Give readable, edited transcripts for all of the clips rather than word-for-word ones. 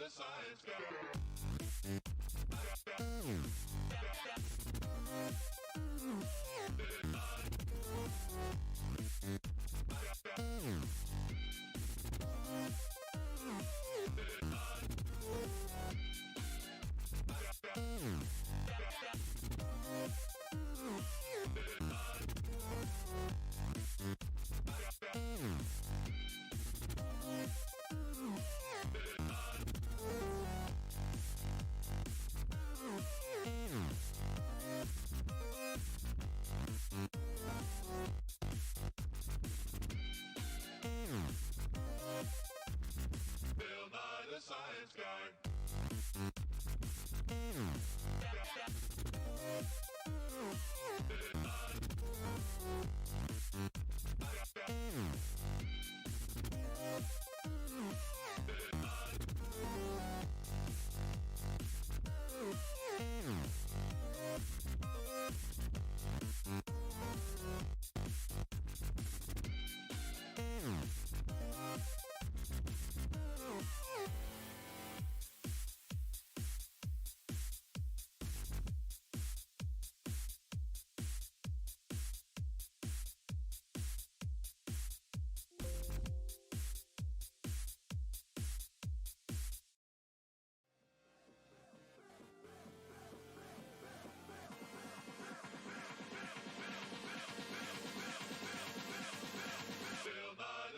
Science guy.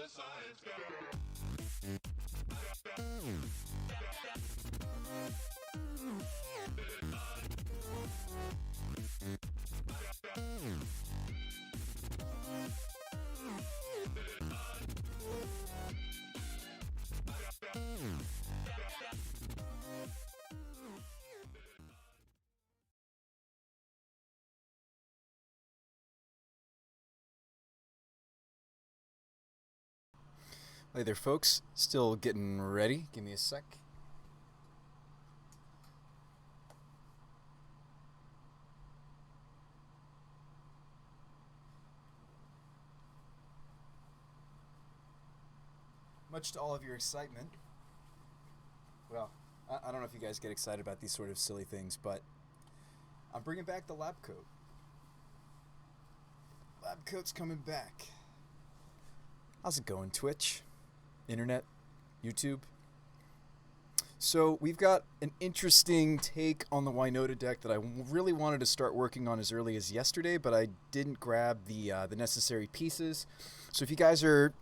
Science guy. Hey there, folks. Still getting ready. Give me a sec. Much to all of your excitement. Well, I don't know if you guys get excited about these sort of silly things, but I'm bringing back the lab coat. Lab coat's coming back. How's it going, Twitch? Internet, YouTube. So we've got an interesting take on the Winota deck that I really wanted to start working on as early as yesterday, but I didn't grab the necessary pieces. So if you guys are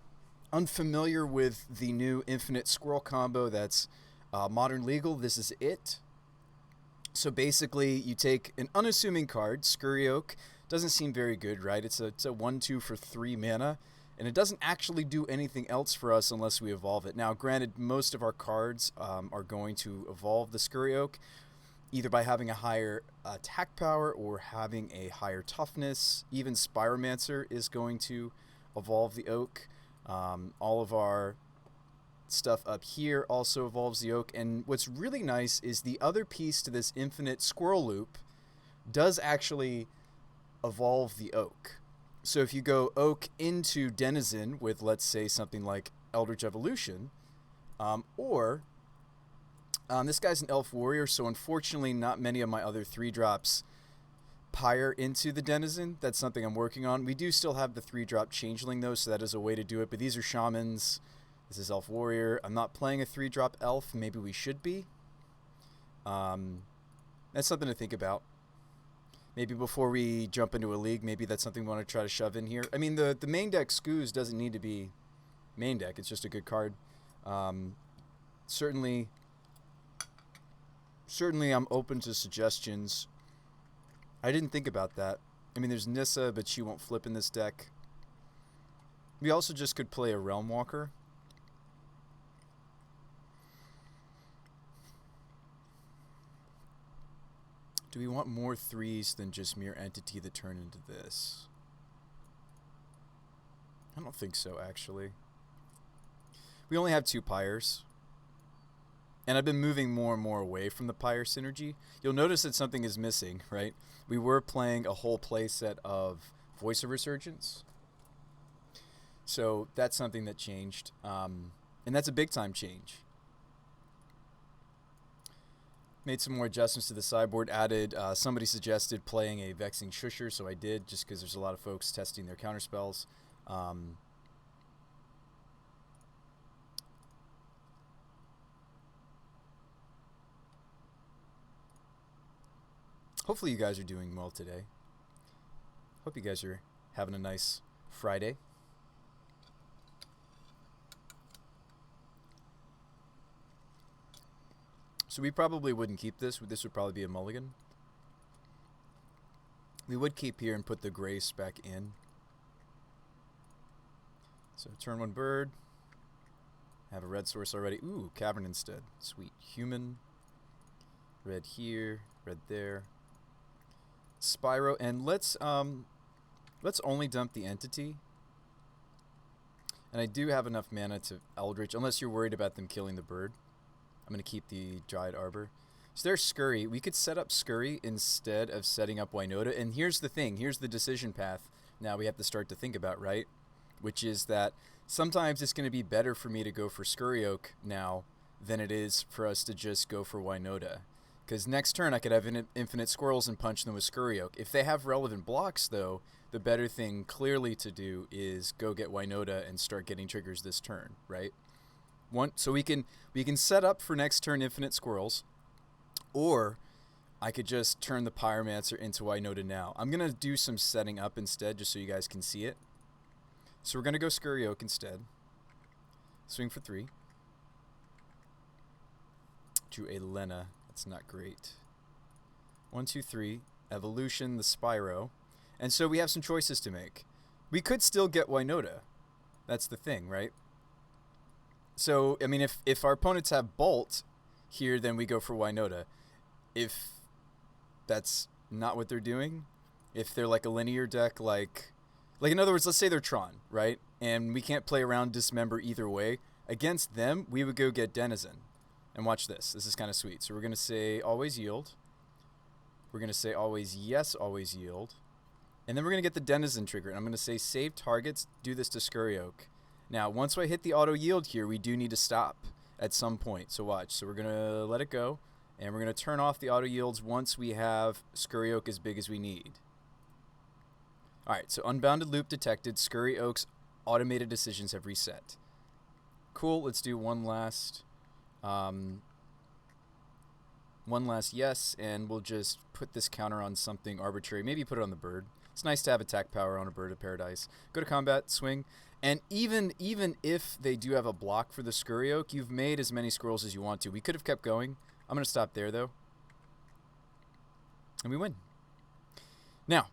unfamiliar with the new Infinite Squirrel combo that's Modern Legal, this is it. So basically, you take an unassuming card, Scurry Oak. Doesn't seem very good, right? It's a 1/2 for 3 mana. And it doesn't actually do anything else for us unless we evolve it. Now, granted, most of our cards are going to evolve the Scurry Oak, either by having a higher attack power or having a higher toughness. Even Spiromancer is going to evolve the Oak. All of our stuff up here also evolves the Oak. And what's really nice is the other piece to this Infinite Squirrel Loop does actually evolve the Oak. So if you go Oak into Denizen with, let's say, something like Eldritch Evolution, or this guy's an Elf Warrior, so unfortunately not many of my other 3-drops pyre into the Denizen. That's something I'm working on. We do still have the 3-drop Changeling, though, so that is a way to do it. But these are Shamans. This is Elf Warrior. I'm not playing a 3-drop Elf. Maybe we should be. That's something to think about. Maybe before we jump into a league, maybe that's something we want to try to shove in here. I mean, the main deck Scoos doesn't need to be main deck. It's just a good card. Certainly certainly I'm open to suggestions. I didn't think about that. I mean, there's Nissa, but she won't flip in this deck. We also just could play a Realm Walker. Do we want more 3s than just Mere Entity that turn into this? I don't think so, actually. We only have 2 Pyres. And I've been moving more and more away from the Pyre synergy. You'll notice that something is missing, right? We were playing a whole playset of Voice of Resurgence. So that's something that changed. And that's a big time change. Made some more adjustments to the sideboard. Added, somebody suggested playing a Vexing Shusher, so I did, just because there's a lot of folks testing their counterspells. Hopefully you guys are doing well today. Hope you guys are having a nice Friday. So we probably wouldn't keep this. This would probably be a mulligan. We would keep here and put the grace back in. So turn 1 bird. Have a red source already. Ooh, Cavern instead. Sweet. Human. Red here. Red there. Spyro. And let's only dump the entity. And I do have enough mana to Eldritch, unless you're worried about them killing the bird. I'm going to keep the Dryad Arbor. So there's Scurry. We could set up Scurry instead of setting up Winota. And here's the thing. Here's the decision path now we have to start to think about, right? Which is that sometimes it's going to be better for me to go for Scurry Oak now than it is for us to just go for Winota. Because next turn I could have infinite squirrels and punch them with Scurry Oak. If they have relevant blocks, though, the better thing clearly to do is go get Winota and start getting triggers this turn, right? So we can set up for next turn infinite squirrels, or I could just turn the Pyromancer into Winota now. I'm going to do some setting up instead just so you guys can see it. So we're going to go Scurry Oak instead. Swing for 3. Drew a Lena. That's not great. 1, 2, 3. Evolution, the Spyro. And so we have some choices to make. We could still get Winota. That's the thing, right? So, I mean, if our opponents have Bolt here, then we go for Winota. If that's not what they're doing, if they're like a linear deck, like in other words, let's say they're Tron, right? And we can't play around Dismember either way. Against them, we would go get Denizen. And watch this. This is kind of sweet. So we're going to say always yield. We're going to say always yes, always yield. And then we're going to get the Denizen trigger. And I'm going to say save targets, do this to Scurry Oak. Now, once I hit the auto yield here, we do need to stop at some point. So watch. So we're going to let it go. And we're going to turn off the auto yields once we have Scurry Oak as big as we need. All right, so unbounded loop detected. Scurry Oak's automated decisions have reset. Cool. Let's do one last yes, and we'll just put this counter on something arbitrary. Maybe put it on the bird. It's nice to have attack power on a bird of paradise. Go to combat, swing, and even if they do have a block for the Scurry Oak, you've made as many squirrels as you want to. We could have kept going. I'm going to stop there, though. And we win. Now,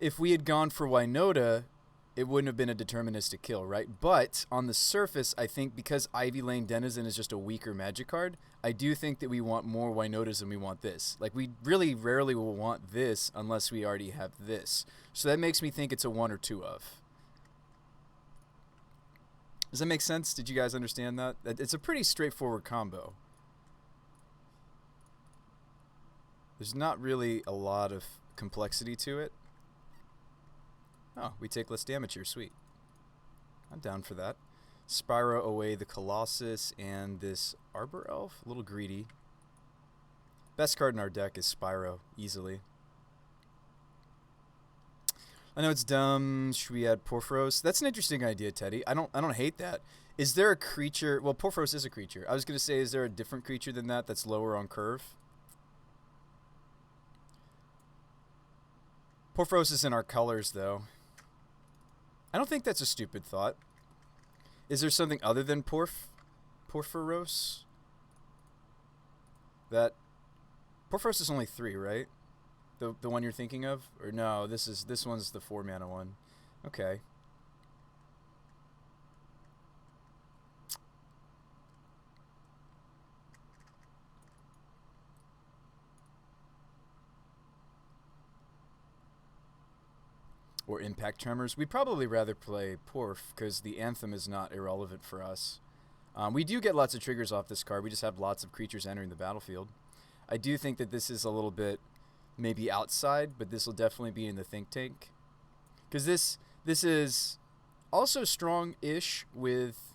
if we had gone for Winota, it wouldn't have been a deterministic kill, right? But on the surface, I think because Ivy Lane Denizen is just a weaker magic card, I do think that we want more Winotas than we want this. Like, we really rarely will want this unless we already have this. So that makes me think it's a 1 or 2 of. Does that make sense? Did you guys understand that? It's a pretty straightforward combo. There's not really a lot of complexity to it. Oh, we take less damage here. Sweet. I'm down for that. Spyro away the Colossus and this Arbor Elf. A little greedy. Best card in our deck is Spyro, easily. I know it's dumb. Should we add Porphyros? That's an interesting idea, Teddy. I don't hate that. Is there a creature? Well, Porphyros is a creature. I was going to say, is there a different creature than that that's lower on curve? Porphyros is in our colors, though. I don't think that's a stupid thought. Is there something other than Porphyros that Porphyros is only 3, right? The one you're thinking of? Or no, this one's the 4 mana one. Okay. Or Impact Tremors. We'd probably rather play Porph, because the Anthem is not irrelevant for us. We do get lots of triggers off this card. We just have lots of creatures entering the battlefield. I do think that this is a little bit maybe outside, but this will definitely be in the think tank. Because this is also strong-ish with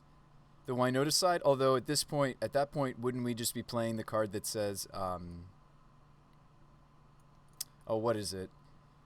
the Winota side, although at that point, wouldn't we just be playing the card that says, oh, what is it?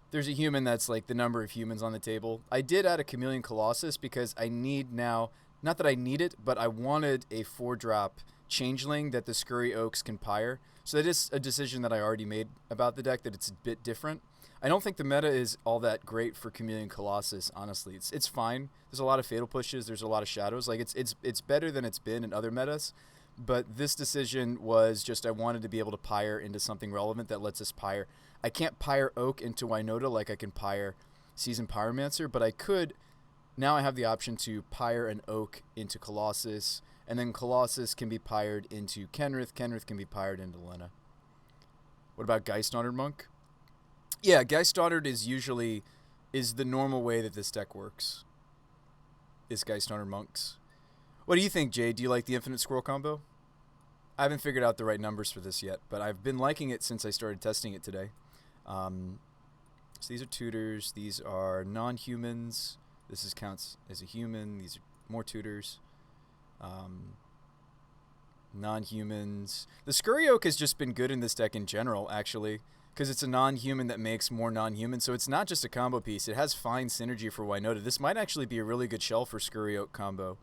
There's a human that's like the number of humans on the table. I did add a Chameleon Colossus because I need now, not that I need it, but I wanted a 4-drop Changeling that the Scurry Oaks can pyre. So that is a decision that I already made about the deck, that it's a bit different. I don't think the meta is all that great for Chameleon Colossus, honestly. It's fine. There's a lot of Fatal Pushes. There's a lot of Shadows. Like, it's better than it's been in other metas. But this decision was just I wanted to be able to pyre into something relevant that lets us pyre. I can't pyre Oak into Winota like I can pyre Seasoned Pyromancer, but I could. Now I have the option to pyre an Oak into Colossus, and then Colossus can be pyred into Kenrith. Kenrith can be pyred into Lena. What about Geist Honored Monk? Yeah, Geist Honored is the normal way that this deck works. Is Geist Honored Monks. What do you think, Jay? Do you like the Infinite Squirrel combo? I haven't figured out the right numbers for this yet, but I've been liking it since I started testing it today. So these are tutors. These are non-humans. This counts as a human. These are more tutors. Non-humans. The Scurry Oak has just been good in this deck in general, actually, because it's a non-human that makes more non-human. So it's not just a combo piece. It has fine synergy for Winota. This might actually be a really good shell for Scurry Oak combo.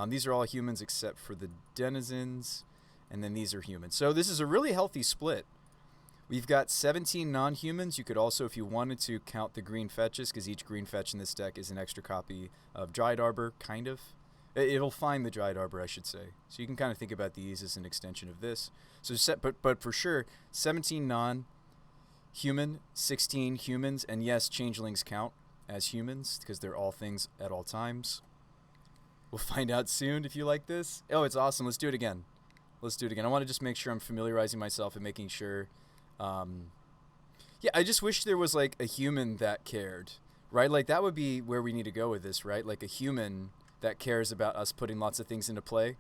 These are all humans except for the denizens, and then these are humans. So this is a really healthy split. We've got 17 non-humans. You could also, if you wanted to, count the green fetches, because each green fetch in this deck is an extra copy of Dryad Arbor, kind of. It'll find the Dryad Arbor, I should say. So you can kind of think about these as an extension of this. So, but for sure, 17 non-human, 16 humans, and yes, changelings count as humans, because they're all things at all times. We'll find out soon if you like this. Oh, it's awesome. Let's do it again. Let's do it again. I want to just make sure I'm familiarizing myself and making sure. Yeah, I just wish there was like a human that cared, right? Like that would be where we need to go with this, right? Like a human that cares about us putting lots of things into play.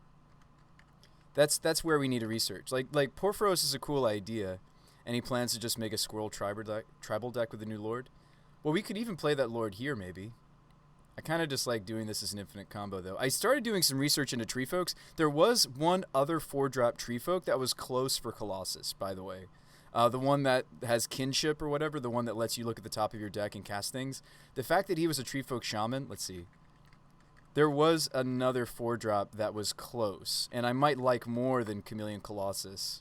That's where we need to research. Like Porphyros is a cool idea, and he plans to just make a squirrel tribal deck with a new lord. Well, we could even play that lord here, maybe. I kind of just like doing this as an infinite combo, though. I started doing some research into Tree Folks. There was one other 4-drop Tree Folk that was close for Colossus, by the way. The one that has kinship or whatever, the one that lets you look at the top of your deck and cast things. The fact that he was a Tree Folk Shaman, let's see. There was another 4-drop that was close, and I might like more than Chameleon Colossus.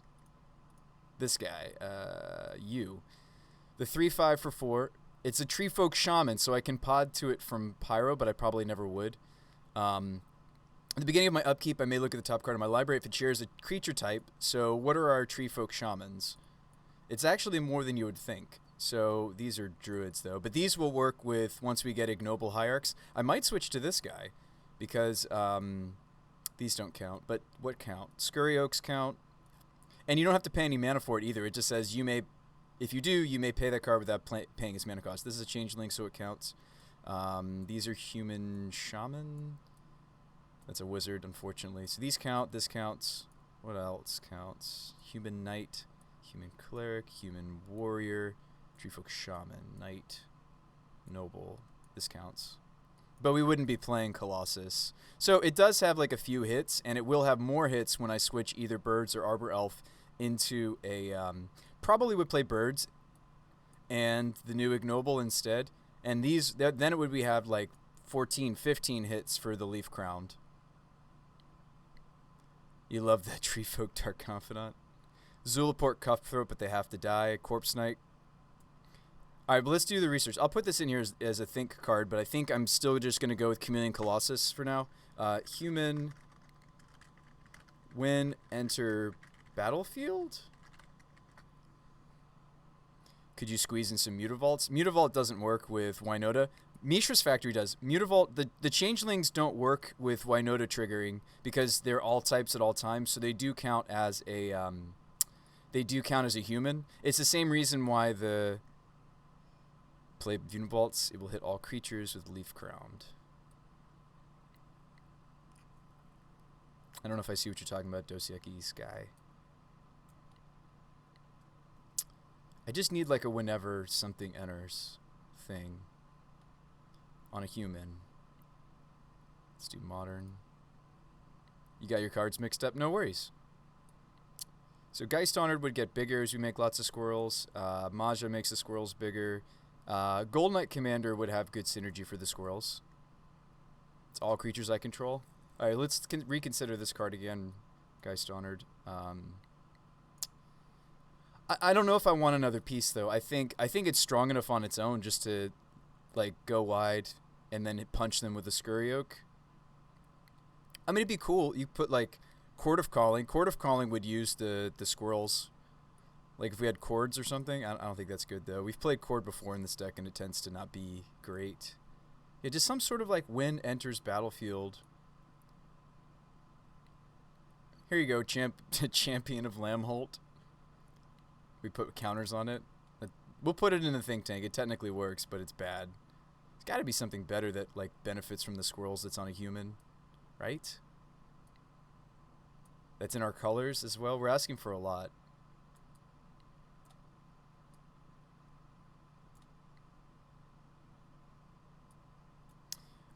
This guy, you. The 3/5 for 4. It's a Tree Folk Shaman, so I can pod to it from Pyro, but I probably never would. At the beginning of my upkeep, I may look at the top card of my library if it shares a creature type. So what are our Tree Folk Shamans? It's actually more than you would think. So these are Druids, though. But these will work with, once we get Ignoble Hierarchs. I might switch to this guy, because these don't count. But what count? Scurry Oaks count. And you don't have to pay any mana for it either. It just says you may... If you do, you may pay that card without paying its mana cost. This is a changeling, so it counts. These are human shaman. That's a wizard, unfortunately. So these count. This counts. What else counts? Human knight, human cleric, human warrior, treefolk shaman, knight, noble. This counts. But we wouldn't be playing Colossus. So it does have like a few hits, and it will have more hits when I switch either birds or arbor elf into a... probably would play birds and the new ignoble instead, and these then it would be have like 14 15 hits for the leaf crowned. You love that Tree Folk Dark Confidant. Zulaport Cutthroat, but they have to die. Corpse Knight. Alright, but let's do the research. I'll put this in here as a think card, but I think I'm still just going to go with Chameleon Colossus for now. Human, when enter battlefield? Could you squeeze in some Mutavaults? Mutavault doesn't work with Winota. Mishra's Factory does. Mutavault, the changelings don't work with Winota triggering because they're all types at all times, so they do count as a human. It's the same reason why the play Univaults, it will hit all creatures with leaf crowned. I don't know if I see what you're talking about, Dosieki Sky. I just need like a whenever something enters thing on a human. Let's do modern. You got your cards mixed up? No worries. So Geist Honored would get bigger as we make lots of squirrels. Maja makes the squirrels bigger. Gold Knight Commander would have good synergy for the squirrels. It's all creatures I control. Alright, let's reconsider this card again, Geist Honored. I don't know if I want another piece though. I think it's strong enough on its own just to like go wide and then punch them with a Scurry Oak. I mean, it'd be cool. You put like Court of Calling. Court of Calling would use the squirrels. Like if we had Chords or something. I don't think that's good though. We've played Chord before in this deck and it tends to not be great. Yeah, just some sort of like when enters battlefield. Here you go, Champion of Lamholt. We put counters on it. We'll put it in the think tank. It technically works, but it's bad. It's got to be something better that like benefits from the squirrels that's on a human, right? That's in our colors as well. We're asking for a lot.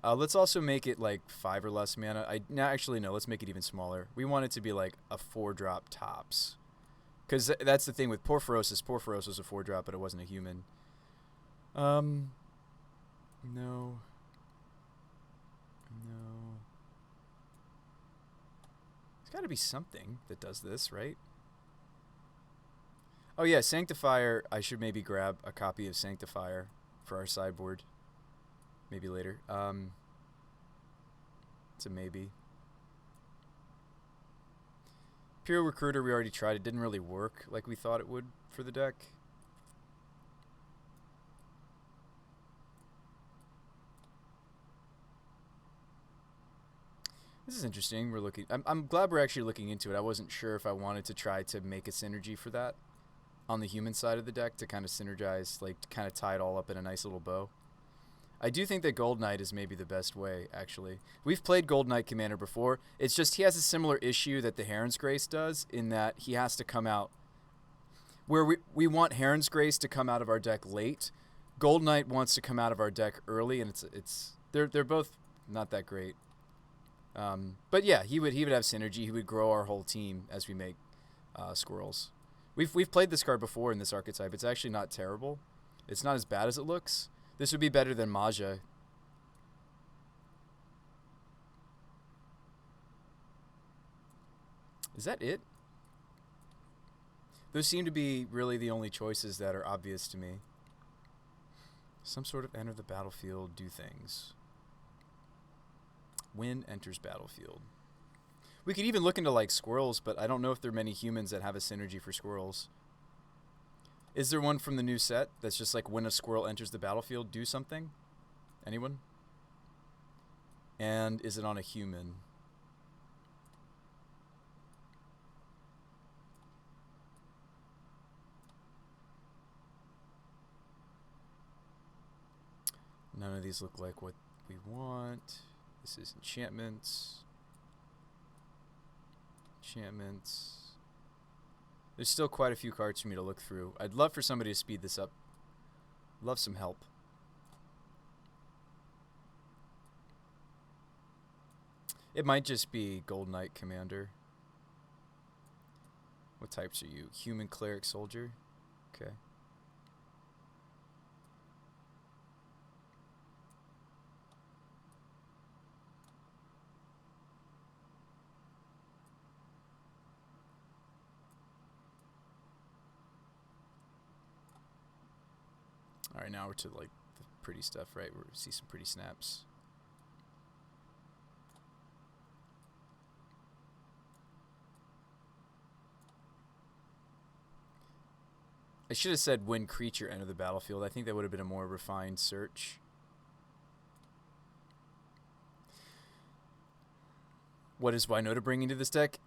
Let's also make it like 5 or less mana. Actually, no, let's make it even smaller. We want it to be like a 4-drop tops. Because that's the thing with Porphyrosis. Porphyrosis was a 4-drop, but it wasn't a human. No. No. There's got to be something that does this, right? Oh yeah, Sanctifier. I should maybe grab a copy of Sanctifier for our sideboard. Maybe later. It's a maybe. Imperial Recruiter, we already tried. It didn't really work like we thought it would for the deck. This is interesting. We're looking. I'm glad we're actually looking into it. I wasn't sure if I wanted to try to make a synergy for that on the human side of the deck to kind of synergize, like to kind of tie it all up in a nice little bow. I do think that Gold Knight is maybe the best way, actually. We've played Gold Knight Commander before. It's just he has a similar issue that the Heron's Grace does in that he has to come out where we want Heron's Grace to come out of our deck late. Gold Knight wants to come out of our deck early, and they're both not that great. But yeah, he would have synergy. He would grow our whole team as we make squirrels. We've played this card before in this archetype. It's actually not terrible. It's not as bad as it looks. This would be better than Maja. Is that it? Those seem to be really the only choices that are obvious to me. Some sort of enter the battlefield, do things. When enters battlefield. We could even look into like squirrels, but I don't know if there are many humans that have a synergy for squirrels. Is there one from the new set that's just like when a squirrel enters the battlefield, do something? Anyone? And is it on a human? None of these look like what we want. This is enchantments. Enchantments. There's still quite a few cards for me to look through. I'd love for somebody to speed this up. Love some help. It might just be Gold Knight Commander. What types are you? Human, Cleric, Soldier? Okay. Alright, now we're to like the pretty stuff, right? We see some pretty snaps. I should have said when creature enter the battlefield. I think that would have been a more refined search. What is Winota bringing to this deck?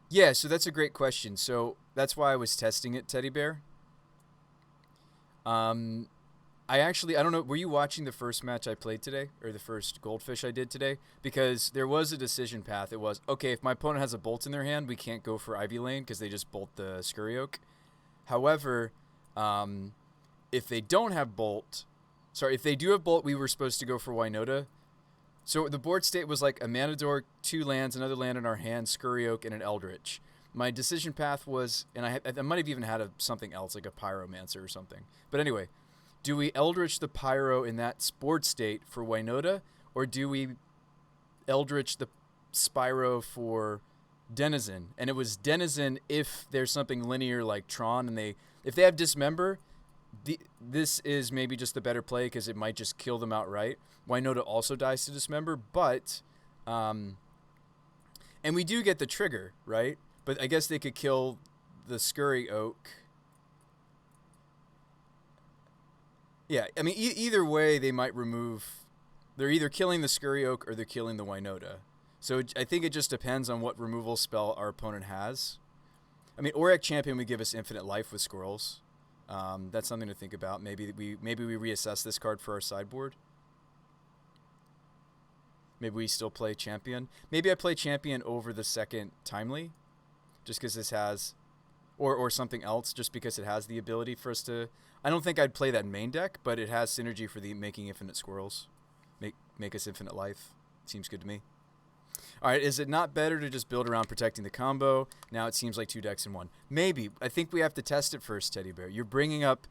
Yeah, so that's a great question. So that's why I was testing it, Teddy Bear. I don't know, were you watching the first match I played today, or the first Goldfish I did today? Because there was a decision path. It was, okay, if my opponent has a Bolt in their hand, we can't go for Ivy Lane because they just bolt the Scurry Oak. However, if they don't have Bolt, if they do have Bolt, we were supposed to go for Winota. So the board state was like a Manador, 2 lands, another land in our hand, Scurry Oak, and an Eldritch. My decision path was, and I might have even had something else, like a Pyromancer or something. But anyway, do we Eldritch the Pyro in that board state for Winota, or do we Eldritch the Spyro for Denizen? And it was Denizen if there's something linear like Tron, and if they have Dismember, this is maybe just the better play because it might just kill them outright. Winota also dies to Dismember, but and we do get the trigger, right? But I guess they could kill the Scurry Oak. Yeah, I mean, either way, they might remove. They're either killing the Scurry Oak or they're killing the Winota. So I think it just depends on what removal spell our opponent has. I mean, Auric Champion would give us infinite life with squirrels. That's something to think about. Maybe we reassess this card for our sideboard. Maybe we still play Champion. Maybe I play Champion over the second Timely, just because this has, or something else, just because it has the ability for us to. I don't think I'd play that main deck, but it has synergy for the making infinite squirrels, make us infinite life. Seems good to me. All right, is it not better to just build around protecting the combo? Now it seems like 2 decks in 1. Maybe. I think we have to test it first, Teddy Bear. You're bringing up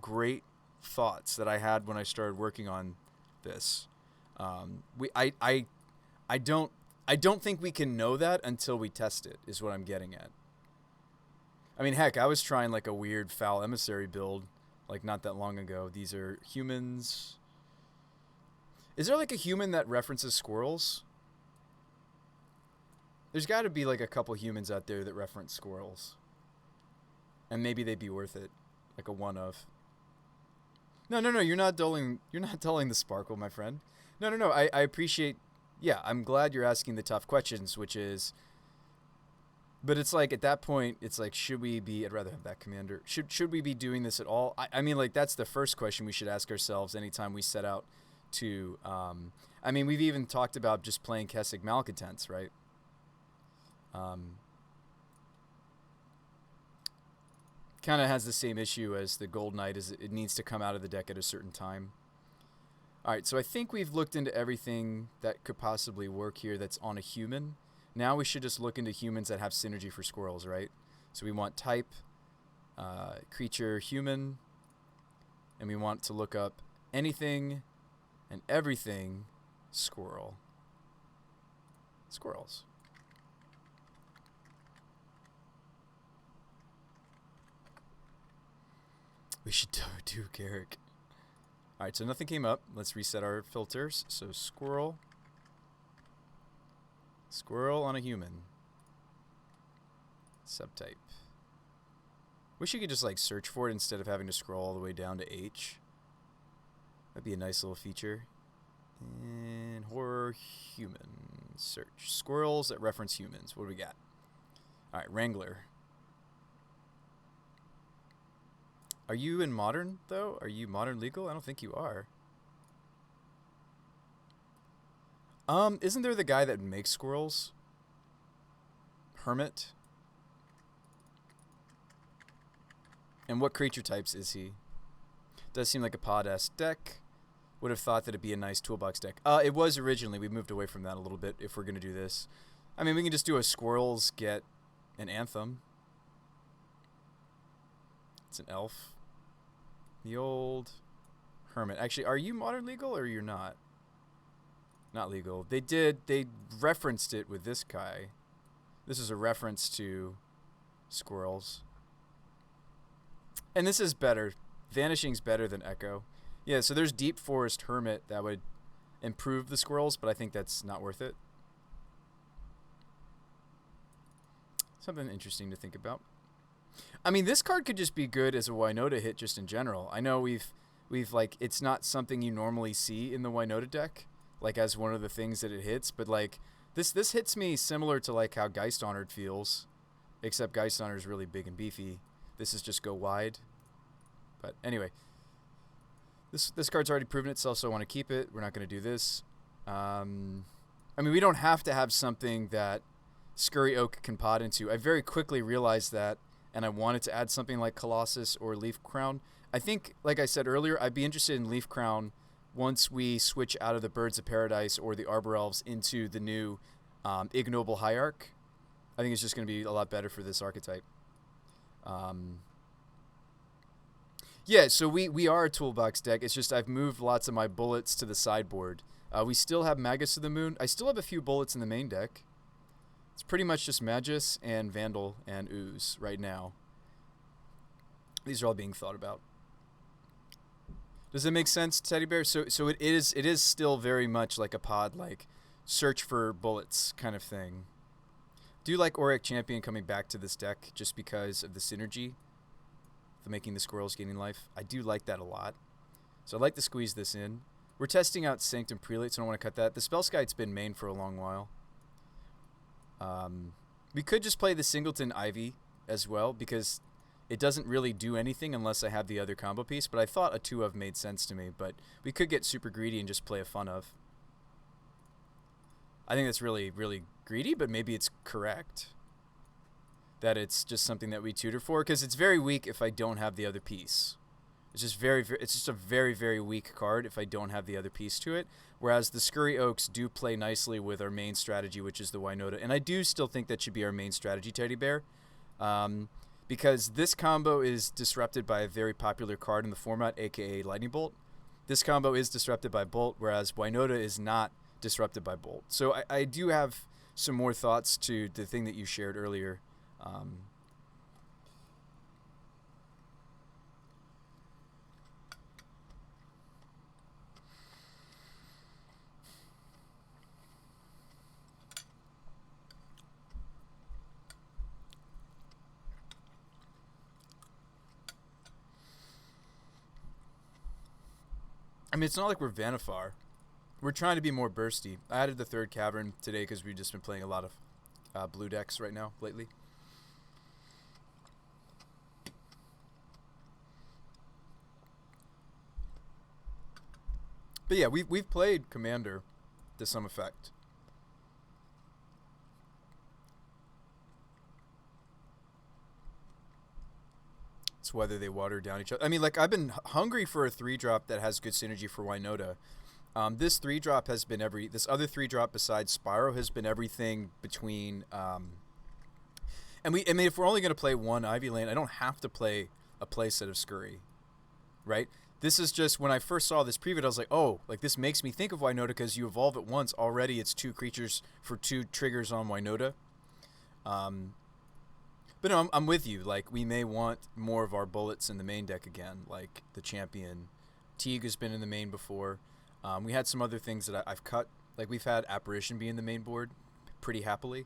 great thoughts that I had when I started working on this. I don't think we can know that until we test it, is what I'm getting at. I mean, heck, I was trying like a weird Foul Emissary build like not that long ago. These are humans. Is there like a human that references squirrels? There's got to be like a couple humans out there that reference squirrels. And maybe they'd be worth it. Like a one of. No, you're not dulling the sparkle, my friend. No, I appreciate, yeah, I'm glad you're asking the tough questions, which is, but it's like, at that point, it's like, I'd rather have that commander. Should we be doing this at all? I mean, like, that's the first question we should ask ourselves anytime we set out to, I mean, we've even talked about just playing Kessig Malcontents, right? Kind of has the same issue as the Gold Knight, is it needs to come out of the deck at a certain time. All right, so I think we've looked into everything that could possibly work here that's on a human. Now we should just look into humans that have synergy for squirrels, right? So we want type, creature, human, and we want to look up anything and everything squirrel. Squirrels. We should do Garrick. All right, so nothing came up. Let's reset our filters. So squirrel on a human. Subtype. Wish you could just like search for it instead of having to scroll all the way down to H. That'd be a nice little feature. And horror human search. Squirrels that reference humans. What do we got? All right, Wrangler. Are you in Modern, though? Are you Modern legal? I don't think you are. Isn't there the guy that makes squirrels? Hermit? And what creature types is he? Does seem like a pod-esque deck. Would have thought that it'd be a nice toolbox deck. It was originally. We moved away from that a little bit if we're going to do this. I mean, we can just do a squirrels get an Anthem. It's an elf. The old Hermit. Actually, are you Modern legal or you're not? Not legal. They referenced it with this guy. This is a reference to squirrels. And this is better. Vanishing's better than Echo. Yeah, so there's Deep Forest Hermit that would improve the squirrels, but I think that's not worth it. Something interesting to think about. I mean, this card could just be good as a Winota hit just in general. I know we've like, it's not something you normally see in the Winota deck, like as one of the things that it hits, but like this hits me similar to like how Geist Honored feels, except Geist Honored is really big and beefy. This is just go wide. But anyway, this card's already proven itself, so I want to keep it. We're not going to do this. I mean, we don't have to have something that Scurry Oak can pod into. I very quickly realized that, and I wanted to add something like Colossus or Leaf Crown. I think, like I said earlier, I'd be interested in Leaf Crown once we switch out of the Birds of Paradise or the Arbor Elves into the new Ignoble Hierarch. I think it's just going to be a lot better for this archetype. Yeah, so we are a toolbox deck. It's just I've moved lots of my bullets to the sideboard. We still have Magus of the Moon. I still have a few bullets in the main deck. It's pretty much just Magus and Vandal and Ooze right now. These are all being thought about. Does it make sense, Teddy Bear? So it is still very much like a pod, like search for bullets kind of thing. Do you like Auric Champion coming back to this deck just because of the synergy? For making the squirrels gaining life. I do like that a lot. So I'd like to squeeze this in. We're testing out Sanctum Prelate, so I don't want to cut that. The Spellskite's been main for a long while. We could just play the Singleton Ivy as well, because it doesn't really do anything unless I have the other combo piece, but I thought a 2-of made sense to me, but we could get super greedy and just play a fun of. I think that's really, really greedy, but maybe it's correct. That it's just something that we tutor for, because it's very weak if I don't have the other piece. It's just it's just a very, very weak card if I don't have the other piece to it. Whereas the Scurry Oaks do play nicely with our main strategy, which is the Winota. And I do still think that should be our main strategy, Teddy Bear. Because this combo is disrupted by a very popular card in the format, aka Lightning Bolt. This combo is disrupted by Bolt, whereas Winota is not disrupted by Bolt. So I do have some more thoughts to the thing that you shared earlier. I mean, it's not like we're Vanifar. We're trying to be more bursty. I added the third cavern today because we've just been playing a lot of blue decks right now, lately. But yeah, we've played Commander to some effect. It's whether they water down each other. I mean, like, I've been hungry for a 3-drop that has good synergy for Winota. This 3-drop has been this other 3-drop besides Spyro has been everything between, I mean, if we're only going to play one Ivy Lane, I don't have to play a playset of Scurry, right? This is just, when I first saw this preview, I was like, oh, like, this makes me think of Winota because you evolve it once. Already it's 2 creatures for 2 triggers on Winota. But no, I'm with you. Like, we may want more of our bullets in the main deck again, like the Champion. Teague has been in the main before. We had some other things that I've cut. Like, we've had Apparition be in the main board pretty happily.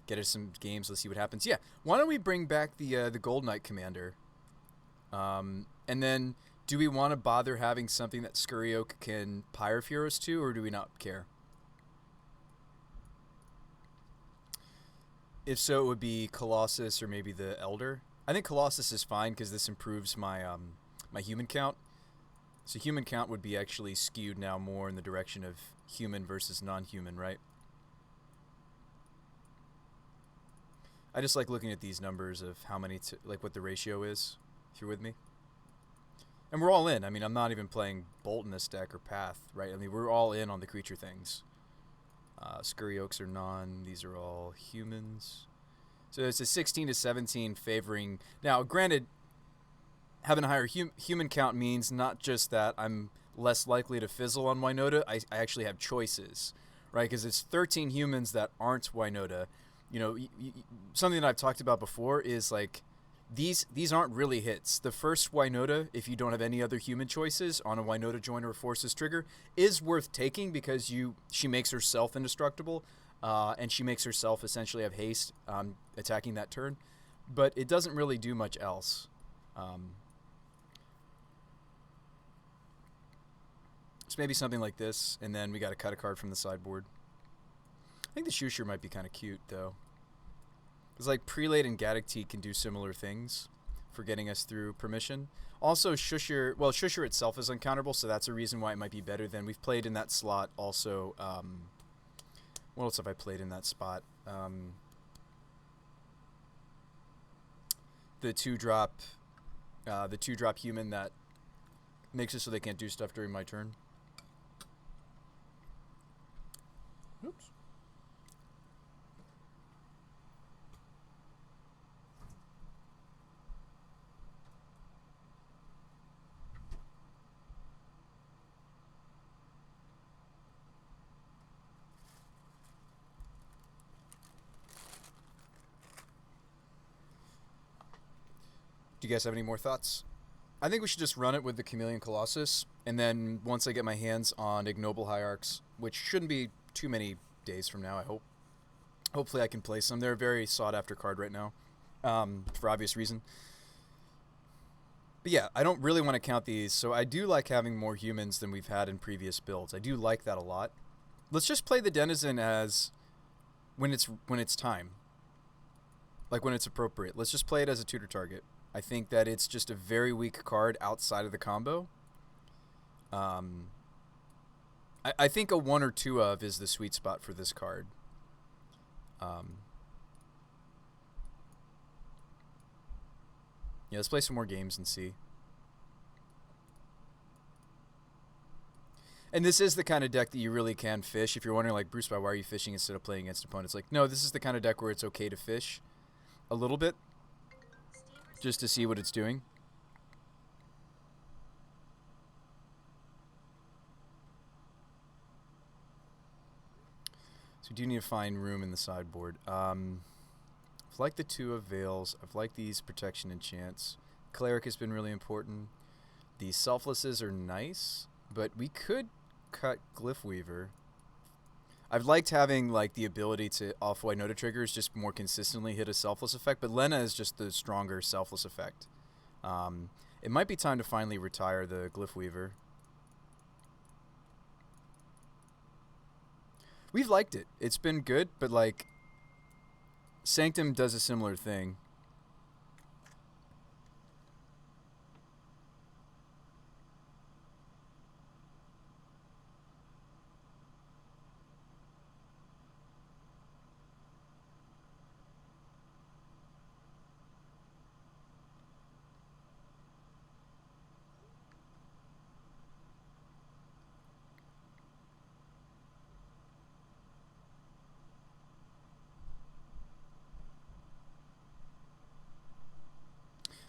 Get us some games. Let's see what happens. Yeah, why don't we bring back the Gold Knight Commander? And then, do we want to bother having something that Scurry Oak can Pyre us to, or do we not care? If so, it would be Colossus or maybe the Elder. I think Colossus is fine because this improves my my human count. So human count would be actually skewed now more in the direction of human versus non-human, right? I just like looking at these numbers of how many, like what the ratio is, if you're with me. And we're all in. I mean, I'm not even playing Bolt in this deck or Path, right? I mean, we're all in on the creature things. Scurry Oaks are non. These are all humans. So it's a 16 to 17 favoring. Now, granted, having a higher human count means not just that I'm less likely to fizzle on Winota. I actually have choices, right? Because it's 13 humans that aren't Winota. You know, something that I've talked about before is like these aren't really hits. The first Winota, if you don't have any other human choices on a Winota Joiner or Forces trigger, is worth taking because she makes herself indestructible, and she makes herself essentially have haste attacking that turn. but it doesn't really do much else. Um, so maybe something like this, and then we got to cut a card from the sideboard. I think the Shusher might be kind of cute, though. Because, like, Prelate and Gaddock can do similar things for getting us through permission. Also, Shusher, well, Shusher itself is uncounterable, so that's a reason why it might be better than we've played in that slot. Also, what else have I played in that spot? The two-drop human that makes it so they can't do stuff during my turn. Oops. Do you guys have any more thoughts? I think we should just run it with the Chameleon Colossus, and then once I get my hands on Ignoble Hierarchs, which shouldn't be too many days from now, I hope. Hopefully I can play some. They're a very sought-after card right now, for obvious reason. But yeah, I don't really want to count these, so I do like having more humans than we've had in previous builds. I do like that a lot. Let's just play the Denizen as when it's time. Like when it's appropriate. Let's just play it as a tutor target. I think that it's just a very weak card outside of the combo. I think a 1 or 2 of is the sweet spot for this card. Yeah, let's play some more games and see. And this is the kind of deck that you really can fish. If you're wondering, like, Bruce, why are you fishing instead of playing against opponents? Like, no, this is the kind of deck where it's okay to fish a little bit, just to see what it's doing. So we do need to find room in the sideboard. I've liked the 2 of Veils. I've liked these protection enchants. Cleric has been really important. These Selflesses are nice, but we could cut Glyph Weaver. I've liked having like the ability to off Winota triggers just more consistently hit a selfless effect, but Lena is just the stronger selfless effect. It might be time to finally retire the Glyph Weaver. We've liked it. It's been good, but like Sanctum does a similar thing.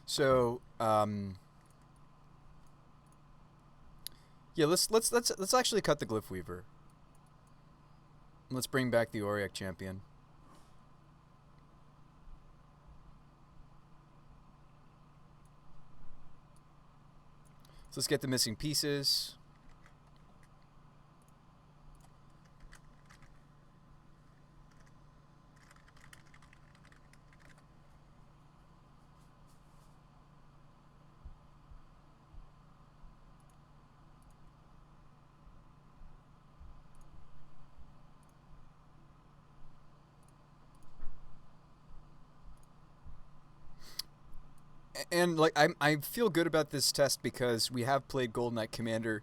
So, yeah, let's actually cut the Glyph Weaver. Let's bring back the Auric Champion. So let's get the missing pieces. And like I feel good about this test because we have played Golden Knight Commander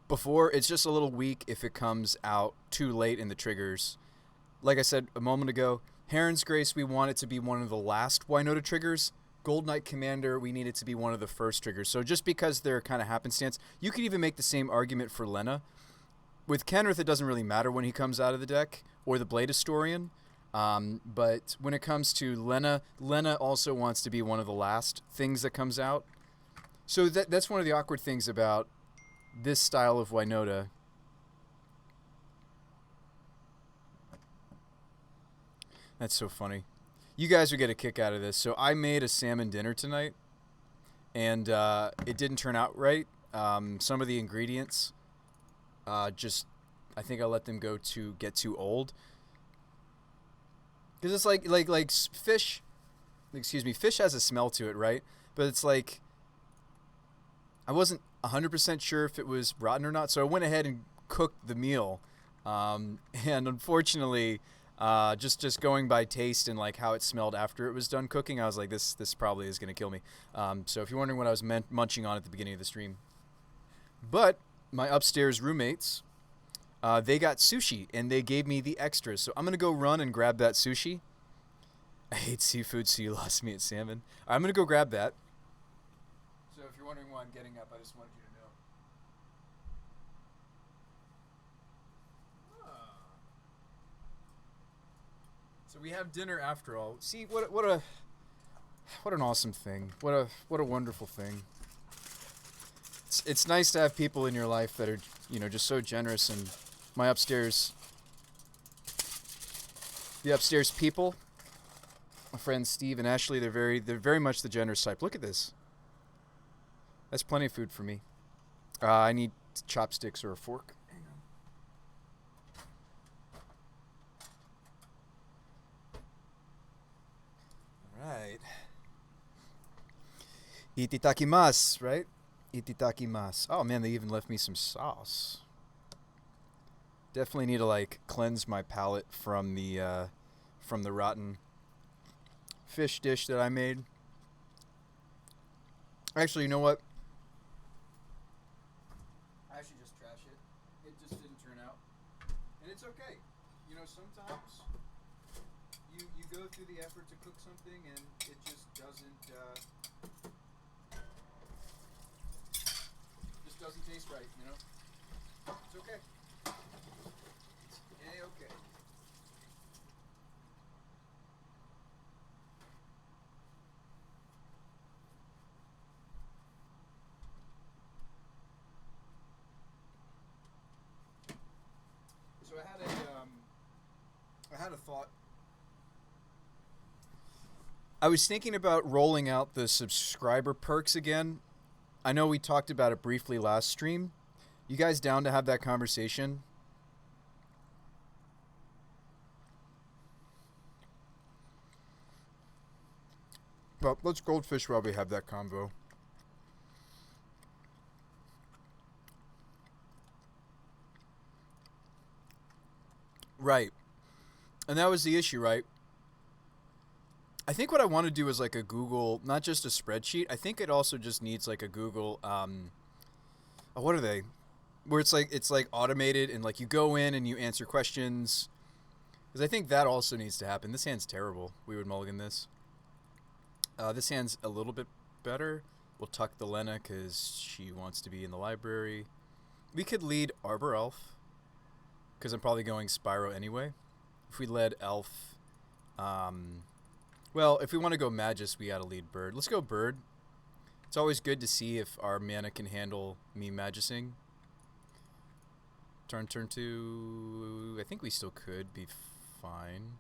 before. It's just a little weak if it comes out too late in the triggers. Like I said a moment ago, Heron's Grace, we want it to be one of the last Winota triggers. Golden Knight Commander, we need it to be one of the first triggers. So just because they're kind of happenstance, you could even make the same argument for Lena. With Kenrith, it doesn't really matter when he comes out of the deck, or the Blade Historian. But when it comes to Lena also wants to be one of the last things that comes out. So that's one of the awkward things about this style of Winota. That's so funny. You guys would get a kick out of this. So I made a salmon dinner tonight, and it didn't turn out right. Some of the ingredients, I think I let them get too old. Because it's like fish, excuse me, fish has a smell to it, right? But it's like, I wasn't 100% sure if it was rotten or not, so I went ahead and cooked the meal. And unfortunately, just going by taste and like how it smelled after it was done cooking, I was like, this probably is gonna kill me. So if you're wondering what I was munching on at the beginning of the stream, but my upstairs roommates, they got sushi and they gave me the extras, so I'm gonna go run and grab that sushi. I hate seafood, so you lost me at salmon. I'm gonna go grab that. So if you're wondering why I'm getting up, I just wanted you to know. So we have dinner after all. See what an awesome thing. What a wonderful thing. It's nice to have people in your life that are, you know, just so generous. And my upstairs, the upstairs people, my friends Steve and Ashley, they're very much the generous type. Look at this. That's plenty of food for me. I need chopsticks or a fork. Hang on. All right. Ititakimasu, right? Ititakimasu. Oh man, they even left me some sauce. Definitely need to like cleanse my palate from the rotten fish dish that I made. Actually, you know what? I actually just trashed it. It just didn't turn out. And it's okay. You know, sometimes you go through the effort to cook something and it just doesn't taste right, you know? It's okay. It's A-okay. So I had a thought. I was thinking about rolling out the subscriber perks again. I know we talked about it briefly last stream. You guys down to have that conversation? Well, let's goldfish while we have that convo. Right. And that was the issue, right? I think what I want to do is like a Google, not just a spreadsheet. I think it also just needs like a Google, what are they? Where it's like automated and like you go in and you answer questions. Because I think that also needs to happen. This hand's terrible. We would mulligan this. This hand's a little bit better. We'll tuck the Lena because she wants to be in the library. We could lead Arbor Elf because I'm probably going Spyro anyway. If we led Elf, well, if we want to go Magus, we gotta lead Bird. Let's go Bird. It's always good to see if our mana can handle me Magusing. Turn 2. I think we still could be fine.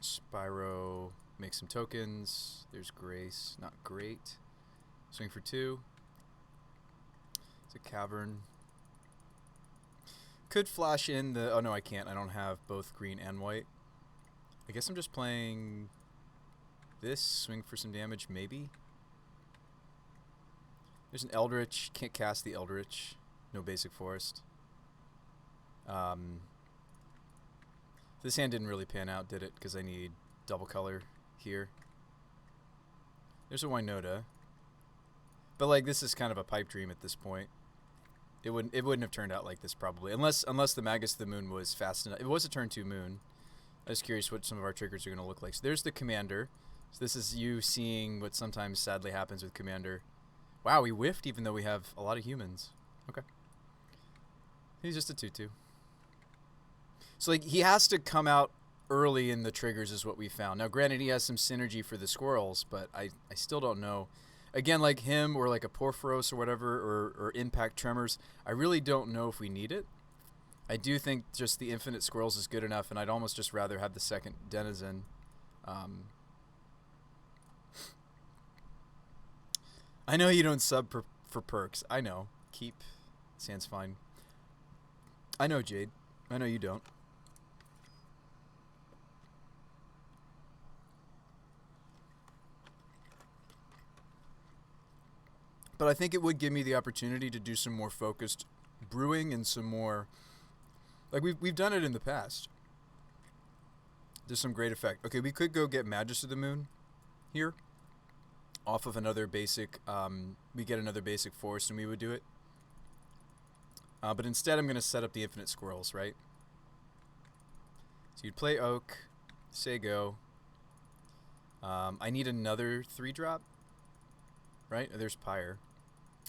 Spyro, make some tokens. There's Grace, not great. Swing for 2. It's a Cavern. Could flash in the... Oh, no, I can't. I don't have both green and white. I guess I'm just playing this. Swing for some damage, maybe. There's an Eldritch. Can't cast the Eldritch. No basic forest. This hand didn't really pan out, did it? Because I need double color here. There's a Winota. But, like, this is kind of a pipe dream at this point. It wouldn't have turned out like this probably, unless the Magus of the Moon was fast enough. It was a turn 2 Moon. I was curious what some of our triggers are going to look like. So there's the Commander. So this is you seeing what sometimes sadly happens with Commander. Wow, we whiffed even though we have a lot of humans. Okay. He's just a 2/2. So like he has to come out early in the triggers is what we found. Now granted he has some synergy for the squirrels, but I still don't know. Again, like him or like a Porphyros or whatever, or Impact Tremors, I really don't know if we need it. I do think just the Infinite Squirrels is good enough, and I'd almost just rather have the second Denizen. I know you don't sub for perks. I know. Keep. Sounds fine. I know, Jade. I know you don't. But I think it would give me the opportunity to do some more focused brewing and some more... Like, we've done it in the past. There's some great effect. Okay, we could go get Magus of the Moon here. Off of another basic... we get another basic forest and we would do it. But instead I'm going to set up the Infinite Squirrels, right? So you'd play Oak. Say go. I need another 3-drop. Right? There's Pyre.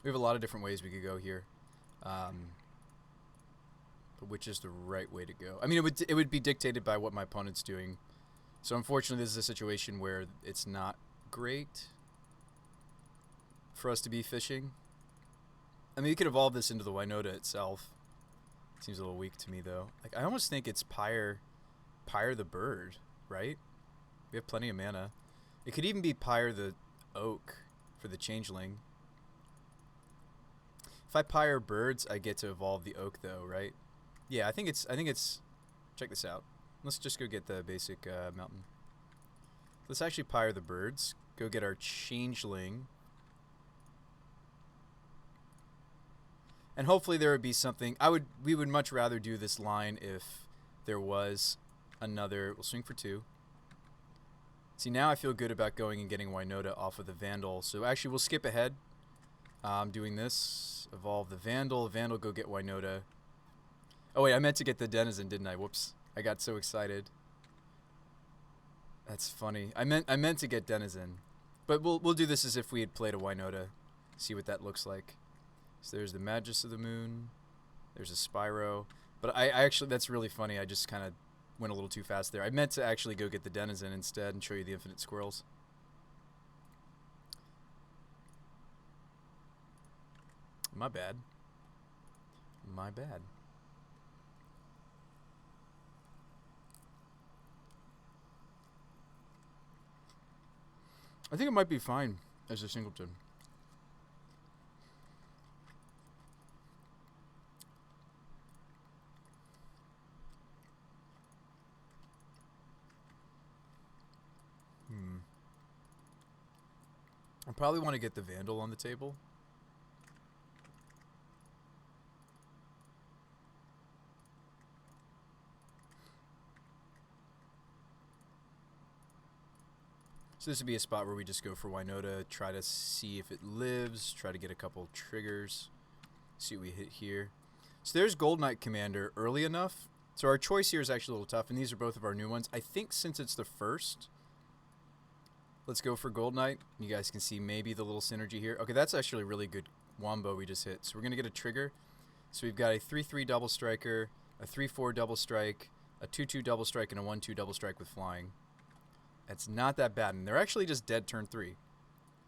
We have a lot of different ways we could go here. But which is the right way to go? I mean, it would be dictated by what my opponent's doing. So unfortunately, this is a situation where it's not great for us to be fishing. I mean, you could evolve this into the Winota itself. Seems a little weak to me, though. Like, I almost think it's Pyre the bird, right? We have plenty of mana. It could even be Pyre the oak for the changeling. If I Pyre birds, I get to evolve the oak, though, right? Yeah, I think it's. Check this out. Let's just go get the basic mountain. Let's actually Pyre the birds. Go get our changeling. And hopefully there would be something. We would much rather do this line if there was another. We'll swing for 2. See, now I feel good about going and getting Winota off of the Vandal. So actually, we'll skip ahead. Doing this. Evolve the Vandal. Vandal, go get Winota. Oh wait, I meant to get the Denizen, didn't I? Whoops. I got so excited. That's funny. I meant to get Denizen. But we'll do this as if we had played a Winota. See what that looks like. So there's the Magus of the Moon. There's a Spyro. But I actually, that's really funny. I just kind of went a little too fast there. I meant to actually go get the Denizen instead and show you the Infinite Squirrels. My bad. My bad. I think it might be fine as a singleton. I probably want to get the Vandal on the table. So this would be a spot where we just go for Winota, try to see if it lives, try to get a couple triggers, see what we hit here. So there's Gold Knight Commander early enough. So our choice here is actually a little tough, and these are both of our new ones. I think since it's the first, let's go for Gold Knight. You guys can see maybe the little synergy here. Okay, that's actually a really good wombo we just hit. So we're going to get a trigger. So we've got a 3/3 double striker, a 3/4 double strike, a 2/2 double strike, and a 1/2 double strike with flying. That's not that bad, and they're actually just dead turn 3.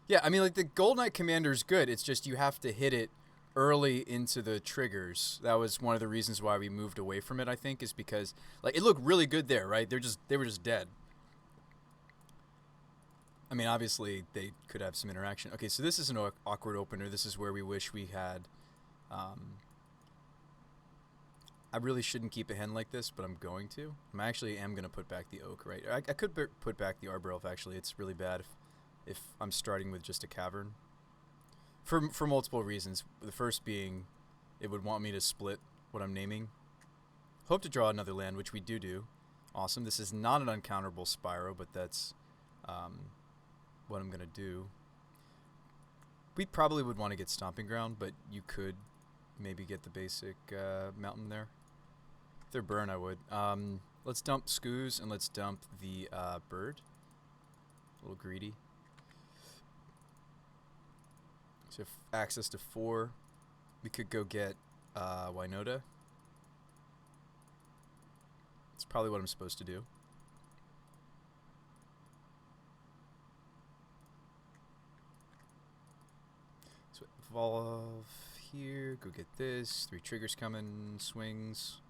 Yeah, I mean, like, the Gold Knight Commander is good. It's just you have to hit it early into the triggers. That was one of the reasons why we moved away from it, I think, is because, like, it looked really good there, right? They were just dead. I mean, obviously, they could have some interaction. Okay, so this is an awkward opener. This is where we wish we had... I really shouldn't keep a hand like this, but I'm going to. I actually am going to put back the oak, right? I could put back the Arbor Elf, actually. It's really bad if I'm starting with just a cavern. For multiple reasons. The first being, it would want me to split what I'm naming. Hope to draw another land, which we do. Awesome. This is not an uncounterable Spyro, but that's what I'm going to do. We probably would want to get Stomping Ground, but you could maybe get the basic mountain there. If they're burn, I would. Let's dump Scoos, and let's dump the bird. A little greedy. So access to 4. We could go get Winota. That's probably what I'm supposed to do. So evolve here. Go get this. 3 triggers coming. Swings.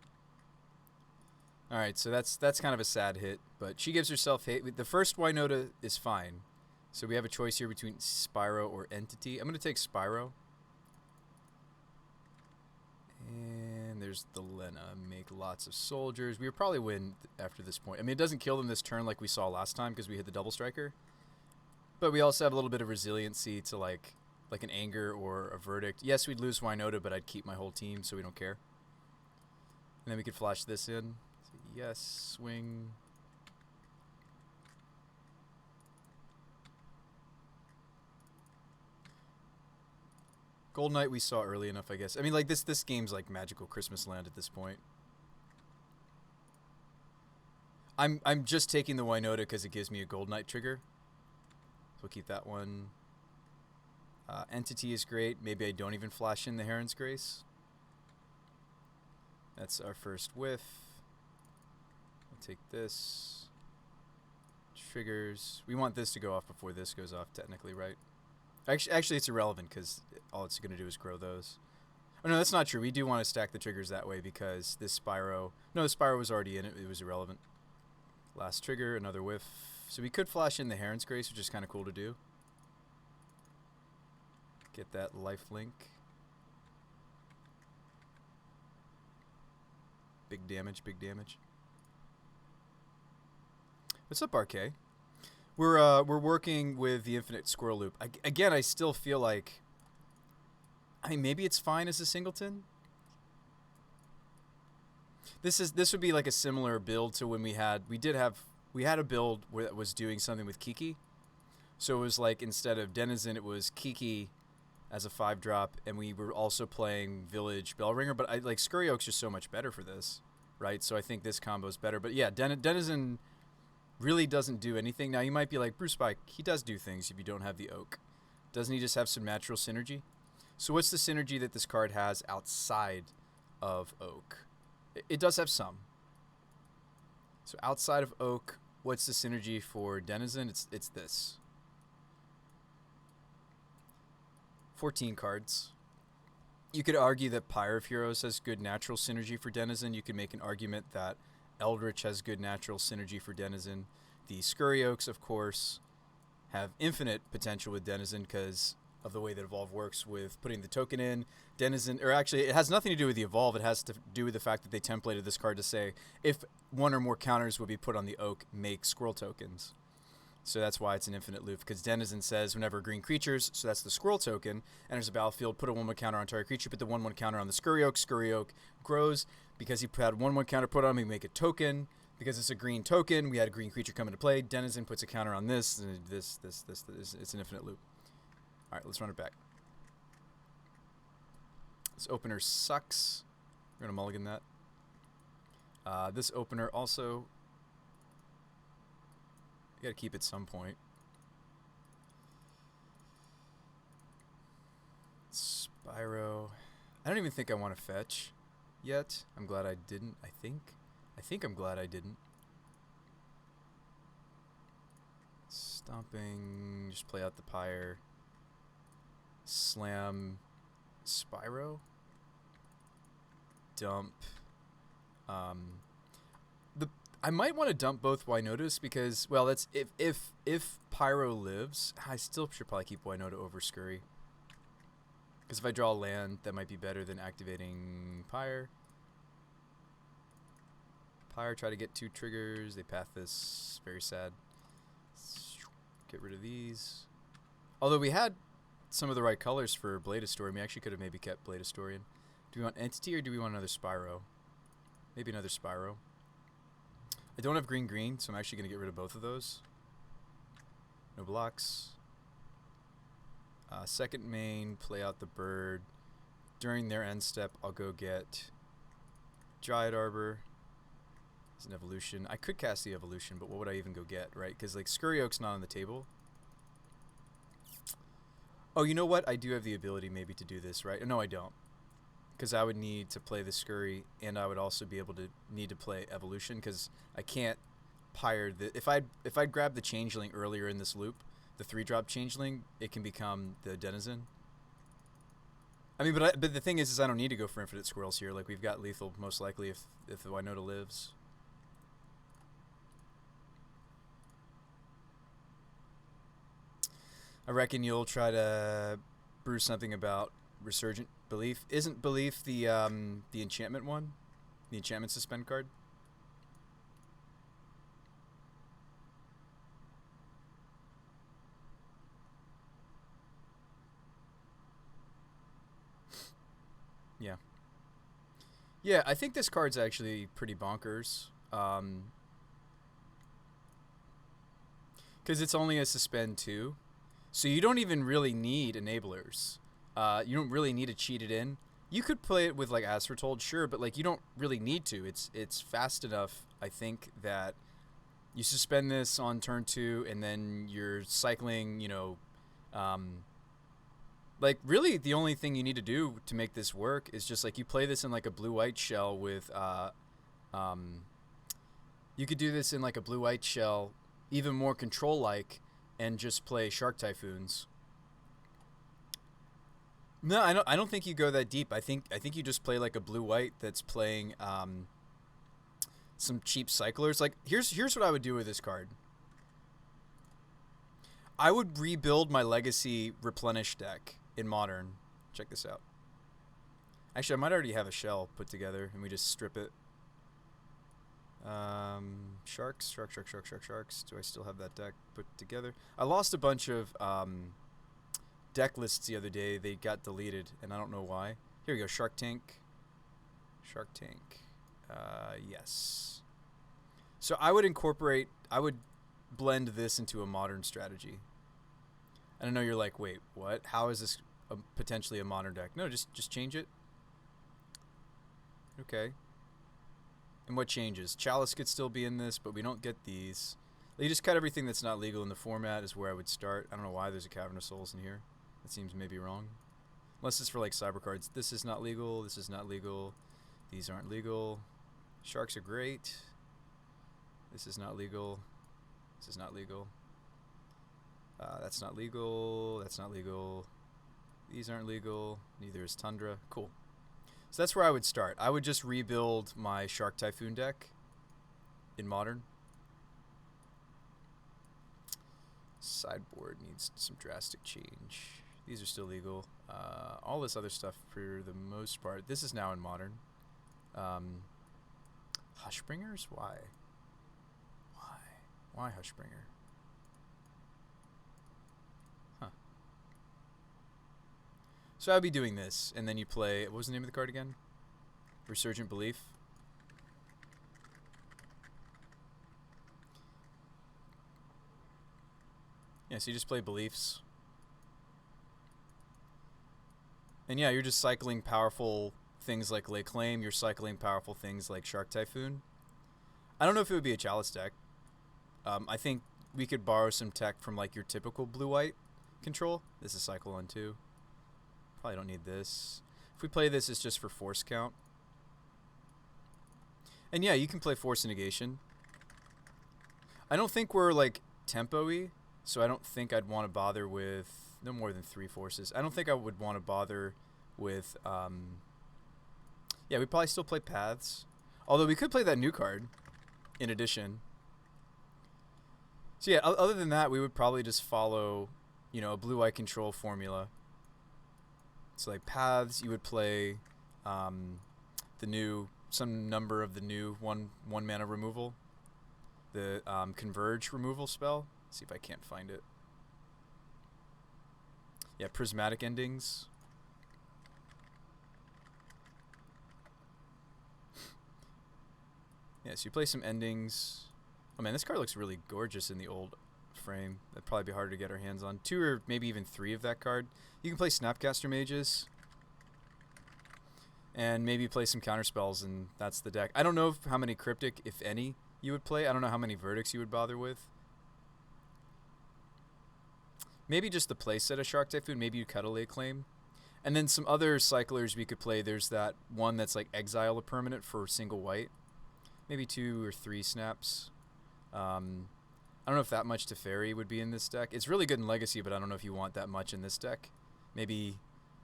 Alright, so that's kind of a sad hit. But she gives herself hate. The first Winota is fine. So we have a choice here between Spyro or Entity. I'm going to take Spyro. And there's the Lena. Make lots of soldiers. We would probably win after this point. I mean, it doesn't kill them this turn like we saw last time because we hit the double striker. But we also have a little bit of resiliency to, like, like an anger or a verdict. Yes, we'd lose Winota, but I'd keep my whole team, so we don't care. And then we could flash this in. So yes, swing. Gold Knight we saw early enough, I guess. I mean, like this game's like magical Christmas land at this point. I'm just taking the Winota because it gives me a Gold Knight trigger. So we'll keep that one. Entity is great. Maybe I don't even flash in the Heron's Grace. That's our first whiff. I'll take this. Triggers. We want this to go off before this goes off, technically, right? Actually, it's irrelevant because all it's going to do is grow those. Oh, no, that's not true. We do want to stack the triggers that way because this Spyro... No, the Spyro was already in it. It was irrelevant. Last trigger, another whiff. So we could flash in the Heron's Grace, which is kind of cool to do. Get that life link. Big damage, big damage. What's up, RK? We're working with the infinite squirrel loop. Again, I still feel like... I mean, maybe it's fine as a singleton. This would be like a similar build to when we had a build that was doing something with Kiki. So it was like instead of Denizen, it was Kiki as a 5-drop, and we were also playing Village Bellringer. But I like Scurry Oak's just so much better for this, right? So I think this combo is better. But yeah, Denizen really doesn't do anything. Now you might be like, Bruce Spike, he does do things if you don't have the Oak. Doesn't he just have some natural synergy? So what's the synergy that this card has outside of Oak? It does have some. So outside of Oak, what's the synergy for Denizen? It's this. 14 cards. You could argue that Pyre of Heroes has good natural synergy for Denizen. You could make an argument that Eldritch has good natural synergy for Denizen. The Scurry Oaks, of course, have infinite potential with Denizen because of the way that Evolve works with putting the token in. Denizen, or actually, it has nothing to do with the Evolve. It has to do with the fact that they templated this card to say if one or more counters would be put on the Oak, make Squirrel tokens. So that's why it's an infinite loop, because Denizen says whenever green creatures, so that's the Squirrel token, enters the battlefield, put a 1/1 counter on target creature, put the 1/1 counter on the Scurry Oak grows. Because he had 1/1 counter put on him, we make a token. Because it's a green token, we had a green creature come into play. Denizen puts a counter on this, and this. It's an infinite loop. All right, let's run it back. This opener sucks. We're going to mulligan that. This opener also... You got to keep at some point. Spyro. I don't even think I want to fetch yet. I'm glad I didn't, I think I'm glad I didn't. Stomping. Just play out the Pyre. Slam Spyro. Dump. I might want to dump both Winotas because, well, that's if Pyro lives, I still should probably keep Winota over Scurry. Because if I draw land, that might be better than activating Pyre. Pyre, try to get 2 triggers. They path this. Very sad. Get rid of these. Although we had some of the right colors for Blade Historian. We actually could have maybe kept Blade Historian. Do we want Entity or do we want another Spyro? Maybe another Spyro. I don't have green, so I'm actually going to get rid of both of those. No blocks. Second main, play out the bird. During their end step, I'll go get Dryad Arbor. It's an evolution. I could cast the evolution, but what would I even go get, right? Because, like, Scurry Oak's not on the table. Oh, you know what? I do have the ability maybe to do this, right? No, I don't. Because I would need to play the Scurry, and I would also be able to need to play evolution, because I can't Pyre the... If I'd grabbed the Changeling earlier in this loop, the 3-drop Changeling, it can become the Denizen. I mean, but the thing is I don't need to go for infinite squirrels here. Like, we've got lethal most likely if the Winota lives. I reckon you'll try to brew something about Resurgent Belief. Isn't Belief the enchantment one? The enchantment suspend card? Yeah. Yeah, I think this card's actually pretty bonkers. Because it's only a suspend 2. So you don't even really need enablers. You don't really need to cheat it in. You could play it with like As Foretold, sure, but like you don't really need to. It's fast enough, I think, that you suspend this on turn 2 and then you're cycling, like really the only thing you need to do to make this work is just like you play this in like a blue-white shell with you could do this in like a blue-white shell, even more control-like, and just play Shark Typhoons. No, I don't think you go that deep. I think you just play like a blue-white that's playing some cheap cyclers. Like here's what I would do with this card. I would rebuild my Legacy Replenish deck in Modern. Check this out. Actually, I might already have a shell put together, and we just strip it. Sharks. Do I still have that deck put together? I lost a bunch of deck lists the other day. They got deleted, and I don't know why. Here we go. Shark Tank. Yes. So I would blend this into a Modern strategy. And I know you're like, wait, what? How is this potentially a Modern deck? No, just change it. Okay. And what changes? Chalice could still be in this, but we don't get these. You just cut everything that's not legal in the format is where I would start. I don't know why there's a Cavern of Souls in here. That seems maybe wrong. Unless it's for like cyber cards. This is not legal. This is not legal. These aren't legal. Sharks are great. This is not legal. This is not legal. That's not legal. That's not legal. These aren't legal. Neither is Tundra. Cool. So that's where I would start. I would just rebuild my Shark Typhoon deck in Modern. Sideboard needs some drastic change. These are still legal. All this other stuff for the most part. This is now in Modern. Hushbringers? Why? Why Hushbringer? Huh. So I'd be doing this, and then you play... What was the name of the card again? Resurgent Belief. Yeah, so you just play Beliefs. And yeah, you're just cycling powerful things like Lay Claim. You're cycling powerful things like Shark Typhoon. I don't know if it would be a Chalice deck. I think we could borrow some tech from like your typical blue-white control. This is cycle on 2. Probably don't need this. If we play this, it's just for force count. And yeah, you can play Force Negation. I don't think we're like tempo-y, so I don't think I'd want to bother with no more than 3 forces. I don't think I would want to bother with yeah, we'd probably still play Paths. Although we could play that new card in addition. So yeah, other than that, we would probably just follow, a blue-white control formula. So like Paths, you would play some number of the new one mana removal. The Converge removal spell. Let's see if I can't find it. Yeah, Prismatic Endings. Yeah, so you play some endings. Oh man, this card looks really gorgeous in the old frame. That'd probably be harder to get our hands on. 2 or maybe even 3 of that card. You can play Snapcaster Mages. And maybe play some counterspells, and that's the deck. I don't know how many Cryptic, if any, you would play. I don't know how many Verdicts you would bother with. Maybe just the playset of Shark Typhoon. Maybe you cut a Lay Claim. And then some other cyclers we could play. There's that one that's like exile a permanent for single white. Maybe 2 or 3 snaps. I don't know if that much Teferi would be in this deck. It's really good in Legacy, but I don't know if you want that much in this deck. Maybe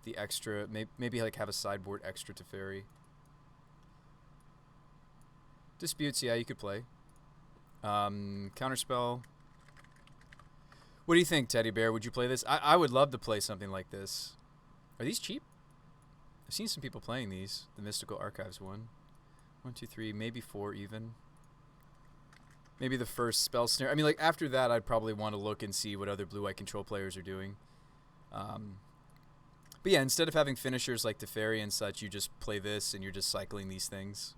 the extra, maybe like have a sideboard extra Teferi. Disputes, yeah, you could play. Counterspell. What do you think, Teddy Bear? Would you play this? I would love to play something like this. Are these cheap? I've seen some people playing these. The Mystical Archives one. 1, 2, 3, maybe 4 even. Maybe the first Spell Snare. I mean, like, after that, I'd probably want to look and see what other blue-white control players are doing. But yeah, instead of having finishers like Teferi and such, you just play this and you're just cycling these things.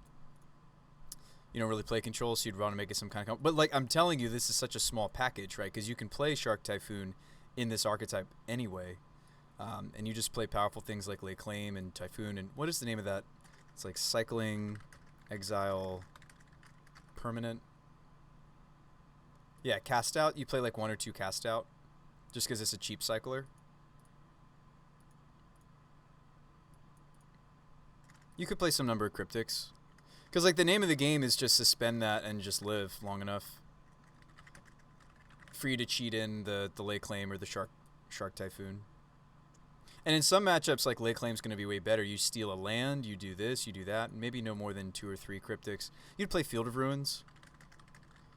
You don't really play control, so you'd want to make it some kind of... But like I'm telling you, this is such a small package, right? Because you can play Shark Typhoon in this archetype anyway. And you just play powerful things like Lay Claim and Typhoon. And what is the name of that? It's like Cycling, Exile, Permanent. Yeah, Cast Out. You play like 1 or 2 Cast Out. Just because it's a cheap cycler. You could play some number of Cryptics. Because like the name of the game is just suspend that and just live long enough. For you to cheat in the Lay Claim or the Shark Typhoon. And in some matchups, like Lay Claim's going to be way better. You steal a land, you do this, you do that. Maybe no more than 2 or 3 Cryptics. You'd play Field of Ruins.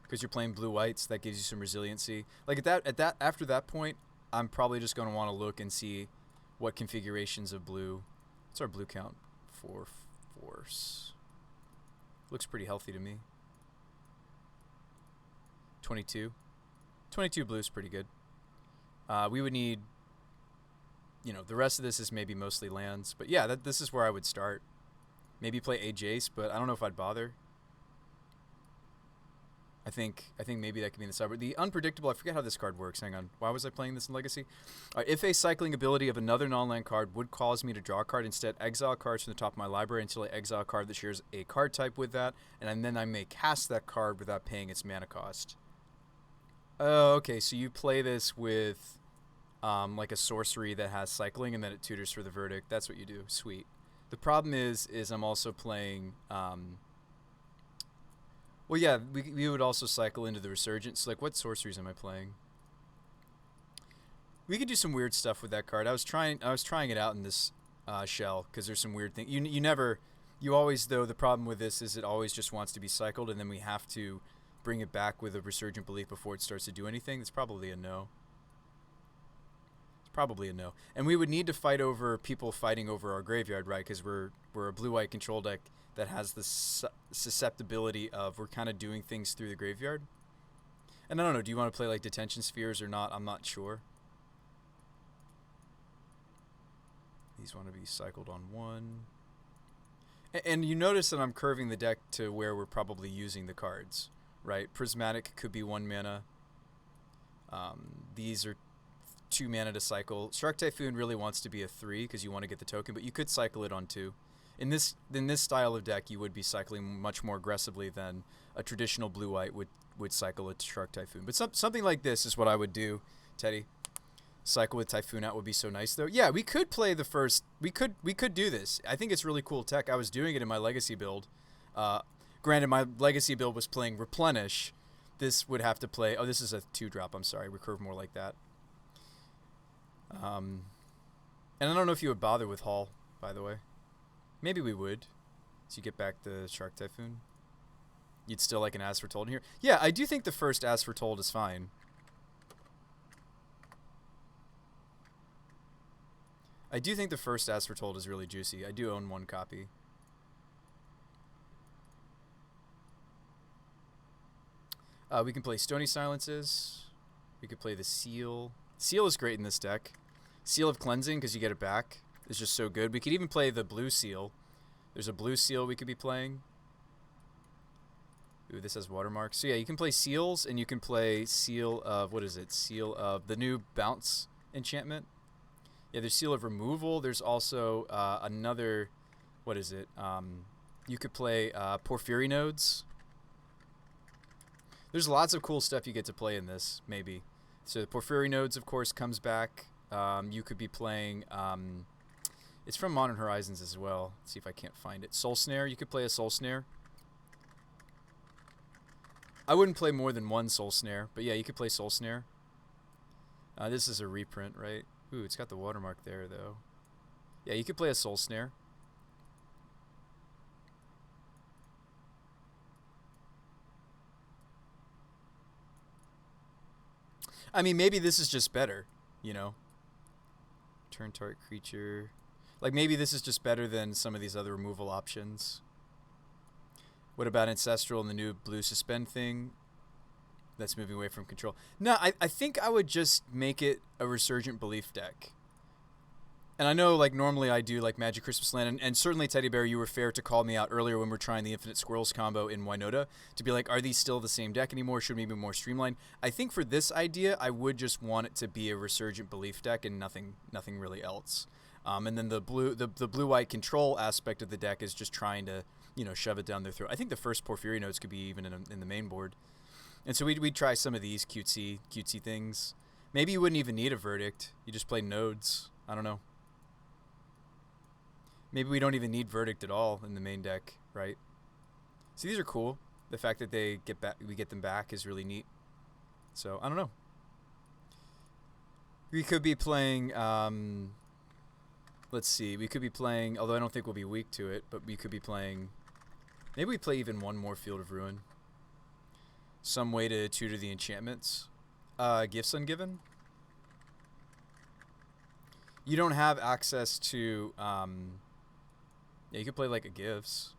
Because you're playing blue-whites, that gives you some resiliency. Like after that point, I'm probably just going to want to look and see what configurations of blue. What's our blue count? 4 force. Looks pretty healthy to me. 22. 22 blue is pretty good. We would need, you know, the rest of this is maybe mostly lands. But yeah, this is where I would start. Maybe play a Jace, but I don't know if I'd bother. I think maybe that could be in the sideboard. The unpredictable, I forget how this card works. Hang on. Why was I playing this in Legacy? If a cycling ability of another non-land card would cause me to draw a card, instead exile cards from the top of my library until I exile a card that shares a card type with that, and then I may cast that card without paying its mana cost. Oh, okay. So you play this with like a sorcery that has cycling, and then it tutors for the verdict. That's what you do. Sweet. The problem is I'm also playing... well, yeah, we would also cycle into the Resurgence. Like, what sorceries am I playing? We could do some weird stuff with that card. I was trying it out in this shell because there's some weird things. You always, though, the problem with this is it always just wants to be cycled, and then we have to bring it back with a Resurgent Belief before it starts to do anything. It's probably a no. It's probably a no. And we would need to fight over people fighting over our graveyard, right? Because we're a blue-white control deck that has the susceptibility of we're kind of doing things through the graveyard. And I don't know, do you want to play like Detention Spheres or not? I'm not sure. These want to be cycled on 1. And you notice that I'm curving the deck to where we're probably using the cards, right? Prismatic could be 1 mana. These are 2 mana to cycle. Shark Typhoon really wants to be a 3 because you want to get the token, but you could cycle it on 2. In this style of deck, you would be cycling much more aggressively than a traditional blue-white would cycle a Shark Typhoon. But something like this is what I would do, Teddy. Cycle with Typhoon out would be so nice, though. Yeah, we could play the first... We could do this. I think it's really cool tech. I was doing it in my Legacy build. Granted, my Legacy build was playing Replenish. This would have to play... Oh, this is a 2-drop. I'm sorry. Recurve more like that. And I don't know if you would bother with Hall, by the way. Maybe we would. So you get back the Shark Typhoon. You'd still like an As Foretold in here. Yeah, I do think the first As Foretold is fine. I do think the first As Foretold is really juicy. I do own 1 copy. We can play Stony Silences. We could play the Seal. Seal is great in this deck. Seal of Cleansing, because you get it back. Is just so good. We could even play the blue seal. There's a blue seal we could be playing. Ooh, this has watermarks. So yeah, you can play seals, and you can play Seal of, what is it? Seal of the new bounce enchantment. Yeah, there's Seal of Removal. There's also another, what is it? You could play Porphyry Nodes. There's lots of cool stuff you get to play in this, maybe. So the Porphyry Nodes, of course, comes back. You could be playing... it's from Modern Horizons as well. Let's see if I can't find it. Soul Snare. You could play a Soul Snare. I wouldn't play more than 1 Soul Snare, but yeah, you could play Soul Snare. This is a reprint, right? Ooh, it's got the watermark there, though. Yeah, you could play a Soul Snare. I mean, maybe this is just better, you know? Turn target creature... Like, maybe this is just better than some of these other removal options. What about Ancestral and the new blue suspend thing? That's moving away from control. No, I think I would just make it a Resurgent Belief deck. And I know, like, normally I do, like, Magic Christmas Land, and certainly, Teddy Bear, you were fair to call me out earlier when we're trying the Infinite Squirrels combo in Winota, to be like, are these still the same deck anymore? Should we be more streamlined? I think for this idea, I would just want it to be a Resurgent Belief deck and nothing really else. And then the blue-white control aspect of the deck is just trying to, you know, shove it down their throat. I think the first Porphyry nodes could be even in the main board. And so we'd try some of these cutesy things. Maybe you wouldn't even need a Verdict. You just play nodes. I don't know. Maybe we don't even need Verdict at all in the main deck, right? So these are cool. The fact that we get them back is really neat. So I don't know. We could be playing. Let's see. We could be playing. Although I don't think we'll be weak to it, but we could be playing. Maybe we play even one more Field of Ruin. Some way to tutor the enchantments. Gifts Ungiven. You don't have access to. Yeah, you could play like a Gifts.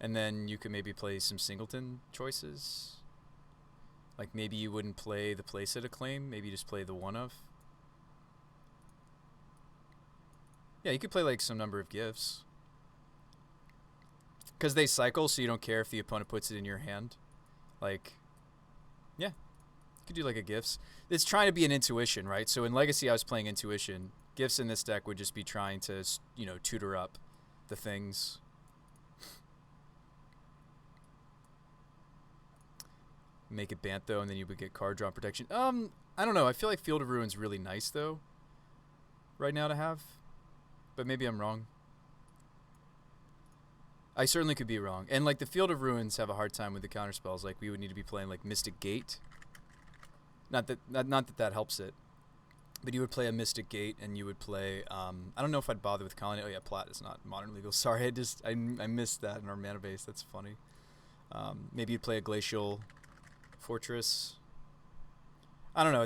And then you could maybe play some Singleton choices. Like maybe you wouldn't play the Playset Acclaim. Maybe you just play the one of. Yeah, you could play like some number of Gifts. Because they cycle, so you don't care if the opponent puts it in your hand. Like, yeah. You could do like a Gifts. It's trying to be an intuition, right? So in Legacy, I was playing intuition. Gifts in this deck would just be trying to, you know, tutor up the things. Make it Bantho, and then you would get card draw protection. I don't know. I feel like Field of Ruin's really nice, though, right now to have. But maybe I'm wrong. I certainly could be wrong. And, like, the Field of Ruins have a hard time with the counterspells. Like, we would need to be playing, like, Mystic Gate. Not that helps it. But you would play a Mystic Gate, and you would play, I don't know if I'd bother with Colony. Oh, yeah, Plat is not modern legal. Sorry, I missed that in our mana base. That's funny. Maybe you'd play a Glacial Fortress. I don't know.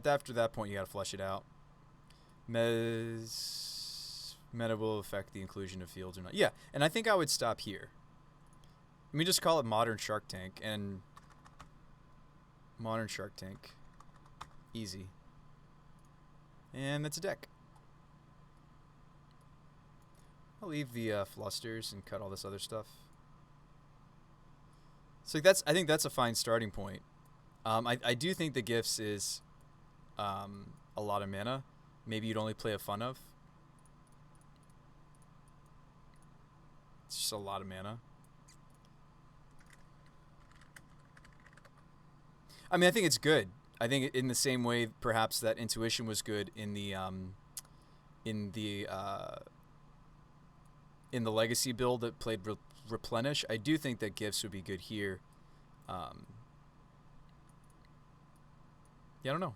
After that point, you got to flush it out. Meta will affect the inclusion of fields or not. Yeah, and I think I would stop here. Let me just call it Modern Shark Tank, and Modern Shark Tank. Easy. And that's a deck. I'll leave the flusters and cut all this other stuff. So I think that's a fine starting point. I do think the Gifts is a lot of mana. Maybe you'd only play a Fun of. It's just a lot of mana. I mean, I think it's good. I think in the same way, perhaps, that Intuition was good in the Legacy build that played Replenish. I do think that Gifts would be good here. Yeah, I don't know.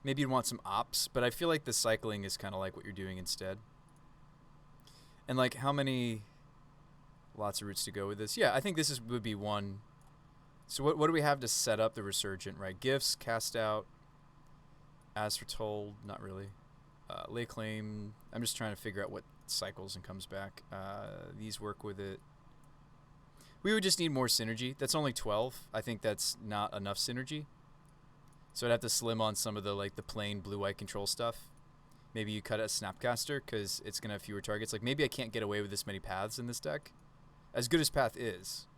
Maybe you'd want some ops, but I feel like the cycling is kind of like what you're doing instead. And like, how many? Lots of routes to go with this. Yeah, I think this would be one. So what do we have to set up the Resurgent, right? Gifts, Cast Out, As Foretold, not really. Lay Claim, I'm just trying to figure out what cycles and comes back. These work with it. We would just need more synergy. That's only 12. I think that's not enough synergy. So I'd have to slim on some of the like the plain blue-white control stuff. Maybe you cut a Snapcaster because it's going to have fewer targets. Like maybe I can't get away with this many paths in this deck. As good as Path is.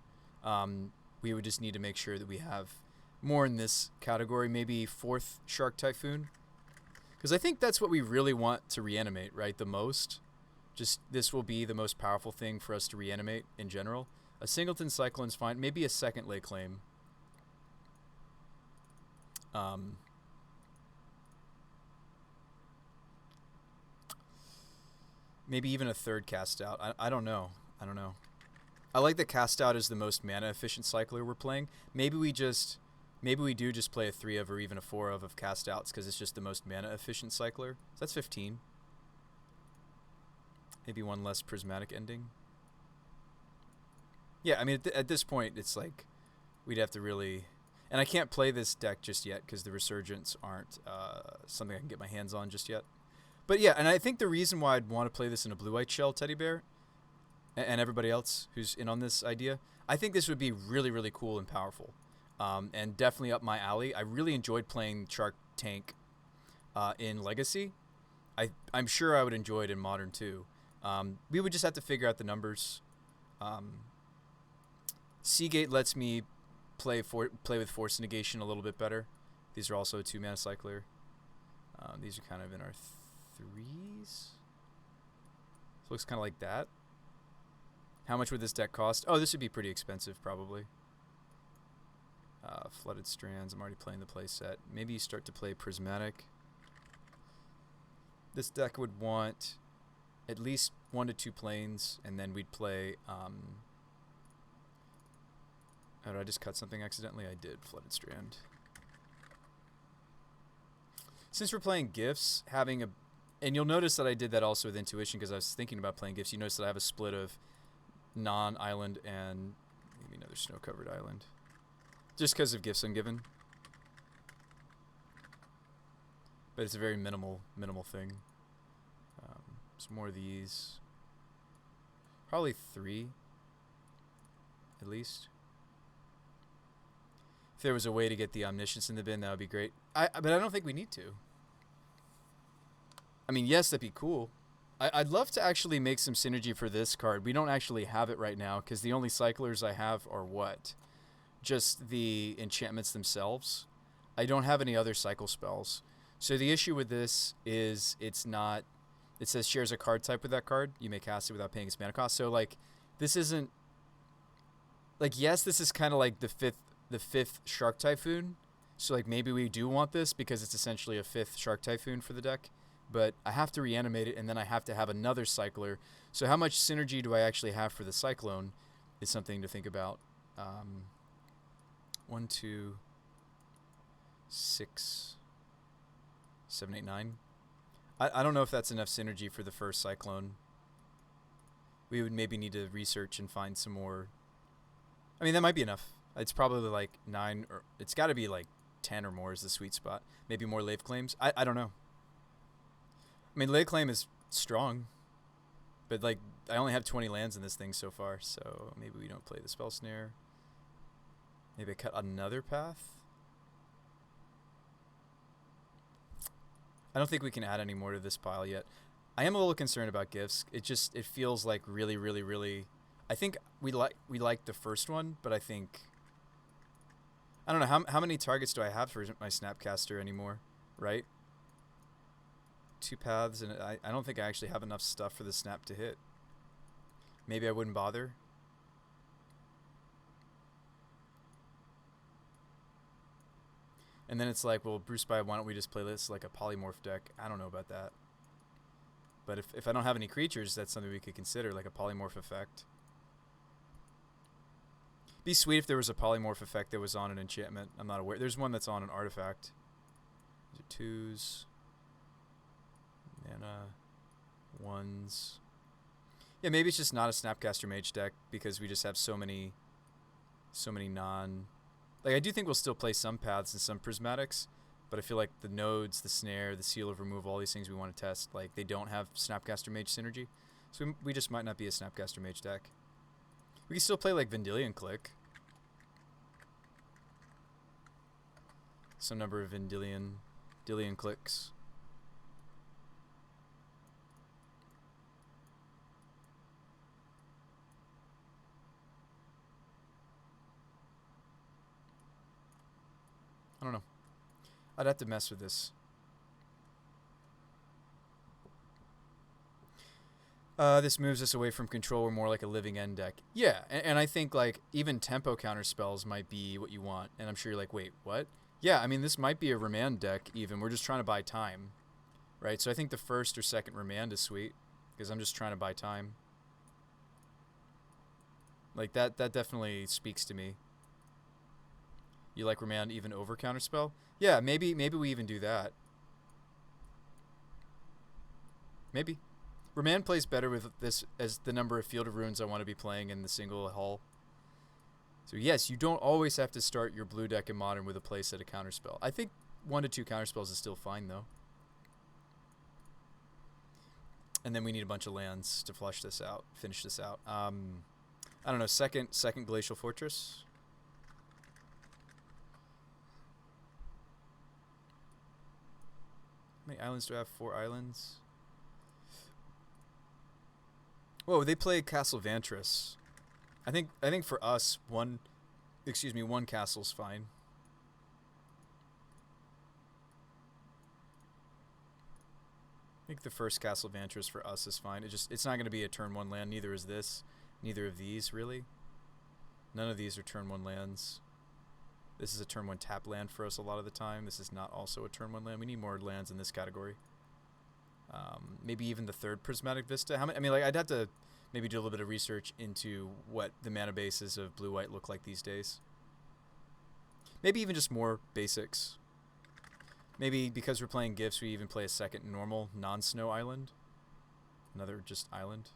We would just need to make sure that we have more in this category. Maybe 4th Shark Typhoon. Because I think that's what we really want to reanimate, right? The most. Just this will be the most powerful thing for us to reanimate in general. A Singleton Cyclone's fine. Maybe a 2nd Lay Claim. Maybe even a 3rd Cast Out. I don't know. I like that Cast Out is the most mana efficient cycler we're playing. Maybe we do just play a 3 of or even a 4 of Cast Outs because it's just the most mana efficient cycler. So that's 15. Maybe one less prismatic ending. Yeah, I mean at this point it's like we'd have to really, and I can't play this deck just yet because the Resurgents aren't something I can get my hands on just yet. But yeah, and I think the reason why I'd want to play this in a blue-white shell, Teddy Bear, and everybody else who's in on this idea, I think this would be really, really cool and powerful. And definitely up my alley. I really enjoyed playing Shark Tank in Legacy. I'm sure I would enjoy it in Modern too. We would just have to figure out the numbers. Seagate lets me play with Force Negation a little bit better. These are also a 2-mana cycler. These are kind of in our 3s. So looks kind of like that. How much would this deck cost? Oh, this would be pretty expensive probably. Flooded Strands. I'm already playing the play set. Maybe you start to play Prismatic. This deck would want at least 1 to 2 planes, and then we'd play... oh, did I just cut something accidentally? I did. Flooded Strand. Since we're playing Gifts, having a... And you'll notice that I did that also with Intuition because I was thinking about playing Gifts. You notice that I have a split of non-island and maybe another snow-covered island. Just because of Gifts Ungiven. But it's a very minimal thing. Some more of these. Probably 3. At least. If there was a way to get the Omniscience in the bin, that would be great. But I don't think we need to. I mean, yes, that'd be cool. I'd love to actually make some synergy for this card. We don't actually have it right now, because the only cyclers I have are what? Just the enchantments themselves. I don't have any other cycle spells. So the issue with this is it's not... It says shares a card type with that card. You may cast it without paying its mana cost. So, like, this isn't... Like, yes, this is kind of like the fifth Shark Typhoon. So, like, maybe we do want this because it's essentially a 5th Shark Typhoon for the deck. But I have to reanimate it, and then I have to have another cycler. So how much synergy do I actually have for the Cyclone is something to think about. 1, 2, 6, 7, 8, 9. I don't know if that's enough synergy for the first Cyclone. We would maybe need to research and find some more. I mean, that might be enough. It's probably like 9, or it's got to be like 10 or more is the sweet spot. Maybe more Lave Claims. I don't know. I mean, Lave Claim is strong, but like I only have 20 lands in this thing so far, so maybe we don't play the Spell Snare. Maybe I cut another path. I don't think we can add any more to this pile yet. I am a little concerned about Gifts. It feels like really. I think we like the first one, but I think I don't know how many targets do I have for my Snapcaster anymore, right? 2 paths, and I don't think I actually have enough stuff for the snap to hit. Maybe I wouldn't bother. And then it's like, well, Bruce By, why don't we just play this like a polymorph deck? I don't know about that. But if I don't have any creatures, that's something we could consider, like a polymorph effect. Be sweet if there was a polymorph effect that was on an enchantment. I'm not aware. There's one that's on an artifact. These are 2s. Mana. 1s. Yeah, maybe it's just not a Snapcaster Mage deck because we just have so many non... Like, I do think we'll still play some paths and some prismatics, but I feel like the nodes, the snare, the seal of removal, all these things we want to test, like, they don't have Snapcaster Mage synergy. So we just might not be a Snapcaster Mage deck. We can still play, like, Vendilion Click. Some number of Vendilion clicks. I don't know. I'd have to mess with this. This moves us away from control. We're more like a living end deck. Yeah, and I think like even tempo counter spells might be what you want. And I'm sure you're like, wait, what? Yeah, I mean, this might be a Remand deck even. We're just trying to buy time, right? So I think the first or second Remand is sweet because I'm just trying to buy time. Like that definitely speaks to me. You like Remand even over Counterspell? Yeah, maybe we even do that. Maybe. Remand plays better with this as the number of Field of Ruins I want to be playing in the single hull. So yes, you don't always have to start your blue deck in Modern with a playset of Counterspell. I think 1 to 2 Counterspells is still fine though. And then we need a bunch of lands to flush this out, finish this out. I don't know, second Glacial Fortress. How many islands do I have? 4 islands. Whoa, they play Castle Vantris. I think for us, one castle's fine. I think the first Castle Vantris for us is fine. It's not going to be a turn 1 land. Neither is this. Neither of these, really. None of these are turn 1 lands. This is a turn 1 tap land for us a lot of the time. This is not also a turn 1 land. We need more lands in this category. Maybe even the third Prismatic Vista. How many? I mean, like, I'd have to maybe do a little bit of research into what the mana bases of blue-white look like these days. Maybe even just more basics. Maybe because we're playing gifts, we even play a second normal non-snow island. Another just island.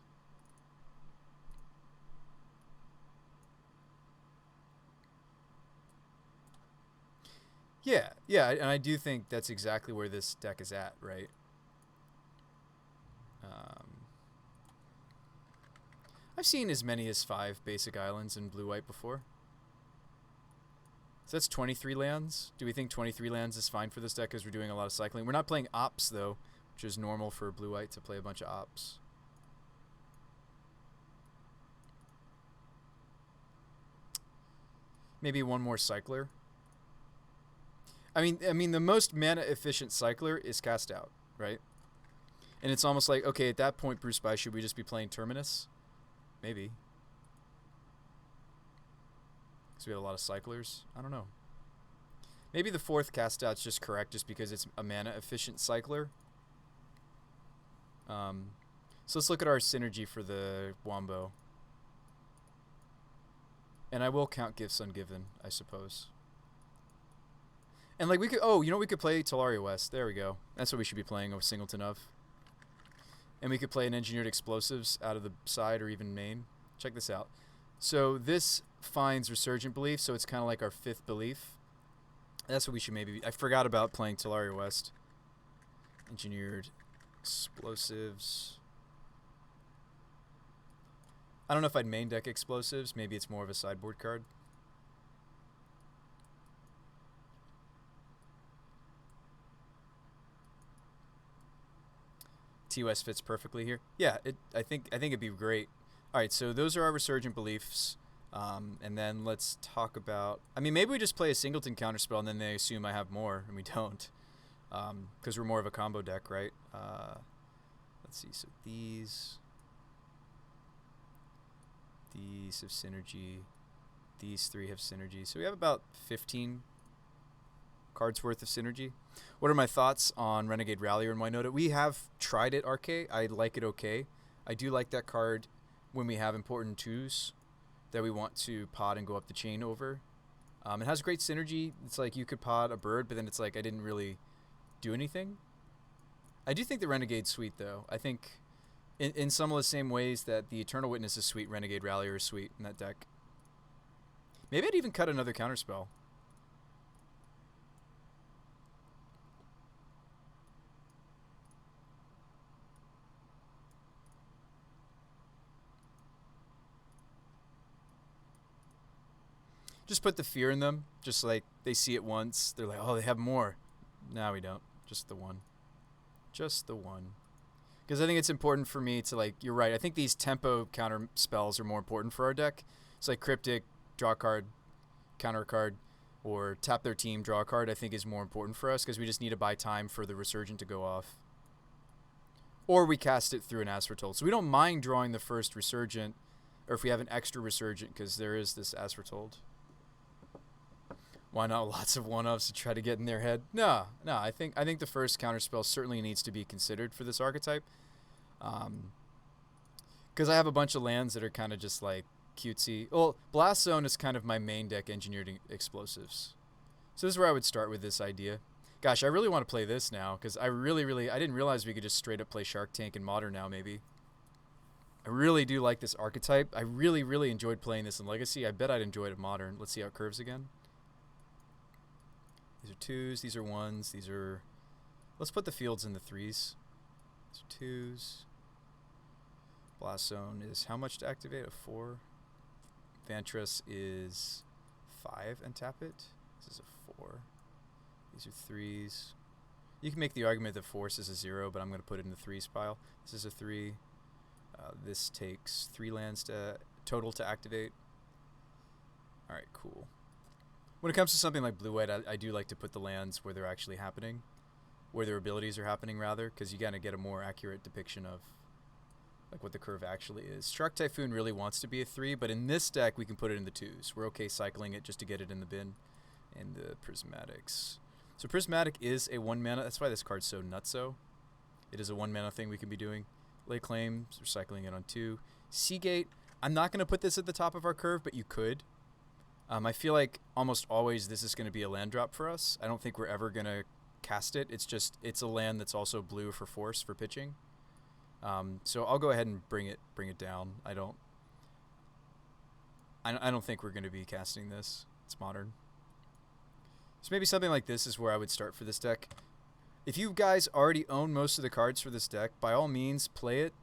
Yeah, and I do think that's exactly where this deck is at, right? I've seen as many as 5 basic islands in blue-white before. So that's 23 lands. Do we think 23 lands is fine for this deck because we're doing a lot of cycling? We're not playing ops, though, which is normal for blue-white to play a bunch of ops. Maybe one more cycler. I mean, the most mana-efficient cycler is Cast Out, right? And it's almost like, okay, at that point, Bruce By, should we just be playing Terminus? Maybe. Because we have a lot of cyclers. I don't know. Maybe the 4th Cast Out's just correct just because it's a mana-efficient cycler. So let's look at our synergy for the Wombo. And I will count Gifts Ungiven, I suppose. And like we could, oh, you know, we could play Talaria West. There we go. That's what we should be playing a singleton of. And we could play an Engineered Explosives out of the side or even main. Check this out. So this finds Resurgent Belief, so it's kind of like our 5th belief. That's what we should maybe... I forgot about playing Talaria West. Engineered Explosives. I don't know if I'd main deck Explosives. Maybe it's more of a sideboard card. TOS fits perfectly here. Yeah, I think it'd be great. All right, so those are our Resurgent Beliefs. And then let's talk about... I mean, maybe we just play a singleton counterspell and then they assume I have more, and we don't. Because we're more of a combo deck, right? Let's see. So these have synergy. These 3 have synergy. So we have about 15 cards worth of synergy. What are my thoughts on Renegade Rallier and Winota? We have tried it, RK. I like it okay. I do like that card when we have important 2s that we want to pod and go up the chain over. It has great synergy. It's like you could pod a bird, but then it's like I didn't really do anything. I do think the Renegade's sweet, though. I think in some of the same ways that the Eternal Witness is sweet, Renegade Rallier is sweet in that deck. Maybe I'd even cut another counterspell. Just put the fear in them. Just like they see it once. They're like, oh, they have more. No, we don't. Just the one. Just the one. Because I think it's important for me to, like, you're right. I think these tempo counter spells are more important for our deck. It's like Cryptic, draw a card, counter a card, or tap their team, draw a card, I think is more important for us because we just need to buy time for the Resurgent to go off. Or we cast it through an Asphalt. So we don't mind drawing the first Resurgent, or if we have an extra Resurgent, because there is this Asphalt. Why not lots of one-ups to try to get in their head? No. I think the first counterspell certainly needs to be considered for this archetype. Because I have a bunch of lands that are kind of just like cutesy. Well, Blast Zone is kind of my main deck Engineered Explosives. So this is where I would start with this idea. Gosh, I really want to play this now because I didn't realize we could just straight up play Shark Tank in Modern now maybe. I really do like this archetype. I really enjoyed playing this in Legacy. I bet I'd enjoy it in Modern. Let's see how it curves again. These are 2s, these are 1s, these are... Let's put the fields in the 3s. These are 2s. Blast Zone is how much to activate? A 4. Vantris is 5 and tap it. This is a 4. These are 3s. You can make the argument that force is a 0, but I'm going to put it in the 3s pile. This is a 3. This takes 3 lands total to activate. Alright, cool. When it comes to something like blue-white, I do like to put the lands where they're actually happening. Where their abilities are happening, rather, because you kind of get a more accurate depiction of like what the curve actually is. Shark Typhoon really wants to be a 3, but in this deck we can put it in the 2s. We're okay cycling it just to get it in the bin. And the Prismatics. So Prismatic is a 1 mana. That's why this card's so nutso. It is a 1 mana thing we can be doing. Lay Claim, recycling it on 2. Seagate, I'm not going to put this at the top of our curve, but you could. I feel like almost always this is going to be a land drop for us. I don't think we're ever going to cast it. It's a land that's also blue for force for pitching. So I'll go ahead and bring it down. I don't think we're going to be casting this. It's modern. So maybe something like this is where I would start for this deck. If you guys already own most of the cards for this deck, by all means, play it.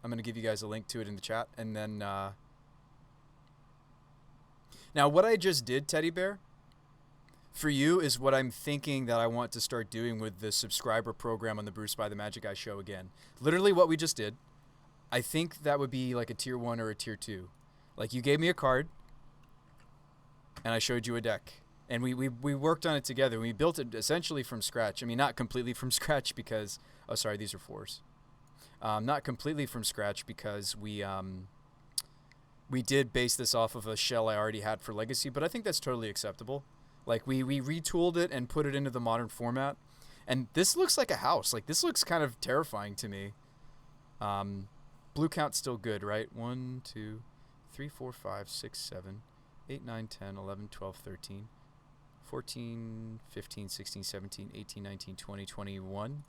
I'm going to give you guys a link to it in the chat. And then, now what I just did, Teddy Bear, for you is what I'm thinking that I want to start doing with the subscriber program on the Bruce by the Magic Eye show again. Literally what we just did. I think that would be like a tier 1 or a tier 2. Like you gave me a card, and I showed you a deck. And we worked on it together. We built it essentially from scratch. I mean, not completely from scratch because... Oh, sorry, these are 4s. Not completely from scratch because we did base this off of a shell I already had for Legacy, but I think that's totally acceptable. Like, we retooled it and put it into the modern format. And this looks like a house. Like, this looks kind of terrifying to me. Blue count's still good, right? 1, 2, 3, 4, 5, 6, 7, 8, 9, 10, 11, 12, 13... 14, 15, 16, 17, 18, 19, 20, 21.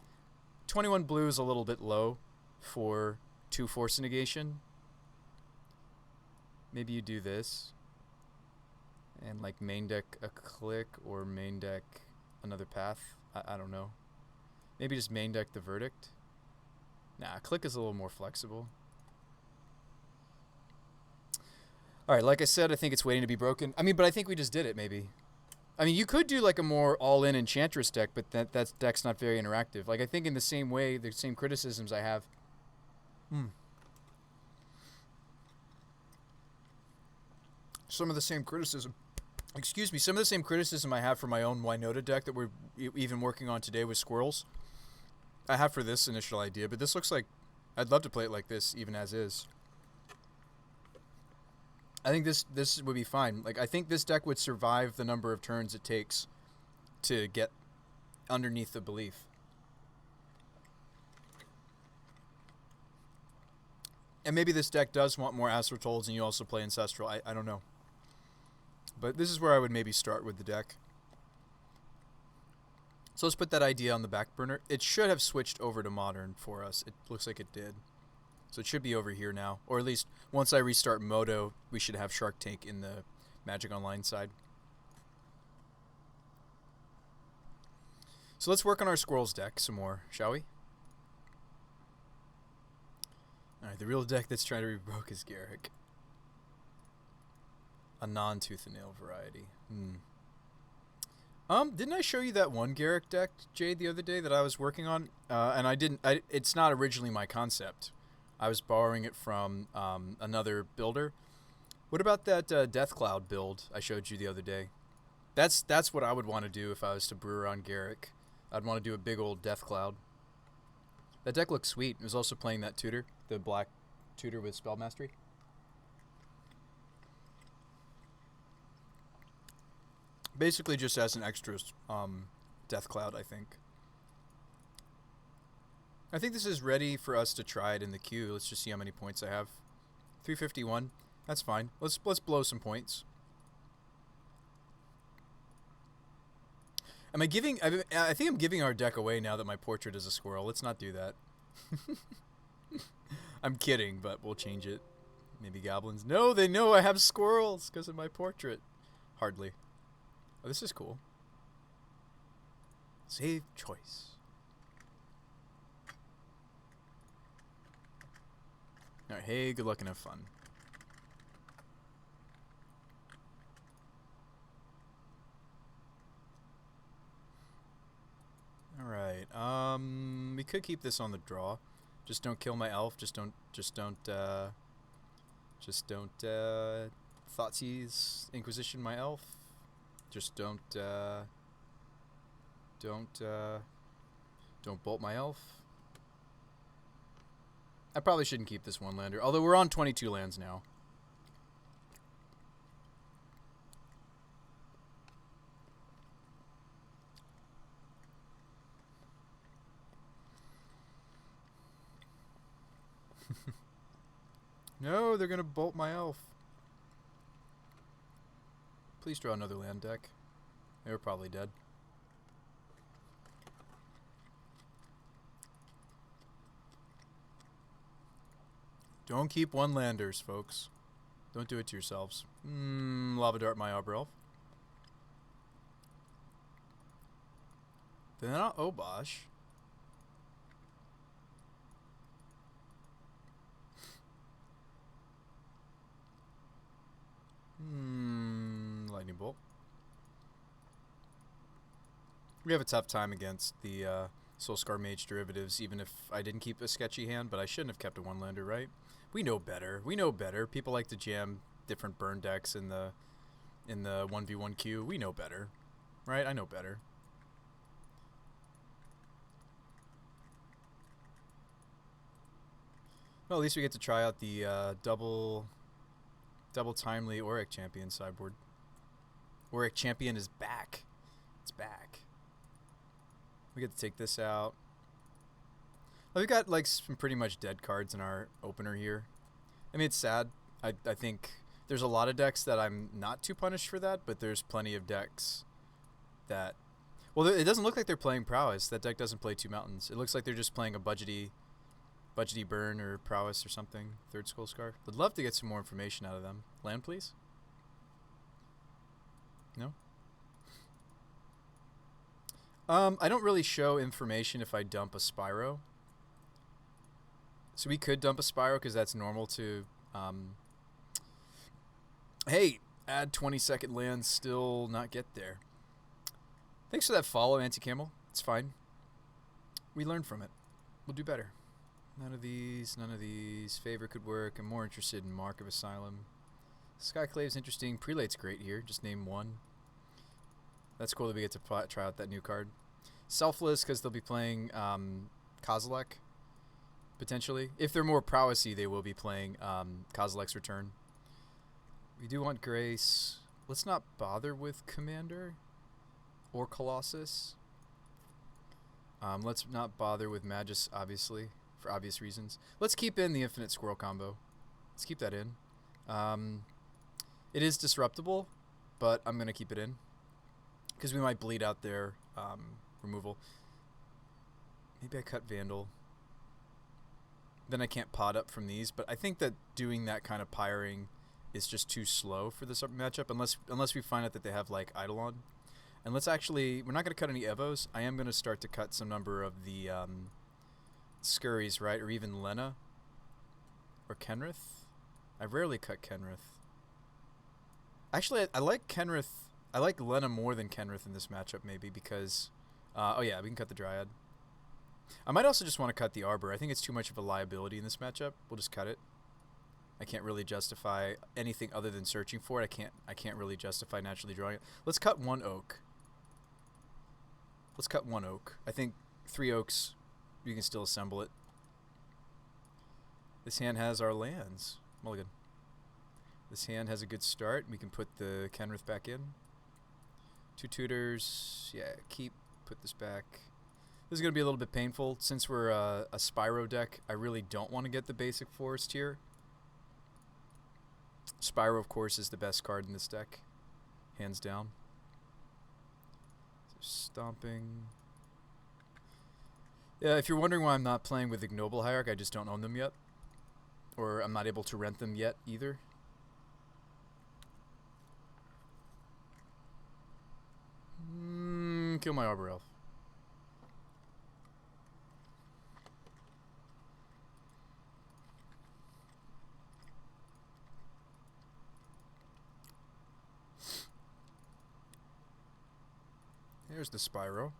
21 blue is a little bit low for 2 force negation. Maybe you do this. And like main deck a click or main deck another path. I don't know. Maybe just main deck the verdict. Nah, click is a little more flexible. Alright, like I said, I think it's waiting to be broken. I mean, but I think we just did it, maybe. I mean, you could do like a more all-in Enchantress deck, but that deck's not very interactive. Like, I think in the same way, the same criticisms I have... Some of the same criticism... Excuse me, some of the same criticism I have for my own Winota deck that we're even working on today with Squirrels. I have for this initial idea, but this looks like... I'd love to play it like this, even as is. I think this would be fine. Like, I think this deck would survive the number of turns it takes to get underneath the belief. And maybe this deck does want more Astrotols and you also play Ancestral. I don't know. But this is where I would maybe start with the deck. So let's put that idea on the back burner. It should have switched over to Modern for us. It looks like it did. So it should be over here now. Or at least once I restart Moto, we should have Shark Tank in the Magic Online side. So let's work on our Squirrels deck some more, shall we? Alright, the real deck that's trying to be broke is Garrick. A non-tooth and nail variety. Didn't I show you that one Garrick deck, Jade, the other day that I was working on? And I didn't... it's not originally my concept. I was borrowing it from another builder. What about that Death Cloud build I showed you the other day? That's what I would want to do if I was to brew around Garrick. I'd want to do a big old Death Cloud. That deck looks sweet. It was also playing that tutor, the black tutor with Spell Mastery. Basically just as an extra Death Cloud, I think. I think this is ready for us to try it in the queue. Let's just see how many points I have. 351. That's fine. Let's blow some points. Am I giving... I think I'm giving our deck away now that my portrait is a squirrel. Let's not do that. I'm kidding, but we'll change it. Maybe goblins. No, they know I have squirrels because of my portrait. Hardly. Oh, this is cool. Save choice. Alright, hey, good luck and have fun. could keep this on the draw. Just don't kill my elf. Just don't Thoughtseize Inquisition my elf. Just don't bolt my elf. I probably shouldn't keep this one lander, although we're on 22 lands now. No, they're gonna bolt my elf. Please draw another land deck. They were probably dead. Don't keep one landers, folks. Don't do it to yourselves. Lava Dart my Arbor Elf. They're not Obosh. Lightning Bolt. We have a tough time against the Soulscar Mage derivatives, even if I didn't keep a sketchy hand, but I shouldn't have kept a one-lander, right? We know better. We know better. People like to jam different burn decks in the 1v1 queue. We know better, right? I know better. Well, at least we get to try out the double timely Auric Champion sideboard. Auric Champion is back. It's back. We get to take this out. Well, we've got like some pretty much dead cards in our opener here. I mean, it's sad. I think there's a lot of decks that I'm not too punished for that, but there's plenty of decks that... Well, it doesn't look like they're playing Prowess. That deck doesn't play 2 mountains. It looks like they're just playing a budgety burn or Prowess or something. Third Skullscar. Would love to get some more information out of them. Land, please? No? I don't really show information if I dump a Spyro. So we could dump a Spyro because that's normal to... hey, add 20-second lands, still not get there. Thanks for that follow, Anti-Camel. It's fine. We learned from it. We'll do better. None of these. Favor could work. I'm more interested in Mark of Asylum. Skyclave's interesting. Prelate's great here. Just name one. That's cool that we get to try out that new card. Selfless, because they'll be playing Kozilek, potentially. If they're more prowessy, they will be playing Kozilek's Return. We do want Grace. Let's not bother with Commander or Colossus. Let's not bother with Magus, obviously, for obvious reasons. Let's keep in the Infinite Squirrel combo. Let's keep that in. It is disruptible, but I'm going to keep it in because we might bleed out their removal. Maybe I cut Vandal. Then I can't pot up from these, but I think that doing that kind of piring is just too slow for this matchup unless we find out that they have like Eidolon. And let's actually, we're not going to cut any Evos. I am going to start to cut some number of the Scurries, right? Or even Lena. Or Kenrith. I rarely cut Kenrith. Actually, I like Kenrith. I like Lena more than Kenrith in this matchup, maybe, because... oh yeah, we can cut the Dryad. I might also just want to cut the Arbor. I think it's too much of a liability in this matchup. We'll just cut it. I can't really justify anything other than searching for it. I can't really justify naturally drawing it. Let's cut one Oak. Let's cut one Oak. I think 3 Oaks, you can still assemble it. This hand has our lands. Mulligan. This hand has a good start. We can put the Kenrith back in. 2 tutors. Yeah, put this back. This is going to be a little bit painful. Since we're a Spyro deck, I really don't want to get the basic forest here. Spyro, of course, is the best card in this deck. Hands down. So stomping. Yeah, if you're wondering why I'm not playing with Ignoble Hierarch, I just don't own them yet. Or I'm not able to rent them yet, either. Kill my Arbor Elf. There's the Spyro.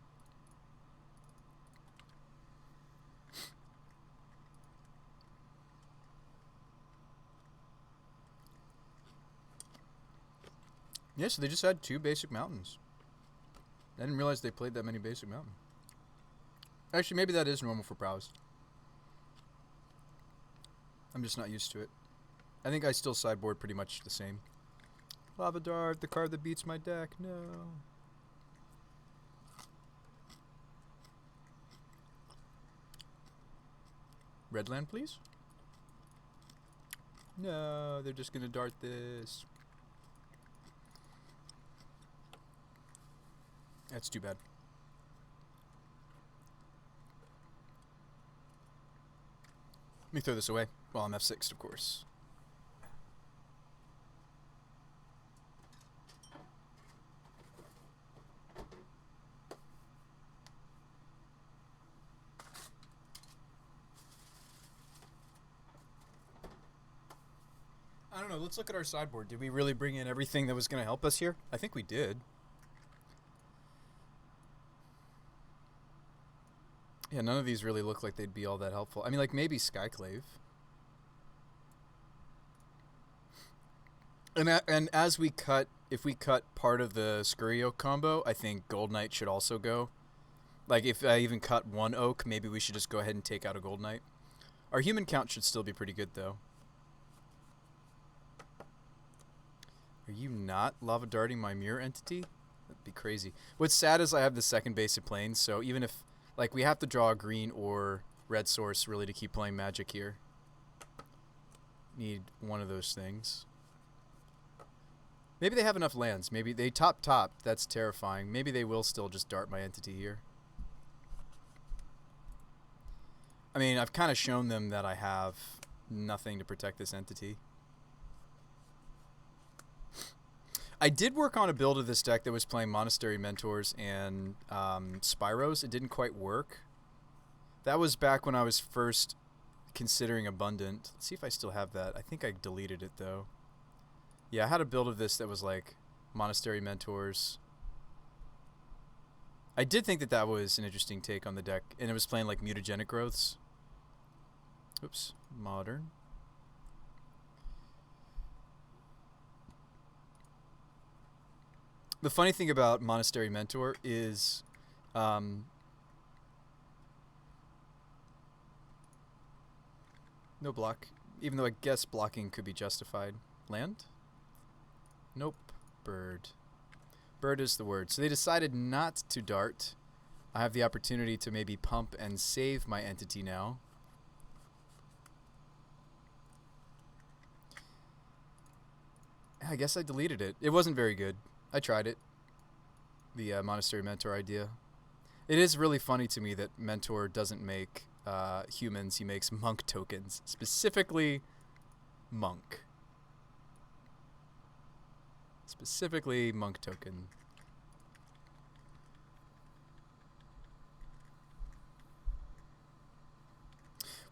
Yeah, so they just had 2 basic mountains. I didn't realize they played that many basic mountains. Actually, maybe that is normal for prowess. I'm just not used to it. I think I still sideboard pretty much the same. Lava Dart, the card that beats my deck. No. Red land, please? No, they're just going to dart this. That's too bad. Let me throw this away while I'm F6, of course. I don't know, let's look at our sideboard. Did we really bring in everything that was going to help us here? I think we did. Yeah, none of these really look like they'd be all that helpful. I mean, like, maybe Skyclave. And as we cut, if we cut part of the Scurry Oak combo, I think Gold Knight should also go. Like, if I even cut 1 Oak, maybe we should just go ahead and take out a Gold Knight. Our human count should still be pretty good, though. Are you not lava darting my mirror entity? That'd be crazy. What's sad is I have the second basic planes, so even if, like, we have to draw a green or red source really to keep playing Magic here. Need one of those things. Maybe they have enough lands. Maybe they top. That's terrifying. Maybe they will still just dart my entity here. I mean, I've kind of shown them that I have nothing to protect this entity. I did work on a build of this deck that was playing Monastery Mentors and Spyros. It didn't quite work. That was back when I was first considering Abundant. Let's see if I still have that. I think I deleted it, though. Yeah, I had a build of this that was like Monastery Mentors. I did think that that was an interesting take on the deck, and it was playing like Mutagenic Growths. Oops, Modern. The funny thing about Monastery Mentor is no block, even though I guess blocking could be justified. Land? Nope. Bird. Bird is the word. So they decided not to dart. I have the opportunity to maybe pump and save my entity now. I guess I deleted it. It wasn't very good. I tried it. The Monastery Mentor idea. It is really funny to me that Mentor doesn't make humans. He makes monk tokens. Specifically, monk. Specifically, monk token.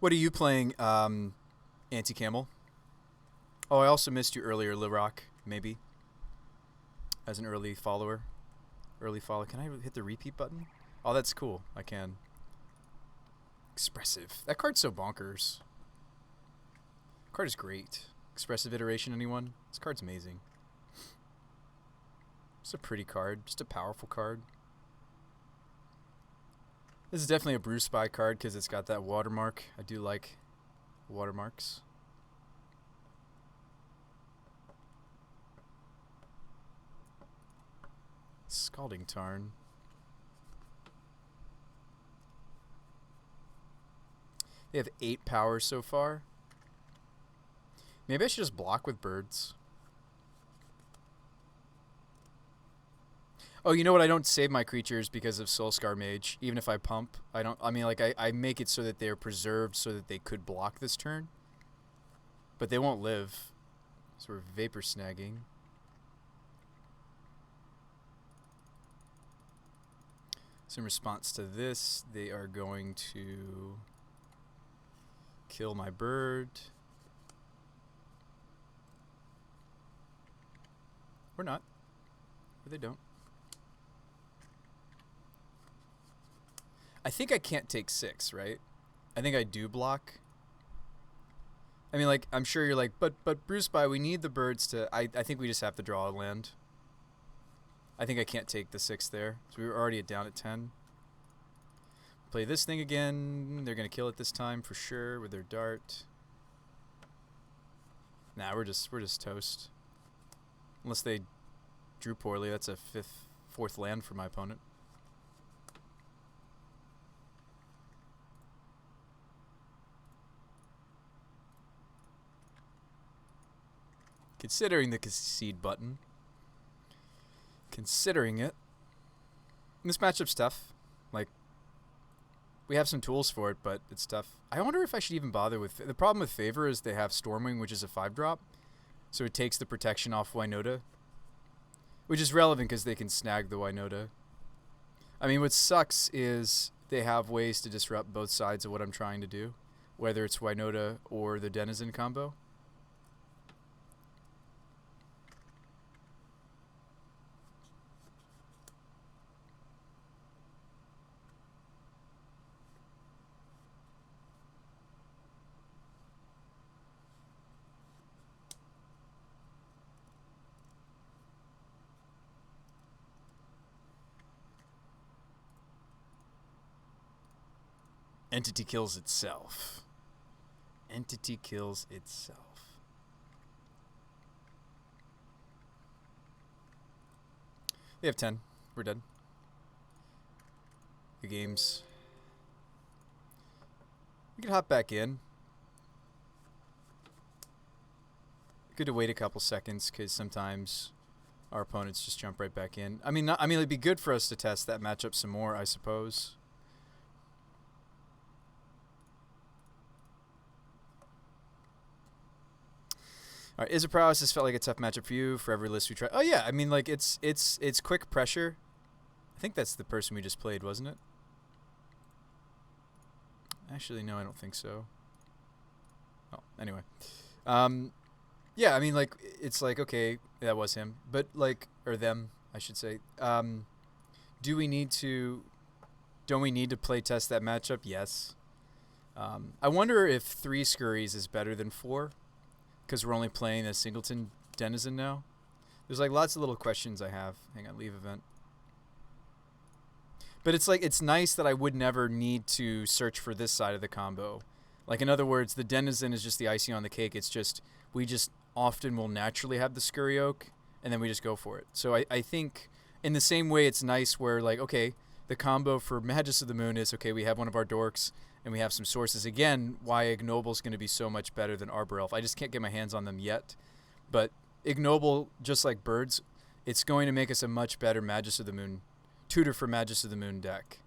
What are you playing, Anti-Camel? Oh, I also missed you earlier, Lirock, maybe. As an early follower. Early follow. Can I hit the repeat button? Oh, that's cool. I can. Expressive. That card's so bonkers. Card is great. Expressive Iteration, anyone? This card's amazing. It's a pretty card. Just a powerful card. This is definitely a Brew Spy card because it's got that watermark. I do like watermarks. Scalding Tarn. They have 8 power so far. Maybe I should just block with birds. Oh, you know what? I don't save my creatures because of Soulscar Mage. Even if I pump, I don't. I mean, like, I make it so that they're preserved so that they could block this turn. But they won't live. So we're Vapor Snagging. So in response to this, they are going to kill my bird. Or not. Or they don't. I think I can't take 6, right? I think I do block. I mean, like, I'm sure you're like, but Bruce Spy, we need the birds to... I think we just have to draw a land. I think I can't take the 6 there. So we were already down at 10. Play this thing again. They're going to kill it this time for sure with their dart. Nah, we're just toast. Unless they drew poorly. That's a 4th land for my opponent. Considering the concede button. Considering it. This matchup's tough. Like, we have some tools for it, but it's tough. I wonder if I should even bother with... The problem with Favor is they have Stormwing, which is a 5-drop. So it takes the protection off Winota. Which is relevant because they can snag the Winota. I mean, what sucks is they have ways to disrupt both sides of what I'm trying to do. Whether it's Winota or the Denizen combo. Entity kills itself. Entity kills itself. They have 10. We're dead. The game's... We could hop back in. Good to wait a couple seconds because sometimes our opponents just jump right back in. I mean, it'd be good for us to test that matchup some more, I suppose. All right, Is Prowess has felt like a tough matchup for you for every list we try. Oh yeah, I mean, like it's quick pressure. I think that's the person we just played, wasn't it? Actually, no, I don't think so. Oh, anyway. Yeah, I mean, like it's like okay, that was him, but like or them, I should say. Do we need to? Don't we need to play test that matchup? Yes. I wonder if 3 Scurries is better than 4. Because we're only playing a Singleton Denizen now. There's like lots of little questions I have. Hang on, leave event. But it's like, it's nice that I would never need to search for this side of the combo. Like, in other words, the Denizen is just the icing on the cake. It's just, we just often will naturally have the Scurry Oak, and then we just go for it. So I think in the same way it's nice where, like, okay, the combo for Magus of the Moon is, okay, we have one of our dorks, and we have some sources. Again, why Ignoble is going to be so much better than Arbor Elf. I just can't get my hands on them yet. But Ignoble, just like Birds, it's going to make us a much better Magus of the Moon, tutor for Magus of the Moon deck.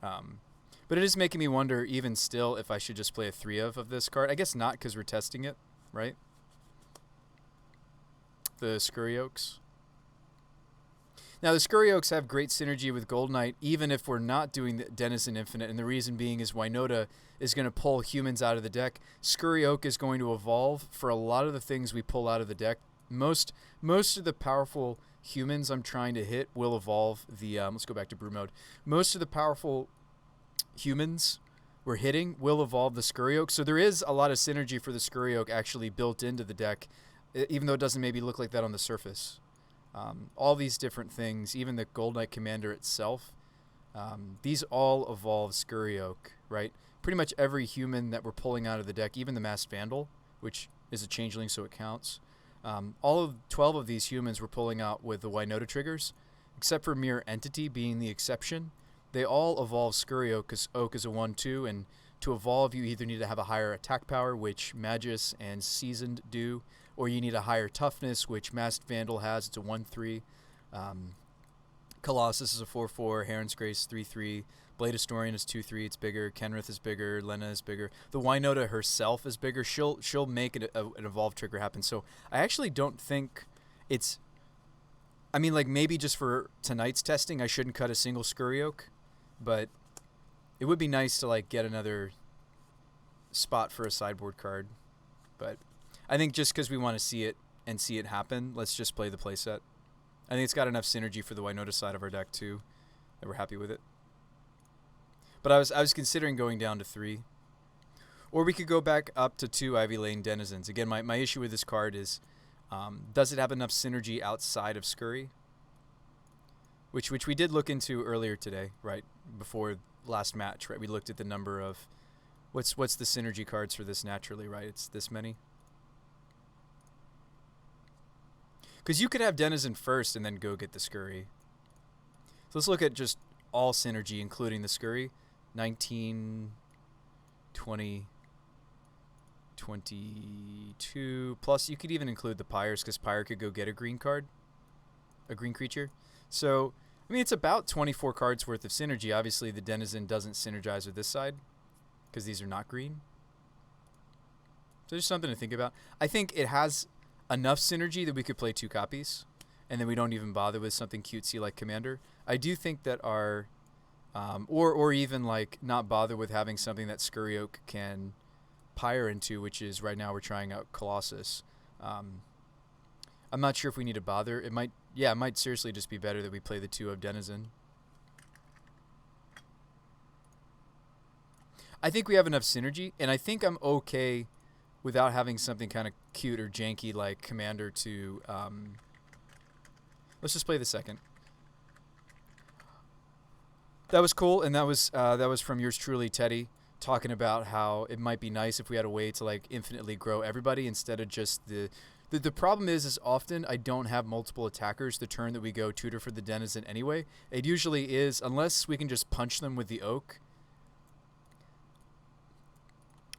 But it is making me wonder, even still, if I should just play a 3 of this card. I guess not, because we're testing it, right? The Scurry Oaks. Now, the Scurry Oaks have great synergy with Gold Knight, even if we're not doing the Denizen Infinite. And the reason being is Winota is going to pull humans out of the deck. Scurry Oak is going to evolve for a lot of the things we pull out of the deck. Most of the powerful humans I'm trying to hit will evolve the... let's go back to brew mode. Most of the powerful humans we're hitting will evolve the Scurry Oak. So there is a lot of synergy for the Scurry Oak actually built into the deck, even though it doesn't maybe look like that on the surface. All these different things, even the Gold Knight Commander itself, these all evolve Scurry Oak, right? Pretty much every human that we're pulling out of the deck, even the Masked Vandal, which is a changeling, so it counts. All of 12 of these humans we're pulling out with the Winota triggers, except for Mirror Entity being the exception. They all evolve Scurry Oak because Oak is a 1/2, and to evolve you either need to have a higher attack power, which Magus and Seasoned do, or you need a higher toughness, which Masked Vandal has. It's a 1/3. Colossus is a 4/4. Heron's Grace 3/3. Blade Historian is 2/3. It's bigger. Kenrith is bigger. Lena is bigger. The Winota herself is bigger. She'll make an evolve trigger happen. So I actually don't think it's... I mean, like, maybe just for tonight's testing, I shouldn't cut a single Scurry Oak, but it would be nice to, like, get another spot for a sideboard card. But I think just because we want to see it and see it happen, let's just play the playset. I think it's got enough synergy for the Winota side of our deck, too, that we're happy with it. But I was considering going down to 3. Or we could go back up to 2 Ivy Lane Denizens. Again, my issue with this card is, does it have enough synergy outside of Scurry? which we did look into earlier today, right before last match, right? We looked at the number of what's the synergy cards for this naturally, right? It's this many. Because you could have Denizen first and then go get the Scurry. So let's look at just all synergy, including the Scurry. 19, 20, 22. Plus, you could even include the Pyres, because Pyre could go get a green card, a green creature. So, I mean, it's about 24 cards worth of synergy. Obviously, the Denizen doesn't synergize with this side, because these are not green. So there's something to think about. I think it has enough synergy that we could play 2 copies, and then we don't even bother with something cutesy like Commander. I do think that our, or even like not bother with having something that Scurry Oak can Pyre into, which is right now we're trying out Colossus. I'm not sure if we need to bother. It might seriously just be better that we play the 2 of Denizen. I think we have enough synergy, and I think I'm okay without having something kind of cute or janky like Commander to, let's just play the second. That was cool, and that was from yours truly, Teddy, talking about how it might be nice if we had a way to like infinitely grow everybody instead of just the problem is often I don't have multiple attackers the turn that we go tutor for the Denizen anyway. It usually is, unless we can just punch them with the Oak.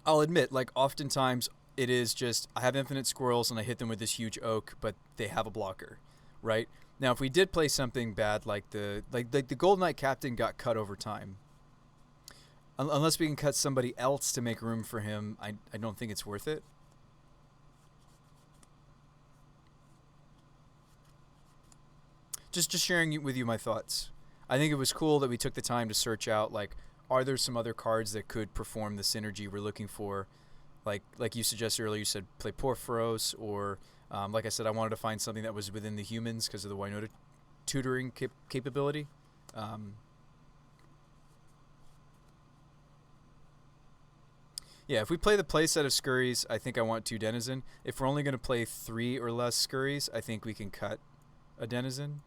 I'll admit, like, oftentimes it is just I have infinite squirrels and I hit them with this huge Oak, but they have a blocker, right? Now, if we did play something bad like the Gold Knight Captain got cut over time, unless we can cut somebody else to make room for him, I don't think it's worth it. Just sharing with you my thoughts. I think it was cool that we took the time to search out, like, are there some other cards that could perform the synergy we're looking for? Like you suggested earlier, you said play Porphyros, or like I said, I wanted to find something that was within the humans because of the Winota tutoring capability. Yeah, if we play the play set of Scurries, I think I want 2 Denizen. If we're only going to play 3 or less Scurries, I think we can cut a Denizen.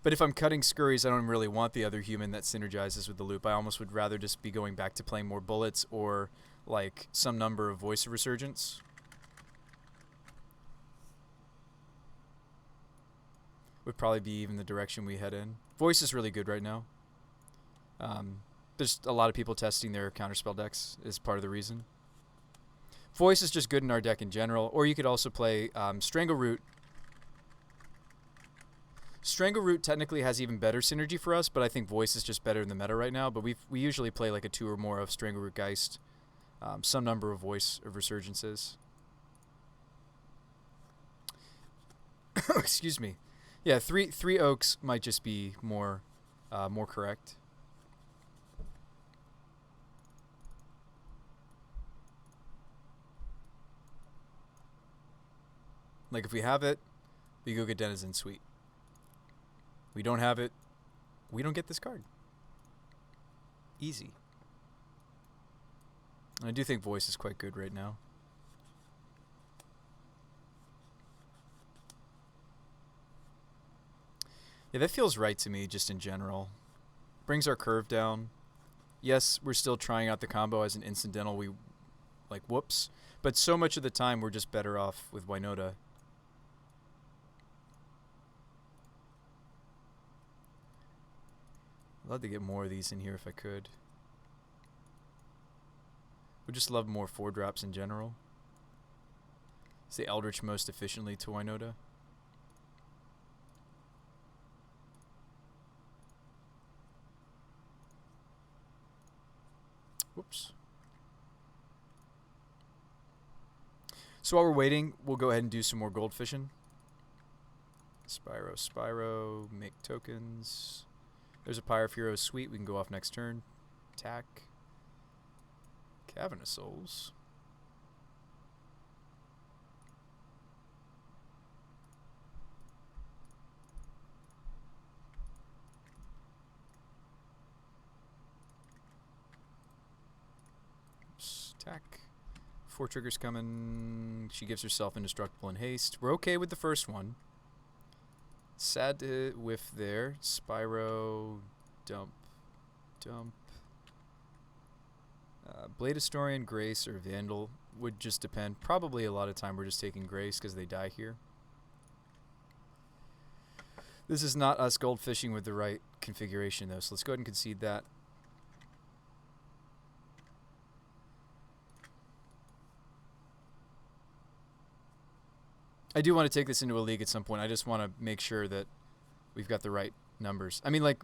But if I'm cutting Scurries, I don't really want the other human that synergizes with the loop. I almost would rather just be going back to playing more bullets or like some number of Voice of Resurgence. Would probably be even the direction we head in. Voice is really good right now. There's a lot of people testing their counterspell decks is part of the reason. Voice is just good in our deck in general. Or you could also play Strangleroot. Strangleroot technically has even better synergy for us, but I think Voice is just better in the meta right now. But we usually play like a 2 or more of Strangleroot Geist, some number of Voice of Resurgences. Excuse me. Yeah, three Oaks might just be more correct. Like if we have it, we go get Denizen, sweet. We don't have it, we don't get this card. Easy. And I do think Voice is quite good right now. Yeah, that feels right to me just in general. Brings our curve down. Yes, we're still trying out the combo as an incidental. We, like, whoops. But so much of the time, we're just better off with Winota. I'd love to get more of these in here if I could. Would just love more 4-drops in general. Is the Eldritch most efficiently to Winota? Whoops. So while we're waiting, we'll go ahead and do some more gold fishing. Spyro, make tokens. There's a Pyre of Heroes Suite. We can go off next turn. Attack. Cavern of Souls. Oops. Attack. 4 triggers coming. She gives herself indestructible in haste. We're okay with the first one. Sad to whiff there. Spyro, dump. Blade Historian, Grace, or Vandal would just depend. Probably a lot of time we're just taking Grace because they die here. This is not us goldfishing with the right configuration though, so let's go ahead and concede that. I do want to take this into a league at some point. I just want to make sure that we've got the right numbers. I mean, like,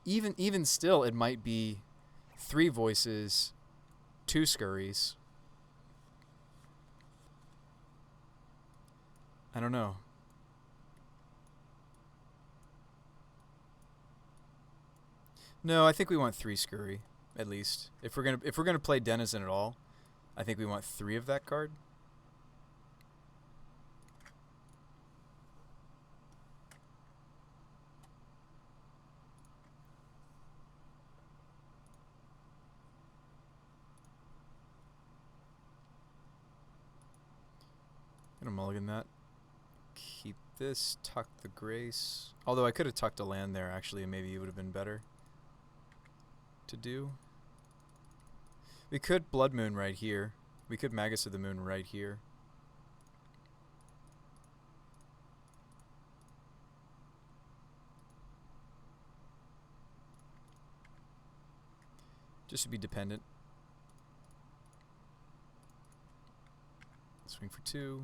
even still, it might be 3 voices, 2 scurries. I don't know. No, I think we want 3 scurry at least. If we're gonna play Denizen at all, I think we want 3 of that card. Gonna mulligan that. Keep this. Tuck the Grace. Although I could have tucked a land there actually, and maybe it would have been better to do. We could Blood Moon right here. We could Magus of the Moon right here. Just to be dependent. Swing for 2.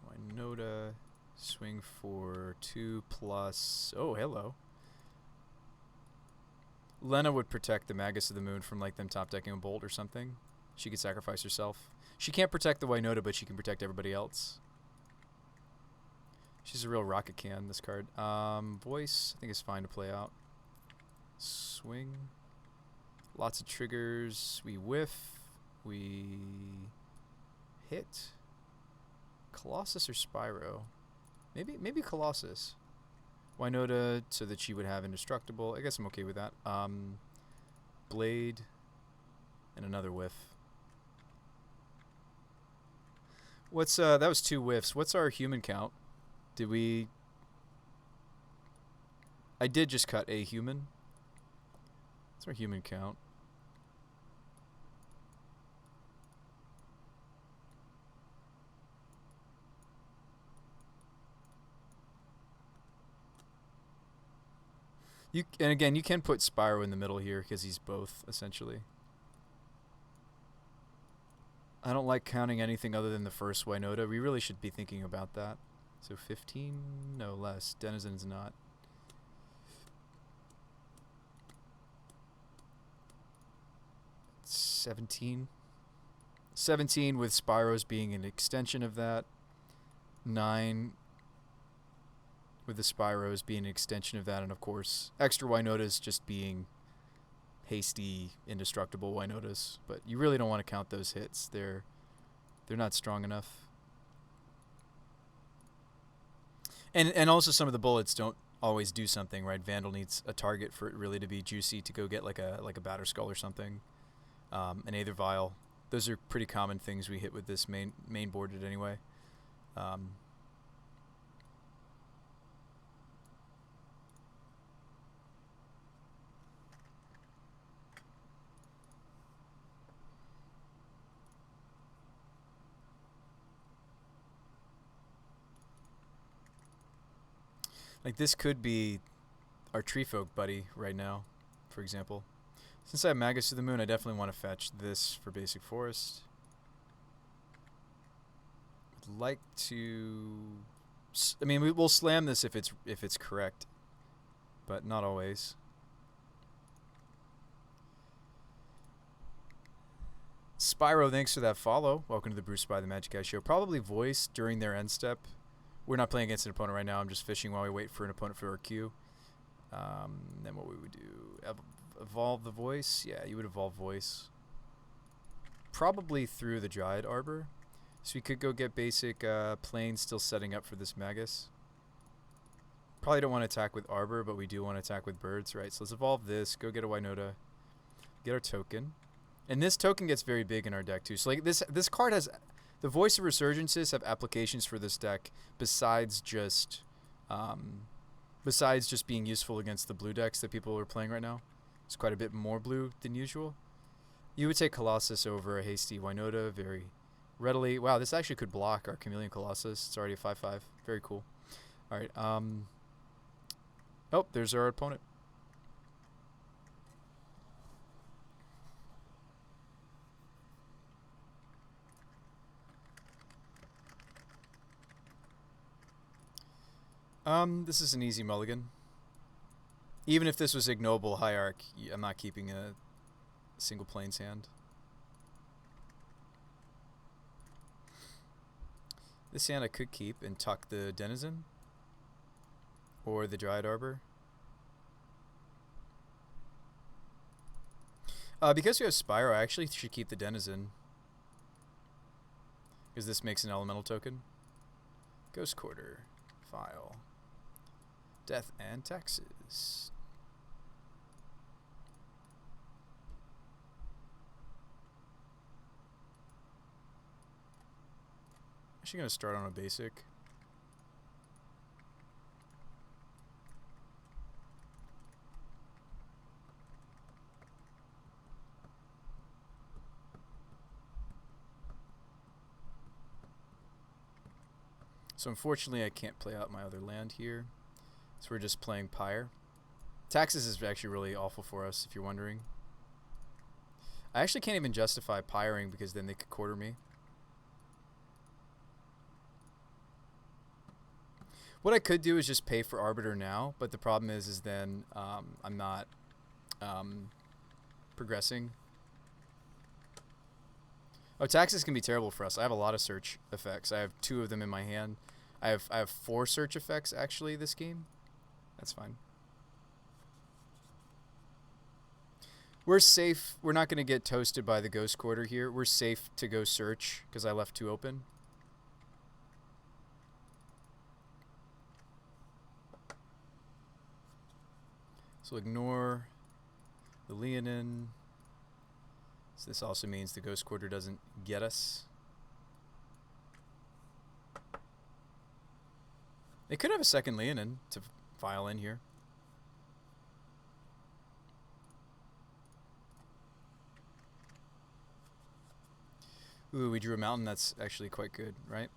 Winota. Swing for 2 plus... Oh, hello. Lena would protect the Magus of the Moon from like them top decking a Bolt or something. She could sacrifice herself. She can't protect the Winota, but she can protect everybody else. She's a real rocket can, this card. Voice, I think is fine to play out. Swing. Lots of triggers. We whiff. We hit. Colossus or Spyro? Maybe Colossus. Winota so that she would have indestructible. I guess I'm okay with that. Blade and another whiff. What's that was 2 whiffs. What's our human count? Did we... I did just cut a human. What's our human count? And again, you can put Spyro in the middle here because he's both, essentially. I don't like counting anything other than the first Winota. We really should be thinking about that. So 15? No, less. Denizen's not. $17. 17 with Spyro's being an extension of that. 9 with the Spyros being an extension of that, and of course extra Winotas just being hasty, indestructible Winotas. But you really don't want to count those hits. They're not strong enough. And also some of the bullets don't always do something, right? Vandal needs a target for it really to be juicy to go get like a Batterskull or something. An Aether Vial. Those are pretty common things we hit with this main boarded anyway. Like this could be our Tree Folk buddy right now, for example. Since I have Magus of the Moon, I definitely want to fetch this for basic forest. I'd like to... I mean, we'll slam this if it's correct, but not always. Spyro, thanks for that follow. Welcome to the Bruce by the Magic Guy Show. Probably voice during their end step. We're not playing against an opponent right now. I'm just fishing while we wait for an opponent for our queue. Then what we would do... Evolve the voice? Yeah, you would evolve voice. Probably through the Dryad Arbor. So we could go get basic planes still setting up for this Magus. Probably don't want to attack with Arbor, but we do want to attack with birds, right? So let's evolve this, go get a Winota, get our token. And this token gets very big in our deck too. So like this card has the Voice of Resurgences have applications for this deck besides just being useful against the blue decks that people are playing right now. It's quite a bit more blue than usual. You would take Colossus over a hasty Winota very readily. Wow, this actually could block our Chameleon Colossus. It's already a 5/5. Very cool. All right. Oh, there's our opponent. This is an easy mulligan. Even if this was ignoble Hierarch, I'm not keeping a single Plains hand. This hand I could keep and tuck the Denizen or the Dryad Arbor. Because we have Spyro, I actually should keep the Denizen, because this makes an elemental token. Ghost Quarter, file, death and taxes. Actually gonna start on a basic. So unfortunately I can't play out my other land here. So we're just playing Pyre. Taxes is actually really awful for us, if you're wondering. I actually can't even justify Pyring because then they could quarter me. What I could do is just pay for Arbiter now, but the problem is then I'm not progressing. Oh, taxes can be terrible for us. I have a lot of search effects. I have 2 of them in my hand. I have 4 search effects actually this game. That's fine. We're safe. We're not going to get toasted by the Ghost Quarter here. We're safe to go search because I left 2 open. So ignore the Leonin. So this also means the Ghost Quarter doesn't get us. They could have a second Leonin to file in here. Ooh, we drew a mountain. That's actually quite good, right?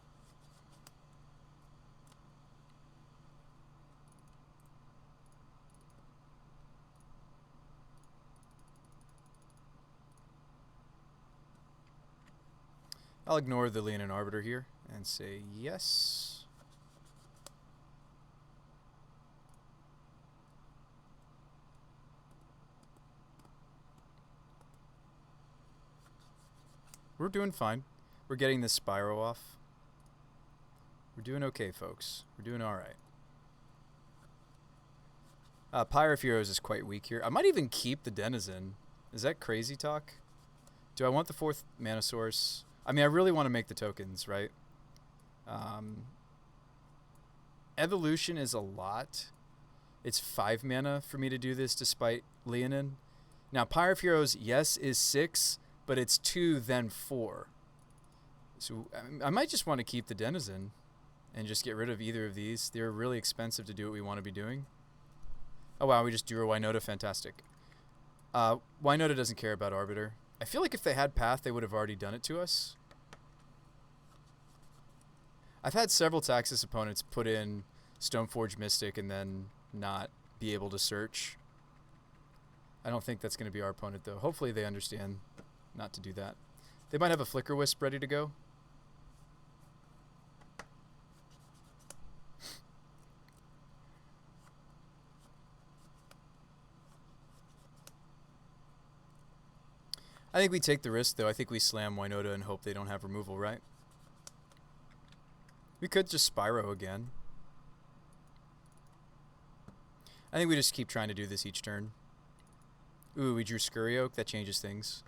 I'll ignore the Leonin Arbiter here and say yes. We're doing fine. We're getting this Spyro off. We're doing okay, folks. We're doing all right. Pyre of Heroes is quite weak here. I might even keep the Denizen. Is that crazy talk? Do I want the 4th mana source? I mean, I really want to make the tokens, right? Evolution is a lot. It's 5 mana for me to do this despite Leonin. Now, Pyre of Heroes, yes, is 6, but it's 2, then 4. So I might just want to keep the Denizen and just get rid of either of these. They're really expensive to do what we want to be doing. Oh, wow, we just drew a Winota. Fantastic. Winota doesn't care about Arbiter. I feel like if they had Path, they would have already done it to us. I've had several Taxis opponents put in Stoneforge Mystic and then not be able to search. I don't think that's going to be our opponent, though. Hopefully they understand not to do that. They might have a Flicker Wisp ready to go. I think we take the risk, though. I think we slam Winota and hope they don't have removal, right? We could just Spyro again. I think we just keep trying to do this each turn. Ooh, we drew Scurry Oak. That changes things.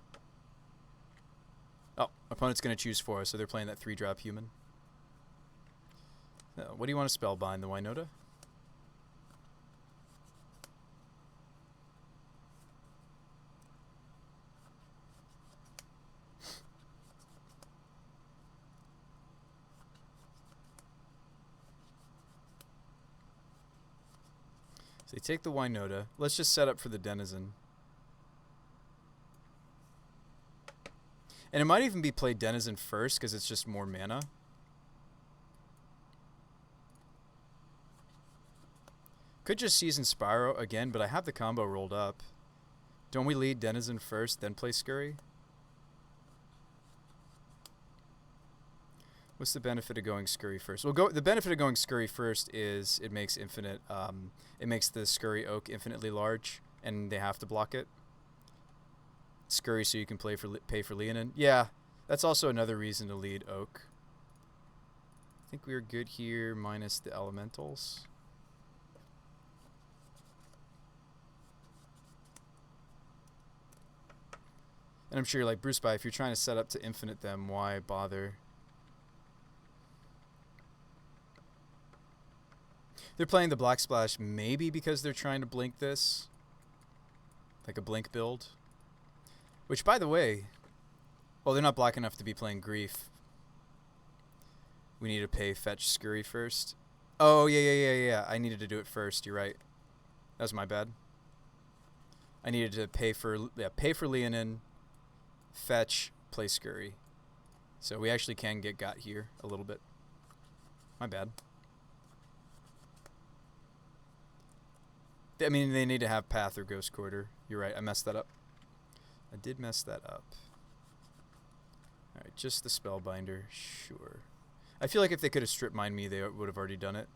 Oh, opponent's going to choose for us, so they're playing that 3-drop human. What do you want to spellbind, the Winota? So they take the Winota. Let's just set up for the Denizen. And it might even be played Denizen first because it's just more mana. Could just Season Spyro again, but I have the combo rolled up. Don't we lead Denizen first, then play Scurry? What's the benefit of going Scurry first? Well, the benefit of going Scurry first is it makes infinite. It makes the Scurry Oak infinitely large, and they have to block it. Scurry, so you can pay for Leonin. Yeah, that's also another reason to lead Oak. I think we're good here, minus the elementals. And I'm sure you're like, Bruce By, if you're trying to set up to infinite them, why bother? They're playing the Black Splash maybe because they're trying to blink this. Like a blink build. Which, by the way, well, they're not black enough to be playing Grief. We need to pay fetch Scurry first. Oh, yeah. I needed to do it first. You're right. That was my bad. I needed to pay for Leonin, fetch, play Scurry. So we actually can get got here a little bit. My bad. I mean, they need to have Path or Ghost Quarter. You're right. I messed that up. I did mess that up. Alright, just the Spellbinder. Sure. I feel like if they could have strip mined me, they would have already done it.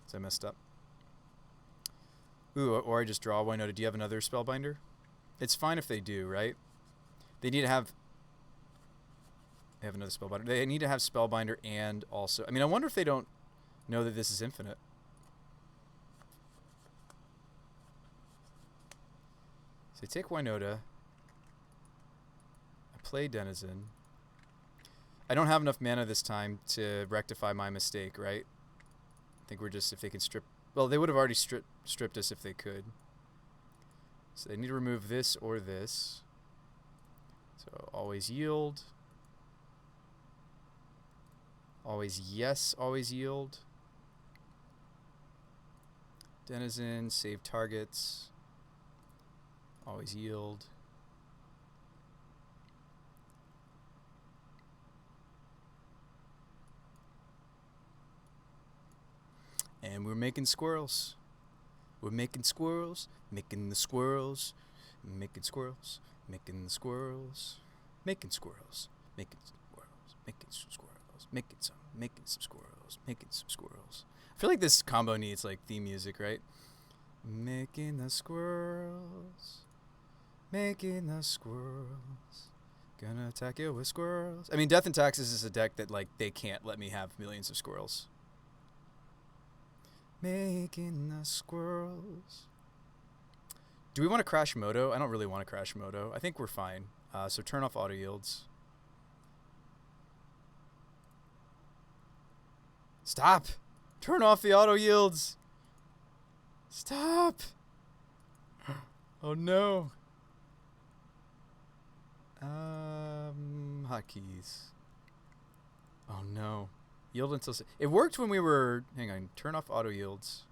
So I messed up. Ooh, or I just draw Winota. Do you have another Spellbinder? It's fine if they do, right? They need to have... They have another Spellbinder. They need to have Spellbinder and also... I mean, I wonder if they don't know that this is infinite. So I take Winota. I play Denizen. I don't have enough mana this time to rectify my mistake, right? I think we're just, if they can strip... Well, they would have already stripped us if they could. So they need to remove this or this. So always yield. Always yes, always yield. Denizen, save targets. Always yield. And we're making squirrels. We're making squirrels, making the squirrels, making squirrels, making the squirrels, making squirrels, making squirrels, making some squirrels, making some squirrels, making some squirrels. I feel like this combo needs like theme music, right? Making the squirrels, making the squirrels, gonna attack you with squirrels. I mean, Death and Taxes is a deck that like they can't let me have millions of squirrels. Making the squirrels. Do we want to crash Moto? I don't really want to crash Moto. I think we're fine. So turn off auto yields. Stop! Turn off the auto yields! Stop! Oh no. Hotkeys. Oh no. Yield until... It worked when we were... Hang on. Turn off auto yields.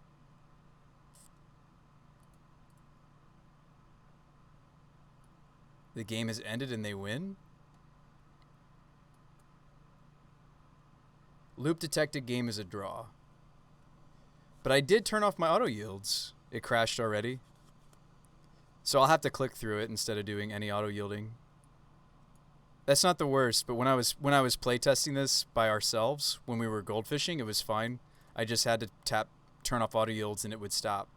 The game has ended and they win? Loop detected, game is a draw. But I did turn off my auto yields. It crashed already. So I'll have to click through it instead of doing any auto yielding. That's not the worst, but when I was playtesting this by ourselves, when we were goldfishing, it was fine. I just had to turn off auto yields and it would stop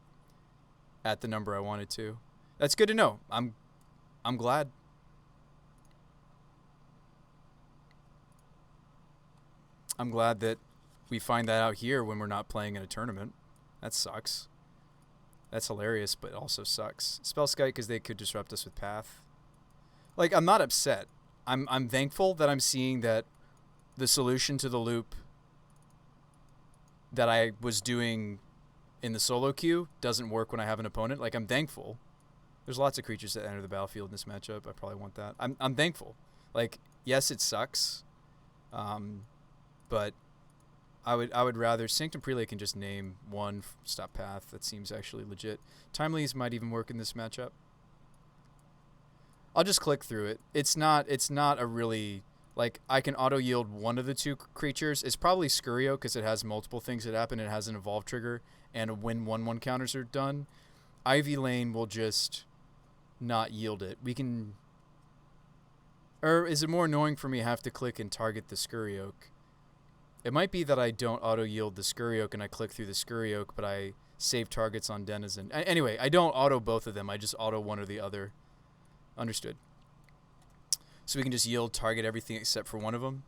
at the number I wanted to. That's good to know. I'm glad. I'm glad that we find that out here when we're not playing in a tournament. That sucks. That's hilarious, but also sucks. Spell Skype because they could disrupt us with Path. Like, I'm not upset. I'm thankful that I'm seeing that the solution to the loop that I was doing in the solo queue doesn't work when I have an opponent. Like, I'm thankful. There's lots of creatures that enter the battlefield in this matchup. I probably want that. I'm thankful. Like, yes, it sucks. But I would rather Sanctum Prelate can just name one stop path. That seems actually legit. Timely's might even work in this matchup. I'll just click through it. It's not a really, like, I can auto yield one of the two creatures. It's probably Scurrio because it has multiple things that happen. It has an evolve trigger and when 1/1 counters are done. Ivy Lane will just not yield it. We can, or is it more annoying for me to have to click and target the Scurrioak? It might be that I don't auto yield the Scurrioak and I click through the Scurrioak, but I save targets on Denizen. Anyway, I don't auto both of them. I just auto one or the other. Understood. So we can just yield, target everything except for one of them,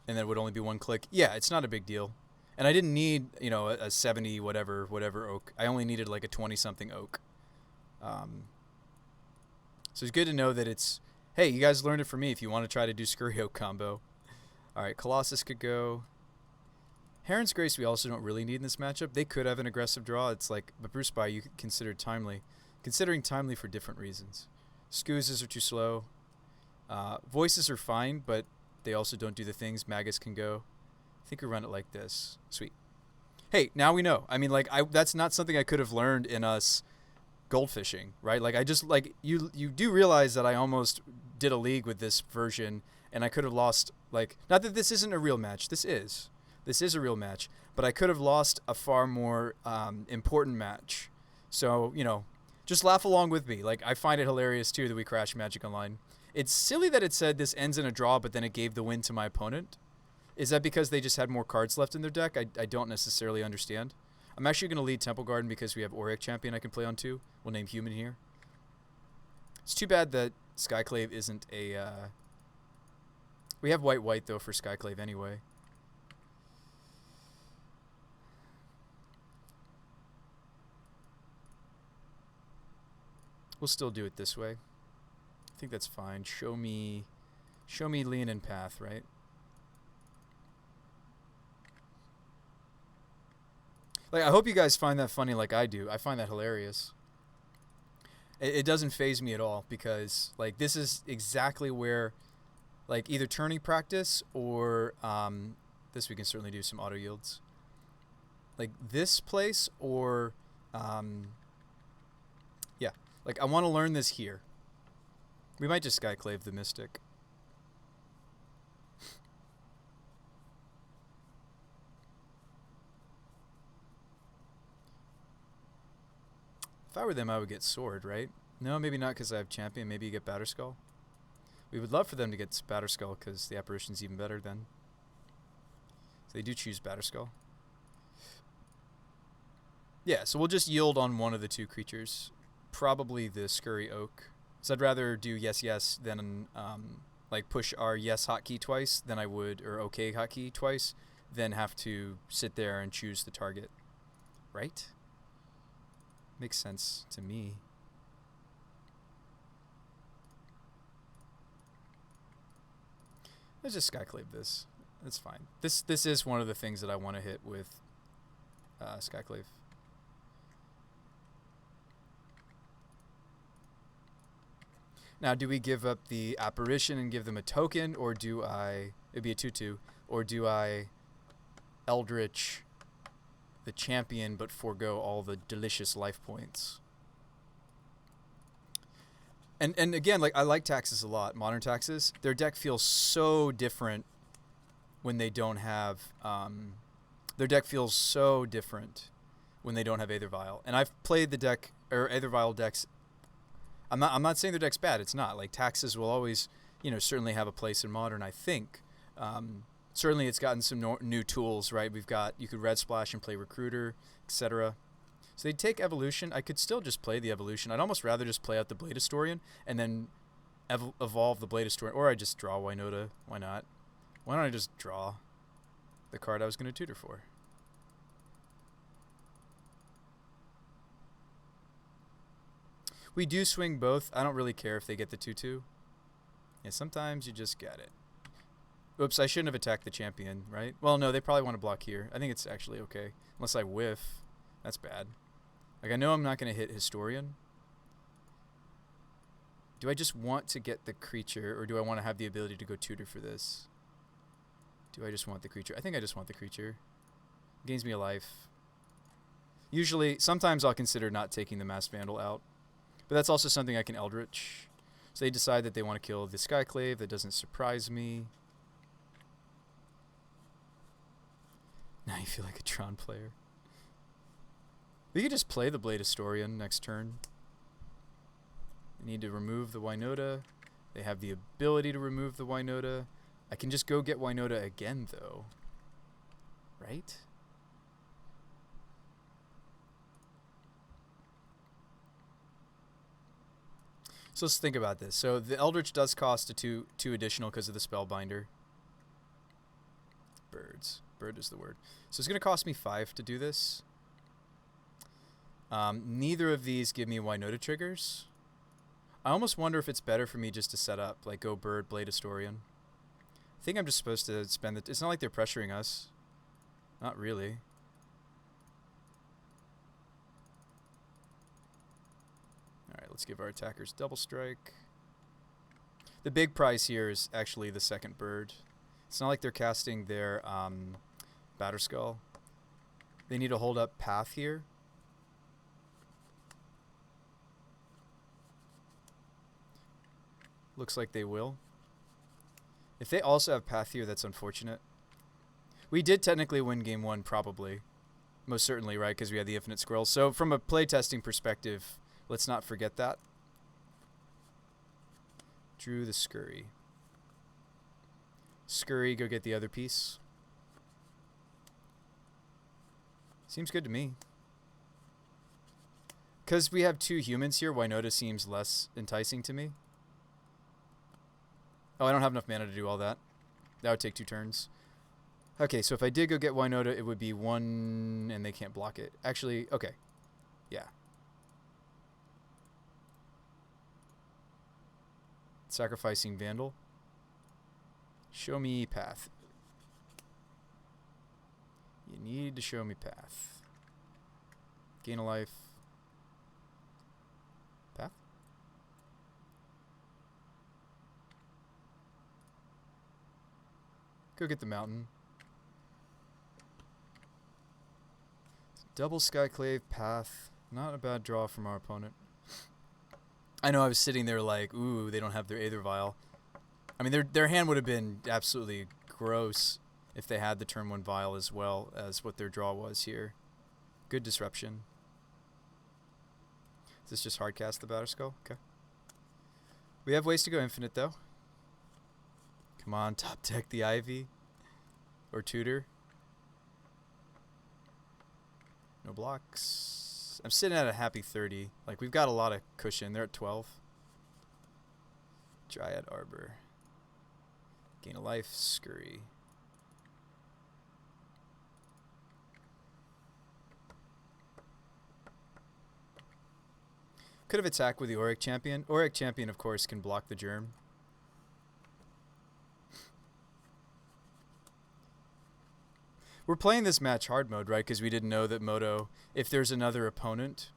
and then it would only be one click. Yeah, it's not a big deal. And I didn't need, you know, a 70 whatever oak. I only needed like a 20-something oak. So it's good to know that it's, hey, you guys learned it from me if you want to try to do Scurrioak combo. All right, Colossus could go. Heron's Grace we also don't really need in this matchup. They could have an aggressive draw. It's like, but Bruce By, you considered Timely. Considering Timely for different reasons. Scoozes are too slow. Voices are fine, but they also don't do the things. Magus can go. I think we run it like this. Sweet. Hey, now we know. I mean, like, that's not something I could have learned in us goldfishing, right? Like, I just, like, you do realize that I almost did a league with this version, and I could have lost, like, not that this isn't a real match. This is a real match, but I could have lost a far more important match. So, you know, just laugh along with me. Like, I find it hilarious, too, that we crashed Magic Online. It's silly that it said this ends in a draw, but then it gave the win to my opponent. Is that because they just had more cards left in their deck? I don't necessarily understand. I'm actually going to lead Temple Garden because we have Auric Champion I can play on too. We'll name Human here. It's too bad that Skyclave isn't a... We have white, though, for Skyclave anyway. We'll still do it this way. I think that's fine. Show me Leonin Path, right? Like, I hope you guys find that funny like I do. I find that hilarious. It doesn't faze me at all because, like, this is exactly where, like, either turning practice or this we can certainly do some auto yields. Like, this place or, yeah. Like, I want to learn this here. We might just Skyclave the Mystic. If I were them, I would get Sword, right? No, maybe not because I have Champion. Maybe you get Batterskull. We would love for them to get Batterskull because the Apparition's even better then. So they do choose Batterskull. Yeah, so we'll just yield on one of the two creatures. Probably the Scurry Oak. So I'd rather do yes than like push our yes hotkey twice than I would, or okay hotkey twice, than have to sit there and choose the target. Right? Makes sense to me. Let's just Skyclave this. That's fine. This is one of the things that I want to hit with Skyclave. Now, do we give up the Apparition and give them a token, or do I... It'd be a 2/2. Or do I Eldritch the Champion but forego all the delicious life points? And again, like, I like Taxes a lot. Modern Taxes. Their deck feels so different when they don't have... their deck feels so different when they don't have Aether Vial. And I've played the deck, or Aether Vial decks... I'm not saying their deck's bad. It's not. Like, Taxes will always, you know, certainly have a place in Modern, I think. Certainly it's gotten some new tools, right? We've got, you could Red Splash and play Recruiter, etc. So they'd take Evolution. I could still just play the Evolution. I'd almost rather just play out the Blade Historian and then evolve the Blade Historian. Or I just draw Winota. Why not? Why don't I just draw the card I was going to tutor for? We do swing both. I don't really care if they get the 2/2. Yeah, sometimes you just get it. Oops, I shouldn't have attacked the Champion, right? Well, no, they probably want to block here. I think it's actually okay. Unless I whiff. That's bad. Like, I know I'm not going to hit Historian. Do I just want to get the creature, or do I want to have the ability to go tutor for this? Do I just want the creature? I think I just want the creature. Gains me a life. Usually, sometimes I'll consider not taking the Masked Vandal out. But that's also something I can Eldritch. So they decide that they want to kill the Skyclave. That doesn't surprise me. Now you feel like a Tron player. We could just play the Blade Historian next turn. They need to remove the Winota. They have the ability to remove the Winota. I can just go get Winota again, though. Right? So let's think about this. So the Eldritch does cost a two additional because of the Spellbinder. Birds. Bird is the word. So it's going to cost me 5 to do this. Neither of these give me Winota triggers. I almost wonder if it's better for me just to set up, like go Bird, Blade Historian. I think I'm just supposed to spend it. It's not like they're pressuring us. Not really. Alright, let's give our attackers double strike. The big prize here is actually the second bird. It's not like they're casting their Batterskull. They need to hold up path here. Looks like they will. If they also have path here, that's unfortunate. We did technically win game 1, probably. Most certainly, right? Because we had the infinite squirrels. So from a playtesting perspective, let's not forget that. Drew the Scurry. Scurry, go get the other piece. Seems good to me. Because we have 2 humans here, Winota seems less enticing to me. Oh, I don't have enough mana to do all that. That would take 2 turns. Okay, so if I did go get Winota, it would be 1, and they can't block it. Actually, okay. Yeah. Sacrificing Vandal. Show me path. You need to show me path. Gain a life. Path? Go get the mountain. Double Skyclave, path. Not a bad draw from our opponent. I know I was sitting there like, ooh, they don't have their Aether Vial. I mean, their hand would have been absolutely gross if they had the turn 1 Vial as well as what their draw was here. Good disruption. Is this just hardcast the Batterskull? Okay. We have ways to go infinite, though. Come on, top deck the Ivy. Or Tutor. No blocks. I'm sitting at a happy 30. Like, we've got a lot of cushion. They're at 12. Dryad Arbor. Gain a life. Scurry. Could have attacked with the Auric Champion. Auric Champion, of course, can block the Germ. We're playing this match hard mode, right? Because we didn't know that Moto, if there's another opponent,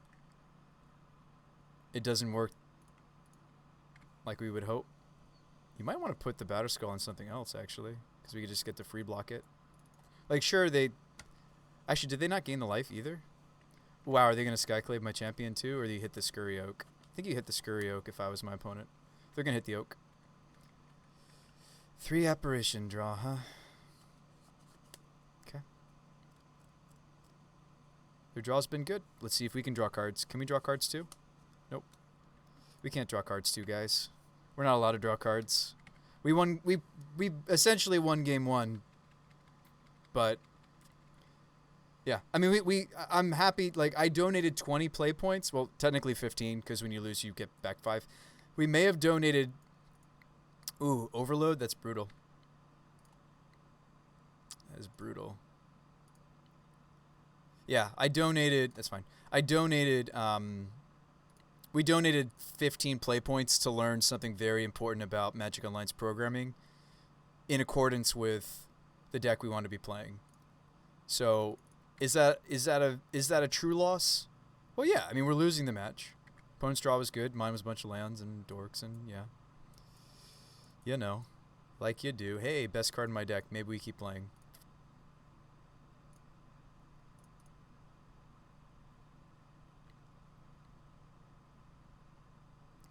it doesn't work like we would hope. You might want to put the Batterskull on something else, actually, because we could just get to free block it. Like, sure, they... Actually, did they not gain the life either? Wow, are they going to Skyclave my champion too, or do you hit the Scurry Oak? I think you hit the Scurry Oak if I was my opponent. They're going to hit the Oak. 3 Apparition draw, huh? Okay. Their draw's been good. Let's see if we can draw cards. Can we draw cards too? Nope. We can't draw cards too, guys. We're not allowed to draw cards. We won. We essentially won game 1, but yeah. I mean, I'm happy. Like, I donated 20 play points. Well, technically 15, because when you lose, you get back 5. We may have donated. Ooh, Overload. That's brutal. That is brutal. Yeah, I donated. That's fine. I donated. We donated 15 play points to learn something very important about Magic Online's programming, in accordance with the deck we want to be playing. So, is that a true loss? Well, yeah. I mean, we're losing the match. Opponent's draw was good. Mine was a bunch of lands and dorks, and yeah. You know, like you do. Hey, best card in my deck. Maybe we keep playing.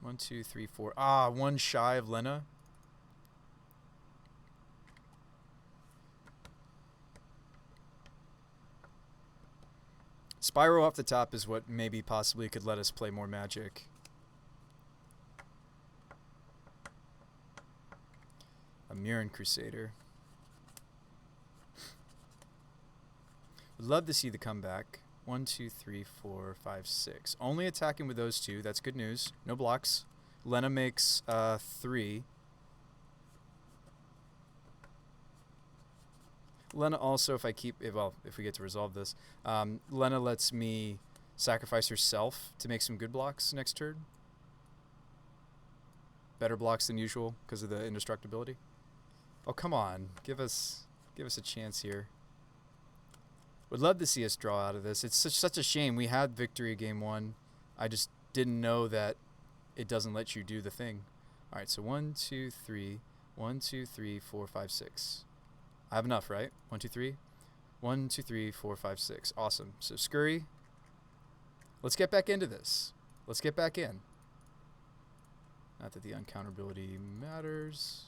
1, 2, 3, 4. Ah, one shy of Lena. Spyro off the top is what maybe possibly could let us play more Magic. A Mirren Crusader. Would love to see the comeback. 1, 2, 3, 4, 5, 6. Only attacking with those two. That's good news. No blocks. Lena makes 3. Lena also, if we get to resolve this, Lena lets me sacrifice herself to make some good blocks next turn. Better blocks than usual because of the indestructibility. Oh, come on. Give us a chance here. Would love to see us draw out of this. It's such a shame. We had victory game 1. I just didn't know that it doesn't let you do the thing. All right, so 1, 2, 3. 1, 2, 3, 4, 5, 6. I have enough, right? 1, 2, 3. 1, 2, 3, 4, 5, 6. Awesome. So scurry. Let's get back into this. Let's get back in. Not that the uncounterability matters.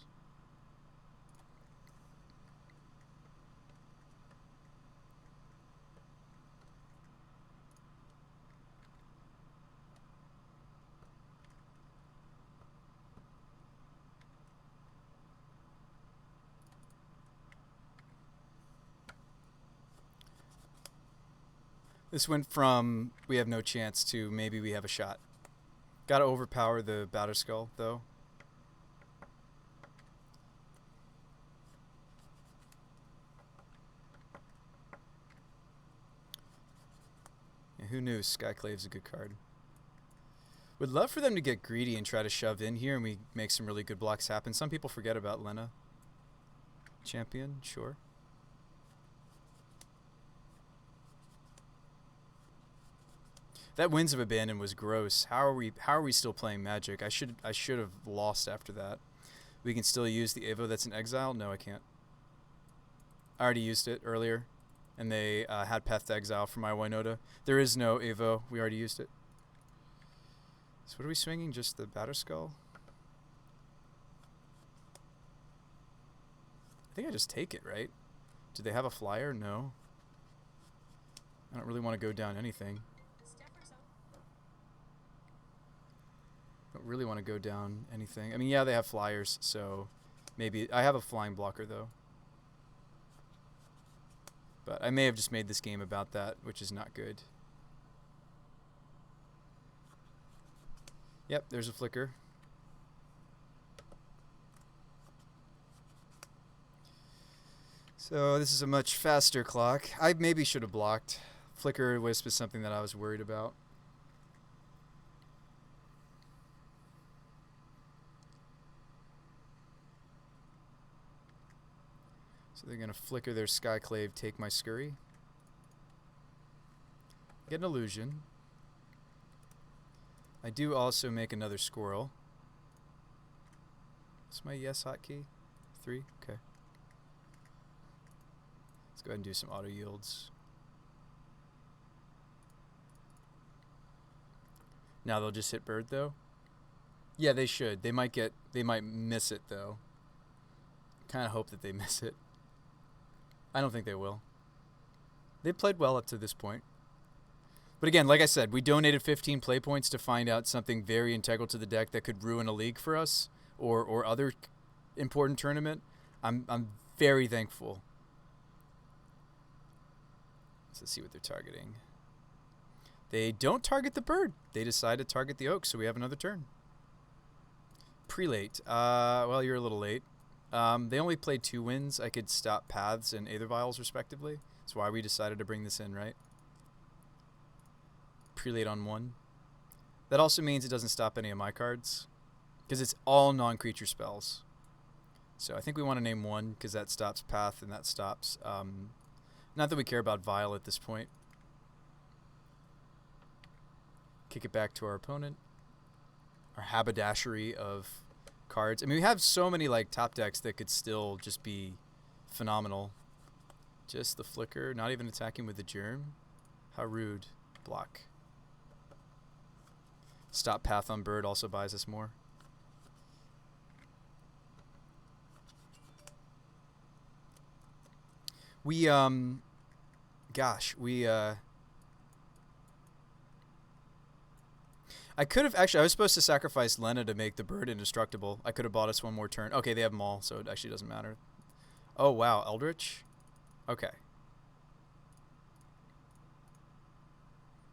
This went from we have no chance to maybe we have a shot. Gotta overpower the Batterskull, though. Yeah, who knew Skyclave's a good card. Would love for them to get greedy and try to shove in here and we make some really good blocks happen. Some people forget about Lena. Champion, sure. That Winds of Abandon was gross. How are we still playing Magic? I should have lost after that. We can still use the Evo that's in exile? No, I can't. I already used it earlier, and they had Path to Exile for my Winota. There is no Evo. We already used it. So what are we swinging? Just the Batterskull? I think I just take it, right? Do they have a flyer? No. I don't really want to go down anything. Don't really want to go down anything. I mean, yeah, they have flyers, so maybe I have a flying blocker though. But I may have just made this game about that, which is not good. Yep, there's a flicker. So this is a much faster clock. I maybe should have blocked. Flicker Wisp is something that I was worried about. So they're going to flicker their Skyclave, take my Scurry. Get an illusion. I do also make another squirrel. What's my yes hotkey? 3? Okay. Let's go ahead and do some auto yields. Now they'll just hit bird though? Yeah, they should. They might miss it though. Kind of hope that they miss it. I don't think they will. They played well up to this point. But again, like I said, we donated 15 play points to find out something very integral to the deck that could ruin a league for us or other important tournament. I'm very thankful. Let's see what they're targeting. They don't target the bird. They decide to target the oak, so we have another turn. Prelate. Well, you're a little late. They only played 2 wins. I could stop Paths and Aether Vials, respectively. That's why we decided to bring this in, right? Prelate on 1. That also means it doesn't stop any of my cards, because it's all non-creature spells. So I think we want to name 1, because that stops Path, and that stops... not that we care about Vial at this point. Kick it back to our opponent. Our haberdashery of... cards. I mean, we have so many like top decks that could still just be phenomenal. Just the flicker, not even attacking with the germ. How rude. Block. Stop path on bird also buys us more. We, gosh, we, I could have, actually, I was supposed to sacrifice Lena to make the bird indestructible. I could have bought us one more turn. Okay, they have Maul, so it actually doesn't matter. Oh, wow, Eldritch? Okay.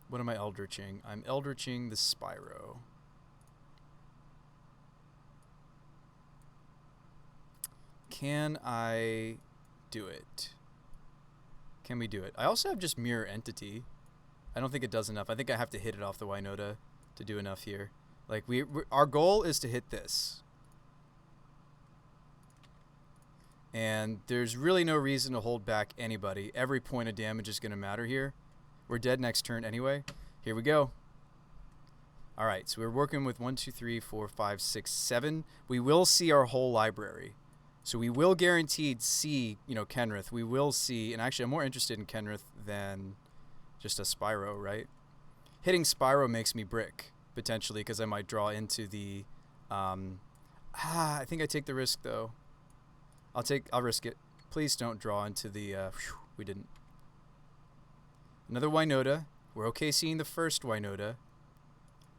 What am I Eldritching? I'm Eldritching the Spyro. Can I do it? Can we do it? I also have just Mirror Entity. I don't think it does enough. I think I have to hit it off the Winota to do enough here. Like, our goal is to hit this. And there's really no reason to hold back anybody. Every point of damage is going to matter here. We're dead next turn anyway. Here we go. All right, so we're working with 1, 2, 3, 4, 5, 6, 7. We will see our whole library. So we will guaranteed see, you know, Kenrith. We will see, and actually I'm more interested in Kenrith than just a Spyro, right? Hitting Spyro makes me brick, potentially, because I might draw into the... I think I take the risk, though. I'll risk it. Please don't draw into the... we didn't. Another Winota. We're okay seeing the first Winota.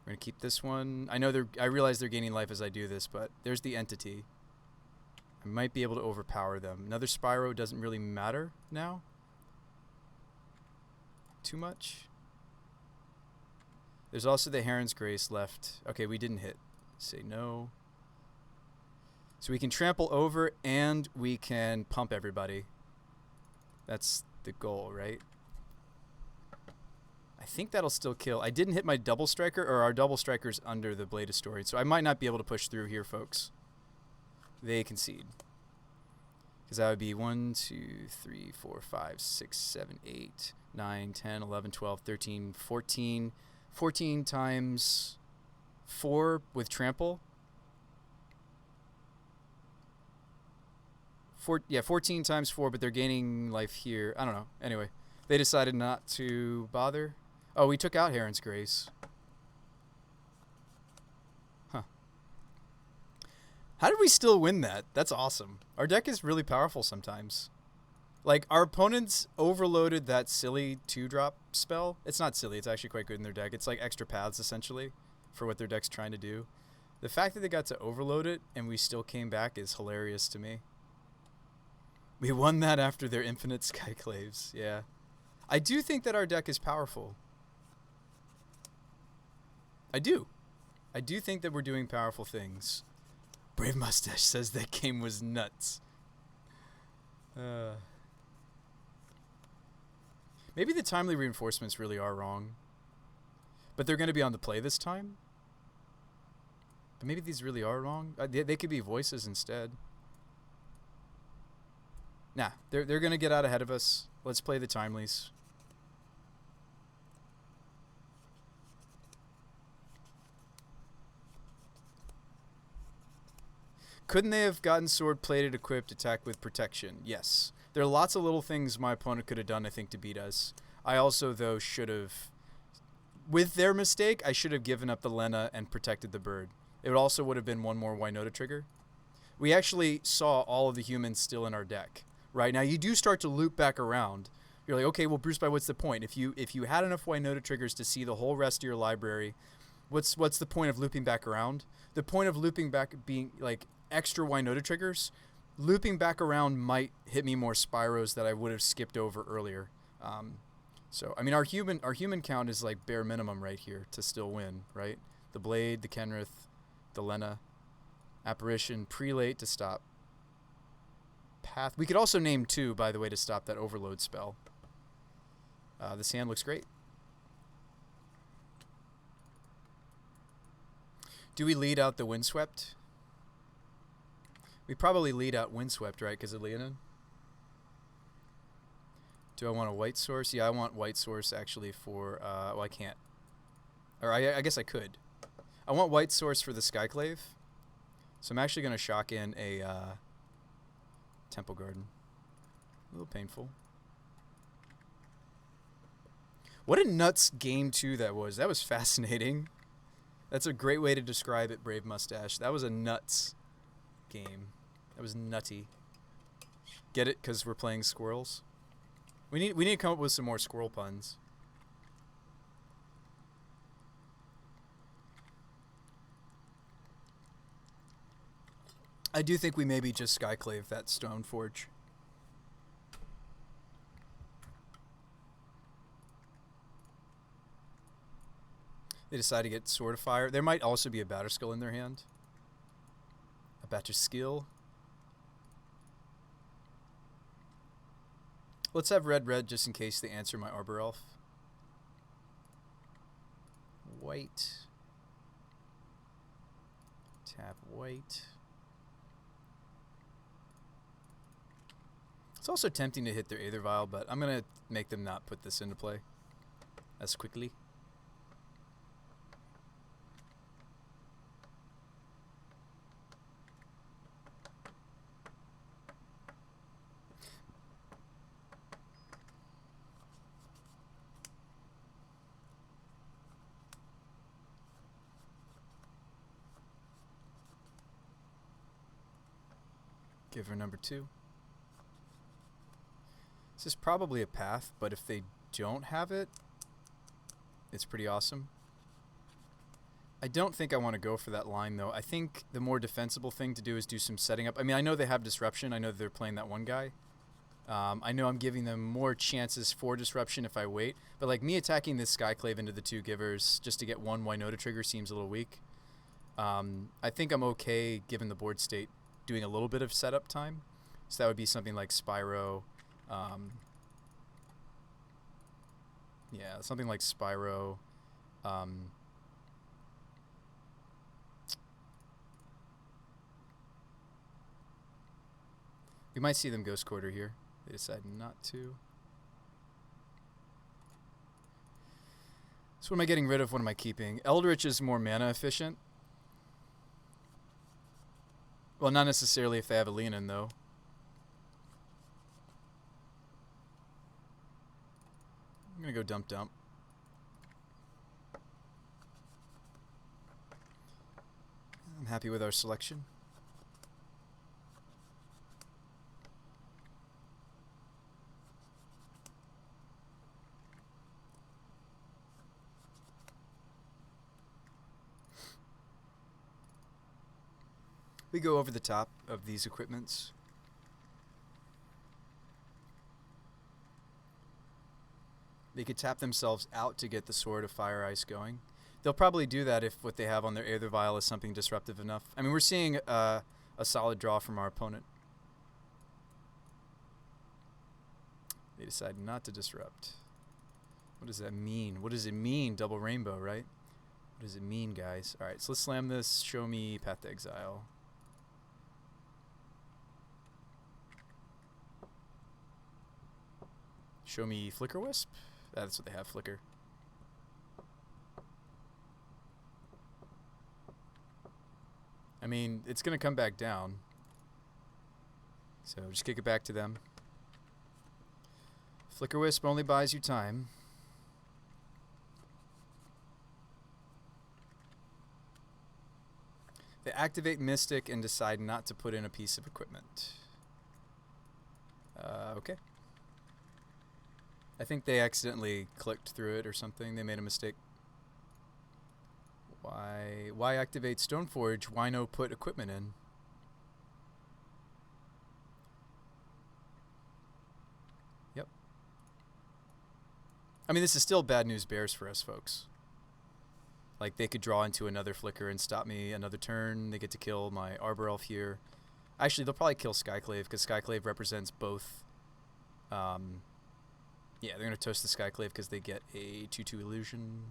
We're going to keep this one. I realize they're gaining life as I do this, but there's the entity. I might be able to overpower them. Another Spyro doesn't really matter now. Too much. There's also the Heron's Grace left. Okay, we didn't hit. Say no. So we can trample over and we can pump everybody. That's the goal, right? I think that'll still kill. I didn't hit my double striker, or our double striker's under the Blade of Story, so I might not be able to push through here, folks. They concede. Because that would be 1, 2, 3, 4, 5, 6, 7, 8, 9, 10, 11, 12, 13, 14. 14 times 4 with trample. 14 times 4, but they're gaining life here. I don't know. Anyway, they decided not to bother. Oh, we took out Heron's Grace. Huh. How did we still win that? That's awesome. Our deck is really powerful sometimes. Like, our opponents overloaded that silly 2-drop spell. It's not silly. It's actually quite good in their deck. It's like extra paths, essentially, for what their deck's trying to do. The fact that they got to overload it and we still came back is hilarious to me. We won that after their infinite Skyclaves. Yeah. I do think that our deck is powerful. I do. I do think that we're doing powerful things. Brave Mustache says that game was nuts. Maybe the timely reinforcements really are wrong. But they're going to be on the play this time. But maybe these really are wrong. They could be voices instead. Nah, they're going to get out ahead of us. Let's play the timelies. Couldn't they have gotten sword-plated, equipped, attack with protection? Yes. There are lots of little things my opponent could have done, I think, to beat us. I also, though, should have... With their mistake, I should have given up the Lena and protected the bird. It also would have been one more Winota trigger. We actually saw all of the humans still in our deck. Right? Now, you do start to loop back around. You're like, okay, well, Bruce, by what's the point? If you had enough Winota triggers to see the whole rest of your library, what's the point of looping back around? The point of looping back being, like, extra Winota triggers, looping back around might hit me more Spyros that I would have skipped over earlier. So, I mean, our human count is, like, bare minimum right here to still win, right? The Blade, the Kenrith, the Lena, Apparition, Prelate to stop Path. We could also name 2, by the way, to stop that overload spell. This hand looks great. Do we lead out the Windswept? We probably lead out Windswept, right, because of Leonin? Do I want a white source? Yeah, I want white source, actually, for... well, I can't. Or I guess I could. I want white source for the Skyclave. So I'm actually going to shock in a Temple Garden. A little painful. What a nuts game 2 that was. That was fascinating. That's a great way to describe it, Brave Mustache. That was a nuts game. That was nutty. Get it? Because we're playing squirrels. We need to come up with some more squirrel puns. I do think we maybe just skyclave that stone forge. They decide to get Sword of Fire. There might also be a Batterskull in their hand. A Batterskill. Let's have red just in case they answer my Arbor Elf. White. Tap white. It's also tempting to hit their Aether Vial, but I'm going to make them not put this into play as quickly. Give her number 2. This is probably a path, but if they don't have it, it's pretty awesome. I don't think I want to go for that line, though. I think the more defensible thing to do is do some setting up. I mean, I know they have disruption. I know they're playing that one guy. I know I'm giving them more chances for disruption if I wait. But like me attacking this Skyclave into the 2 givers just to get 1 Winota trigger seems a little weak. I think I'm okay, given the board state, doing a little bit of setup time. So that would be something like Spyro. Yeah, something like Spyro. We might see them Ghost Quarter here. They decide not to. So what am I getting rid of? What am I keeping? Eldritch is more mana efficient. Well, not necessarily if they have a Leonin, though. I'm going to go dump. I'm happy with our selection. We go over the top of these equipments. They could tap themselves out to get the Sword of Fire Ice going. They'll probably do that if what they have on their Aether Vial is something disruptive enough. I mean, we're seeing a solid draw from our opponent. They decide not to disrupt. What does that mean? What does it mean? Double rainbow, right? What does it mean, guys? All right, so let's slam this. Show me Path to Exile. Show me Flicker Wisp. That's what they have, Flicker. I mean, it's going to come back down. So just kick it back to them. Flicker Wisp only buys you time. They activate Mystic and decide not to put in a piece of equipment. Okay. I think they accidentally clicked through it or something. They made a mistake. Why activate Stoneforge? Why no put equipment in? Yep. I mean, this is still bad news bears for us, folks. Like, they could draw into another Flicker and stop me another turn. They get to kill my Arbor Elf here. Actually, they'll probably kill Skyclave, because Skyclave represents both. Yeah, they're going to toast the Skyclave because they get a 2/2 illusion.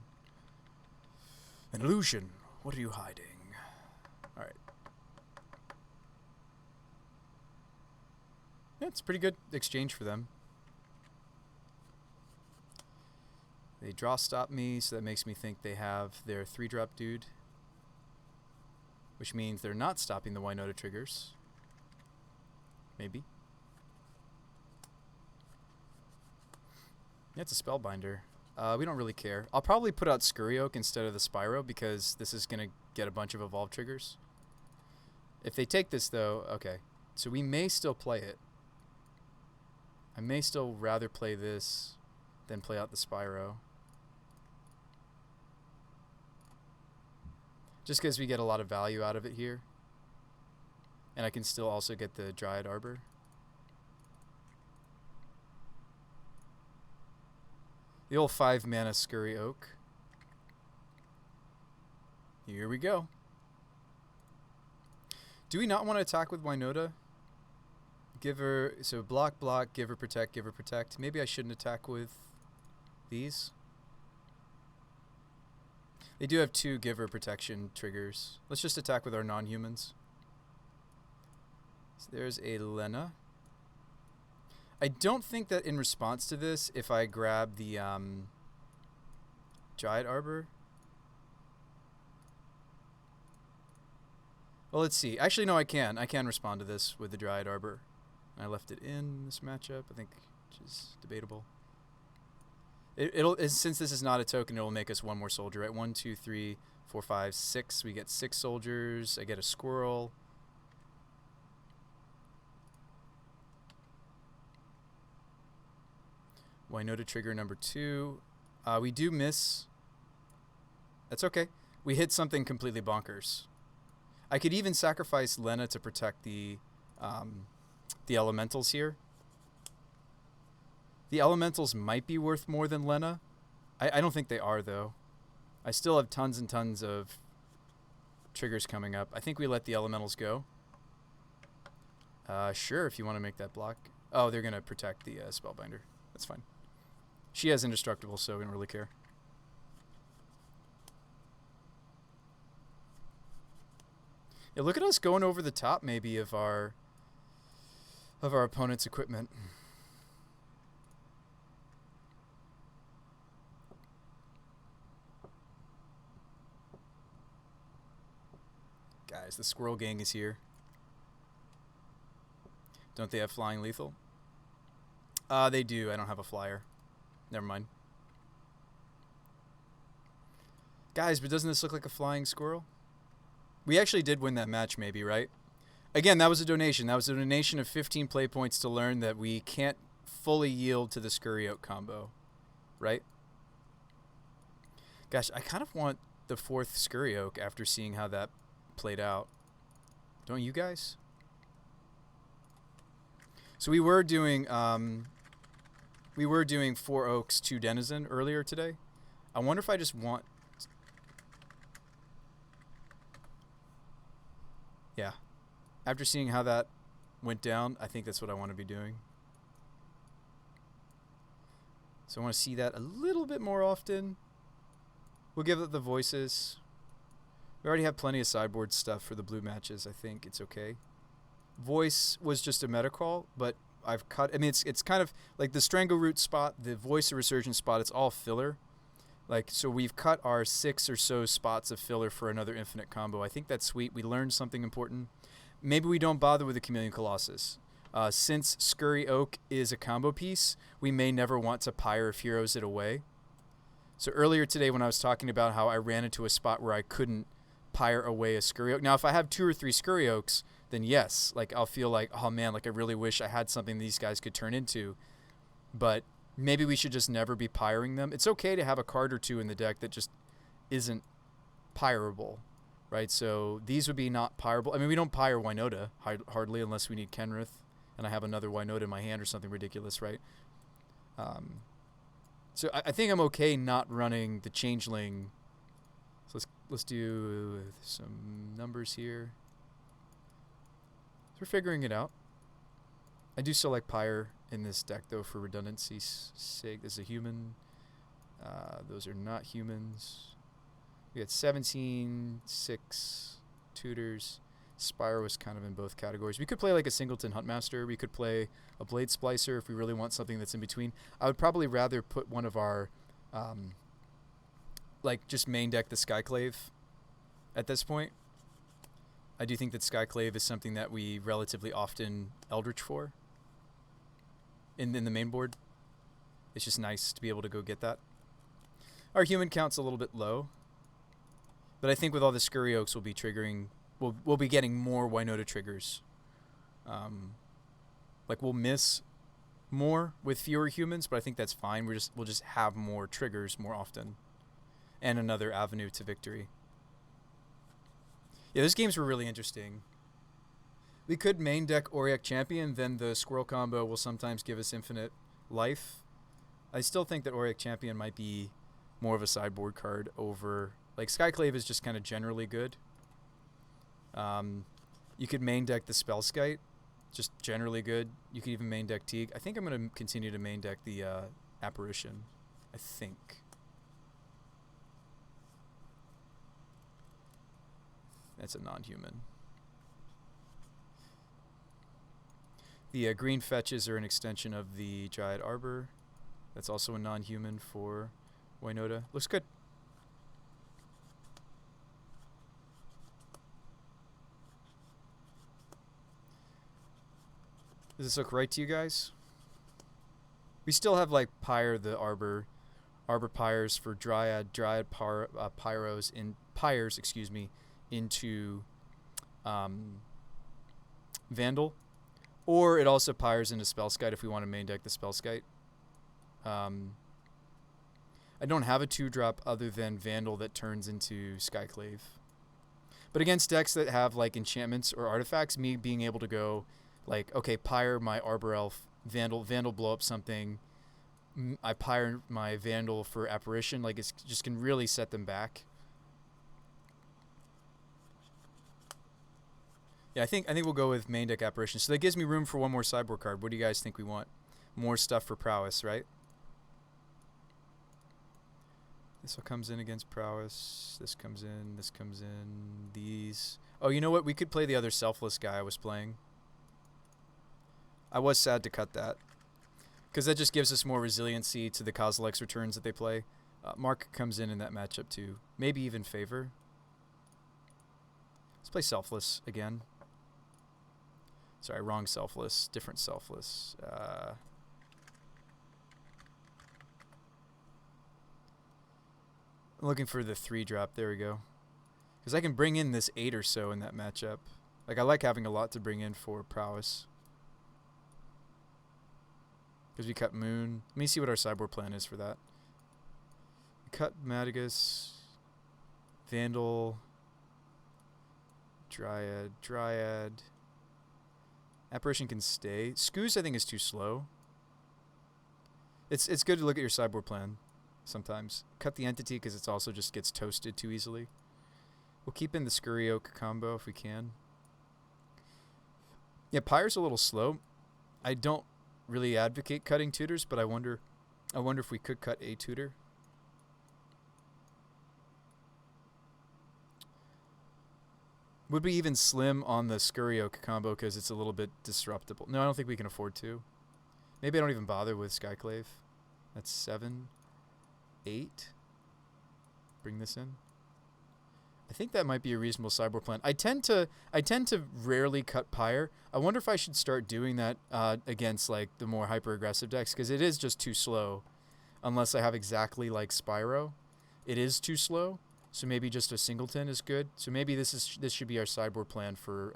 An illusion. What are you hiding? All right. Yeah, it's a pretty good exchange for them. They draw stop me, so that makes me think they have their 3-drop dude. Which means they're not stopping the Winota triggers. Maybe. Yeah, it's a Spellbinder. We don't really care. I'll probably put out Scurry Oak instead of the Spyro because this is going to get a bunch of evolve triggers. If they take this, though, okay. So we may still play it. I may still rather play this than play out the Spyro. Just because we get a lot of value out of it here. And I can still also get the Dryad Arbor. The old 5 mana Scurry Oak. Here we go. Do we not want to attack with Winota? Give her, so block, block, give her protect, give her protect. Maybe I shouldn't attack with these. They do have 2 give her protection triggers. Let's just attack with our non-humans. So there's a Lena. I don't think that in response to this, if I grab the Dryad Arbor. Well, let's see. Actually, no, I can. I can respond to this with the Dryad Arbor. I left it in this matchup, I think, which is debatable. Since this is not a token, it'll make us 1 more soldier, right? 1, 2, 3, 4, 5, 6. We get 6 soldiers. I get a squirrel. Winota trigger number 2. We do miss. That's okay. We hit something completely bonkers. I could even sacrifice Lena to protect the elementals here. The elementals might be worth more than Lena. I don't think they are, though. I still have tons and tons of triggers coming up. I think we let the elementals go. Sure, if you want to make that block. Oh, they're going to protect the Spellbinder. That's fine. She has indestructible, so we don't really care. Yeah, look at us going over the top, maybe, of our opponent's equipment. Guys, the Squirrel Gang is here. Don't they have flying lethal? They do. I don't have a flyer. Never mind. Guys, but doesn't this look like a flying squirrel? We actually did win that match, maybe, right? Again, that was a donation. That was a donation of 15 play points to learn that we can't fully yield to the Scurry Oak combo, right? Gosh, I kind of want the 4th Scurry Oak after seeing how that played out. Don't you guys? So we were doing 4 Oaks, 2 Denizen earlier today. I wonder if I just want... Yeah. After seeing how that went down, I think that's what I want to be doing. So I want to see that a little bit more often. We'll give it the voices. We already have plenty of sideboard stuff for the blue matches. I think it's okay. Voice was just a meta call, but I've cut... I mean, it's kind of like the Strangleroot spot, the Voice of Resurgence spot, it's all filler. Like, so we've cut our 6 or so spots of filler for another infinite combo. I think that's sweet. We learned something important. Maybe we don't bother with the Chameleon Colossus. Since Scurry Oak is a combo piece, we may never want to Pyre of Heroes it away. So earlier today when I was talking about how I ran into a spot where I couldn't Pyre away a Scurry Oak. Now, if I have 2 or 3 Scurry Oaks, then yes. Like, I'll feel like, oh man, like I really wish I had something these guys could turn into. But... maybe we should just never be pyring them. It's okay to have a card or 2 in the deck that just isn't pyreable, right? So these would be not pyreable. I mean, we don't pyre Winota hardly unless we need Kenrith, and I have another Winota in my hand or something ridiculous, right? So I think I'm okay not running the Changeling. So let's do some numbers here. So we're figuring it out. I do still like Pyre in this deck, though, for redundancy's sake. This is a human. Those are not humans. We got 17, 6 tutors. Spyro was kind of in both categories. We could play like a Singleton Huntmaster. We could play a Blade Splicer if we really want something that's in between. I would probably rather put one of our, like, just main deck the Skyclave at this point. I do think that Skyclave is something that we relatively often Eldritch for. In the main board. It's just nice to be able to go get that. Our human count's a little bit low. But I think with all the Scurry Oaks, we'll be triggering... We'll be getting more Winota triggers. Like, we'll miss more with fewer humans, but I think that's fine. We'll just have more triggers more often. And another avenue to victory. Yeah, those games were really interesting. We could main deck Auric Champion, then the Squirrel combo will sometimes give us infinite life. I still think that Auric Champion might be more of a sideboard card over... Like, Skyclave is just kind of generally good. You could main deck the Spellskite, just generally good. You could even main deck Teague. I think I'm going to continue to main deck the Apparition. I think. That's a non-human. The green fetches are an extension of the Dryad Arbor. That's also a non-human for Winota. Looks good. Does this look right to you guys? We still have like Pyre the Arbor Pyres for Dryad Pyros in Pyres, excuse me, into Vandal, or it also Pyres into Spellskite if we want to main deck the Spellskite. I don't have a 2-drop other than Vandal that turns into Skyclave. But against decks that have like enchantments or artifacts, me being able to go like, okay, Pyre my Arbor Elf, Vandal blow up something, I Pyre my Vandal for Apparition, like it's just can really set them back. Yeah, I think we'll go with main deck Apparition. So that gives me room for one more sideboard card. What do you guys think we want? More stuff for Prowess, right? This all comes in against Prowess. This comes in. This comes in. These. Oh, you know what? We could play the other Selfless guy I was playing. I was sad to cut that, because that just gives us more resiliency to the Kozilek's returns that they play. Mark comes in that matchup too. Maybe even Favor. Let's play Selfless again. Sorry, wrong Selfless. Different Selfless. I'm looking for the 3-drop. There we go. Because I can bring in this 8 or so in that matchup. Like, I like having a lot to bring in for Prowess. Because we cut Moon. Let me see what our sideboard plan is for that. We cut Madagus, Vandal, Dryad. Apparition can stay. Scoos, I think, is too slow. It's good to look at your sideboard plan sometimes. Cut the Entity because it also just gets toasted too easily. We'll keep in the Scurry Oak combo if we can. Yeah, Pyre's a little slow. I don't really advocate cutting tutors, but I wonder if we could cut a tutor. Would we even slim on the Scurry Oak combo because it's a little bit disruptible? No, I don't think we can afford to. Maybe I don't even bother with Skyclave. That's 7, 8. Bring this in. I think that might be a reasonable sideboard plan. I tend to rarely cut Pyre. I wonder if I should start doing that against like the more hyper aggressive decks, because it is just too slow. Unless I have exactly like Spyro, it is too slow. So maybe just a singleton is good. So maybe this should be our sideboard plan for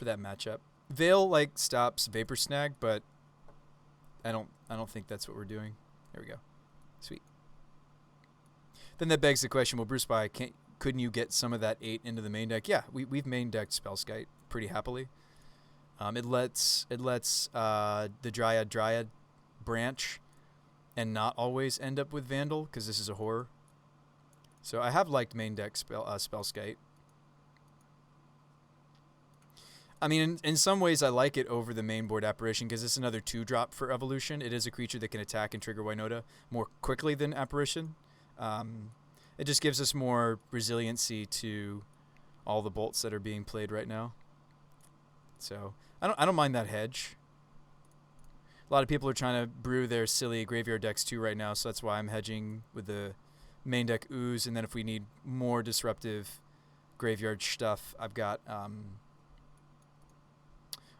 that matchup. Veil like stops Vapor Snag, but I don't think that's what we're doing. There we go. Sweet. Then that begs the question, well, Bruce By, couldn't you get some of that 8 into the main deck? Yeah, we've main decked Spellskite pretty happily. It lets the Dryad branch and not always end up with Vandal, because this is a horror. So I have liked main deck Spellskite. I mean, in some ways I like it over the main board Apparition, because it's another 2-drop for Evolution. It is a creature that can attack and trigger Winota more quickly than Apparition. It just gives us more resiliency to all the bolts that are being played right now. So I don't mind that hedge. A lot of people are trying to brew their silly graveyard decks too right now, so that's why I'm hedging with the main deck Ooze, and then if we need more disruptive graveyard stuff, I've got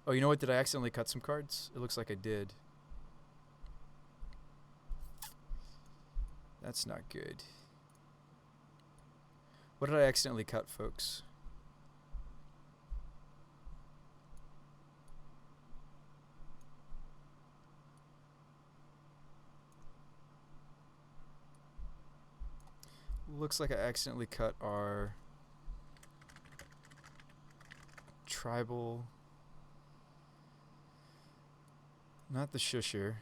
oh, you know what? Did I accidentally cut some cards? It looks like I did. That's not good. What did I accidentally cut, folks? Looks like I accidentally cut our tribal. Not the shusher.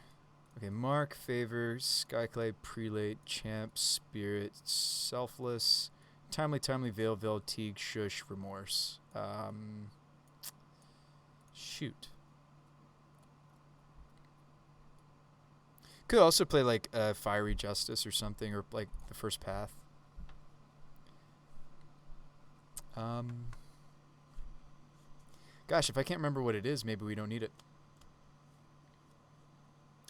Okay, Mark, Favor, Skyclay, Prelate, Champ, Spirit, Selfless, Timely, Veil, Teague, Shush, Remorse. Shoot. Could also play like Fiery Justice or something, or like the First Path. Gosh, if I can't remember what it is, maybe we don't need it.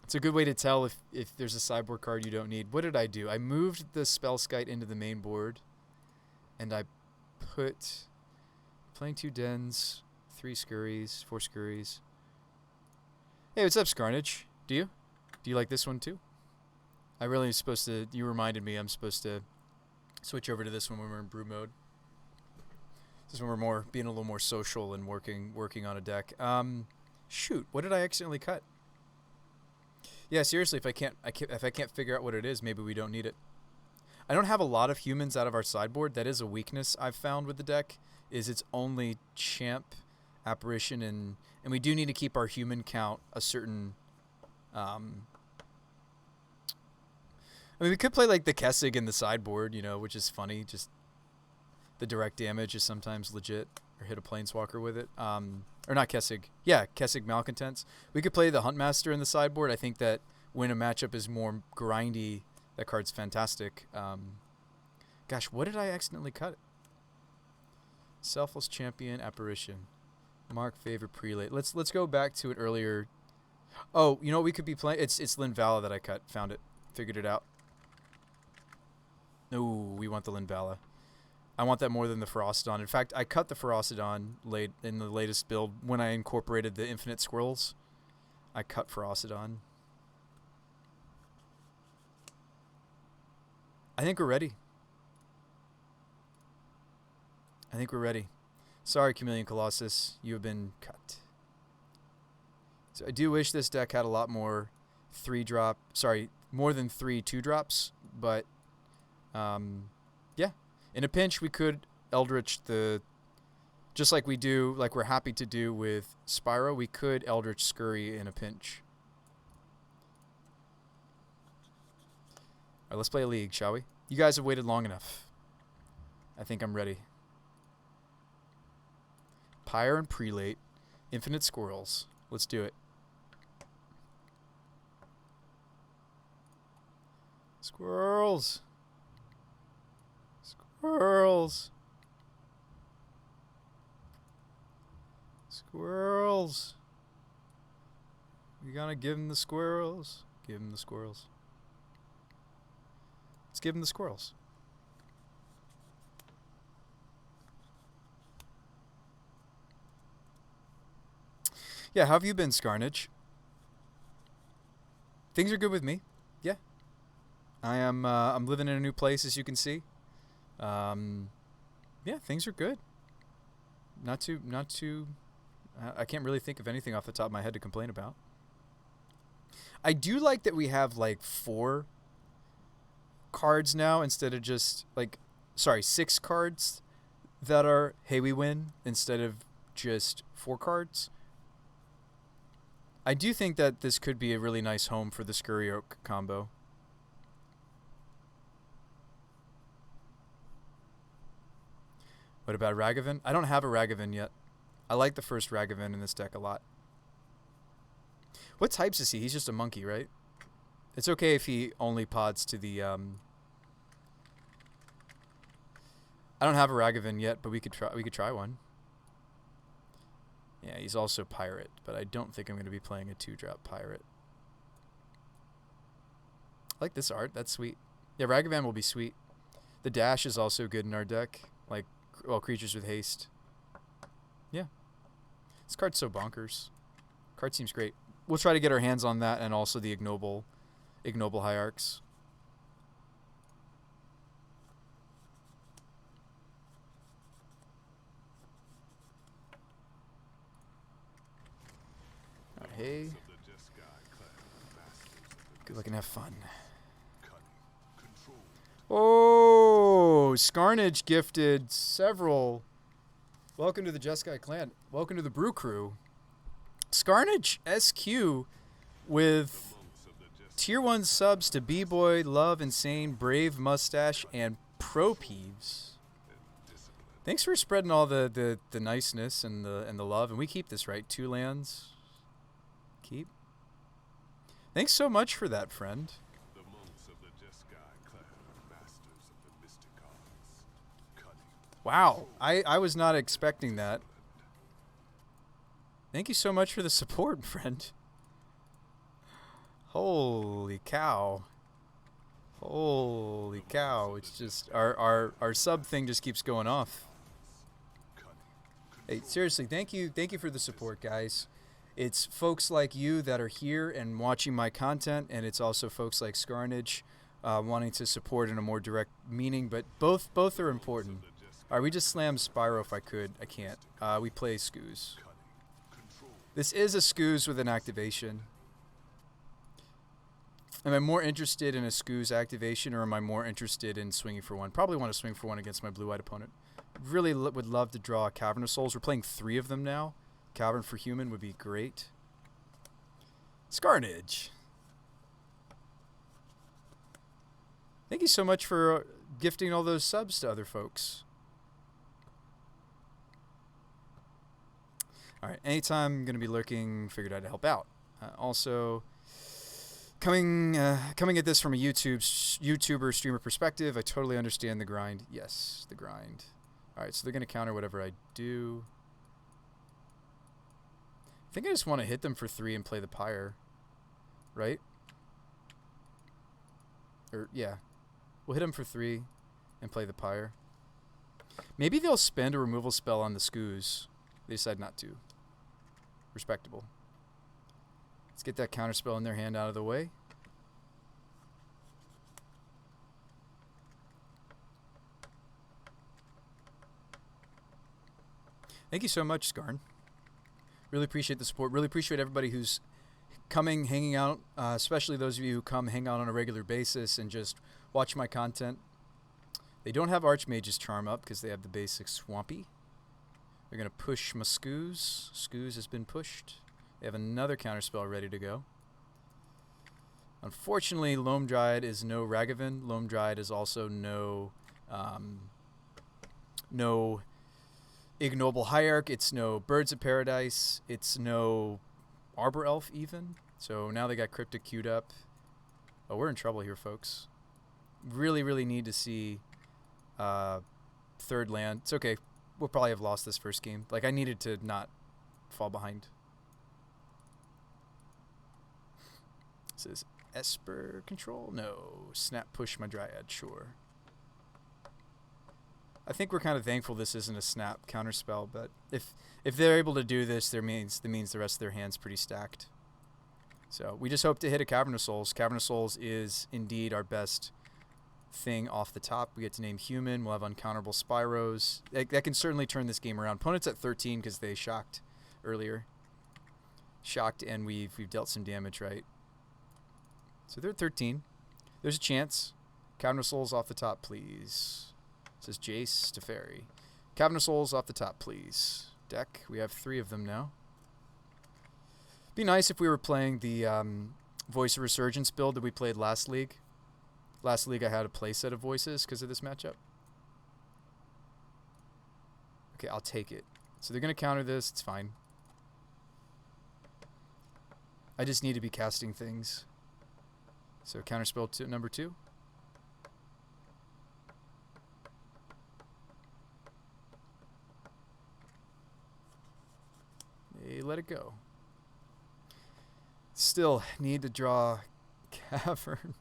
It's a good way to tell if there's a sideboard card you don't need. What did I do? I moved the Spellskite into the main board, and I put playing 2 Dens, 3 Scurries, 4 Scurries. Hey, what's up, Scarnage? Do you like this one too? I really am supposed to. You reminded me I'm supposed to switch over to this one when we're in brew mode. This is when we're being a little more social and working on a deck. Shoot, what did I accidentally cut? Yeah, seriously, if I can't figure out what it is, maybe we don't need it. I don't have a lot of humans out of our sideboard. That is a weakness I've found with the deck. Is it's only Champ, Apparition, and we do need to keep our human count a certain. I mean, we could play like the Kessig in the sideboard, which is funny. Just the direct damage is sometimes legit, or hit a Planeswalker with it. Or not Kessig. Yeah, Kessig Malcontents. We could play the Huntmaster in the sideboard. I think that when a matchup is more grindy, that card's fantastic. Gosh, what did I accidentally cut? Selfless Champion, Apparition. Mark, Favor, Prelate. Let's go back to it earlier. Oh, you know what we could be playing? It's Linvala that I cut. Found it. Figured it out. No, we want the Linvala. I want that more than the Ferocidon. In fact, I cut the Ferocidon late in the latest build when I incorporated the Infinite Squirrels. I cut Ferocidon. I think we're ready. Sorry, Chameleon Colossus. You have been cut. So I do wish this deck had a lot more 3-drop. Sorry, more than 3 2-drops. But, yeah. In a pinch, we could Eldritch just like we do, like we're happy to do with Spyro, we could Eldritch Scurry in a pinch. All right, let's play a league, shall we? You guys have waited long enough. I think I'm ready. Pyre and Prelate, Infinite Squirrels. Let's do it. Squirrels. Squirrels. Squirrels. We gotta give him the squirrels. Give him the squirrels. Let's give him the squirrels. Yeah, how have you been, Scarnage? Things are good with me. Yeah. I'm living in a new place, as you can see. Yeah, things are good. Not too I can't really think of anything off the top of my head to complain about. I do like that we have like 4 cards now instead of just like 6 cards that are hey we win instead of just 4 cards. I do think that this could be a really nice home for the Scurry Oak combo. What about Ragavan? I don't have a Ragavan yet. I like the first Ragavan in this deck a lot. What types is he? He's just a monkey, right? It's okay if he only pods to the... I don't have a Ragavan yet, but we could try one. Yeah, he's also Pirate, but I don't think I'm going to be playing a 2-drop Pirate. I like this art. That's sweet. Yeah, Ragavan will be sweet. The dash is also good in our deck. Like, well, creatures with haste. Yeah. This card's so bonkers. Card seems great. We'll try to get our hands on that and also the Ignoble Hierarchs. Hey. Good luck and have fun. Oh, Scarnage gifted several. Welcome to the Jeskai clan. Welcome to the Brew Crew. Scarnage SQ with tier 1 subs to B-Boy, Love, Insane, Brave, Mustache, and Pro Peeves. Thanks for spreading all the niceness and the love, and we keep this, right? 2 lands. Keep. Thanks so much for that, friend. Wow, I was not expecting that. Thank you so much for the support, friend. Holy cow. Holy cow. It's just our sub thing just keeps going off. Hey, seriously, thank you for the support, guys. It's folks like you that are here and watching my content, and it's also folks like Scarnage wanting to support in a more direct meaning, but both are important. All right, we just slammed Spyro if I could. I can't. We play Scoos. This is a Scoos with an activation. Am I more interested in a Scoos activation, or am I more interested in swinging for 1? Probably want to swing for 1 against my blue-eyed opponent. Really would love to draw a Cavern of Souls. We're playing 3 of them now. Cavern for Human would be great. Scarnage. Thank you so much for gifting all those subs to other folks. All right, anytime I'm going to be lurking, figured I'd help out. Also, coming at this from a YouTuber streamer perspective, I totally understand the grind. Yes, the grind. All right, so they're going to counter whatever I do. I think I just want to hit them for 3 and play the Pyre, right? Or, yeah. We'll hit them for 3 and play the Pyre. Maybe they'll spend a removal spell on the Scoos. They decide not to. Respectable. Let's get that counterspell in their hand out of the way. Thank you so much, Skarn. Really appreciate the support. Really appreciate everybody who's coming, hanging out, especially those of you who come hang out on a regular basis and just watch my content. They don't have Archmage's Charm up because they have the basic Swampy. They're going to push my Scoos. Scoos has been pushed. They have another counterspell ready to go. Unfortunately, Loam Dryad is no Ragavan. Loam Dryad is also no Ignoble Hierarch. It's no Birds of Paradise. It's no Arbor Elf even. So now they got Cryptic queued up. Oh, we're in trouble here, folks. Really, really need to see 3rd land. It's okay. We'll probably have lost this first game. Like, I needed to not fall behind. This is Esper control? No. Snap push my Dryad, sure. I think we're kind of thankful this isn't a snap counterspell, but if they're able to do this, that means the rest of their hand's pretty stacked. So we just hope to hit a Cavern of Souls. Cavern of Souls is indeed our best thing off the top. We get to name Human. We'll have uncounterable Spyros. That can certainly turn this game around. Opponent's at 13 because they shocked earlier. Shocked, and we've dealt some damage, right? So they're at 13. There's a chance. Cavern of Souls off the top, please. Says Jace to Fairy. Cavern of Souls off the top, please. Deck. We have 3 of them now. Be nice if we were playing the Voice of Resurgence build that we played last league. Last league I had a playset of voices because of this matchup. Okay, I'll take it. So they're going to counter this. It's fine. I just need to be casting things. So counterspell number 2. They let it go. Still need to draw Cavern.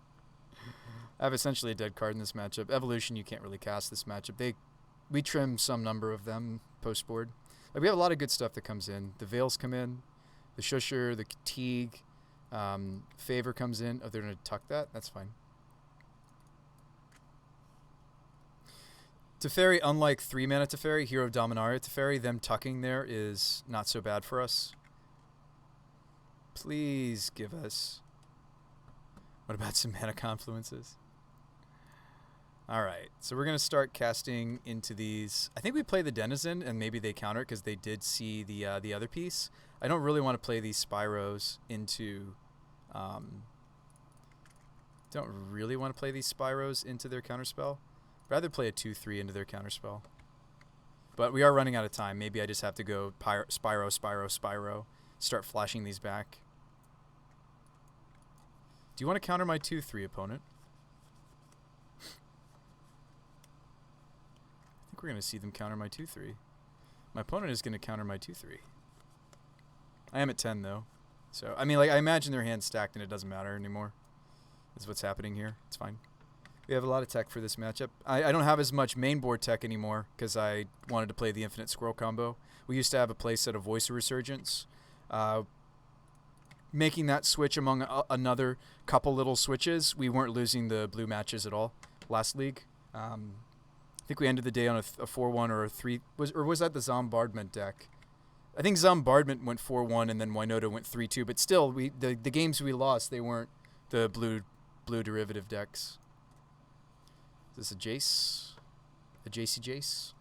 I have essentially a dead card in this matchup. Evolution, you can't really cast this matchup. We trim some number of them post-board. Like, we have a lot of good stuff that comes in. The Veils come in. The Shusher, the Teague. Favor comes in. Oh, they're going to tuck that? That's fine. Teferi, unlike 3-mana Teferi, Hero of Dominaria Teferi, them tucking there is not so bad for us. Please give us. What about some mana confluences? Alright, so we're going to start casting into these. I think we play the Denizen, and maybe they counter it because they did see the other piece. I don't really want to play these Spyros into... don't really want to play these Spyros into their counterspell. Rather play a 2-3 into their counterspell. But we are running out of time. Maybe I just have to go Spyro, Spyro, Spyro. Start flashing these back. Do you want to counter my 2-3 opponent? I think we're going to see them counter my 2-3. My opponent is going to counter my 2-3. I am at 10 though. So, I mean, like, I imagine their hand's stacked and it doesn't matter anymore. Is what's happening here. It's fine. We have a lot of tech for this matchup. I don't have as much main board tech anymore because I wanted to play the Infinite Squirrel combo. We used to have a playset of Voice of Resurgence. Making that switch among another couple little switches, we weren't losing the blue matches at all last league. I think we ended the day on a 4-1 or a 3... Was that the Zombardment deck? I think Zombardment went 4-1 and then Winota went 3-2, but still, the games we lost, they weren't the blue derivative decks. Is this a Jace? A Jacey Jace?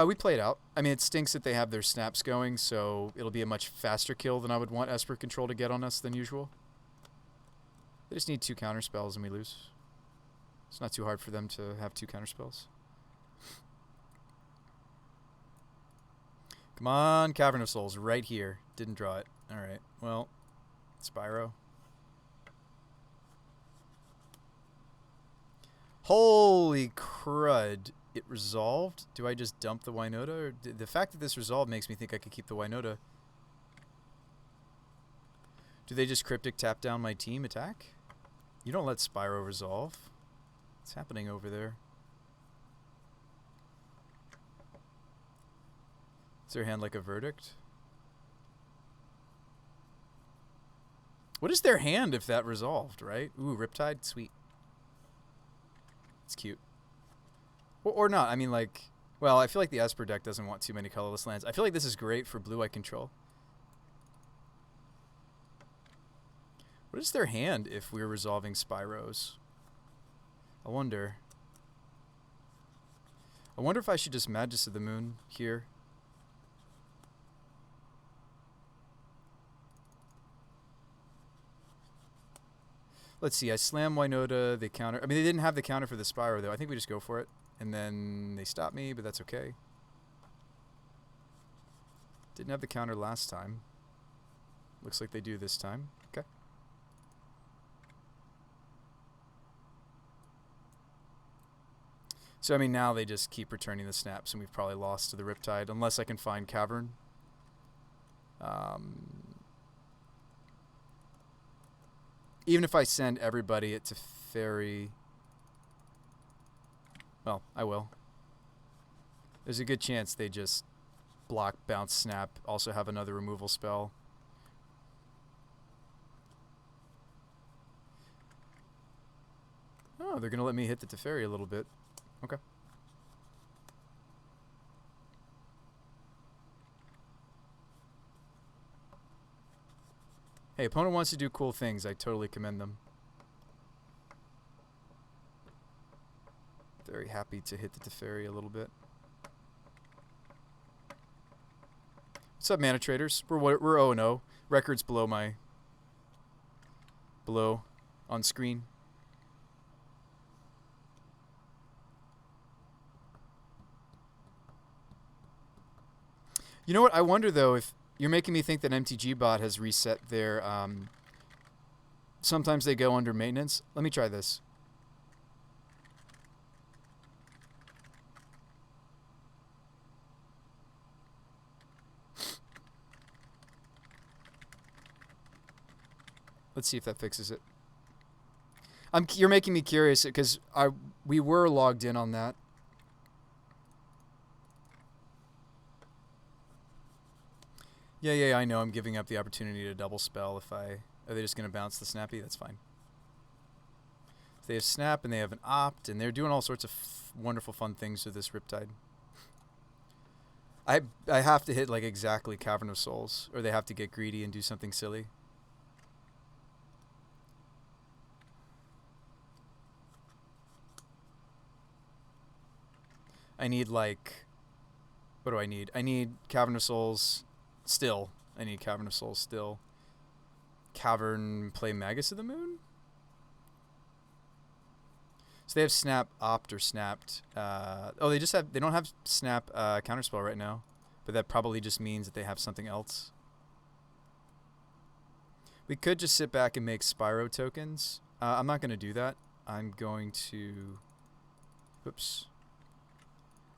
We play it out. I mean, it stinks that they have their snaps going, so it'll be a much faster kill than I would want Esper Control to get on us than usual. They just need 2 counter spells and we lose. It's not too hard for them to have 2 counter spells. Come on, Cavern of Souls, right here. Didn't draw it. Alright, well, Spyro. Holy crud. It resolved? Do I just dump the Winota? Or the fact that this resolved makes me think I could keep the Winota. Do they just Cryptic tap down my team attack? You don't let Spyro resolve. What's happening over there? Is their hand like a verdict? What is their hand if that resolved, right? Ooh, Riptide? Sweet. It's cute. Or not. I mean, like... Well, I feel like the Esper deck doesn't want too many colorless lands. I feel like this is great for blue-eye control. What is their hand if we're resolving Spyros? I wonder. I wonder if I should just Magus of the Moon here. Let's see. I slam Winota. They counter. I mean, they didn't have the counter for the Spyro, though. I think we just go for it. And then they stop me, but that's okay. Didn't have the counter last time. Looks like they do this time. Okay. So, I mean, now they just keep returning the snaps, and we've probably lost to the Riptide, unless I can find Cavern. Even if I send everybody it to Fairy... Well, I will. There's a good chance they just block, bounce, snap, also have another removal spell. Oh, they're going to let me hit the Teferi a little bit. Okay. Hey, opponent wants to do cool things. I totally commend them. Very happy to hit the Teferi a little bit. What's up, Mana Traders? We're 0-0. Records below on screen. You know what? I wonder though if you're making me think that MTG Bot has reset their. Sometimes they go under maintenance. Let me try this. Let's see if that fixes it. You're making me curious because we were logged in on that. Yeah, I know. I'm giving up the opportunity to double spell if I... Are they just going to bounce the Snappy? That's fine. They have Snap and they have an Opt, and they're doing all sorts of wonderful fun things with this Riptide. I have to hit like exactly Cavern of Souls, or they have to get greedy and do something silly. I need like, what do I need? I need Cavern of Souls still. I need Cavern of Souls still. Cavern play Magus of the Moon? So they have Snap, Opt, or Snapped. Oh, they don't have Snap Counterspell right now. But that probably just means that they have something else. We could just sit back and make Spyro tokens. I'm not going to do that. I'm going to... Oops.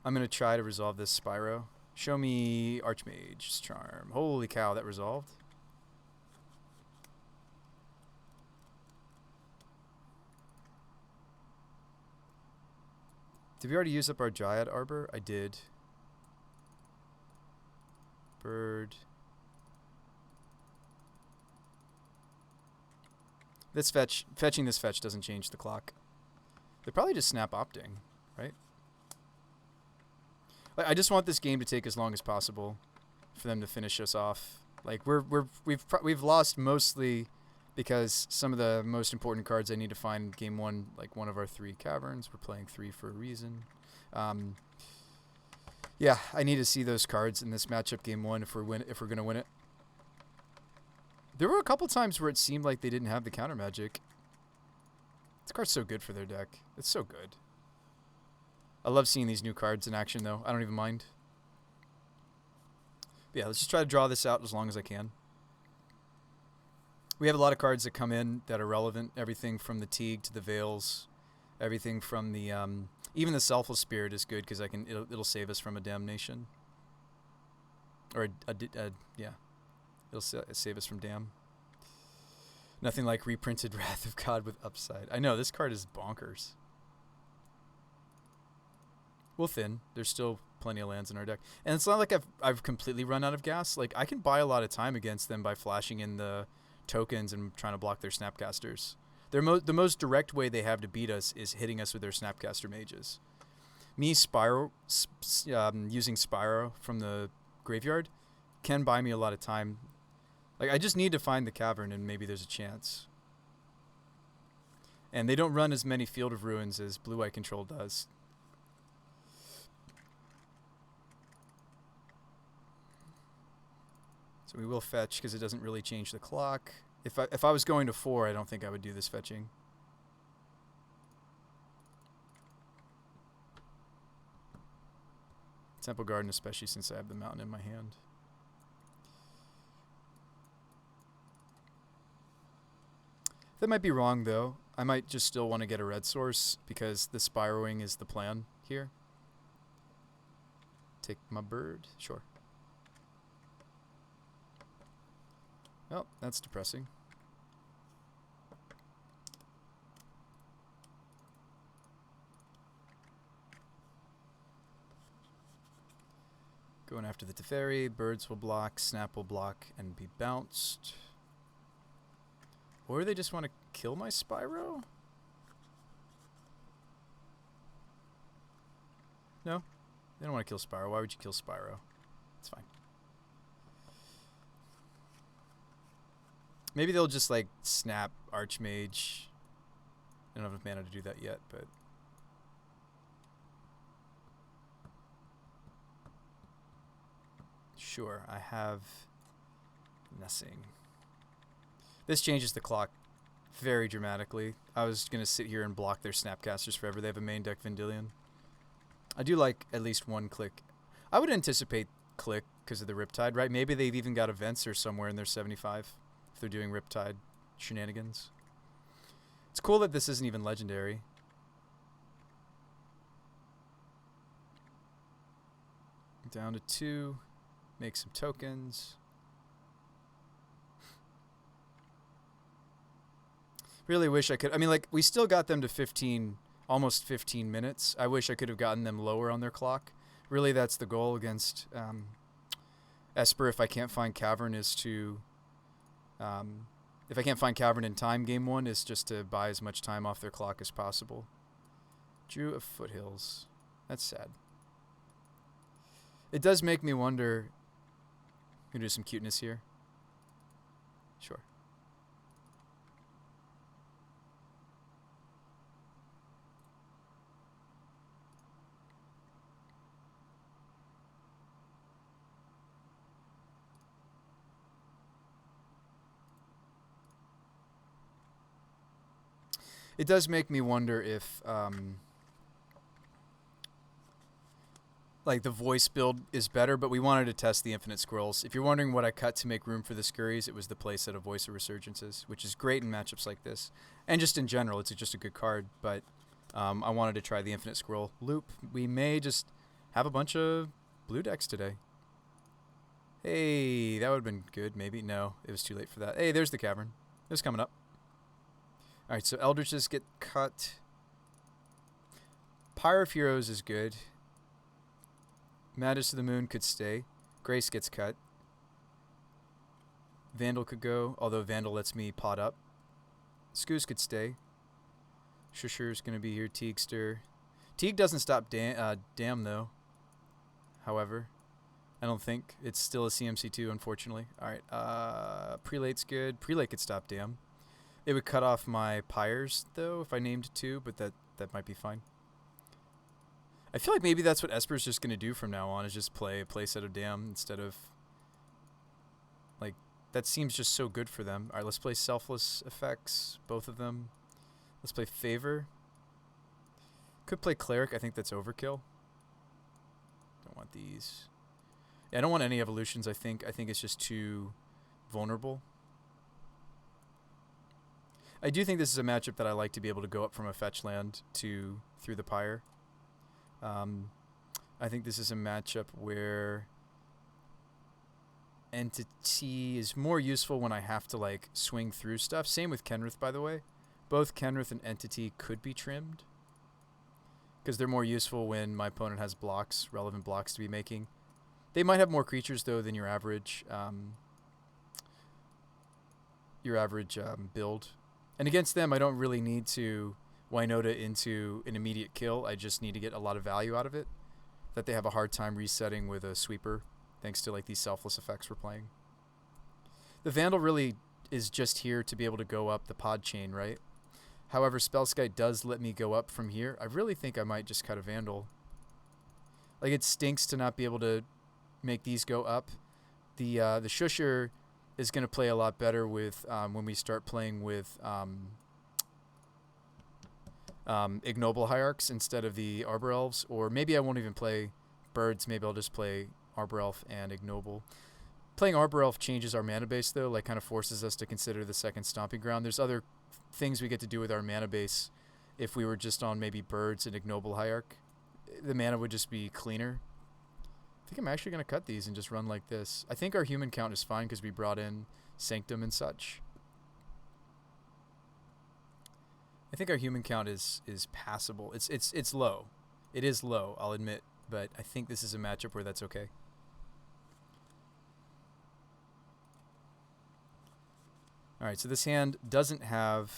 I'm going to try to resolve this Spyro. Show me Archmage's Charm. Holy cow, that resolved. Did we already use up our Dryad Arbor? I did. Bird. This fetching this fetch doesn't change the clock. They're probably just Snap Opting, right? I just want this game to take as long as possible for them to finish us off. Like we've lost mostly because some of the most important cards I need to find in game one, like one of our 3 caverns. We're playing 3 for a reason. Yeah, I need to see those cards in this matchup game one if we're gonna win it. There were a couple times where it seemed like they didn't have the counter magic. This card's so good for their deck. It's so good. I love seeing these new cards in action, though. I don't even mind. But yeah, let's just try to draw this out as long as I can. We have a lot of cards that come in that are relevant. Everything from the Teague to the Veils. Everything from the... even the Selfless Spirit is good because it'll save us from a damnation. Or yeah. It'll save us from Damn. Nothing like reprinted Wrath of God with upside. I know, this card is bonkers. We'll thin. There's still plenty of lands in our deck. And it's not like I've completely run out of gas. Like, I can buy a lot of time against them by flashing in the tokens and trying to block their Snapcasters. The most direct way they have to beat us is hitting us with their Snapcaster mages. Me using Spyro from the graveyard can buy me a lot of time. Like, I just need to find the cavern and maybe there's a chance. And they don't run as many Field of Ruins as Blue Eye Control does. So we will fetch because it doesn't really change the clock. If I was going to 4, I don't think I would do this fetching. Temple Garden, especially since I have the mountain in my hand. That might be wrong, though. I might just still want to get a red source because the spiraling is the plan here. Take my bird. Sure. Oh, that's depressing. Going after the Teferi. Birds will block, Snap will block, and be bounced. Or they just want to kill my Spyro? No, they don't want to kill Spyro. Why would you kill Spyro? It's fine. Maybe they'll just like snap Archmage. I don't have enough mana to do that yet, but sure, I have nothing. This changes the clock very dramatically. I was going to sit here and block their Snapcasters forever. They have a main deck Vendilion. I do like at least one click. I would anticipate click because of the Riptide, right? Maybe they've even got events or somewhere in their 75 if they're doing Riptide shenanigans. It's cool that this isn't even legendary. Down to 2. Make some tokens. Really wish I could. I mean, like, we still got them to 15, almost 15 minutes. I wish I could have gotten them lower on their clock. Really, that's the goal against Esper if I can't find Cavern, is to If I can't find Cavern in time, game 1 is just to buy as much time off their clock as possible. Drew of Foothills. That's sad. It does make me wonder. Gonna do some cuteness here. Sure. It does make me wonder if, like, the voice build is better, but we wanted to test the Infinite Squirrels. If you're wondering what I cut to make room for the Scurries, it was the playset of Voice of Resurgences, which is great in matchups like this. And just in general, it's just a good card, but I wanted to try the Infinite Squirrel loop. We may just have a bunch of blue decks today. Hey, that would have been good, maybe. No, it was too late for that. Hey, there's the Cavern. It was coming up. Alright, so Eldritches get cut. Pyre of Heroes is good. Madness of the Moon could stay. Grace gets cut. Vandal could go, although Vandal lets me pot up. Skoos could stay. Shusher's going to be here. Teagster. Teague doesn't stop Dam, though. However, I don't think. It's still a CMC2, unfortunately. Alright, Prelate's good. Prelate could stop Dam. It would cut off my Pyres, though, if I named 2, but that might be fine. I feel like maybe that's what Esper's just going to do from now on, is just play a playset of Dam instead of... Like, that seems just so good for them. Alright, let's play Selfless Effects, both of them. Let's play Favor. Could play Cleric, I think that's overkill. Don't want these. Yeah, I don't want any evolutions, I think. I think it's just too vulnerable. I do think this is a matchup that I like to be able to go up from a fetch land to through the Pyre. I think this is a matchup where Entity is more useful when I have to like swing through stuff. Same with Kenrith, by the way. Both Kenrith and Entity could be trimmed because they're more useful when my opponent has blocks, relevant blocks to be making. They might have more creatures though than your average build. And against them, I don't really need to Winota into an immediate kill. I just need to get a lot of value out of it that they have a hard time resetting with a sweeper, thanks to like these selfless effects we're playing. The Vandal really is just here to be able to go up the pod chain, right? However, Spellskite does let me go up from here. I really think I might just cut a Vandal. Like, it stinks to not be able to make these go up. The Shusher is going to play a lot better with when we start playing with Ignoble Hierarchs instead of the Arbor Elves. Or maybe I won't even play birds. Maybe I'll just play Arbor Elf and Ignoble. Playing Arbor Elf changes our mana base, though. Like, kind of forces us to consider the second Stomping Ground. There's other things we get to do with our mana base if we were just on maybe birds and Ignoble Hierarch. The mana would just be cleaner. I think I'm actually going to cut these and just run like this. I think our human count is fine because we brought in Sanctum and such. I think our human count is passable. It's low. It is low, I'll admit, but I think this is a matchup where that's okay. All right, so this hand doesn't have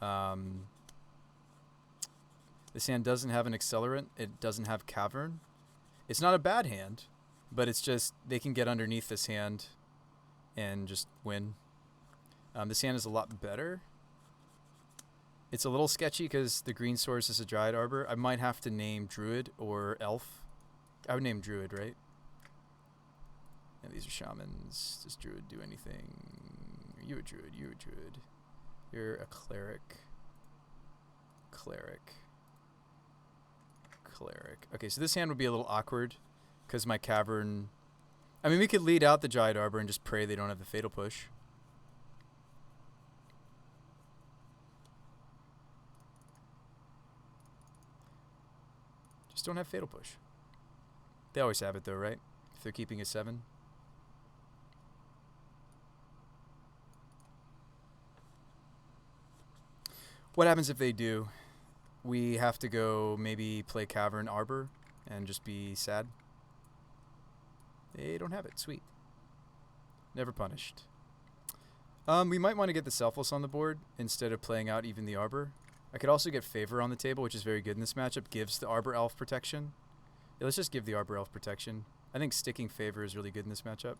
an accelerant. It doesn't have Cavern. It's not a bad hand, but it's just they can get underneath this hand and just win. This hand is a lot better. It's a little sketchy because the green source is a Dryad Arbor. I might have to name Druid or Elf. I would name Druid, right? And these are Shamans. Does Druid do anything? Are you a Druid? You're a Druid. You're a Cleric. Cleric. Okay, so this hand would be a little awkward because my Cavern... I mean, we could lead out the Dryad Arbor and just pray they don't have the Fatal Push. Just don't have Fatal Push. They always have it though, right? If they're keeping a 7. What happens if they do? We have to go maybe play Cavern Arbor and just be sad. They don't have it. Sweet. Never punished. We might want to get the Selfless on the board instead of playing out even the Arbor. I could also get Favor on the table, which is very good in this matchup. Gives the Arbor Elf protection. Yeah, let's just give the Arbor Elf protection. I think sticking Favor is really good in this matchup.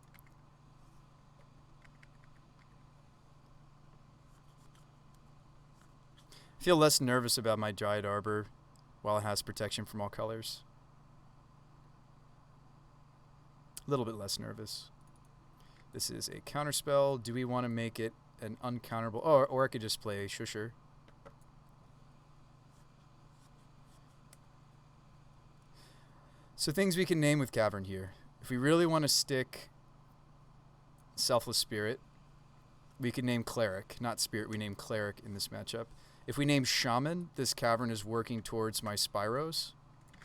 I feel less nervous about my Dryad Arbor while it has protection from all colors. A little bit less nervous. This is a counterspell. Do we want to make it an uncounterable? Oh, or I could just play Shusher. So things we can name with Cavern here. If we really want to stick Selfless Spirit, we could name Cleric. Not Spirit, we name Cleric in this matchup. If we name Shaman, this Cavern is working towards my Spyros.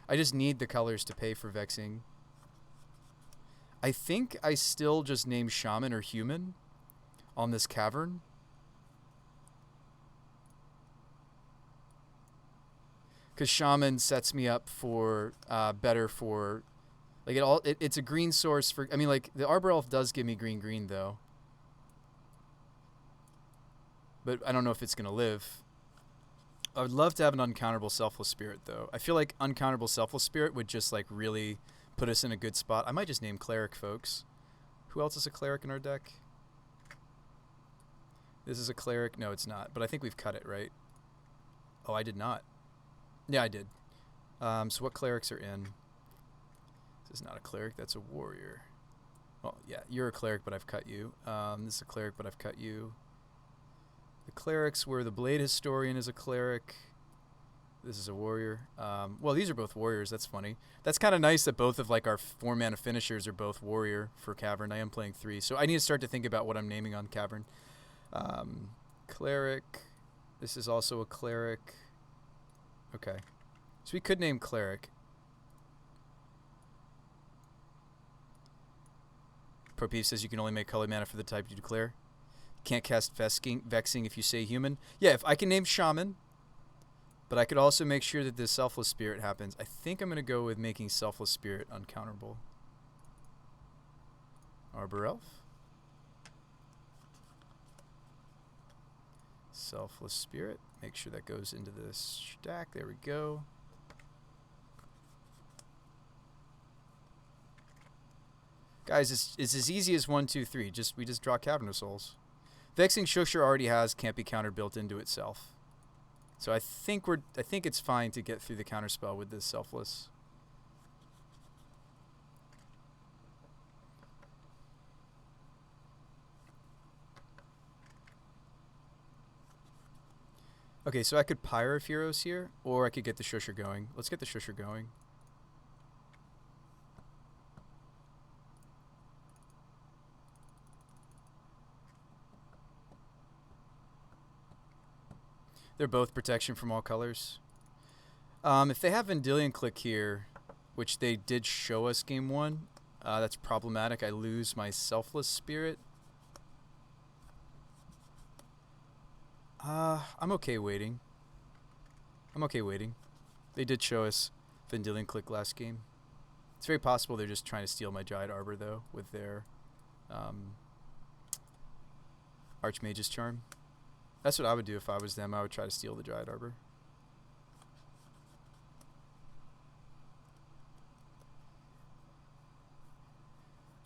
I just need the colors to pay for Vexing. I think I still just name Shaman or Human on this Cavern. Because Shaman sets me up for better for, like it's a green source for, I mean like the Arbor Elf does give me green though. But I don't know if it's going to live. I would love to have an uncounterable Selfless Spirit though. I feel like uncounterable Selfless Spirit would just like really put us in a good spot. I might just name Cleric, folks. Who else is a Cleric in our deck? This is a Cleric. No, it's not. But I think we've cut it, right? Oh, I did not. Yeah, I did. So what Clerics are in? This is not a Cleric. That's a Warrior. Well, yeah, you're a Cleric, but I've cut you. This is a Cleric, but I've cut you. The Clerics were the Blade Historian is a Cleric. This is a Warrior. Well, these are both Warriors. That's funny. That's kind of nice that both of like our 4-mana finishers are both Warrior for Cavern. I am playing 3, so I need to start to think about what I'm naming on Cavern. Cleric. This is also a Cleric. Okay. So we could name Cleric. Propeep says you can only make color mana for the type you declare. Can't cast Vexing if you say Human. Yeah, if I can name Shaman, but I could also make sure that this Selfless Spirit happens. I think I'm going to go with making Selfless Spirit uncounterable. Arbor Elf. Selfless Spirit. Make sure that goes into this stack. There we go. Guys, it's as easy as 1, 2, 3. We just draw Cavern of Souls. Vexing Shusher already has can't be countered built into itself. So I think it's fine to get through the counterspell with this Selfless. Okay, so I could Pyre of Heroes here, or I could get the Shusher going. Let's get the Shusher going. They're both protection from all colors. If they have Vendilion Click here, which they did show us game 1, that's problematic. I lose my Selfless Spirit. I'm okay waiting. They did show us Vendilion Click last game. It's very possible they're just trying to steal my Dryad Arbor, though, with their Archmage's Charm. That's what I would do if I was them. I would try to steal the Dryad Arbor.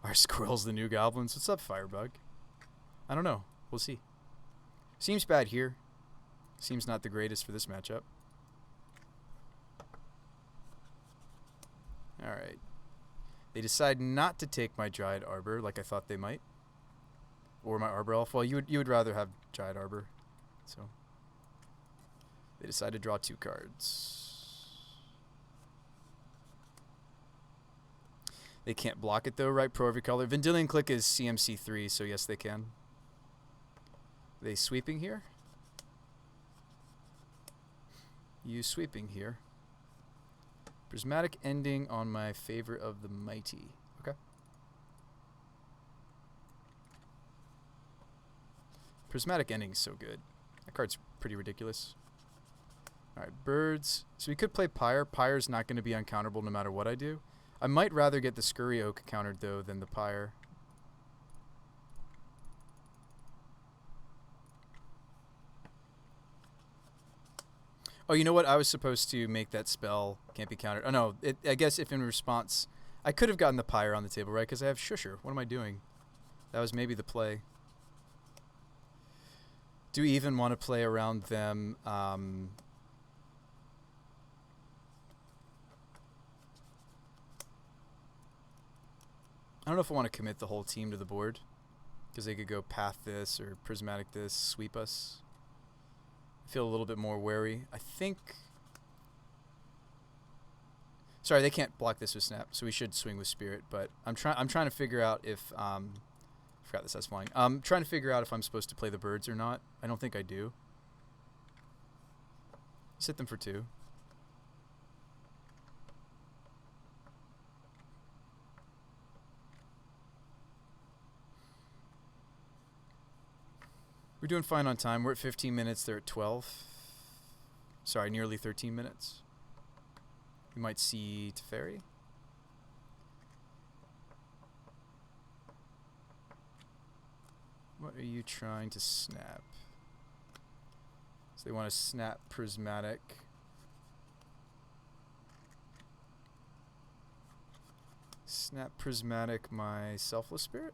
Are squirrels the new goblins? What's up, Firebug? I don't know. We'll see. Seems bad here. Seems not the greatest for this matchup. Alright. They decide not to take my Dryad Arbor like I thought they might. Or my Arbor Elf. Well, you would rather have Dryad Arbor. So they decide to draw 2 cards. They can't block it though, right? Pro every color. Vendilion Click is CMC 3, so yes they can. Are they sweeping here? You sweeping here. Prismatic Ending on my Favor of the Mighty. Okay. Prismatic Ending is so good. That card's pretty ridiculous. Alright, birds. So we could play Pyre. Pyre's not going to be uncounterable no matter what I do. I might rather get the Scurry Oak countered, though, than the Pyre. Oh, you know what? I was supposed to make that spell can't be countered. Oh no, I guess if in response, I could have gotten the pyre on the table, right? Because I have Shusher. What am I doing? That was maybe the play. Do we even want to play around them? I don't know if I want to commit the whole team to the board, because they could go path this or prismatic this, sweep us. I feel a little bit more wary. I think... Sorry, they can't block this with snap, so we should swing with spirit. But I'm trying to figure out if I forgot this has flying. I'm trying to figure out if I'm supposed to play the birds or not. I don't think I do. Sit them for 2. We're doing fine on time. We're at 15 minutes. They're at 12. Sorry, nearly 13 minutes. We might see Teferi. What are you trying to snap? So they want to snap prismatic. Snap prismatic my selfless spirit?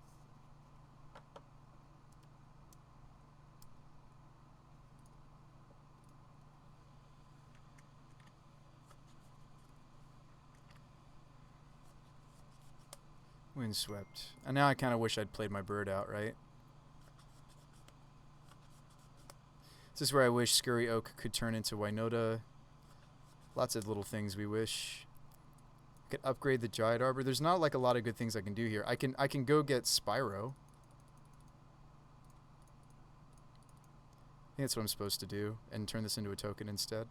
Windswept. And now I kind of wish I'd played my bird out, right? This is where I wish Scurry Oak could turn into Winota. Lots of little things we wish. I could upgrade the Giant Arbor. There's not like a lot of good things I can do here. I can go get Spyro. I think that's what I'm supposed to do, and turn this into a token instead.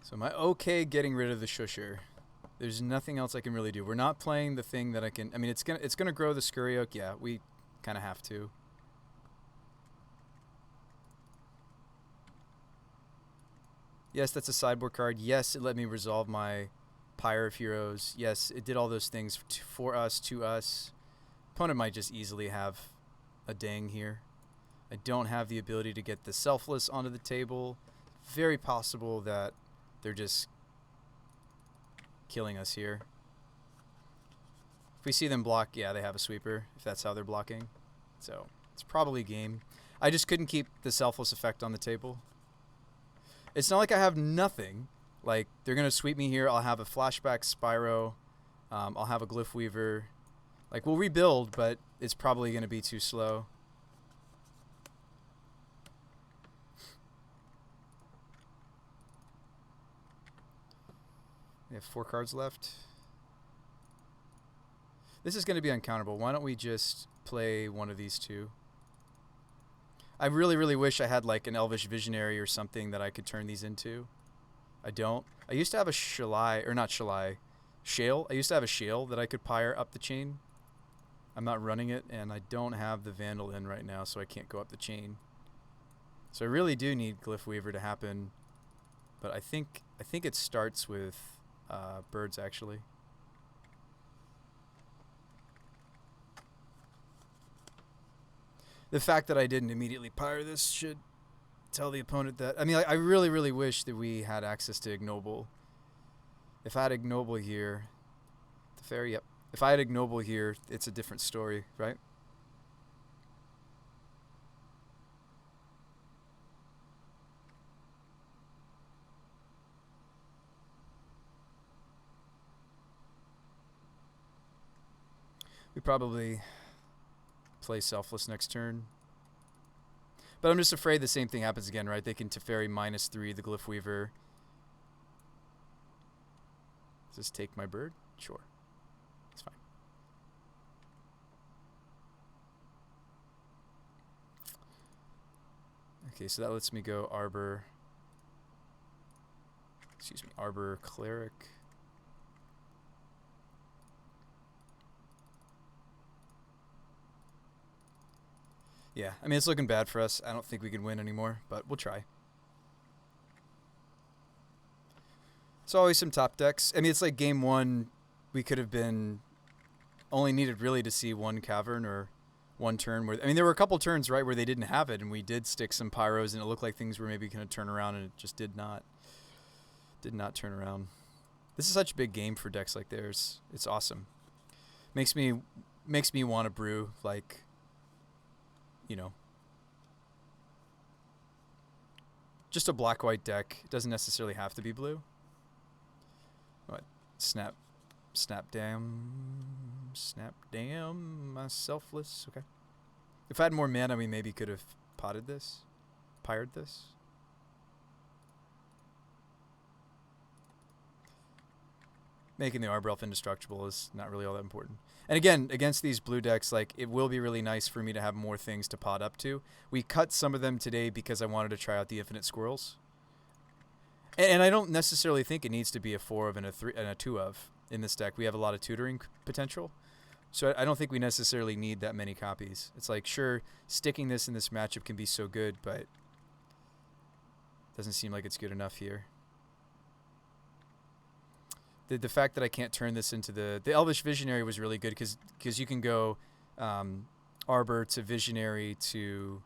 So am I okay getting rid of the Shusher? There's nothing else I can really do. We're not playing the thing that I can... I mean, it's gonna grow the Scurry Oak. Yeah, we kind of have to. Yes, that's a sideboard card. Yes, it let me resolve my Pyre of Heroes. Yes, it did all those things for us, to us. Opponent might just easily have a dang here. I don't have the ability to get the Selfless onto the table. Very possible that they're just killing us here. If we see them block, yeah, they have a sweeper, if that's how they're blocking. So, it's probably game. I just couldn't keep the Selfless effect on the table. It's not like I have nothing. Like, they're going to sweep me here. I'll have a Flashback Spyro. I'll have a Glyph Weaver. Like, we'll rebuild, but it's probably going to be too slow. We have 4 cards left. This is going to be uncounterable. Why don't we just play one of these two? I really, really wish I had like an Elvish Visionary or something that I could turn these into. I don't. I used to have a Shale. I used to have a Shale that I could pyre up the chain. I'm not running it, and I don't have the Vandal in right now, so I can't go up the chain. So I really do need Glyph Weaver to happen. But I think it starts with birds, actually. The fact that I didn't immediately pyre this should tell the opponent that... I mean, I really, really wish that we had access to Ignoble. If I had Ignoble here... The fairy, yep. If I had Ignoble here, it's a different story, right? We probably play Selfless next turn. But I'm just afraid the same thing happens again, right? They can Teferi -3 the Glyph Weaver. Does this take my bird? Sure. It's fine. Okay, so that lets me go Arbor. Excuse me, Arbor Cleric. Yeah, I mean, it's looking bad for us. I don't think we can win anymore, but we'll try. It's always some top decks. I mean, it's like game one, we could have been only needed really to see one cavern or one turn where, I mean, there were a couple turns, right, where they didn't have it, and we did stick some pyros, and it looked like things were maybe going to turn around, and it just did not turn around. This is such a big game for decks like theirs. It's awesome. Makes me want to brew, like, you know, just a black-white deck. It doesn't necessarily have to be blue. What? Snap damn, my selfless. Okay. If I had more mana, we maybe could have pired this. Making the Arbor Elf indestructible is not really all that important. And again, against these blue decks, like, it will be really nice for me to have more things to pot up to. We cut some of them today because I wanted to try out the infinite squirrels. And I don't necessarily think it needs to be a 4 of and a 3 and a 2 of in this deck. We have a lot of tutoring potential. So I don't think we necessarily need that many copies. It's like, sure, sticking this in this matchup can be so good, but doesn't seem like it's good enough here. The fact that I can't turn this into the Elvish Visionary was really good because you can go Arbor to Visionary to...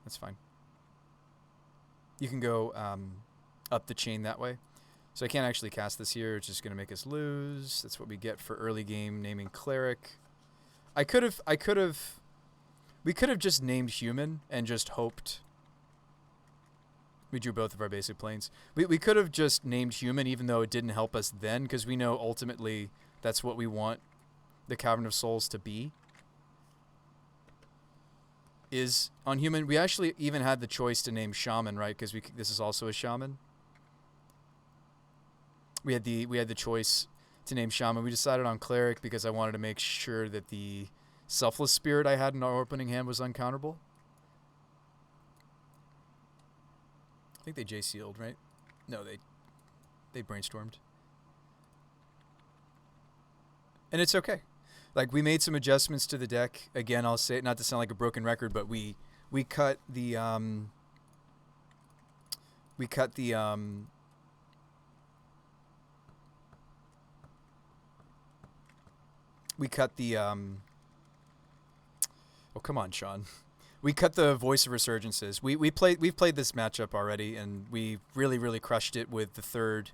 That's fine. You can go up the chain that way. So I can't actually cast this here. It's just going to make us lose. That's what we get for early game naming Cleric. We could have just named Human and just hoped. We drew both of our basic planes. We could have just named Human even though it didn't help us then, because we know ultimately that's what we want the Cavern of Souls to be. Is on Human. We actually even had the choice to name Shaman, right? Because this is also a Shaman. We had the choice to name Shaman. We decided on Cleric because I wanted to make sure that the Selfless Spirit I had in our opening hand was uncounterable. I think they J-sealed, right? No, they brainstormed. And it's okay. Like, we made some adjustments to the deck. Again, I'll say it not to sound like a broken record, but we cut the oh, come on, Sean. We cut the Voice of Resurgences. We've played this matchup already, and we really crushed it with the third,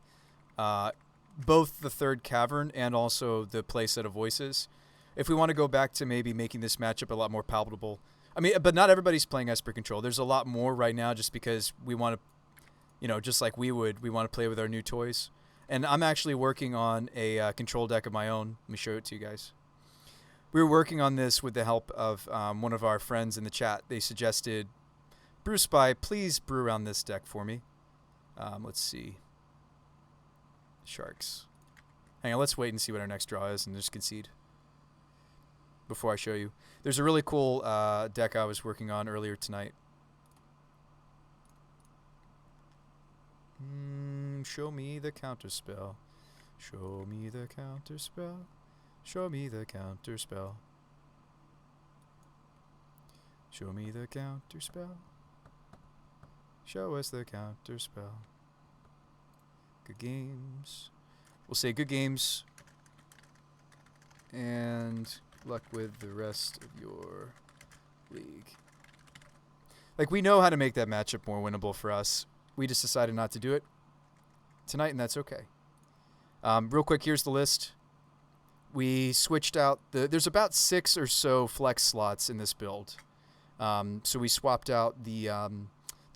both the third Cavern and also the playset of Voices. If we want to go back to maybe making this matchup a lot more palatable, I mean, but not everybody's playing Esper Control. There's a lot more right now just because we want to, you know, just like we want to play with our new toys. And I'm actually working on a control deck of my own. Let me show it to you guys. We were working on this with the help of one of our friends in the chat. They suggested, Brew Spy, please brew around this deck for me. Let's see. Sharks. Hang on, let's wait and see what our next draw is and just concede before I show you. There's a really cool deck I was working on earlier tonight. Show me the counterspell. Show me the counterspell. Show me the counterspell. Show me the counterspell. Show us the counterspell. Good games. We'll say good games. And luck with the rest of your league. Like, we know how to make that matchup more winnable for us. We just decided not to do it tonight, and that's okay. Real quick, here's the list. We switched out there's about 6 or so flex slots in this build. So we swapped out the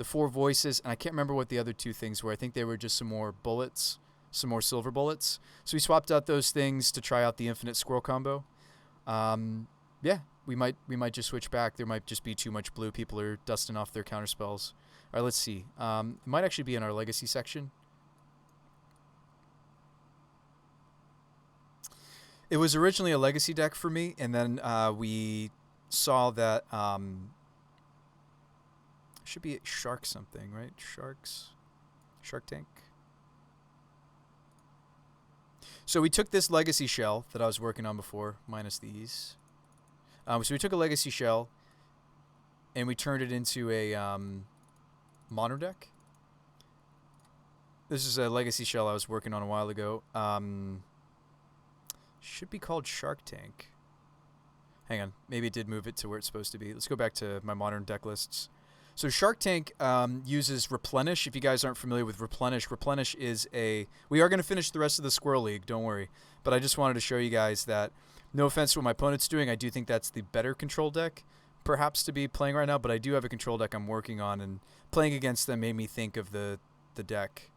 4 voices, and I can't remember what the other 2 things were. I think they were just some more bullets, some more silver bullets. So we swapped out those things to try out the infinite squirrel combo. Yeah, we might just switch back. There might just be too much blue. People are dusting off their counter spells. All right, let's see. It might actually be in our legacy section. It was originally a legacy deck for me, and then we saw that should be Shark something, right? Sharks. Shark Tank. So we took this legacy shell that I was working on before, minus these. So we took a legacy shell and we turned it into a modern deck. This is a legacy shell I was working on a while ago. Should be called Shark Tank. Hang on, maybe it did move it to where it's supposed to be. Let's go back to my modern deck lists. So Shark Tank uses Replenish. If you guys aren't familiar with Replenish, Replenish is a... We are going to finish the rest of the Squirrel League, don't worry. But I just wanted to show you guys that, no offense to what my opponent's doing, I do think that's the better control deck, perhaps, to be playing right now. But I do have a control deck I'm working on, and playing against them made me think of the deck.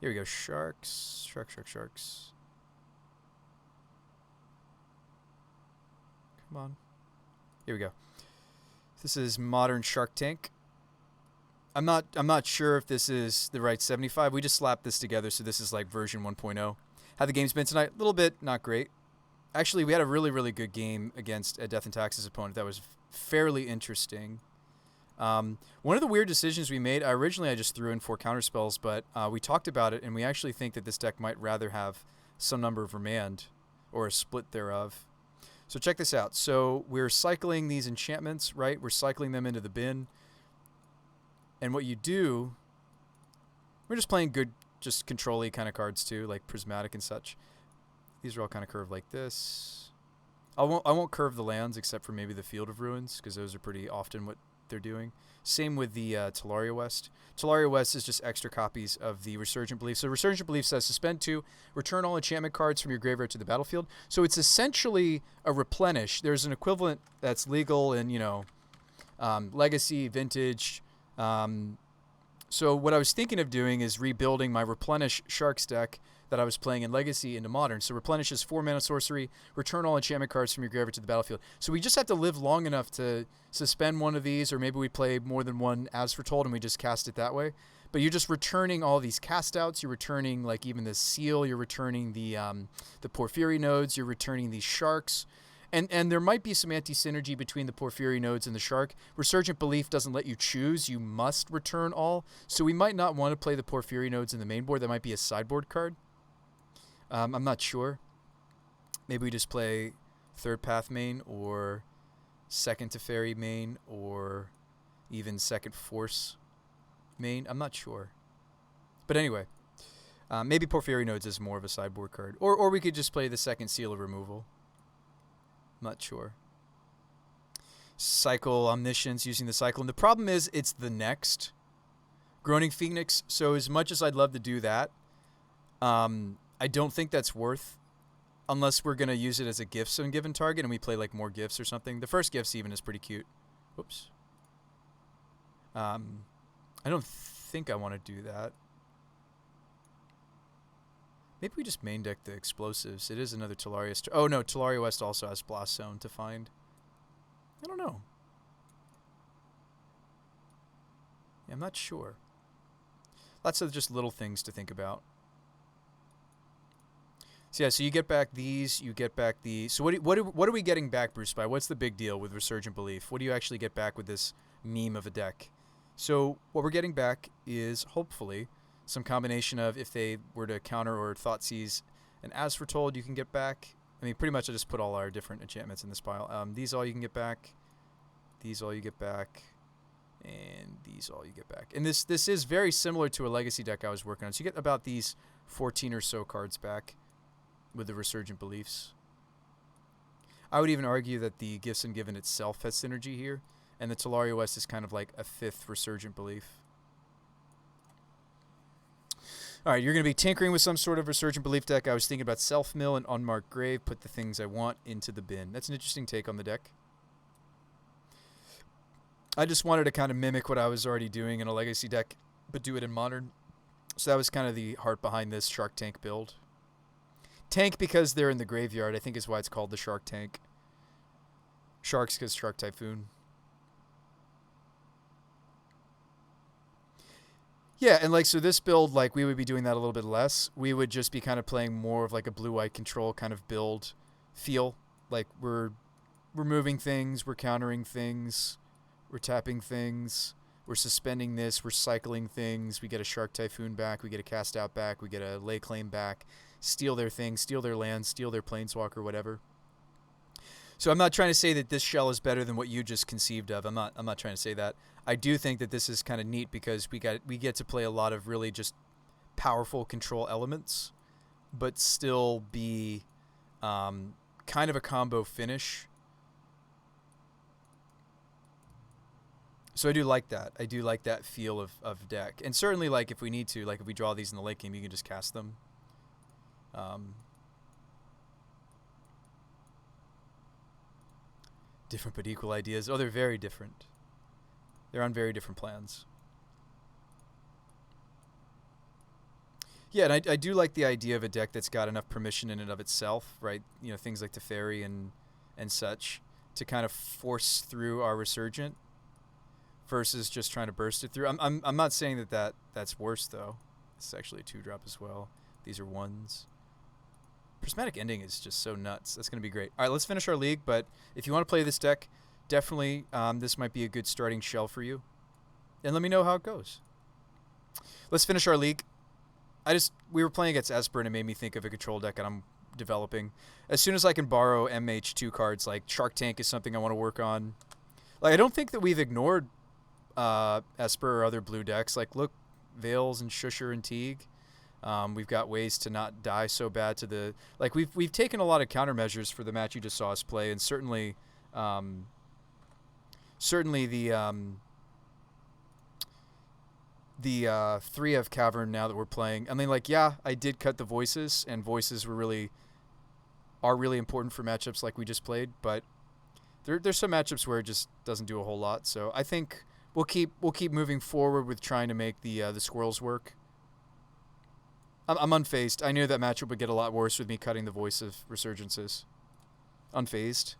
Here we go, Sharks. Sharks. Come on. Here we go. This is modern Shark Tank. I'm not sure if this is the right 75. We just slapped this together, so this is like version 1.0. How the game's been tonight? A little bit not great. Actually, we had a really, really good game against a Death and Taxes opponent that was fairly interesting. One of the weird decisions we made, originally I just threw in 4 counterspells, but we talked about it, and we actually think that this deck might rather have some number of remand, or a split thereof. So check this out. So we're cycling these enchantments, right? We're cycling them into the bin. And what you do, we're just playing good, just control-y kind of cards too, like Prismatic and such. These are all kind of curved like this. I won't curve the lands except for maybe the Field of Ruins, because those are pretty often what they're doing. Same with the Talaria West. Talaria West is just extra copies of the Resurgent Belief. So Resurgent Belief says suspend 2, return all enchantment cards from your graveyard to the battlefield. So it's essentially a replenish. There's an equivalent that's legal in, you know, Legacy, Vintage. So what I was thinking of doing is rebuilding my Replenish Sharks deck that I was playing in Legacy into Modern. So Replenish is 4 mana sorcery, return all enchantment cards from your graveyard to the battlefield. So we just have to live long enough to suspend one of these, or maybe we play more than one As Foretold and we just cast it that way. But you're just returning all these cast outs, you're returning like even the Seal, you're returning the Porphyry nodes, you're returning these Sharks. And there might be some anti-synergy between the Porphyry nodes and the Shark. Resurgent Belief doesn't let you choose. You must return all. So we might not want to play the Porphyry nodes in the main board. That might be a sideboard card. I'm not sure. Maybe we just play Third Path main, or Second Teferi main, or even Second Force main. I'm not sure. But anyway, maybe Porphyry nodes is more of a sideboard card. Or we could just play the second Seal of Removal. Not sure. Cycle Omniscience, using the cycle. And the problem is it's the next Groaning Phoenix. So as much as I'd love to do that, I don't think that's worth, unless we're going to use it as a gift on a given target and we play like more gifts or something. The first gifts even is pretty cute. Whoops. I don't think I want to do that. Maybe we just main deck the explosives. It is another Talaria. Oh no, Talaria West also has Blast Zone to find. I don't know. Yeah, I'm not sure. Lots of just little things to think about. So yeah, so you get back these, you get back the... So what are we getting back, Bruce Spy? What's the big deal with Resurgent Belief? What do you actually get back with this meme of a deck? So what we're getting back is, hopefully, some combination of, if they were to counter or Thoughtseize and As Foretold, you can get back. I mean, pretty much I just put all our different enchantments in this pile. These all you can get back. These all you get back. And these all you get back. And this is very similar to a Legacy deck I was working on. So you get about these 14 or so cards back with the Resurgent Beliefs. I would even argue that the Gifts Ungiven itself has synergy here, and the Talaria West is kind of like a 5th Resurgent Belief. Alright, you're going to be tinkering with some sort of Resurgent Belief deck. I was thinking about Self-Mill and Unmarked Grave, put the things I want into the bin. That's an interesting take on the deck. I just wanted to kind of mimic what I was already doing in a Legacy deck, but do it in Modern. So that was kind of the heart behind this Shark Tank build. Tank because they're in the graveyard, I think, is why it's called the Shark Tank. Sharks because Shark Typhoon. Yeah, and like, so this build, like, we would be doing that a little bit less. We would just be kind of playing more of like a blue-white control kind of build feel. Like, we're removing things, we're countering things, we're tapping things, We're suspending this. We're cycling things. We get a Shark Typhoon back. We get a Cast Out back. We get a Lay Claim back. Steal their thing. Steal their land. Steal their Planeswalker, whatever. So I'm not trying to say that this shell is better than what you just conceived of. I'm not trying to say that. I do think that this is kind of neat because we get to play a lot of really just powerful control elements, but still be kind of a combo finish. So I do like that. I do like that feel of deck. And certainly, like, if we need to, like, if we draw these in the late game, you can just cast them. Different but equal ideas. Oh, they're very different. They're on very different plans. Yeah, and I do like the idea of a deck that's got enough permission in and of itself, right? You know, things like Teferi and such, to kind of force through our Resurgent versus just trying to burst it through. I'm not saying that's worse, though. It's actually a 2-drop as well. These are 1s. Prismatic Ending is just so nuts. That's going to be great. All right, let's finish our league, but if you want to play this deck, definitely this might be a good starting shell for you. And let me know how it goes. Let's finish our league. We were playing against Esper, and it made me think of a control deck that I'm developing. As soon as I can borrow MH2 cards, like Shark Tank is something I want to work on. Like, I don't think that we've ignored Esper or other blue decks. Like, look, Veils and Shusher and Teague. We've got ways to not die so bad to the... Like, we've taken a lot of countermeasures for the match you just saw us play, and certainly the 3F Cavern now that we're playing. I mean, like, yeah, I did cut the voices, and voices are really important for matchups like we just played, but there's some matchups where it just doesn't do a whole lot. So I think we'll keep moving forward with trying to make the squirrels work. I'm unfazed. I knew that matchup would get a lot worse with me cutting the voice of Resurgences. Unfazed.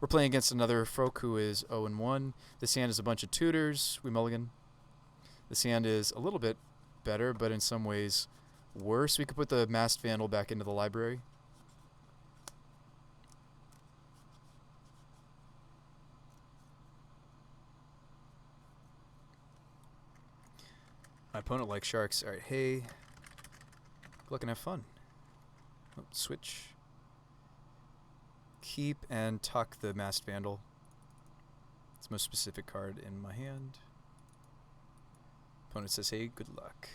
We're playing against another folk who is 0-1. This hand is a bunch of tutors. We mulligan. This hand is a little bit better, but in some ways worse. We could put the Masked Vandal back into the library. My opponent likes sharks. All right, hey. Good luck and have fun. Oh, switch. Keep and tuck the Masked Vandal. It's the most specific card in my hand. Opponent says, hey, good luck.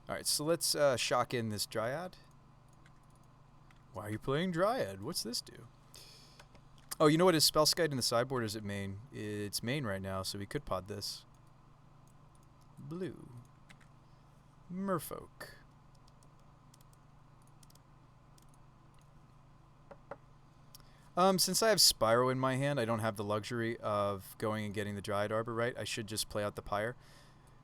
Alright, so let's shock in this Dryad. Why are you playing Dryad? What's this do? Oh, you know what? Is Spellskite in the sideboard or is it main? It's main right now, so we could pod this. Blue. Merfolk. Since I have Spyro in my hand, I don't have the luxury of going and getting the Dryad Arbor, right? I should just play out the Pyre.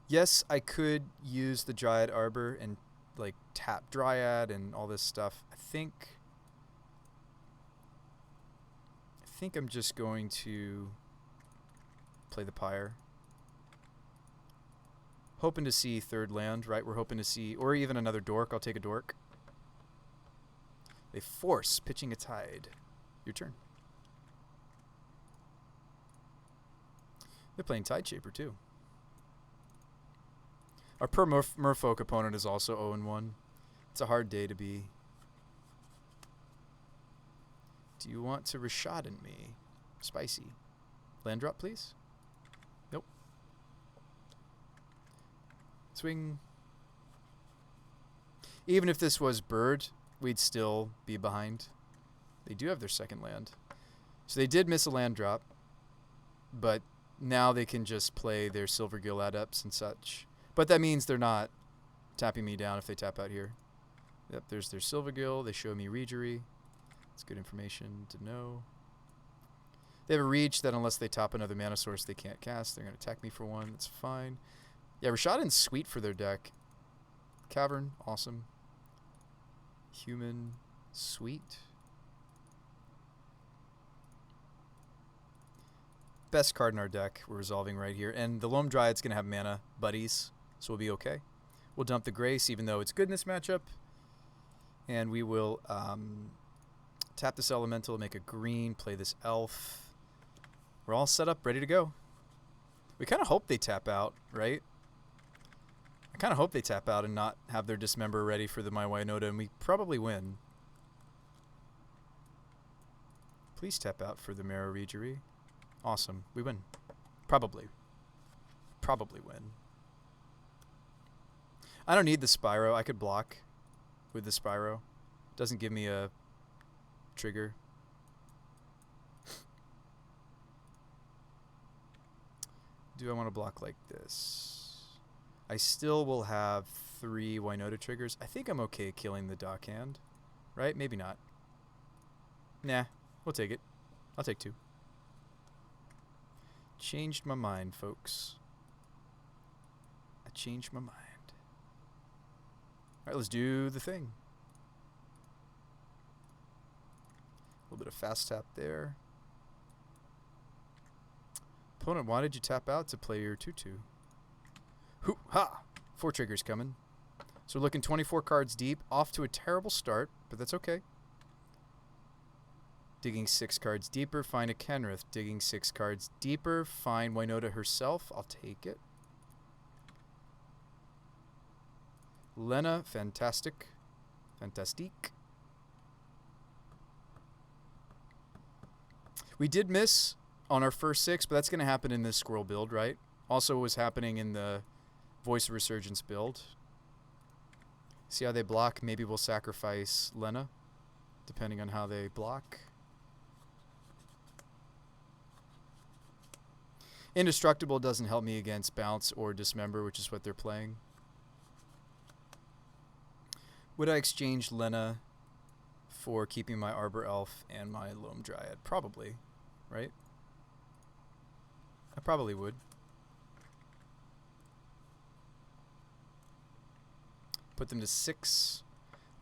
Yes, I could use the Dryad Arbor and, like, tap Dryad and all this stuff. I think I'm just going to play the Pyre. Hoping to see third land, right? We're hoping to see, or even another Dork. I'll take a Dork. They force pitching a Tide. Your turn. They're playing Tide Shaper, too. Our per Merfolk opponent is also 0-1. It's a hard day to be. Do you want to Rishadan me? Spicy. Land drop, please? Nope. Swing. Even if this was Bird, we'd still be behind. They do have their second land. So they did miss a land drop, but now they can just play their Silvergill Adepts and such. But that means they're not tapping me down if they tap out here. Yep, there's their Silvergill. They show me Reegery. It's good information to know. They have a Reach that unless they top another mana source they can't cast. They're going to attack me for one. That's fine. Yeah, Rishadan's sweet for their deck. Cavern, awesome. Human, sweet. Best card in our deck we're resolving right here. And the Loam Dryad's going to have mana buddies, so we'll be okay. We'll dump the Grace, even though it's good in this matchup. And we will tap this Elemental, make a green, play this Elf. We're all set up, ready to go. We kind of hope they tap out, right? I kind of hope they tap out and not have their Dismember ready for the My Winota, and we probably win. Please tap out for the Marrow Regery. Awesome. We win. Probably. Probably win. I don't need the Spyro. I could block with the Spyro. Doesn't give me a trigger. Do I want to block like this? I still will have 3 Winota triggers. I think I'm okay killing the Dockhand. Right? Maybe not. Nah. We'll take it. I'll take 2. Changed my mind, folks. I changed my mind. Alright, let's do the thing. A little bit of fast tap there. Opponent, why did you tap out to play your 2-2? Hoo ha! 4 triggers coming. So we're looking 24 cards deep. Off to a terrible start, but that's okay. Digging 6 cards deeper, find a Kenrith. Digging 6 cards deeper, find Winota herself. I'll take it. Lena, fantastic. Fantastique. We did miss on our first 6, but that's going to happen in this Squirrel build, right? Also was happening in the Voice of Resurgence build. See how they block? Maybe we'll sacrifice Lena, depending on how they block. Indestructible doesn't help me against Bounce or Dismember, which is what they're playing. Would I exchange Lena for keeping my Arbor Elf and my Loam Dryad? Probably, right? I probably would. Put them to 6.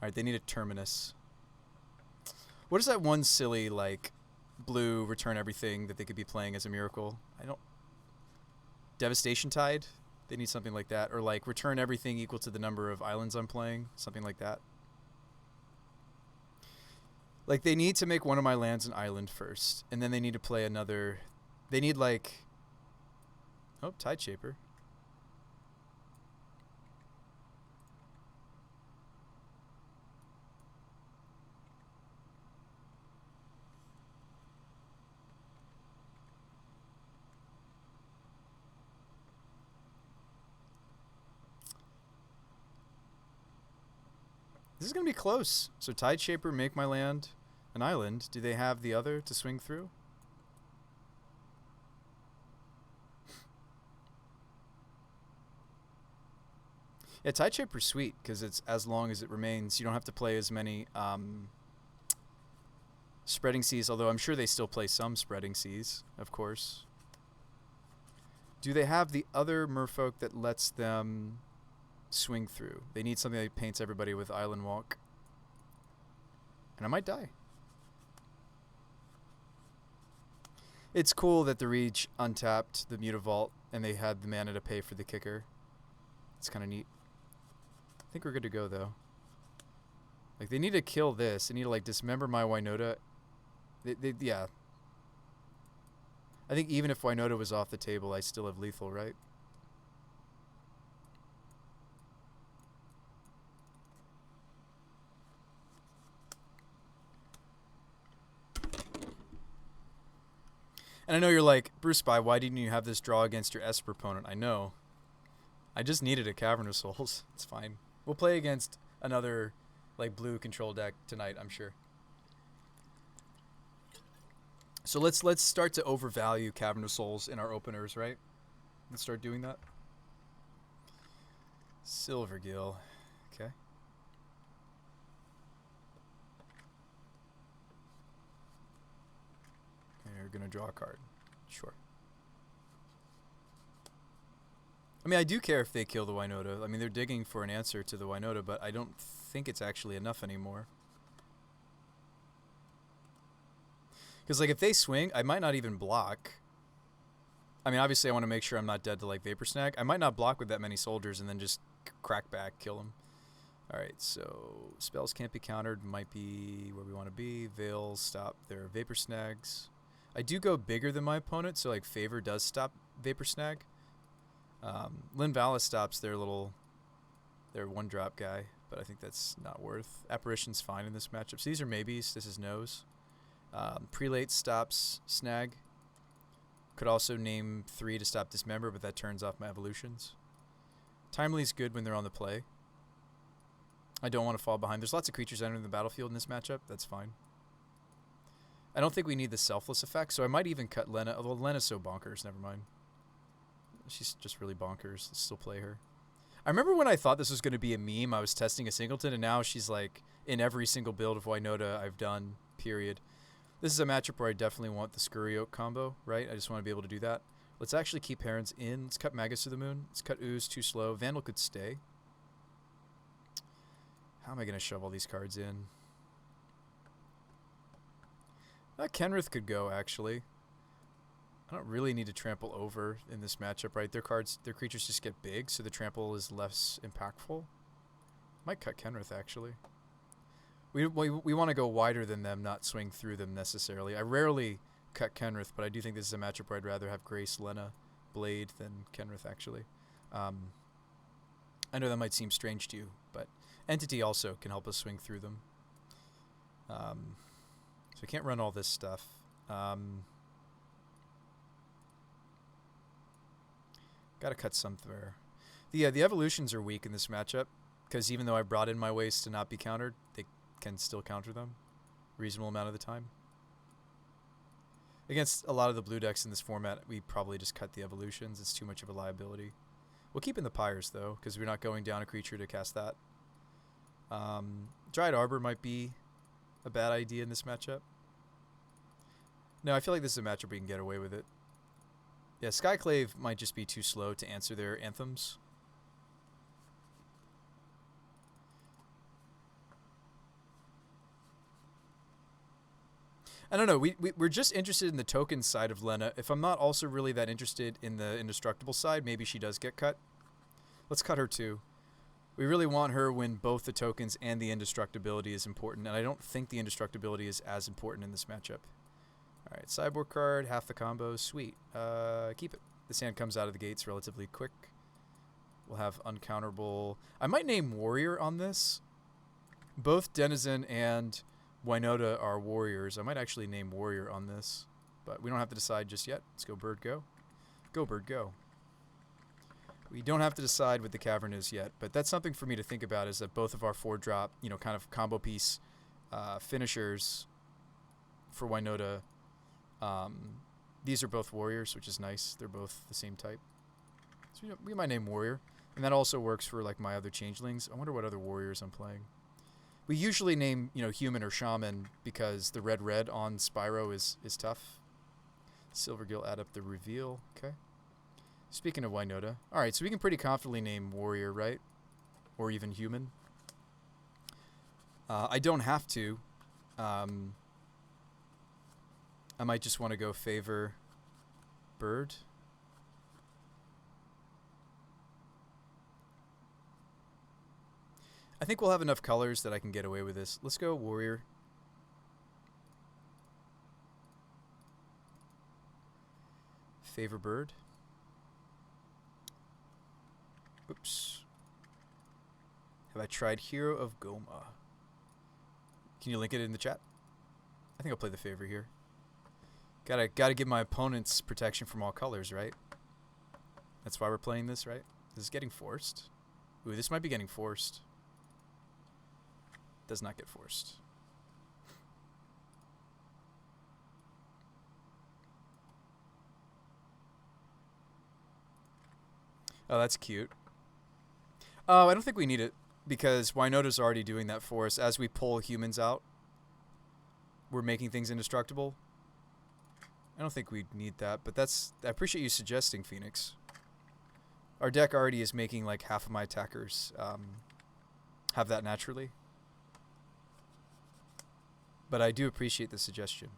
Alright, they need a Terminus. What is that one silly, like, blue return everything that they could be playing as a miracle? I don't... Devastation Tide? They need something like that. Or, like, return everything equal to the number of islands I'm playing. Something like that. Like, they need to make one of my lands an island first. And then they need to play another... They need, like... Oh, Tide Shaper. This is going to be close. So Tide Shaper, make my land an island. Do they have the other to swing through? Yeah, Tide Shaper's sweet because it's as long as it remains. You don't have to play as many Spreading Seas, although I'm sure they still play some Spreading Seas, of course. Do they have the other merfolk that lets them swing through? They need something that paints everybody with Island Walk. And I might die. It's cool that the Reach untapped the Mutavault and they had the mana to pay for the kicker. It's kind of neat. I think we're good to go, though. Like, they need to kill this. They need to, like, dismember my Winota. Yeah. I think even if Winota was off the table, I still have lethal, right? And I know you're like, Bruce Spy, why didn't you have this draw against your Esper opponent? I know. I just needed a Cavern of Souls. It's fine. We'll play against another, like, blue control deck tonight, I'm sure. So let's start to overvalue Cavern of Souls in our openers, right? Let's start doing that. Silvergill. Okay. And you're going to draw a card. Sure. I mean, I do care if they kill the Winota. I mean, they're digging for an answer to the Winota, but I don't think it's actually enough anymore. Because, like, if they swing, I might not even block. I mean, obviously, I want to make sure I'm not dead to, like, Vapor Snag. I might not block with that many soldiers and then just crack back, kill them. Alright, so spells can't be countered. Might be where we want to be. Veils stop their Vapor Snags. I do go bigger than my opponent, so, like, Favor does stop Vapor Snag. Lynn Valis stops their one drop guy, but I think that's not worth. Apparition's fine in this matchup. So these are maybes. This is no's. Prelate stops Snag. Could also name 3 to stop Dismember, but that turns off my evolutions. Timely's good when they're on the play. I don't want to fall behind. There's lots of creatures entering the battlefield in this matchup. That's fine. I don't think we need the selfless effect, so I might even cut Lena. Although Lena's so bonkers, never mind. She's just really bonkers. Let's still play her. I remember when I thought this was going to be a meme, I was testing a singleton, and now she's like in every single build of Winota I've done, period. This is a matchup where I definitely want the Scurry Oak combo, right? I just want to be able to do that. Let's actually keep Herons in. Let's cut Magus to the Moon. Let's cut Ooze, too slow. Vandal could stay. How am I going to shove all these cards in? Kenrith could go, actually. I don't really need to trample over in this matchup, right? Their creatures just get big, so the trample is less impactful. Might cut Kenrith, actually. We want to go wider than them, not swing through them necessarily. I rarely cut Kenrith, but I do think this is a matchup where I'd rather have Grace, Lena, Blade than Kenrith, actually. I know that might seem strange to you, but Entity also can help us swing through them. So I can't run all this stuff. Gotta cut somewhere. The evolutions are weak in this matchup, because even though I brought in my ways to not be countered, they can still counter them reasonable amount of the time. Against a lot of the blue decks in this format, we probably just cut the evolutions. It's too much of a liability. We'll keep in the Pyres, though, because we're not going down a creature to cast that. Dryad Arbor might be a bad idea in this matchup. No, I feel like this is a matchup we can get away with it. Yeah, Skyclave might just be too slow to answer their anthems. I don't know. We're just interested in the token side of Lena. If I'm not also really that interested in the indestructible side, maybe she does get cut. Let's cut her too. We really want her when both the tokens and the indestructibility is important, and I don't think the indestructibility is as important in this matchup. All right, sideboard card, half the combo, sweet. Keep it. This hand comes out of the gates relatively quick. We'll have uncounterable. I might name Warrior on this. Both Denizen and Winota are warriors. I might actually name Warrior on this, but we don't have to decide just yet. Let's go Bird, go. Go Bird, go. We don't have to decide what the Cavern is yet, but that's something for me to think about, is that both of our 4-drop, kind of combo piece finishers for Winota, these are both warriors, which is nice. They're both the same type. So we might name Warrior, and that also works for like my other changelings. I wonder what other warriors I'm playing. We usually name, Human or Shaman because the red on Spyro is tough. Silvergill add up the reveal. Okay. Speaking of Winota. Alright, so we can pretty confidently name Warrior, right? Or even Human. I don't have to. I might just want to go favor Bird. I think we'll have enough colors that I can get away with this. Let's go Warrior. Favor Bird. Oops. Have I tried Hero of Goma? Can you link it in the chat? I think I'll play the favor here. Gotta give my opponents protection from all colors, right? That's why we're playing this, right? This is getting forced. Ooh, this might be getting forced. Does not get forced. Oh, that's cute. Oh, I don't think we need it, because Winota's already doing that for us. As we pull humans out, we're making things indestructible. I don't think we need that, but I appreciate you suggesting, Phoenix. Our deck already is making like half of my attackers have that naturally. But I do appreciate the suggestion.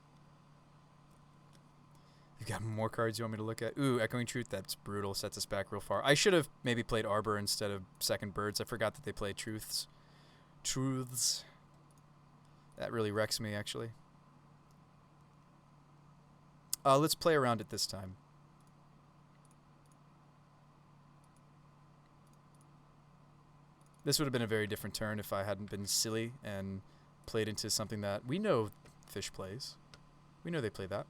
You got more cards you want me to look at? Ooh, Echoing Truth, that's brutal. Sets us back real far. I should have maybe played Arbor instead of Second Birds. I forgot that they play Truths. That really wrecks me, actually. Let's play around it this time. This would have been a very different turn if I hadn't been silly and played into something that we know fish plays. We know they play that.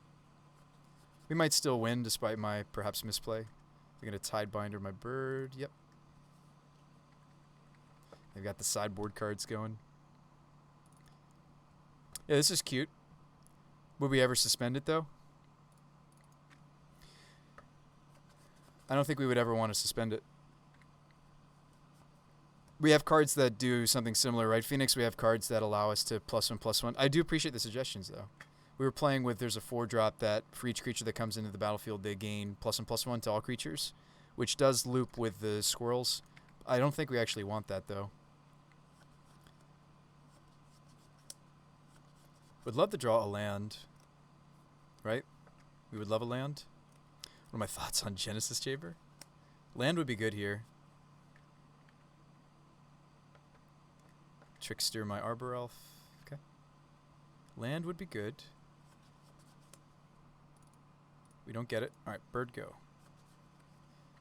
We might still win despite my perhaps misplay. I'm going to Tidebinder my bird. Yep. They've got the sideboard cards going. Yeah, this is cute. Would we ever suspend it, though? I don't think we would ever want to suspend it. We have cards that do something similar, right? Phoenix, we have cards that allow us to +1/+1. I do appreciate the suggestions, though. We were playing with, there's a 4-drop that for each creature that comes into the battlefield, they gain +1/+1 to all creatures, which does loop with the squirrels. I don't think we actually want that, though. Would love to draw a land, right? We would love a land. What are my thoughts on Genesis Chamber? Land would be good here. Trickster my Arbor Elf. Okay. Land would be good. We don't get it. Alright, bird go.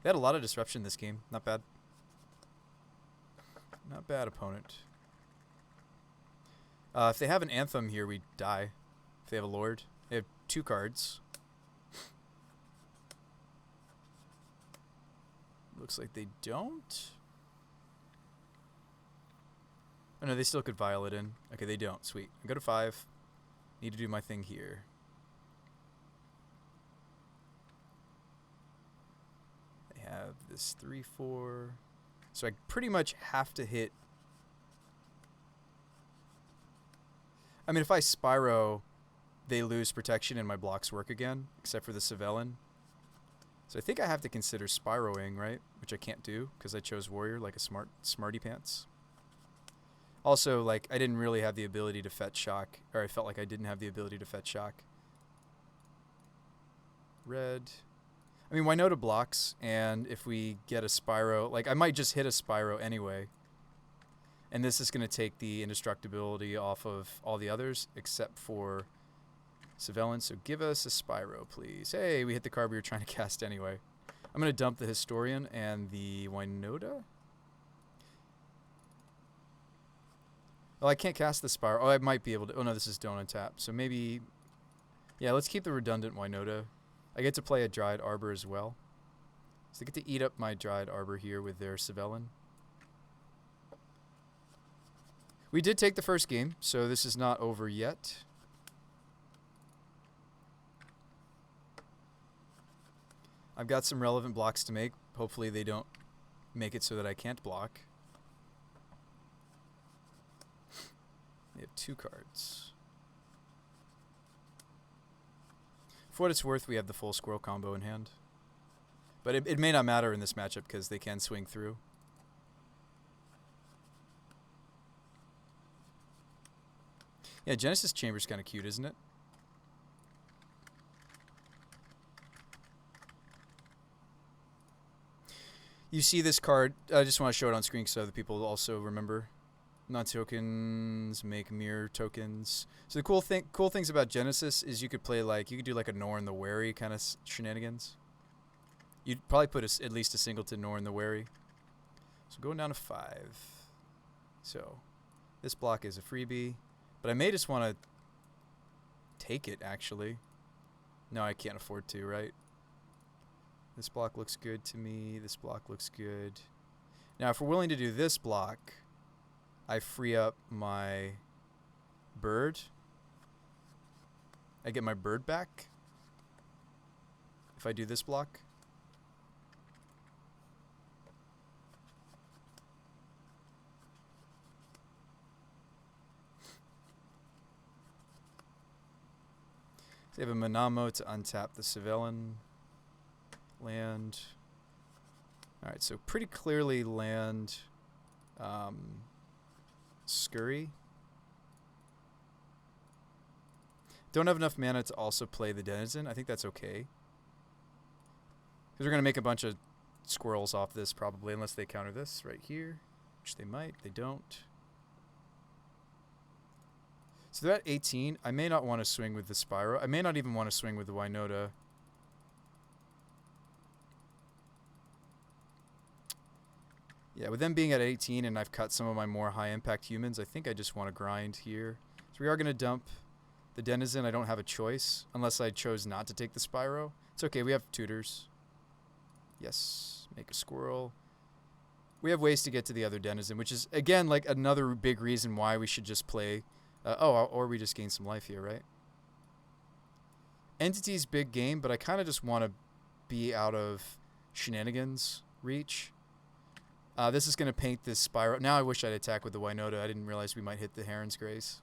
They had a lot of disruption this game. Not bad. Not bad, opponent. If they have an Anthem here, we die. If they have a Lord. They have 2 cards. Looks like they don't. Oh, no, they still could Violet in. Okay, they don't. Sweet. I go to 5. Need to do my thing here. They have this 3/4. So I pretty much have to hit. I mean, if I Spyro, they lose protection and my blocks work again, except for the Savelin. So I think I have to consider Spyroing, right? Which I can't do because I chose Warrior like a smarty pants. Also, like, I didn't really have the ability to fetch Shock, or I felt like I didn't have the ability to fetch Shock. Red. I mean, Winota blocks, and if we get a Spyro, like, I might just hit a Spyro anyway. And this is going to take the indestructibility off of all the others, except for Savelin. So give us a Spyro, please. Hey, we hit the card we were trying to cast anyway. I'm going to dump the Historian and the Winota. Well, I can't cast the Spyro. Oh, I might be able to. Oh, no, this is don't untap. So maybe. Yeah, let's keep the redundant Winota. I get to play a Dryad Arbor as well. So they get to eat up my Dryad Arbor here with their Savelin. We did take the first game, so this is not over yet. I've got some relevant blocks to make. Hopefully they don't make it so that I can't block. They have 2 cards. For what it's worth, we have the full squirrel combo in hand. But it may not matter in this matchup because they can swing through. Yeah, Genesis Chamber's kind of cute, isn't it? You see this card. I just want to show it on screen so other people also remember. Non-tokens make mirror tokens. So the cool things about Genesis is you could play like you could do like a Norn the Wary kind of shenanigans. You'd probably put at least a singleton Norn the Wary. So going down to 5. So this block is a freebie, but I may just want to take it actually. No, I can't afford to, right? This block looks good to me. This block looks good. Now, if we're willing to do this block, I free up my bird. I get my bird back if I do this block. So you have a Manamo to untap the Savelin. Land. Alright, so pretty clearly land Scurry. Don't have enough mana to also play the Denizen. I think that's okay. Because we're going to make a bunch of squirrels off this probably, unless they counter this right here. Which they might. They don't. So they're at 18. I may not want to swing with the Spyro. I may not even want to swing with the Winota. Yeah, with them being at 18 and I've cut some of my more high-impact humans, I think I just want to grind here. So we are going to dump the Denizen. I don't have a choice unless I chose not to take the Spyro. It's okay. We have tutors. Yes. Make a squirrel. We have ways to get to the other Denizen, which is, again, like another big reason why we should just play. Or we just gain some life here, right? Entity's big game, but I kind of just want to be out of shenanigans reach. This is going to paint this Spyro. Now I wish I'd attack with the Winota. I didn't realize we might hit the Heron's Grace.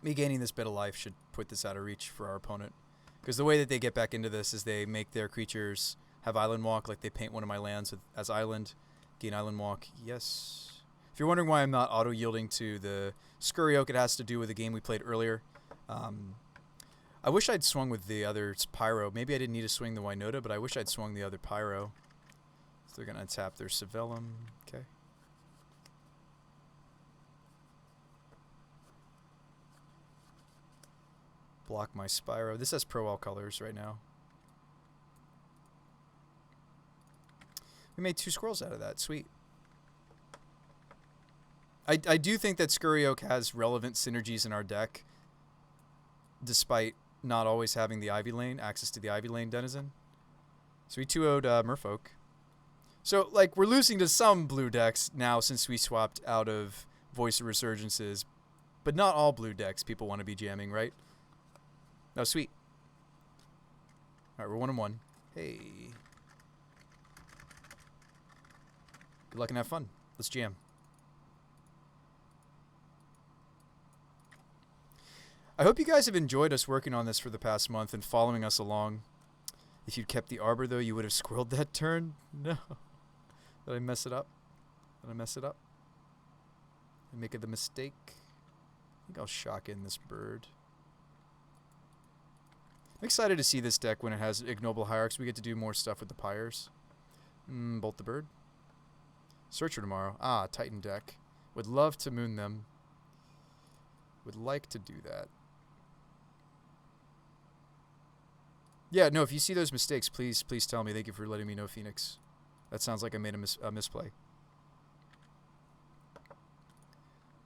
Me gaining this bit of life should put this out of reach for our opponent. Because the way that they get back into this is they make their creatures have island walk, like they paint one of my lands as island. Gain island walk, yes. If you're wondering why I'm not auto-yielding to the Scurry Oak, it has to do with the game we played earlier. I wish I'd swung with the other Pyro. Maybe I didn't need to swing the Winota, but I wish I'd swung the other Pyro. So they're going to tap their Savellum. Okay. Block my Spyro. This has Pro All colors right now. We made 2 squirrels out of that. Sweet. I do think that Scurry Oak has relevant synergies in our deck, despite not always having the Ivy Lane, access to the Ivy Lane Denizen. So we 2-0'd Merfolk. So, like, we're losing to some blue decks now since we swapped out of Voice of Resurgences, but not all blue decks people want to be jamming, right? Oh, sweet. All right, we're 1-1. Hey. Good luck and have fun. Let's jam. I hope you guys have enjoyed us working on this for the past month and following us along. If you'd kept the Arbor, though, you would have squirreled that turn. No. Did I mess it up? Did I mess it up? Did I make the mistake? I think I'll shock in this bird. I'm excited to see this deck when it has Ignoble Hierarchs. We get to do more stuff with the Pyres. Bolt the bird. Searcher tomorrow. Ah, Titan deck. Would love to moon them. Would like to do that. Yeah, no, if you see those mistakes, please tell me. Thank you for letting me know, Phoenix. That sounds like I made a misplay.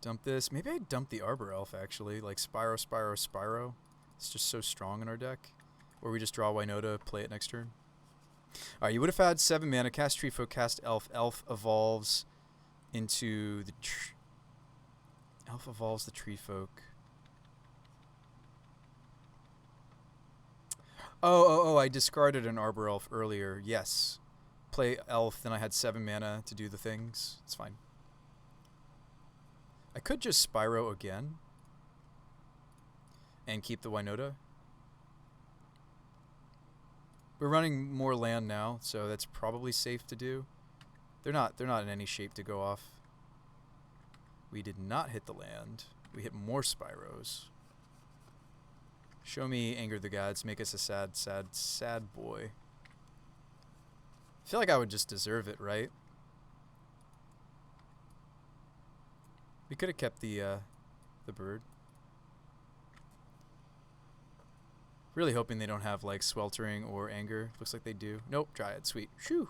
Dump this. Maybe I dump the Arbor Elf, actually. Like Spyro, Spyro, Spyro. It's just so strong in our deck. Or we just draw Winota, play it next turn. Alright, you would have had 7 mana. Cast Tree Folk, cast Elf. Elf evolves into the... Elf evolves the Tree Folk. Oh, I discarded an Arbor Elf earlier. Yes. Play Elf, then I had 7 mana to do the things. It's fine. I could just Spyro again. And keep the Winota. We're running more land now, so that's probably safe to do. They're not in any shape to go off. We did not hit the land. We hit more Spyros. Show me Anger the Gods. Make us a sad boy. I feel like I would just deserve it, right? We could have kept the bird. Really hoping they don't have, like, Sweltering or Anger. Looks like they do. Nope, Dryad. Sweet. Shoo!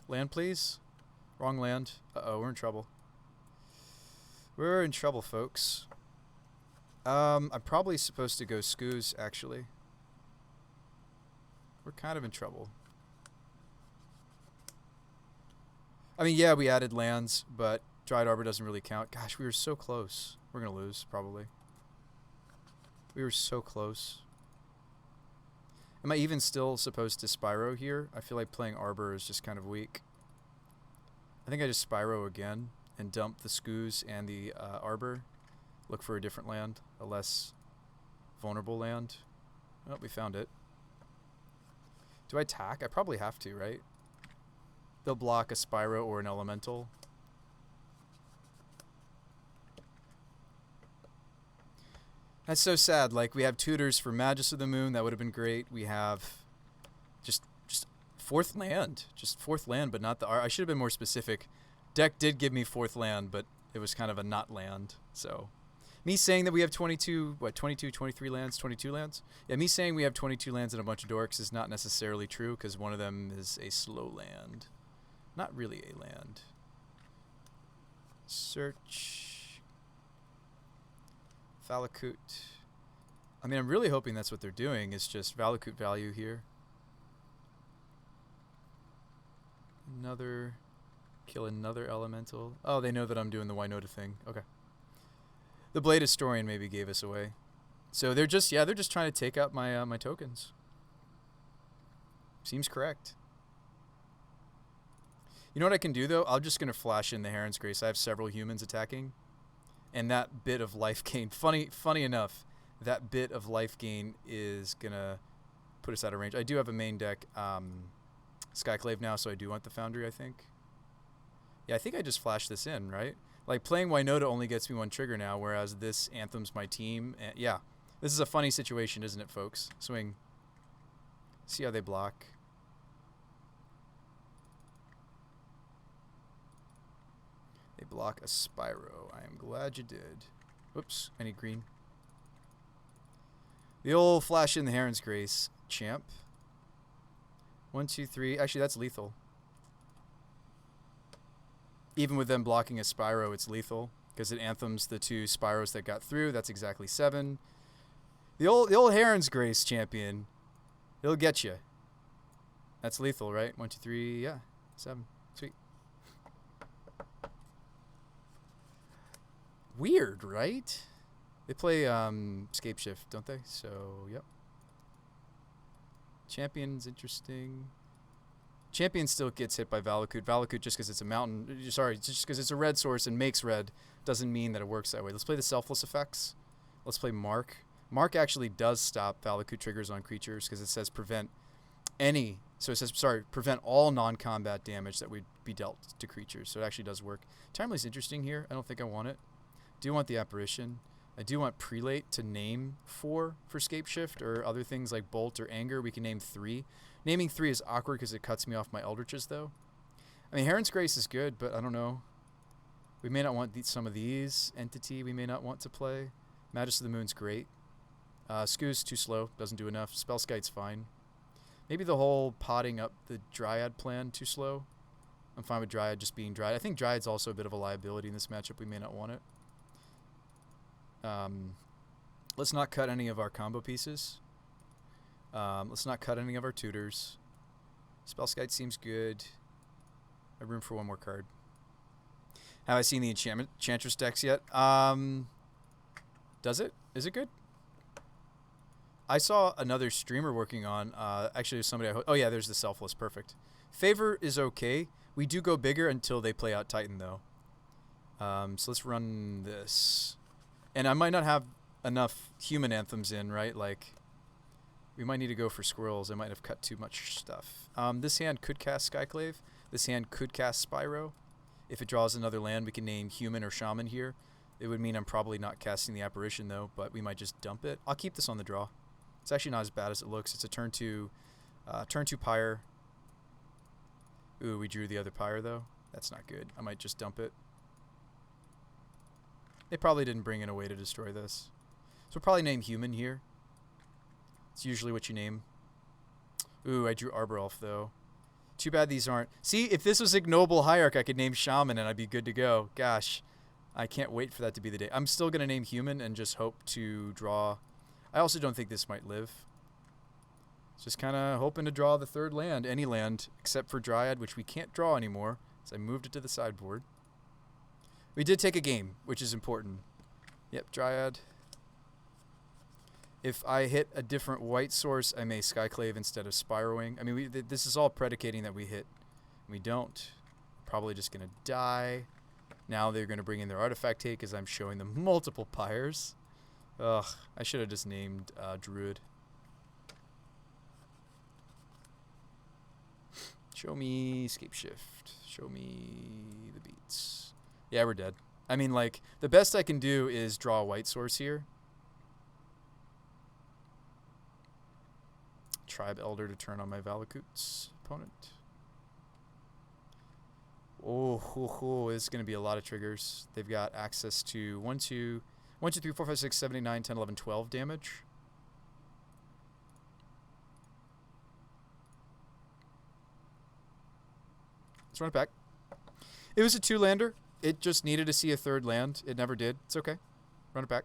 Land, please. Wrong land. Uh-oh, we're in trouble. We're in trouble, folks. I'm probably supposed to go Scoos, actually. We're kind of in trouble. I mean, yeah, we added lands, but Dryad Arbor doesn't really count. Gosh, we were so close. We're going to lose, probably. We were so close. Am I even still supposed to Spyro here? I feel like playing Arbor is just kind of weak. I think I just Spyro again and dump the Scoos and the Arbor. Look for a different land, a less vulnerable land. Oh, we found it. Do I attack? I probably have to, right? They'll block a Spyro or an Elemental. That's so sad. Like, we have tutors for Magus of the Moon. That would have been great. We have just fourth land. Just fourth land, but not the... I should have been more specific. Deck did give me fourth land, but it was kind of a not land. So Me saying that we have 22, 23 lands, 22 lands? Yeah, me saying we have 22 lands and a bunch of dorks is not necessarily true because one of them is a slow land. Not really a land. Search. Valakut. I mean, I'm really hoping that's what they're doing, is just Valakut value here. Kill another elemental. Oh, they know that I'm doing the Winota thing. Okay. The Blade Historian maybe gave us away. So they're just trying to take out my my tokens. Seems correct. You know what I can do though? I'm just gonna flash in the Heron's Grace. I have several humans attacking, and that bit of life gain. Funny enough, that bit of life gain is gonna put us out of range. I do have a main deck Skyclave now, so I do want the Foundry. I think. Yeah, I think I just flashed this in, right? Like, playing Winota only gets me one trigger now, whereas this Anthem's my team. And yeah, this is a funny situation, isn't it, folks? Swing. See how they block. They block a Spyro. I am glad you did. Whoops, I need green. The old flash in the Heron's Grace, champ. 1, 2, 3. Actually, that's lethal. Even with them blocking a Spyro, it's lethal because it anthems the 2 Spyros that got through. That's exactly 7. The old Heron's Grace champion, he'll get you. That's lethal, right? 1, 2, 3. Yeah, 7. Sweet. Weird, right? They play Scape Shift, don't they? So, yep. Champion's interesting. Champion still gets hit by Valakut. Valakut, just because it's a mountain, sorry, just because it's a red source and makes red, doesn't mean that it works that way. Let's play the selfless effects. Let's play Mark. Mark actually does stop Valakut triggers on creatures because it says prevent any, so it says, sorry, prevent all non-combat damage that would be dealt to creatures. So it actually does work. Timely's interesting here. I don't think I want it. Do want the Apparition. I do want Prelate to name 4 for Scape Shift, or other things like Bolt or Anger. We can name 3. Naming 3 is awkward because it cuts me off my Eldritches, though. I mean, Heron's Grace is good, but I don't know. We may not want some of these. Entity we may not want to play. Magus of the Moon's great. Skoo's too slow. Doesn't do enough. Spellskite's fine. Maybe the whole potting up the Dryad plan too slow. I'm fine with Dryad just being Dryad. I think Dryad's also a bit of a liability in this matchup. We may not want it. Let's not cut any of our combo pieces. Let's not cut any of our tutors. Spellskite seems good. I have room for one more card. Have I seen the Enchantress decks yet? Does it? Is it good? I saw another streamer working on, actually there's somebody oh yeah, there's the Selfless, perfect. Favor is okay. We do go bigger until they play out Titan though. So let's run this. And I might not have enough human anthems in, right? Like, we might need to go for squirrels. I might have cut too much stuff. This hand could cast Skyclave. This hand could cast Spyro. If it draws another land, we can name human or shaman here. It would mean I'm probably not casting the Apparition though, but we might just dump it. I'll keep this on the draw. It's actually not as bad as it looks. It's a turn 2 Pyre. Ooh, we drew the other Pyre though. That's not good. I might just dump it. They probably didn't bring in a way to destroy this. So we'll probably name human here. It's usually what you name. Ooh, I drew Arbor Elf though. Too bad these aren't. See, if this was Ignoble Hierarch, I could name Shaman and I'd be good to go. Gosh, I can't wait for that to be the day. I'm still going to name human and just hope to draw. I also don't think this might live. Just kind of hoping to draw the 3rd land, any land, except for Dryad, which we can't draw anymore, so I moved it to the sideboard. We did take a game, which is important. Yep, Dryad. If I hit a different white source, I may Skyclave instead of Spyroing. I mean, this is all predicating that we hit. We don't. Probably just going to die. Now they're going to bring in their artifact take because I'm showing them multiple pyres. Ugh, I should have just named Druid. Show me Scape Shift. Show me the beats. Yeah, we're dead. I mean, like, the best I can do is draw a white source here. Tribe Elder to turn on my Valakut's opponent. Oh, it's going to be a lot of triggers. They've got access to 1, 2. 1, 2, 3, 4, 5, 6, 7, 8, 9, 10, 11, 12 damage. Let's run it back. It was a 2-lander. It just needed to see a 3rd land. It never did. It's okay. Run it back.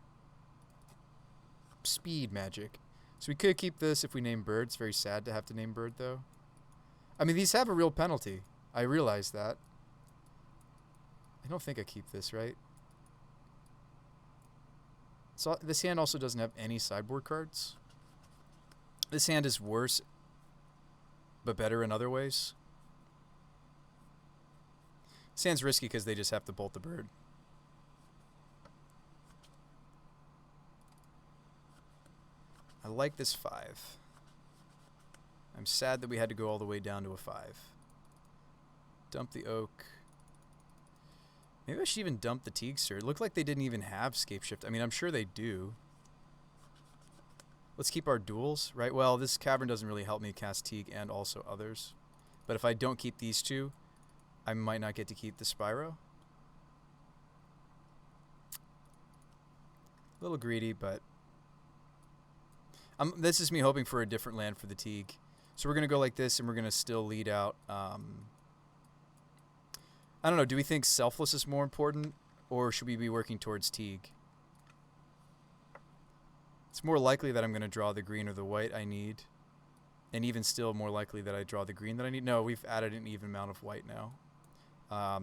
Speed magic. So we could keep this if we name bird. It's very sad to have to name bird, though. I mean, these have a real penalty. I realize that. I don't think I keep this, right? So this hand also doesn't have any sideboard cards. This hand is worse, but better in other ways. This hand's risky because they just have to bolt the bird. I like this 5. I'm sad that we had to go all the way down to a 5. Dump the oak. Maybe I should even dump the Teagster. It looked like they didn't even have Scape Shift. I mean, I'm sure they do. Let's keep our duels, right? Well, this Cavern doesn't really help me cast Teague and also others. But if I don't keep these two, I might not get to keep the Spyro. A little greedy, but... this is me hoping for a different land for the Teague. So we're going to go like this, and we're going to still lead out... I don't know, do we think Selfless is more important, or should we be working towards Teague? It's more likely that I'm going to draw the green or the white I need, and even still more likely that I draw the green that I need. No, we've added an even amount of white now. I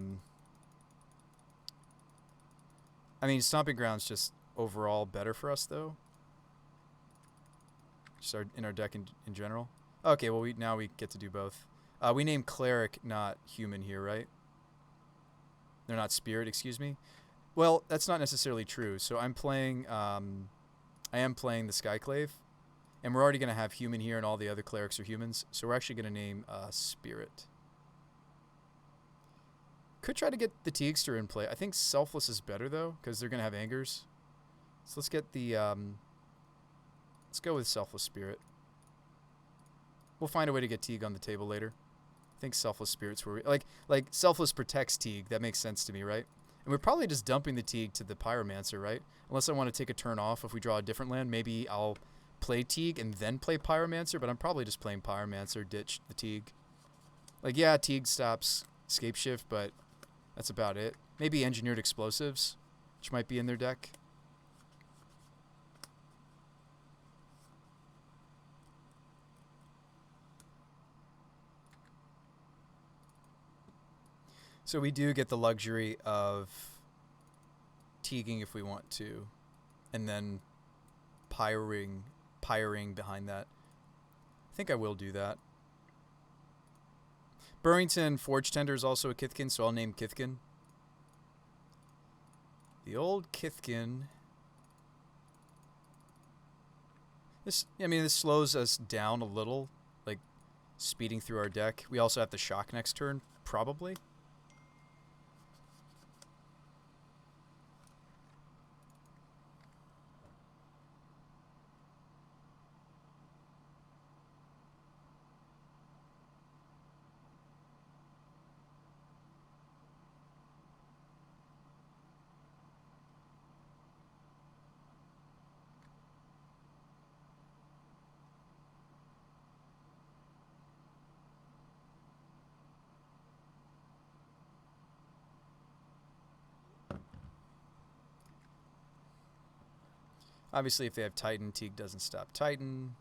mean, Stomping Ground's just overall better for us, though. Just in our deck in general. Okay, well, now we get to do both. We named Cleric, not Human here, right? They're not Spirit, excuse me. Well, that's not necessarily true. So I'm playing, I am playing the Skyclave, and we're already going to have Human here, and all the other Clerics are humans. So we're actually going to name Spirit. Could try to get the Teagster in play. I think Selfless is better, though, because they're going to have Angers. So let's get the, let's go with Selfless Spirit. We'll find a way to get Teague on the table later. I think Selfless Spirit's where we... Like Selfless protects Teague. That makes sense to me, right? And we're probably just dumping the Teague to the Pyromancer, right? Unless I want to take a turn off if we draw a different land. Maybe I'll play Teague and then play Pyromancer, but I'm probably just playing Pyromancer, ditch the Teague. Like, yeah, Teague stops Scape Shift, but that's about it. Maybe Engineered Explosives, which might be in their deck. So we do get the luxury of Teaguing if we want to, and then pyring behind that. I think I will do that. Burrington Forge Tender is also a Kithkin, so I'll name Kithkin. The old Kithkin. This slows us down a little, like speeding through our deck. We also have to shock next turn, probably. Obviously, if they have Titan, Teague doesn't stop Titan.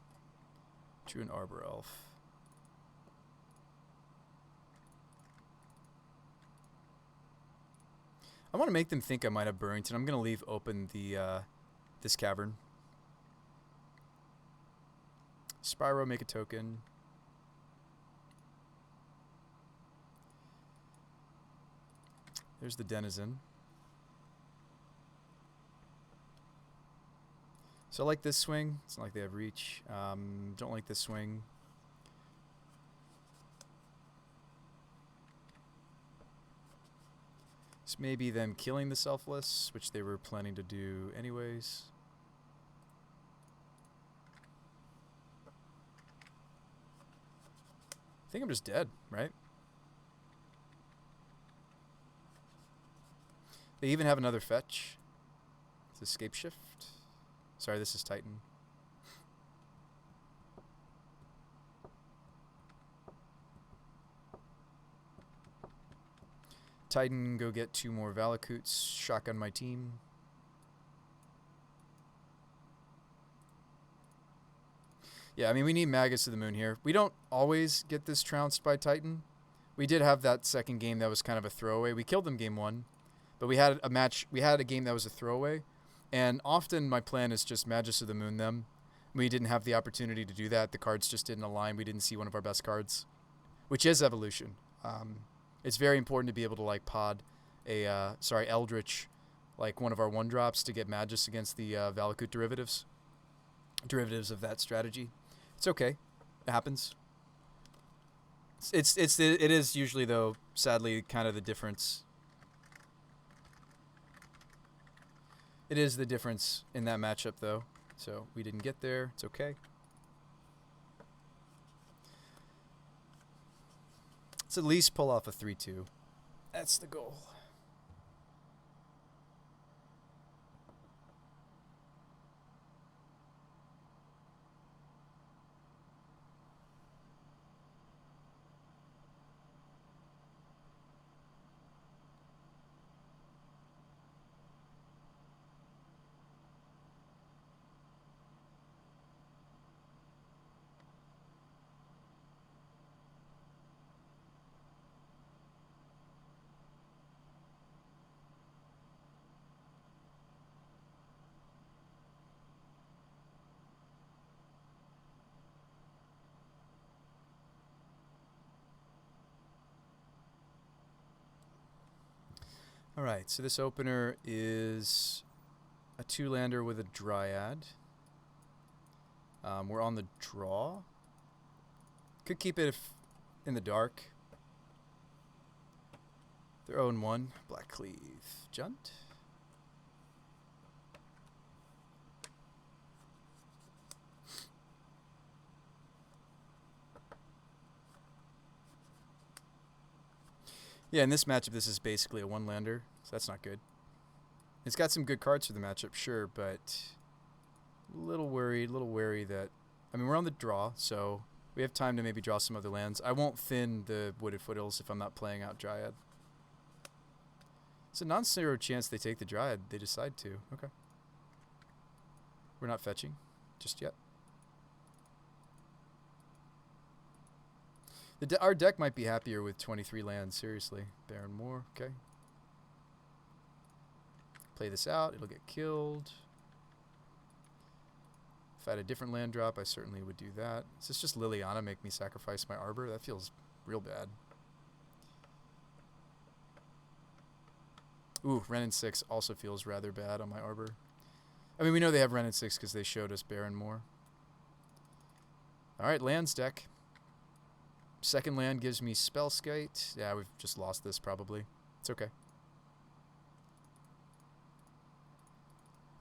Drew an Arbor Elf. I want to make them think I might have Burrington. I'm going to leave open the this cavern. Spyro, make a token. There's the Denizen. So I like this swing. It's not like they have reach. Don't like this swing. This may be them killing the Selfless, which they were planning to do anyways. I think I'm just dead, right? They even have another fetch. escape shift. Sorry, this is Titan. Titan, go get 2 more Valakutes. Shotgun my team. Yeah, I mean, we need Magus to the moon here. We don't always get this trounced by Titan. We did have that second game that was kind of a throwaway. We killed them game 1, but we had a game that was a throwaway. And often my plan is just Magus to the moon them. We didn't have the opportunity to do that. The cards just didn't align. We didn't see one of our best cards, which is evolution. It's very important to be able to like pod a Eldritch, like one of our 1-drops to get Magus against the Valakut derivatives of that strategy. It's okay. It happens. It is usually, though, sadly, kind of the difference. It is the difference in that matchup, though. So we didn't get there. It's okay. Let's at least pull off a 3-2. That's the goal. All right, so this opener is a 2-lander with a Dryad. We're on the draw. Could keep it in the dark. They're 0-1. Black Cleave. Junt. Yeah, in this matchup, this is basically a 1-lander, so that's not good. It's got some good cards for the matchup, sure, but a little wary that... I mean, we're on the draw, so we have time to maybe draw some other lands. I won't thin the Wooded Foothills if I'm not playing out Dryad. It's a non-zero chance they take the Dryad. They decide to. Okay. We're not fetching just yet. Our deck might be happier with 23 lands, seriously. Baron Moore, okay. Play this out, it'll get killed. If I had a different land drop, I certainly would do that. Is this just Liliana make me sacrifice my Arbor? That feels real bad. Ooh, Wrenn and 6 also feels rather bad on my Arbor. I mean, we know they have Wrenn and 6 because they showed us Baron Moore. Alright, lands deck. Second land gives me Spellskite. Yeah, we've just lost this probably. It's okay.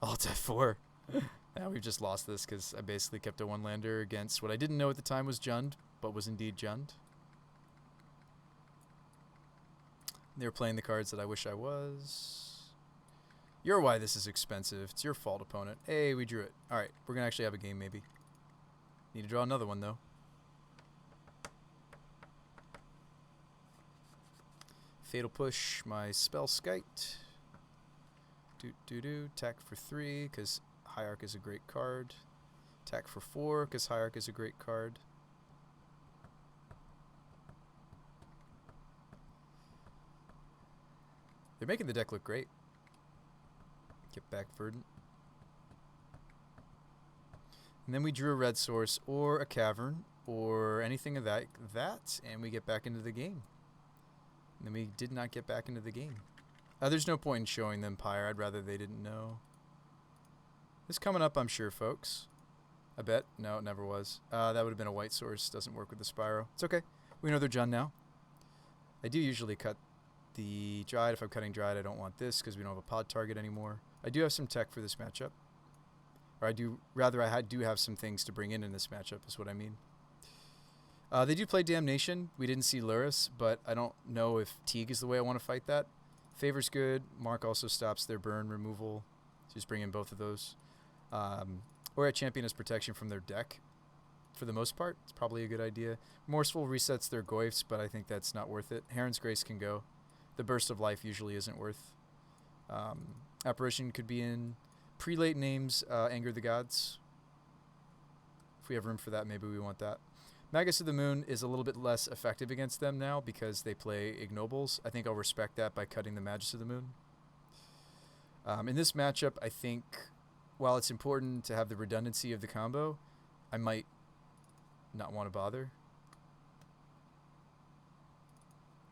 Alt F4. Now we've just lost this because I basically kept a 1-lander against what I didn't know at the time was Jund, but was indeed Jund. They were playing the cards that I wish I was. You're why this is expensive. It's your fault, opponent. Hey, we drew it. Alright, we're going to actually have a game maybe. Need to draw another one though. Fatal Push my Spellskite. Attack for 3 because Hierarch is a great card. Attack for 4 because Hierarch is a great card. They're making the deck look great. Get back Verdant. And then we drew a red source or a cavern or anything of that, and we get back into the game. And then we did not get back into the game. There's no point in showing them Pyre. I'd rather they didn't know. This coming up, I'm sure, folks. I bet. No, it never was. That would have been a white source. Doesn't work with the Spyro. It's okay. We know they're Jund now. I do usually cut the Dryad. If I'm cutting Dryad, I don't want this because we don't have a pod target anymore. I do have some tech for this matchup. Or I do have some things to bring in this matchup is what I mean. They do play Damnation. We didn't see Luris, but I don't know if Teague is the way I want to fight that. Favor's good. Mark also stops their burn removal. Just bring in both of those. Or a champion as protection from their deck. For the most part, it's probably a good idea. Morseful resets their Goyfs, but I think that's not worth it. Heron's Grace can go. The Burst of Life usually isn't worth. Apparition could be in. Prelate names Anger the Gods. If we have room for that, maybe we want that. Magus of the Moon is a little bit less effective against them now because they play Ignobles. I think I'll respect that by cutting the Magus of the Moon. In this matchup, I think while it's important to have the redundancy of the combo, I might not want to bother.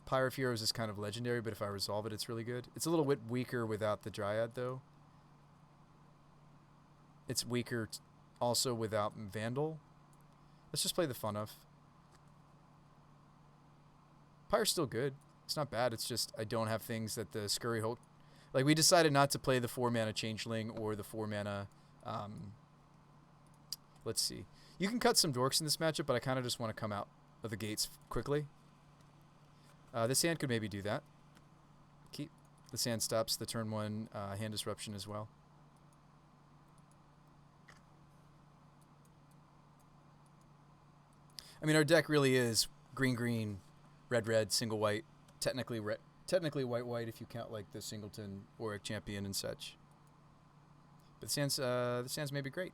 Pyre of Heroes is kind of legendary, but if I resolve it, it's really good. It's a little bit weaker without the Dryad, though. It's weaker also without Vandal. Let's just play the fun of. Pyre's still good. It's not bad. It's just I don't have things that the Scurry Hulk... Like, we decided not to play the 4-mana Changeling or the 4-mana... let's see. You can cut some Dorks in this matchup, but I kind of just want to come out of the gates quickly. This hand could maybe do that. Keep. This hand stops the turn 1 hand disruption as well. I mean, our deck really is green, red, single white, technically white if you count like the Singleton Auric Champion and such. But the sands may be great.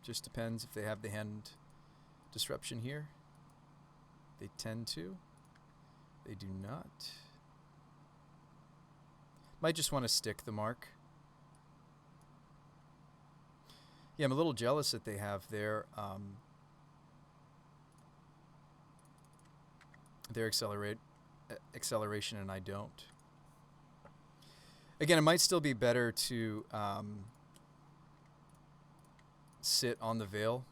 Just depends if they have the hand disruption here. They tend to. They do not. Might just want to stick the mark. Yeah, I'm a little jealous that they have their acceleration and I don't. Again, it might still be better to sit on the Veil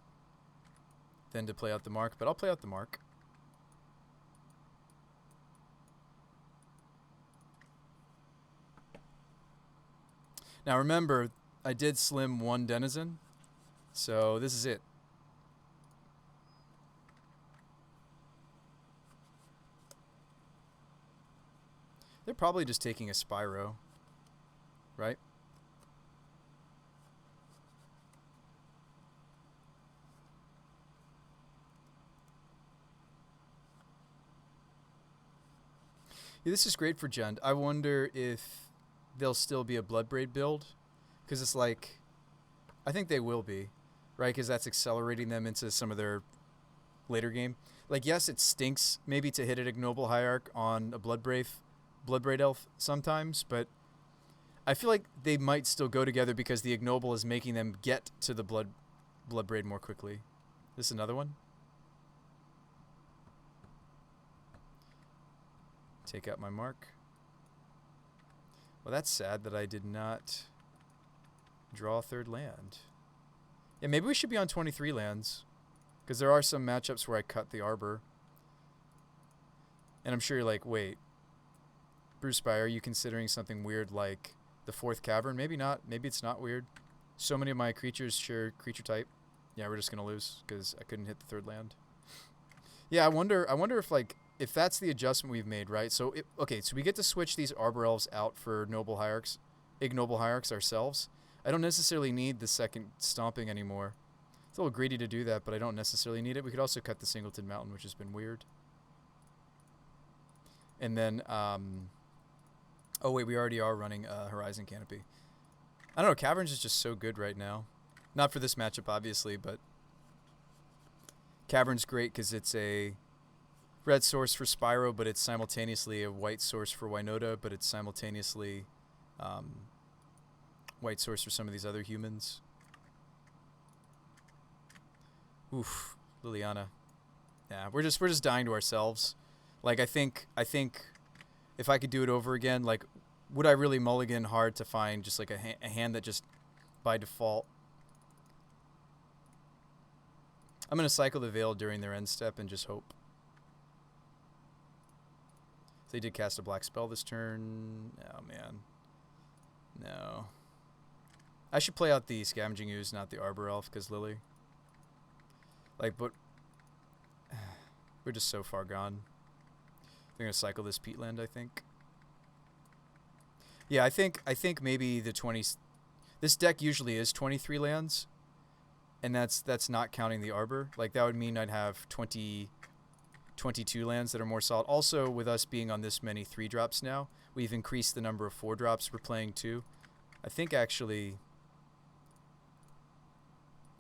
than to play out the mark, but I'll play out the mark. Now remember, I did slim 1 Denizen, so this is it. They're probably just taking a Spyro, right? Yeah, this is great for Jund. I wonder if there'll still be a Bloodbraid build, because it's like, I think they will be, right? Because that's accelerating them into some of their later game. Like, yes, it stinks maybe to hit an Ignoble Hierarch on a Bloodbraid Elf sometimes, but I feel like they might still go together because the Ignoble is making them get to the Bloodbraid more quickly. This is another one. Take out my mark. Well, that's sad that I did not draw a 3rd land. Yeah, maybe we should be on 23 lands, because there are some matchups where I cut the Arbor. And I'm sure you're like, wait, Bruce By, are you considering something weird like the 4th Cavern? Maybe not. Maybe it's not weird. So many of my creatures share creature type. Yeah, we're just going to lose because I couldn't hit the 3rd land. Yeah, I wonder if, like, if that's the adjustment we've made, right? So, okay, so we get to switch these Arbor Elves out for Ignoble Hierarchs ourselves. I don't necessarily need the 2nd Stomping anymore. It's a little greedy to do that, but I don't necessarily need it. We could also cut the Singleton Mountain, which has been weird. And then, oh wait, we already are running Horizon Canopy. I don't know, Caverns is just so good right now. Not for this matchup, obviously, but Cavern's great because it's a red source for Spyro, but it's simultaneously a white source for Winota, but it's simultaneously white source for some of these other humans. Oof, Liliana. Yeah, we're just dying to ourselves. Like, I think if I could do it over again, like, would I really mulligan hard to find just like a hand that just by default? I'm gonna cycle the Veil during their end step and just hope. They did cast a black spell this turn. Oh, man. No. I should play out the Scavenging Ooze, not the Arbor Elf, because Lily. Like, but... we're just so far gone. They're going to cycle this Peatland, I think. Yeah, I think maybe the 20. This deck usually is 23 lands, and that's not counting the Arbor. Like that would mean I'd have 22 lands that are more solid. Also, with us being on this many 3-drops now, we've increased the number of 4-drops we're playing too. I think actually,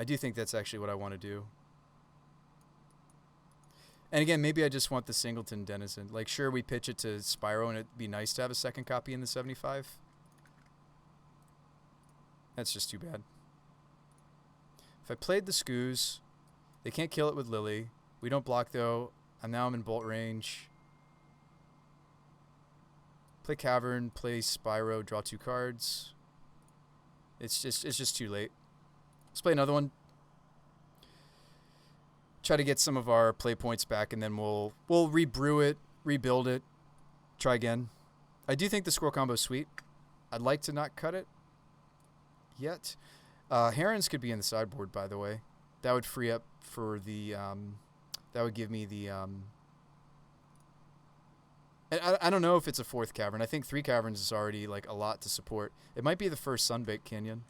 I do think that's actually what I want to do. And again, maybe I just want the Singleton Denizen. Like, sure, we pitch it to Spyro, and it'd be nice to have a second copy in the 75. That's just too bad. If I played the Scoos, they can't kill it with Lily. We don't block, though. Now I'm in bolt range. Play Cavern, play Spyro, draw 2 cards. It's just too late. Let's play another one. Try to get some of our play points back, and then we'll rebrew it, rebuild it, try again. I do think the Squirrel combo is sweet. I'd like to not cut it yet. Herons could be in the sideboard, by the way. That would free up for the that would give me the I don't know if it's a 4th cavern. I think 3 caverns is already like a lot to support. It might be the first Sunbaked Canyon.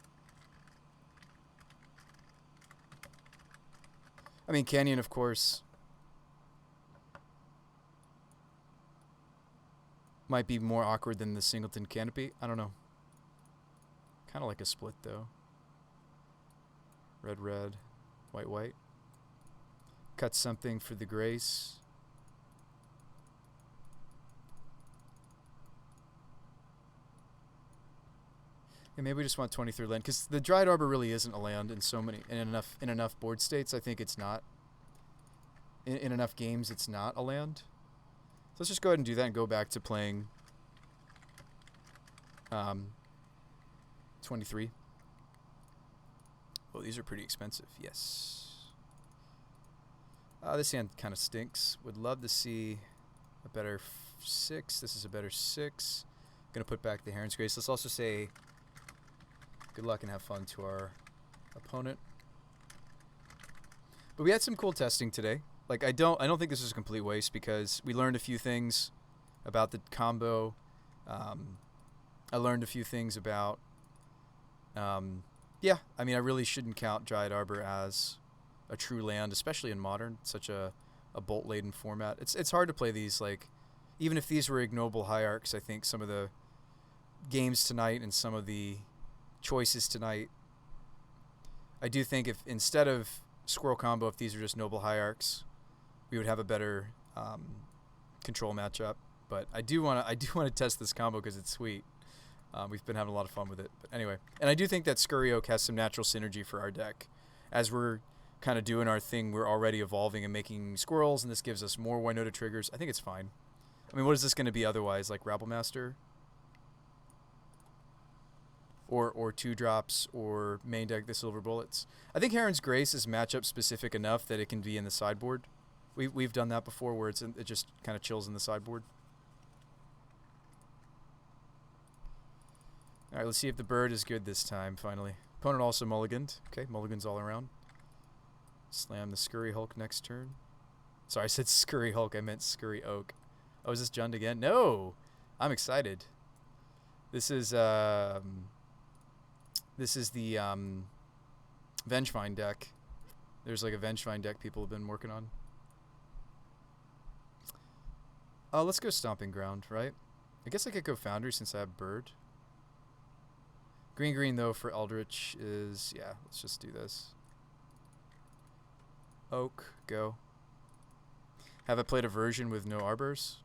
I mean, Canyon, of course, might be more awkward than the Singleton Canopy. I don't know. Kind of like a split, though. Red, red, white, white. Cut something for the Grace. Yeah, maybe we just want 23 land, because the Dried Arbor really isn't a land in so many, in enough board states. I think it's not. In enough games, it's not a land. So let's just go ahead and do that and go back to playing 23. Oh, these are pretty expensive. Yes. This hand kind of stinks. Would love to see a better 6. This is a better 6. Gonna put back the Heron's Grace. Let's also say good luck and have fun to our opponent. But we had some cool testing today. Like I don't think this was a complete waste, because we learned a few things about the combo. I learned a few things about yeah, I mean, I really shouldn't count Dryad Arbor as a true land, especially in Modern, such a bolt-laden format. It's hard to play these, like, even if these were ignoble hierarchs. I think some of the games tonight and some of the choices tonight, I do think if instead of Squirrel combo, if these are just noble hierarchs, we would have a better control matchup. But I do want to test this combo because it's sweet. We've been having a lot of fun with it. But anyway, and I do think that Scurry Oak has some natural synergy for our deck. As we're kind of doing our thing, we're already evolving and making squirrels, and this gives us more Winota triggers. I think it's fine. I mean, what is this going to be otherwise? Like Rabble Master? Or 2-drops, or main deck the Silver Bullets. I think Heron's Grace is matchup specific enough that it can be in the sideboard. We've done that before, where it just kind of chills in the sideboard. All right, let's see if the bird is good this time, finally. Opponent also mulliganed. Okay, mulligans all around. Slam the Scurry Hulk next turn. Sorry, I said Scurry Hulk. I meant Scurry Oak. Oh, is this Jund again? No! I'm excited. This is the Vengevine deck. There's like a Vengevine deck people have been working on. Let's go Stomping Ground, right? I guess I could go Foundry since I have Bird. Green, though, for Eldritch is... Yeah, let's just do this. Oak, go. Have I played a version with no Arbors?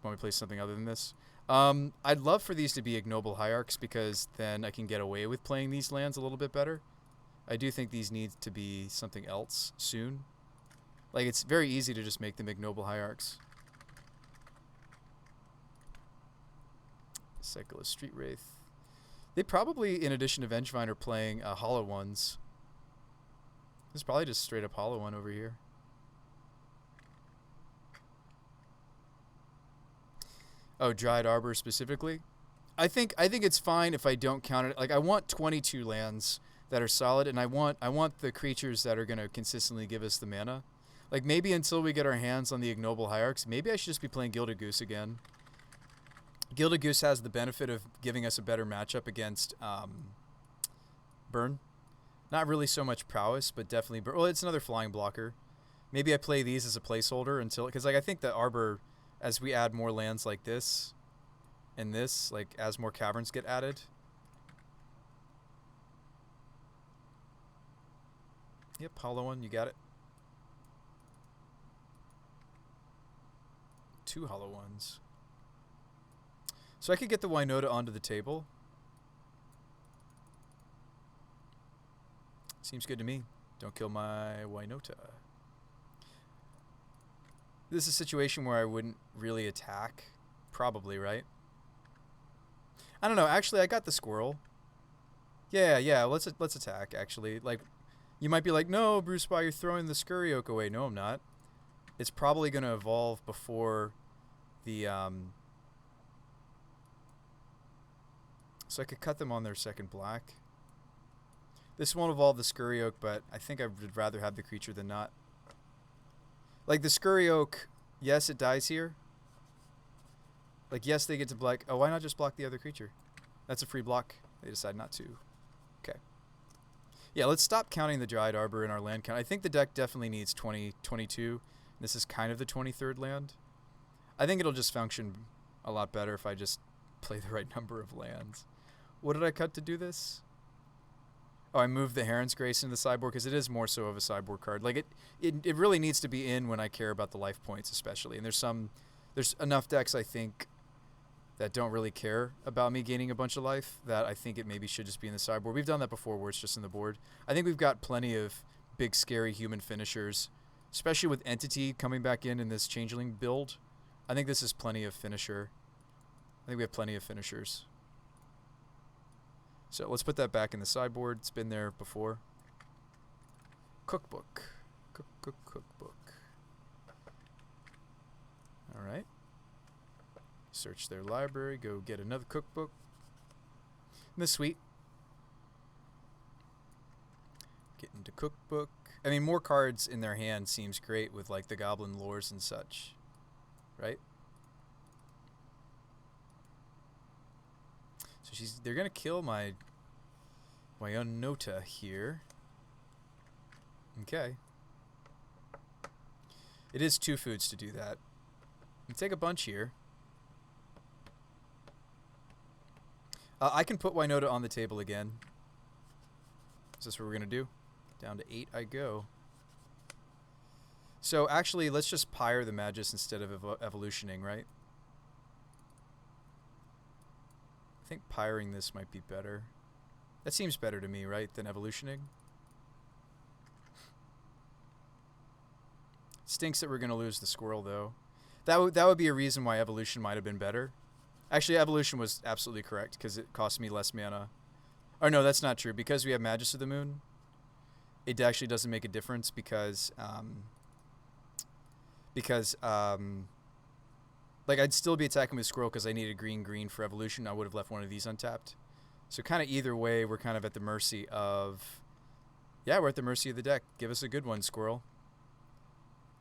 Want me to play something other than this? I'd love for these to be ignoble hierarchs, because then I can get away with playing these lands a little bit better. I do think these need to be something else soon. Like, it's very easy to just make them ignoble hierarchs. Cyclist Street Wraith. They probably, in addition to Vengevine, are playing Hollow Ones. This is probably just straight up Hollow One over here. Oh, Dryad Arbor specifically? I think it's fine if I don't count it. Like, I want 22 lands that are solid, and I want the creatures that are going to consistently give us the mana. Like, maybe until we get our hands on the ignoble hierarchs, maybe I should just be playing Gilded Goose again. Gilded Goose has the benefit of giving us a better matchup against Burn. Not really so much prowess, but definitely Burn. Well, it's another flying blocker. Maybe I play these as a placeholder until, because like I think the Arbor, as we add more lands like this and this, like as more caverns get added. Yep, hollow one, you got it. 2 hollow ones. So I could get the Winota onto the table. Seems good to me. Don't kill my Winota. This is a situation where I wouldn't really attack. Probably, right? I don't know. Actually, I got the squirrel. Yeah. Let's attack, actually. Like, you might be like, no, Bruce Bye, you're throwing the Scurry Oak away. No, I'm not. It's probably going to evolve before the... So I could cut them on their second black. This won't evolve the Scurry Oak, but I think I would rather have the creature than not. Like, the Scurry Oak, yes, it dies here. Like, yes, they get to block. Oh, why not just block the other creature? That's a free block. They decide not to. Okay. Yeah, let's stop counting the Dryad Arbor in our land count. I think the deck definitely needs 20, 22. This is kind of the 23rd land. I think it'll just function a lot better if I just play the right number of lands. What did I cut to do this? Oh, I moved the Heron's Grace into the sideboard because it is more so of a sideboard card. Like it really needs to be in when I care about the life points, especially. And there's enough decks I think that don't really care about me gaining a bunch of life that I think it maybe should just be in the sideboard. We've done that before where it's just in the board. I think we've got plenty of big scary human finishers, especially with Entity coming back in this Changeling build. I think this is plenty of finisher. I think we have plenty of finishers. So let's put that back in the sideboard. It's been there before. Cookbook. Cookbook. All right. Search their library. Go get another cookbook. In the suite. Get into cookbook. I mean, more cards in their hand seems great with like the goblin lores and such. Right? So they're gonna kill my Winota here. Okay. It is 2 foods to do that. You take a bunch here. I can put Winota on the table again. Is this what we're gonna do? Down to 8 I go. So actually, let's just pyre the Magus instead of evolutioning, right? I think pyring this might be better. That seems better to me, right, than evolutioning. Stinks that we're going to lose the squirrel, though. That would be a reason why evolution might have been better. Actually, evolution was absolutely correct, because it cost me less mana. Or no, that's not true. Because we have Magus of the Moon, it actually doesn't make a difference, because like, I'd still be attacking with squirrel because I needed green for evolution. I would have left one of these untapped. So kind of either way, we're kind of at the mercy of... Yeah, we're at the mercy of the deck. Give us a good one, squirrel.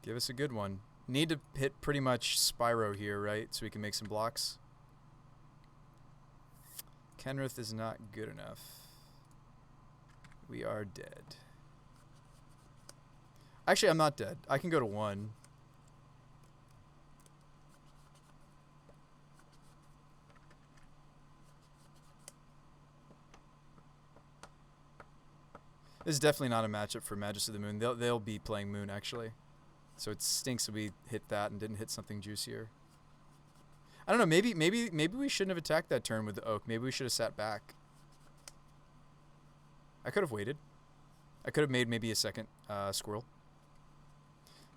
Give us a good one. Need to hit pretty much Spyro here, right? So we can make some blocks. Kenrith is not good enough. We are dead. Actually, I'm not dead. I can go to 1. This is definitely not a matchup for Magus of the Moon. They'll be playing Moon, actually. So it stinks that we hit that and didn't hit something juicier. I don't know. Maybe we shouldn't have attacked that turn with the Oak. Maybe we should have sat back. I could have waited. I could have made maybe a second squirrel.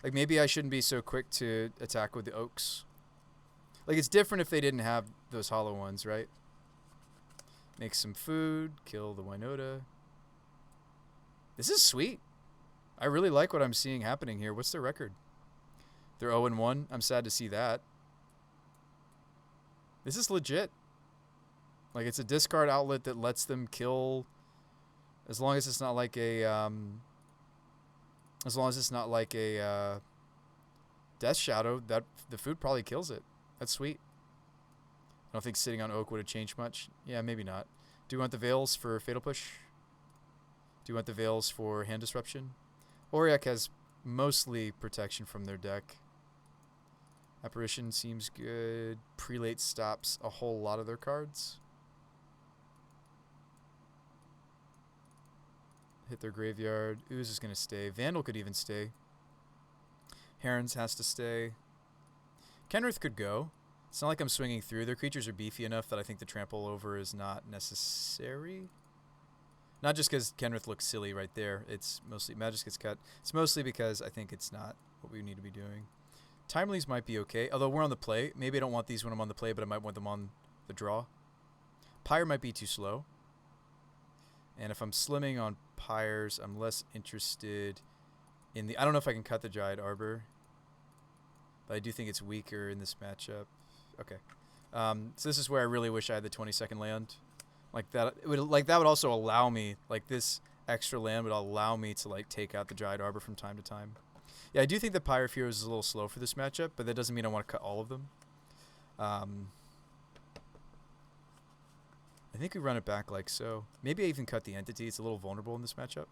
Like, maybe I shouldn't be so quick to attack with the Oaks. Like, it's different if they didn't have those hollow ones, right? Make some food. Kill the Winota. This is sweet. I really like what I'm seeing happening here. What's their record? They're 0-1. I'm sad to see that. This is legit. Like, it's a discard outlet that lets them kill, as long as it's not like a Death Shadow. That the food probably kills it. That's sweet. I don't think sitting on Oak would have changed much. Yeah, maybe not. Do you want the Veils for Fatal Push? Do you want the Veils for Hand Disruption? Auric has mostly protection from their deck. Apparition seems good. Prelate stops a whole lot of their cards. Hit their graveyard. Ooze is going to stay. Vandal could even stay. Herons has to stay. Kenrith could go. It's not like I'm swinging through. Their creatures are beefy enough that I think the trample over is not necessary. Not just because Kenrith looks silly right there. It's mostly... Magic gets cut. It's mostly because I think it's not what we need to be doing. Timelies might be okay. Although we're on the play. Maybe I don't want these when I'm on the play, but I might want them on the draw. Pyre might be too slow. And if I'm slimming on Pyres, I'm less interested in the... I don't know if I can cut the Dryad Arbor. But I do think it's weaker in this matchup. Okay. So this is where I really wish I had the 20-second land. Like that would also allow me, like this extra land would allow me to like take out the Dryad Arbor from time to time. Yeah, I do think the Pyre of Heroes is a little slow for this matchup, but that doesn't mean I want to cut all of them. I think we run it back like so. Maybe I even cut the Entity. It's a little vulnerable in this matchup.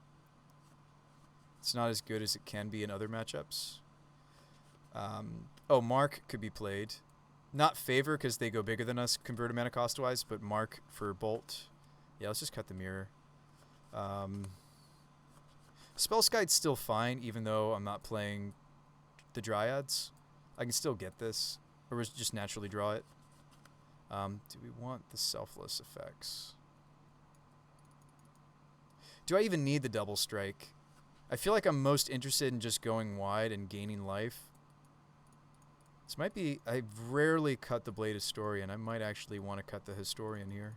It's not as good as it can be in other matchups. Oh, Mark could be played. Not Favor because they go bigger than us converted mana cost-wise, but Mark for Bolt. Yeah, let's just cut the Mirror. Spellskite's still fine, even though I'm not playing the Dryads. I can still get this, or just naturally draw it. Do we want the Selfless effects? Do I even need the Double Strike? I feel like I'm most interested in just going wide and gaining life. This might be... I've rarely cut the Blade Historian. I might actually want to cut the Historian here.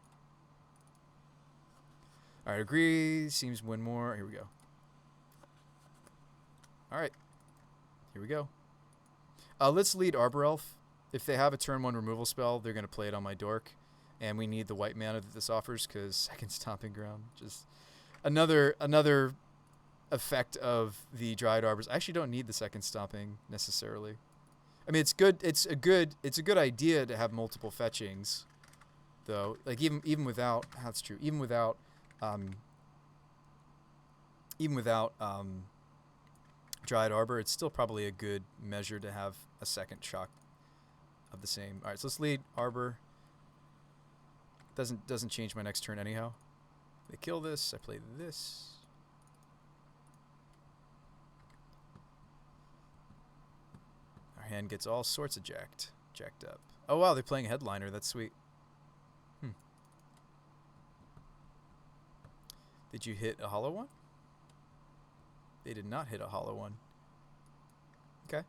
Alright, agree. Seems win more. Here we go. Alright. Here we go. Let's lead Arbor Elf. If they have a turn 1 removal spell, they're going to play it on my Dork. And we need the white mana that this offers because second Stomping Ground. Just another effect of the Dryad Arbors. I actually don't need the second Stomping necessarily. I mean, it's good. It's a good idea to have multiple fetchings, though. Like even without, that's true. Even without Dryad Arbor, it's still probably a good measure to have a second shock of the same. All right, so let's lead Arbor. Doesn't change my next turn anyhow. They kill this. I play this. Our hand gets all sorts of jacked up. Oh wow, they're playing Headliner. That's sweet. Did you hit a hollow one? They did not hit a hollow one. Okay.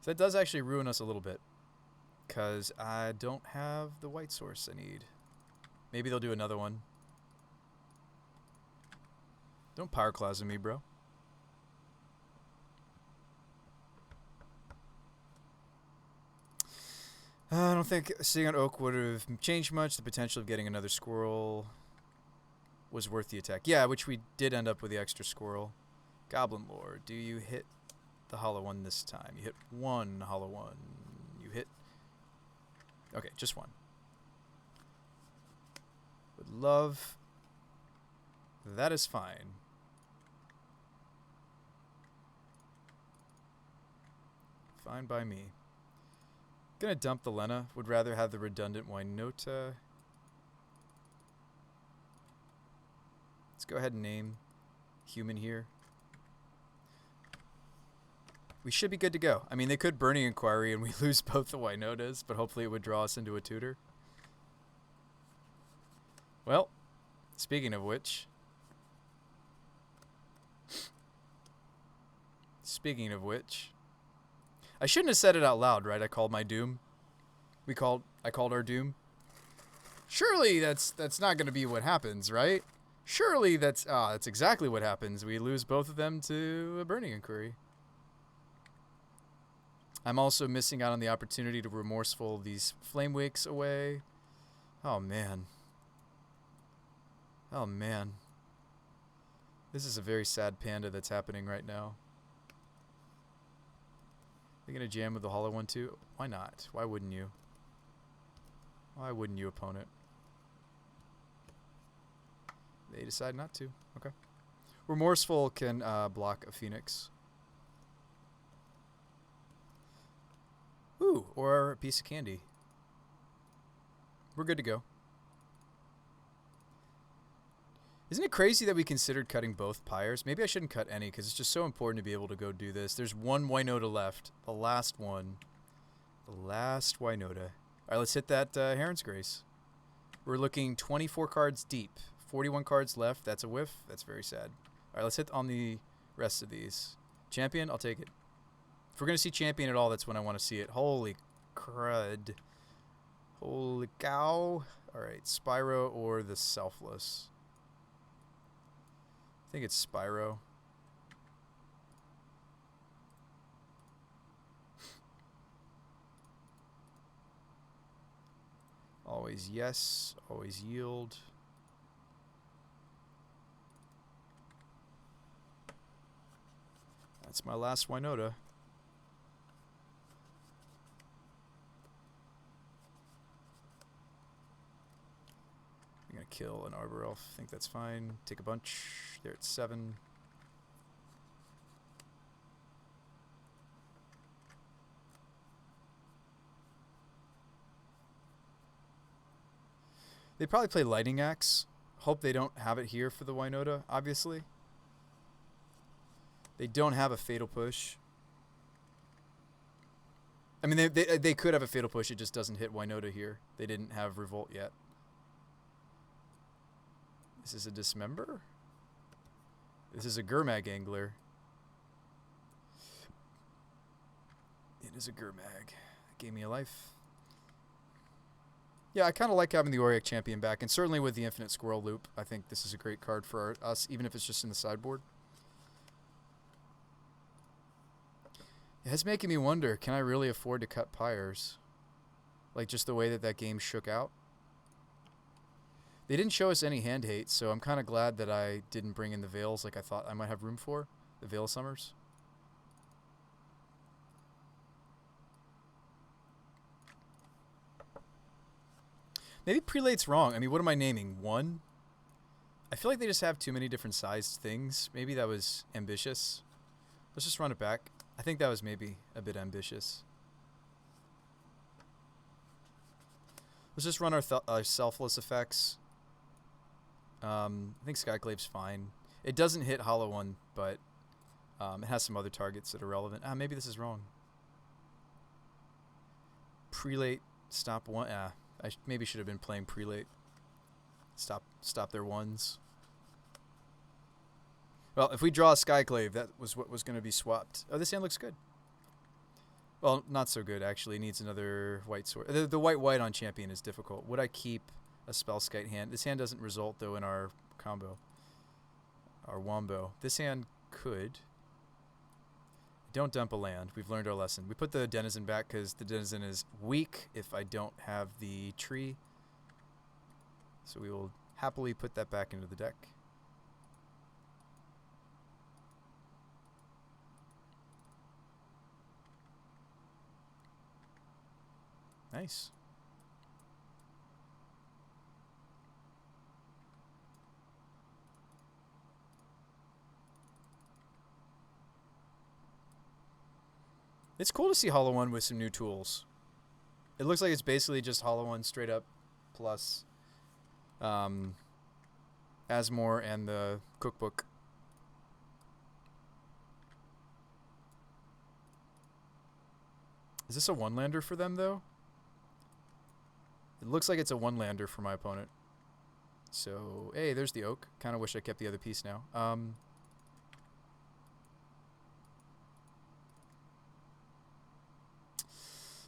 So that does actually ruin us a little bit. Because I don't have the white source I need. Maybe they'll do another one. Don't Pyroclasm me, bro. I don't think sitting on Oak would have changed much. The potential of getting another Squirrel was worth the attack. Yeah, which we did end up with the extra Squirrel. Goblin Lore, do you hit the hollow one this time? You hit one hollow one. You hit... Okay, just one. Would love... That is fine. Fine by me. Gonna dump the Lena. Would rather have the redundant Winota. Let's go ahead and name human here. We should be good to go. I mean, they could Burning Inquiry and we lose both the Winotas, but hopefully it would draw us into a tutor. Well, speaking of which... I shouldn't have said it out loud, right? I called my doom. I called our doom. Surely that's not going to be what happens, right? Surely that's exactly what happens. We lose both of them to a Burning Inquiry. I'm also missing out on the opportunity to remorseful these Flame Wakes away. Oh man. Oh man. This is a very sad panda that's happening right now. Are you gonna jam with the hollow one too? Why not? Why wouldn't you? Why wouldn't you, opponent? They decide not to. Okay. Remorseful can block a Phoenix. Ooh, or a piece of candy. We're good to go. Isn't it crazy that we considered cutting both pyres? Maybe I shouldn't cut any because it's just so important to be able to go do this. There's one Winota left. The last one. The last Winota. All right, let's hit that Heron's Grace. We're looking 24 cards deep. 41 cards left. That's a whiff. That's very sad. All right, let's hit on the rest of these. Champion, I'll take it. If we're going to see Champion at all, that's when I want to see it. Holy crud. Holy cow. All right, Spyro or the Selfless. I think it's Spyro. Always yes, always yield. That's my last Winota. I'm going to kill an Arbor Elf. I think that's fine. Take a bunch. There it's 7. They probably play Lightning Axe. Hope they don't have it here for the Winota, obviously. They don't have a Fatal Push. I mean, they could have a Fatal Push. It just doesn't hit Winota here. They didn't have Revolt yet. This is a Dismember? This is a Gurmag Angler. It is a Gurmag. It gave me a life. Yeah, I kind of like having the Auric Champion back, and certainly with the Infinite Squirrel Loop, I think this is a great card for us, even if it's just in the sideboard. It's making me wonder, can I really afford to cut pyres? Like, just the way that that game shook out? They didn't show us any hand hate, so I'm kind of glad that I didn't bring in the Veils like I thought I might have room for. The Veil Summers. Maybe Prelate's wrong. I mean, what am I naming? 1? I feel like they just have too many different sized things. Maybe that was ambitious. Let's just run it back. I think that was maybe a bit ambitious. Let's just run our selfless effects. I think Skyclave's fine. It doesn't hit Hollow One, but it has some other targets that are relevant. Maybe this is wrong. Prelate, stop 1. I maybe should have been playing Prelate. Stop their 1s. Well, if we draw a Skyclave, that was what was going to be swapped. Oh, this hand looks good. Well, not so good, actually. It needs another white sword. The white-white on Champion is difficult. Would I keep a Spellskite hand? This hand doesn't result, though, in our combo. Our Wombo. This hand could. Don't dump a land. We've learned our lesson. We put the Denizen back because the Denizen is weak if I don't have the tree. So we will happily put that back into the deck. Nice. It's cool to see Hollow One with some new tools. It looks like it's basically just Hollow One straight up plus Asmore and the cookbook. Is this a one-lander for them, though? It looks like it's a one-lander for my opponent. So, hey, there's the oak. Kind of wish I kept the other piece now.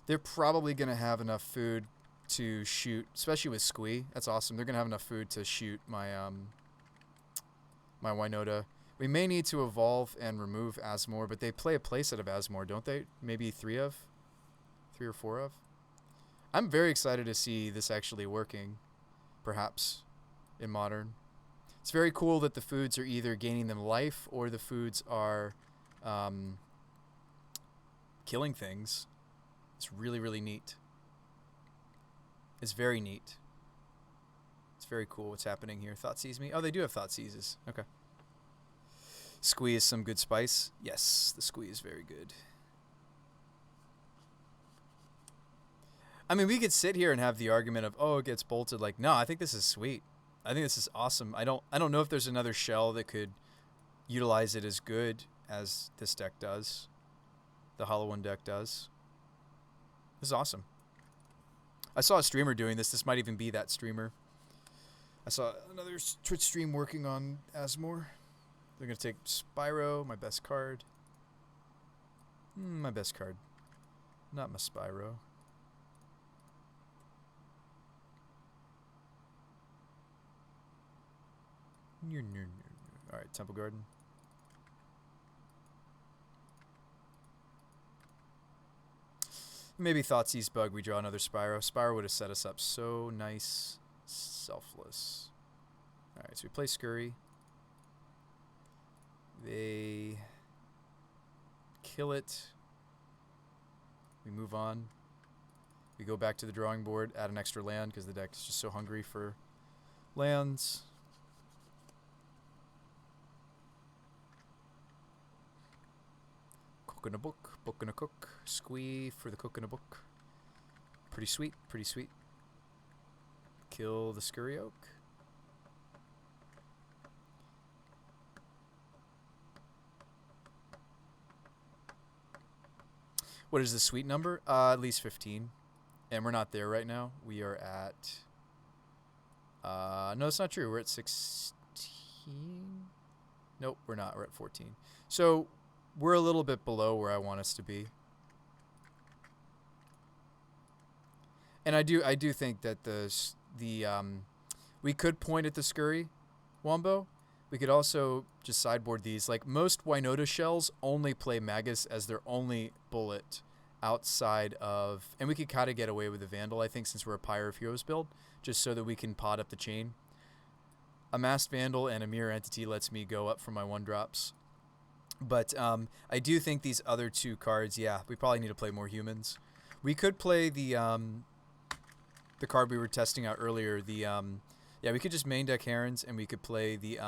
They're probably going to have enough food to shoot, especially with Squee. That's awesome. They're going to have enough food to shoot my my Winota. We may need to evolve and remove Asmore, but they play a playset of Asmore, don't they? Maybe 3 or 4 of? I'm very excited to see this actually working, perhaps, in Modern. It's very cool that the foods are either gaining them life or the foods are killing things. It's really, really neat. is very neat. It's very cool what's happening here. Thoughtseize me. Oh, they do have Thoughtseizes. Okay. Squeeze some good spice. Yes, the squeeze is very good. I mean, we could sit here and have the argument of, oh, it gets bolted. Like, no, I think this is sweet. I think this is awesome. I don't know if there's another shell that could utilize it as good as this deck does. The Hollow One deck does. This is awesome. I saw a streamer doing this. This might even be that streamer. I saw another Twitch stream working on Asmore. They're going to take Spyro, my best card. My best card. Not my Spyro. Alright, Temple Garden. Maybe Thoughtseize Bug, we draw another Spyro. Spyro would have set us up so nice. Selfless. Alright, so we play Scurry. They kill it. We move on. We go back to the drawing board, add an extra land because the deck is just so hungry for lands. Cook in a book, book in a cook, squee for the cook in a book. Pretty sweet, pretty sweet. Kill the Scurry Oak. What is the sweet number? At least 15. And we're not there right now. We are at... no, it's not true. We're at 16. Nope, we're not. We're at 14. So we're a little bit below where I want us to be. And I do think that we could point at the Scurry Wombo. We could also just sideboard these. Like, most Winota shells only play Magus as their only bullet outside of... And we could kind of get away with the Vandal, I think, since we're a Pyre of Heroes build, just so that we can pot up the chain. A Masked Vandal and a Mirror Entity lets me go up for my 1-drops. But I do think these other two cards, yeah, we probably need to play more humans. We could play the card we were testing out earlier, yeah, we could just main deck Herons, and we could play the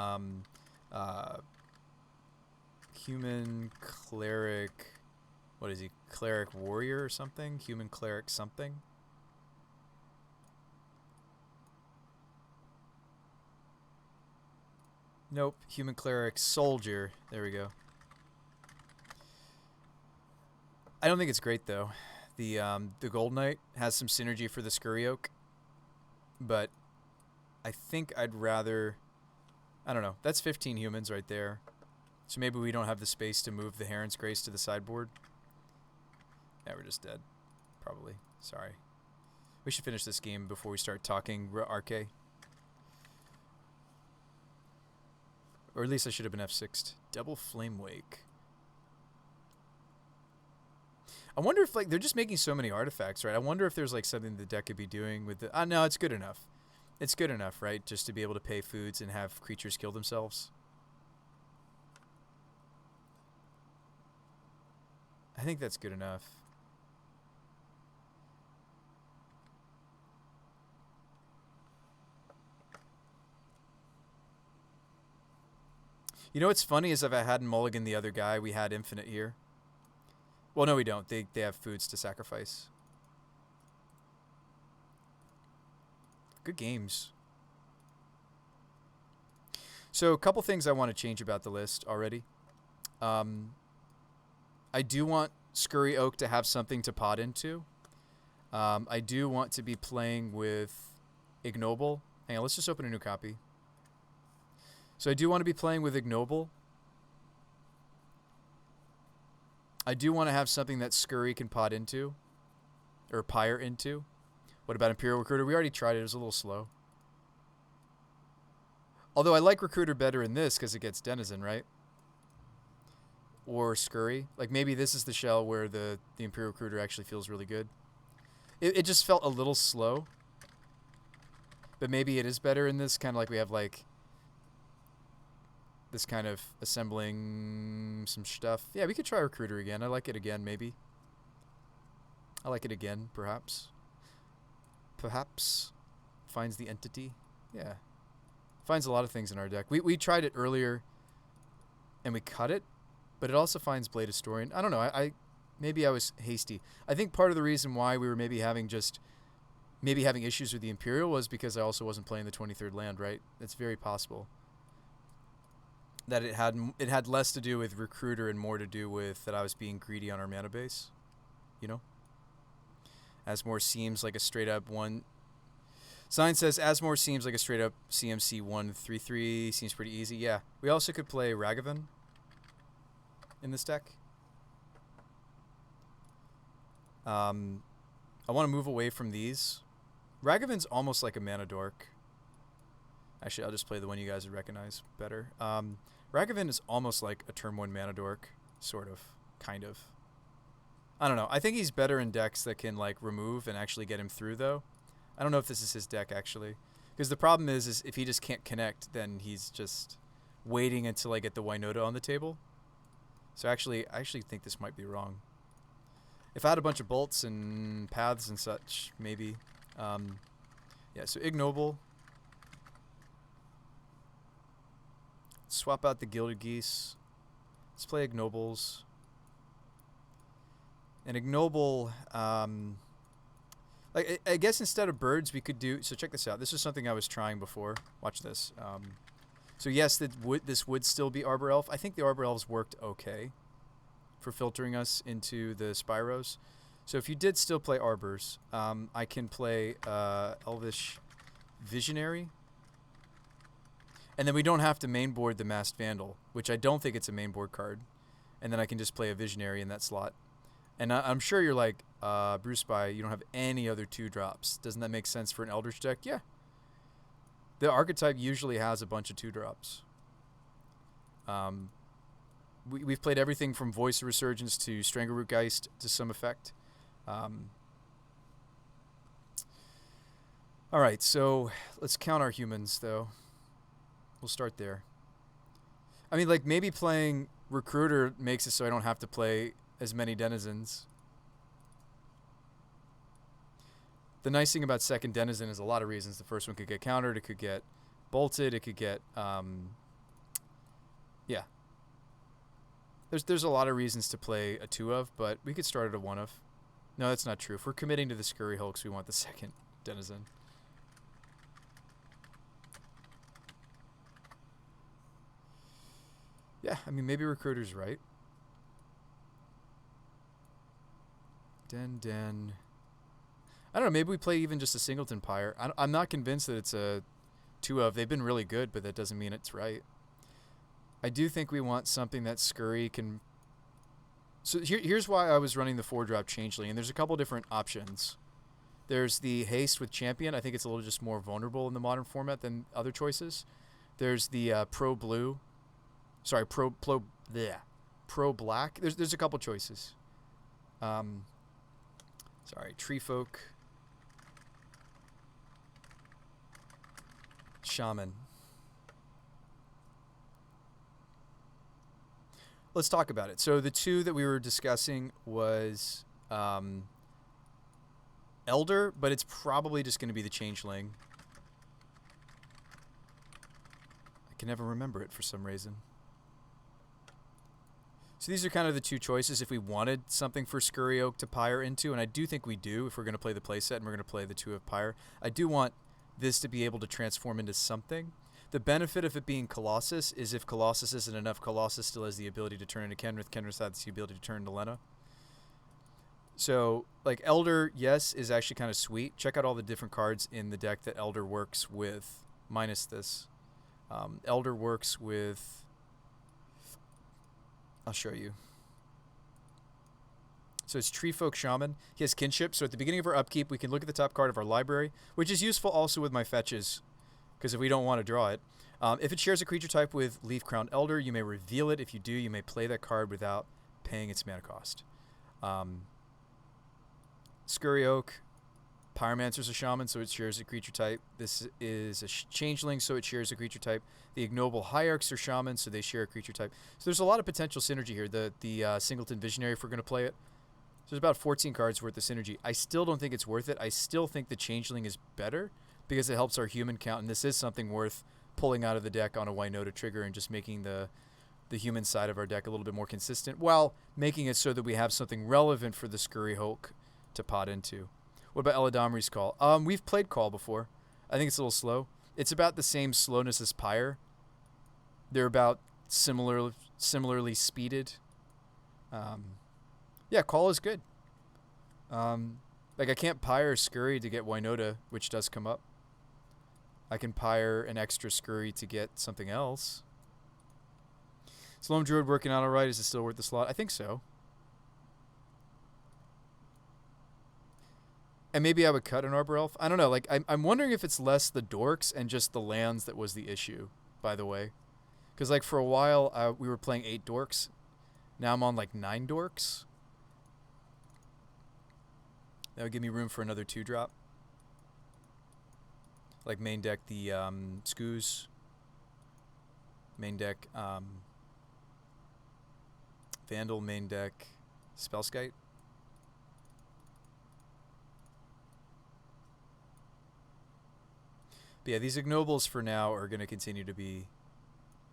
Human Cleric... What is he? Cleric Warrior or something? Human Cleric something? Nope. Human Cleric Soldier. There we go. I don't think it's great, though. The Gold Knight has some synergy for the Scurry Oak, but I think I'd rather... I don't know. That's 15 humans right there. So maybe we don't have the space to move the Heron's Grace to the sideboard. Yeah, we're just dead. Probably. Sorry. We should finish this game before we start talking RK. Or at least I should have been F6'd. Double Flame Wake. I wonder if, like, they're just making so many artifacts, right? I wonder if there's, like, something the deck could be doing with the... no, it's good enough. It's good enough, right? Just to be able to pay foods and have creatures kill themselves. I think that's good enough. You know what's funny is if I hadn't mulliganed the other guy, we had infinite here. Well, no, we don't. They have foods to sacrifice. Good games. So a couple things I want to change about the list already. I do want Scurry Oak to have something to pot into. I do want to be playing with Ignoble. Hang on, let's just open a new copy. So I do want to be playing with Ignoble. I do want to have something that Scurry can pot into. Or Pyre into. What about Imperial Recruiter? We already tried it. It was a little slow. Although I like Recruiter better in this because it gets Denizen, right? Or Scurry. Like, maybe this is the shell where the Imperial Recruiter actually feels really good. It just felt a little slow. But maybe it is better in this. Kind of like we have, like... this kind of assembling some stuff. Yeah, we could try Recruiter again. I like it again, maybe. I like it again, perhaps. perhaps finds the entity. Yeah. Finds a lot of things in our deck. We tried it earlier and we cut it, but it also finds Blade Historian. I don't know. I maybe I was hasty. I think part of the reason why we were maybe having issues with the Imperial was because I also wasn't playing the 23rd land, right? It's very possible that it had less to do with Recruiter and more to do with that I was being greedy on our mana base, you know? Asmore seems like a straight up one. Sign says Asmore seems like a straight up CMC 1/3/3. Seems pretty easy. Yeah. We also could play Ragavan in this deck. I want to move away from these. Ragavan's almost like a mana dork. Actually, I'll just play the one you guys would recognize better. Ragavan is almost like a turn 1 mana dork. Sort of. Kind of. I don't know. I think he's better in decks that can like remove and actually get him through, though. I don't know if this is his deck, actually. Because the problem is if he just can't connect, then he's just waiting until I get the Winota on the table. So I actually think this might be wrong. If I had a bunch of bolts and paths and such, maybe. Yeah, so Ignoble. Swap out the Gilded Geese. Let's play Ignobles. And Ignoble, like I guess instead of birds we could do, so check this out. This is something I was trying before. Watch this. So yes, this would still be Arbor Elf. I think the Arbor Elves worked okay for filtering us into the Spyros. So if you did still play Arbors, I can play Elvish Visionary. And then we don't have to mainboard the Masked Vandal, which I don't think it's a mainboard card. And then I can just play a Visionary in that slot. And I'm sure you're like, Bruce Spy, you don't have any other 2-drops. Doesn't that make sense for an Eldritch deck? Yeah. The archetype usually has a bunch of 2-drops. We've played everything from Voice of Resurgence to Strangleroot Geist to some effect. Alright, so let's count our humans, though. We'll start there. I mean, like, maybe playing Recruiter makes it so I don't have to play as many Denizens. The nice thing about second Denizen is a lot of reasons. The first one could get countered, it could get bolted, it could get, yeah. There's a lot of reasons to play a 2 of, but we could start at a 1 of. No, that's not true. If we're committing to the Scurry Hulks, we want the second Denizen. Yeah, I mean, maybe Recruiter's right. Den. I don't know, maybe we play even just a Singleton Pyre. I'm not convinced that it's a 2 of. They've been really good, but that doesn't mean it's right. I do think we want something that Scurry can... So here's why I was running the 4-drop Changeling, and there's a couple different options. There's the Haste with Champion. I think it's a little just more vulnerable in the modern format than other choices. There's the Pro Blue. Sorry, Pro Black. There's a couple choices. Sorry, Tree Folk. Shaman. Let's talk about it. So the 2 that we were discussing was Elder, but it's probably just going to be the Changeling. I can never remember it for some reason. So these are kind of the 2 choices if we wanted something for Scurry Oak to Pyre into, and I do think we do if we're going to play the playset and we're going to play the 2 of Pyre. I do want this to be able to transform into something. The benefit of it being Colossus is if Colossus isn't enough, Colossus still has the ability to turn into Kenrith. Kenrith has the ability to turn into Lena. So, like, Elder, yes, is actually kind of sweet. Check out all the different cards in the deck that Elder works with, minus this. Elder works with... I'll show you. So it's Tree Folk Shaman. He has Kinship, so at the beginning of our upkeep, we can look at the top card of our library, which is useful also with my fetches, because if we don't want to draw it. If it shares a creature type with Leaf Crown Elder, you may reveal it. If you do, you may play that card without paying its mana cost. Scurry Oak, Pyromancer's a Shaman, so it shares a creature type. This is a Changeling, so it shares a creature type. The Ignoble Hierarchs are Shamans, so they share a creature type. So there's a lot of potential synergy here. The Singleton Visionary, if we're going to play it. So there's about 14 cards worth of synergy. I still don't think it's worth it. I still think the Changeling is better because it helps our human count, and this is something worth pulling out of the deck on a Winota trigger and just making the human side of our deck a little bit more consistent while making it so that we have something relevant for the Scurry Hulk to pot into. What about Eladamri's Call? We've played Call before. I think it's a little slow. It's about the same slowness as Pyre. They're about similarly speeded. Yeah, Call is good. Like I can't Pyre Scurry to get Winota, which does come up. I can Pyre an extra Scurry to get something else. Sloan Druid working out alright. Is it still worth the slot? I think so. And maybe I would cut an Arbor Elf. I don't know. Like I'm wondering if it's less the dorks and just the lands that was the issue, by the way. Because like for a while we were playing 8 dorks. Now I'm on like 9 dorks. That would give me room for another 2-drop. Like main deck the Skoos. Main deck Vandal, main deck Spellskite. But yeah, these ignobles for now are going to continue to be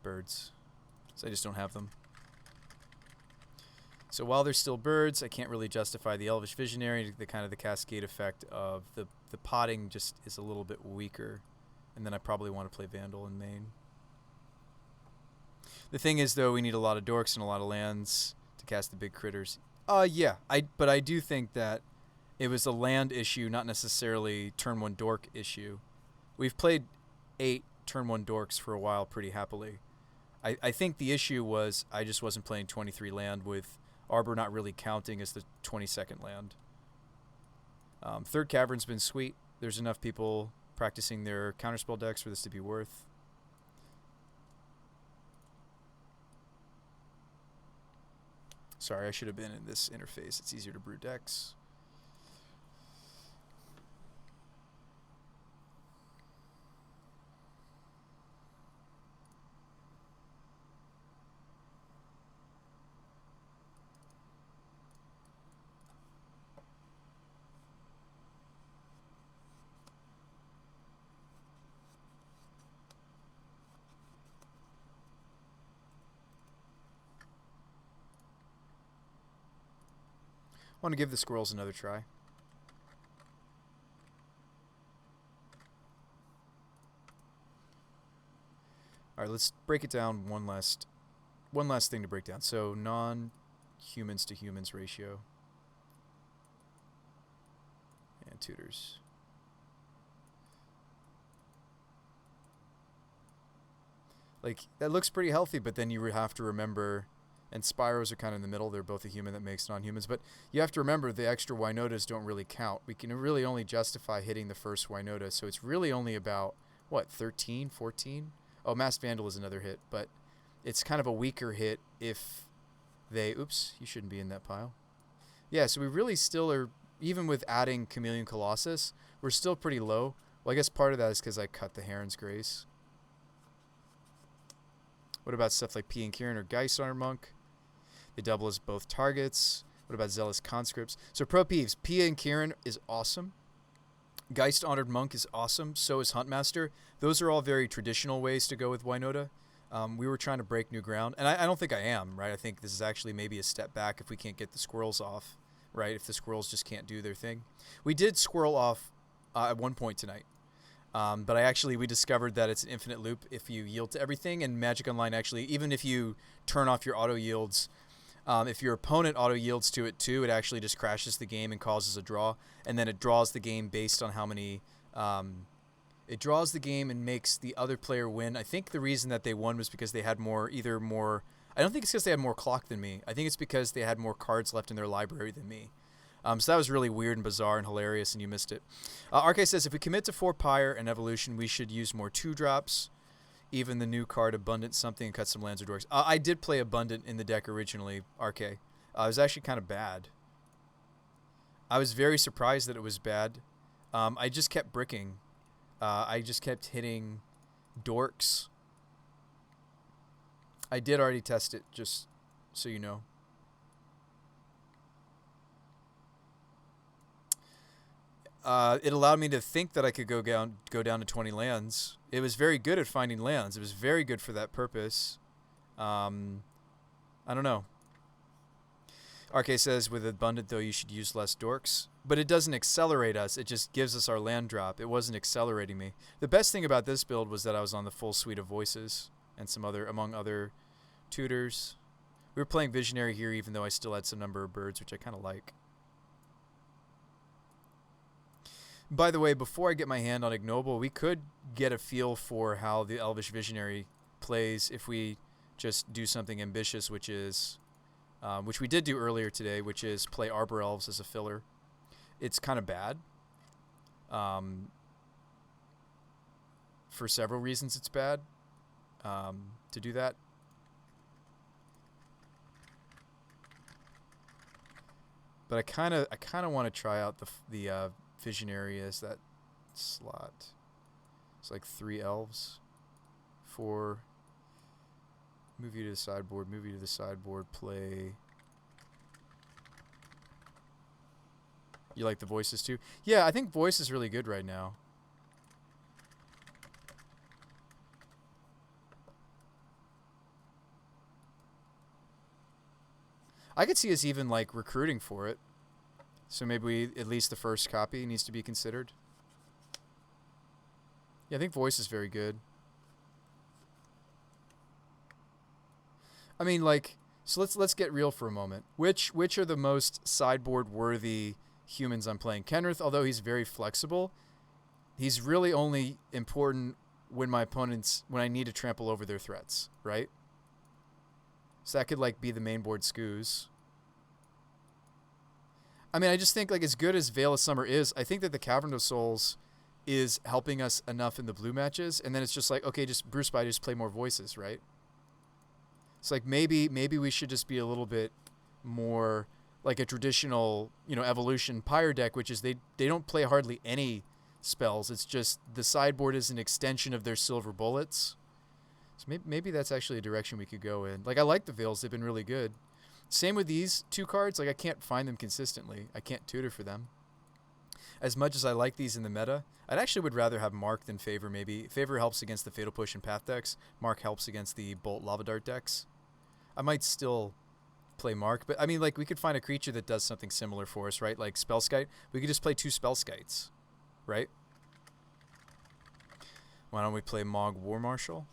birds. So I just don't have them. So while they're still birds, I can't really justify the Elvish Visionary. The kind of the cascade effect of the potting just is a little bit weaker. And then I probably want to play Vandal in main. The thing is, though, we need a lot of dorks and a lot of lands to cast the big critters. Yeah, but I do think that it was a land issue, not necessarily turn 1 dork issue. We've played 8 turn 1 dorks for a while pretty happily. I think the issue was I just wasn't playing 23 land with Arbor not really counting as the 22nd land. Third Cavern's been sweet. There's enough people practicing their counterspell decks for this to be worth. Sorry, I should have been in this interface. It's easier to brew decks. I want to give the squirrels another try. All right, let's break it down one last thing to break down. So non-humans to humans ratio. And tutors. Like, that looks pretty healthy, but then you have to remember, and Spyros are kind of in the middle. They're both a human that makes non-humans. But you have to remember the extra Winotas don't really count. We can really only justify hitting the first Winota. So it's really only about, what, 13, 14? Oh, Masked Vandal is another hit. But it's kind of a weaker hit if they... Oops, you shouldn't be in that pile. Yeah, so we really still are, even with adding Chameleon Colossus, we're still pretty low. Well, I guess part of that is because I cut the Heron's Grace. What about stuff like P and Kieran or Geist Honored Monk? They double as both targets. What about Zealous Conscripts? So Pro Peeves, Pia and Kieran is awesome. Geist Honored Monk is awesome. So is Huntmaster. Those are all very traditional ways to go with Winota. We were trying to break new ground. And I don't think I am, right? I think this is actually maybe a step back if we can't get the squirrels off, right? If the squirrels just can't do their thing. We did squirrel off at one point tonight. But we discovered that it's an infinite loop if you yield to everything. And Magic Online actually, even if you turn off your auto yields, if your opponent auto yields to it too, it actually just crashes the game and causes a draw. And then it draws the game based on how many... it draws the game and makes the other player win. I think the reason that they won was because they had more... I don't think it's because they had more clock than me. I think it's because they had more cards left in their library than me. So that was really weird and bizarre and hilarious, and you missed it. RK says, if we commit to 4 Pyre and Evolution, we should use more 2-drops. Even the new card, Abundant something, and cut some lands or dorks. I did play Abundant in the deck originally, RK. It was actually kind of bad. I was very surprised that it was bad. I just kept bricking. I just kept hitting dorks. I did already test it, just so you know. it allowed me to think that I could go down to 20 lands. It was very good at finding lands. It was very good for that purpose. I don't know. RK says, with Abundant, though, you should use less dorks. But it doesn't accelerate us. It just gives us our land drop. It wasn't accelerating me. The best thing about this build was that I was on the full suite of voices and some other, among other tutors. We were playing Visionary here, even though I still had some number of birds, which I kind of like. By the way, before I get my hand on Ignoble, we could get a feel for how the Elvish Visionary plays if we just do something ambitious, which is... which we did do earlier today, which is play Arbor Elves as a filler. It's kind of bad. For several reasons it's bad to do that. But I kind of want to try out the Visionary as that slot. It's like 3 elves, 4. Move you to the sideboard, move you to the sideboard, play. You like the voices too? Yeah, I think voice is really good right now. I could see us even like recruiting for it. So maybe at least the first copy needs to be considered. Yeah, I think voice is very good. I mean, like, so let's get real for a moment. Which are the most sideboard worthy humans I'm playing? Kenrith, although he's very flexible, he's really only important when when I need to trample over their threats, right? So that could like be the main board scoos. I mean, I just think like as good as Veil of Summer is, I think that the Cavern of Souls is helping us enough in the blue matches, and then it's just like, okay, just Bruce by just play more voices, right? It's like maybe we should just be a little bit more like a traditional, evolution Pyre deck, which is they don't play hardly any spells. It's just the sideboard is an extension of their silver bullets. So maybe that's actually a direction we could go in. Like I like the Veils; they've been really good. Same with these 2 cards. Like I can't find them consistently. I can't tutor for them. As much as I like these in the meta, I actually would rather have Mark than Favor. Maybe Favor helps against the Fatal Push and Path decks. Mark helps against the Bolt Lava Dart decks. I might still play Mark, but I mean, like we could find a creature that does something similar for us, right? Like Spellskite. We could just play 2 Spellskites, right? Why don't we play Mog War Marshal?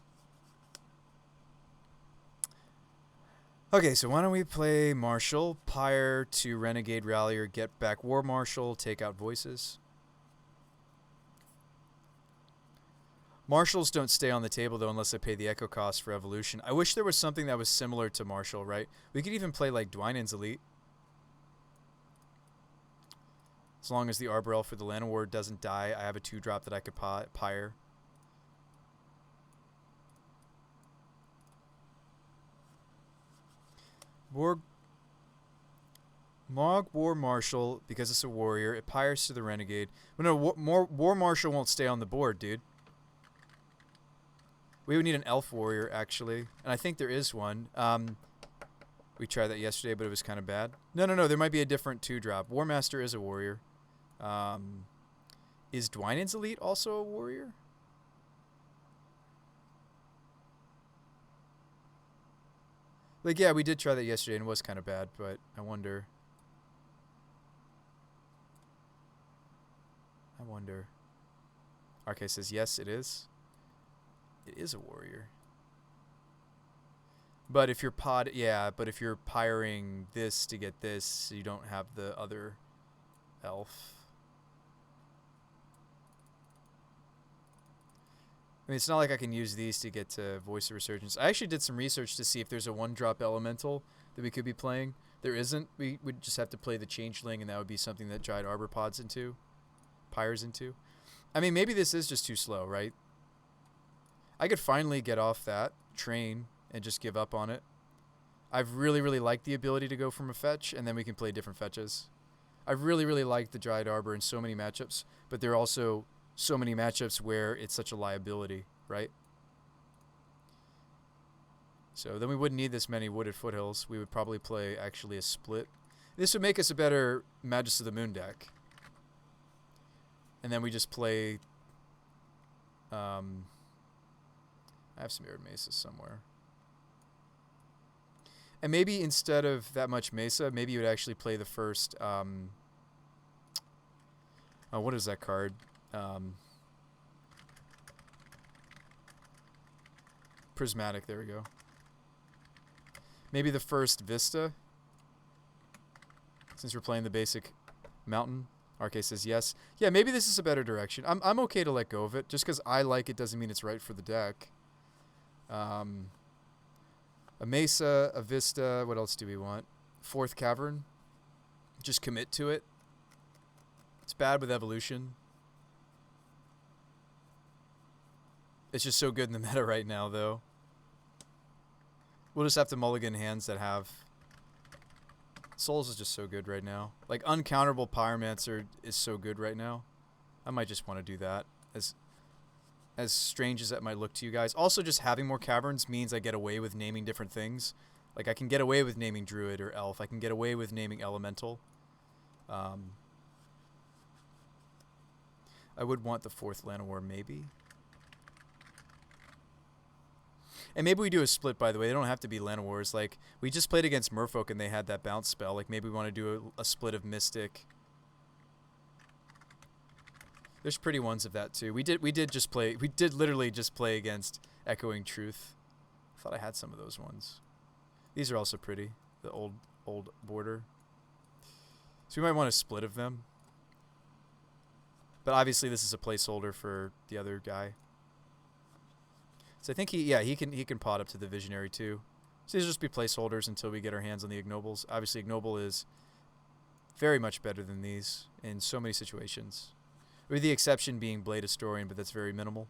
Okay, so why don't we play Marshal, Pyre to Renegade Rallier, get back War Marshal, take out voices. Marshals don't stay on the table, though, unless I pay the echo cost for evolution. I wish there was something that was similar to Marshal, right? We could even play, like, Dwynen's Elite. As long as the Arbor Elf for the Land Award doesn't die, I have a 2-drop that I could Pyre. Mog War Marshal, because it's a warrior, it pyres to the Renegade. Well, no, War Marshal won't stay on the board, dude. We would need an Elf Warrior, actually. And I think there is one. We tried that yesterday, but it was kind of bad. No, there might be a different 2-drop. War Master is a warrior. Is Dwynen's Elite also a warrior? Like, yeah, we did try that yesterday and it was kind of bad, but I wonder. RK says, yes, it is. It is a warrior. But if you're if you're pyring this to get this, you don't have the other elf. I mean, it's not like I can use these to get to Voice of Resurgence. I actually did some research to see if there's a 1-drop elemental that we could be playing. There isn't. We would just have to play the Changeling, and that would be something that Giant Arbor pods into, pyres into. I mean, maybe this is just too slow, right? I could finally get off that train and just give up on it. I've really, really liked the ability to go from a fetch, and then we can play different fetches. I've really, really liked the Dryad Arbor in so many matchups, but there are also so many matchups where it's such a liability, right? So then we wouldn't need this many Wooded Foothills. We would probably play actually a split. This would make us a better Magus of the Moon deck. And then we just play... I have some Arid Mesa somewhere. And maybe instead of that much Mesa, maybe you would actually play the first... oh, what is that card? Prismatic, there we go. Maybe the first Vista. Since we're playing the basic Mountain. RK says yes. Yeah, maybe this is a better direction. I'm okay to let go of it. Just because I like it doesn't mean it's right for the deck. A Mesa, a Vista. What else do we want? Fourth Cavern. Just commit to it. It's bad with Evolution. It's just so good in the meta right now, though. We'll just have to mulligan hands that have... Souls is just so good right now. Like, Uncounterable Pyromancer is so good right now. I might just want to do that. As strange as that might look to you guys. Also, just having more caverns means I get away with naming different things. Like, I can get away with naming Druid or Elf. I can get away with naming Elemental. I would want the fourth Llanowar, maybe. And maybe we do a split, by the way. They don't have to be Llanowars. Like, we just played against Merfolk and they had that bounce spell. Like, maybe we want to do a split of Mystic. There's pretty ones of that, too. We did literally just play against Echoing Truth. I thought I had some of those ones. These are also pretty. The old border. So we might want a split of them. But obviously this is a placeholder for the other guy. So I think he can pot up to the Visionary too. So these will just be placeholders until we get our hands on the Ignobles. Obviously Ignoble is very much better than these in so many situations. With the exception being Blade Historian, but that's very minimal.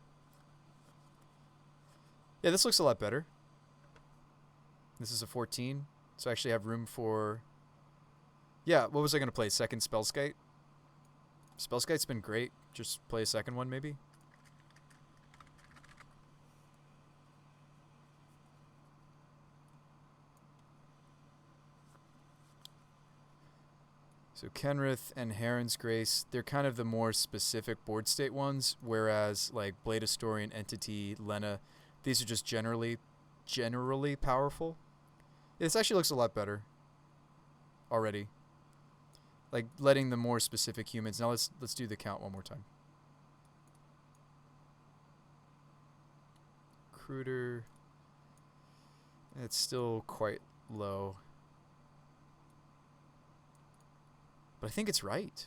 Yeah, this looks a lot better. This is a 14. So I actually have room for... Yeah, what was I going to play? Second Spellskite? Spellskite's been great. Just play a second one, maybe? So Kenrith and Heron's Grace, they're kind of the more specific board state ones, whereas like Blade Historian, Entity, Lena, these are just generally powerful. This actually looks a lot better already. Like letting the more specific humans. Now let's do the count one more time. Recruiter. It's still quite low. But I think it's right.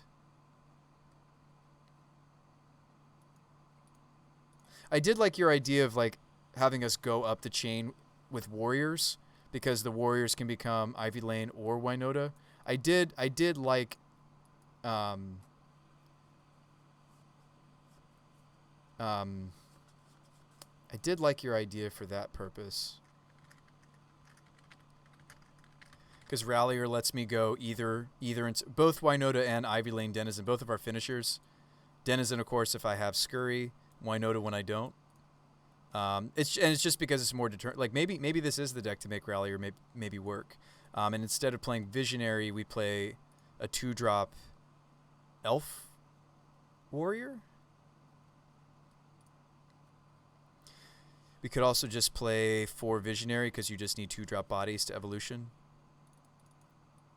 I did like your idea of like having us go up the chain with warriors because the warriors can become Ivy Lane or Winota. I did like I did like your idea for that purpose. Because Rallier lets me go either into both Winota and Ivy Lane Denizen, both of our finishers. Denizen, of course, if I have Scurry. Winota when I don't. It's just because it's more determined. Like maybe this is the deck to make Rallier maybe work. And instead of playing Visionary, we play a 2-drop Elf Warrior. We could also just play 4 Visionary because you just need 2-drop bodies to Evolution.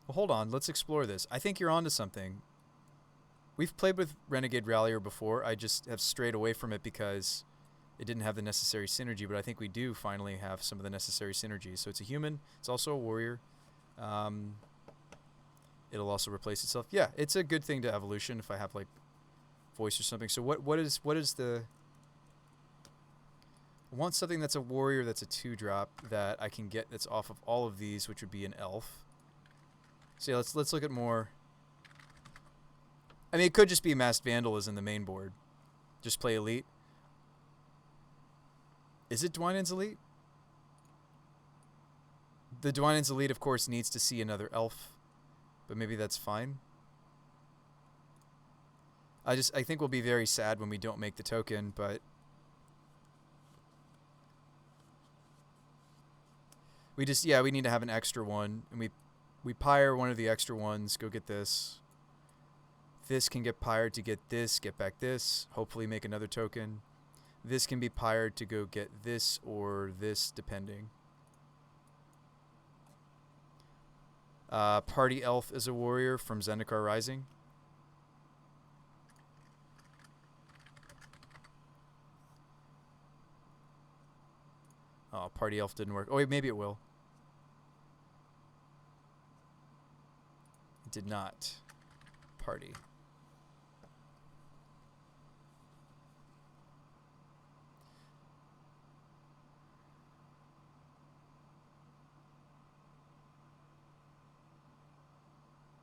Well, hold on. Let's explore this. I think you're onto something. We've played with Renegade Rallier before. I just have strayed away from it because it didn't have the necessary synergy, but I think we do finally have some of the necessary synergy. So it's a human. It's also a warrior. It'll also replace itself. Yeah, it's a good thing to Evolution if I have, like, voice or something. So what is the... I want something that's a warrior that's a 2-drop that I can get that's off of all of these, which would be an elf. So yeah, let's look at more. I mean, it could just be Masked Vandal as in the main board. Just play Elite. Is it Dwynen's Elite? The Dwynen's Elite, of course, needs to see another elf. But maybe that's fine. I think we'll be very sad when we don't make the token, but... we need to have an extra one. And we pyre one of the extra ones. Go get this. This can get pired to get this, get back this, hopefully make another token. This can be pired to go get this or this, depending. Party Elf is a warrior from Zendikar Rising. Oh, Party Elf didn't work. Oh, wait, maybe it will. It did not. Party.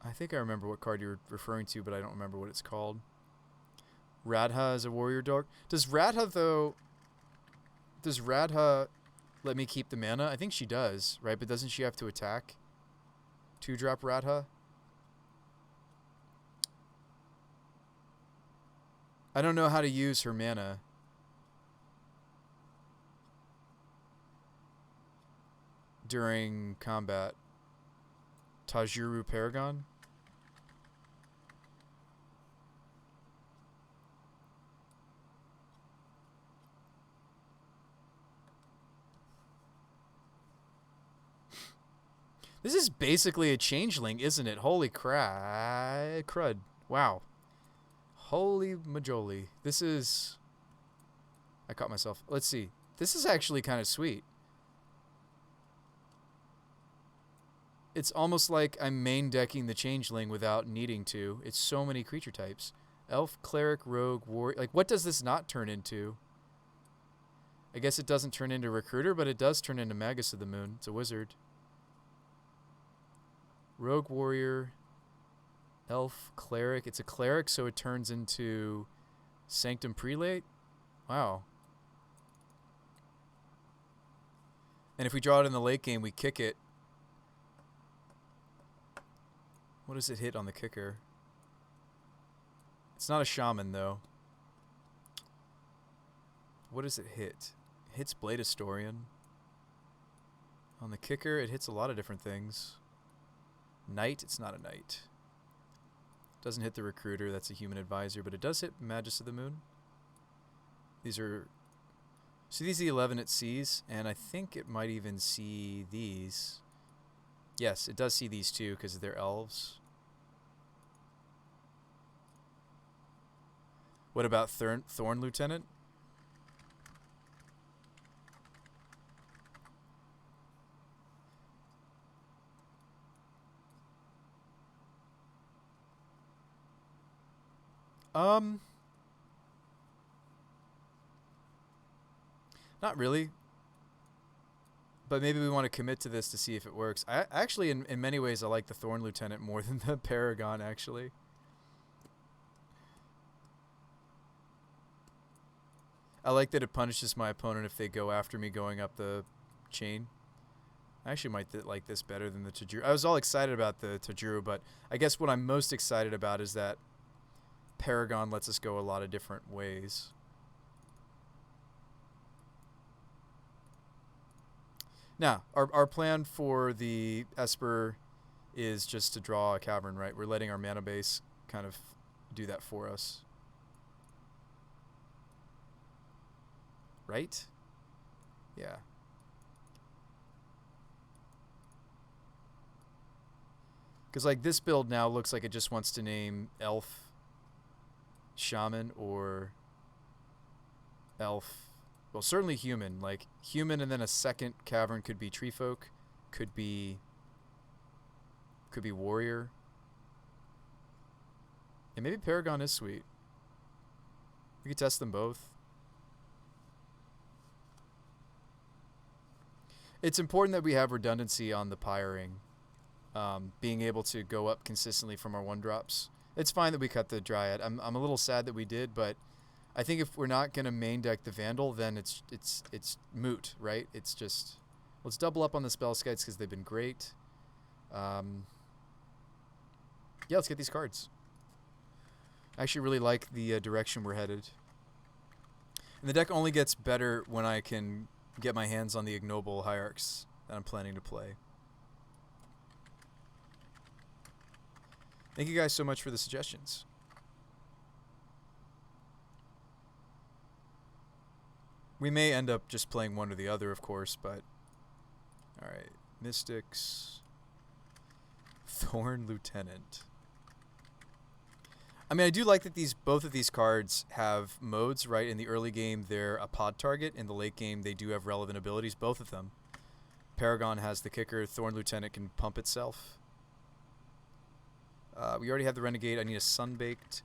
I think I remember what card you're referring to, but I don't remember what it's called. Radha is a warrior dog. Does Radha let me keep the mana? I think she does, right? But doesn't she have to attack? 2-drop Radha? I don't know how to use her mana. During combat. Tajuru Paragon? This is basically a changeling, isn't it? Holy crud. Wow. Holy majoli. This is... I caught myself. Let's see. This is actually kind of sweet. It's almost like I'm main decking the changeling without needing to. It's so many creature types. Elf, cleric, rogue, warrior. Like, what does this not turn into? I guess it doesn't turn into recruiter, but it does turn into Magus of the Moon. It's a wizard. Rogue warrior, elf, cleric. It's a cleric, so it turns into Sanctum Prelate. Wow. And if we draw it in the late game, we kick it. What does it hit on the kicker? It's not a shaman, though. What does it hit? It hits Blade Historian. On the kicker, it hits a lot of different things. Knight, it's not a knight. Doesn't hit the recruiter, that's a human advisor, but it does hit Magus of the Moon. These are... So these are the 11 it sees, and I think it might even see these. Yes, it does see these too, because they're elves. What about Thorn Lieutenant? Not really. But maybe we want to commit to this to see if it works. I actually, in many ways, I like the Thorn Lieutenant more than the Paragon, actually. I like that it punishes my opponent if they go after me going up the chain. I actually might like this better than the Tajuru. I was all excited about the Tajuru, but I guess what I'm most excited about is that Paragon lets us go a lot of different ways. Now, our plan for the Esper is just to draw a cavern, right? We're letting our mana base kind of do that for us. Right? Yeah. Because like this build now looks like it just wants to name Elf, Shaman, or Elf. Well, certainly human. Like human, and then a second cavern could be tree folk, could be warrior. And maybe Paragon is sweet. We could test them both. It's important that we have redundancy on the piring. Being able to go up consistently from our 1-drops. It's fine that we cut the Dryad. I'm a little sad that we did, but I think if we're not going to main deck the Vandal, then it's moot, right? It's just, let's double up on the spell skites because they've been great. Yeah, let's get these cards. I actually really like the direction we're headed. And the deck only gets better when I can get my hands on the ignoble hierarchs that I'm planning to play. Thank you guys so much for the suggestions. We may end up just playing one or the other, of course, but... Alright, Mystics... Thorn Lieutenant. I mean, I do like that both of these cards have modes, right? In the early game, they're a pod target. In the late game, they do have relevant abilities, both of them. Paragon has the kicker. Thorn Lieutenant can pump itself. We already have the Renegade. I need a Sunbaked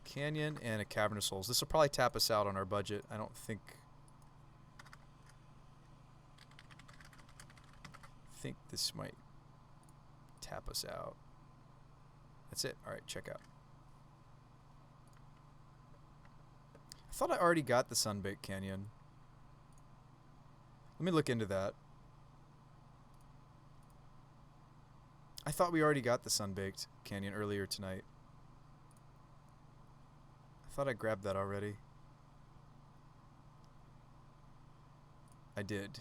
Canyon and a Cavern of Souls. This will probably tap us out on our budget. I don't think... this might tap us out. That's it. Alright, check out. I thought I already got the Sunbaked Canyon. Let me look into that. I thought we already got the Sunbaked Canyon earlier tonight. I thought I grabbed that already. I did.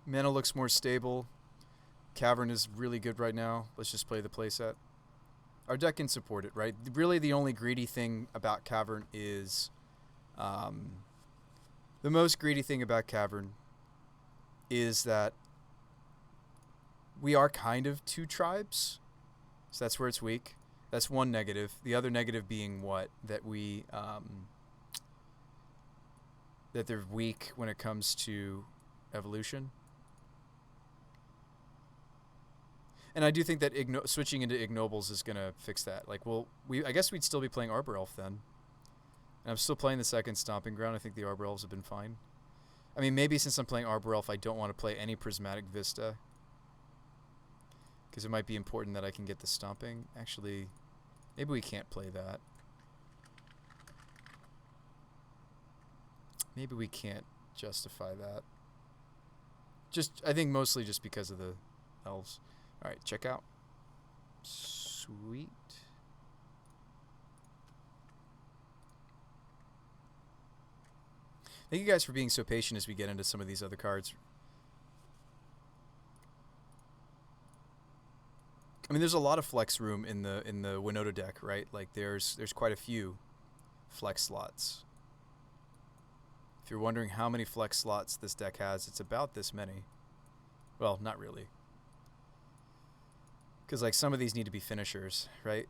Mana looks more stable. Cavern is really good right now. Let's just play the playset. Our deck can support it, right? Really the only greedy thing about Cavern is... the most greedy thing about Cavern is that we are kind of two tribes. So that's where it's weak. That's one negative. The other negative being what? That we... that they're weak when it comes to evolution. And I do think that switching into Ignobles is going to fix that. Like, I guess we'd still be playing Arbor Elf then. And I'm still playing the second Stomping Ground. I think the Arbor Elves have been fine. I mean, maybe since I'm playing Arbor Elf, I don't want to play any Prismatic Vista. Because it might be important that I can get the Stomping. Actually, maybe we can't play that. Maybe we can't justify that. I think mostly just because of the elves. Alright, check out. Sweet. Thank you guys for being so patient as we get into some of these other cards. I mean, there's a lot of flex room in the Winota deck, right? Like there's quite a few flex slots. If you're wondering how many flex slots this deck has, it's about this many. Well, not really. Because like some of these need to be finishers, right?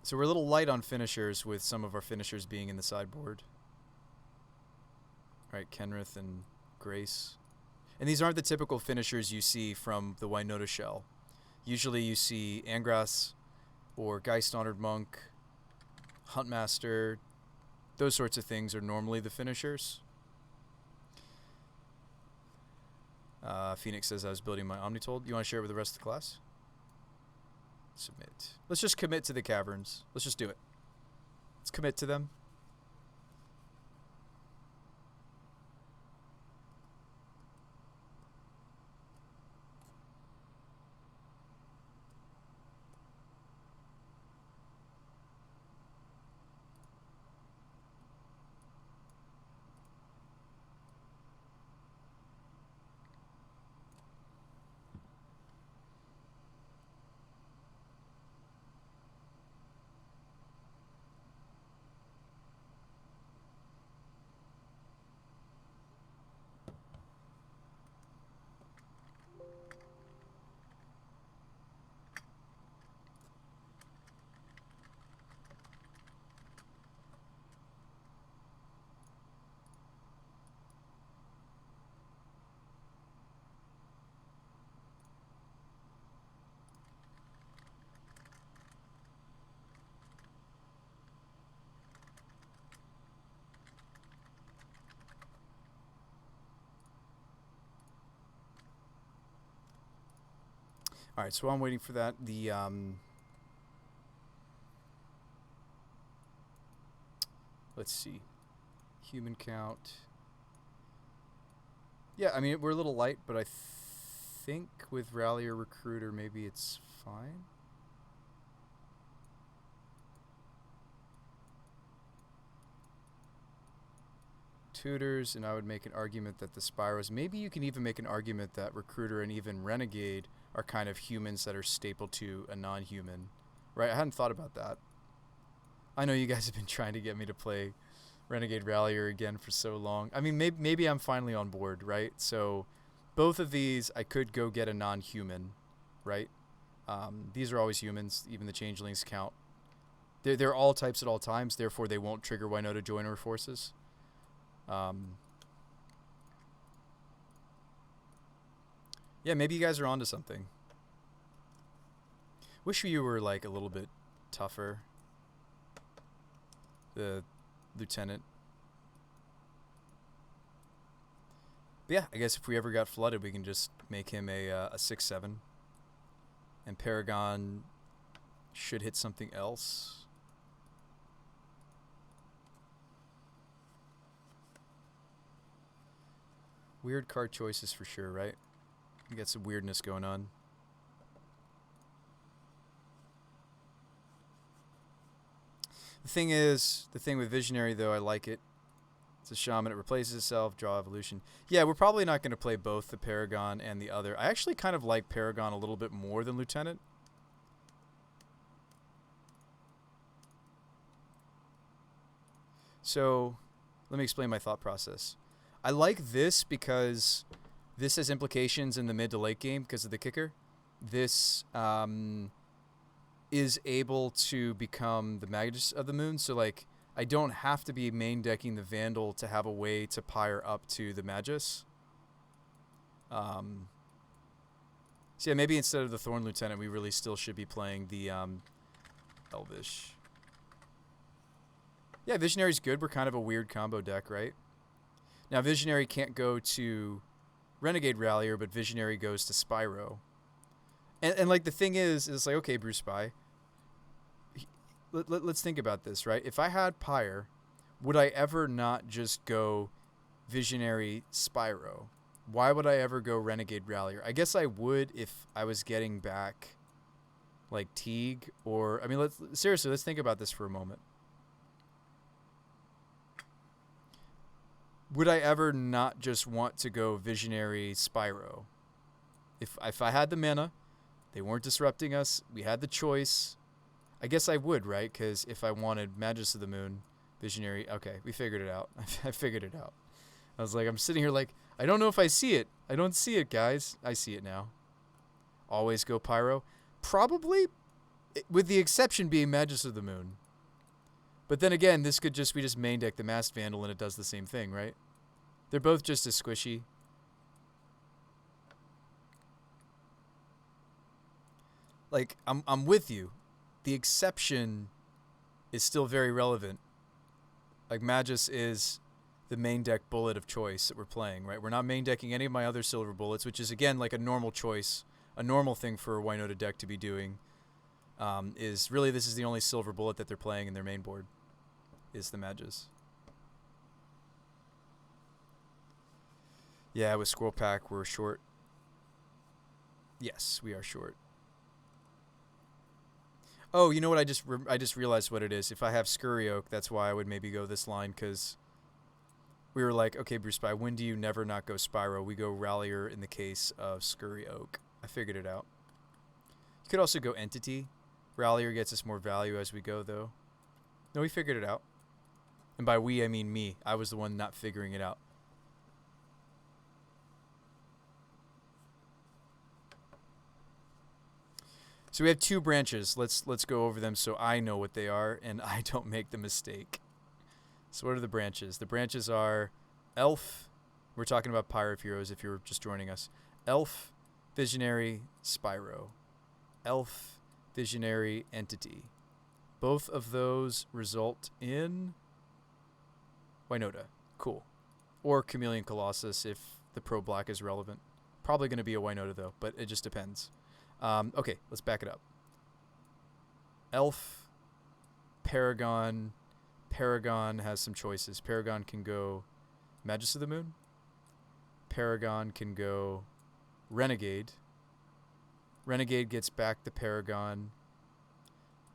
So we're a little light on finishers with some of our finishers being in the sideboard. Right, Kenrith and Grace. And these aren't the typical finishers you see from the Winota shell. Usually you see Angras or Geist Honored Monk, Huntmaster. Those sorts of things are normally the finishers. Phoenix says I was building my Omnitold. You want to share it with the rest of the class? Submit. Let's just commit to the caverns. Let's just do it. Let's commit to them. All right, so while I'm waiting for that, let's see, human count. Yeah, I mean, we're a little light, but I think with Rally or Recruiter, maybe it's fine. Tutors, and I would make an argument that the Spyros, maybe you can even make an argument that Recruiter and even Renegade are kind of humans that are staple to a non-human. Right? I hadn't thought about that. I know you guys have been trying to get me to play Renegade Rallier again for so long. I mean, maybe I'm finally on board, right? So both of these, I could go get a non-human, right? These are always humans. Even the changelings count. They're all types at all times. Therefore, they won't trigger Winota joiner forces. Yeah, maybe you guys are onto something. Wish you were like a little bit tougher. The lieutenant. But yeah, I guess if we ever got flooded, we can just make him a 6/7. And Paragon should hit something else. Weird card choices for sure, right? We got some weirdness going on. The thing with Visionary, though, I like it. It's a shaman. It replaces itself. Draw evolution. Yeah, we're probably not going to play both the Paragon and the other. I actually kind of like Paragon a little bit more than Lieutenant. So, let me explain my thought process. I like this because this has implications in the mid to late game because of the kicker. This is able to become the Magus of the Moon. So, like, I don't have to be main decking the Vandal to have a way to pyre up to the Magus. So, yeah, maybe instead of the Thorn Lieutenant, we really still should be playing the Elvish. Yeah, Visionary's good. We're kind of a weird combo deck, right? Now, Visionary can't go to Renegade Rallier, but Visionary goes to Spyro. And like, the thing is like, okay, Bruce Spy, let's think about this, right? If I had Pyre, would I ever not just go Visionary Spyro? Why would I ever go Renegade Rallier? I guess I would if I was getting back, like, Teague or... I mean, let's think about this for a moment. Would I ever not just want to go Visionary Spyro? If I had the mana, they weren't disrupting us, we had the choice, I guess I would, right? Because if I wanted Magus of the Moon, Visionary... Okay, we figured it out. I figured it out. I was like, I'm sitting here like, I don't know if I see it. I don't see it, guys. I see it now. Always go Pyro? Probably, with the exception being Magus of the Moon. But then again, this could just... We just main deck the Masked Vandal and it does the same thing, right? They're both just as squishy. Like, I'm with you. The exception is still very relevant. Like, Magus is the main deck bullet of choice that we're playing, right? We're not main decking any of my other silver bullets, which is, again, like a normal choice, a normal thing for a Winota deck to be doing. Is really, this is the only silver bullet that they're playing in their main board, is the Magus. Yeah, with Squirrel Pack, we're short. Yes, we are short. Oh, you know what? I just realized what it is. If I have Scurry Oak, that's why I would maybe go this line, because we were like, okay, Bruce Spy, when do you never not go Spyro? We go Rallier in the case of Scurry Oak. I figured it out. You could also go Entity. Rallier gets us more value as we go, though. No, we figured it out. And by we, I mean me. I was the one not figuring it out. So we have two branches. Let's go over them so I know what they are and I don't make the mistake. So what are the branches? The branches are Elf. We're talking about Pyre of Heroes if you're just joining us. Elf, Visionary, Spyro. Elf, Visionary, Entity. Both of those result in Winota. Cool. Or Chameleon Colossus if the Pro Black is relevant. Probably going to be a Winota though, but it just depends. Okay, let's back it up. Elf, Paragon. Paragon has some choices. Paragon can go Magus of the Moon. Paragon can go Renegade. Renegade gets back the Paragon.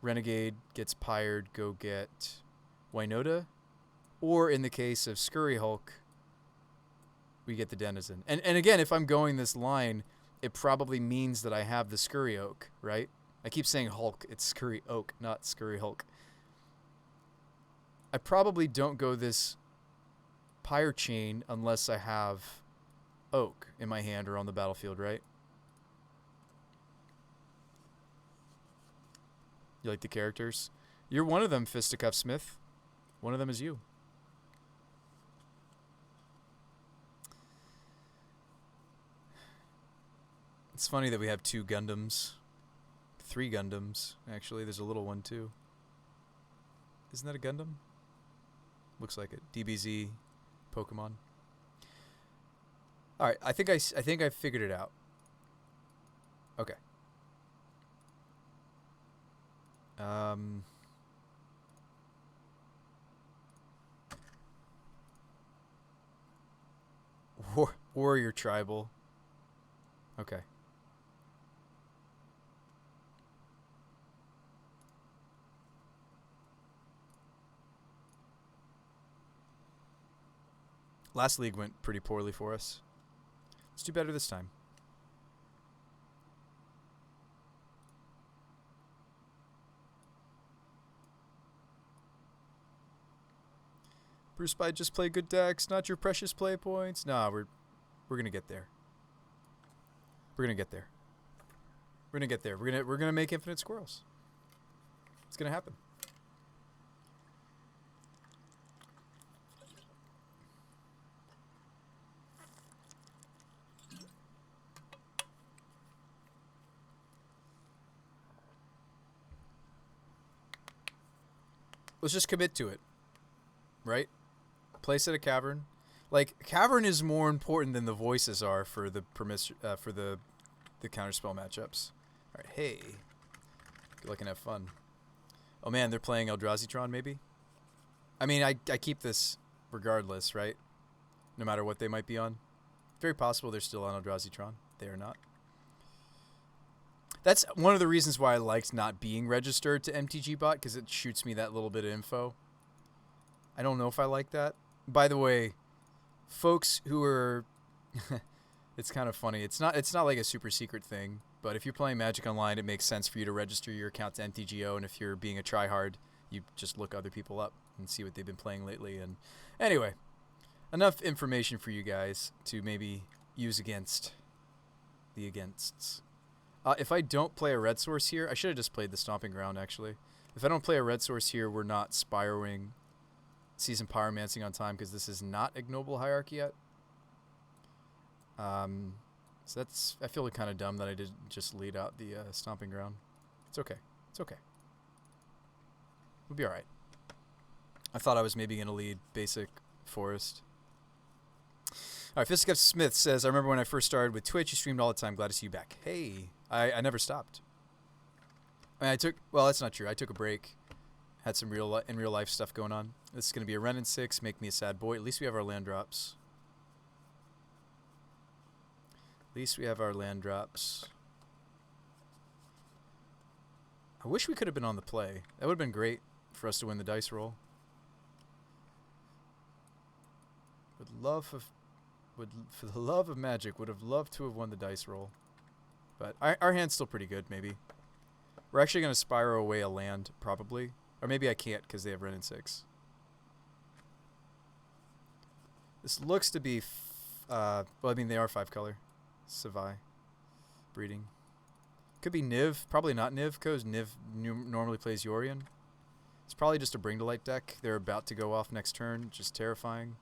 Renegade gets Pyred, go get Winota. Or in the case of Scurry Hulk, we get the Denizen. And again, if I'm going this line, it probably means that I have the Scurry Oak, right? I keep saying Hulk. It's Scurry Oak, not Scurry Hulk. I probably don't go this Pyre Chain unless I have Oak in my hand or on the battlefield, right? You like the characters? You're one of them, Fisticuff Smith. One of them is you. It's funny that we have 2 Gundams. 3 Gundams, actually. There's a little one, too. Isn't that a Gundam? Looks like it. DBZ Pokemon. All right, I think I figured it out. Okay. Warrior Tribal. Okay. Last league went pretty poorly for us. Let's do better this time. Bruce By just play good decks, not your precious play points. Nah, we're gonna get there. We're gonna get there. We're gonna get there. We're gonna make infinite squirrels. It's gonna happen. Let's just commit to it, right? Place at a cavern. Like, cavern is more important than the voices are for the counterspell matchups. All right, hey, good luck and have fun. Oh man, they're playing Eldrazi-tron maybe. I mean, I keep this regardless, right? No matter what they might be on. Very possible they're still on Eldrazi-tron. They are not. That's one of the reasons why I liked not being registered to MTGBot, because it shoots me that little bit of info. I don't know if I like that. By the way, folks who are... it's kind of funny. It's not like a super secret thing, but if you're playing Magic Online, it makes sense for you to register your account to MTGO, and if you're being a tryhard, you just look other people up and see what they've been playing lately. And anyway, enough information for you guys to maybe use against the againsts. If I don't play a red source here, I should have just played the Stomping Ground, actually. If I don't play a red source here, we're not spiraling Season Pyromancing on time, because this is not Ignoble Hierarchy yet. So I feel kind of dumb that I did just lead out the Stomping Ground. It's okay. It's okay. We'll be alright. I thought I was maybe going to lead basic Forest. Alright, Fisticuff Smith says, I remember when I first started with Twitch, you streamed all the time. Glad to see you back. Hey, I never stopped. I mean, well, that's not true. I took a break. Had some real life stuff going on. This is going to be a Ren and 6. Make me a sad boy. At least we have our land drops. At least we have our land drops. I wish we could have been on the play. That would have been great for us to win the dice roll. For the love of magic, would have loved to have won the dice roll. But our hand's still pretty good, maybe. We're actually going to Spyro away a land, probably. Or maybe I can't because they have Ren and 6. This looks to be... well, I mean, they are 5-color. Savai. Breeding. Could be Niv. Probably not Niv, because Niv normally plays Yorion. It's probably just a Bring to Light deck. They're about to go off next turn. Just terrifying.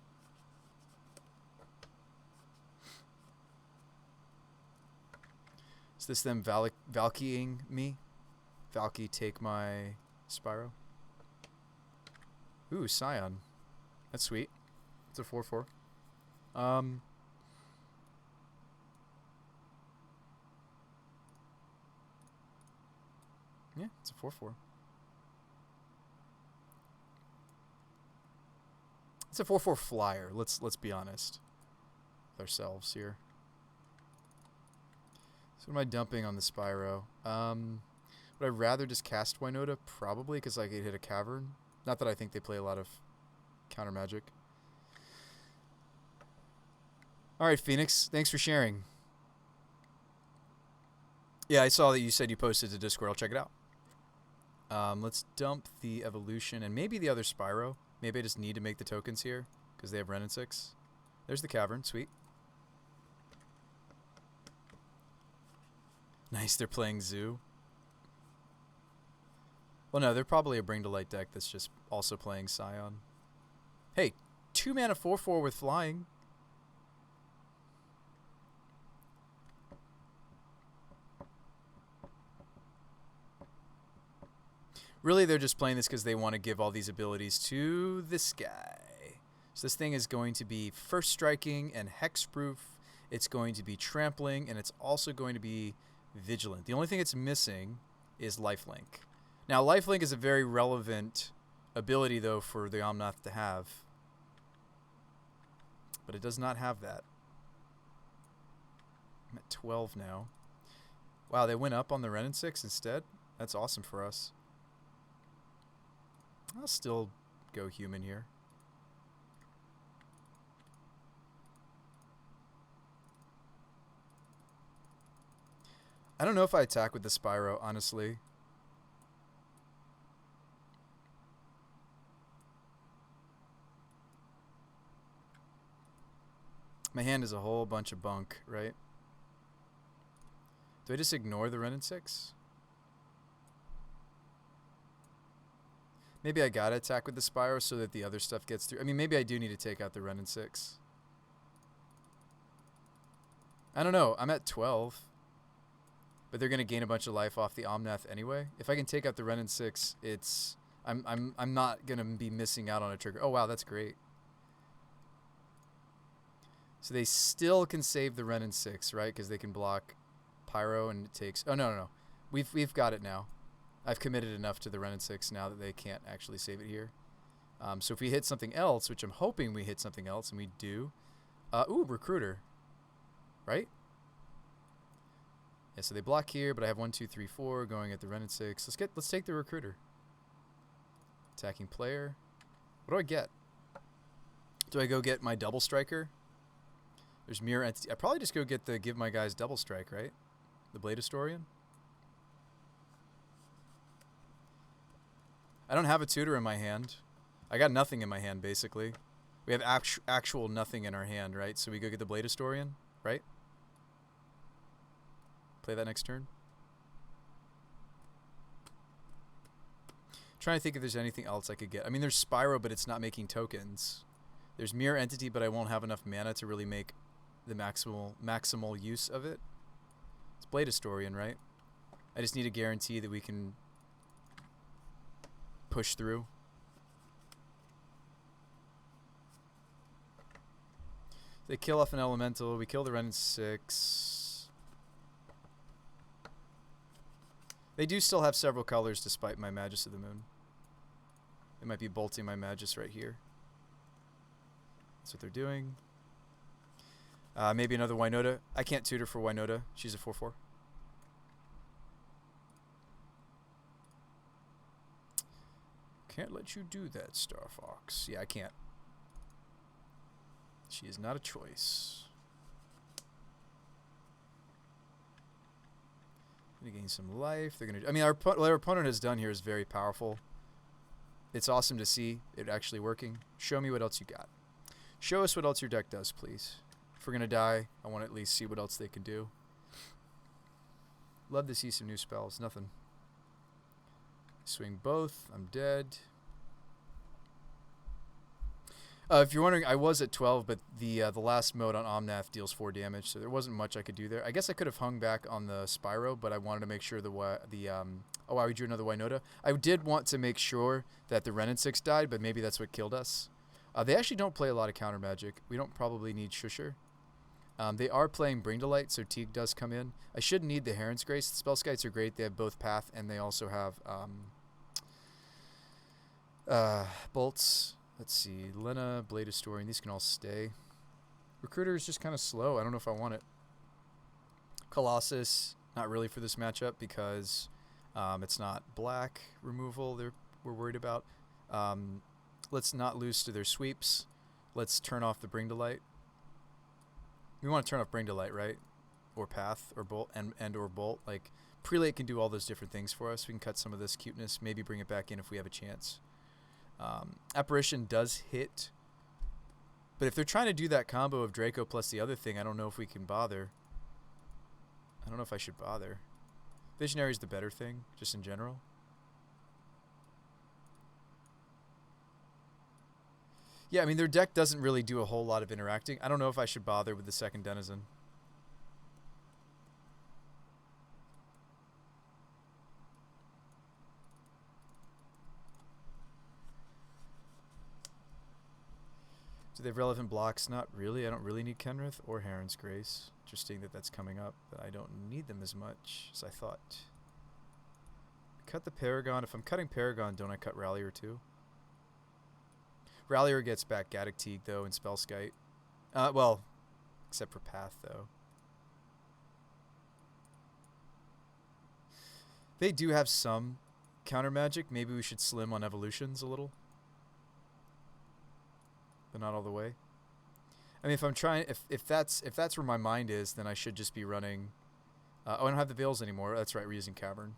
Is this them Valkying me? Valky, take my Spyro. Ooh, Scion. That's sweet. It's a 4/4. Yeah, it's a 4/4. It's a 4/4 flyer. Let's be honest with ourselves here. So what am I dumping on the Spyro? Would I rather just cast Winota? Probably, because I could hit a Cavern. Not that I think they play a lot of Counter magic. All right, Phoenix. Thanks for sharing. Yeah, I saw that you said you posted to Discord. I'll check it out. Let's dump the evolution and maybe the other Spyro. Maybe I just need to make the tokens here because they have Ren and 6. There's the cavern. Sweet. Nice, they're playing Zoo. Well, no, they're probably a Bring to Light deck that's just also playing Scion. Hey, 2 mana 4/4 with flying. Really, they're just playing this because they want to give all these abilities to this guy. So this thing is going to be first striking and hexproof. It's going to be trampling, and it's also going to be vigilant. The only thing it's missing is lifelink. Now, lifelink is a very relevant ability, though, for the Omnath to have. But it does not have that. I'm at 12 now. Wow, they went up on the Ren and 6 instead? That's awesome for us. I'll still go human here. I don't know if I attack with the Spyro, honestly. My hand is a whole bunch of bunk, right? Do I just ignore the Ren and 6? Maybe I gotta attack with the Spyro so that the other stuff gets through. I mean, maybe I do need to take out the Ren and 6. I don't know. I'm at 12. But they're gonna gain a bunch of life off the Omnath anyway. If I can take out the Ren and 6, it's I'm not gonna be missing out on a trigger. Oh wow, that's great. So they still can save the Ren and 6, right? Because they can block Pyro and it takes. Oh no. We've got it now. I've committed enough to the Ren and 6 now that they can't actually save it here. So if we hit something else, which I'm hoping we hit something else, and we do. Ooh, Recruiter. Right? Yeah, so they block here, but I have 1, 2, 3, 4 going at the Ren and 6. Let's take the Recruiter. Attacking player. What do I get? Do I go get my Double Striker? There's Mirror Entity. I probably just go get the give my guys Double Strike, right? The Blade Historian. I don't have a tutor in my hand. I got nothing in my hand, basically. We have actual nothing in our hand, right? So we go get the Blade Historian, right? Play that next turn. Trying to think if there's anything else I could get. I mean, there's Spyro, but it's not making tokens. There's Mirror Entity, but I won't have enough mana to really make the maximal use of it. It's Blade Historian, right? I just need a guarantee that we can push through. They kill off an elemental. We kill the Ren and 6. They do still have several colors despite my Magus of the Moon. They might be bolting my Magus right here. That's what they're doing. Maybe another Winota. I can't tutor for Winota. She's a 4/4. Can't let you do that, Star Fox. Yeah, I can't. She is not a choice. Gonna gain some life. They're gonna. I mean, what our opponent has done here is very powerful. It's awesome to see it actually working. Show me what else you got. Show us what else your deck does, please. If we're gonna die, I want to at least see what else they can do. Love to see some new spells. Nothing. Swing both. I'm dead. If you're wondering, I was at 12, but the last mode on Omnath deals 4 damage, so there wasn't much I could do there. I guess I could have hung back on the Spyro, but I wanted to make sure oh, I drew another Winota. I did want to make sure that the Ren and 6 died, but maybe that's what killed us. They actually don't play a lot of counter magic. We don't probably need Shusher. They are playing Bring to Light, so Teague does come in. I shouldn't need the Heron's Grace. The Spell Skites are great. They have both Path, and they also have bolts. Let's see. Lena, Blade Historian. These can all stay. Recruiter is just kind of slow. I don't know if I want it. Colossus, not really for this matchup because it's not black removal we're worried about. Let's not lose to their sweeps. Let's turn off the Bring to Light. We want to turn off Bring to Light, right? Or Path, or Bolt, and or Bolt. Like, Prelate can do all those different things for us. We can cut some of this cuteness, maybe bring it back in if we have a chance. Apparition does hit. But if they're trying to do that combo of Draco plus the other thing, I don't know if we can bother. I don't know if I should bother. Visionary is the better thing, just in general. Yeah, I mean, their deck doesn't really do a whole lot of interacting. I don't know if I should bother with the second Denizen. Do they have relevant blocks? Not really. I don't really need Kenrith or Heron's Grace. Interesting that that's coming up, but I don't need them as much as I thought. Cut the Paragon. If I'm cutting Paragon, don't I cut Rallier too? Rallier gets back Gaddock Teeg, though, and Spellskite. Well, except for Path, though. They do have some counter magic. Maybe we should slim on evolutions a little. But not all the way. I mean, if I'm trying, if that's where my mind is, then I should just be running. Oh, I don't have the Veils anymore. That's right, we're using Cavern.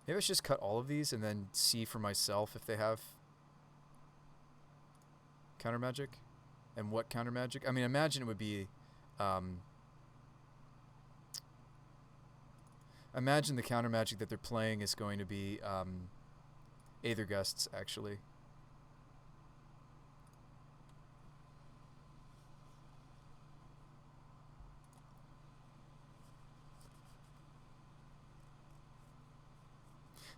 Maybe I should just cut all of these and then see for myself if they have counter magic, and what counter magic. I mean, imagine it would be. Imagine the counter magic that they're playing is going to be Aether Gusts, actually.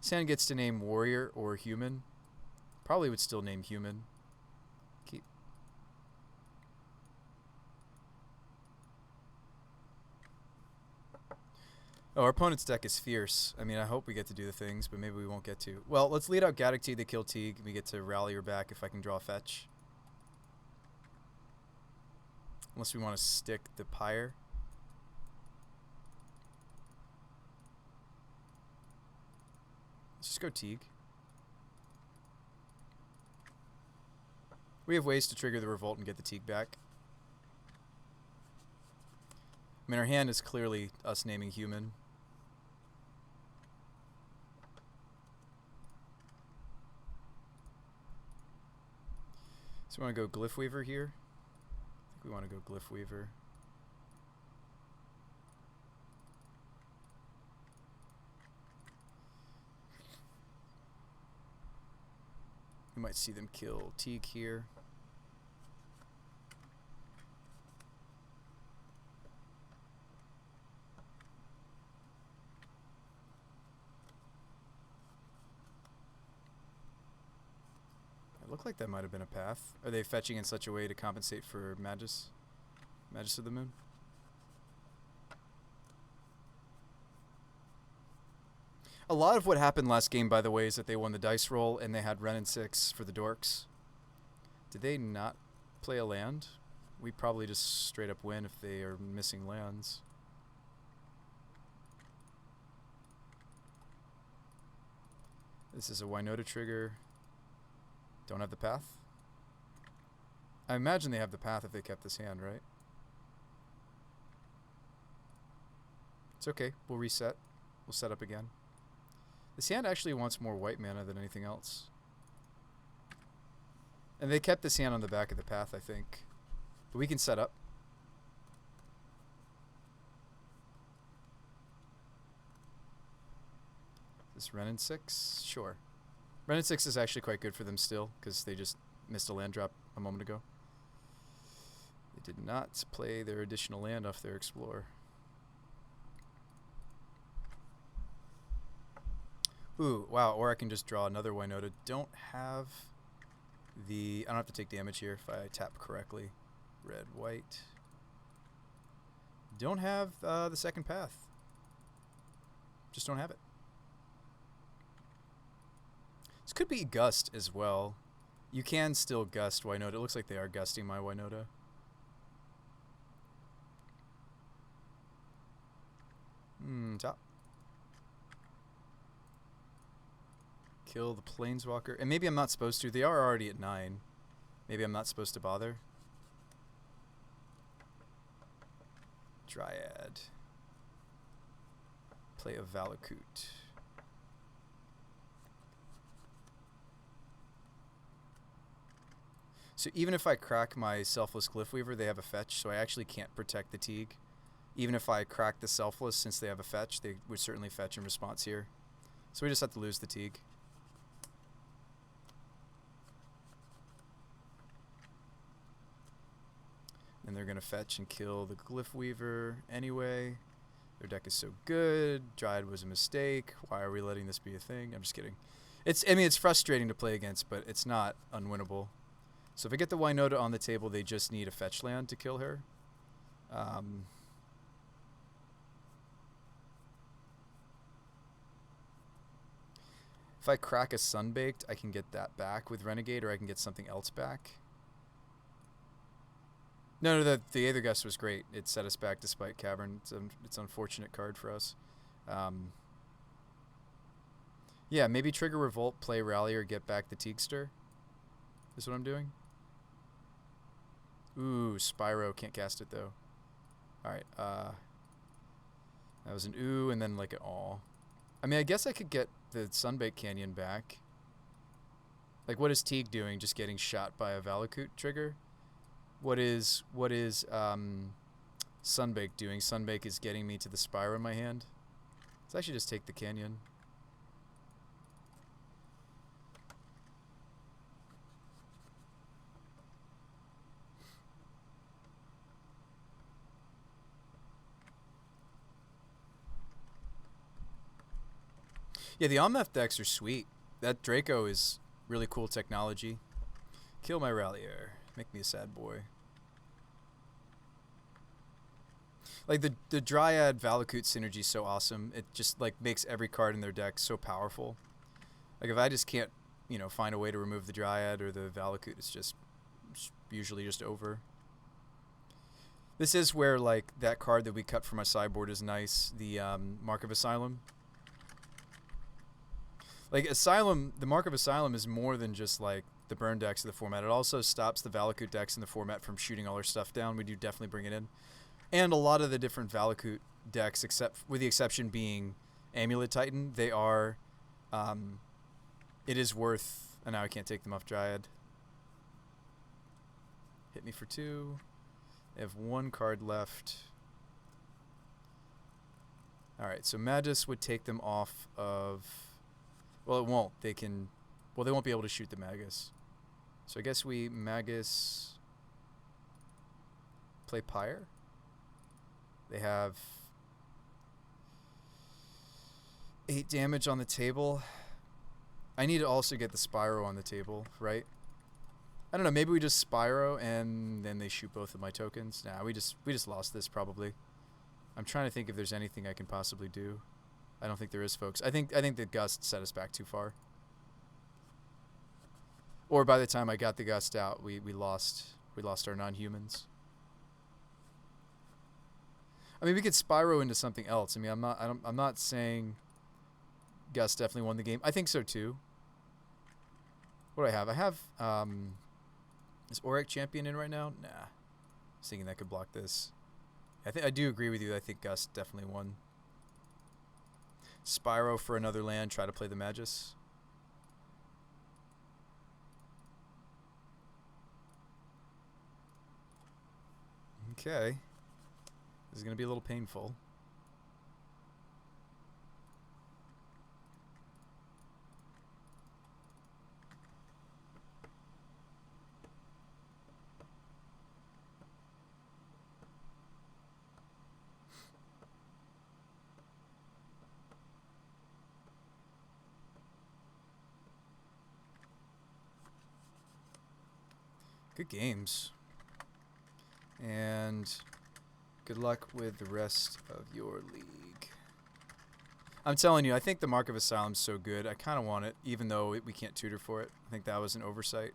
Sand gets to name Warrior or Human. Probably would still name Human. Keep. Oh, our opponent's deck is fierce. I mean, I hope we get to do the things, but maybe we won't get to. Well, let's lead out Gaddock Teeg to kill Teeg, and we get to rally her back if I can draw a fetch. Unless we want to stick the Pyre. Let's just go Teeg. We have ways to trigger the Revolt and get the Teeg back. I mean, our hand is clearly us naming Human. So we want to go Glyph Weaver here. I think we want to go Glyph Weaver. We might see them kill Teeg here. It looked like that might have been a path. Are they fetching in such a way to compensate for Magus of the Moon? A lot of what happened last game, by the way, is that they won the dice roll and they had Ren and 6 for the Dorks. Did they not play a land? We probably just straight up win if they are missing lands. This is a Winota trigger. Don't have the path? I imagine they have the path if they kept this hand, right? It's okay. We'll reset. We'll set up again. This hand actually wants more white mana than anything else. And they kept this hand on the back of the path, I think. But we can set up. This Ren and 6? Sure. Ren and 6 is actually quite good for them still, because they just missed a land drop a moment ago. They did not play their additional land off their Explorer. Ooh, wow, or I can just draw another Winota. Don't have the... I don't have to take damage here if I tap correctly. Red, white. Don't have the second path. Just don't have it. This could be Gust as well. You can still Gust Winota. It looks like they are gusting my Winota. Top. Kill the Planeswalker. And maybe I'm not supposed to. They are already at 9. Maybe I'm not supposed to bother. Dryad. Play a Valakut. So even if I crack my Selfless Glyphweaver, they have a fetch, so I actually can't protect the Teague. Even if I crack the Selfless, since they have a fetch, they would certainly fetch in response here. So we just have to lose the Teague. And they're going to fetch and kill the Glyphweaver anyway. Their deck is so good. Dryad was a mistake. Why are we letting this be a thing? I'm just kidding. I mean, it's frustrating to play against, but it's not unwinnable. So if I get the Winota on the table, they just need a fetch land to kill her. If I crack a Sunbaked, I can get that back with Renegade, or I can get something else back. No, the Aether Gust was great. It set us back despite Cavern. It's an unfortunate card for us. Yeah, maybe trigger Revolt, play Rally, or get back the Teagster. Is what I'm doing. Ooh, Spyro. Can't cast it, though. Alright, that was an ooh, and then like an aw. I mean, I guess I could get the Sunbaked Canyon back. Like, what is Teague doing? Just getting shot by a Valakut trigger? What is Sunbaked doing? Sunbaked is getting me to the Spyro in my hand. Let's actually just take the Canyon. Yeah, the Omnath decks are sweet. That Draco is really cool technology. Kill my Rallier. Make me a sad boy. Like, the Dryad Valakut synergy is so awesome. It just, like, makes every card in their deck so powerful. Like, if I just can't, you know, find a way to remove the Dryad or the Valakut, it's just usually just over. This is where, like, that card that we cut from my sideboard is nice. The Mark of Asylum. Like, Asylum, the Mark of Asylum is more than just, like, the burn decks of the format. It also stops the Valakut decks in the format from shooting all their stuff down. We do definitely bring it in. And a lot of the different Valakut decks, with the exception being Amulet Titan, they are, it is worth, and now I can't take them off Dryad. Hit me for 2. They have 1 card left. Alright, so Magus would take them off of... Well, it won't. They can... Well, they won't be able to shoot the Magus. So I guess we Magus... Play Pyre? They have 8 damage on the table. I need to also get the Spyro on the table, right? I don't know, maybe we just Spyro and then they shoot both of my tokens. Nah, we just lost this probably. I'm trying to think if there's anything I can possibly do. I don't think there is, folks. I think the Gust set us back too far. Or by the time I got the Gust out, we lost our non-humans. I mean, we could Spyro into something else. I mean, I'm not saying Gust definitely won the game. I think so too. What do I have? I have is Auric Champion in right now? Nah. I was thinking that could block this. I do agree with you. I think Gust definitely won. Spyro for another land, try to play the Magus. Okay. This is going to be a little painful. Good games. And good luck with the rest of your league. I'm telling you, I think the Mark of Asylum's so good. I kind of want it, even though we can't tutor for it. I think that was an oversight.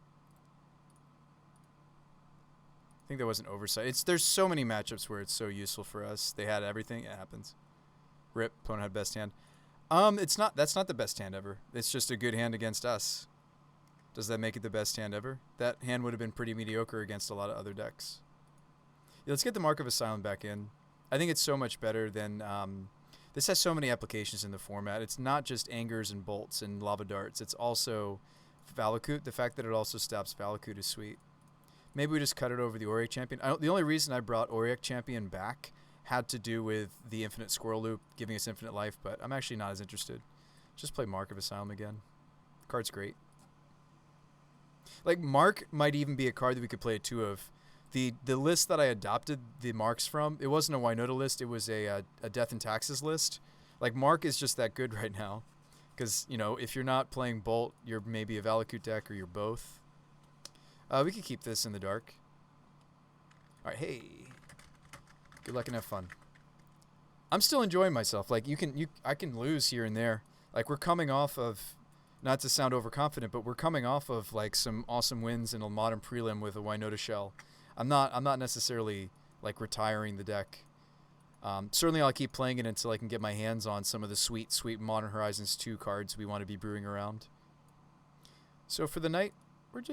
There's so many matchups where it's so useful for us. They had everything. It happens. Rip. Opponent had best hand. It's not. That's not the best hand ever. It's just a good hand against us. Does that make it the best hand ever? That hand would have been pretty mediocre against a lot of other decks. Yeah, let's get the Mark of Asylum back in. I think it's so much better than... this has so many applications in the format. It's not just Angers and Bolts and Lava Darts. It's also Valakut. The fact that it also stops Valakut is sweet. Maybe we just cut it over the Auric Champion. The only reason I brought Auric Champion back had to do with the Infinite Squirrel Loop giving us infinite life, but I'm actually not as interested. Just play Mark of Asylum again. The card's great. Like, Mark might even be a card that we could play 2 of. The list that I adopted the Marks from, it wasn't a Winota list, it was a Death and Taxes list. Like, Mark is just that good right now. Because, you know, if you're not playing Bolt, you're maybe a Valakut deck or you're both. We could keep this in the dark. Alright, hey. Good luck and have fun. I'm still enjoying myself. Like, I can lose here and there. Like, we're coming off of... Not to sound overconfident, but we're coming off of like some awesome wins in a modern prelim with a Winota shell. I'm not necessarily like retiring the deck. Certainly I'll keep playing it until I can get my hands on some of the sweet Modern Horizons 2 cards we want to be brewing around. So for the night, we're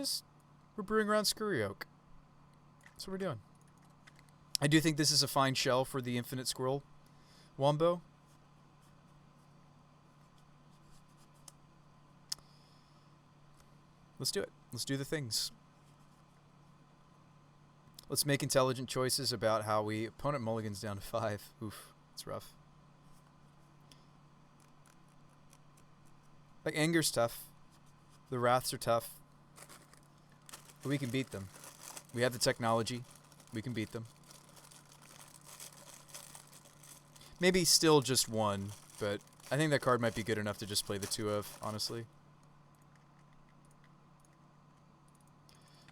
brewing around Scurry Oak. That's what we're doing. I do think this is a fine shell for the Infinite Squirrel Wombo. Let's do it. Let's do the things. Let's make intelligent choices about how we... Opponent mulligans down to 5. Oof, it's rough. Like, Anger's tough. The Wraths are tough. But we can beat them. We have the technology. We can beat them. Maybe still just 1, but I think that card might be good enough to just play the 2 of, honestly.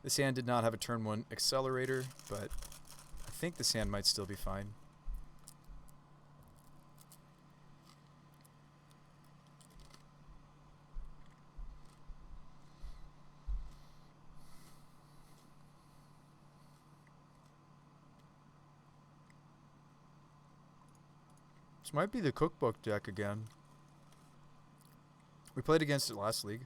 This hand did not have a turn 1 accelerator, but I think this hand might still be fine. This might be the cookbook deck again. We played against it last league.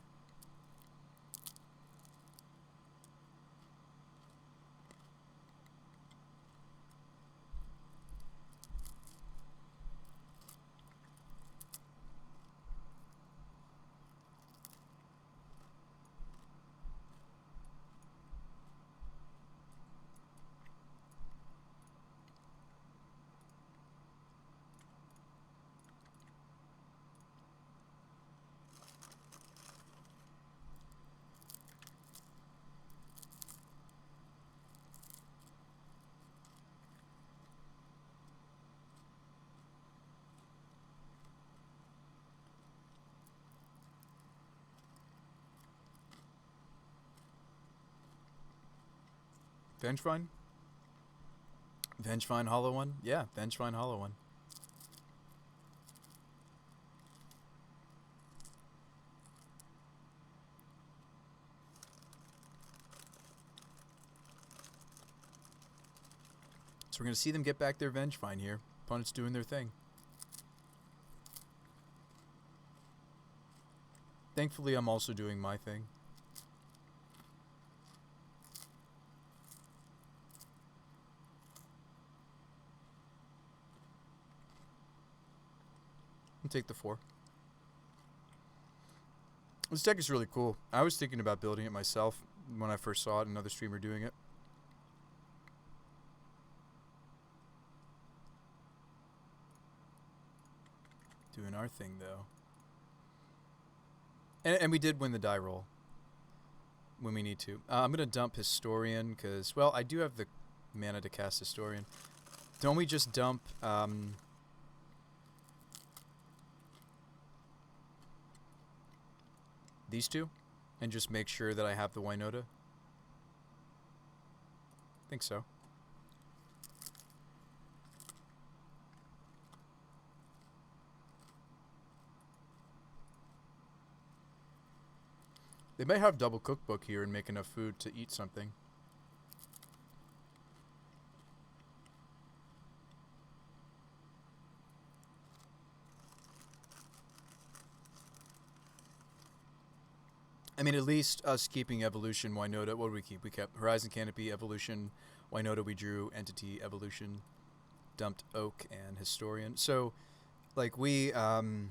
Vengevine? Vengevine Hollow One? Yeah, Vengevine Hollow One. So we're going to see them get back their Vengevine here. Opponents doing their thing. Thankfully, I'm also doing my thing. I'll take the 4. This deck is really cool. I was thinking about building it myself when I first saw it, another streamer doing it. Doing our thing, though. And we did win the die roll when we need to. I'm going to dump Historian because, well, I do have the mana to cast Historian. Don't we just dump... these 2 and just make sure that I have the Winota? I think so. They may have double cookbook here and make enough food to eat something. I mean, at least us keeping Evolution, Winota. What did we keep? We kept Horizon Canopy, Evolution, Winota. We drew Entity, Evolution, dumped Oak, and Historian. So, like, we, even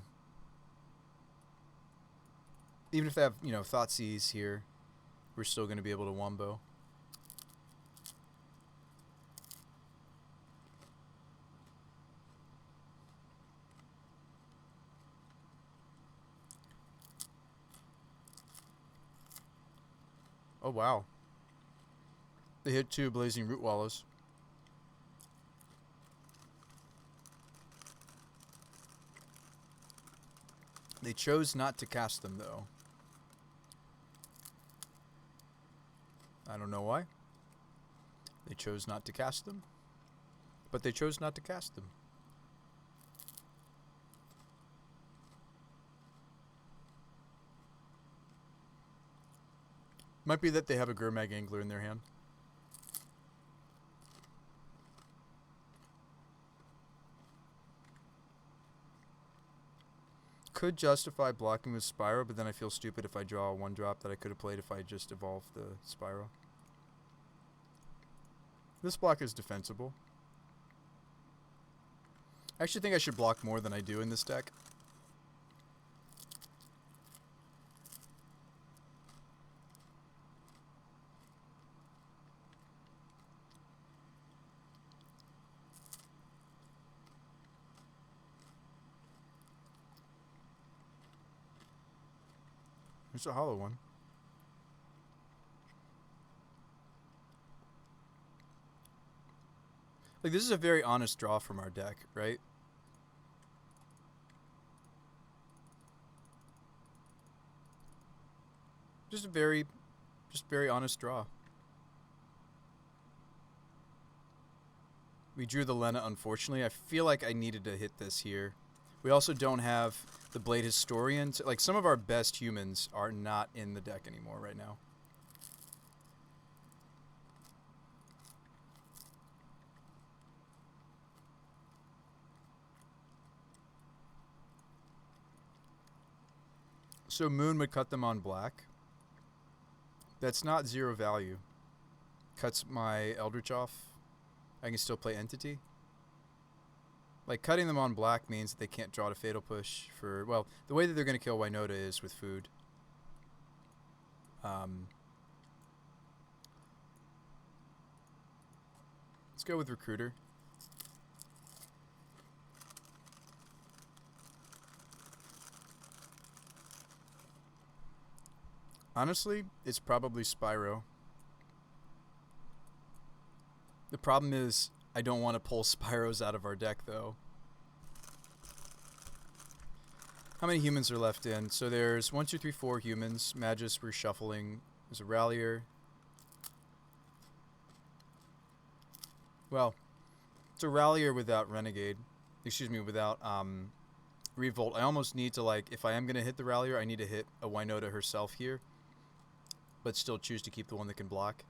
if they have, you know, Thoughtseize here, we're still going to be able to Wombo. Oh, wow. They hit 2 Blazing Root Wallows. They chose not to cast them, though. I don't know why. They chose not to cast them. But they chose not to cast them. Might be that they have a Gurmag Angler in their hand. Could justify blocking with Spyro, but then I feel stupid if I draw a 1-drop that I could have played if I just evolved the Spyro. This block is defensible. I actually think I should block more than I do in this deck. There's a hollow one. Like, this is a very honest draw from our deck, right? Just very honest draw. We drew the Lena, unfortunately. I feel like I needed to hit this here. We also don't have the Blade Historians. Like, some of our best humans are not in the deck anymore right now. So Moon would cut them on black. That's not 0 value. Cuts my Eldritch off. I can still play Entity. Like, cutting them on black means that they can't draw to Fatal Push for... Well, the way that they're going to kill Winota is with food. Let's go with Recruiter. Honestly, it's probably Spyro. The problem is, I don't want to pull Spyros out of our deck, though. How many humans are left in? So there's 1, 2, 3, 4 humans. Magus, we're shuffling. There's a Rallier. Well, it's a Rallier without Renegade. Excuse me, without Revolt. I almost need to, like, if I am going to hit the Rallier, I need to hit a Winota herself here. But still choose to keep the one that can block.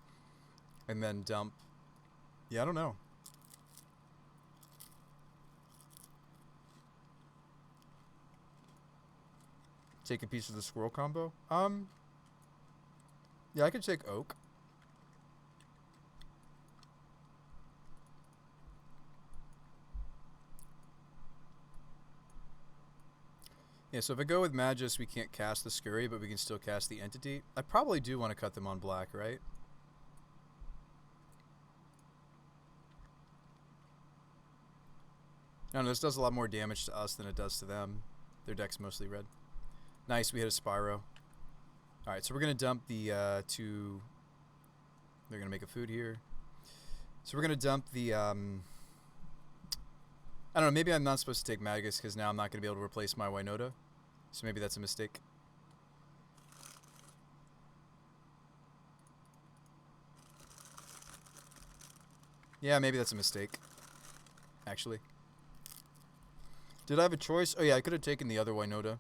And then dump. Yeah, I don't know. Take a piece of the squirrel combo? Yeah, I could take Oak. Yeah, so if I go with Magus, we can't cast the Scurry, but we can still cast the Entity. I probably do want to cut them on black, right? No, this does a lot more damage to us than it does to them. Their deck's mostly red. Nice, we hit a Spyro. Alright, so we're going to dump the 2... They're going to make a food here. So we're going to dump the... I don't know, maybe I'm not supposed to take Magus because now I'm not going to be able to replace my Winota. So maybe that's a mistake. Yeah, maybe that's a mistake. Actually. Did I have a choice? Oh yeah, I could have taken the other Winota.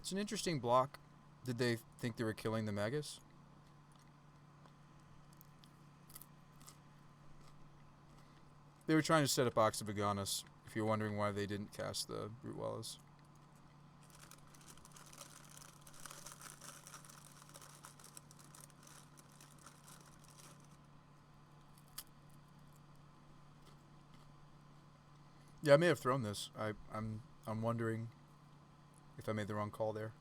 It's an interesting block. Did they think they were killing the Magus? They were trying to set up Oxyvagonus, if you're wondering why they didn't cast the Root Wallis. Yeah, I may have thrown this. I'm wondering if I made the wrong call there.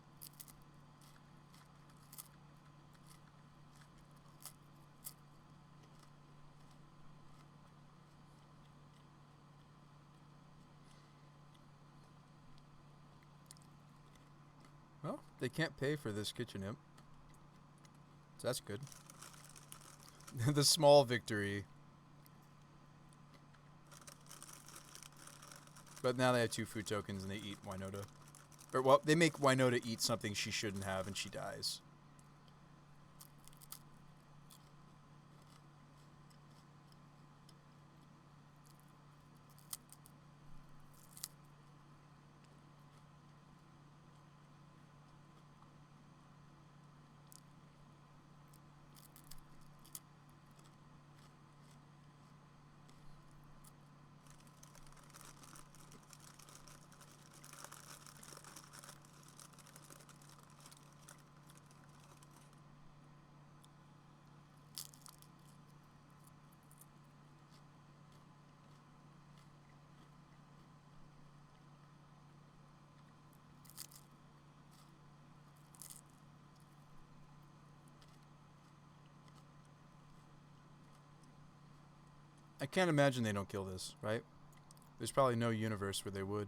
Well, they can't pay for this kitchen imp. So that's good. The small victory. But now they have 2 food tokens and they eat Winota. Or, well, they make Winota eat something she shouldn't have and she dies. I can't imagine they don't kill this, right? There's probably no universe where they would.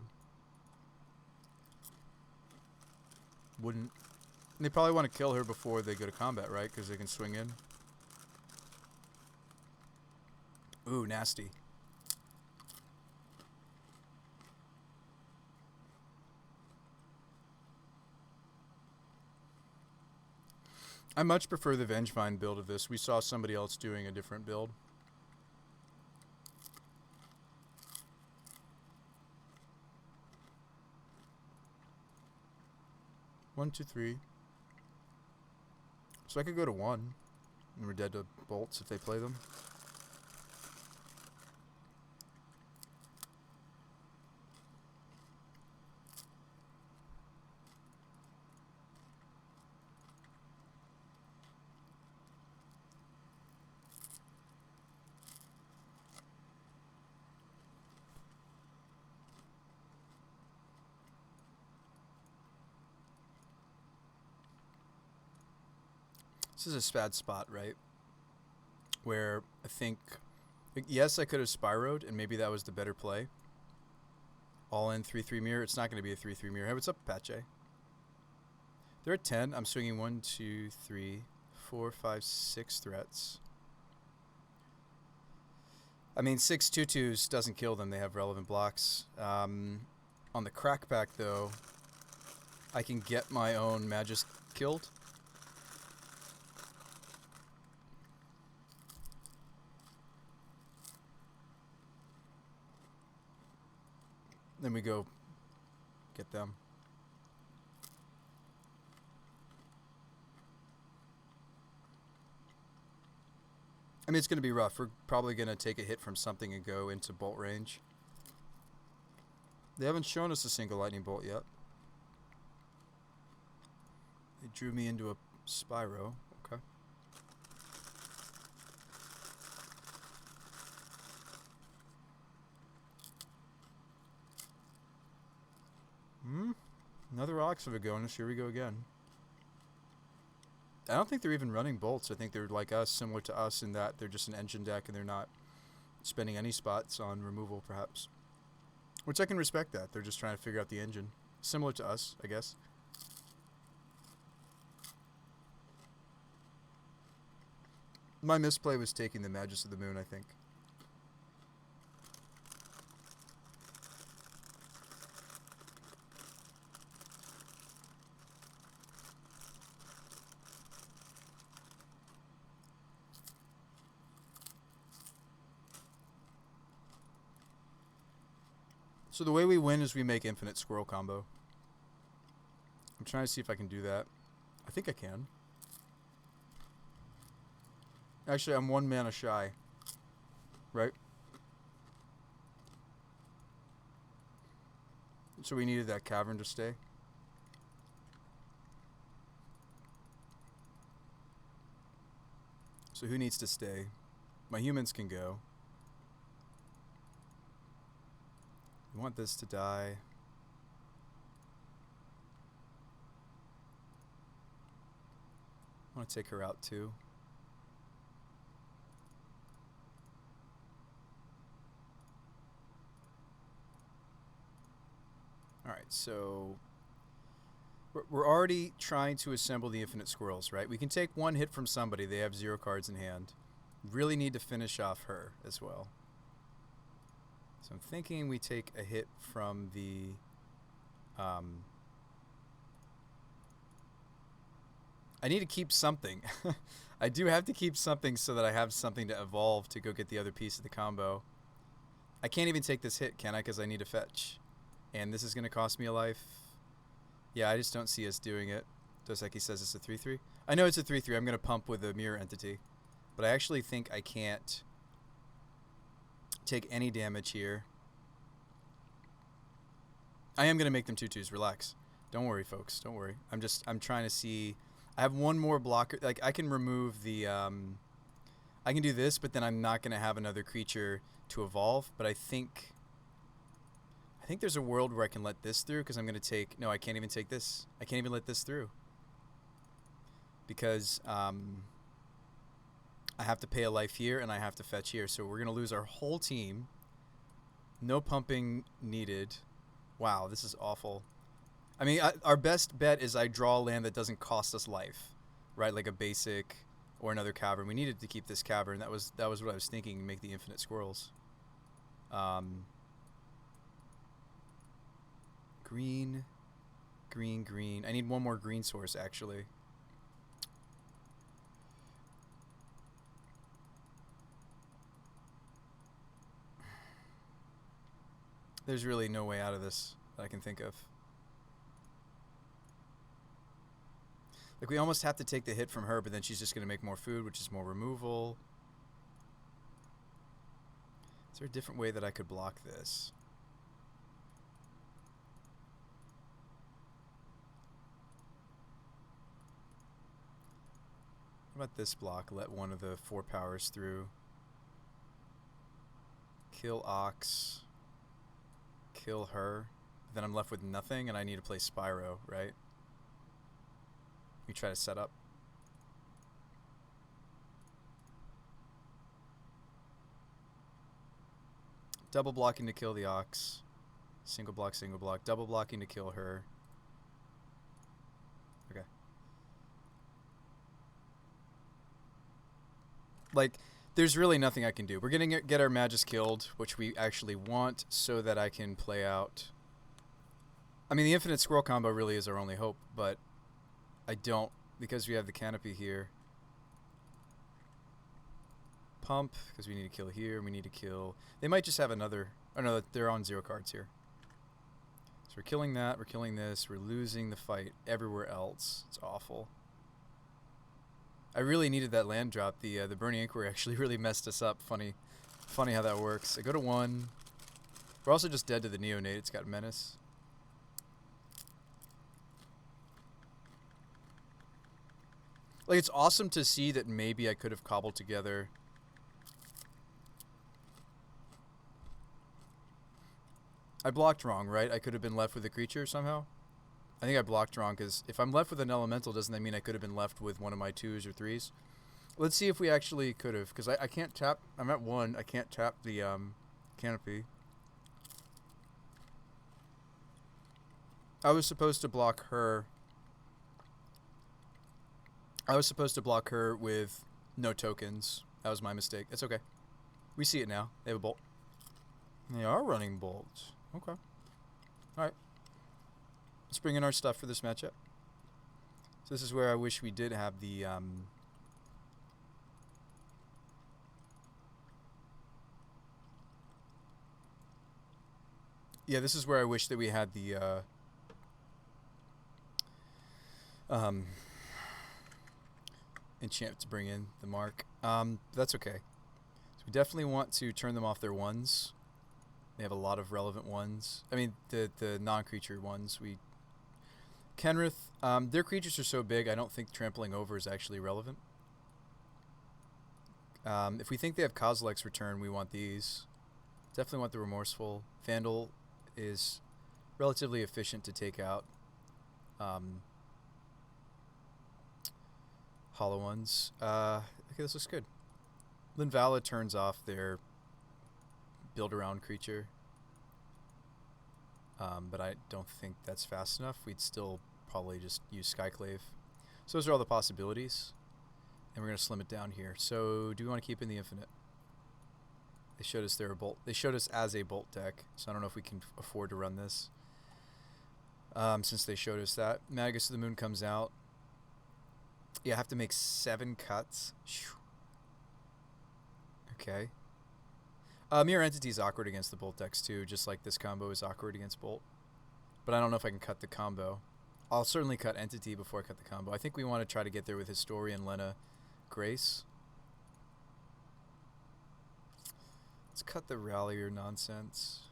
Wouldn't. And they probably want to kill her before they go to combat, right? Because they can swing in. Ooh, nasty. I much prefer the Vengevine build of this. We saw somebody else doing a different build. One, two, three. So I could go to 1. And we're dead to bolts if they play them. This is a bad spot, right? Where I think, yes, I could have Spyroed, and maybe that was the better play. All in 3-3 mirror. It's not going to be a 3-3 mirror. Hey, what's up, Apache? They're at 10. I'm swinging 1, 2, 3, 4, 5, 6 threats. I mean, 6 2/2s doesn't kill them. They have relevant blocks. On the crack pack, though, I can get my own Magist killed. Then we go get them. I mean, it's going to be rough. We're probably going to take a hit from something and go into bolt range. They haven't shown us a single lightning bolt yet. They drew me into a Spyro. Okay. Another Oxyvagonus. Here we go again. I don't think they're even running bolts. I think they're like us, similar to us in that they're just an engine deck and they're not spending any spots on removal, perhaps. Which I can respect that. They're just trying to figure out the engine. Similar to us, I guess. My misplay was taking the Magus of the Moon, I think. So the way we win is we make infinite squirrel combo. I'm trying to see if I can do that. I think I can. Actually, I'm 1 mana shy. Right? So we needed that cavern to stay. So who needs to stay? My humans can go. We want this to die. I want to take her out too. Alright, so we're already trying to assemble the infinite squirrels, right? We can take one hit from somebody. They have 0 cards in hand. Really need to finish off her as well. So I'm thinking we take a hit from the... I need to keep something. I do have to keep something so that I have something to evolve to go get the other piece of the combo. I can't even take this hit, can I? Because I need to fetch. And this is going to cost me a life. Yeah, I just don't see us doing it. Doseki says it's a 3-3. I know it's a 3-3. I'm going to pump with a mirror entity. But I actually think I can't take any damage here. I am going to make them 2-2s. Relax. Don't worry, folks. Don't worry. I'm trying to see... I have one more blocker. Like, I can remove the... I can do this, but then I'm not going to have another creature to evolve. But I think there's a world where I can let this through, because I'm going to take... No, I can't even take this. I can't even let this through. Because I have to pay a life here, and I have to fetch here. So we're going to lose our whole team. No pumping needed. Wow, this is awful. I mean, our best bet is I draw a land that doesn't cost us life, right? Like a basic or another cavern. We needed to keep this cavern. That was what I was thinking. Make the infinite squirrels. Green, green, green. I need one more green source actually. There's really no way out of this that I can think of. Like, we almost have to take the hit from her, but then she's just going to make more food, which is more removal. Is there a different way that I could block this? How about this block? Let one of the 4 powers through. Kill Ox. Kill her. Then I'm left with nothing, and I need to play Spyro, right? We try to set up. Double blocking to kill the Ox. Single block, single block. Double blocking to kill her. Okay. Like, there's really nothing I can do. We're going to get our Magus killed, which we actually want, so that I can play out... I mean, the infinite squirrel combo really is our only hope, but I don't, because we have the canopy here. Pump, because we need to kill here, we need to kill... They might just have another... Oh no, they're on 0 cards here. So we're killing that, we're killing this, we're losing the fight everywhere else. It's awful. I really needed that land drop. The Burning Inquiry actually really messed us up. Funny how that works. I go to 1. We're also just dead to the Neonate. It's got Menace. Like, it's awesome to see that maybe I could have cobbled together... I blocked wrong, right? I could have been left with a creature somehow? I think I blocked wrong, because if I'm left with an elemental, doesn't that mean I could have been left with one of my 2s or 3s? Let's see if we actually could have, because I can't tap... I'm at 1. I can't tap the canopy. I was supposed to block her... I was supposed to block her with no tokens. That was my mistake. It's okay. We see it now. They have a bolt. They are running bolts. Okay. Alright. Let's bring in our stuff for this matchup. So this is where I wish we did have the... Yeah, this is where I wish that we had the... enchant to bring in the mark. That's okay. So we definitely want to turn them off their 1s. They have a lot of relevant ones. I mean, the non-creature ones. Kenrith, their creatures are so big, I don't think trampling over is actually relevant. If we think they have Kozilek's Return, we want these. Definitely want the Remorseful. Vandal is relatively efficient to take out. Hollow ones. Okay, this looks good. Linvala turns off their build-around creature. But I don't think that's fast enough. We'd still probably just use Skyclave. So those are all the possibilities. And we're going to slim it down here. So do we want to keep in the Infinite? They showed us they're a bolt. They showed us as a bolt deck. So I don't know if we can afford to run this. Since they showed us that. Magus of the Moon comes out. Yeah, I have to make 7 cuts. Okay. Mirror Entity is awkward against the Bolt decks too, just like this combo is awkward against Bolt. But I don't know if I can cut the combo. I'll certainly cut Entity before I cut the combo. I think we want to try to get there with Historian, Lena, Grace. Let's cut the Rallier nonsense.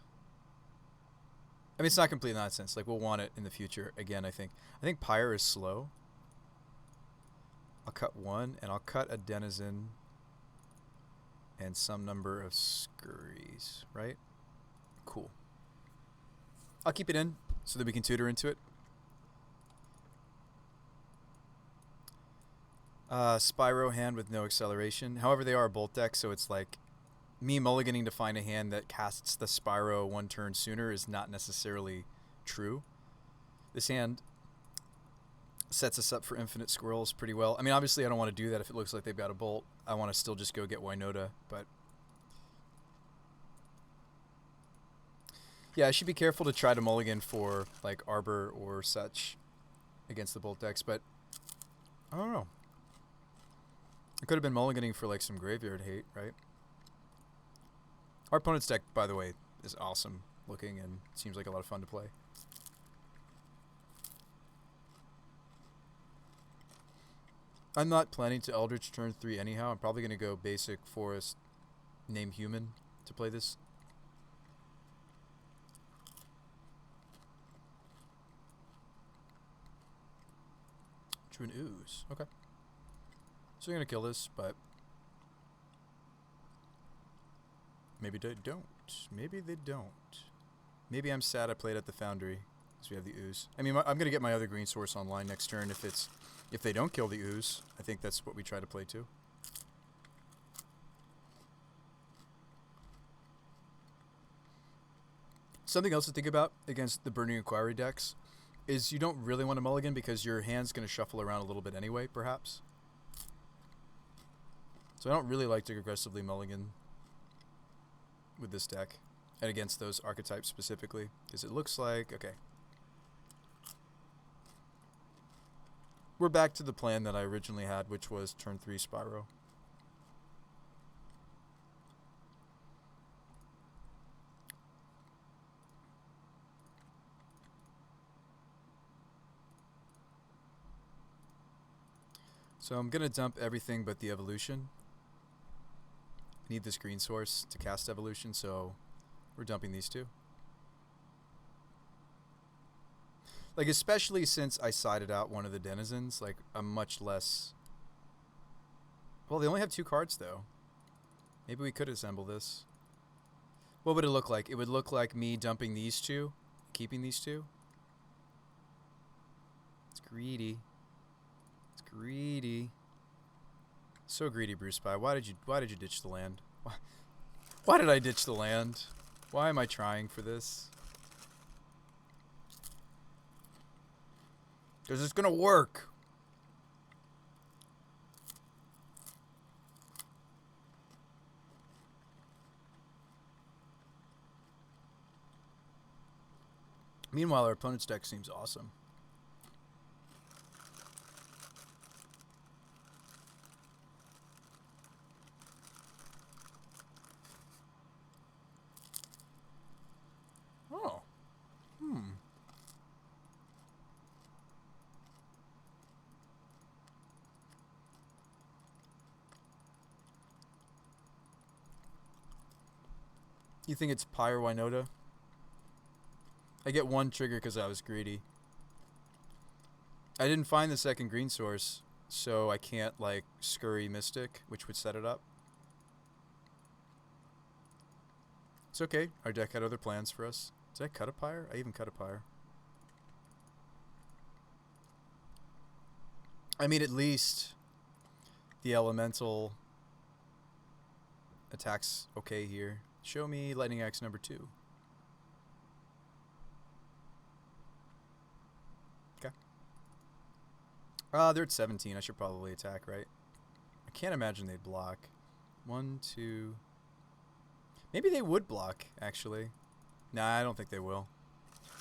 I mean, it's not complete nonsense. Like, we'll want it in the future again, I think. I think Pyre is slow. I'll cut 1, and I'll cut a Denizen and some number of scurries, right? Cool. I'll keep it in so that we can tutor into it. Spyro hand with no acceleration. However, they are a Bolt deck, so it's like me mulliganing to find a hand that casts the Spyro 1 turn sooner is not necessarily true. This hand sets us up for infinite squirrels pretty well. I mean, obviously I don't want to do that if it looks like they've got a Bolt. I want to still just go get Winota, but yeah, I should be careful to try to mulligan for like Arbor or such against the Bolt decks, but I don't know. I could have been mulliganing for like some graveyard hate, right? Our opponent's deck, by the way, is awesome looking and seems like a lot of fun to play. I'm not planning to Eldritch turn 3 anyhow. I'm probably going to go basic forest, name human to play this. Drew an ooze. Okay. So you're going to kill this, but maybe they don't. Maybe they don't. Maybe I'm sad I played at the Foundry because we have the ooze. I mean, I'm going to get my other green source online next turn if they don't kill the ooze. I think that's what we try to play too. Something else to think about against the Burning Inquiry decks is you don't really want to mulligan because your hand's going to shuffle around a little bit anyway, perhaps. So I don't really like to aggressively mulligan with this deck and against those archetypes specifically because it looks like, okay. We're back to the plan that I originally had, which was turn 3 Spyro. So I'm going to dump everything but the evolution. I need this green source to cast evolution, so we're dumping these two. Like, especially since I sided out one of the denizens, like, I'm much less... Well, they only have 2 cards, though. Maybe we could assemble this. What would it look like? It would look like me dumping these 2, keeping these 2. It's greedy. It's greedy. So greedy, Bruce Spy. Why did you ditch the land? Why did I ditch the land? Why am I trying for this? Because it's gonna work. Meanwhile, our opponent's deck seems awesome. Oh. You think it's Pyre Winota? I get one trigger because I was greedy. I didn't find the second green source, so I can't, like, scurry Mystic, which would set it up. It's okay. Our deck had other plans for us. Did I cut a Pyre? I even cut a Pyre. I mean, at least the elemental attacks okay here. Show me Lightning Axe number 2. Okay. They're at 17. I should probably attack, right? I can't imagine they'd block. 1, 2. Maybe they would block, actually. Nah, I don't think they will.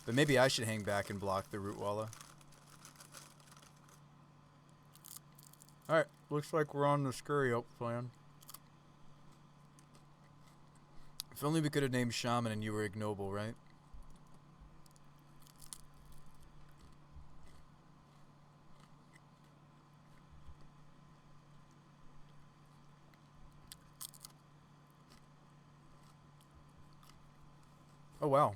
But maybe I should hang back and block the Root Walla. Alright, looks like we're on the Scurry Oak plan. If only we could have named Shaman and you were ignoble, right? Oh, wow.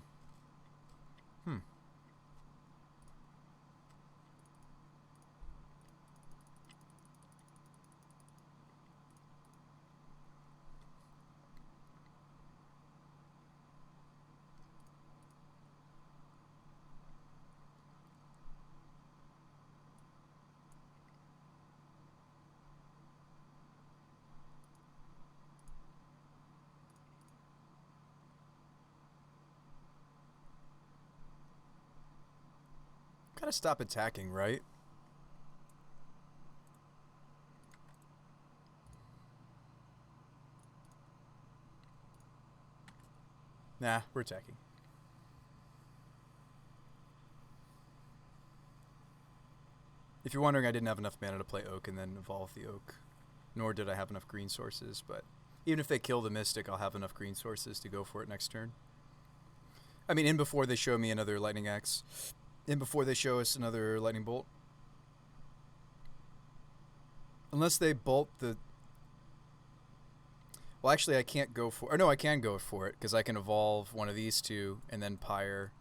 Gotta stop attacking, right? Nah, we're attacking. If you're wondering, I didn't have enough mana to play Oak and then evolve the Oak. Nor did I have enough green sources, but even if they kill the Mystic, I'll have enough green sources to go for it next turn. I mean, in before they show me another Lightning Axe. In before they show us another Lightning Bolt. Unless they bolt the... Well, actually, I can't go for... Or no, I can go for it, because I can evolve one of these two and then Pyre.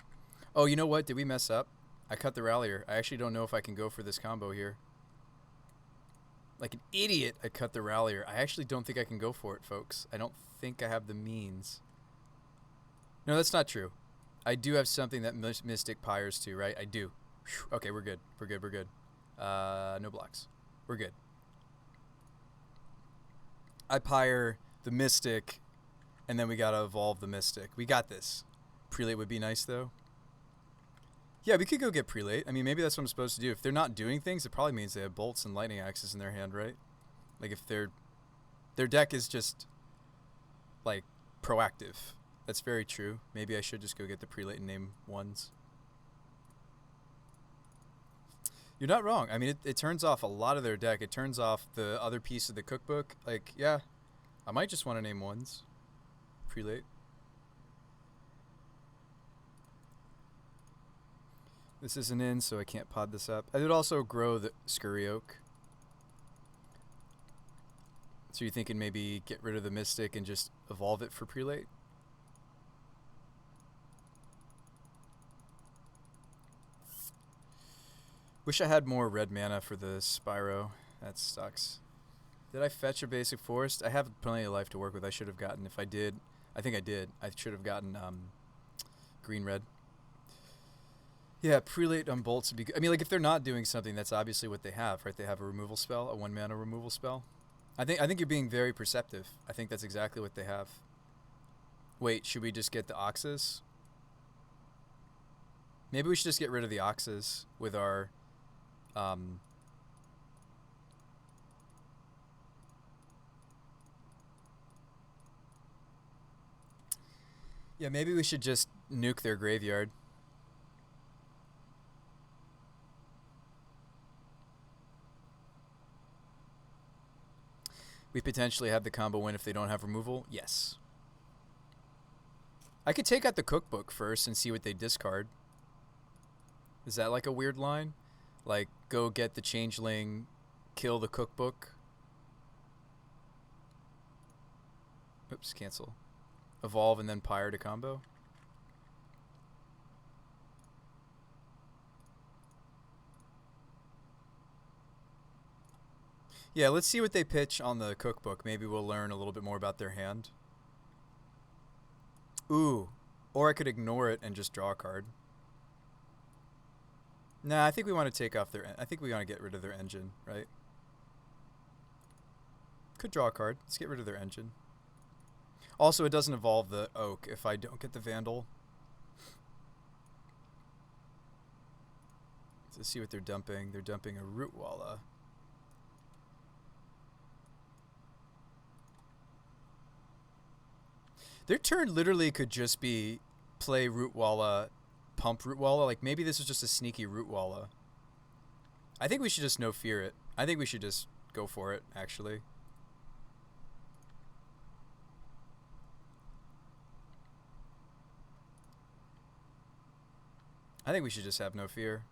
Oh, you know what? Did we mess up? I cut the Rallier. I actually don't know if I can go for this combo here. Like an idiot, I cut the Rallier. I actually don't think I can go for it, folks. I don't think I have the means. No, that's not true. I do have something that Mystic Pyres to, right? I do. Whew. Okay, we're good. We're good. We're good. No blocks. We're good. I Pyre the Mystic, and then we gotta evolve the Mystic. We got this. Prelate would be nice, though. Yeah, we could go get Prelate. I mean, maybe that's what I'm supposed to do. If they're not doing things, it probably means they have bolts and lightning axes in their hand, right? Like, if their deck is just, like, proactive. That's very true. Maybe I should just go get the Prelate and name ones. You're not wrong. I mean, it turns off a lot of their deck. It turns off the other piece of the cookbook. Like, yeah, I might just want to name ones. Prelate. This isn't in, so I can't pod this up. I did also grow the Scurry Oak. So you're thinking maybe get rid of the Mystic and just evolve it for Prelate? Wish I had more red mana for the Spyro. That sucks. Did I fetch a basic forest? I have plenty of life to work with. I should have gotten, if I did, I think I did. I should have gotten green-red. Yeah, Prelate on bolts would be good. I mean, like, if they're not doing something, that's obviously what they have, right? They have a removal spell, a 1-mana removal spell. I think you're being very perceptive. I think that's exactly what they have. Wait, should we just get the Oxes? Maybe we should just get rid of the Oxes with our... yeah, maybe we should just nuke their graveyard. We potentially have the combo win if they don't have removal? Yes. I could take out the cookbook first and see what they discard. Is that like a weird line? Like, go get the changeling, kill the cookbook. Oops, cancel. Evolve and then Pyre to combo. Yeah, let's see what they pitch on the cookbook. Maybe we'll learn a little bit more about their hand. Ooh. Or I could ignore it and just draw a card. Nah, I think we want to take off their... I think we want to get rid of their engine, right? Could draw a card. Let's get rid of their engine. Also, it doesn't evolve the oak if I don't get the Vandal. Let's see what they're dumping. They're dumping a Rootwalla. Their turn literally could just be play Rootwalla, pump Rootwalla. Like, maybe this is just a sneaky Rootwalla. I think we should just no fear it. I think we should just go for it, actually. I think we should just have no fear.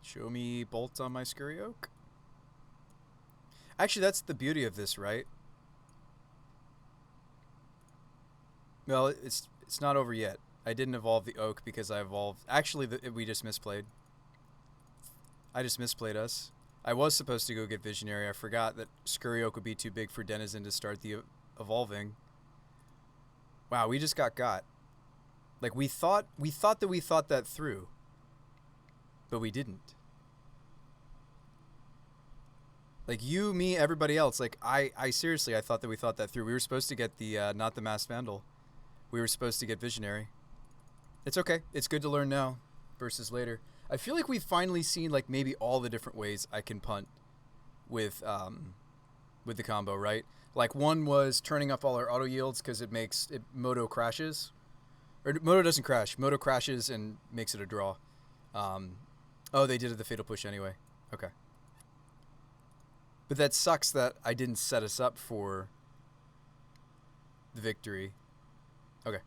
Show me bolt on my Scurry Oak. Actually, that's the beauty of this, right? Well, it's not over yet. I didn't evolve the Oak because I evolved... Actually, we just misplayed. I just misplayed us. I was supposed to go get Visionary. I forgot that Scurry Oak would be too big for Denizen to start the evolving. Wow, we just got. Like, we thought that through. But we didn't. Like, you, me, everybody else. Like, I seriously, I thought that we thought that through. We were supposed to get the, not the Masked Vandal. We were supposed to get Visionary. It's okay. It's good to learn now versus later. I feel like we've finally seen, like, maybe all the different ways I can punt with the combo, right? Like, one was turning off all our auto yields because Moto crashes. Or Moto doesn't crash. Moto crashes and makes it a draw. Oh, they did it the Fatal Push anyway. Okay. But that sucks that I didn't set us up for the victory. Okay.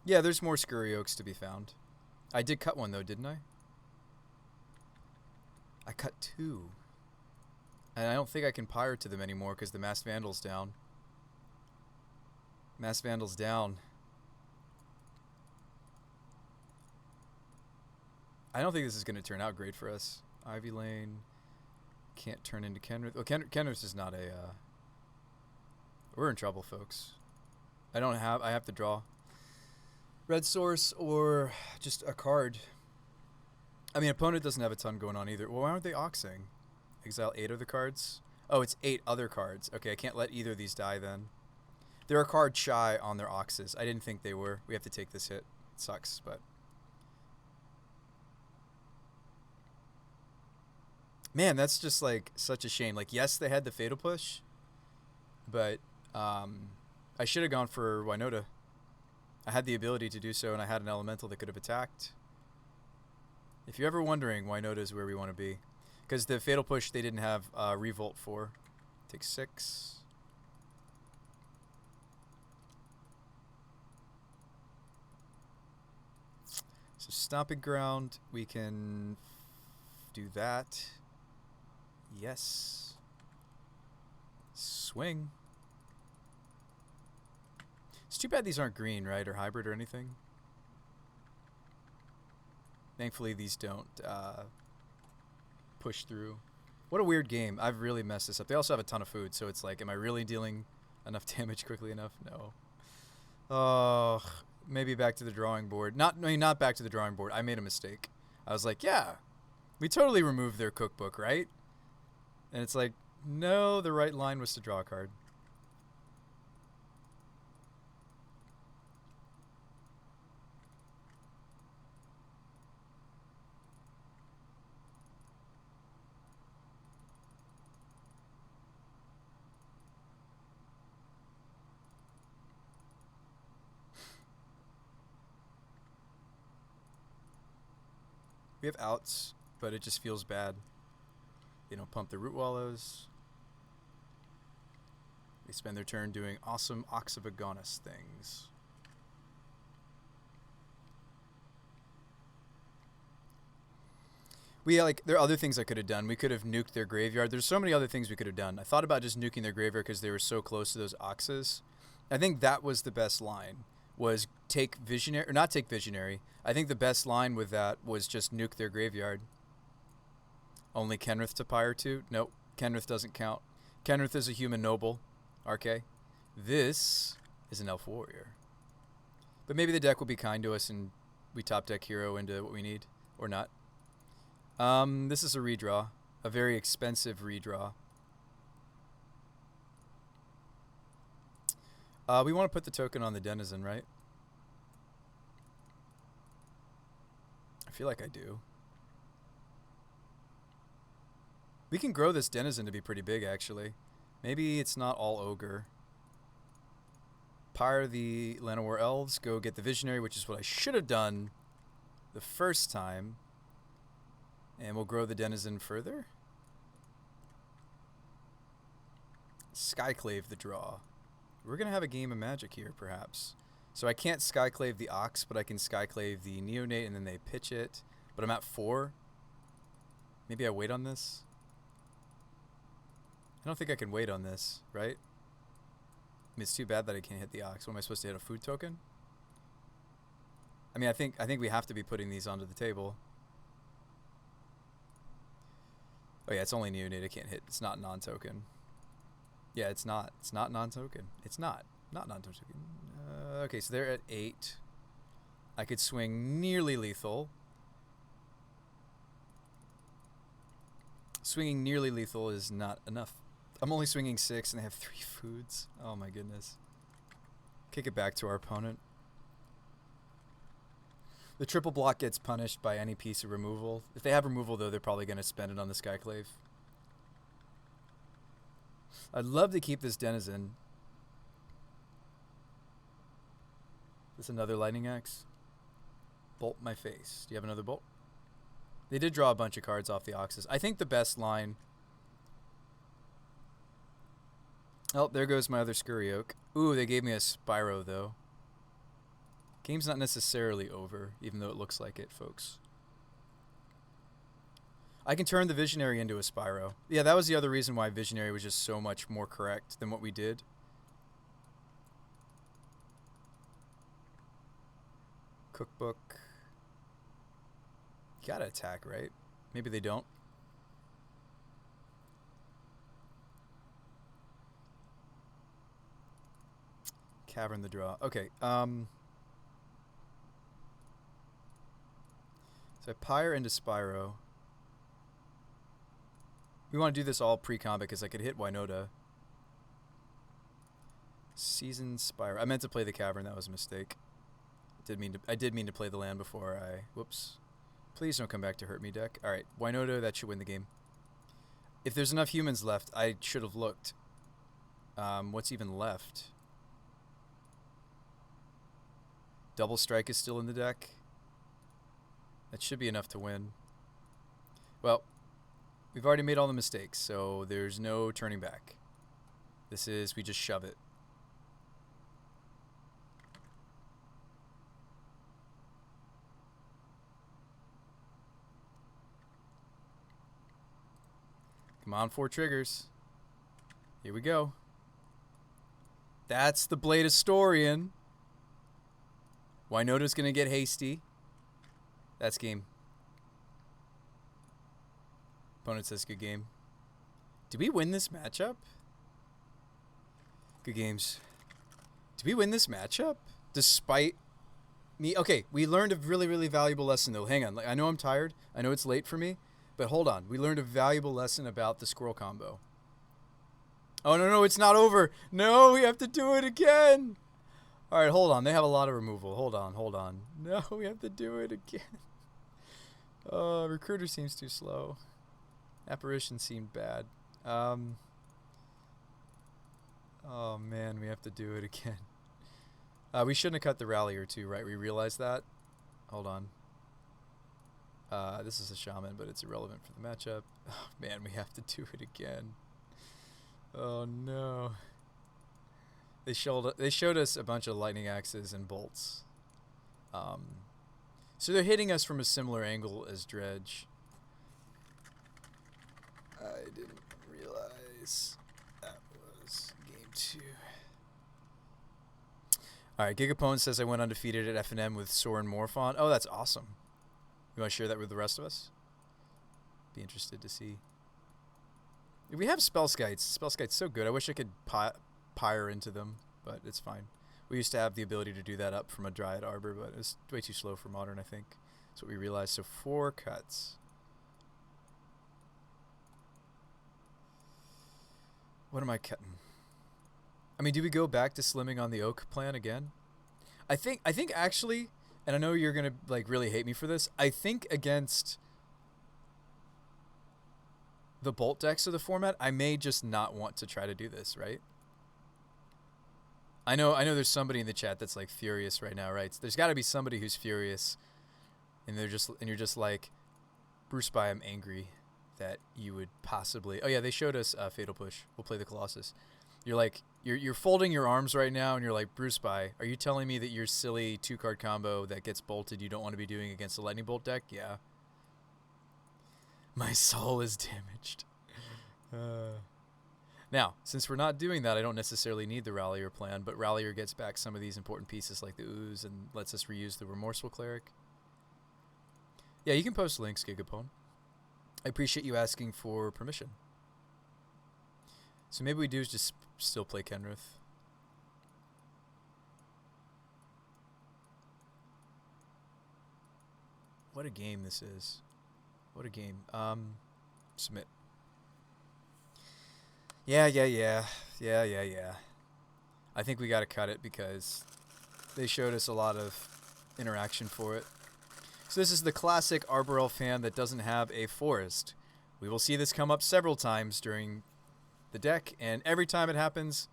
Yeah, there's more Scurry Oaks to be found. I did cut one, though, didn't I? I cut two. And I don't think I can Pyre to them anymore because the Masked Vandal's down. Masked Vandal's down. I don't think this is going to turn out great for us. Ivy Lane can't turn into Kenrith. Well, Kenrith is not a... we're in trouble, folks. I have to draw Red Source or just a card. I mean, opponent doesn't have a ton going on either. Well, why aren't they Oxing? Exile 8 of the cards? Oh, it's 8 other cards. Okay, I can't let either of these die then. They're a card shy on their Oxes. I didn't think they were. We have to take this hit. It sucks, but... Man, that's just, like, such a shame. Like, yes, they had the Fatal Push, but I should have gone for Winota. I had the ability to do so, and I had an Elemental that could have attacked. If you're ever wondering, Winota is where we want to be. Because the Fatal Push they didn't have Revolt for. Take 6. So Stomping Ground, we can do that. Yes. Swing. It's too bad these aren't green, right? Or hybrid or anything. Thankfully, these don't push through. What a weird game. I've really messed this up. They also have a ton of food, so it's like, am I really dealing enough damage quickly enough? No. Oh, maybe back to the drawing board. Not back to the drawing board. I made a mistake. I was like, yeah, we totally removed their cookbook, right? And it's like, no, the right line was to draw a card. We have outs, but it just feels bad. They don't pump the Root Wallows. They spend their turn doing awesome Oxyvagonus things. There are other things I could have done. We could have nuked their graveyard. There's so many other things we could have done. I thought about just nuking their graveyard because they were so close to those Oxes. I think that was the best line, was take Visionary, or not take Visionary. I think the best line with that was just nuke their graveyard. Only Kenrith to Pyre to? Nope, Kenrith doesn't count. Kenrith is a human noble, RK. This is an elf warrior. But maybe the deck will be kind to us and we top deck hero into what we need, or not. This is a redraw, a very expensive redraw. We want to put the token on the Denizen, right? I feel like I do. We can grow this Denizen to be pretty big, actually. Maybe it's not all Ogre. Pyre the Llanowar Elves, go get the Visionary, which is what I should have done the first time. And we'll grow the Denizen further. Skyclave the draw. We're going to have a game of Magic here, perhaps. So I can't Skyclave the Ox, but I can Skyclave the Neonate, and then they pitch it. But I'm at 4. Maybe I wait on this? I don't think I can wait on this, right? I mean, it's too bad that I can't hit the Ox. What am I supposed to hit, a food token? I mean, I think we have to be putting these onto the table. Oh yeah, it's only Neonate. I can't hit. It's not non-token. Yeah, it's not. It's not non-token. It's not non-token. Okay, so they're at 8. I could swing nearly lethal. Swinging nearly lethal is not enough. I'm only swinging 6 and they have 3 foods. Oh my goodness. Kick it back to our opponent. The triple block gets punished by any piece of removal. If they have removal, though, they're probably going to spend it on the Skyclave. I'd love to keep this Denizen. This another Lightning Axe? Bolt my face. Do you have another bolt? They did draw a bunch of cards off the Oxes. I think the best line... Oh, there goes my other Scurry Oak. Ooh, they gave me a Spyro, though. Game's not necessarily over, even though it looks like it, folks. I can turn the Visionary into a Spyro. Yeah, that was the other reason why Visionary was just so much more correct than what we did. Cookbook. You gotta attack, right? Maybe they don't. Cavern the draw. Okay, so I Pyre into Spyro. We want to do this all pre-combat because I could hit Winota. Season Spyro. I meant to play the Cavern. That was a mistake. I did mean to play the land before I... Whoops. Please don't come back to hurt me, deck. Alright, Winota, that should win the game. If there's enough humans left, I should have looked. What's even left? Double Strike is still in the deck. That should be enough to win. Well, we've already made all the mistakes, so there's no turning back. This is, we just shove it. Come on, 4 triggers. Here we go. That's the Blade Historian. Winota's gonna get hasty. That's game. Opponent says good game. Did we win this matchup? Good games. Did we win this matchup? Despite me... Okay, we learned a really, really valuable lesson, though. Hang on. Like, I know I'm tired. I know it's late for me. But hold on. We learned a valuable lesson about the squirrel combo. Oh, no, it's not over. No, we have to do it again. All right, hold on. They have a lot of removal. Hold on. No, we have to do it again. Recruiter seems too slow. Apparition seemed bad. Oh, man, we have to do it again. We shouldn't have cut the Rallier, too, right? We realized that? Hold on. This is a Shaman, but it's irrelevant for the matchup. Oh, man, we have to do it again. Oh, no. They showed us a bunch of lightning axes and bolts. So they're hitting us from a similar angle as Dredge. I didn't realize that was game 2. Alright, Gigapone says I went undefeated at F&M with Soren Morphon. Oh, that's awesome. You want to share that with the rest of us? Be interested to see. We have Spellskites. Spellskite's so good. I wish I could pyre into them, but it's fine. We used to have the ability to do that up from a Dryad Arbor, but it's way too slow for Modern, I think. That's what we realized. So 4 cuts. What am I cutting? I mean, do we go back to slimming on the oak plan again? I think actually, and I know you're gonna like really hate me for this. I think against the bolt decks of the format, I may just not want to try to do this, right? I know there's somebody in the chat that's like furious right now, right? There's got to be somebody who's furious, and you're just like, Bruce By, I'm angry that you would possibly. Oh yeah, they showed us Fatal Push. We'll play the Colossus. You're like you're folding your arms right now, and you're like, Bruce By, are you telling me that your silly 2-card combo that gets bolted you don't want to be doing against a lightning bolt deck? Yeah. My soul is damaged. Now, since we're not doing that, I don't necessarily need the Rallier plan, but Rallier gets back some of these important pieces like the Ooze and lets us reuse the Remorseful Cleric. Yeah, you can post links, Gigapone. I appreciate you asking for permission. So maybe we do just still play Kenrith. What a game this is. What a game. Submit. Yeah. I think we got to cut it because they showed us a lot of interaction for it. So this is the classic Arbor Elf fan that doesn't have a forest. We will see this come up several times during the deck, and every time it happens,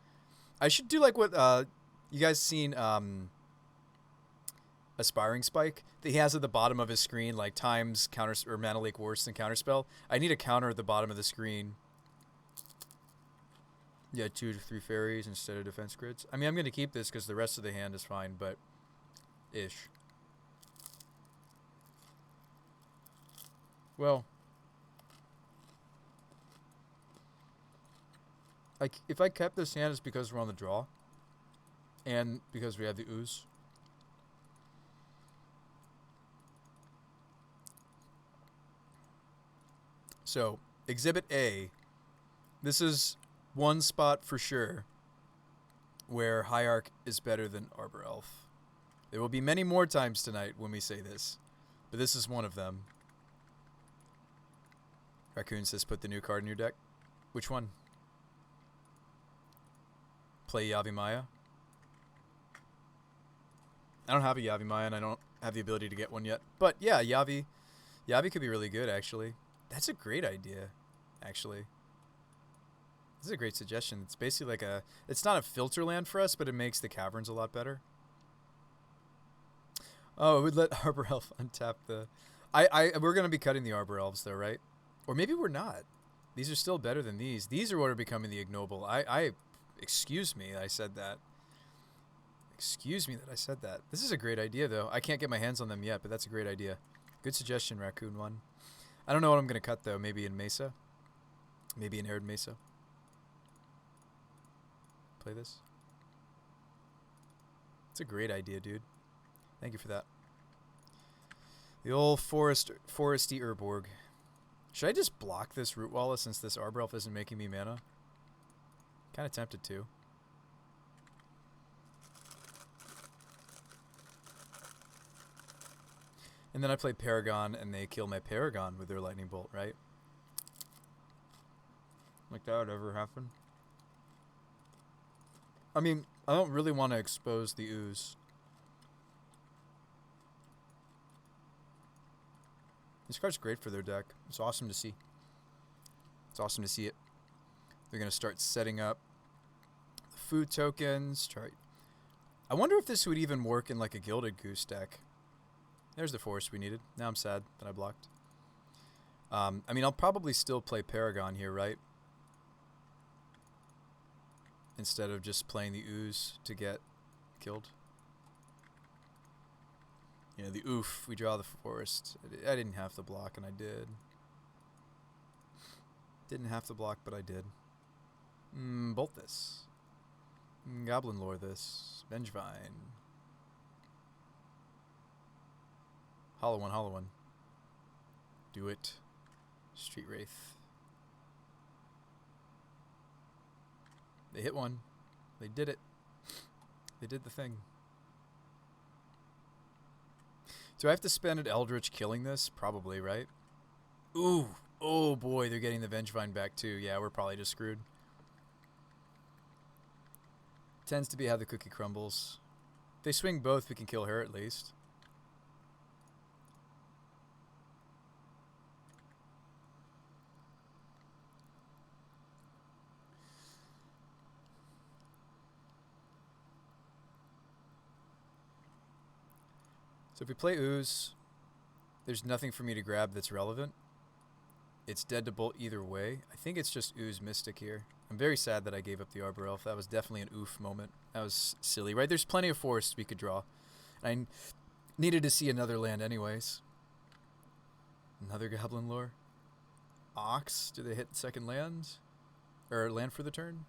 I should do like what you guys seen Aspiring Spike that he has at the bottom of his screen, like times counter or Mana Leak worse than counterspell. I need a counter at the bottom of the screen. Yeah, 2 to 3 fairies instead of defense grids. I mean, I'm going to keep this because the rest of the hand is fine, but ish. Well, if I kept this hand, it's because we're on the draw, and because we have the Ooze. So, Exhibit A. This is one spot for sure where Hierarch is better than Arbor Elf. There will be many more times tonight when we say this, but this is one of them. Raccoon says put the new card in your deck. Which one? Play Yavimaya? I don't have a Yavimaya and I don't have the ability to get one yet. But yeah, Yavi could be really good actually. That's a great idea, actually. This is a great suggestion. It's basically like it's not a filter land for us, but it makes the caverns a lot better. Oh, it would let Arbor Elf untap the... We're going to be cutting the Arbor Elves though, right? Or maybe we're not. These are still better than these. These are what are becoming the ignoble. Excuse me that I said that. Excuse me that I said that. This is a great idea, though. I can't get my hands on them yet, but that's a great idea. Good suggestion, Raccoon 1. I don't know what I'm going to cut, though. Maybe in Mesa. Maybe in Arid Mesa. Play this. It's a great idea, dude. Thank you for that. The old foresty Urborg. Should I just block this Root Walla since this Arbor Elf isn't making me mana? Kind of tempted to. And then I play Paragon and they kill my Paragon with their Lightning Bolt, right? Like that would ever happen. I mean, I don't really want to expose the Ooze. This card's great for their deck. It's awesome to see. It's awesome to see it. They're going to start setting up food tokens. I wonder if this would even work in like a Gilded Goose deck. There's the forest we needed. Now I'm sad that I blocked. I mean, I'll probably still play Paragon here, right? instead of just playing the ooze to get killed. You know, the oof, we draw the forest. I didn't have to block, and I did. Didn't have to block, but I did. Bolt this. Goblin lore this. Vengevine. Hollow one, hollow one. Do it. Street Wraith. They hit one. They did it. They did the thing. Do I have to spend an Eldritch killing this? Probably, right? Ooh. Oh boy, they're getting the Vengevine back too. Yeah, we're probably just screwed. Tends to be how the cookie crumbles. If they swing both, we can kill her at least. So if we play Ooze, there's nothing for me to grab that's relevant. It's dead to bolt either way. I think it's just Ooze Mystic here. I'm very sad that I gave up the Arbor Elf. That was definitely an oof moment. That was silly, right? There's plenty of forests we could draw. I needed to see another land anyways. Another Goblin lore. Ox, do they hit second land? Or land for the turn?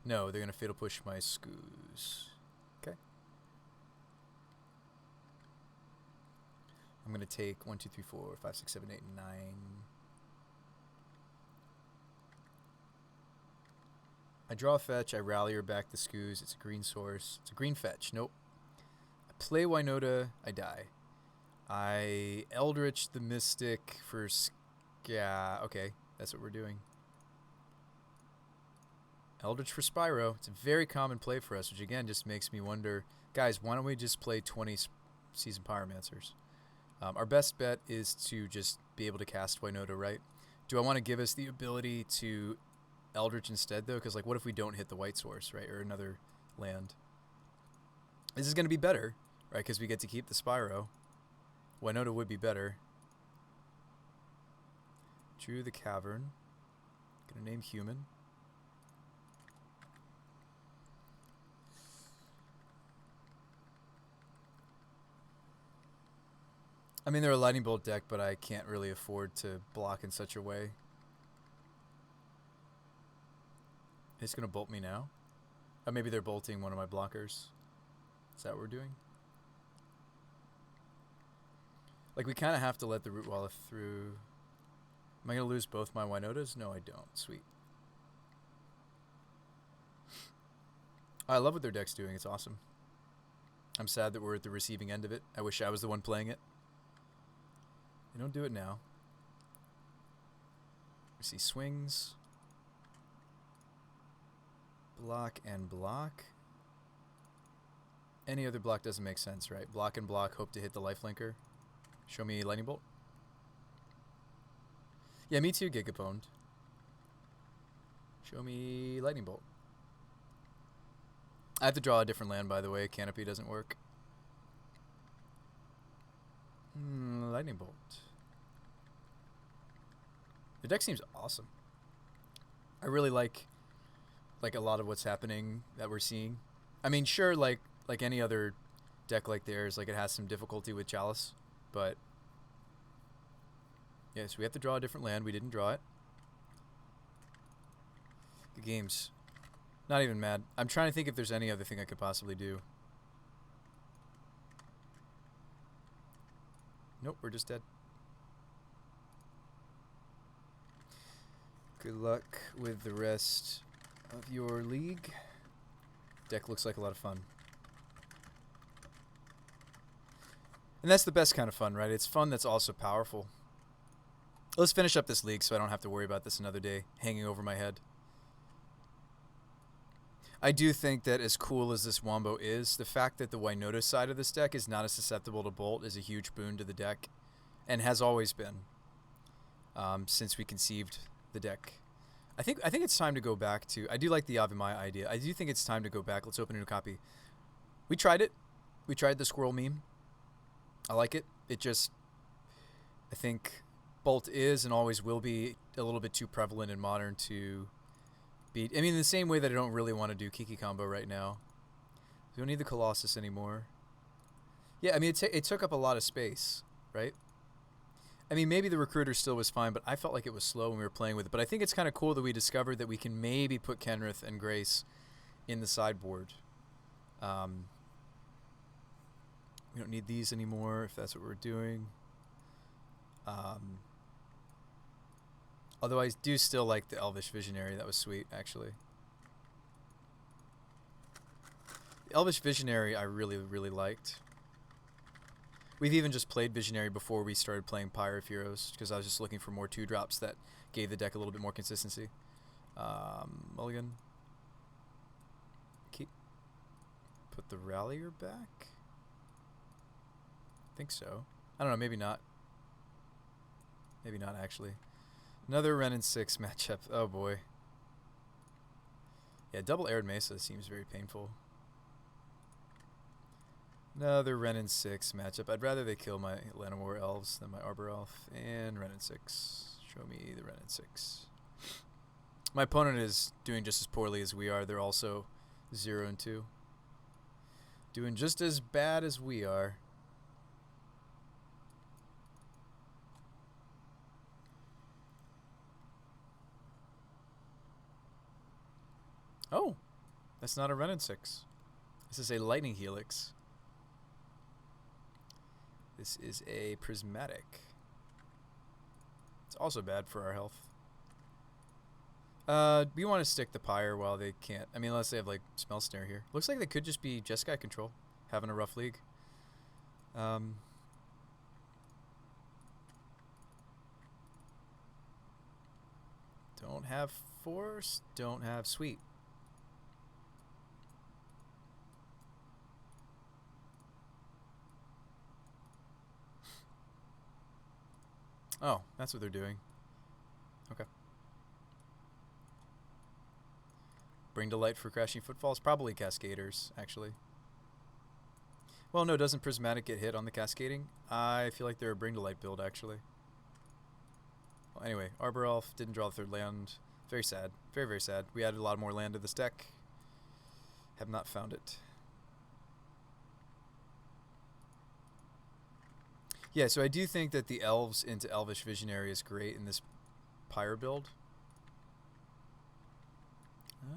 No, they're going to Fatal Push my Scoos. Okay. I'm going to take 1, 2, 3, 4, 5, 6, 7, 8, 9. I draw a fetch, I rally her back the Scoos. It's a green source. It's a green fetch. Nope. I play Winota, I die. I Eldritch the Mystic for okay, that's what we're doing. Eldritch for Spyro. It's a very common play for us, which again just makes me wonder, guys, why don't we just play 20 Season Pyromancers? Our best bet is to just be able to cast Winota, right? Do I want to give us the ability to Eldritch instead, though? Because, like, what if we don't hit the white source, right? Or another land? This is going to be better, right? Because we get to keep the Spyro. Winota would be better. Drew the Cavern. Gonna name Human. I mean, they're a Lightning Bolt deck, but I can't really afford to block in such a way. It's going to bolt me now? Oh, maybe they're bolting one of my blockers. Is that what we're doing? Like, we kind of have to let the Root Wall through. Am I going to lose both my Winotas? No, I don't. Sweet. I love what their deck's doing. It's awesome. I'm sad that we're at the receiving end of it. I wish I was the one playing it. They don't do it now. We see swings. Block and block. Any other block doesn't make sense, right? Block and block, hope to hit the lifelinker. Show me Lightning Bolt. Yeah, me too, Gigapwned. Show me Lightning Bolt. I have to draw a different land, by the way. Canopy doesn't work. Lightning Bolt. The deck seems awesome. I really like a lot of what's happening that we're seeing. I mean, sure, like any other deck like theirs, like it has some difficulty with Chalice, but yeah, so we have to draw a different land. We didn't draw it. Good games. Not even mad. I'm trying to think if there's any other thing I could possibly do. Nope, we're just dead. Good luck with the rest of your league. Deck looks like a lot of fun. And that's the best kind of fun, right? It's fun that's also powerful. Let's finish up this league so I don't have to worry about this another day hanging over my head. I do think that as cool as this Wombo is, the fact that the Winota side of this deck is not as susceptible to Bolt is a huge boon to the deck, and has always been since we conceived the deck. I think it's time to go back to... I do like the Avimaya idea. I do think it's time to go back. Let's open a new copy. We tried it. We tried the squirrel meme. I like it. It just... I think Bolt is and always will be a little bit too prevalent in Modern to I mean, in the same way that I don't really want to do Kiki combo right now. We don't need the Colossus anymore. Yeah, I mean, it took up a lot of space, right? I mean, maybe the Recruiter still was fine, but I felt like it was slow when we were playing with it. But I think it's kind of cool that we discovered that we can maybe put Kenrith and Grace in the sideboard. We don't need these anymore if that's what we're doing. Although I do still like the Elvish Visionary. That was sweet, actually. The Elvish Visionary I really, really liked. We've even just played Visionary before we started playing Pyre of Heroes, because I was just looking for more 2-drops that gave the deck a little bit more consistency. Mulligan. Keep. Put the Rallier back? I think so. I don't know, maybe not. Maybe not, actually. Another Ren and 6 matchup. Oh, boy. Yeah, double Arid Mesa seems very painful. Another Ren and 6 matchup. I'd rather they kill my Llanowar Elves than my Arbor Elf. And Ren and 6. Show me the Ren and 6. My opponent is doing just as poorly as we are. They're also 0 and 2. Doing just as bad as we are. Oh, that's not a Ren and 6. This is a Lightning Helix. This is a Prismatic. It's also bad for our health. We want to stick the Pyre while they can't. I mean, unless they have, like, Smell Snare here. Looks like they could just be Jeskai control, having a rough league. Don't have Force, don't have Sweep. Oh, that's what they're doing. Okay. Bring to Light for Crashing Footfalls? Probably Cascaders, actually. Well, no, doesn't Prismatic get hit on the Cascading? I feel like they're a Bring to Light build, actually. Well, anyway, Arbor Elf didn't draw the third land. Very sad. Very, very sad. We added a lot more land to this deck. Have not found it. Yeah, so I do think that the Elves into Elvish Visionary is great in this Pyre build.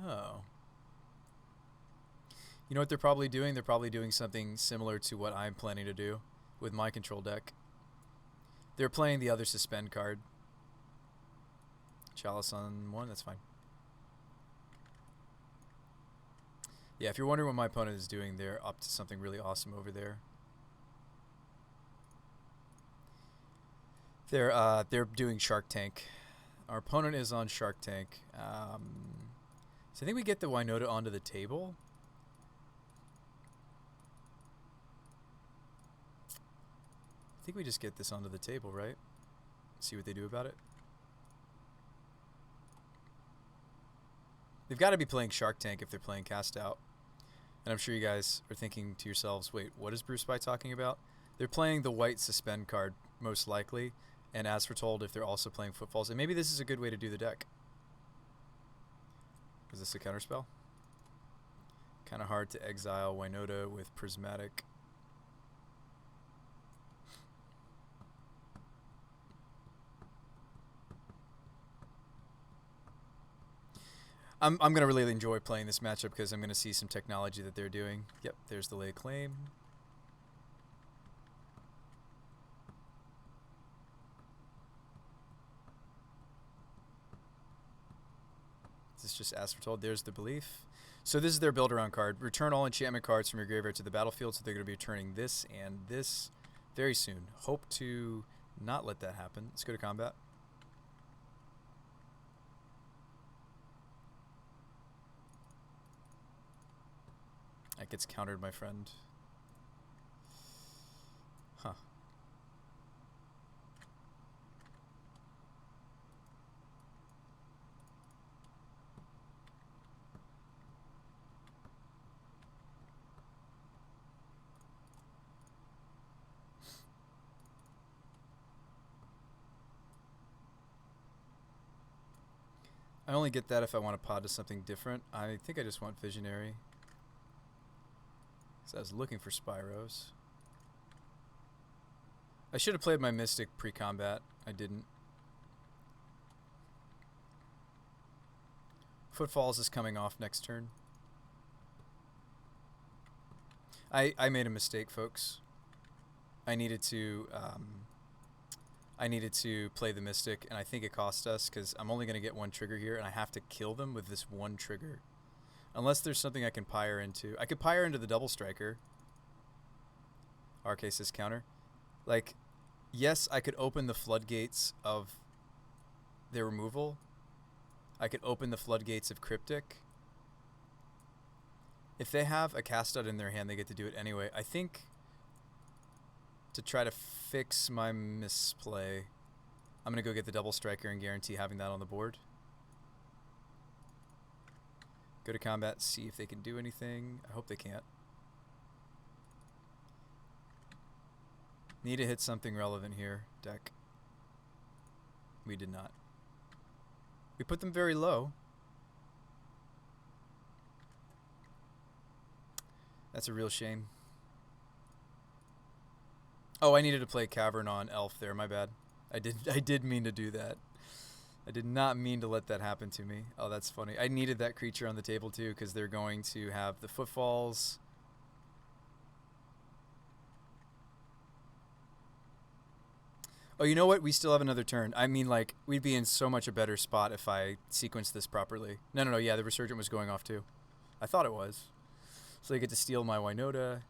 Oh. You know what they're probably doing? They're probably doing something similar to what I'm planning to do with my control deck. They're playing the other Suspend card. Chalice on 1, that's fine. Yeah, if you're wondering what my opponent is doing, they're up to something really awesome over there. They're doing Shark Tank. Our opponent is on Shark Tank. So I think we get the Winota onto the table. I think we just get this onto the table, right? See what they do about it. They've got to be playing Shark Tank if they're playing Cast Out. And I'm sure you guys are thinking to yourselves, wait, what is Bruce By talking about? They're playing the white Suspend card, most likely. And as foretold, if they're also playing Footfalls. And maybe this is a good way to do the deck. Is this a counterspell? Kind of hard to exile Winota with Prismatic. I'm going to really enjoy playing this matchup because I'm going to see some technology that they're doing. Yep, there's the Lay Claim. This just as foretold. There's the Belief. So this is their build-around card. Return all enchantment cards from your graveyard to the battlefield. So they're going to be returning this and this very soon. Hope to not let that happen. Let's go to combat. That gets countered, my friend. Huh. I only get that if I want to pod to something different. I think I just want Visionary. So I was looking for Spyros. I should have played my Mystic pre-combat. I didn't. Footfalls is coming off next turn. I made a mistake, folks. I needed to play the Mystic, and I think it cost us because I'm only going to get one trigger here, and I have to kill them with this one trigger. Unless there's something I can pyre into. I could pyre into the Double Striker. RK says counter. Like, yes, I could open the floodgates of their removal. I could open the floodgates of Cryptic. If they have a cast out in their hand, they get to do it anyway. I think to try to fix my misplay, I'm going to go get the Double Striker and guarantee having that on the board. Go to combat, see if they can do anything. I hope they can't. Need to hit something relevant here, deck. We did not. We put them very low. That's a real shame. Oh, I needed to play Cavern on Elf there. My bad. I did mean to do that. I did not mean to let that happen to me. Oh, that's funny. I needed that creature on the table too because they're going to have the Footfalls. Oh, you know what? We still have another turn. I mean, like, we'd be in so much a better spot if I sequenced this properly. No. Yeah, the Resurgent was going off too. I thought it was. So they get to steal my Winota.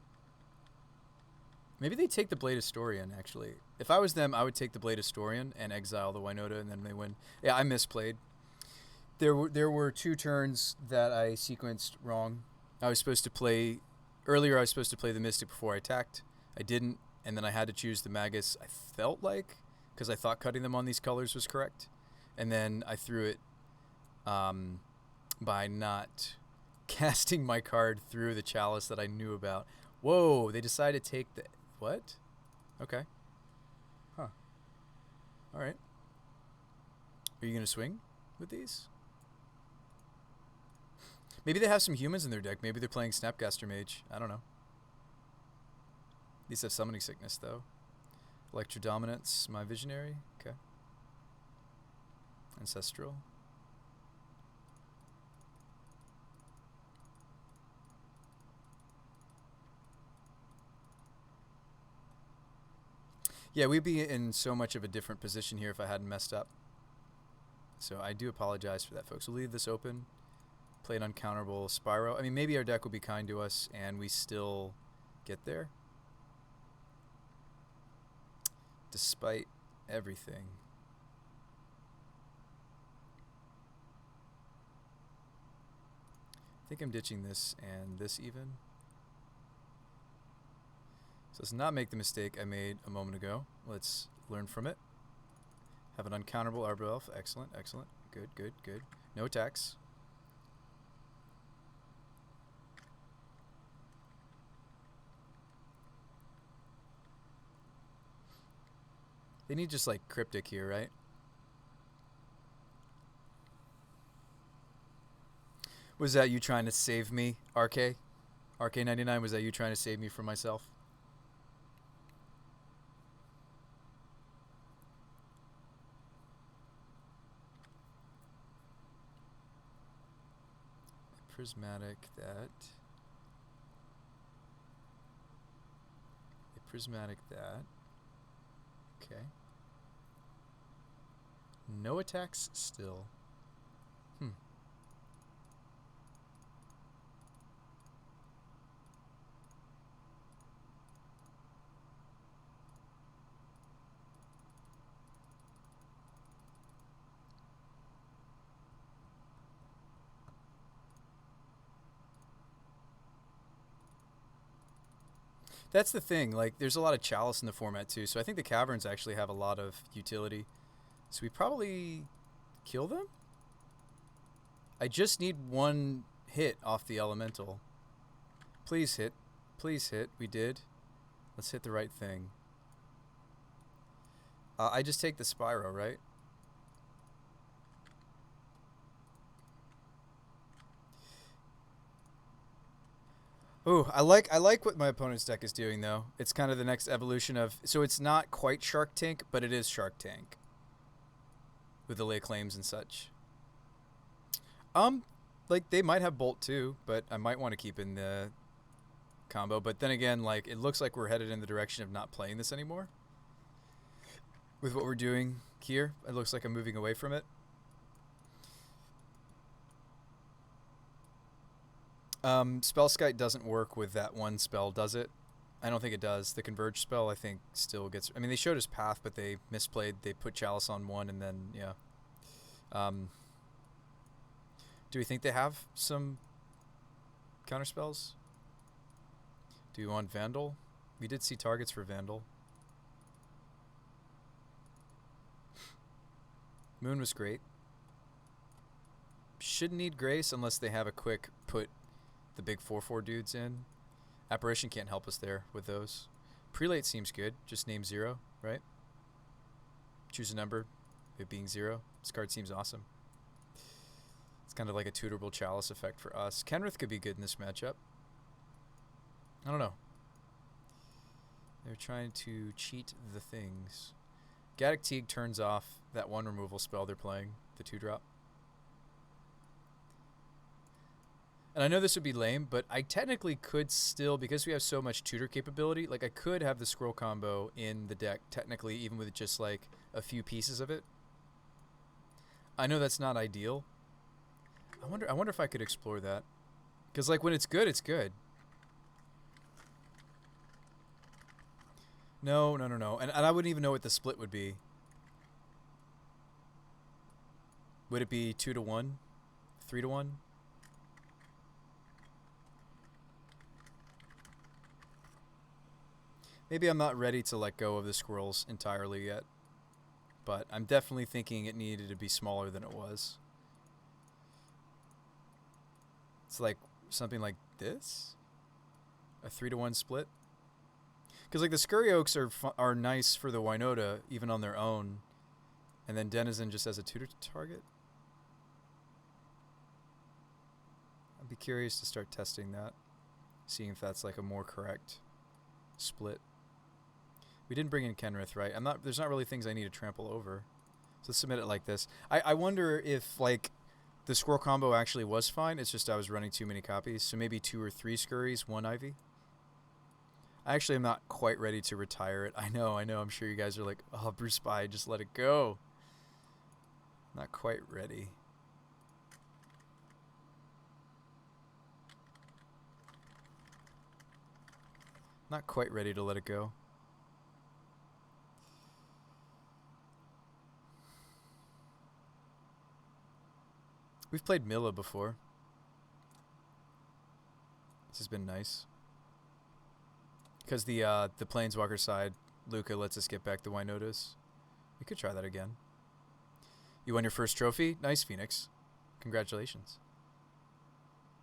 Maybe they take the Blade Historian, actually. If I was them, I would take the Blade Historian and exile the Winota, and then they win. Yeah, I misplayed. There were 2 turns that I sequenced wrong. I was supposed to play... Earlier, I was supposed to play the Mystic before I attacked. I didn't, and then I had to choose the Magus, I felt like, because I thought cutting them on these colors was correct. And then I threw it by not casting my card through the Chalice that I knew about. Whoa, they decided to take the... What? Okay. Huh. All right. Are you going to swing with these? Maybe they have some humans in their deck. Maybe they're playing Snapcaster Mage. I don't know. These have Summoning Sickness, though. Electrodominance, my Visionary. Okay. Ancestral. Yeah, we'd be in so much of a different position here if I hadn't messed up. So I do apologize for that, folks. We'll leave this open. Play an uncounterable Spyro. I mean, maybe our deck will be kind to us and we still get there. Despite everything. I think I'm ditching this and this even. So let's not make the mistake I made a moment ago. Let's learn from it. Have an uncounterable Arbor Elf. Excellent, excellent. Good, good, good. No attacks. They need just like Cryptic here, right? Was that you trying to save me, RK? RK99, was that you trying to save me from myself? Prismatic that. A prismatic that. Okay. No attacks still. That's the thing, like, there's a lot of Chalice in the format, too, so I think the Caverns actually have a lot of utility. So we probably kill them? I just need one hit off the Elemental. Please hit. Please hit. We did. Let's hit the right thing. I just take the Spyro, right? Ooh, I like what my opponent's deck is doing though. It's kind of the next evolution of, so it's not quite Shark Tank, but it is Shark Tank with the lay claims and such. Like they might have Bolt too, but I might want to keep in the combo. But then again, like it looks like we're headed in the direction of not playing this anymore. With what we're doing here, it looks like I'm moving away from it. Spellskite doesn't work with that one spell, does it? I don't think it does. The Converge spell, I think, still gets... I mean, they showed us Path, but they misplayed. They put Chalice on one, and then, yeah. Do we think they have some counterspells? Do we want Vandal? We did see targets for Vandal. Moon was great. Shouldn't need Grace unless they have a quick put the big 4/4 dudes in. Apparition can't help us there with those. Prelate seems good. Just name 0, right? Choose a number, it being 0. This card seems awesome. It's kind of like a tutorable Chalice effect for us. Kenrith could be good in this matchup. I don't know. They're trying to cheat the things. Gaddock Teague turns off that one removal spell they're playing, the 2-drop. And I know this would be lame, but I technically could still, because we have so much tutor capability, like I could have the scroll combo in the deck, technically, even with just like a few pieces of it. I know that's not ideal. I wonder if I could explore that. Because like when it's good, it's good. No. And I wouldn't even know what the split would be. Would it be 2 to 1? 3 to 1? Maybe I'm not ready to let go of the squirrels entirely yet, but I'm definitely thinking it needed to be smaller than it was. It's like something like this? A 3 to 1 split? Because like the Scurry Oaks are nice for the Winota, even on their own, and then Denizen just as a tutor target? I'd be curious to start testing that, seeing if that's like a more correct split. We didn't bring in Kenrith, right? There's not really things I need to trample over. So let's submit it like this. I wonder if like the squirrel combo actually was fine. It's just I was running too many copies. So maybe 2 or 3 Scurries, 1 Ivy. I actually am not quite ready to retire it. I know. I'm sure you guys are like, oh, Bruce Spy, just let it go. Not quite ready. Not quite ready to let it go. We've played Milla before. This has been nice. Because the Planeswalker side, Luca lets us get back the Winotas. We could try that again. You won your first trophy? Nice, Phoenix. Congratulations.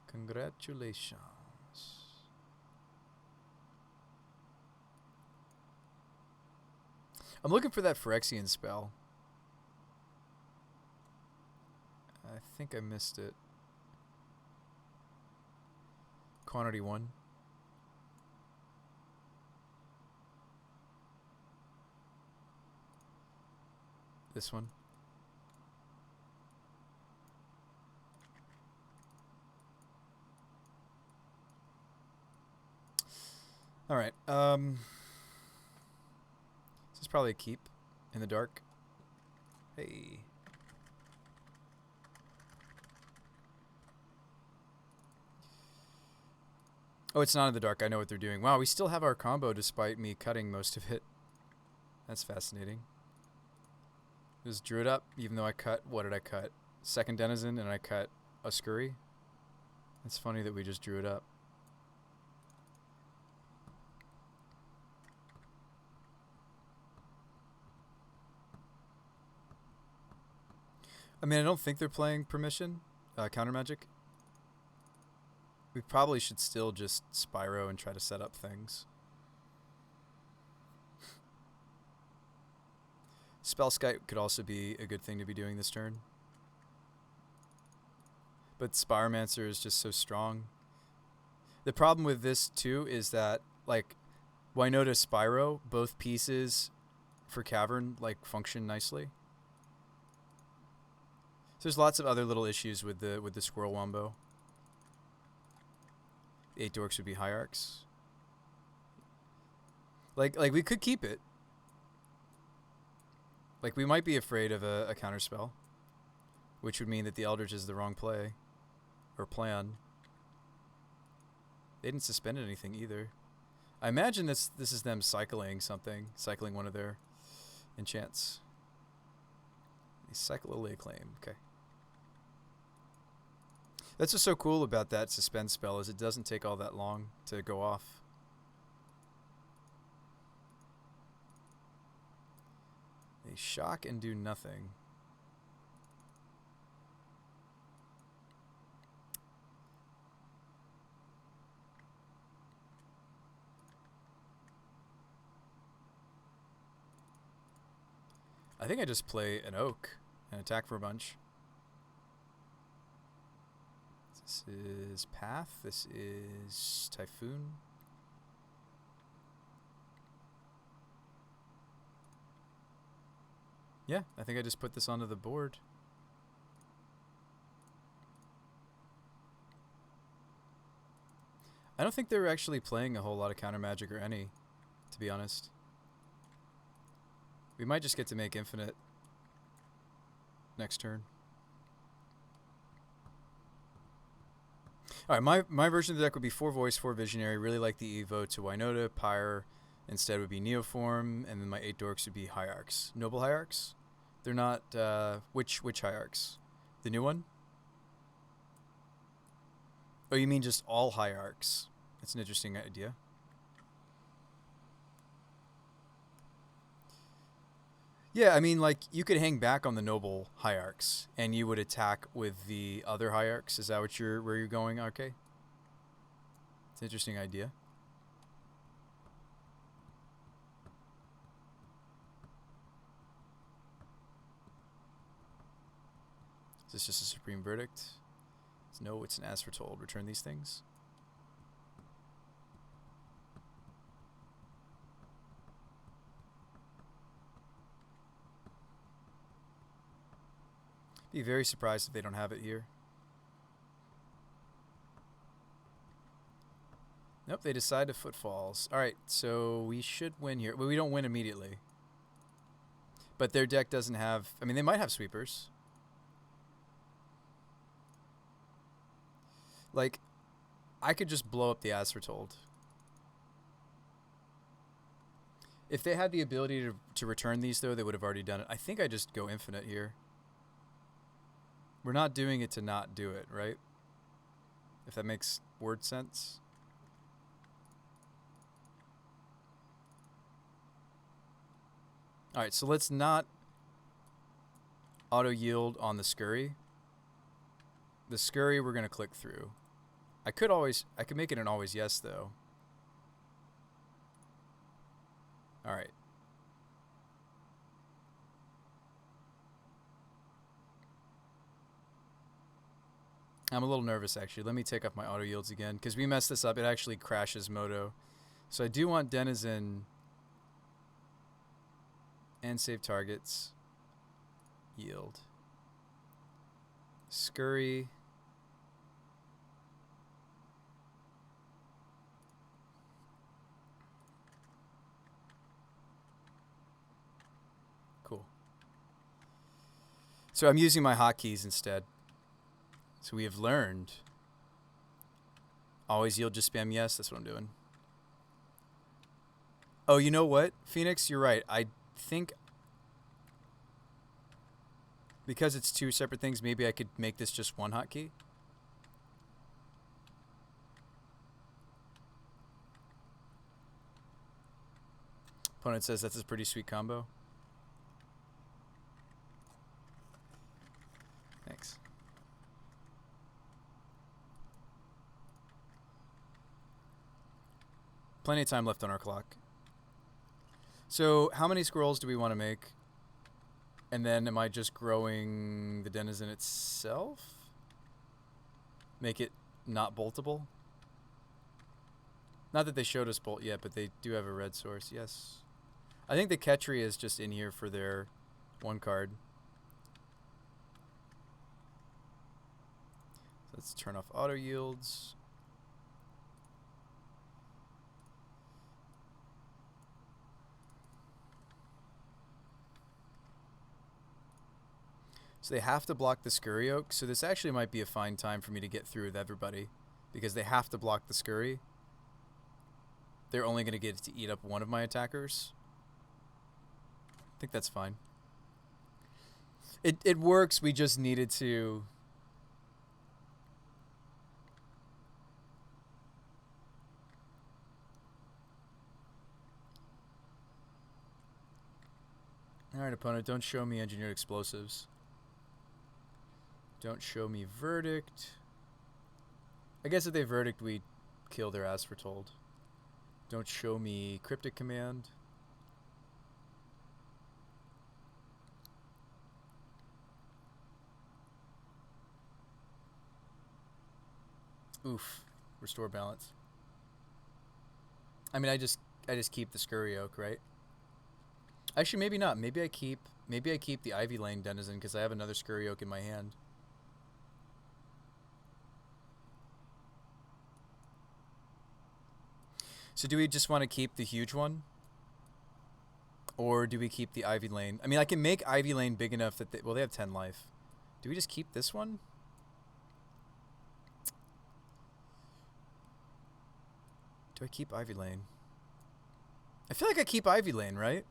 Congratulations. I'm looking for that Phyrexian spell. I think I missed it. Quantity 1. This one. All right. This is probably a keep in the dark. Hey. Oh, it's not in the dark. I know what they're doing. Wow, we still have our combo despite me cutting most of it. That's fascinating. Just drew it up, even though I cut... What did I cut? Second Denizen, and I cut a Scurry? It's funny that we just drew it up. I mean, I don't think they're playing Permission, Counter Magic. We probably should still just Spyro and try to set up things. Spellskite could also be a good thing to be doing this turn. But Spiromancer is just so strong. The problem with this too is that like Winota Spyro, both pieces for cavern like function nicely. So there's lots of other little issues with the squirrel wombo. The 8 dorks would be hierarchs. Like we could keep it. Like we might be afraid of a counter spell, which would mean that the Eldritch is the wrong play or plan. They didn't suspend anything either. I imagine this is them cycling something, cycling one of their enchants. They cycle a lay claim. Okay. That's what's so cool about that suspend spell is it doesn't take all that long to go off. They shock and do nothing. I think I just play an oak and attack for a bunch. This is Path. This is Typhoon. Yeah, I think I just put this onto the board. I don't think they're actually playing a whole lot of counter magic or any, to be honest. We might just get to make infinite next turn. Alright, my version of the deck would be 4 Voice, 4 Visionary. Really like the Evo to Winota. Pyre instead would be Neoform. And then my 8 dorks would be Hierarchs. Noble Hierarchs? They're not, which Hierarchs? The new one? Oh, you mean just all Hierarchs? That's an interesting idea. Yeah, I mean, like, you could hang back on the Noble Hierarchs, and you would attack with the other Hierarchs. Is that what where you're going, RK? It's an interesting idea. Is this just a Supreme Verdict? No, it's an As Foretold. Return these things. Be very surprised if they don't have it here. Nope, they decide to Footfalls. Alright, so we should win here. Well, we don't win immediately. But their deck doesn't have... I mean, they might have sweepers. Like, I could just blow up the As Foretold. If they had the ability to return these, though, they would have already done it. I think I just go infinite here. We're not doing it to not do it, right? If that makes word sense. Alright, so let's not auto-yield on the Scurry. The Scurry we're going to click through. I could make it an always yes, though. Alright. I'm a little nervous, actually. Let me take off my auto yields again, because we messed this up. It actually crashes Moto. So I do want Denizen and save targets. Yield. Scurry. Cool. So I'm using my hotkeys instead. So we have learned. Always yield, just spam yes. That's what I'm doing. Oh, you know what, Phoenix? You're right. I think because it's 2 separate things, maybe I could make this just 1 hotkey. Opponent says that's a pretty sweet combo. Thanks. Plenty of time left on our clock. So how many scrolls do we want to make? And then am I just growing the Denizen itself? Make it not boltable? Not that they showed us Bolt yet, but they do have a red source. Yes. I think the Ketri is just in here for their one card. Let's turn off auto yields. So they have to block the Scurry Oak. So this actually might be a fine time for me to get through with everybody, because they have to block the Scurry. They're only going to get to eat up one of my attackers. I think that's fine. It works. We just needed to... Alright, opponent, don't show me engineered explosives. Don't show me verdict. I guess if they verdict, we kill their as foretold. Don't show me cryptic command. Oof. Restore balance. I mean, I just keep the Scurry Oak, right? Actually, maybe not. Maybe I keep the Ivy Lane Denizen because I have another Scurry Oak in my hand. So do we just want to keep the huge one? Or do we keep the Ivy Lane? I mean, I can make Ivy Lane big enough that they have 10 life. Do we just keep this one? Do I keep Ivy Lane? I feel like I keep Ivy Lane, right?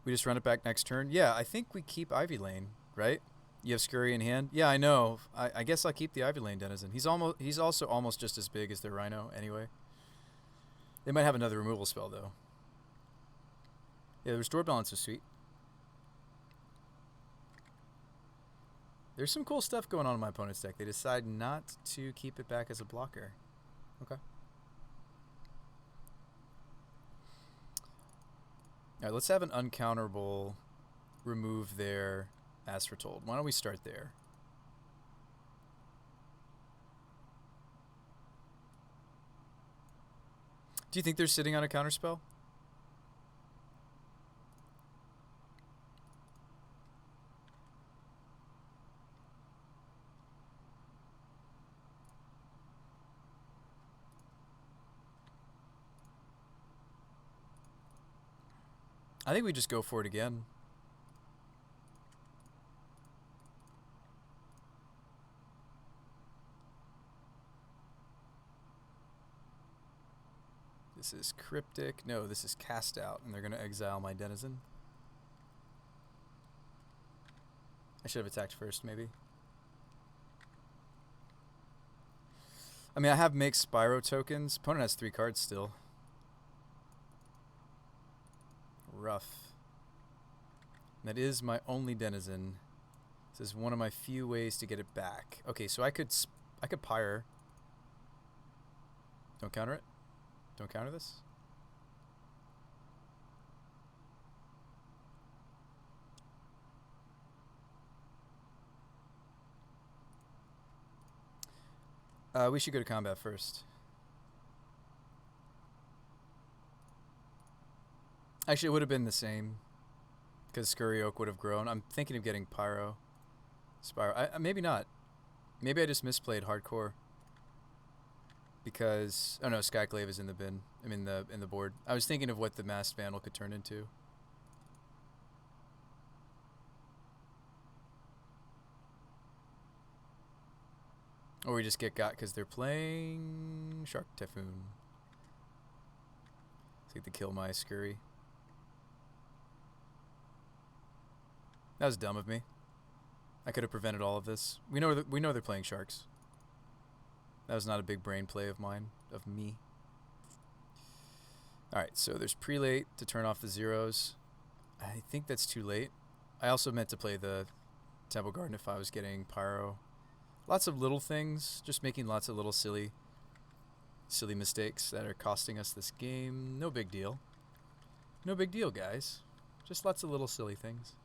We just run it back next turn? Yeah, I think we keep Ivy Lane, right? You have Scurry in hand? Yeah, I know. I guess I'll keep the Ivy Lane Denizen. He's also almost just as big as their Rhino anyway. They might have another removal spell, though. Yeah, the Restore Balance is sweet. There's some cool stuff going on in my opponent's deck. They decide not to keep it back as a blocker. Okay. Alright, let's have an uncounterable remove their as foretold. Why don't we start there? Do you think they're sitting on a counterspell? I think we just go for it again. This is Cryptic. No, this is Cast Out, and they're going to exile my Denizen. I should have attacked first, maybe. I mean, I have make Spyro tokens. Opponent has 3 cards still. Rough. That is my only Denizen. This is one of my few ways to get it back. Okay, so I could Pyre. Don't counter it. Don't counter this. We should go to combat first. Actually, it would have been the same, because Scurry Oak would have grown. I'm thinking of getting Pyro. Spyro. Maybe not. Maybe I just misplayed Hardcore. Because... Oh no, Skyclave is in the bin. I mean, in the board. I was thinking of what the Masked Vandal could turn into. Or we just get got because they're playing Shark Typhoon. Take the kill my Scurry. That was dumb of me. I could have prevented all of this. We know they're playing Sharks. That was not a big brain play of mine, of me. Alright, so there's Prelate to turn off the zeros. I think that's too late. I also meant to play the Temple Garden if I was getting Pyro. Lots of little things, just making lots of little silly mistakes that are costing us this game. No big deal. No big deal, guys. Just lots of little silly things.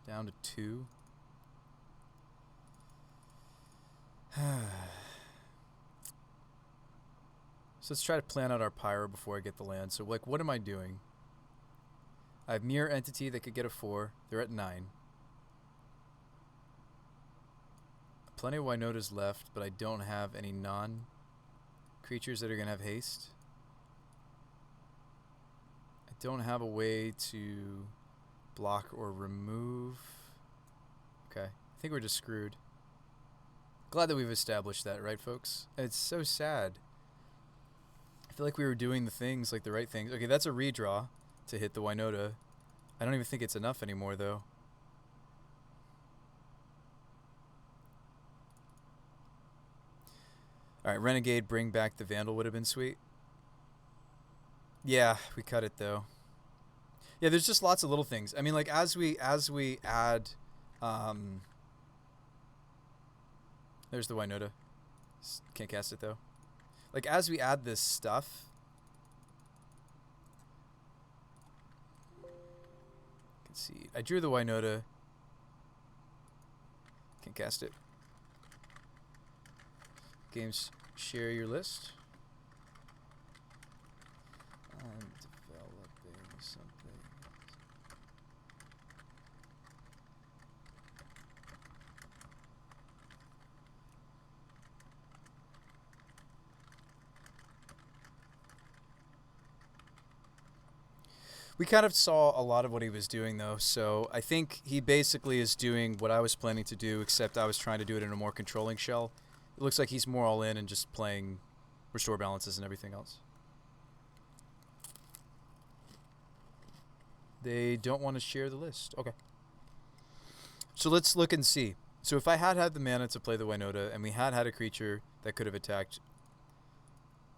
Down to 2. So let's try to plan out our pyro before I get the land. So, like, what am I doing? I have Mirror Entity that could get a 4. They're at 9. Plenty of Winotas left, but I don't have any non-creatures that are going to have haste. I don't have a way to block or remove. Okay. I think we're just screwed. Glad that we've established that, right, folks? It's so sad. I feel like we were doing the things, like the right things. Okay, that's a redraw to hit the Winota. I don't even think it's enough anymore, though. Alright, Renegade, bring back the Vandal would have been sweet. Yeah, we cut it, though. Yeah, there's just lots of little things. I mean, like, as we add... there's the Winota. Can't cast it, though. Like, as we add this stuff... See, I drew the Winota. Can't cast it. Games, share your list. I'm developing something. We kind of saw a lot of what he was doing, though, so I think he basically is doing what I was planning to do, except I was trying to do it in a more controlling shell. It looks like he's more all in and just playing restore balances and everything else. They don't want to share the list. Okay. So let's look and see. So if I had the mana to play the Winota and we had a creature that could have attacked,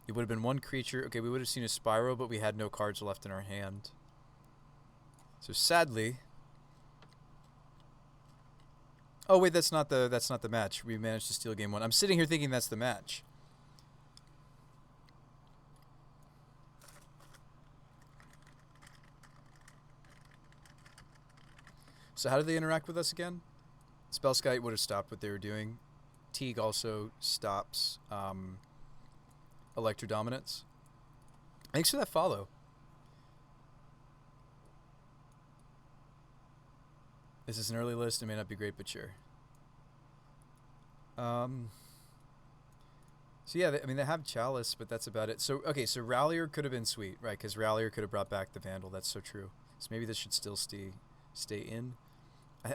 it would have been one creature. Okay, we would have seen a Spyro, but we had no cards left in our hand. So sadly... Oh wait, that's not the match. We managed to steal game 1. I'm sitting here thinking that's the match. So how do they interact with us again? Spellskite would have stopped what they were doing. Teague also stops Electrodominance. Thanks for that follow. This is an early list. It may not be great, but sure. So yeah, I mean, they have Chalice, but that's about it. So, okay, so Rallier could have been sweet, right? Because Rallier could have brought back the Vandal. That's so true. So maybe this should still stay in.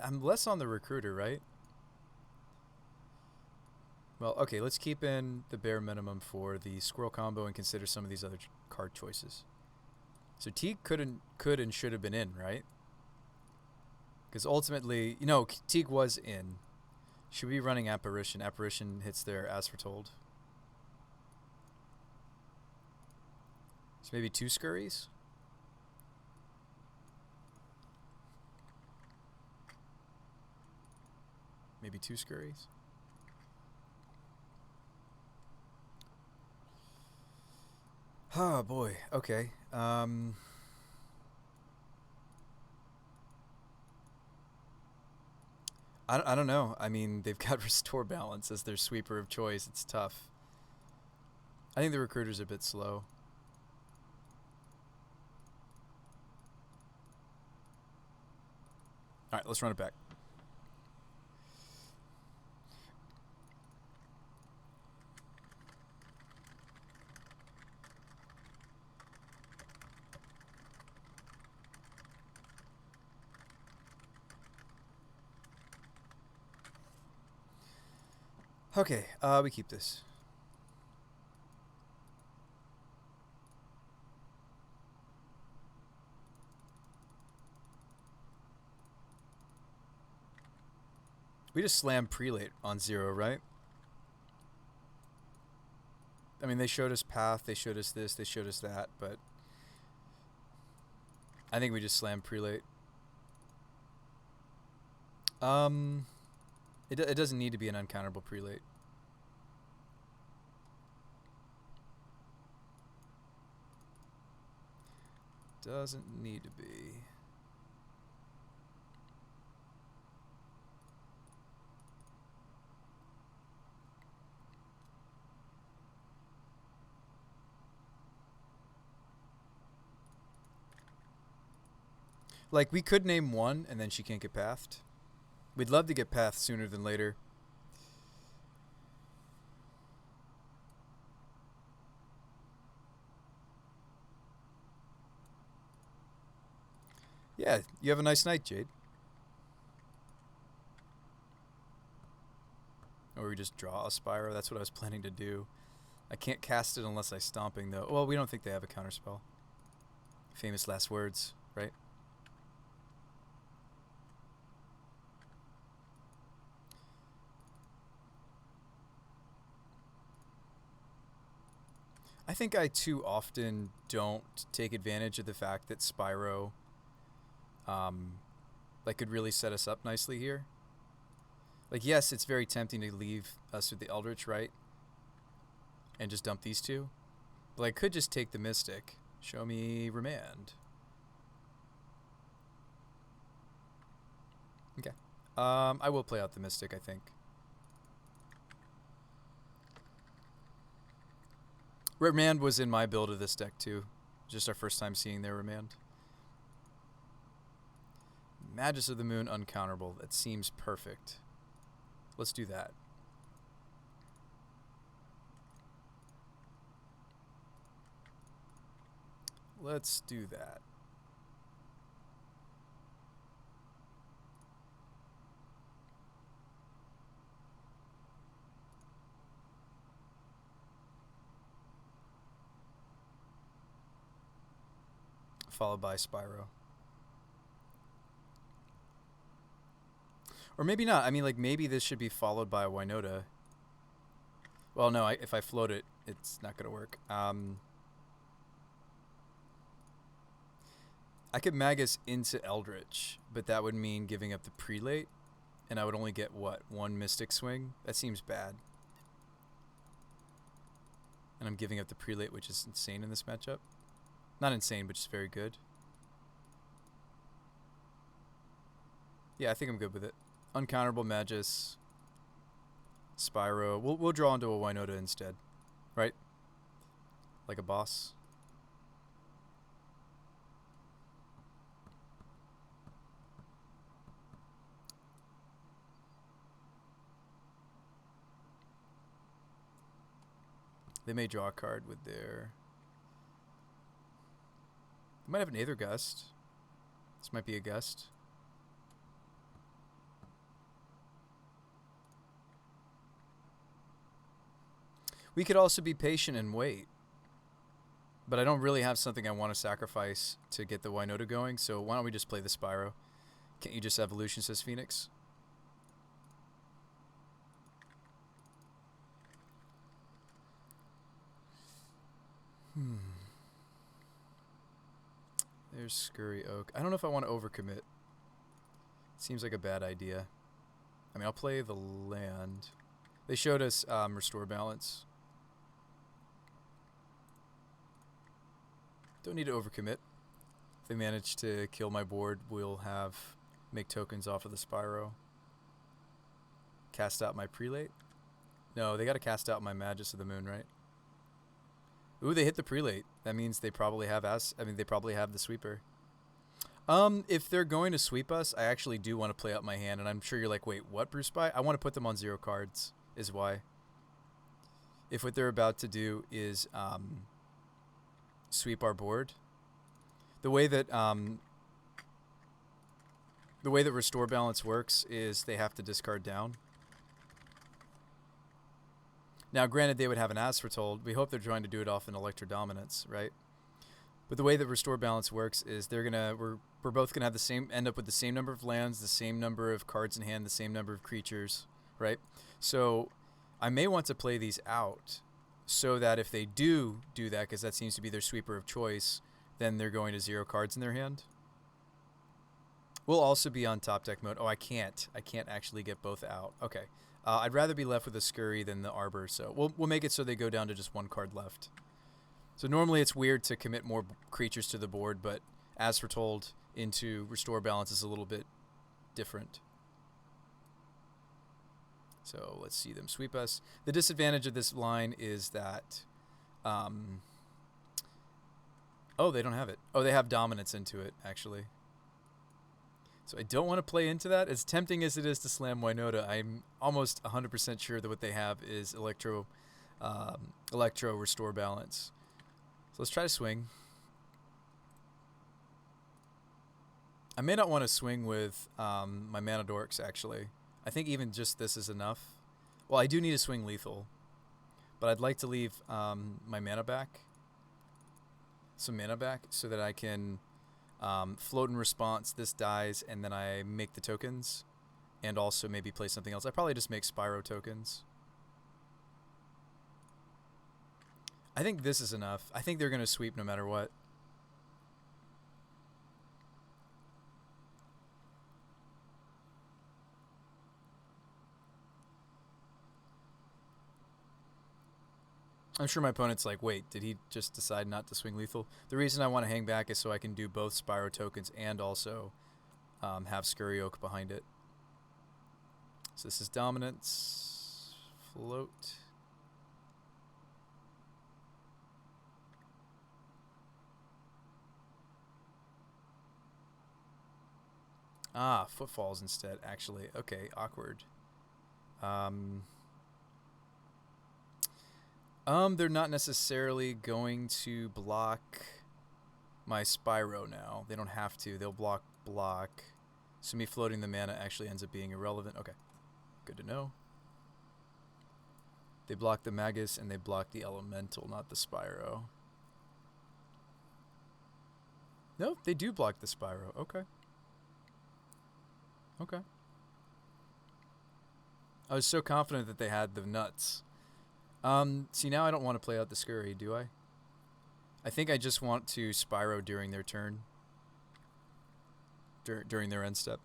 I'm less on the Recruiter, right? Well, okay, let's keep in the bare minimum for the Squirrel combo and consider some of these other card choices. So Teague could and should have been in, right? Because ultimately, you know, Teague was in. Should we be running Apparition? Apparition hits there as foretold. So maybe 2 Scurries? Maybe 2 Scurries? Oh boy, okay. I don't know. I mean, they've got Restore Balance as their sweeper of choice. It's tough. I think the Recruiter's a bit slow. Alright, let's run it back. Okay, we keep this. We just slammed Prelate on 0, right? I mean, they showed us Path, they showed us this, they showed us that, but I think we just slammed Prelate. It doesn't need to be an uncounterable Prelate. Doesn't need to be. Like, we could name one, and then she can't get pathed. We'd love to get pathed sooner than later. Yeah, you have a nice night, Jade. Or we just draw a Spyro. That's what I was planning to do. I can't cast it unless I Stomping, though. Well, we don't think they have a counterspell. Famous last words, right? I think I too often don't take advantage of the fact that Spyro like could really set us up nicely here. Like, yes, it's very tempting to leave us with the Eldritch, right? And just dump these two. But I could just take the Mystic. Show me Remand. Okay. I will play out the Mystic, I think. Remand was in my build of this deck, too. Just our first time seeing their Remand. Magus of the Moon, uncounterable. That seems perfect. Let's do that. Let's do that. Followed by Spyro. Or maybe not. I mean, like, maybe this should be followed by a Winota. Well, no, if I float it, it's not going to work. I could Magus into Eldritch, but that would mean giving up the Prelate, and I would only get, what, one Mystic Swing? That seems bad. And I'm giving up the Prelate, which is insane in this matchup. Not insane, but just very good. Yeah, I think I'm good with it. Uncounterable Magus. Spyro. We'll draw into a Winota instead. Right? Like a boss. They may draw a card with their... They might have an Aether Gust. This might be a Gust. We could also be patient and wait. But I don't really have something I want to sacrifice to get the Winota going, so why don't we just play the Spyro? Can't you just Evolution, says Phoenix? There's Scurry Oak. I don't know if I want to overcommit. Seems like a bad idea. I mean, I'll play the land. They showed us Restore Balance. Don't need to overcommit. If they manage to kill my board, we'll make tokens off of the Spyro. Cast out my Prelate? No, they got to cast out my Magus of the Moon, right? Ooh, they hit the Prelate. That means they probably have they probably have the Sweeper. If they're going to sweep us, I actually do want to play out my hand, and I'm sure you're like, wait, what, Bruce By? I want to put them on 0 cards, is why. If what they're about to do is sweep our board, the way that Restore Balance works is they have to discard down. Now, granted, they would have an As Foretold. We hope they're trying to do it off an Electro Dominance, right? But the way that Restore Balance works is we're both gonna have end up with the same number of lands, the same number of cards in hand, the same number of creatures, right? So I may want to play these out so that if they do that, because that seems to be their sweeper of choice, then they're going to 0 cards in their hand. We'll also be on top deck mode. Oh, I can't actually get both out. Okay. I'd rather be left with a Scurry than the Arbor, so we'll make it so they go down to just 1 card left. So normally it's weird to commit more creatures to the board, but As Foretold into Restore Balance is a little bit different. So let's see them sweep us. The disadvantage of this line is that... oh, they don't have it. Oh, they have Dominance into it, actually. So I don't want to play into that. As tempting as it is to slam Winota, I'm almost 100% sure that what they have is Electro Restore Balance. So let's try to swing. I may not want to swing with my Mana Dorks, actually. I think even just this is enough. Well, I do need to swing lethal. But I'd like to leave my mana back. Some mana back so that I can float in response. This dies, and then I make the tokens. And also maybe play something else. I probably just make Spyro tokens. I think this is enough. I think they're going to sweep no matter what. I'm sure my opponent's like, wait, did he just decide not to swing lethal? The reason I want to hang back is so I can do both Spyro tokens and also have Scurry Oak behind it. So this is dominance. Float. Ah, footfalls instead, actually. Okay, awkward. They're not necessarily going to block my Spyro now. They don't have to. They'll block. So me floating the mana actually ends up being irrelevant. Okay, good to know. They block the Magus and they block the Elemental, not the Spyro. No, they do block the Spyro. Okay. Okay. I was so confident that they had the nuts. See, now I don't want to play out the Scurry, do I? I think I just want to Spyro during their turn. During their end step.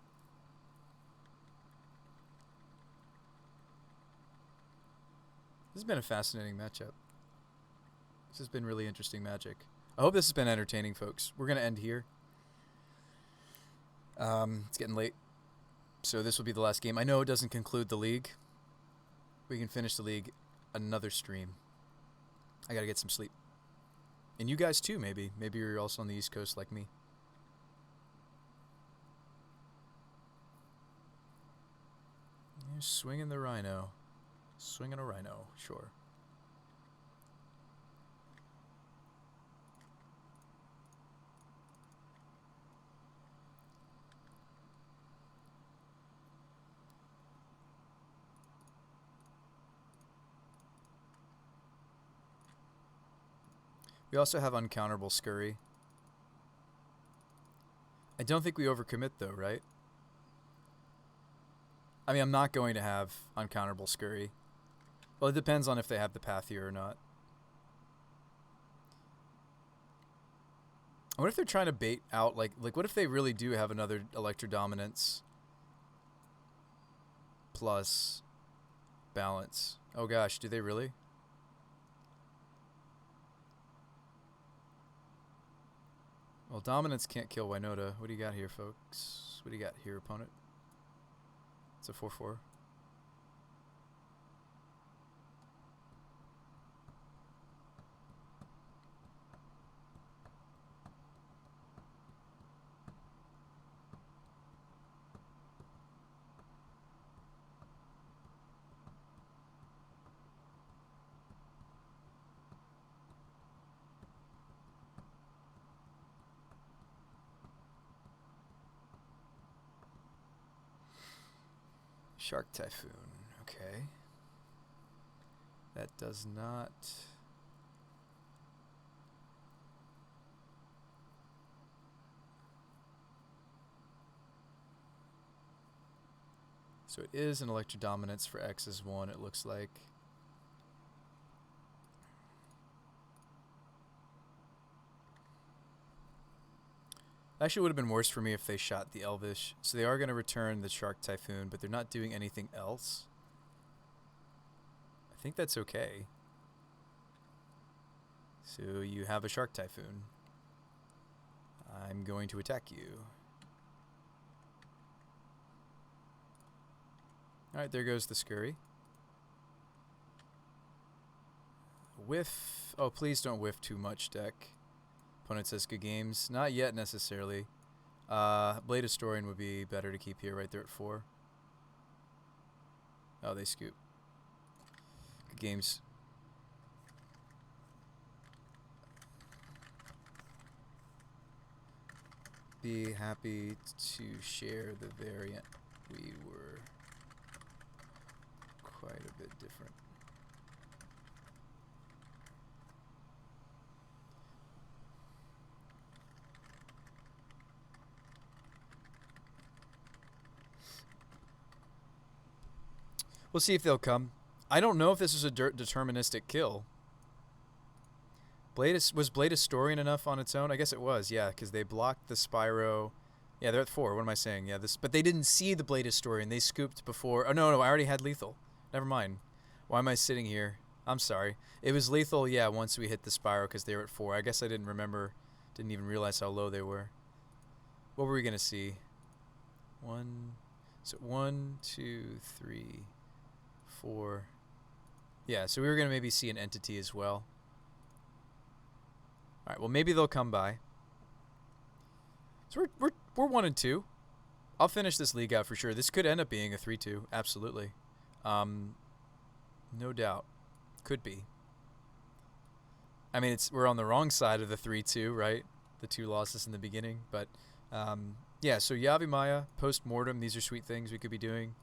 This has been a fascinating matchup. This has been really interesting magic. I hope this has been entertaining, folks. We're going to end here. It's getting late. So this will be the last game. I know it doesn't conclude the league. We can finish the league another stream. I gotta get some sleep. And you guys too, maybe. Maybe you're also on the East Coast like me. You're swinging the Rhino. Swinging a Rhino, sure. We also have uncounterable Scurry. I don't think we overcommit though, right? I mean, I'm not going to have uncounterable Scurry. Well, it depends on if they have the path here or not. I wonder if they're trying to bait out, like what if they really do have another Electro Dominance plus balance? Oh gosh, do they really? Well, dominance can't kill Winota. What do you got here, folks? What do you got here, opponent? It's a 4-4. Shark Typhoon, okay. That does not... So it is an Electro Dominance for X is 1, it looks like. Actually, it would have been worse for me if they shot the Elvish. So they are going to return the Shark Typhoon, but they're not doing anything else. I think that's okay. So you have a Shark Typhoon. I'm going to attack you. Alright, there goes the Scurry. Whiff. Oh, please don't whiff too much, deck. Opponent says good games. Not yet, necessarily. Blade Historian would be better to keep here, right there at 4. Oh, they scoop. Good games. Be happy to share the variant. We were quite a bit different. We'll see if they'll come. I don't know if this is a deterministic kill. Was Blade Historian enough on its own? I guess it was, yeah, because they blocked the Spyro. Yeah, they're at 4. What am I saying? Yeah, but they didn't see the Blade Historian. They scooped before. Oh, no, I already had lethal. Never mind. Why am I sitting here? I'm sorry. It was lethal, yeah, once we hit the Spyro because they were at 4. I guess I didn't remember. Didn't even realize how low they were. What were we going to see? 1, 2, 3, 4. Yeah, so we were going to maybe see an entity as well. All right, well, maybe they'll come by. So we're 1 and 2. I'll finish this league out for sure. This could end up being a 3-2, absolutely. No doubt. Could be. I mean, we're on the wrong side of the 3-2, right? The 2 losses in the beginning. But, yeah, so Yavimaya, Post-Mortem, these are sweet things we could be doing.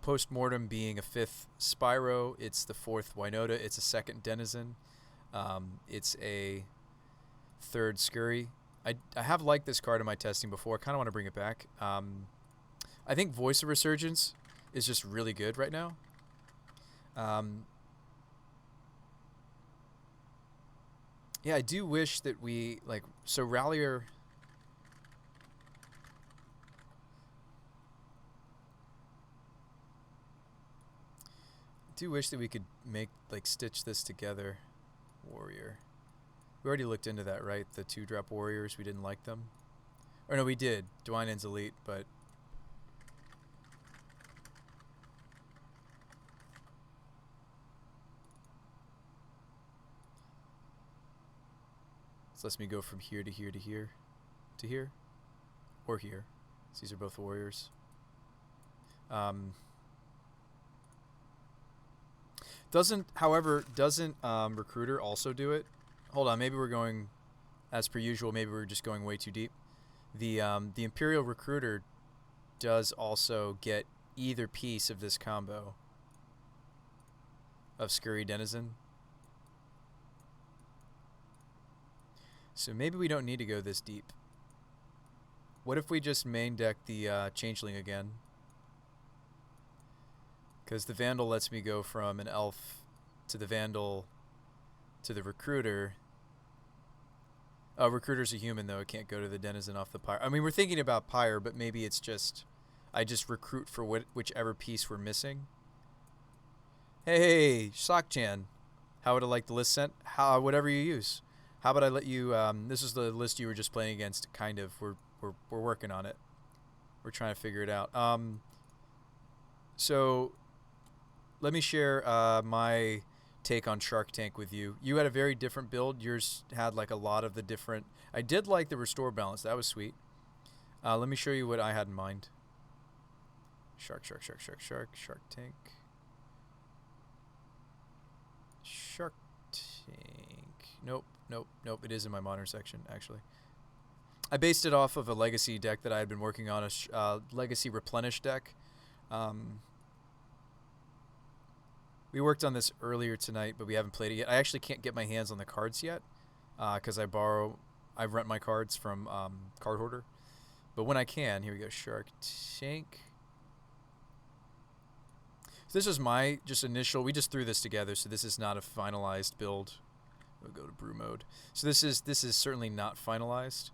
Post-Mortem being a 5th Spyro. It's the 4th Winota. It's a 2nd Denizen. It's a 3rd Scurry. I have liked this card in my testing before. I kind of want to bring it back. I think Voice of Resurgence is just really good right now. Yeah, I do wish that we, like, so Rallier... I do wish that we could stitch this together. Warrior. We already looked into that, right? The 2-drop warriors, we didn't like them. Or no, we did. Dwynen's elite, but... This lets me go from here to here to here. To here. Or here. So these are both warriors. Doesn't Recruiter also do it? Hold on, maybe we're going, as per usual, maybe we're just going way too deep. The Imperial Recruiter does also get either piece of this combo of Scurry Denizen. So maybe we don't need to go this deep. What if we just main deck the Changeling again? Because the Vandal lets me go from an Elf to the Vandal to the Recruiter. Oh, Recruiter's a human, though. It can't go to the Denizen off the Pyre. I mean, we're thinking about Pyre, but maybe it's just... I just recruit for whichever piece we're missing. Hey, Sock-chan. How would I like the list sent? Whatever you use. How about I let you... this is the list you were just playing against, kind of. We're working on it. We're trying to figure it out. So, let me share my... take on Shark Tank with you. You had a very different build. Yours had like a lot of the different... I did like the restore balance. That was sweet. Let me show you what I had in mind. Shark Tank. Shark Tank. Nope. It is in my modern section, actually. I based it off of a legacy deck that I had been working on, a legacy replenish deck. We worked on this earlier tonight, but we haven't played it yet. I actually can't get my hands on the cards yet because I rent my cards from Card Hoarder. But when I can, here we go, Shark Tank. So this is my just initial, we just threw this together, so this is not a finalized build. We'll go to brew mode. So this is certainly not finalized.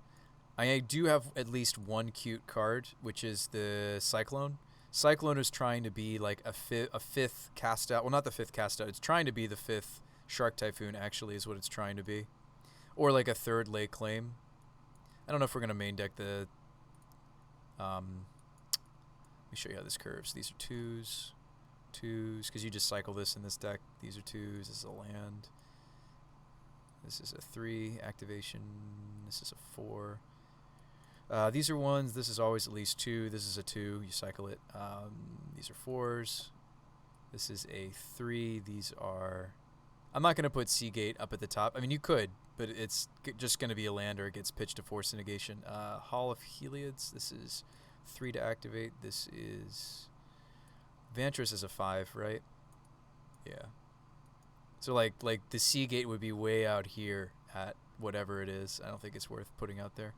I do have at least one cute card, which is the Cyclone. Cyclone is trying to be like a 5th cast out. Well, not the 5th cast out. It's trying to be the 5th Shark Typhoon, actually, is what it's trying to be. Or like a 3rd Lay Claim. I don't know if we're going to main deck the... let me show you how this curves. These are 2s, because you just cycle this in this deck. These are 2s. This is a land. This is a 3 activation. This is a 4. These are ones. This is always at least 2. This is a 2. You cycle it. These are 4s. This is a 3. These are... I'm not going to put Seagate up at the top. I mean, you could, but it's just going to be a land or it gets pitched to force negation. Hall of Heliads. This is 3 to activate. This is... Vantress is a 5, right? Yeah. So, like the Seagate would be way out here at whatever it is. I don't think it's worth putting out there.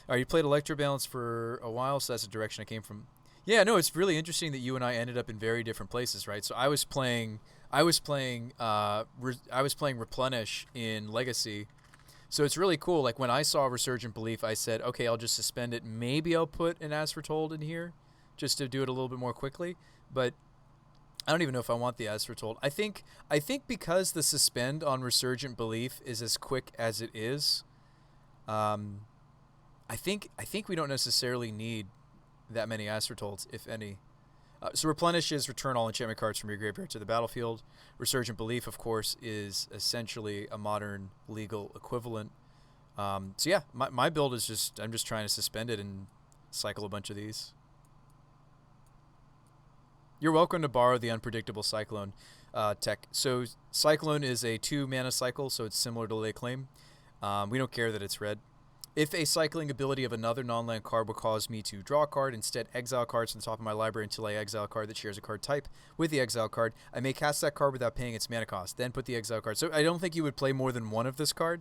All right, you played Electrobalance for a while, so that's the direction I came from. Yeah, no, it's really interesting that you and I ended up in very different places, right? So I was playing Replenish in Legacy. So it's really cool. Like when I saw Resurgent Belief, I said, okay, I'll just suspend it. Maybe I'll put an As Foretold in here just to do it a little bit more quickly. But I don't even know if I want the As Foretold. I think because the suspend on Resurgent Belief is as quick as it is, I think we don't necessarily need that many As Fortolds, if any. So Replenish is return all enchantment cards from your graveyard to the battlefield. Resurgent Belief, of course, is essentially a modern legal equivalent. So yeah, my build is just, I'm just trying to suspend it and cycle a bunch of these. You're welcome to borrow the Unpredictable Cyclone tech. So Cyclone is a 2 mana cycle, so it's similar to Lay Claim. We don't care that it's red. If a cycling ability of another non-land card will cause me to draw a card, instead exile cards from the top of my library until I exile a card that shares a card type with the exile card, I may cast that card without paying its mana cost, then put the exile card. So I don't think you would play more than one of this card,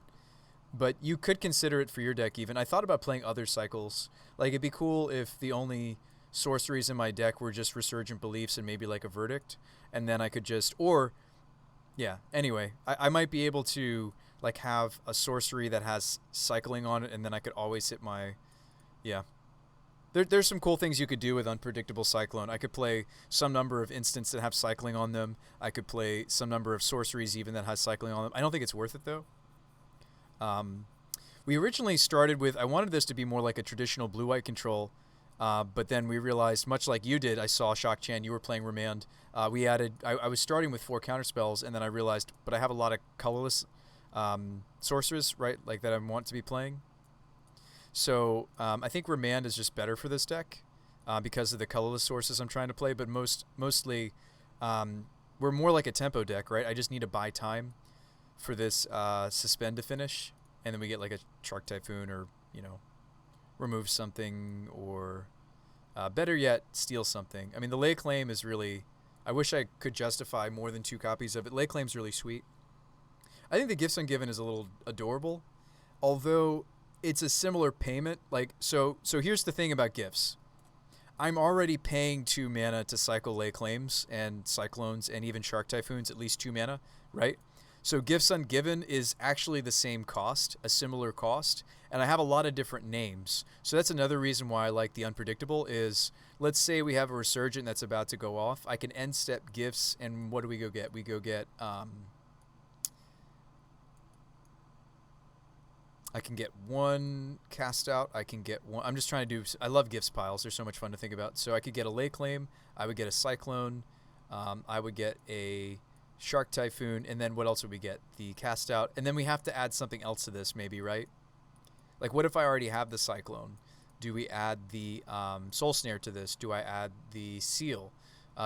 but you could consider it for your deck even. I thought about playing other cycles. Like, it'd be cool if the only sorceries in my deck were just Resurgent Beliefs and maybe like a Verdict, and then I could just, or, yeah, anyway, I might be able to like have a sorcery that has cycling on it, and then I could always hit my, yeah. There's some cool things you could do with Unpredictable Cyclone. I could play some number of instants that have cycling on them. I could play some number of sorceries even that has cycling on them. I don't think it's worth it though. We originally started with, I wanted this to be more like a traditional blue-white control, but then we realized, much like you did, I saw Shock Chan, you were playing Remand. We added, I was starting with 4 counterspells, and then I realized, but I have a lot of colorless sorcerers, right, like that I want to be playing. So I think Remand is just better for this deck because of the colorless sources I'm trying to play, but mostly we're more like a tempo deck, right? I just need to buy time for this suspend to finish, and then we get like a Shark Typhoon or, you know, remove something, or better yet, steal something. I mean, the Lay Claim is really, I wish I could justify more than 2 copies of it. Lay Claim's really sweet. I think the Gifts Ungiven is a little adorable, although it's a similar payment. Like, so here's the thing about gifts. I'm already paying 2 mana to cycle Lay Claims and Cyclones and even Shark Typhoons, at least 2 mana, right? So Gifts Ungiven is actually the same cost, a similar cost, and I have a lot of different names. So that's another reason why I like the Unpredictable is, let's say we have a Resurgent that's about to go off. I can end step Gifts, and what do we go get? We go get, I can get 1 cast out. I can get 1. I'm just trying to do, I love gifts piles. They're so much fun to think about. So I could get a Lay Claim. I would get a Cyclone. I would get a Shark Typhoon. And then what else would we get? The cast out. And then we have to add something else to this maybe, right? Like, what if I already have the Cyclone? Do we add the Soul Snare to this? Do I add the Seal?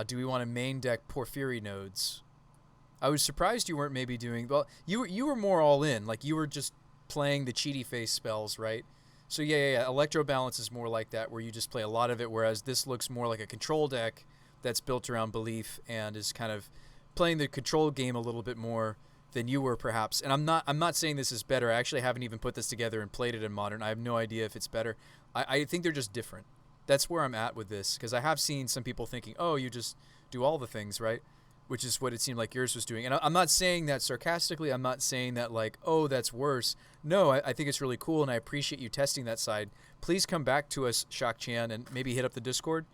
Do we want to main deck Porphyry Nodes? I was surprised you weren't maybe doing, well, you were more all in. Like, you were just playing the cheaty face spells, right? So yeah. Electro Balance is more like that, where you just play a lot of it, whereas this looks more like a control deck that's built around belief and is kind of playing the control game a little bit more than you were, perhaps. And I'm not saying this is better. I actually haven't even put this together and played it in Modern. I have no idea if it's better. I think they're just different. That's where I'm at with this, because I have seen some people thinking, oh, you just do all the things, right? Which is what it seemed like yours was doing. And I'm not saying that sarcastically. I'm not saying that like, oh, that's worse. No, I think it's really cool, and I appreciate you testing that side. Please come back to us, Shock Chan, and maybe hit up the Discord.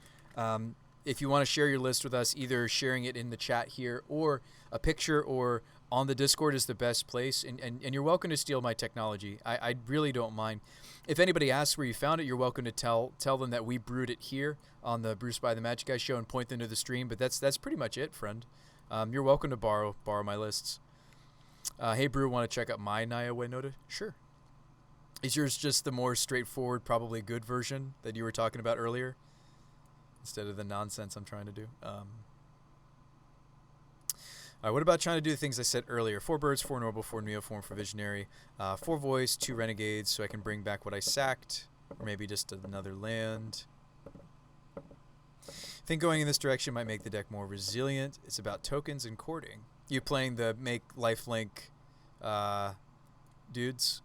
If you want to share your list with us, either sharing it in the chat here or a picture or on the Discord is the best place. And you're welcome to steal my technology. I really don't mind. If anybody asks where you found it, you're welcome to tell them that we brewed it here on the Bruce by the Magic Guy show and point them to the stream. But that's pretty much it, friend. You're welcome to borrow my lists. Hey, Brew, want to check out my Naya Winota? Sure. Is yours just the more straightforward, probably good version that you were talking about earlier? Instead of the nonsense I'm trying to do. All right, what about trying to do the things I said earlier? 4 birds, 4 normal, 4 neoform for visionary, 4 voice, 2 renegades, so I can bring back what I sacked, or maybe just another land. I think going in this direction might make the deck more resilient. It's about tokens and courting. You playing the make lifelink dudes?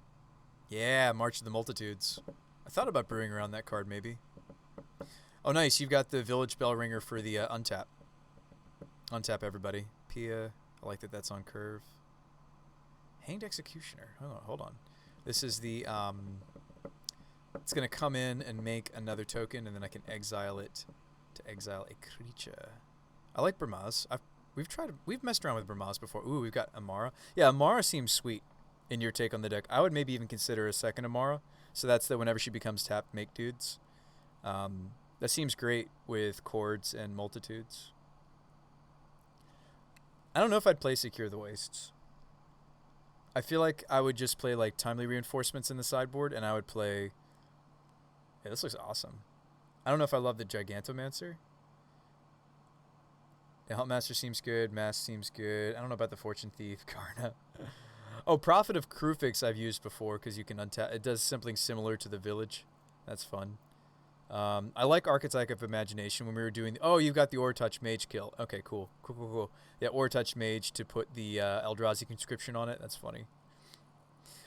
Yeah, March of the Multitudes. I thought about brewing around that card maybe. Oh, nice. You've got the Village Bell Ringer for the untap. Untap everybody. Pia. I like that that's on curve. Hanged Executioner. Hold on. This is the... it's going to come in and make another token, and then I can exile it to exile a creature. I like Burmaz. We've messed around with Burmaz before. Ooh, we've got Amara. Yeah, Amara seems sweet in your take on the deck. I would maybe even consider a second Amara. So that's the whenever she becomes tapped, make dudes. That seems great with chords and multitudes. I don't know if I'd play Secure the Wastes. I feel like I would just play like Timely Reinforcements in the sideboard, and I would play... Yeah, this looks awesome. I don't know if I love the Gigantomancer. The Huntmaster seems good. Mask seems good. I don't know about the Fortune Thief. Karna. Oh, Prophet of Krufix I've used before because you can untap. It does something similar to the Village. That's fun. I like Archetype of Imagination when we were doing... Oh, you've got the Aura Touch Mage kill. Okay, cool. Cool. Yeah, Aura Touch Mage to put the Eldrazi conscription on it. That's funny.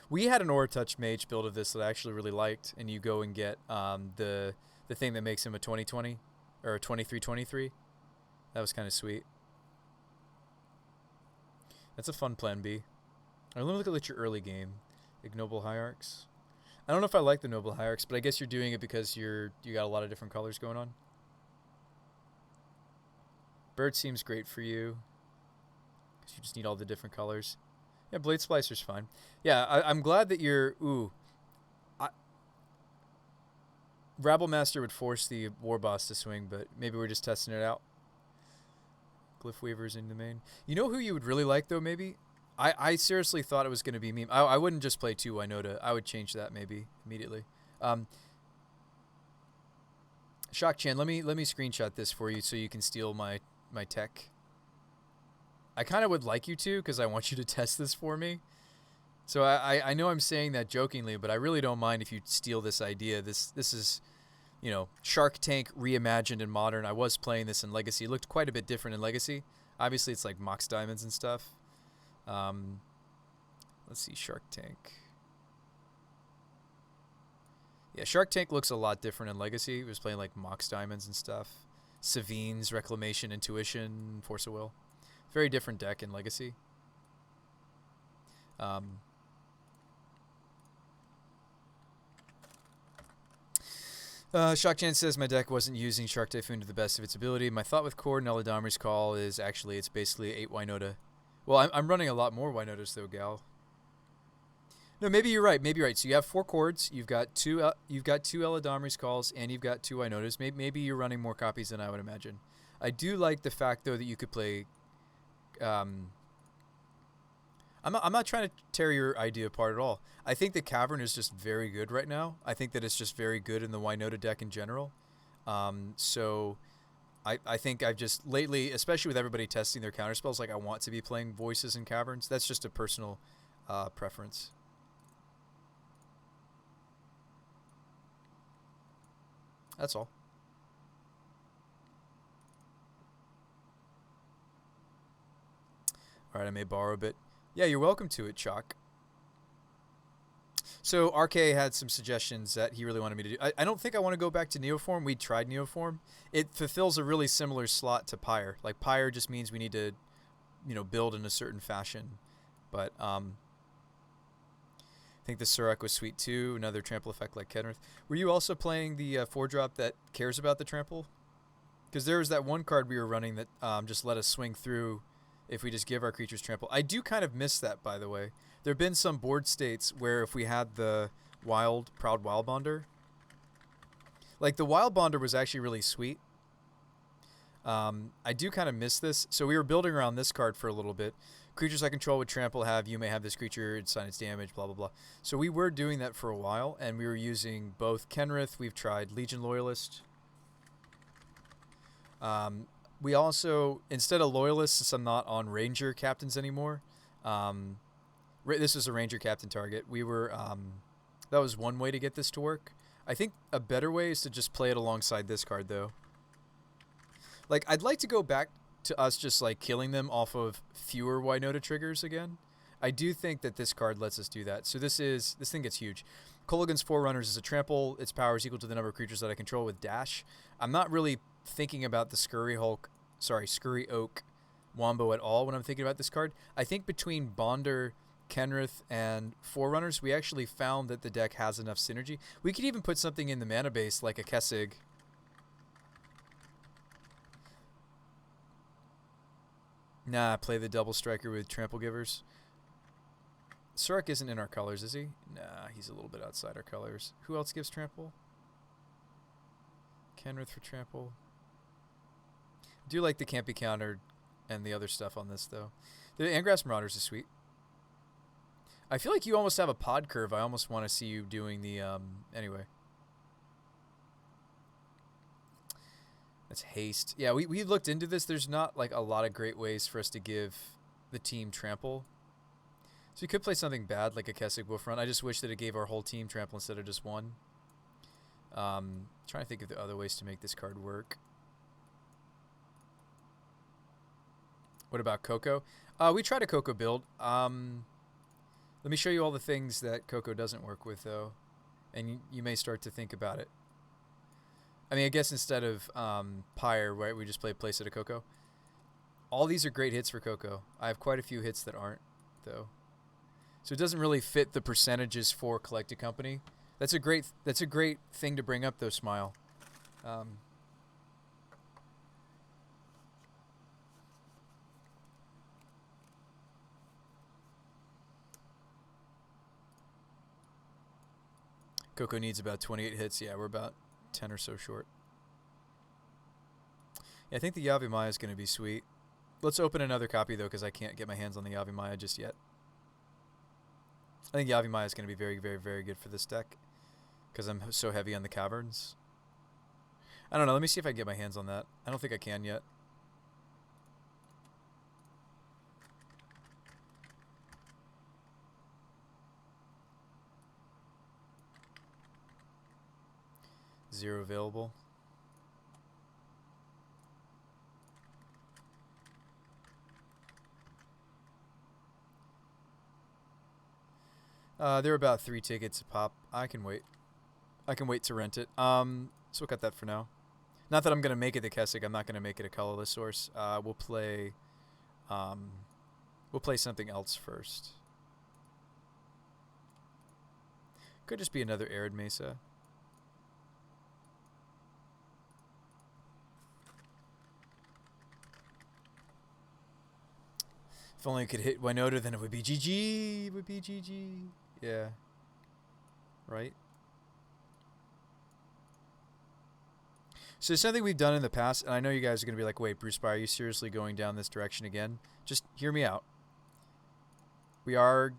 We had an Aura Touch Mage build of this that I actually really liked, and you go and get the thing that makes him a 20/20 or a 23/23. That was kind of sweet. That's a fun plan B. All right, let me look at your early game. Ignoble Hierarchs. I don't know if I like the Noble Hierarchs, but I guess you're doing it because you got a lot of different colors going on. Bird seems great for you because you just need all the different colors. Yeah, Blade Splicer's fine. Yeah, I'm glad that you're... Ooh. Rabble Master would force the War Boss to swing, but maybe we're just testing it out. Glyph Weaver's in the main. You know who you would really like, though, maybe? I seriously thought it was going to be Meme. I wouldn't just play 2 Winota. I would change that maybe immediately. Shock Chan, let me screenshot this for you so you can steal my tech. I kind of would like you to because I want you to test this for me. So I know I'm saying that jokingly, but I really don't mind if you steal this idea. This is, you know, Shark Tank reimagined in Modern. I was playing this in Legacy. It looked quite a bit different in Legacy. Obviously, it's like Mox Diamonds and stuff. Let's see, Shark Tank. Yeah, Shark Tank looks a lot different in Legacy. It was playing like Mox Diamonds and stuff. Savine's Reclamation, Intuition, Force of Will. Very different deck in Legacy. Shock Chan says my deck wasn't using Shark Typhoon to the best of its ability. My thought with Cord and Eladamri's Call is actually it's basically 8 Winota. Well, I'm running a lot more Winotas though, Gal. No, maybe you're right. Maybe you're right. So you have 4 chords. You've got two Eladamri's Calls, and you've got 2 Winotas. Maybe you're running more copies than I would imagine. I do like the fact though that you could play. I'm not trying to tear your idea apart at all. I think the Cavern is just very good right now. I think that it's just very good in the Winota deck in general. So I think I've just lately, especially with everybody testing their counterspells, like I want to be playing Voices and Caverns. That's just a personal preference. That's all. All right, I may borrow a bit. Yeah, you're welcome to it, Chalk. So RK had some suggestions that he really wanted me to do. I don't think I want to go back to Neoform. We tried Neoform. It fulfills a really similar slot to Pyre. Like Pyre just means we need to, you know, build in a certain fashion. But I think the Surak was sweet too. Another trample effect like Kenrith. Were you also playing the 4-drop that cares about the trample? Because there was that one card we were running that just let us swing through if we just give our creatures trample. I do kind of miss that, by the way. There have been some board states where if we had the Proud Wild Bonder, like the Wild Bonder was actually really sweet. I do kind of miss this. So we were building around this card for a little bit Creatures I control with trample have, you may have this creature, assign its damage, blah, blah, blah. So we were doing that for a while, and we were using both Kenrith. We've tried Legion Loyalist. We also, instead of Loyalist, since I'm not on Ranger captains anymore, this was a Ranger captain target. We were, that was one way to get this to work. I think a better way is to just play it alongside this card, though. Like, I'd like to go back to us just, like, killing them off of fewer Winota triggers again. I do think that this card lets us do that. So this thing gets huge. Kolaghan's Forerunners is a trample. Its power is equal to the number of creatures that I control with dash. I'm not really thinking about the Scurry Oak Wombo at all when I'm thinking about this card. I think between Bonder, Kenrith, and Forerunners, we actually found that the deck has enough synergy. We could even put something in the mana base like a Kessig. Nah, play the double striker with trample givers. Surak isn't in our colors, is he? Nah, he's a little bit outside our colors. Who else gives trample? Kenrith for trample. I do like the can't be countered and the other stuff on this, though. The Angrass Marauders is sweet. I feel like you almost have a pod curve. I almost want to see you doing the, anyway. That's haste. Yeah, we looked into this. There's not, like, a lot of great ways for us to give the team trample. So you could play something bad, like a Kessig Wolfrun. I just wish that it gave our whole team trample instead of just one. Trying to think of the other ways to make this card work. What about Coco? We tried a Coco build. Let me show you all the things that Coco doesn't work with, though. And you may start to think about it. I mean, I guess instead of Pyre, right, we just play Playset of Coco. All these are great hits for Coco. I have quite a few hits that aren't, though. So it doesn't really fit the percentages for Collected Company. That's a great thing to bring up, though, Smile. Coco needs about 28 hits. Yeah, we're about 10 or so short. Yeah, I think the Yavimaya is going to be sweet. Let's open another copy, though, because I can't get my hands on the Yavimaya just yet. I think Yavimaya is going to be very, very, very good for this deck because I'm so heavy on the Caverns. I don't know. Let me see if I can get my hands on that. I don't think I can yet. Zero available. They're about 3 tickets a pop. I can wait. I can wait to rent it. So we'll cut that for now. Not that I'm gonna make it the Kessig. I'm not gonna make it a colorless source. We'll play something else first. Could just be another Arid Mesa. If only I could hit Winota, then it would be GG. It would be GG. Yeah. Right? So something we've done in the past, and I know you guys are going to be like, wait, Bruce, are you seriously going down this direction again? Just hear me out. We are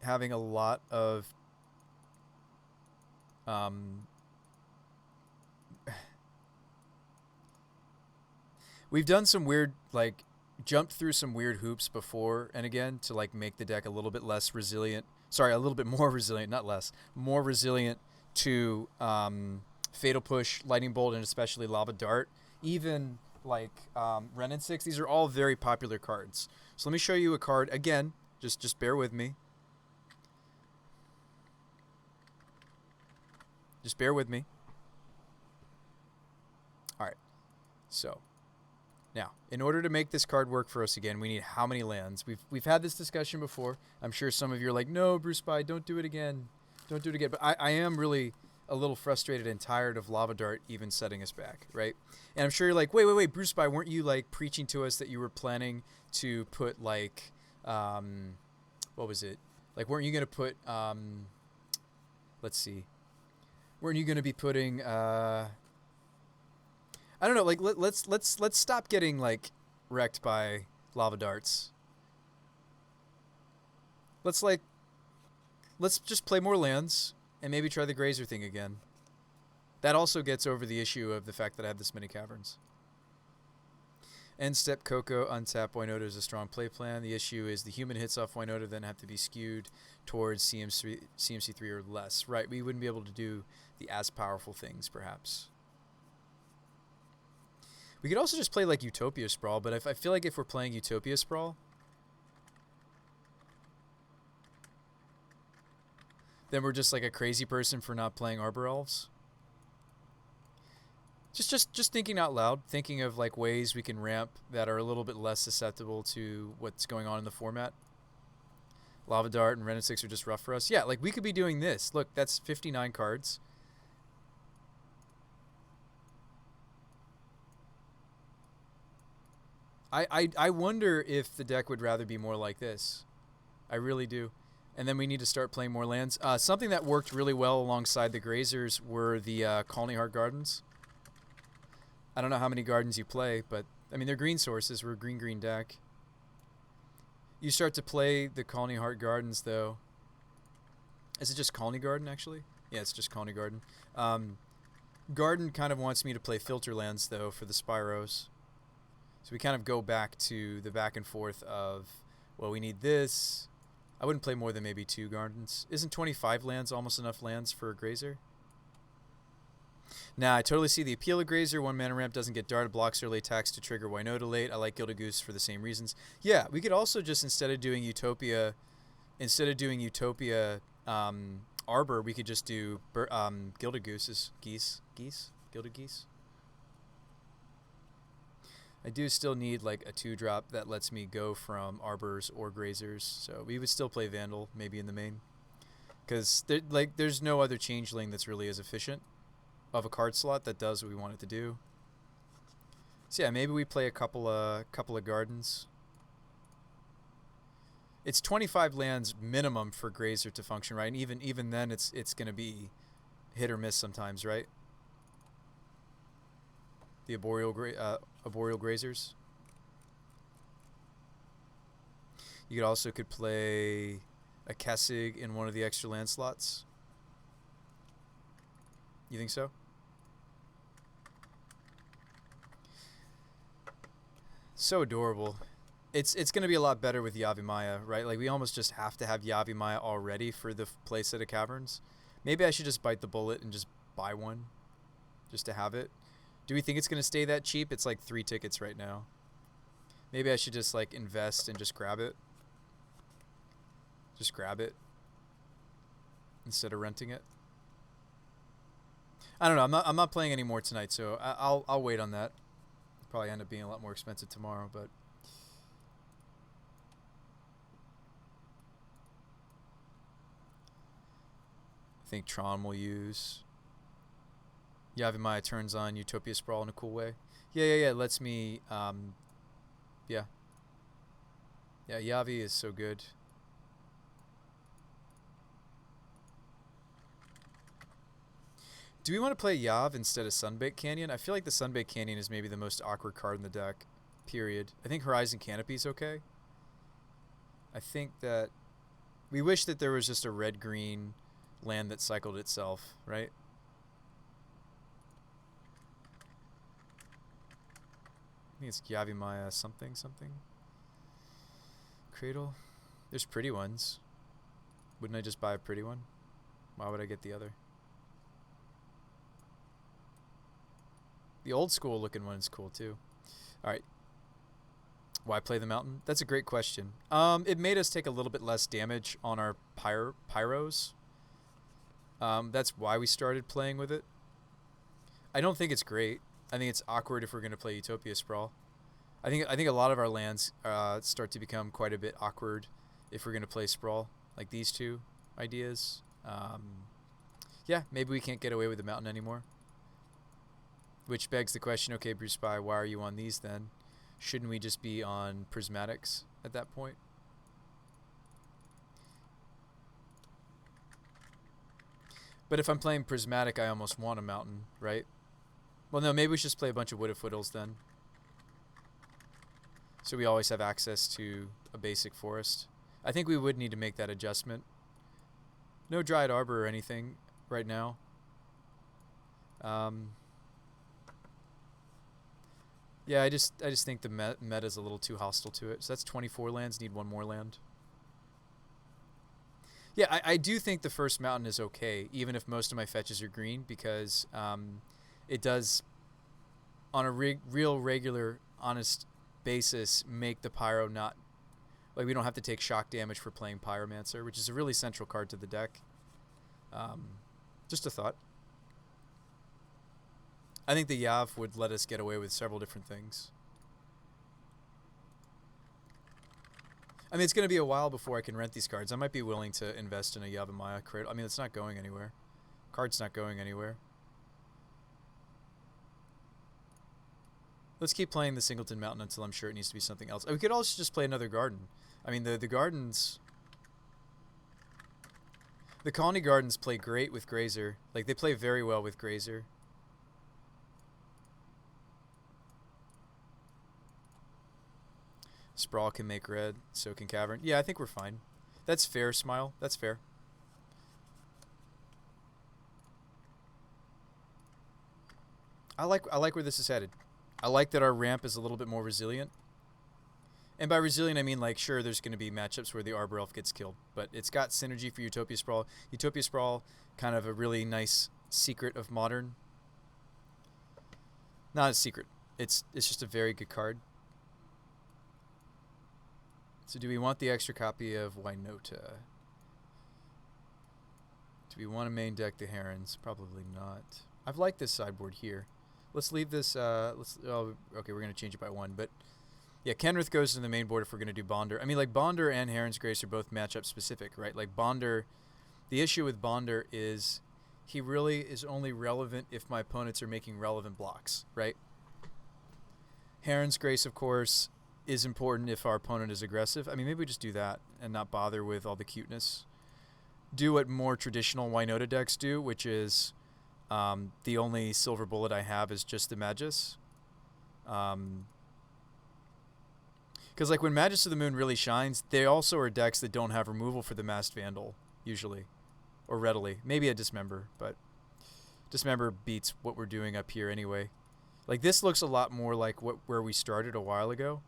having a lot of we've done some weird, like, jumped through some weird hoops before and again to, like, make the deck a little bit less resilient. Sorry, a little bit more resilient, not less. More resilient to Fatal Push, Lightning Bolt, and especially Lava Dart. Even, like, Ren and 6. These are all very popular cards. So let me show you a card. Again, just bear with me. Just bear with me. All right. So now, in order to make this card work for us again, we need how many lands? We've had this discussion before. I'm sure some of you are like, no, Bruce Spy, don't do it again. Don't do it again. But I am really a little frustrated and tired of Lava Dart even setting us back, right? And I'm sure you're like, wait, Bruce Spy, weren't you, like, preaching to us that you were planning to put, like, what was it? Like, weren't you going to put, let's see. Weren't you going to be putting, I don't know, like, let's stop getting, like, wrecked by Lava Darts. let's just play more lands and maybe try the Grazer thing again. That also gets over the issue of the fact that I have this many caverns. End step Coco, untap Winota is a strong play plan. The issue is the human hits off Winota then have to be skewed towards CMC3 or less. Right, we wouldn't be able to do the as powerful things, perhaps. We could also just play like Utopia Sprawl, but I feel like if we're playing Utopia Sprawl, then we're just like a crazy person for not playing Arbor Elves. Just thinking out loud, thinking of like ways we can ramp that are a little bit less susceptible to what's going on in the format. Lava Dart and Ren 6 are just rough for us. Yeah, like we could be doing this. Look, that's 59 cards. I wonder if the deck would rather be more like this. I really do. And then we need to start playing more lands. Something that worked really well alongside the Grazers were the Colony Heart Gardens. I don't know how many gardens you play, but I mean they're green sources. We're a green deck. You start to play the Colony Heart Gardens though. Is it just Colony Garden actually? Yeah, it's just Colony Garden. Garden kind of wants me to play filter lands though for the Spyros. So we kind of go back to the back and forth of, well, we need this. I wouldn't play more than maybe 2 gardens. Isn't 25 lands almost enough lands for a Grazer? Nah, I totally see the appeal of Grazer. 1 mana ramp doesn't get darted, blocks early attacks to trigger Winota late. I like Gilded Goose for the same reasons. Yeah, we could also just, instead of doing Utopia Arbor, we could just do Gilded Goose's Gilded Geese. I do still need like a 2-drop that lets me go from Arbors or Grazers, so we would still play Vandal maybe in the main, because there's no other changeling that's really as efficient of a card slot that does what we want it to do. So yeah, maybe we play a couple of gardens. It's 25 lands minimum for Grazer to function, right? And even then, it's gonna be hit or miss sometimes, right? The arboreal Grazers. You could play a Kessig in one of the extra land slots. You think so? So adorable. It's going to be a lot better with Yavimaya, right? Like we almost just have to have Yavimaya already for the playset of Caverns. Maybe I should just bite the bullet and just buy one just to have it. Do we think it's going to stay that cheap? It's like 3 tickets right now. Maybe I should just like invest and just grab it. Just grab it instead of renting it. I don't know. I'm not playing anymore tonight, so I'll wait on that. Probably end up being a lot more expensive tomorrow, but I think Tron will use. Yavimaya turns on Utopia Sprawl in a cool way. Yeah. Lets me, yeah. Yeah, Yavi is so good. Do we want to play Yav instead of Sunbaked Canyon? I feel like the Sunbaked Canyon is maybe the most awkward card in the deck, period. I think Horizon Canopy is okay. I think that we wish that there was just a red-green land that cycled itself, right? I think it's Yavimaya something. Cradle. There's pretty ones. Wouldn't I just buy a pretty one? Why would I get the other? The old school looking one is cool too. Alright. Why play the mountain? That's a great question. It made us take a little bit less damage on our pyros. That's why we started playing with it. I don't think it's great. I think it's awkward if we're going to play Utopia Sprawl. I think a lot of our lands start to become quite a bit awkward if we're going to play Sprawl, like these two ideas. Yeah, maybe we can't get away with the mountain anymore. Which begs the question, okay, Bruce Spy, why are you on these then? Shouldn't we just be on Prismatics at that point? But if I'm playing Prismatic, I almost want a mountain, right? Well, no, maybe we should just play a bunch of Wooded Foothills then. So we always have access to a basic forest. I think we would need to make that adjustment. No Dryad Arbor or anything right now. Yeah, I just think the meta is a little too hostile to it. So that's 24 lands. Need one more land. Yeah, I do think the first mountain is okay, even if most of my fetches are green, because it does, on a real regular, honest basis, make the Pyro not... Like, we don't have to take shock damage for playing Pyromancer, which is a really central card to the deck. Just a thought. I think the Yav would let us get away with several different things. I mean, it's going to be a while before I can rent these cards. I might be willing to invest in a Yavimaya Cradle. I mean, it's not going anywhere. Card's not going anywhere. Let's keep playing the Singleton Mountain until I'm sure it needs to be something else. We could also just play another garden. I mean, the gardens... The Colony Gardens play great with Grazer. Like, they play very well with Grazer. Sprawl can make red, so can Cavern. Yeah, I think we're fine. That's fair, Smile. That's fair. I like where this is headed. I like that our ramp is a little bit more resilient. And by resilient, I mean, like, sure, there's going to be matchups where the Arbor Elf gets killed, but it's got synergy for Utopia Sprawl. Utopia Sprawl, kind of a really nice secret of Modern. Not a secret. It's just a very good card. So do we want the extra copy of Winota? Do we want to main deck the Herons? Probably not. I've liked this sideboard here. Let's leave this, okay, we're going to change it by one, but yeah, Kenrith goes to the main board if we're going to do Bonder. I mean, like, Bonder and Heron's Grace are both matchup specific, right? Like, Bonder, the issue with Bonder is he really is only relevant if my opponents are making relevant blocks, right? Heron's Grace, of course, is important if our opponent is aggressive. I mean, maybe we just do that and not bother with all the cuteness. Do what more traditional Winota decks do, which is the only silver bullet I have is just the Magus. Because, like, when Magus of the Moon really shines, they also are decks that don't have removal for the Masked Vandal, usually. Or readily. Maybe a Dismember, but Dismember beats what we're doing up here anyway. Like, this looks a lot more like where we started a while ago.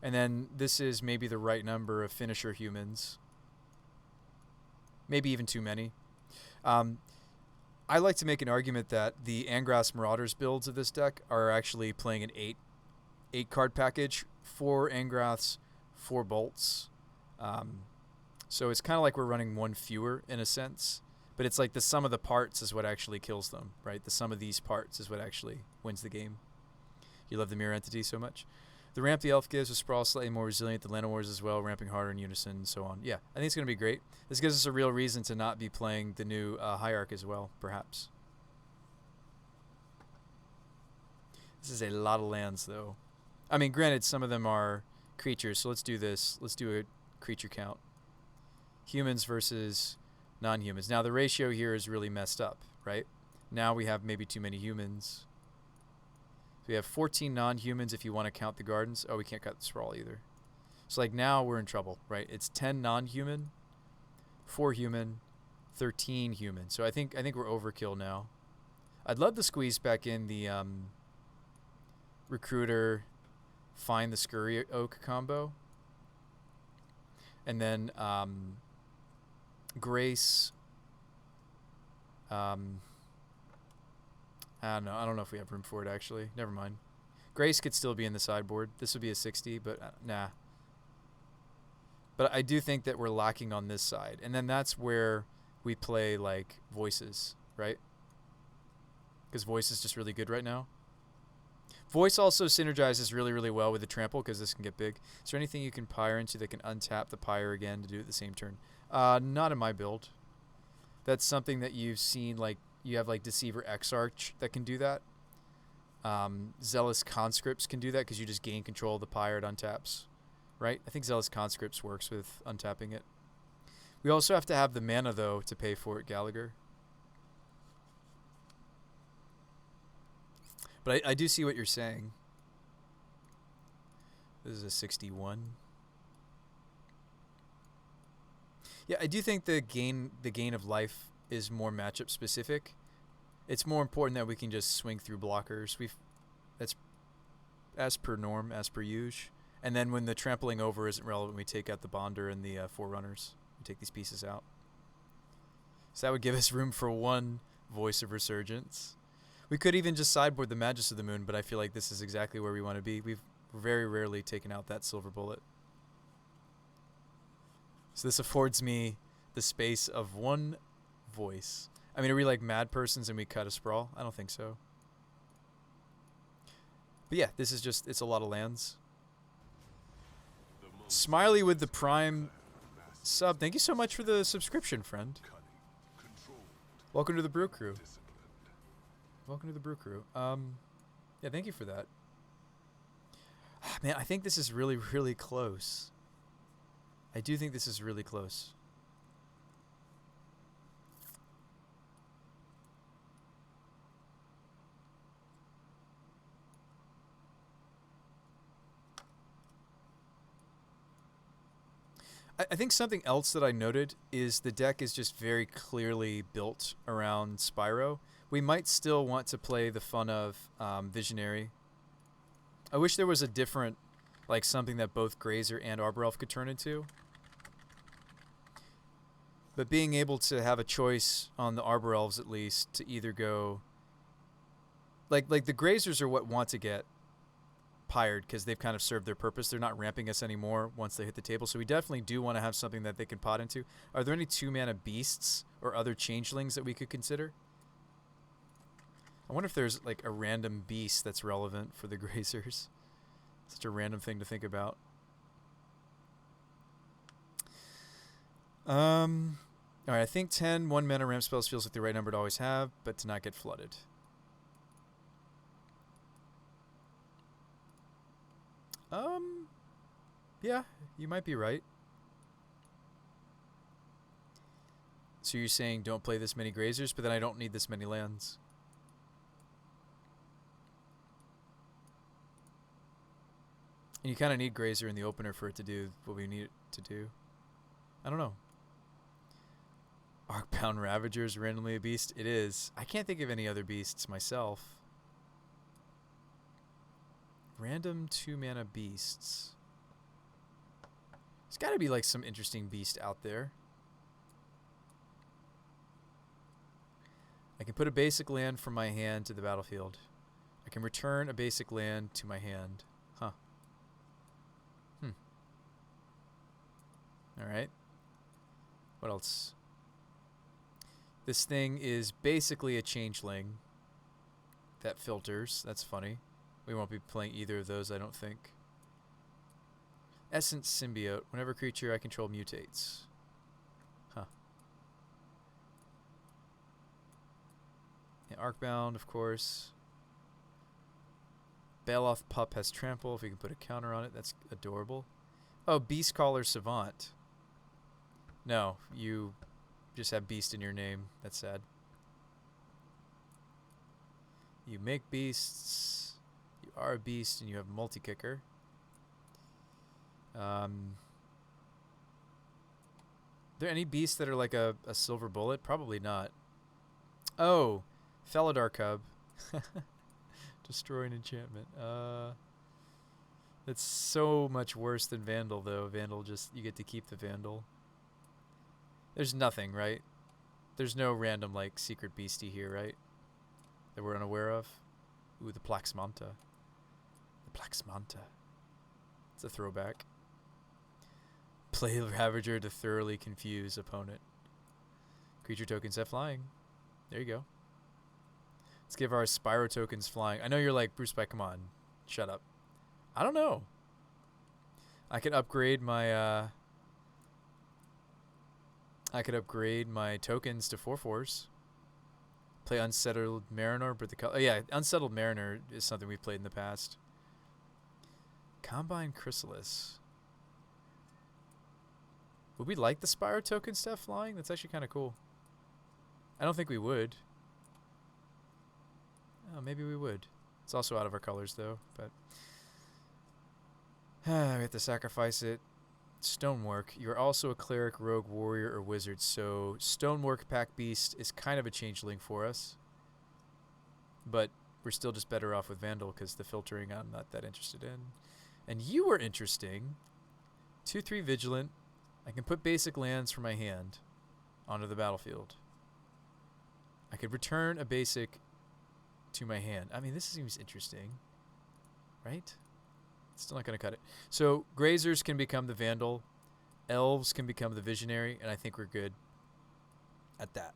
And then this is maybe the right number of finisher humans. Maybe even too many. I like to make an argument that the Angrass Marauders builds of this deck are actually playing an 8 card package, 4 Angraths, 4 Bolts. So it's kind of like we're running one fewer in a sense. But it's like the sum of the parts is what actually kills them, right? The sum of these parts is what actually wins the game. You love the Mirror Entity so much. The ramp the Elf gives with Sprawl slightly more resilient than Llanowars as well, ramping harder in unison and so on. Yeah, I think it's going to be great. This gives us a real reason to not be playing the new Hierarch as well, perhaps. This is a lot of lands, though. I mean, granted, some of them are creatures, so let's do this. Let's do a creature count. Humans versus non-humans. Now, the ratio here is really messed up, right? Now we have maybe too many humans. We have 14 non-humans if you want to count the gardens. Oh, we can't cut the Sprawl either. So, like, now we're in trouble, right? It's 10 non-human, 4 human, 13 human. So I think we're overkill now. I'd love to squeeze back in the Recruiter, find the Scurry Oak combo. And then Grace. I don't know. I don't know if we have room for it, actually. Never mind. Grace could still be in the sideboard. This would be a 60, but nah. But I do think that we're lacking on this side. And then that's where we play, like, Voices, right? Because Voice is just really good right now. Voice also synergizes really, really well with the Trample because this can get big. Is there anything you can Pyre into that can untap the Pyre again to do it the same turn? Not in my build. That's something that you've seen, like, you have, like, Deceiver Exarch that can do that. Zealous Conscripts can do that because you just gain control of the Pyre at untaps, right? I think Zealous Conscripts works with untapping it. We also have to have the mana, though, to pay for it, Gallagher. But I do see what you're saying. This is a 61. Yeah, I do think the gain of life is more matchup specific. It's more important that we can just swing through blockers. That's as per norm, as per usual. And then when the trampling over isn't relevant, we take out the Bonder and the Forerunners. We take these pieces out. So that would give us room for one Voice of Resurgence. We could even just sideboard the Magus of the Moon, but I feel like this is exactly where we want to be. We've very rarely taken out that silver bullet. So this affords me the space of one voice. I mean, are we like mad persons and we cut a sprawl? I don't think so. But yeah, this is just, it's a lot of lands. Smiley with the Prime sub. Thank you so much for the subscription, friend. Welcome to the Brew Crew. Welcome to the Brew Crew. Yeah, thank you for that. Man, I think this is really, really close. I do think this is really close. I think something else that I noted is the deck is just very clearly built around Spyro. We might still want to play the fun of Visionary. I wish there was a different, like something that both Grazer and Arbor Elf could turn into. But being able to have a choice on the Arbor Elves at least to either go... Like the Grazers are what want to get Pired because they've kind of served their purpose. They're not ramping us anymore once they hit the table. So we definitely do want to have something that they can pot into. Are there any 2-mana beasts or other changelings that we could consider? I wonder if there's like a random beast that's relevant for the Grazers. Such a random thing to think about. Alright, I think 10 1-mana ramp spells feels like the right number to always have, but to not get flooded. Yeah, you might be right. So you're saying don't play this many Grazers, but then I don't need this many lands. And you kind of need Grazer in the opener for it to do what we need it to do. I don't know. Arcbound Ravager is randomly a beast. It is. I can't think of any other beasts myself. Random 2-mana beasts. There's got to be like some interesting beast out there. I can put a basic land from my hand to the battlefield. I can return a basic land to my hand. Huh. Alright. What else? This thing is basically a changeling that filters. That's funny. We won't be playing either of those, I don't think. Essence Symbiote. Whenever creature I control mutates. Huh. Yeah, Arcbound, of course. Bailoff Pup has Trample. If we can put a counter on it, that's adorable. Oh, Beastcaller Savant. No, you just have Beast in your name. That's sad. You make beasts. You are a beast, and you have multi-kicker. Are there any beasts that are like a silver bullet? Probably not. Oh, Felidar Cub. Destroy an enchantment. That's so much worse than Vandal, though. Vandal just, you get to keep the Vandal. There's nothing, right? There's no random, like, secret beastie here, right? That we're unaware of. Ooh, the Plaxmanta. The Plaxmanta. It's a throwback. Play Ravager to thoroughly confuse opponent. Creature tokens have flying. There you go. Let's give our Spyro tokens flying. I know you're like, Bruce Spike, come on. Shut up. I don't know. I could upgrade my, tokens to 4/4s. Play Unsettled Mariner, but the color. Oh, yeah, Unsettled Mariner is something we've played in the past. Combine Chrysalis. Would we like the Spyro token stuff flying? That's actually kind of cool. I don't think we would. Oh, maybe we would. It's also out of our colors, though. But we have to sacrifice it. Stonework. You're also a cleric, rogue, warrior, or wizard. So Stonework Pack Beast is kind of a changeling for us. But we're still just better off with Vandal because the filtering I'm not that interested in. And you were interesting. 2/3 Vigilant. I can put basic lands from my hand onto the battlefield. I could return a basic to my hand. I mean, this seems interesting. Right? Still not going to cut it. So Grazers can become the Vandal. Elves can become the Visionary. And I think we're good at that.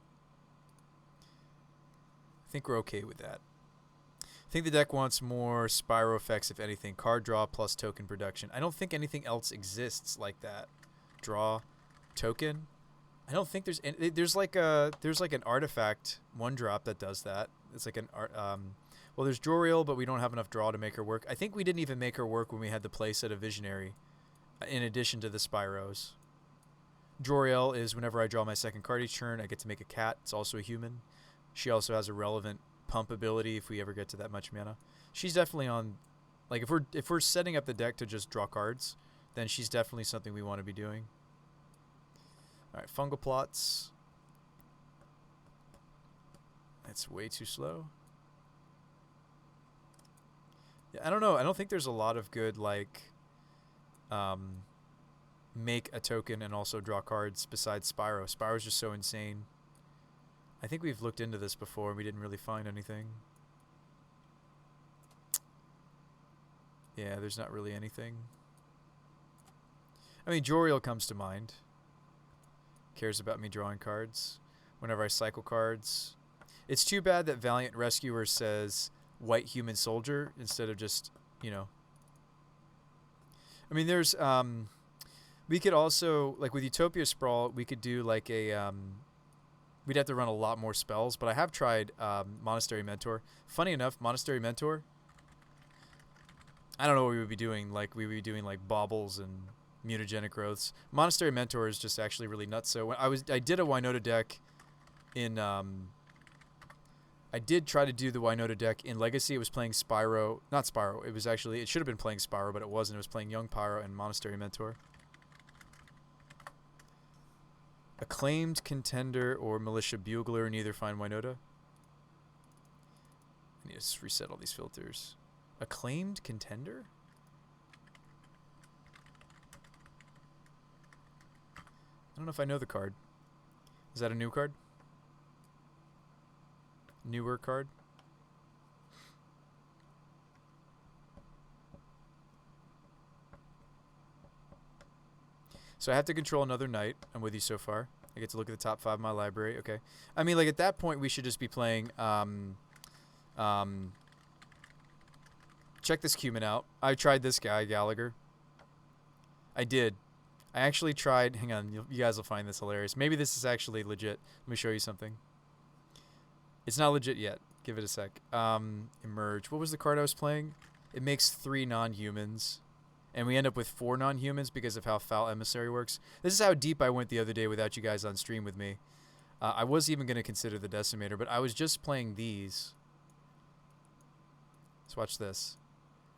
I think we're okay with that. I think the deck wants more Spyro effects, if anything. Card draw plus token production. I don't think anything else exists like that. Draw, token. I don't think there's any, there's like an artifact 1-drop that does that. It's like an art. Well, there's Joriel, but we don't have enough draw to make her work. I think we didn't even make her work when we had the playset of Visionary, in addition to the Spyros. Joriel is whenever I draw my second card each turn, I get to make a cat. It's also a human. She also has a relevant pump ability if we ever get to that much mana. She's definitely on, like if we're setting up the deck to just draw cards, then she's definitely something we want to be doing. All right, fungal plots. That's way too slow. Yeah, I don't know. I don't think there's a lot of good like make a token and also draw cards besides Spyro. Spyro's just so insane. I think we've looked into this before and we didn't really find anything. Yeah, there's not really anything. I mean, Joriel comes to mind. Cares about me drawing cards. Whenever I cycle cards. It's too bad that Valiant Rescuer says white human soldier instead of just, you know. I mean, there's, we could also, like with Utopia Sprawl, we could do like a, we'd have to run a lot more spells, but I have tried Monastery Mentor. Funny enough, Monastery Mentor, I don't know what we would be doing. Like, we would be doing like baubles and mutagenic growths. Monastery Mentor is just actually really nuts. So when I did a Winota deck in, I did try to do the Winota deck in Legacy. It was playing Spyro, not Spyro. It was actually, it should have been playing Spyro, but it wasn't. It was playing Young Pyro and Monastery Mentor. Acclaimed Contender or Militia Bugler, neither find Winota. I need to reset all these filters. Acclaimed Contender? I don't know if I know the card. Is that a new card? Newer card? So I have to control another knight. I'm with you so far. I get to look at the top 5 of my library. Okay. I mean, like, at that point, we should just be playing... check this Cumin out. I tried this guy, Gallagher. I did. I actually tried... Hang on. You guys will find this hilarious. Maybe this is actually legit. Let me show you something. It's not legit yet. Give it a sec. Emerge. What was the card I was playing? It makes 3 non-humans. And we end up with 4 non-humans because of how Foul Emissary works. This is how deep I went the other day without you guys on stream with me. I was even going to consider the Decimator, but I was just playing these. Let's watch this.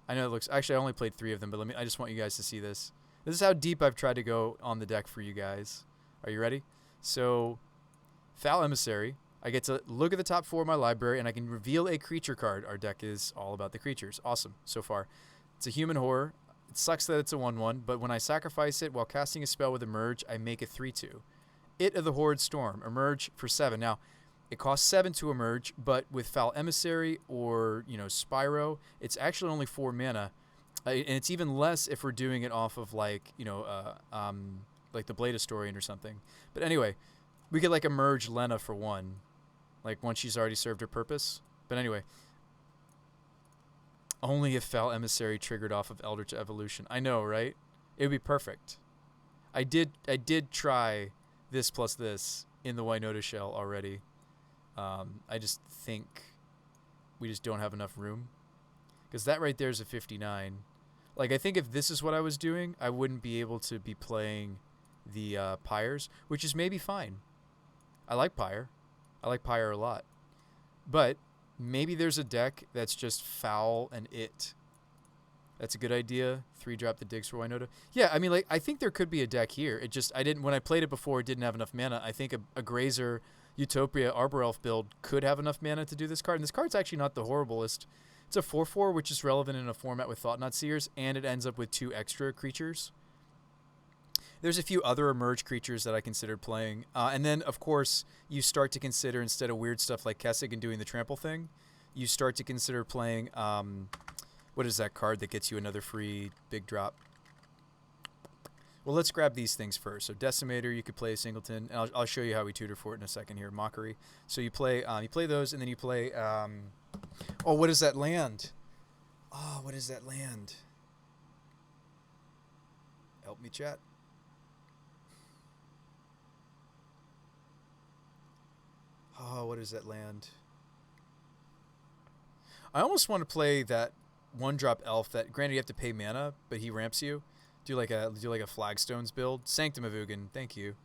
I know it looks... Actually, I only played 3 of them, but I just want you guys to see this. This is how deep I've tried to go on the deck for you guys. Are you ready? So, Foul Emissary. I get to look at the top 4 of my library, and I can reveal a creature card. Our deck is all about the creatures. Awesome so far. It's a human horror. It sucks that it's a 1/1, but when I sacrifice it while casting a spell with Emerge, I make a 3/2. It of the Horde Storm. Emerge for 7. Now, it costs 7 to emerge, but with Foul Emissary or, you know, Spyro, it's actually only 4 mana. And it's even less if we're doing it off of, like, you know, like the Blade Historian or something. But anyway, we could, like, emerge Lena for 1. Like, once she's already served her purpose. But anyway... Only if Foul Emissary triggered off of Eldritch Evolution. I know, right? It would be perfect. I did try this plus this in the Winota shell already. I just think we just don't have enough room. Because that right there is a 59. Like, I think if this is what I was doing, I wouldn't be able to be playing the Pyres, which is maybe fine. I like Pyre. I like Pyre a lot. But... maybe there's a deck that's just Foul and it. That's a good idea. 3-drop the digs for Winota. Yeah, I mean, like, I think there could be a deck here. It just, I didn't, when I played it before, it didn't have enough mana. I think a Grazer Utopia Arbor Elf build could have enough mana to do this card. And this card's actually not the horriblest. It's a 4/4, which is relevant in a format with Thought-Knot Seers, and it ends up with 2 extra creatures. There's a few other emerge creatures that I considered playing. And then, of course, you start to consider, instead of weird stuff like Kessig and doing the trample thing, you start to consider playing, what is that card that gets you another free big drop? Well, let's grab these things first. So Decimator, you could play a Singleton. And I'll show you how we tutor for it in a second here. Mockery. So you play those, and then you play, oh, what is that land? Oh, what is that land? Help me, chat. Oh, what is that land? I almost want to play that 1-drop elf that, granted, you have to pay mana, but he ramps you. Do like a Flagstones build. Sanctum of Ugin, thank you.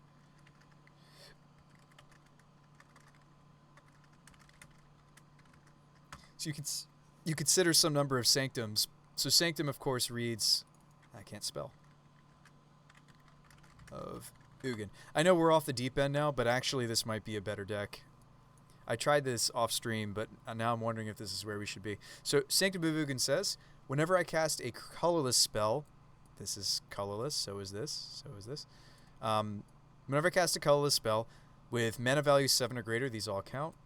So you consider some number of sanctums. So Sanctum, of course, reads, I can't spell, of Ugin. I know we're off the deep end now, but actually this might be a better deck. I tried this off stream, but now I'm wondering if this is where we should be. So Sanctum of Ugin says, whenever I cast a colorless spell, this is colorless, so is this, so is this. Whenever I cast a colorless spell with mana value 7 or greater, these all count,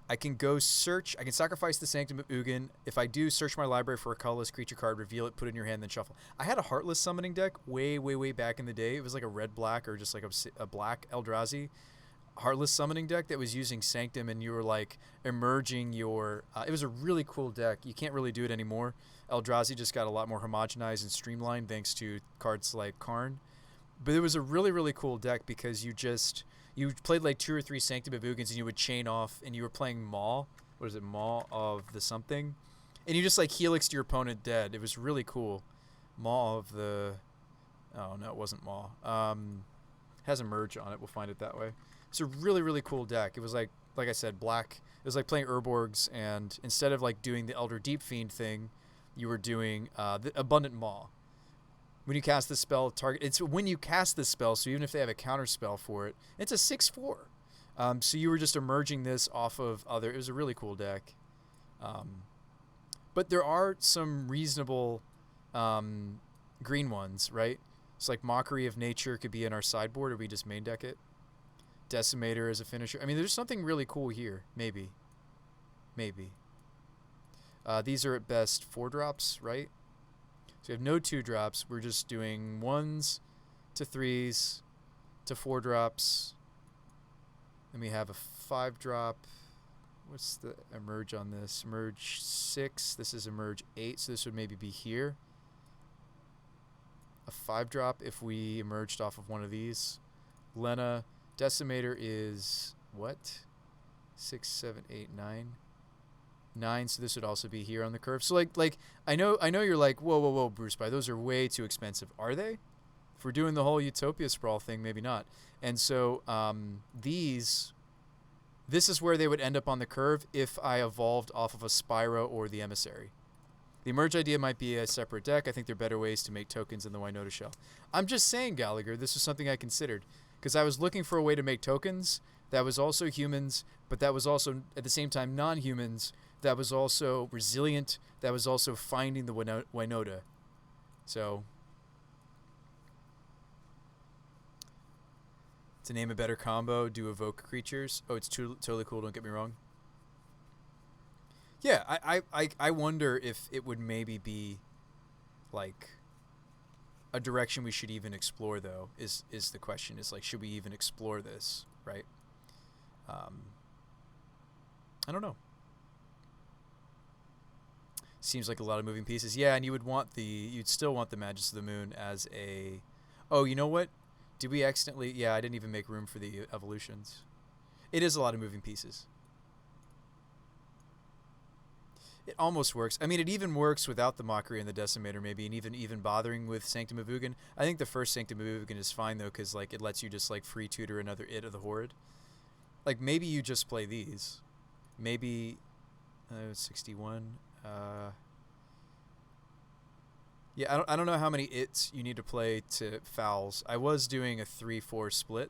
I can go search, I can sacrifice the Sanctum of Ugin. If I do, search my library for a colorless creature card, reveal it, put it in your hand, then shuffle. I had a Heartless summoning deck way, way, way back in the day. It was like a red-black or just like a black Eldrazi Heartless summoning deck that was using Sanctum, and you were like emerging your it was a really cool deck. You can't really do it anymore. Eldrazi just got a lot more homogenized and streamlined thanks to cards like Karn, but it was a really, really cool deck because you played like 2 or 3 Sanctum of Ugins and you would chain off, and you were playing Maw. What is it? Maw of the something, and you just like helixed your opponent dead. It was really cool. Maw of the, oh no, it wasn't Maw. Has a merge on it. We'll find it that way. It's a really, really cool deck. It was like I said, black. It was like playing Urborgs, and instead of like doing the Elder Deep Fiend thing, you were doing the Abundant Maw. When you cast the spell, it's when you cast the spell, so even if they have a counter spell for it, it's a 6/4. So you were just emerging this off of other. It was a really cool deck. But there are some reasonable green ones, right? It's like Mockery of Nature could be in our sideboard, or we just main deck it. Decimator as a finisher. I mean, there's something really cool here. Maybe. These are at best 4-drops, right? So we have no 2-drops. We're just doing 1s to 3s to 4-drops. Then we have a 5-drop. What's the emerge on this? Emerge 6. This is emerge 8, so this would maybe be here. A 5-drop if we emerged off of one of these. Lena. Decimator is what? 6, 7, 8, 9. 9, so this would also be here on the curve. So like I know you're like, whoa, Bruce By, those are way too expensive. Are they? If we're doing the whole Utopia Sprawl thing, maybe not. And so this is where they would end up on the curve if I evolved off of a Spyro or the Emissary. The Emerge idea might be a separate deck. I think there are better ways to make tokens in the Winota shell. I'm just saying, Gallagher, this is something I considered. Because I was looking for a way to make tokens that was also humans, but that was also, at the same time, non-humans, that was also resilient, that was also finding the Winota. So, to name a better combo, do evoke creatures. Oh, it's totally cool, don't get me wrong. Yeah, I wonder if it would maybe be, like, a direction we should even explore, though, is the question. Is like, should we even explore this, right? I don't know. Seems like a lot of moving pieces. Yeah, and you'd still want the Magus of the Moon as a, oh, you know what? Did we accidentally, yeah, I didn't even make room for the evolutions. It is a lot of moving pieces. It almost works. I mean, it even works without the Mockery and the Decimator, maybe, and even bothering with Sanctum of Ugin. I think the first Sanctum of Ugin is fine, though, because like it lets you just like free tutor another It of the Horde. Like, maybe you just play these. Maybe 61. Yeah, I don't know how many its you need to play to fouls. I was doing a 3-4 split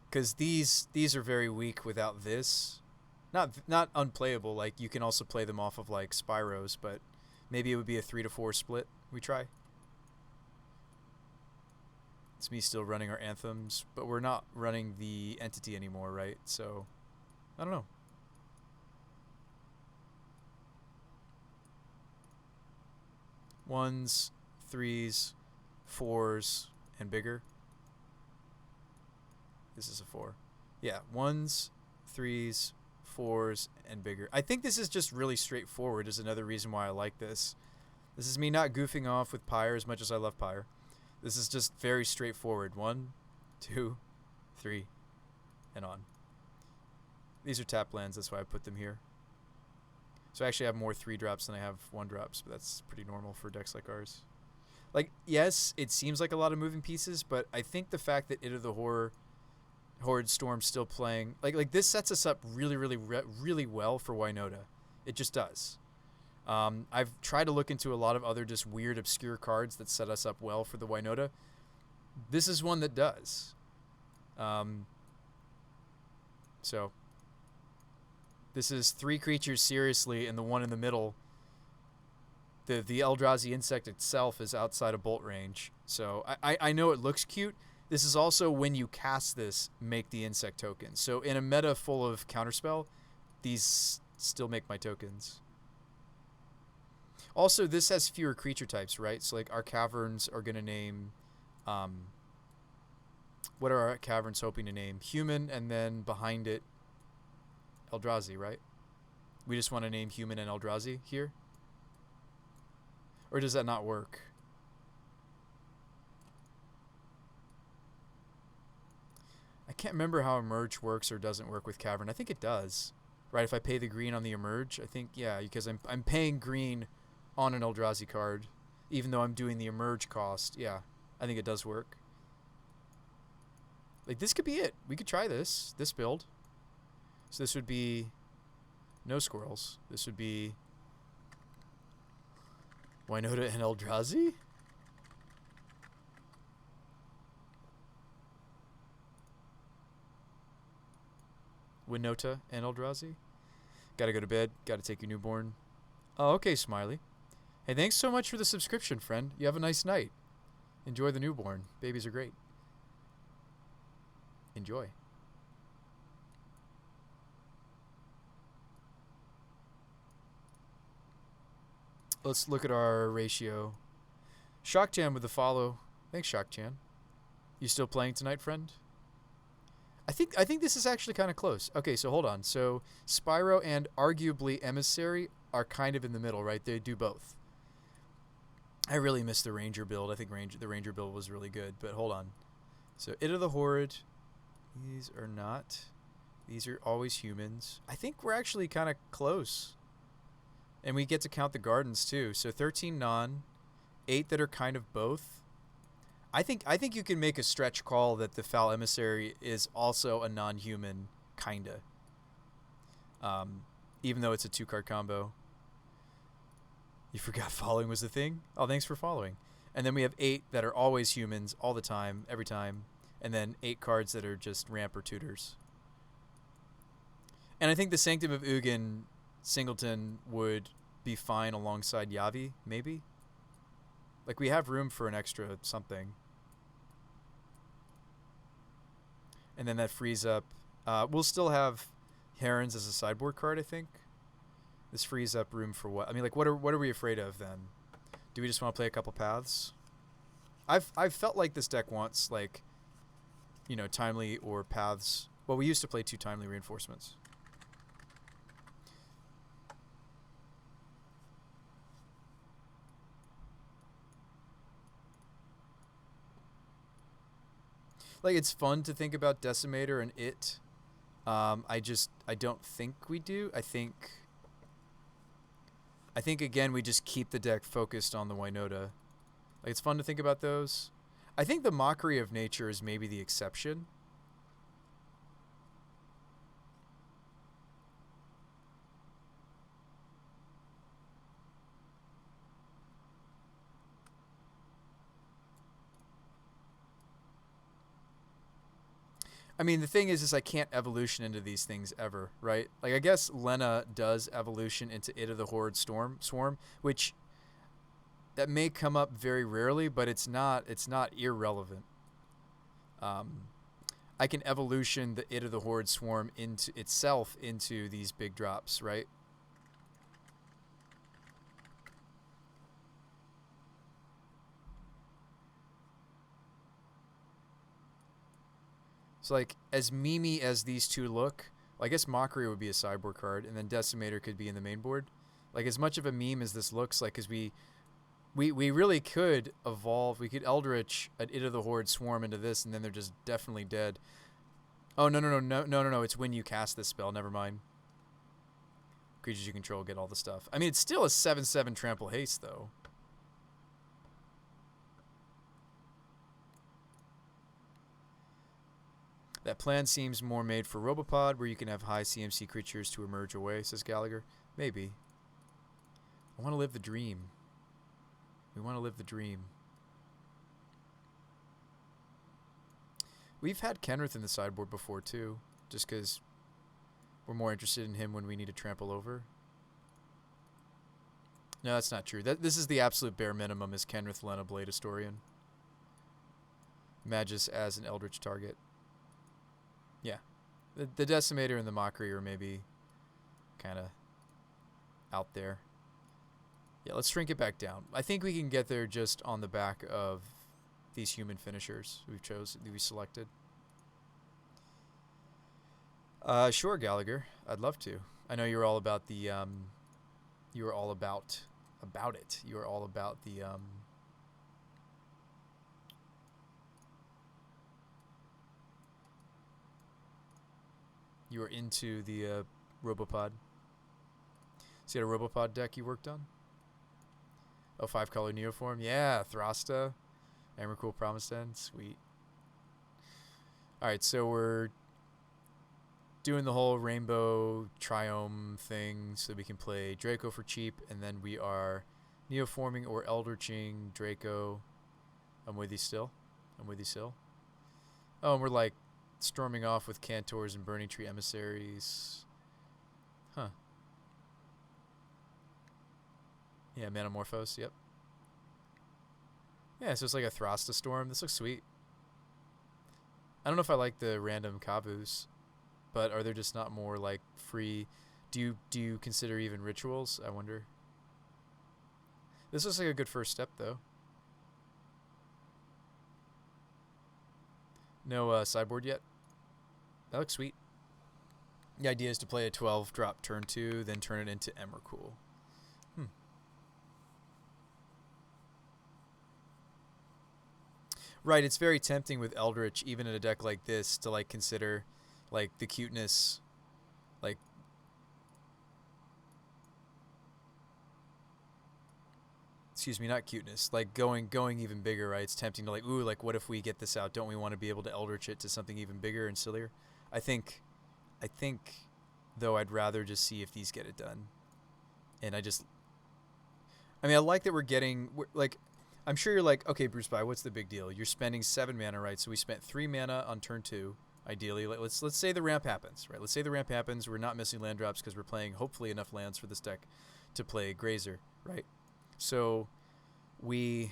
because these are very weak without this. Not unplayable. Like you can also play them off of like Spyros, but maybe it would be a 3-4 split. We try. It's me still running our anthems, but we're not running the entity anymore, right? So I don't know. Ones, threes, fours, and bigger. This is a 4. Yeah, ones, threes, fours, and bigger. I think this is just really straightforward is another reason why I like this. This is me not goofing off with Pyre as much as I love Pyre. This is just very straightforward. 1, 2, 3, and on. These are tap lands, that's why I put them here. So I actually have more 3-drops than I have 1-drops, but that's pretty normal for decks like ours. Like, yes, it seems like a lot of moving pieces, but I think the fact that It of the Horrid Storm's still playing, like this sets us up really well for Winota. It just does. I've tried to look into a lot of other just weird, obscure cards that set us up well for the Winota. This is one that does. So this is 3 creatures seriously, and the one in the middle, the Eldrazi insect itself, is outside of bolt range. So I know it looks cute. This is also when you cast this, make the insect tokens. So in a meta full of counterspell, these still make my tokens. Also, this has fewer creature types, right? So like our caverns are going to name, what are our caverns hoping to name? Human, and then behind it, Eldrazi, right? We just want to name Human and Eldrazi here? Or does that not work? I can't remember how Emerge works or doesn't work with Cavern. I think it does. Right, if I pay the green on the Emerge, I think, yeah, because I'm paying green on an Eldrazi card, even though I'm doing the Emerge cost. Yeah, I think it does work. Like, this could be it. We could try this build. So this would be no squirrels. This would be Winota and Eldrazi? Winota and Eldrazi? Gotta go to bed. Gotta take your newborn. Oh, okay, Smiley. Hey, thanks so much for the subscription, friend. You have a nice night. Enjoy the newborn. Babies are great. Enjoy. Let's look at our ratio. Shockchan with the follow. Thanks, Shockchan. You still playing tonight, friend? I think this is actually kind of close. Okay, so hold on. So Spyro and arguably Emissary are kind of in the middle, right? They do both. I really miss the Ranger build. I think the Ranger build was really good, but hold on. So It of the Horrid. These are not. These are always humans. I think we're actually kind of close. And we get to count the gardens too. So 13 non, 8 that are kind of both. I think you can make a stretch call that the Foul Emissary is also a non-human, kinda. Even though it's a 2-card combo. You forgot following was the thing? Oh, thanks for following. And then we have 8 that are always humans all the time, every time. And then 8 cards that are just ramp or tutors. And I think the Sanctum of Ugin Singleton would be fine alongside Yavi, maybe? Like, we have room for an extra something. And then that frees up. We'll still have Herons as a sideboard card, I think. This frees up room for what? I mean, like, what are we afraid of then? Do we just want to play a couple paths? I've felt like this deck wants, like, you know, timely or paths. Well, we used to play 2 timely reinforcements. Like, it's fun to think about Decimator and it. I don't think we do. I think again we just keep the deck focused on the Winota. Like, it's fun to think about those. I think the Mockery of Nature is maybe the exception. I mean, the thing is I can't evolution into these things ever, right? Like, I guess Lena does evolution into It of the Horde Swarm, which that may come up very rarely, but it's not irrelevant. I can evolution the It of the Horde Swarm into these big drops, right? So, like, as memey as these two look, well, I guess Mockery would be a sideboard card, and then Decimator could be in the main board. Like, as much of a meme as this looks, like, because we really could evolve. We could Eldritch an It of the Horde Swarm into this, and then they're just definitely dead. Oh, no. It's when you cast this spell. Never mind. Creatures you control get all the stuff. I mean, it's still a 7/7 trample haste, though. That plan seems more made for Robopod, where you can have high CMC creatures to emerge away, says Gallagher. Maybe. I want to live the dream. We want to live the dream. We've had Kenrith in the sideboard before, too, just because we're more interested in him when we need to trample over. No, that's not true. This is the absolute bare minimum, is Kenrith, Lena, Blade Historian. Magus as an Eldritch target. Yeah. The Decimator and the Mockery are maybe kind of out there. Yeah, let's shrink it back down. I think we can get there just on the back of these human finishers we selected. Sure, Gallagher. I'd love to. I know you're all about the you were all about it. You were all about the you were into the Robopod. So you had a Robopod deck you worked on? Oh, 5-color Neoform? Yeah, Thrasta. Emrakul Promised End. Sweet. Alright, so we're doing the whole Rainbow Triome thing so we can play Draco for cheap, and then we are Neoforming or Eldritching Draco. I'm with you still. Oh, and we're like storming off with Cantors and Burning Tree Emissaries. Huh. Yeah, Manamorphose, yep. Yeah, so it's like a Thrasta Storm. This looks sweet. I don't know if I like the random Kavus, but are there just not more like free? Do you consider even rituals? I wonder. This looks like a good first step, though. No sideboard yet. That looks sweet. The idea is to play a 12-drop turn 2, then turn it into Emrakul. Right, it's very tempting with Eldritch, even in a deck like this, to like consider like the cuteness, like excuse me, not cuteness, like going even bigger, right? It's tempting to like, ooh, like what if we get this out? Don't we want to be able to Eldritch it to something even bigger and sillier? I think though I'd rather just see if these get it done. And I mean, I like that we're like, I'm sure you're like, okay, Bruce By, what's the big deal? You're spending 7 mana, right? So we spent 3 mana on turn 2, ideally. Let's say the ramp happens, right? Let's say the ramp happens. We're not missing land drops because we're playing hopefully enough lands for this deck to play Grazer, right? So we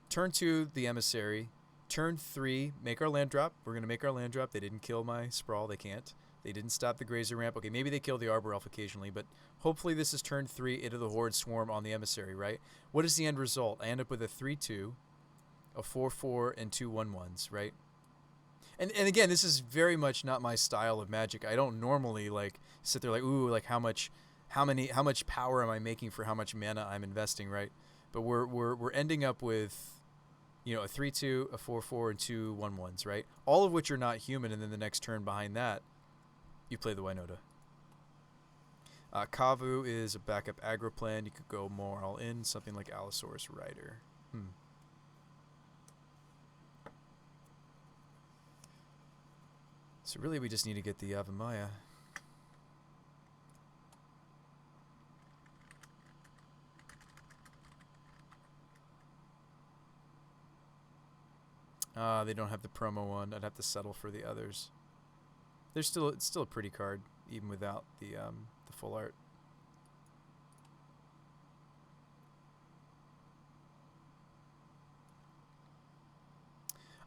turn 2 the Emissary, turn 3 make our land drop. We're gonna make our land drop. They didn't kill my Sprawl. They can't. They didn't stop the Grazer ramp. Okay, maybe they kill the Arbor Elf occasionally, but hopefully this is turn 3 into the Horde Swarm on the Emissary, right? What is the end result? I end up with a 3/2, a 4/4, and 2 1/1s, right? And again, this is very much not my style of Magic. I don't normally like sit there like, ooh, like how much power am I making for how much mana I'm investing, right? But we're ending up with, you know, a 3/2, a 4/4, and 2 1/1s, right? All of which are not human, and then the next turn behind that, you play the Winota. Kavu is a backup aggro plan. You could go more all in, something like Allosaurus Rider. So really we just need to get the Avamaya. They don't have the promo one. I'd have to settle for the others. It's still a pretty card, even without the full art.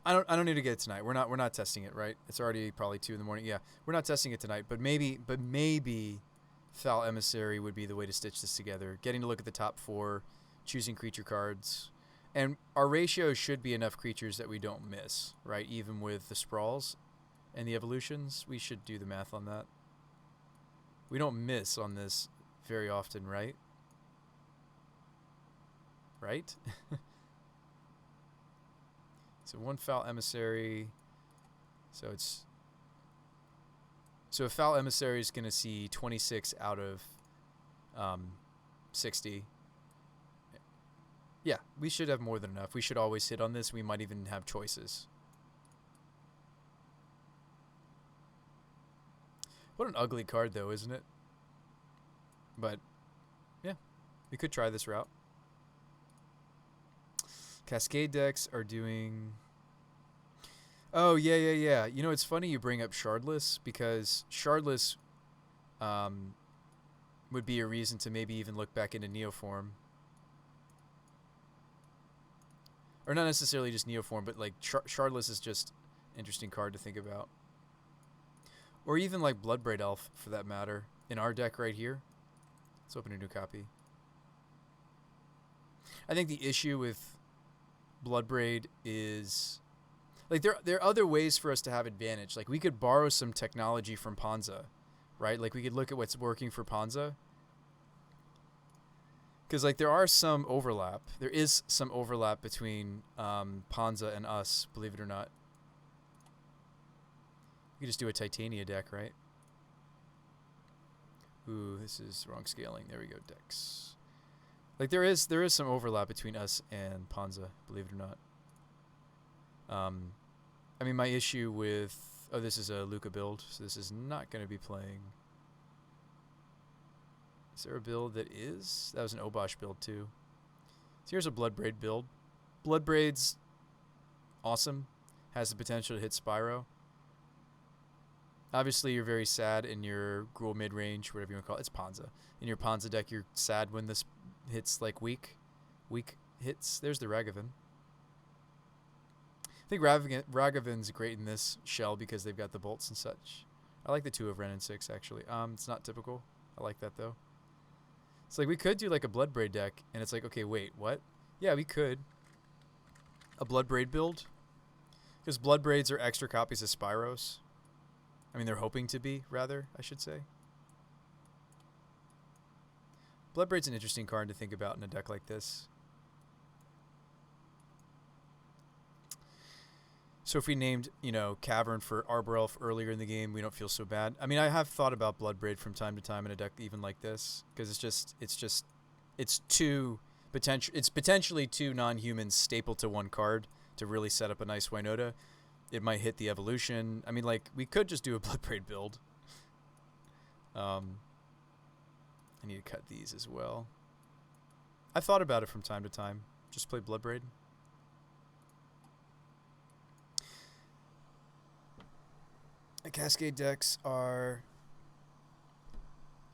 I don't need to get it tonight. We're not testing it, right? It's already probably 2 in the morning. Yeah, we're not testing it tonight, but maybe Foul Emissary would be the way to stitch this together. Getting to look at the top 4, choosing creature cards, and our ratio should be enough creatures that we don't miss, right? Even with the sprawls and the evolutions, we should do the math on that. We don't miss on this very often, right? Right? So 1 Foul Emissary. So a Foul Emissary is going to see 26 out of 60. Yeah, we should have more than enough. We should always hit on this. We might even have choices. What an ugly card, though, isn't it? But, yeah, we could try this route. Cascade decks are doing... Oh, yeah. You know, it's funny you bring up Shardless, because Shardless would be a reason to maybe even look back into Neoform. Or not necessarily just Neoform, but like Shardless is just an interesting card to think about. Or even like Bloodbraid Elf, for that matter. In our deck right here. Let's open a new copy. I think the issue with Bloodbraid is... Like, there are other ways for us to have advantage. Like, we could borrow some technology from Panza, right? Like, we could look at what's working for Panza. Because, like, there are some overlap. There is some overlap between Panza and us, believe it or not. We could just do a Titania deck, right? Ooh, this is wrong scaling. There we go, decks. Like, there is some overlap between us and Panza, believe it or not. I mean, my issue with... Oh, this is a Luca build, so this is not going to be playing... Is there a build that is? That was an Obosh build, too. So here's a Bloodbraid build. Bloodbraid's awesome. Has the potential to hit Spyro. Obviously, you're very sad in your Gruul mid-range, whatever you want to call it. It's Panza. In your Panza deck, you're sad when this hits, like, weak hits. There's the Ragavan. I think Ragavan's great in this shell because they've got the bolts and such. I like the 2 of Ren and 6, actually. It's not typical. I like that, though. It's like, we could do, like, a Bloodbraid deck, and it's like, okay, wait, what? Yeah, we could. A Bloodbraid build? Because Bloodbraids are extra copies of Spyros. I mean, they're hoping to be, rather, I should say. Bloodbraid's an interesting card to think about in a deck like this. So if we named, you know, Cavern for Arbor Elf earlier in the game, we don't feel so bad. I mean, I have thought about Bloodbraid from time to time in a deck even like this, because it's potentially 2 non-humans stapled to 1 card to really set up a nice Winota. It might hit the evolution. I mean, like, we could just do a Bloodbraid build. I need to cut these as well. I thought about it from time to time. Just play Bloodbraid. The Cascade decks are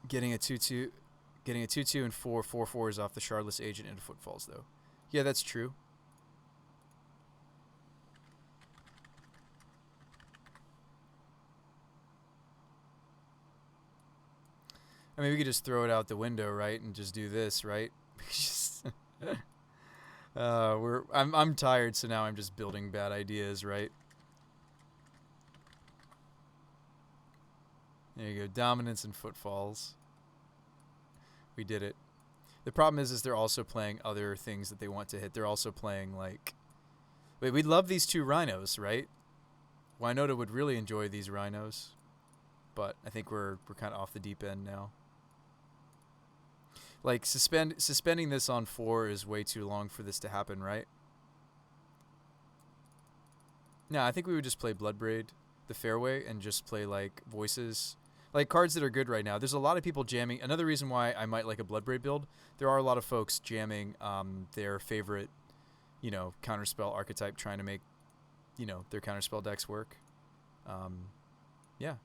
getting a 2/2 and 4/4/4s off the Shardless Agent into Footfalls, though. Yeah, that's true. I mean, we could just throw it out the window, right, and just do this, right? I'm tired, so now I'm just building bad ideas, right? There you go, Dominance and Footfalls. We did it. The problem is they're also playing other things that they want to hit. They're also playing, like... Wait, we'd love these 2 rhinos, right? Winota would really enjoy these rhinos. But I think we're kind of off the deep end now. Like, suspending this on 4 is way too long for this to happen, right? No, I think we would just play Bloodbraid, the Fairway, and just play, like, Voices... Like, cards that are good right now. There's a lot of people jamming. Another reason why I might like a Bloodbraid build, there are a lot of folks jamming their favorite, you know, counterspell archetype, trying to make you know, their counterspell decks work. Yeah.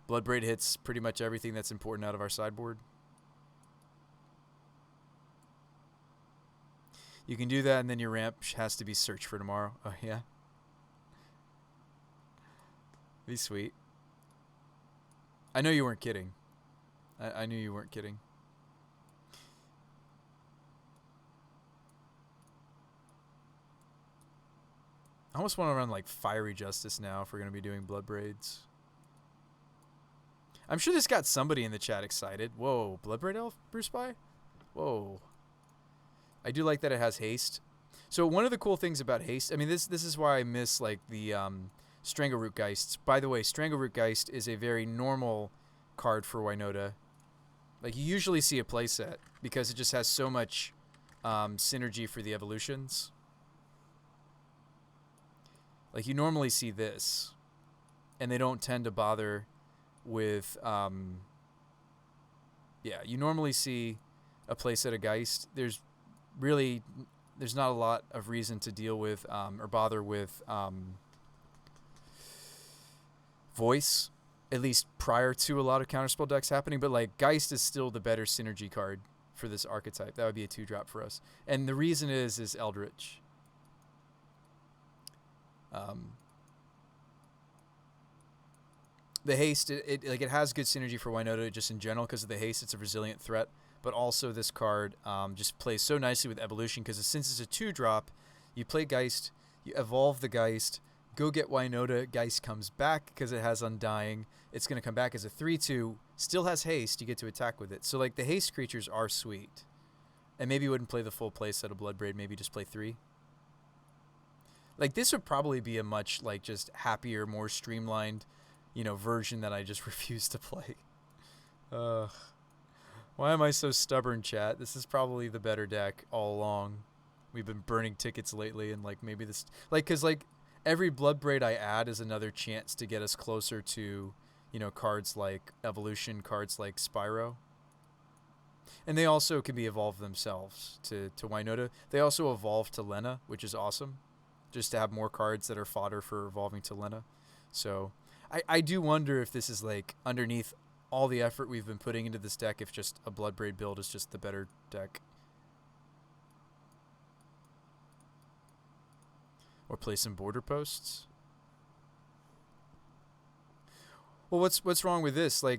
Bloodbraid hits pretty much everything that's important out of our sideboard. You can do that, and then your ramp has to be Search for Tomorrow. Oh, yeah. Be sweet. I know you weren't kidding. I knew you weren't kidding. I almost want to run like Fiery Justice now if we're going to be doing Bloodbraids. I'm sure this got somebody in the chat excited. Whoa, Bloodbraid Elf Bruce By? Whoa. I do like that it has haste. So one of the cool things about haste, I mean, this is why I miss like the Strangleroot Geists. By the way, Strangleroot Geist is a very normal card for Winota. Like, you usually see a playset because it just has so much synergy for the evolutions. Like, you normally see this, and they don't tend to bother with, yeah, you normally see a playset of Geist. There's not a lot of reason to deal with or bother with Voice, at least prior to a lot of counterspell decks happening. But like, Geist is still the better synergy card for this archetype. That would be a 2-drop for us. And the reason is Eldritch. The haste, it has good synergy for Winota just in general because of the haste. It's a resilient threat. But also this card just plays so nicely with evolution because since it's a 2-drop, you play Geist, you evolve the Geist, go get Winota, Geist comes back because it has Undying. It's going to come back as a 3/2, still has haste, you get to attack with it. So like, the haste creatures are sweet. And maybe you wouldn't play the full play set of Bloodbraid, maybe just play 3. Like, this would probably be a much like just happier, more streamlined, you know, version that I just refuse to play. Why am I so stubborn, chat? This is probably the better deck all along. We've been burning tickets lately, and like, maybe this, like, because like every Bloodbraid I add is another chance to get us closer to, you know, cards like Evolution, cards like Spyro. And they also can be evolved themselves to Winota. They also evolve to Lena, which is awesome, just to have more cards that are fodder for evolving to Lena. So I do wonder if this is like underneath all the effort we've been putting into this deck, if just a Bloodbraid build is just the better deck. Or play some border posts. Well, what's wrong with this? I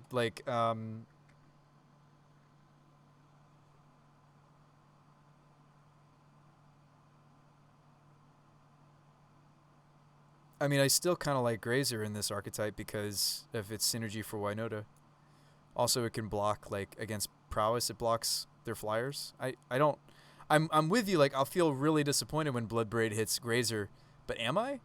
mean, I still kind of like Grazer in this archetype because of its synergy for Winota. Also, it can block, like, against prowess. It blocks their flyers. I'm with you. Like, I'll feel really disappointed when Bloodbraid hits Grazer, but am I?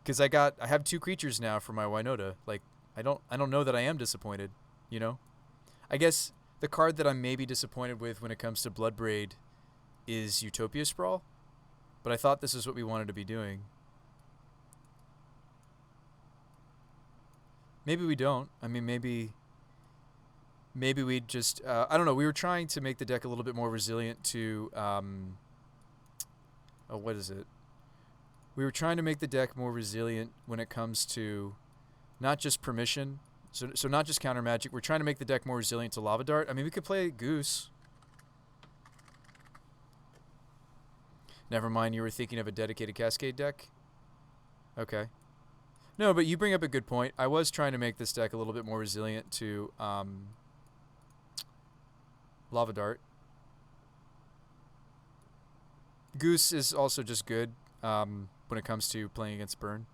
Because I have 2 creatures now for my Winota. Like, I don't know that I am disappointed. You know, I guess the card that I'm maybe disappointed with when it comes to Bloodbraid is Utopia Sprawl, but I thought this is what we wanted to be doing. Maybe we don't. I mean, maybe we just, I don't know. We were trying to make the deck a little bit more resilient to, what is it? We were trying to make the deck more resilient when it comes to not just permission, so not just counter magic. We're trying to make the deck more resilient to Lava Dart. I mean, we could play Goose. Never mind, you were thinking of a dedicated Cascade deck? Okay. No, but you bring up a good point. I was trying to make this deck a little bit more resilient to Lava Dart. Goose is also just good when it comes to playing against Burn.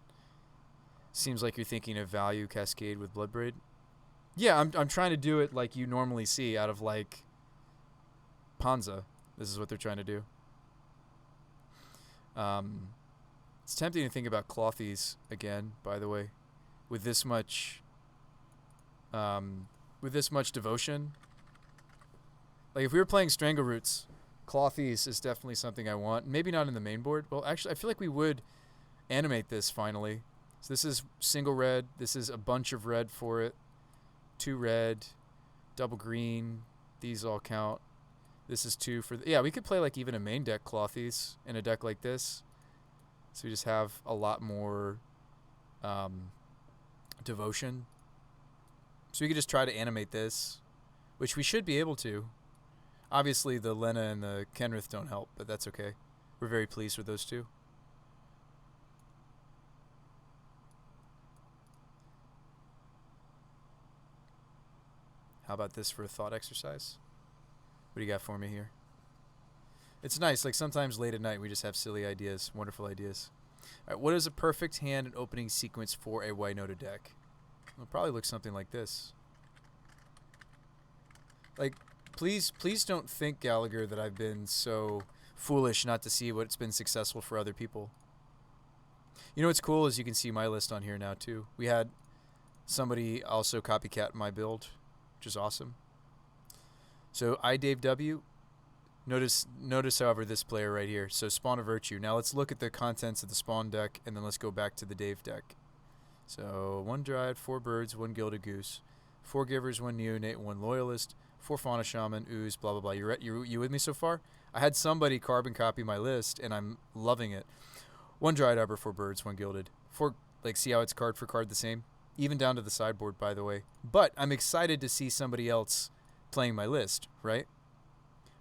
Seems like you're thinking of value Cascade with Bloodbraid. Yeah, I'm trying to do it like you normally see out of like Panza. This is what they're trying to do. It's tempting to think about Clothies again, by the way, with this much devotion. Like, if we were playing Strangleroots, Clothies is definitely something I want. Maybe not in the main board. Well, actually, I feel like we would animate this finally. So this is single red. This is a bunch of red for it. 2 red, double green. These all count. This is 2 for... yeah, we could play like even a main deck Clothies in a deck like this. So we just have a lot more devotion. So we could just try to animate this, which we should be able to. Obviously, the Lena and the Kenrith don't help, but that's okay. We're very pleased with those two. How about this for a thought exercise? What do you got for me here? It's nice. Like sometimes late at night, we just have silly ideas, wonderful ideas. All right, what is a perfect hand and opening sequence for a Winota deck? It'll probably look something like this. Like, please don't think, Gallagher, that I've been so foolish not to see what's been successful for other people. You know what's cool is you can see my list on here now too. We had somebody also copycat my build, which is awesome. So Dave W. Notice however this player right here. So Spawn of Virtue. Now let's look at the contents of the Spawn deck and then let's go back to the Dave deck. So 1 Dryad, 4 Birds, 1 Gilded Goose, 4 Givers, 1 Neonate, 1 Loyalist, 4 Fauna Shaman, Ooze, blah blah blah. You with me so far? I had somebody carbon copy my list and I'm loving it. 1 Dryad Arbor, 4 Birds, 1 Gilded. 4, like, see how it's card for card the same? Even down to the sideboard, by the way. But I'm excited to see somebody else playing my list, right?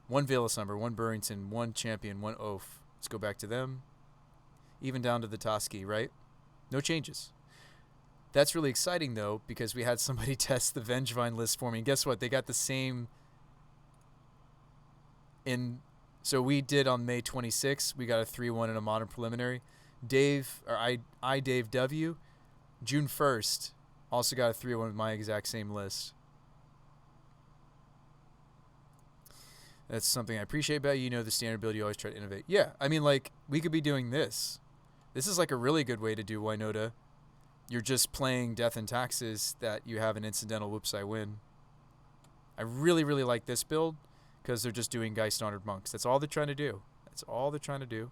1 Veil of Summer, 1 Burrington, 1 Champion, 1 Oaf. Let's go back to them. Even down to the Toski, right? No changes. That's really exciting, though, because we had somebody test the Vengevine list for me. And guess what? They got the same in... So we did on May 26th. We got a 3-1 in a Modern Preliminary. Dave, or I Dave W., June 1st, also got a 3-1 with my exact same list. That's something I appreciate about you. You know the standard build, you always try to innovate. Yeah, I mean, like, we could be doing this. This is like a really good way to do Winota. You're just playing Death and Taxes that you have an incidental whoops I win. I really, really like this build because they're just doing Geist Honored Monks. That's all they're trying to do. That's all they're trying to do.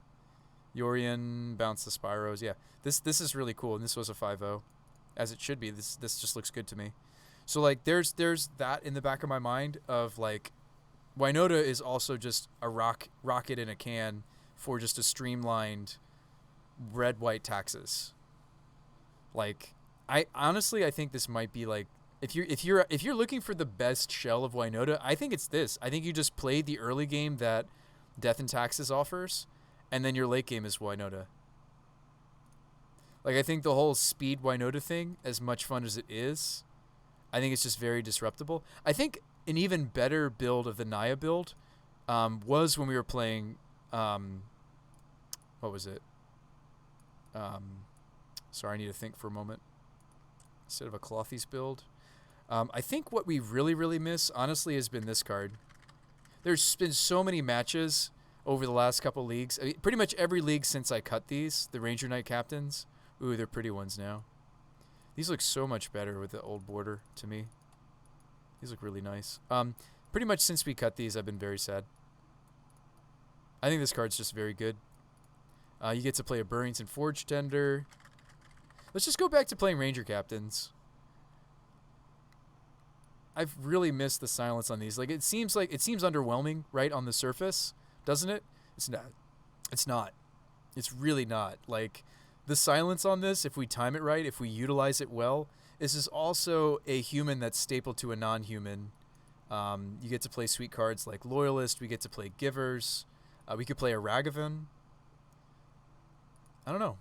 Yorion, bounce the Spyros. Yeah, this is really cool, and this was a 5-0, as it should be. This just looks good to me. So, like, there's that in the back of my mind of, like, Winota is also just a rocket in a can for just a streamlined red-white taxes. Like, I honestly think this might be like if you're looking for the best shell of Winota, I think it's this. I think you just play the early game that Death and Taxes offers, and then your late game is Winota. Like, I think the whole speed Winota thing, as much fun as it is, I think it's just very disruptible. I think an even better build of the Naya build was when we were playing, what was it? Sorry, I need to think for a moment. Instead of a Clothies build. I think what we really, really miss, honestly, has been this card. There's been so many matches over the last couple leagues. I mean, pretty much every league since I cut these, the Ranger Knight Captains. Ooh, they're pretty ones now. These look so much better with the old border to me. These look really nice. Pretty much since we cut these, I've been very sad. I think this card's just very good. You get to play a Burrington Forge Tender. Let's just go back to playing Ranger Captains. I've really missed the silence on these. Like, it seems underwhelming, right, on the surface, doesn't it? It's not. It's not. It's really not. Like, the silence on this, if we time it right, if we utilize it well, this is also a human that's stapled to a non-human. You get to play sweet cards like Loyalist. We get to play Givers. We could play a Ragavan. I don't know.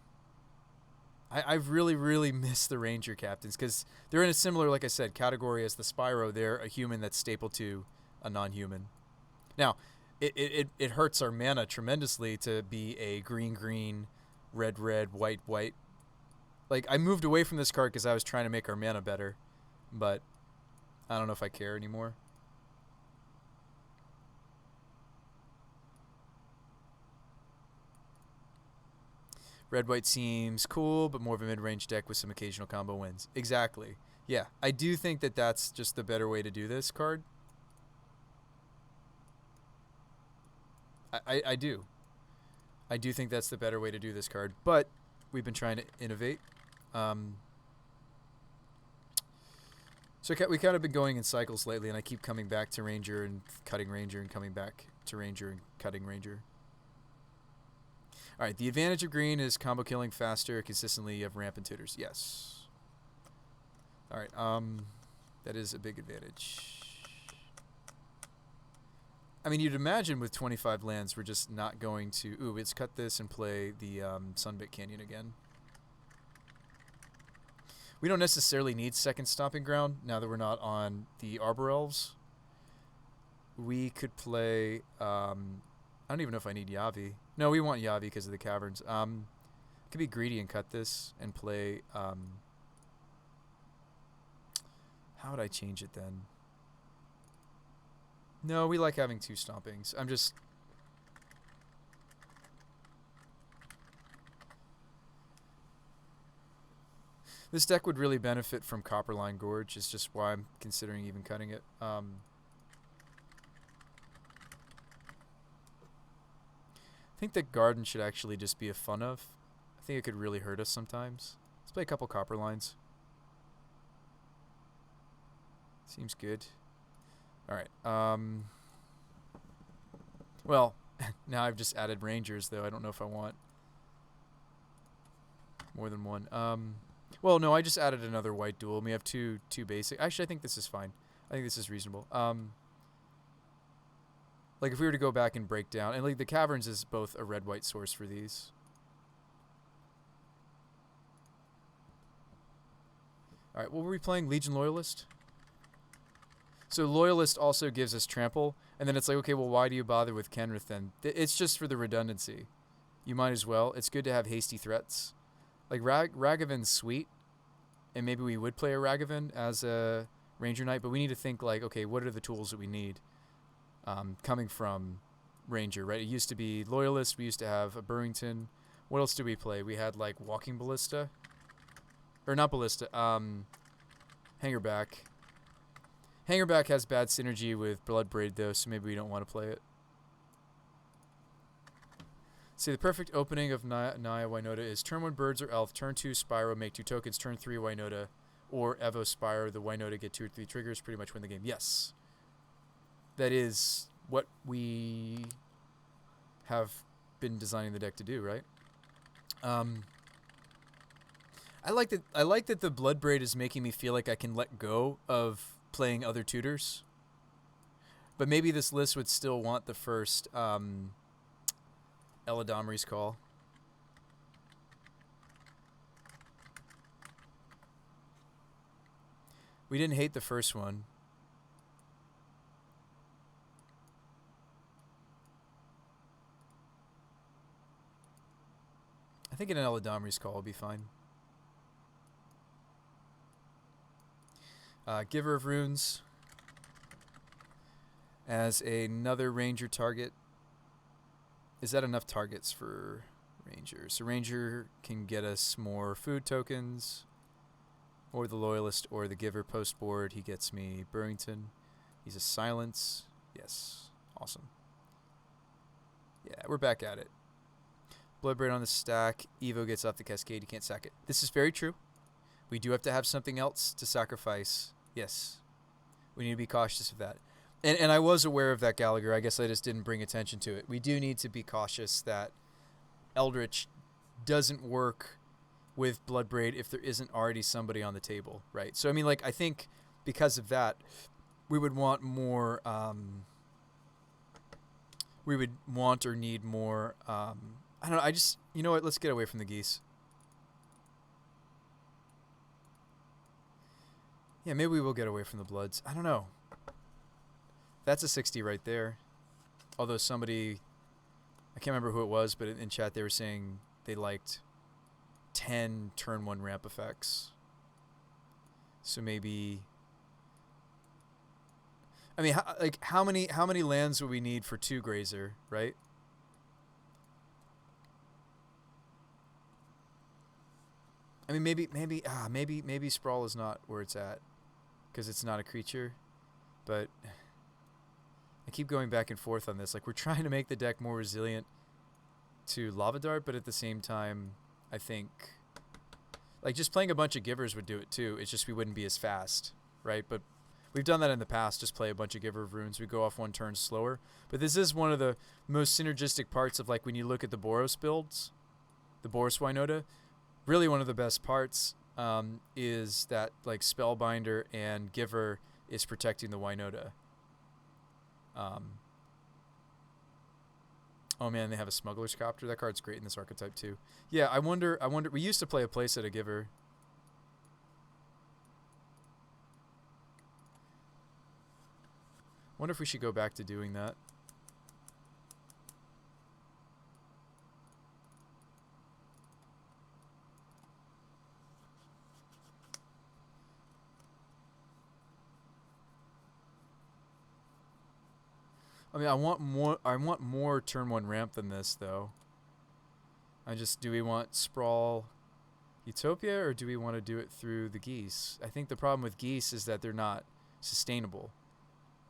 I've really, really missed the Ranger Captains because they're in a similar, like I said, category as the Spyro. They're a human that's stapled to a non-human. Now, it hurts our mana tremendously to be a green, red, white. Like, I moved away from this card because I was trying to make our mana better, but I don't know if I care anymore. Red-white seems cool, but more of a mid-range deck with some occasional combo wins. Exactly. Yeah, I do think that that's just the better way to do this card. I do. I do think that's the better way to do this card, but we've been trying to innovate. So we kind of been going in cycles lately, and I keep coming back to Ranger and cutting Ranger and coming back to Ranger and cutting Ranger. All right, the advantage of green is combo killing faster, consistently. You have ramp and tutors. Yes. All right, that is a big advantage. I mean, you'd imagine with 25 lands, we're just not going to... Ooh, let's cut this and play the Sunbit Canyon again. We don't necessarily need second stomping ground now that we're not on the Arbor Elves. We could play... I don't even know if I need Yavi. No, we want Yavi because of the caverns. Could be greedy and cut this and play... how would I change it then? No, we like having 2 stompings. I'm just... This deck would really benefit from Copperline Gorge, is just why I'm considering even cutting it. I think that Garden should actually just be a fun of. I think it could really hurt us sometimes. Let's play a couple Copperlines. Seems good. Alright. Well, now I've just added Rangers, though. I don't know if I want more than one. Well, no, I just added another white dual. We have two basic. Actually, I think this is fine. I think this is reasonable. Like, if we were to go back and break down... And, like, the Caverns is both a red-white source for these. Alright, what were we playing? Legion Loyalist? So Loyalist also gives us trample, and then it's like, okay, well, why do you bother with Kenrith then? It's just for the redundancy. You might as well. It's good to have hasty threats. Like, Ragavan's sweet, and maybe we would play a Ragavan as a Ranger Knight, but we need to think, like, okay, what are the tools that we need coming from Ranger, right? It used to be Loyalist. We used to have a Burrington. What else do we play? We had, like, Walking Ballista. Or not Ballista. Hangerback. Hangerback has bad synergy with Bloodbraid, though, so maybe we don't want to play it. See, the perfect opening of Naya Winota is turn 1 Birds or Elf, turn 2 Spyro, make 2 tokens, turn 3 Winota, or Evo Spyro, the Winota get 2 or 3 triggers, pretty much win the game. Yes. That is what we have been designing the deck to do, right? I like that the Bloodbraid is making me feel like I can let go of playing other tutors. But maybe this list would still want the first Eladomri's Call. We didn't hate the first one. I think an Eladomri's Call will be fine. Giver of Runes as another Ranger target. Is that enough targets for Ranger? So Ranger can get us more food tokens, or the Loyalist, or the Giver post board. He gets me Burrington. He's a Silence. Yes. Awesome. Yeah, we're back at it. Bloodbraid on the stack. Evo gets off the Cascade. You can't sack it. This is very true. We do have to have something else to sacrifice. Yes. We need to be cautious of that. And I was aware of that, Gallagher. I guess I just didn't bring attention to it. We do need to be cautious that Eldritch doesn't work with Bloodbraid if there isn't already somebody on the table, right? So, I mean, like, I think because of that, we would want more... we would want or need more... I don't know. I just... You know what? Let's get away from the geese. Yeah, maybe we will get away from the Bloods. I don't know. That's a 60 right there. Although somebody, I can't remember who it was, but in chat they were saying they liked 10 turn 1 ramp effects. So maybe, I mean, how many lands would we need for 2 Grazer, right? I mean, maybe Sprawl is not where it's at because it's not a creature, but I keep going back and forth on this. Like, we're trying to make the deck more resilient to Lava Dart, but at the same time, I think, like, just playing a bunch of Givers would do it too. It's just we wouldn't be as fast. right? But we've done that in the past, just play a bunch of Giver of Runes. We go off one turn slower. But this is one of the most synergistic parts of, like, when you look at the Boros builds, the Boros Winota, really one of the best parts is that, like, Spellbinder and Giver is protecting the Winota. Oh man, they have a Smuggler's Copter. That card's great in this archetype too. Yeah, I wonder, we used to play a playset of Giver. Wonder if we should go back to doing that. I mean, I want more turn 1 ramp than this, though. Do we want Sprawl Utopia, or do we want to do it through the Geese? I think the problem with Geese is that they're not sustainable.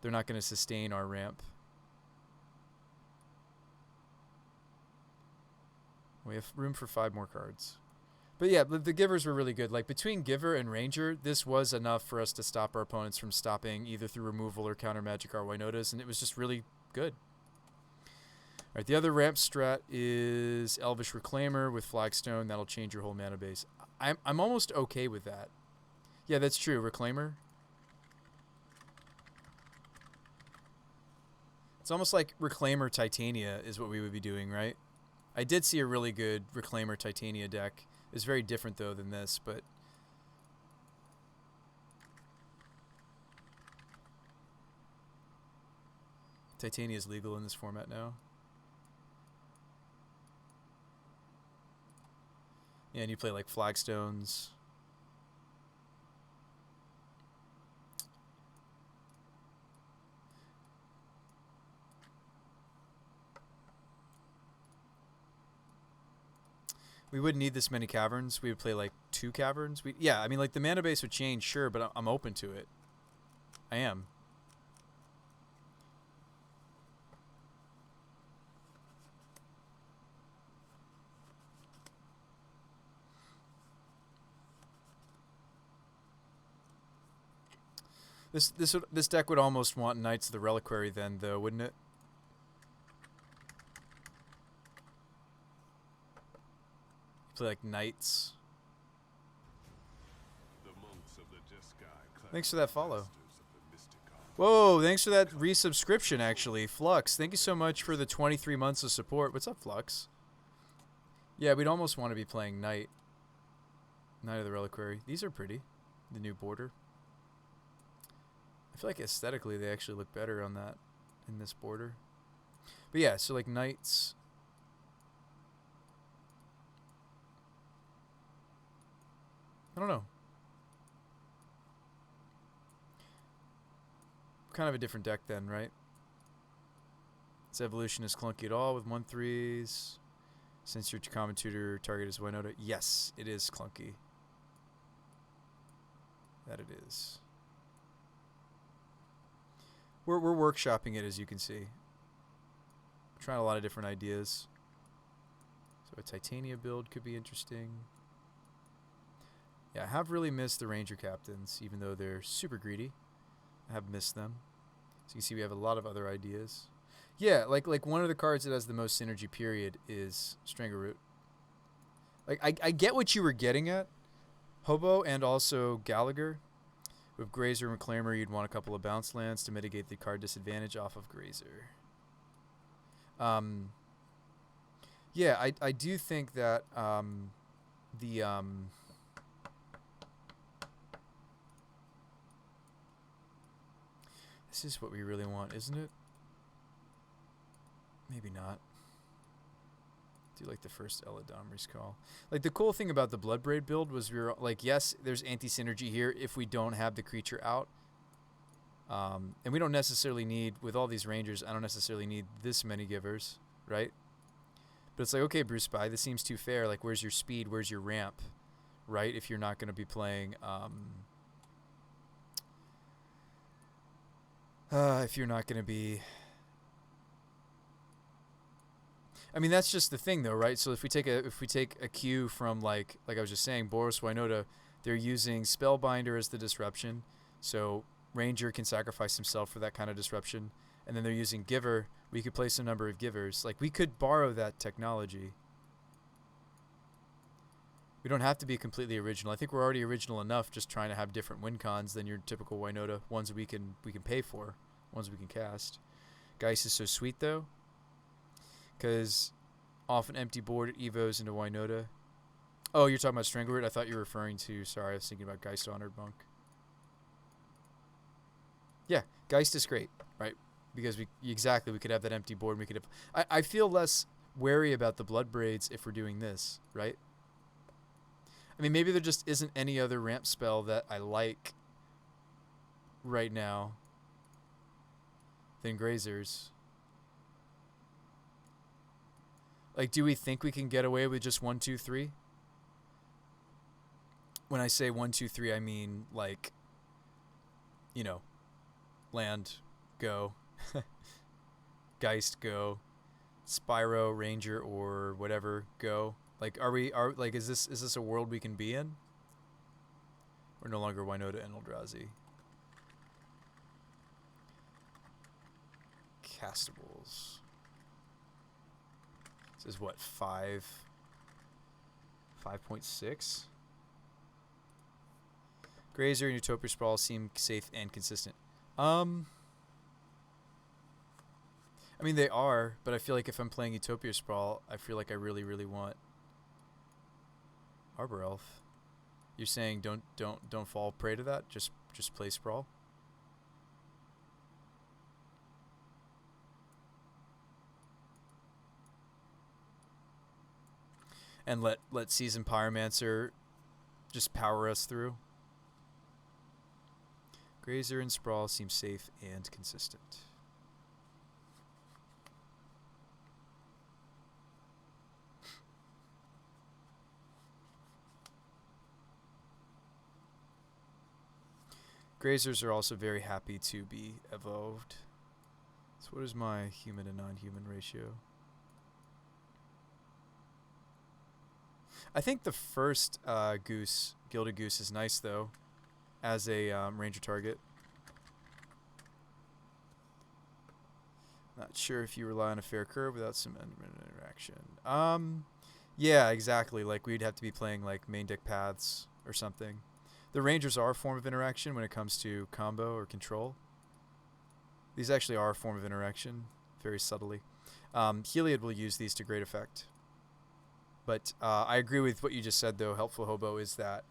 They're not going to sustain our ramp. We have room for 5 more cards. But yeah, the Givers were really good. Like, between Giver and Ranger, this was enough for us to stop our opponents from stopping either through removal or counter magic our Winotas, and it was just really good. All right, the other ramp strat is Elvish Reclaimer with Flagstone. That'll change your whole mana base. I'm almost okay with that. Yeah, that's true. Reclaimer. It's almost like Reclaimer Titania is what we would be doing, right? I did see a really good Reclaimer Titania deck. It's very different, though, than this, but... Titania is legal in this format now. Yeah, and you play, like, Flagstones. We wouldn't need this many caverns. We would play like 2 caverns. Yeah, I mean, like, the mana base would change, sure, but I'm open to it. I am. This deck would almost want Knights of the Reliquary then, though, wouldn't it? Play like Knights. Thanks for that follow. Whoa, thanks for that resubscription, actually. Flux, thank you so much for the 23 months of support. What's up, Flux? Yeah, we'd almost want to be playing Knight. Knight of the Reliquary. These are pretty. The new border. I feel like aesthetically they actually look better on that, in this border. But yeah, so like Knights. I don't know. Kind of a different deck then, right? Its evolution is clunky at all with 1/3s. Since your common tutor target is Winota. Yes, it is clunky. That it is. We're workshopping it, as you can see. We're trying a lot of different ideas. So a Titania build could be interesting. Yeah, I have really missed the Ranger Captains, even though they're super greedy. I have missed them. So you can see we have a lot of other ideas. Yeah, like one of the cards that has the most synergy period is Strangleroot. Like, I get what you were getting at, Hobo, and also Gallagher. With Grazer and Reclaimer, you'd want a couple of bounce lands to mitigate the card disadvantage off of Grazer. Yeah, I do think that this is what we really want, isn't it? Maybe not. Do like the first Eladamri's call. Like, the cool thing about the Bloodbraid build was we were like, yes, there's anti-synergy here if we don't have the creature out. And we don't necessarily need, with all these Rangers, I don't necessarily need this many Givers, right? But it's like, okay, Bruce Spy, this seems too fair. Like, where's your speed? Where's your ramp? Right? If you're not going to be playing... if you're not going to be... I mean, that's just the thing, though, right? So if we take a cue from, like I was just saying, Boros Winota, they're using Spellbinder as the disruption. So Ranger can sacrifice himself for that kind of disruption. And then they're using Giver. We could place a number of Givers. Like, we could borrow that technology. We don't have to be completely original. I think we're already original enough just trying to have different win cons than your typical Winota. Ones we can pay for. Ones we can cast. Geist is so sweet, though. Because off an empty board, it evos into Winota. Oh, you're talking about Strangleroot? I thought you were referring to... Sorry, I was thinking about Geist Honored Monk. Yeah, Geist is great, right? Because we could have that empty board. And we could have... I feel less wary about the Blood Braids if we're doing this, right? I mean, maybe there just isn't any other ramp spell that I like right now than Grazers. Like, do we think we can get away with just 1, 2, 3? When I say 1, 2, 3, I mean, like, you know, land, go, Geist, go, Spyro, Ranger, or whatever, go. Like, is this a world we can be in? We're no longer Winota and Eldrazi. Castables. This is what, 5.6? Grazer and Utopia Sprawl seem safe and consistent. I mean, they are, but I feel like if I'm playing Utopia Sprawl, I feel like I really, really want Arbor Elf. You're saying don't fall prey to that? Just play Sprawl? And let Seasoned Pyromancer just power us through? Grazer and Sprawl seem safe and consistent. Grazers are also very happy to be evolved. So what is my human to non-human ratio? I think the first goose, Gilded Goose, is nice, though, as a ranger target. Not sure if you rely on a fair curve without some interaction. Yeah, exactly. Like, we'd have to be playing, like, main deck paths or something. The Rangers are a form of interaction when it comes to combo or control. These actually are a form of interaction, very subtly. Heliod will use these to great effect. But I agree with what you just said, though. Helpful Hobo is that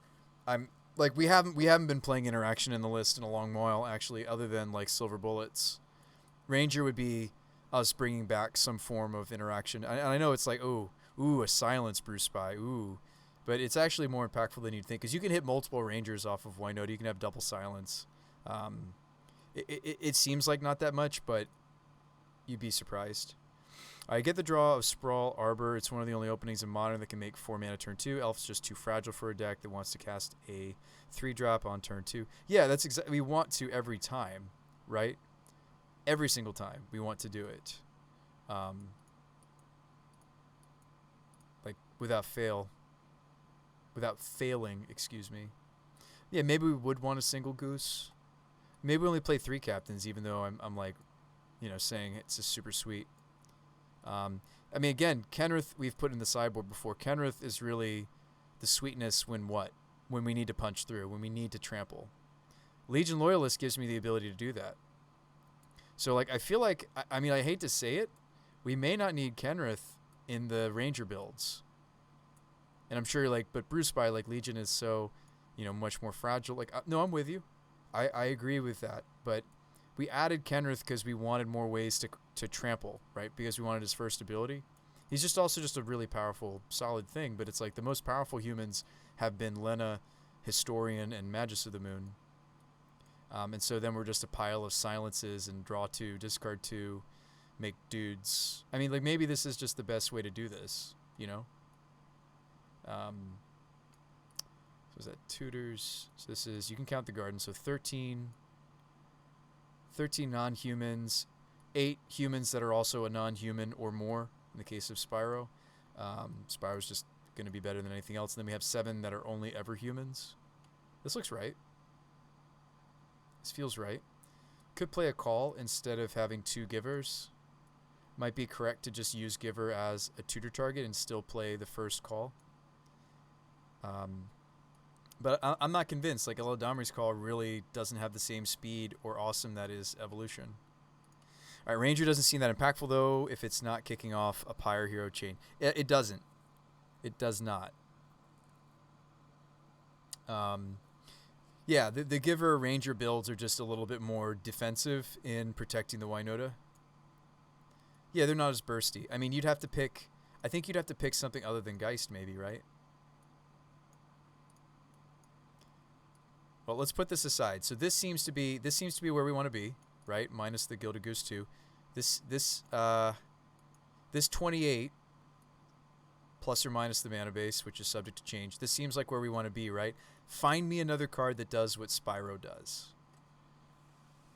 we haven't been playing interaction in the list in a long while, actually, other than like Silver Bullets. Ranger would be us bringing back some form of interaction. And I know it's like, ooh, a silence Bruce Spy, ooh. But it's actually more impactful than you'd think, because you can hit multiple Rangers off of Winota. You can have double silence. It seems like not that much, but you'd be surprised. I get the draw of Sprawl Arbor. It's one of the only openings in Modern that can make 4 mana turn 2. Elf's just too fragile for a deck that wants to cast a 3-drop on turn 2. Yeah, that's exactly. We want to every time, right? Every single time we want to do it. Like, without failing, excuse me. Yeah, maybe we would want a single goose. Maybe we only play 3 captains, even though I'm like, you know, saying it's just super sweet. I mean, again, Kenrith we've put in the sideboard before. Kenrith is really the sweetness when what? When we need to punch through, when we need to trample. Legion Loyalist gives me the ability to do that. So, like, I feel like, I mean, I hate to say it, we may not need Kenrith in the Ranger builds. And I'm sure, like, but Bruce Spy, like, Legion is so, you know, much more fragile. Like, no, I'm with you. I agree with that. But we added Kenrith because we wanted more ways to trample, right? Because we wanted his first ability. He's just also just a really powerful, solid thing. But it's like the most powerful humans have been Lena, Historian, and Magus of the Moon. And so then we're just a pile of silences and draw 2, discard 2, make dudes. I mean, like, maybe this is just the best way to do this, you know? So is that tutors? So this is, you can count the garden. So 13 non-humans, 8 humans that are also a non-human or more in the case of Spyro. Spyro's just going to be better than anything else. And then we have 7 that are only ever humans. This looks right. This feels right. Could play a call instead of having 2 givers. Might be correct to just use giver as a tutor target and still play the first call. But I'm not convinced. Like, Elodomri's call really doesn't have the same speed or awesome that is evolution. All right, Ranger doesn't seem that impactful, though, if it's not kicking off a Pyre Hero chain. It doesn't. It does not. Yeah, the Giver Ranger builds are just a little bit more defensive in protecting the Winota. Yeah, they're not as bursty. I mean, you'd have to pick... I think you'd have to pick something other than Geist, maybe, right? Well, let's put this aside. So this seems to be where we want to be, right? Minus the Gilded Goose 2. This 28 plus or minus the mana base, which is subject to change. This seems like where we want to be, right? Find me another card that does what Spyro does.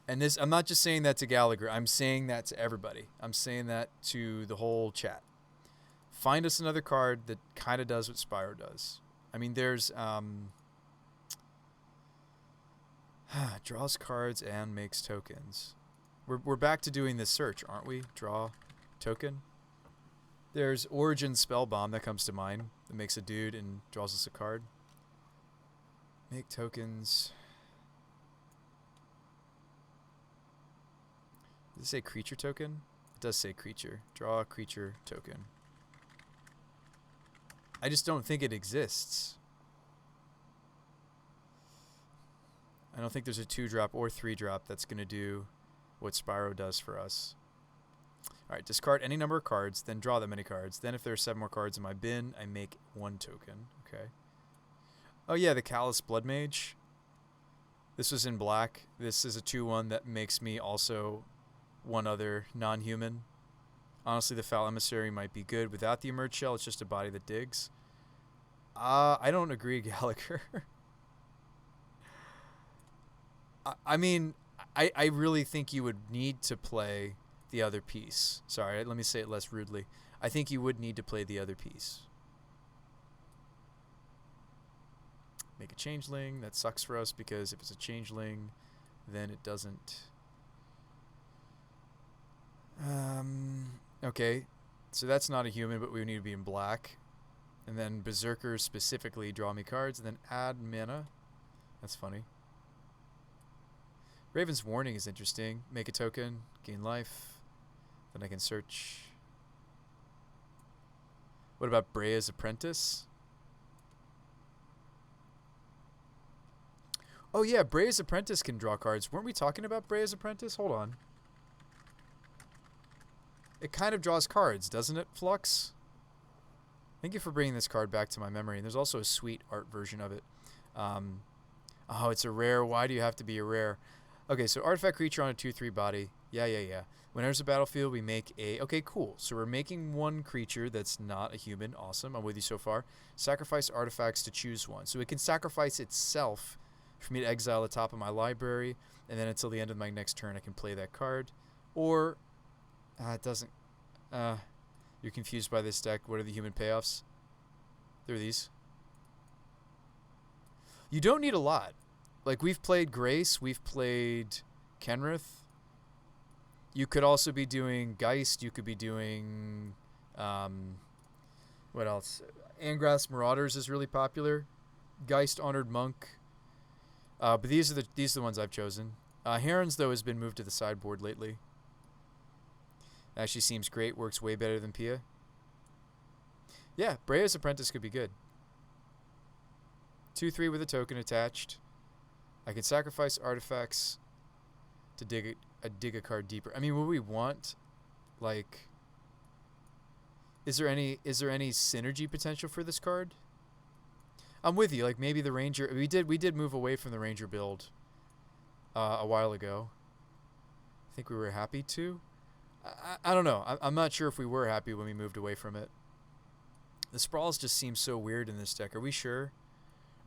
And this, I'm not just saying that to Gallagher. I'm saying that to everybody. I'm saying that to the whole chat. Find us another card that kind of does what Spyro does. I mean, there's draws cards and makes tokens. We're back to doing this search, aren't we? Draw token. There's Origin Spellbomb that comes to mind. That makes a dude and draws us a card. Make tokens. Does it say creature token? It does say creature. Draw a creature token. I just don't think it exists. I don't think there's a 2-drop or 3-drop that's going to do what Spyro does for us. Alright, discard any number of cards, then draw that many cards. Then if there are 7 more cards in my bin, I make 1 token. Okay. Oh yeah, the Callous Blood Mage. This was in black. This is a 2-1 that makes me also one other non-human. Honestly, the Foul Emissary might be good. Without the Emerge Shell, it's just a body that digs. I don't agree, Gallagher. I mean, I really think you would need to play the other piece. Sorry, let me say it less rudely. I think you would need to play the other piece. Make a changeling. That sucks for us because if it's a changeling, then it doesn't... Okay, so that's not a human, but we need to be in black. And then Berserker specifically draw me cards, and then add mana. That's funny. Raven's Warning is interesting. Make a token, gain life. Then I can search. What about Brea's Apprentice? Oh yeah, Brea's Apprentice can draw cards. Weren't we talking about Brea's Apprentice? Hold on. It kind of draws cards, doesn't it, Flux? Thank you for bringing this card back to my memory. And there's also a sweet art version of it. Oh, it's a rare. Why do you have to be a rare? Okay, so artifact creature on a 2/3 body. Yeah. When there's a battlefield, we make a... Okay, cool. So we're making 1 creature that's not a human. Awesome. I'm with you so far. Sacrifice artifacts to choose one. So it can sacrifice itself for me to exile the top of my library, and then until the end of my next turn, I can play that card. Or... it doesn't... you're confused by this deck. What are the human payoffs? They're these. You don't need a lot. Like, we've played Grace. We've played Kenrith. You could also be doing Geist. You could be doing... what else? Angrath's Marauders is really popular. Geist Honored Monk. But these are the ones I've chosen. Herons, though, has been moved to the sideboard lately. Actually seems great. Works way better than Pia. Yeah, Brea's Apprentice could be good. 2/3 with a token attached. I can sacrifice artifacts to dig a card deeper. I mean, would we want, like... Is there any synergy potential for this card? I'm with you. Like, maybe the Ranger... We did move away from the Ranger build a while ago. I think we were happy to. I don't know. I'm not sure if we were happy when we moved away from it. The Sprawls just seem so weird in this deck. Are we sure?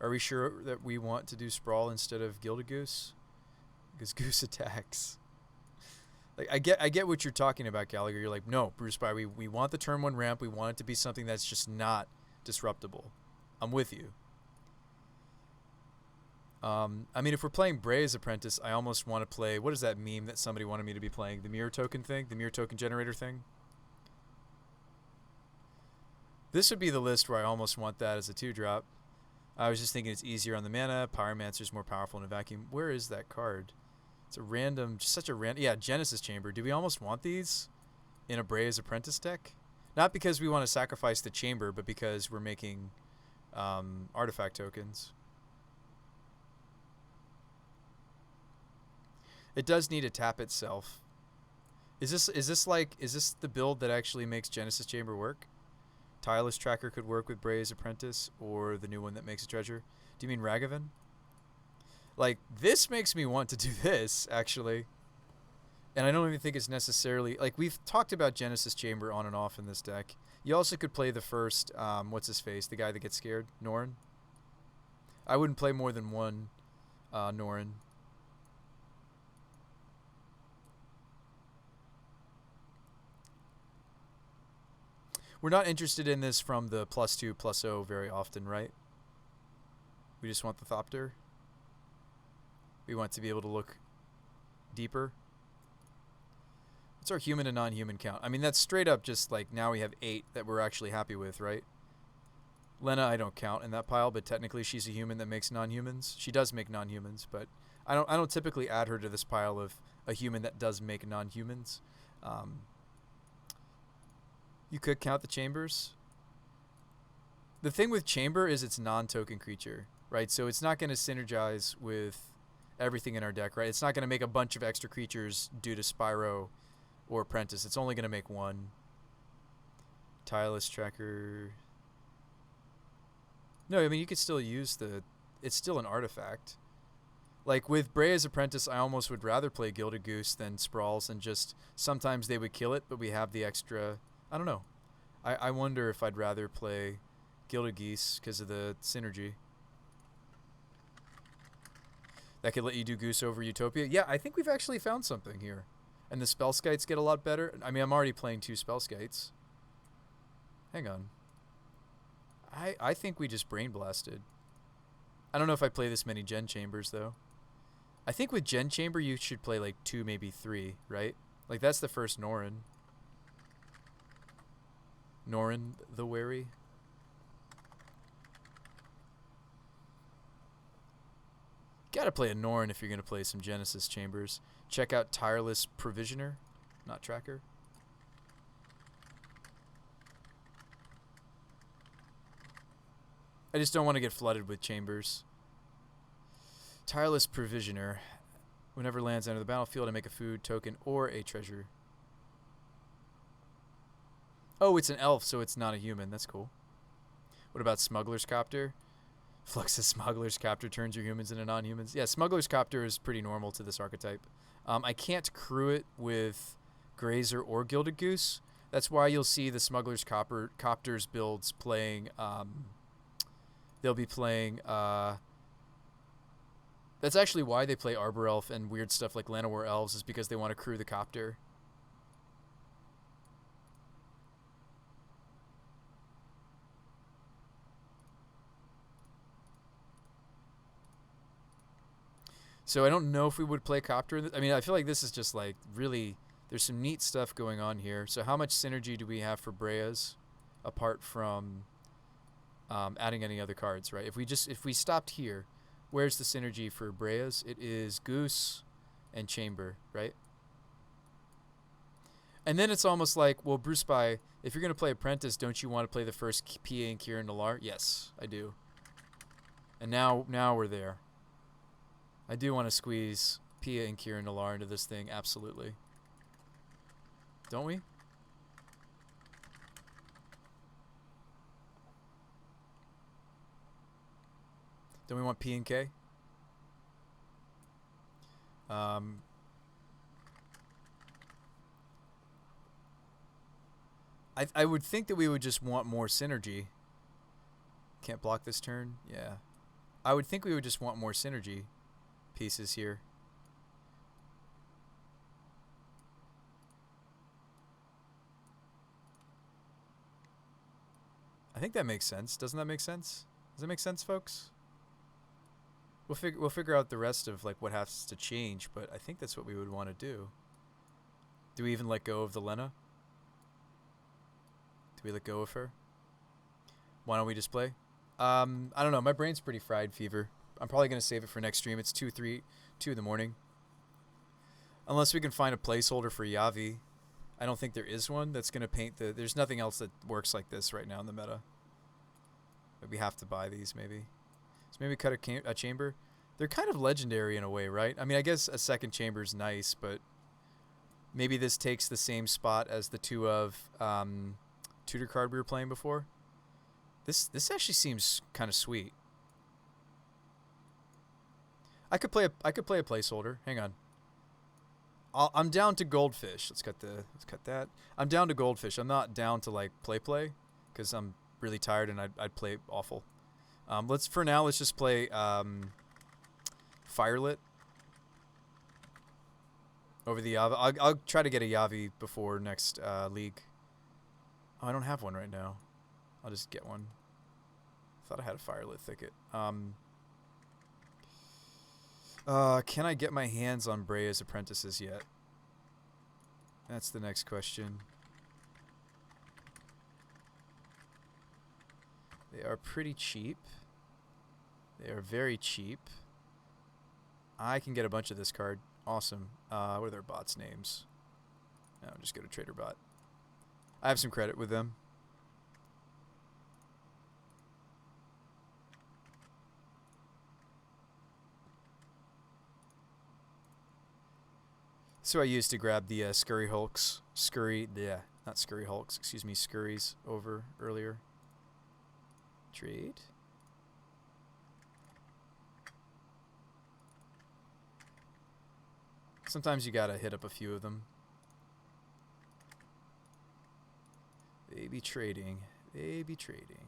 Are we sure that we want to do Sprawl instead of Gilded Goose? Because Goose attacks. Like, I get what you're talking about, Gallagher. You're like, no, Bruce By, we want the turn 1 ramp. We want it to be something that's just not disruptible. I'm with you. I mean, if we're playing Bray's Apprentice, I almost want to play... What is that meme that somebody wanted me to be playing? The mirror token thing? The mirror token generator thing? This would be the list where I almost want that as a 2-drop. I was just thinking it's easier on the mana. Pyromancer's more powerful in a vacuum. Where is that card? It's a random... Just such a random... Yeah, Genesis Chamber. Do we almost want these in a Bray's Apprentice deck? Not because we want to sacrifice the chamber, but because we're making artifact tokens. It does need to tap itself. Is this the build that actually makes Genesis Chamber work? Tireless Tracker could work with Bray's Apprentice, or the new one that makes a treasure. Do you mean Ragavan? Like, this makes me want to do this, actually. And I don't even think it's necessarily... Like, we've talked about Genesis Chamber on and off in this deck. You also could play the first, what's-his-face, the guy that gets scared, Norrin. I wouldn't play more than one Norrin. We're not interested in this from the +2/+0 very often, right? We just want the Thopter. We want to be able to look deeper. What's our human and non-human count? I mean, that's straight up just like now we have 8 that we're actually happy with, right? Lena, I don't count in that pile, but technically she's a human that makes non-humans. She does make non-humans, but I don't typically add her to this pile of a human that does make non-humans. You could count the chambers. The thing with chamber is it's non-token creature, right? So it's not going to synergize with everything in our deck, right? It's not going to make a bunch of extra creatures due to Spyro or Apprentice. It's only going to make one. Tireless Tracker. No, I mean, you could still use the... It's still an artifact. Like, with Bray's Apprentice, I almost would rather play Gilded Goose than Sprawls, and just... Sometimes they would kill it, but we have the extra... I don't know. I wonder if I'd rather play Gilded Geese because of the synergy. That could let you do Goose over Utopia. Yeah, I think we've actually found something here. And the Spellskites get a lot better. I mean, I'm already playing 2 Spellskites. Hang on. I think we just Brain Blasted. I don't know if I play this many Gen Chambers, though. I think with Gen Chamber, you should play like 2, maybe 3, right? Like, that's the first Norrin. Norrin the Wary. Gotta play a Norrin if you're gonna play some Genesis Chambers. Check out Tireless Provisioner, not Tracker. I just don't want to get flooded with chambers. Tireless Provisioner. Whenever lands under the battlefield, I make a food token or a treasure. Oh, it's an elf, so it's not a human. That's cool. What about Smuggler's Copter? Flux's Smuggler's Copter turns your humans into non-humans. Yeah, Smuggler's Copter is pretty normal to this archetype. I can't crew it with Grazer or Gilded Goose. That's why you'll see the Smuggler's Copters builds playing... they'll be playing... that's actually why they play Arbor Elf and weird stuff like Llanowar Elves, is because they want to crew the Copter. So I don't know if we would play Copter. I mean, I feel like this is just like really, there's some neat stuff going on here. So how much synergy do we have for Breas apart from adding any other cards, right? If we stopped here, where's the synergy for Breas? It is Goose and Chamber, right? And then it's almost like, well, Bruce Spy, if you're going to play Apprentice, don't you want to play the first PA and Kieran Nalaar? Yes, I do. And now we're there. I do want to squeeze Pia and Kieran Nalaar into this thing, absolutely. Don't we? Don't we want P and K? I would think that we would just want more synergy. Can't block this turn? Yeah. I would think we would just want more synergy pieces here. I think that makes sense. Doesn't that make sense? Does that make sense, folks? We'll figure out the rest of like what has to change, but I think that's what we would want to do. Do we even let go of the Lena? Do we let go of her? Why don't we just play? I don't know. My brain's pretty fried, Fever. I'm probably gonna save it for next stream. It's 2 in the morning. Unless we can find a placeholder for Yavi. I don't think there is one that's gonna paint the. There's nothing else that works like this right now in the meta. But we have to buy these maybe. So maybe cut a chamber. They're kind of legendary in a way, right? I mean, I guess a second chamber is nice, but maybe this takes the same spot as the two of tutor card we were playing before. This actually seems kind of sweet. I could play a placeholder. Hang on. I'm down to goldfish. Let's cut that. I'm down to goldfish. I'm not down to like play because I'm really tired and I'd play awful. Let's just play Firelit over the Yavi. I'll try to get a Yavi before next league. Oh, I don't have one right now. I'll just get one. Thought I had a Firelit thicket. Can I get my hands on Brea's apprentices yet? That's the next question. They are pretty cheap. They are very cheap. I can get a bunch of this card. Awesome. What are their bots' names? No, just go to Trader Bot. I have some credit with them. So I used to grab the Scurry Hulks. Not Scurry Hulks. Excuse me, Scurries over earlier. Trade. Sometimes you gotta hit up a few of them. They be trading. They be trading.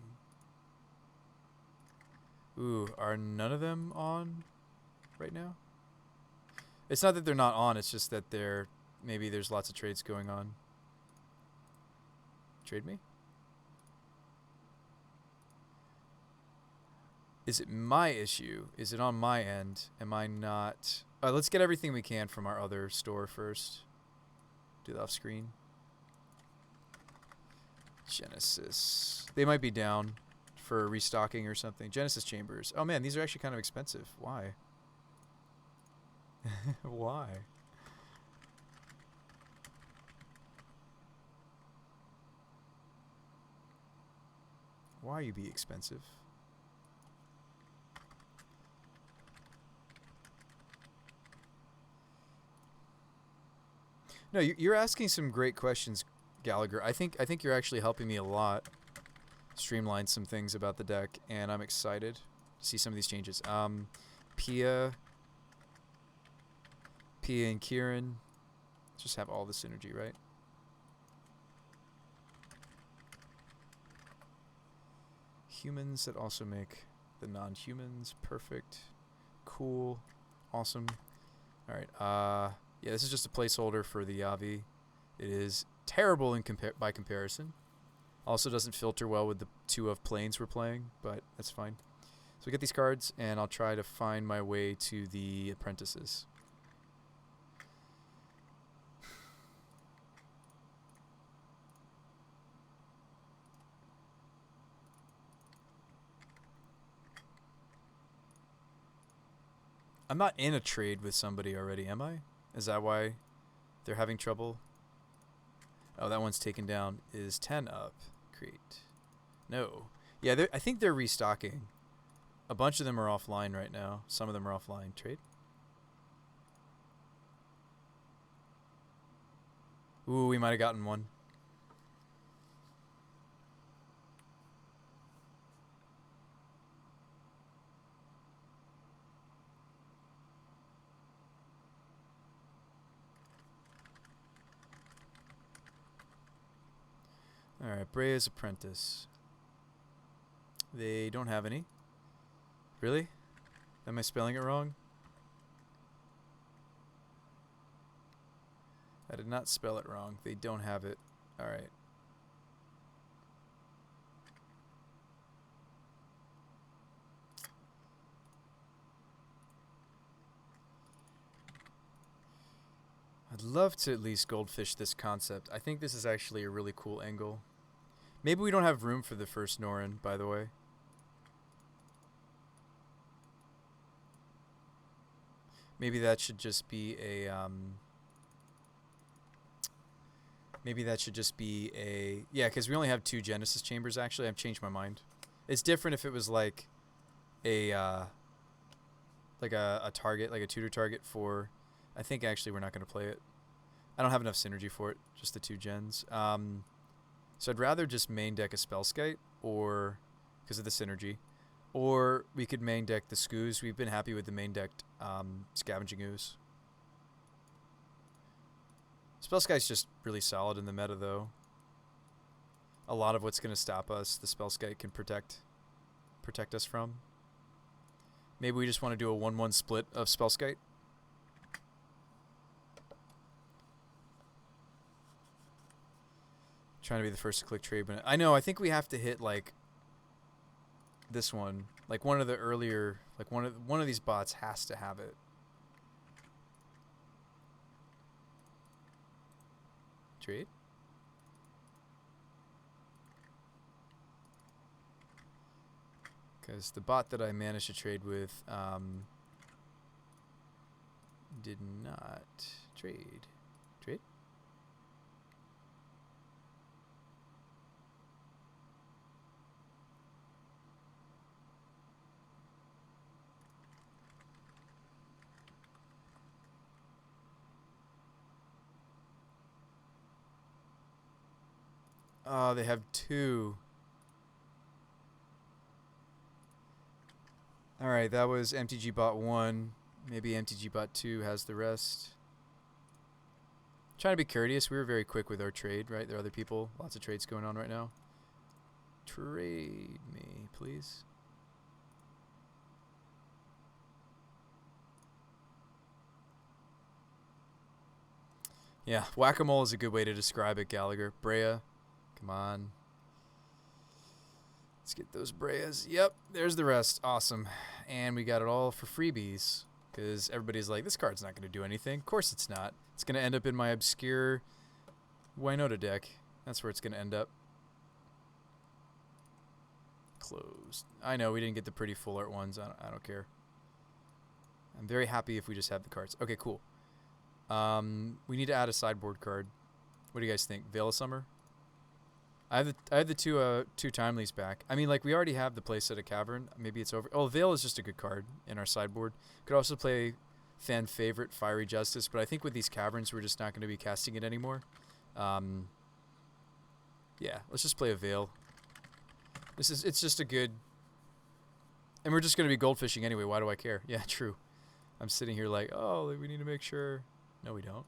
Ooh, are none of them on right now? It's not that they're not on, it's just that maybe there's lots of trades going on. Trade me? Is it my issue? Is it on my end? Am I not... let's get everything we can from our other store first. Do that off screen. Genesis. They might be down for restocking or something. Genesis Chambers. Oh man, these are actually kind of expensive. Why? Why? Why you be expensive? No, you're asking some great questions, Gallagher. I think you're actually helping me a lot streamline some things about the deck, and I'm excited to see some of these changes. Pia and Kieran just have all the synergy, right? Humans that also make the non-humans. Perfect. Cool. Awesome. All right. Yeah, this is just a placeholder for the Yavi. It is terrible by comparison. Also doesn't filter well with the two of planes we're playing, but that's fine. So we get these cards, and I'll try to find my way to the apprentices. I'm not in a trade with somebody already, am I? Is that why they're having trouble? Oh, that one's taken down. Is 10 up? Create. No. Yeah, I think they're restocking. A bunch of them are offline right now. Some of them are offline. Trade. Ooh, we might have gotten one. Alright, Brea's Apprentice. They don't have any. Really? Am I spelling it wrong? I did not spell it wrong. They don't have it. Alright. I'd love to at least goldfish this concept. I think this is actually a really cool angle. Maybe we don't have room for the first Norin, by the way. Maybe that should just be a, maybe that should just be a... Yeah, because we only have 2 Genesis chambers, actually. I've changed my mind. It's different if it was like a target, like a tutor target for... I think actually we're not going to play it. I don't have enough synergy for it, just the 2 gens. So I'd rather just main deck a Spellskite, or... because of the synergy. Or we could main deck the Skoos. We've been happy with the main decked Scavenging Ooze. Spellskite's just really solid in the meta, though. A lot of what's going to stop us, the Spellskite can protect us from. Maybe we just want to do a 1-1 split of Spellskite. Trying to be the first to click trade, but I know, I think we have to hit like this one, like one of the earlier, like one of these bots has to have it. Trade. Because the bot that I managed to trade with did not trade. Trade? Oh, they have 2. Alright, that was MTG bot 1. Maybe MTG bot 2 has the rest. Trying to be courteous. We were very quick with our trade, right? There are other people. Lots of trades going on right now. Trade me, please. Yeah, whack-a-mole is a good way to describe it, Gallagher. Brea. Come on. Let's get those Breas. Yep, there's the rest. Awesome. And we got it all for freebies. Because everybody's like, this card's not going to do anything. Of course it's not. It's going to end up in my obscure Winota deck. That's where it's going to end up. Closed. I know, we didn't get the pretty full art ones. I don't care. I'm very happy if we just have the cards. Okay, cool. We need to add a sideboard card. What do you guys think? Veil of Summer? I have the two timelies back. I mean, like, we already have the playset of Cavern. Maybe it's over. Oh, Veil is just a good card in our sideboard. Could also play fan favorite Fiery Justice, but I think with these Caverns, we're just not going to be casting it anymore. Yeah, let's just play a Veil. It's just a good... And we're just going to be goldfishing anyway. Why do I care? Yeah, true. I'm sitting here like, oh, we need to make sure. No, we don't.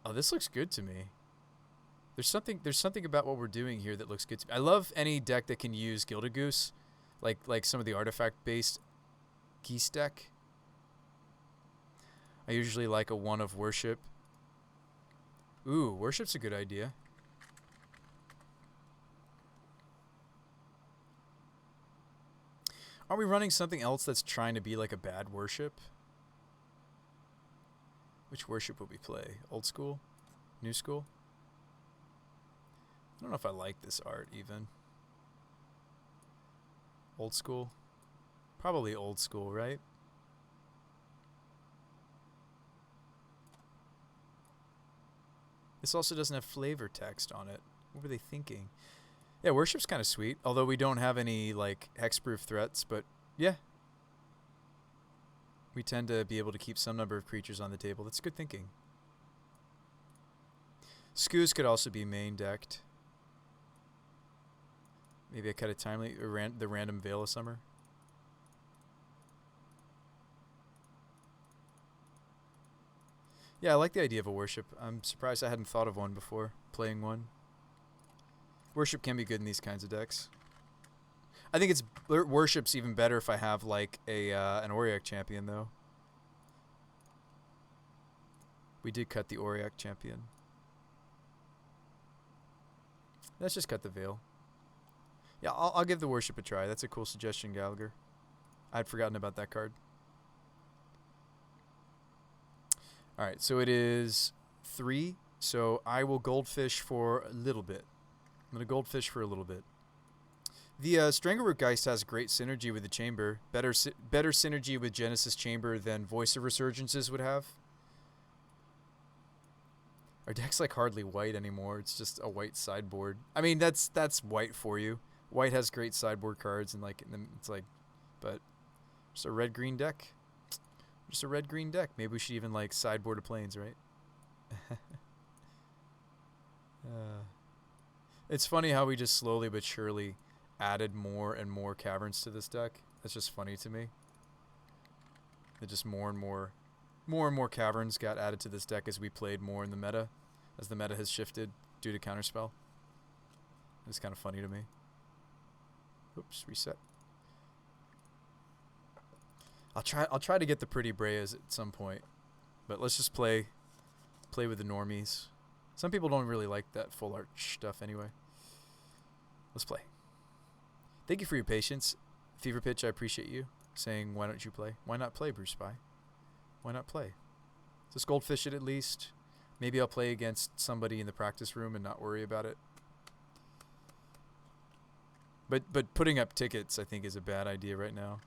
Oh, this looks good to me. There's something about what we're doing here that looks good to me. I love any deck that can use Gilded Goose, like some of the artifact-based Geese deck. I usually like a 1 of Worship. Ooh, Worship's a good idea. Are we running something else that's trying to be like a bad Worship? Which Worship would we play? Old school? New school? I don't know if I like this art even. Old school? Probably old school, right? This also doesn't have flavor text on it. What were they thinking? Yeah, Worship's kind of sweet, although we don't have any, like, hexproof threats, but yeah. We tend to be able to keep some number of creatures on the table. That's good thinking. Skoos could also be main decked. Maybe I cut a timely, or the random Veil of Summer. Yeah, I like the idea of a Worship. I'm surprised I hadn't thought of one before, playing one. Worship can be good in these kinds of decks. I think it's Worship's even better if I have like a an Auric champion though. We did cut the Auric champion. Let's just cut the Veil. Yeah, I'll give the Worship a try. That's a cool suggestion, Gallagher. I'd forgotten about that card. All right, so it is 3. So I will goldfish for a little bit. I'm going to goldfish for a little bit. The Strangleroot Geist has great synergy with the Chamber. Better synergy with Genesis Chamber than Voice of Resurgences would have. Our deck's like hardly white anymore. It's just a white sideboard. I mean, that's white for you. White has great sideboard cards and like it's like, but just a red-green deck. Just a red-green deck. Maybe we should even like sideboard of planes, right? It's funny how we just slowly but surely added more and more caverns to this deck. That's just funny to me. That just more and more caverns got added to this deck as we played more in the meta, as the meta has shifted due to counterspell. It's kind of funny to me. Oops, reset. I'll try to get the pretty Breyas at some point, but let's just play with the normies. Some people don't really like that full art stuff anyway. Let's play. Thank you for your patience. Fever Pitch, I appreciate you saying, why don't you play? Why not play, Bruce Spy? Why not play? Just goldfish it at least. Maybe I'll play against somebody in the practice room and not worry about it. But putting up tickets, I think, is a bad idea right now.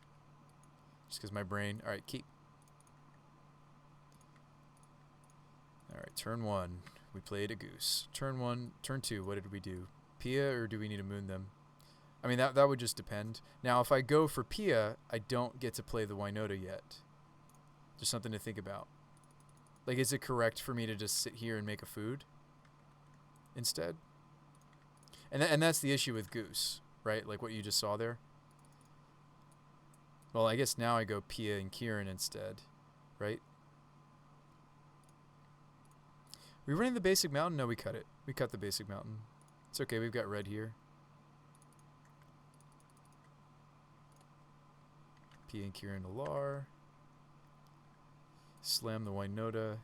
Just because my brain... All right, keep. All right, turn 1. We played a goose. Turn 2, what did we do? Pia, or do we need to moon them? I mean, that would just depend. Now, if I go for Pia, I don't get to play the Winota yet. Just something to think about. Like, is it correct for me to just sit here and make a food instead? And that's the issue with Goose, right? Like what you just saw there. Well, I guess now I go Pia and Kieran instead, right? We running the basic mountain? No, we cut it. We cut the basic mountain. It's okay, we've got red here. Pia and Kieran Alar. Slam the Winota.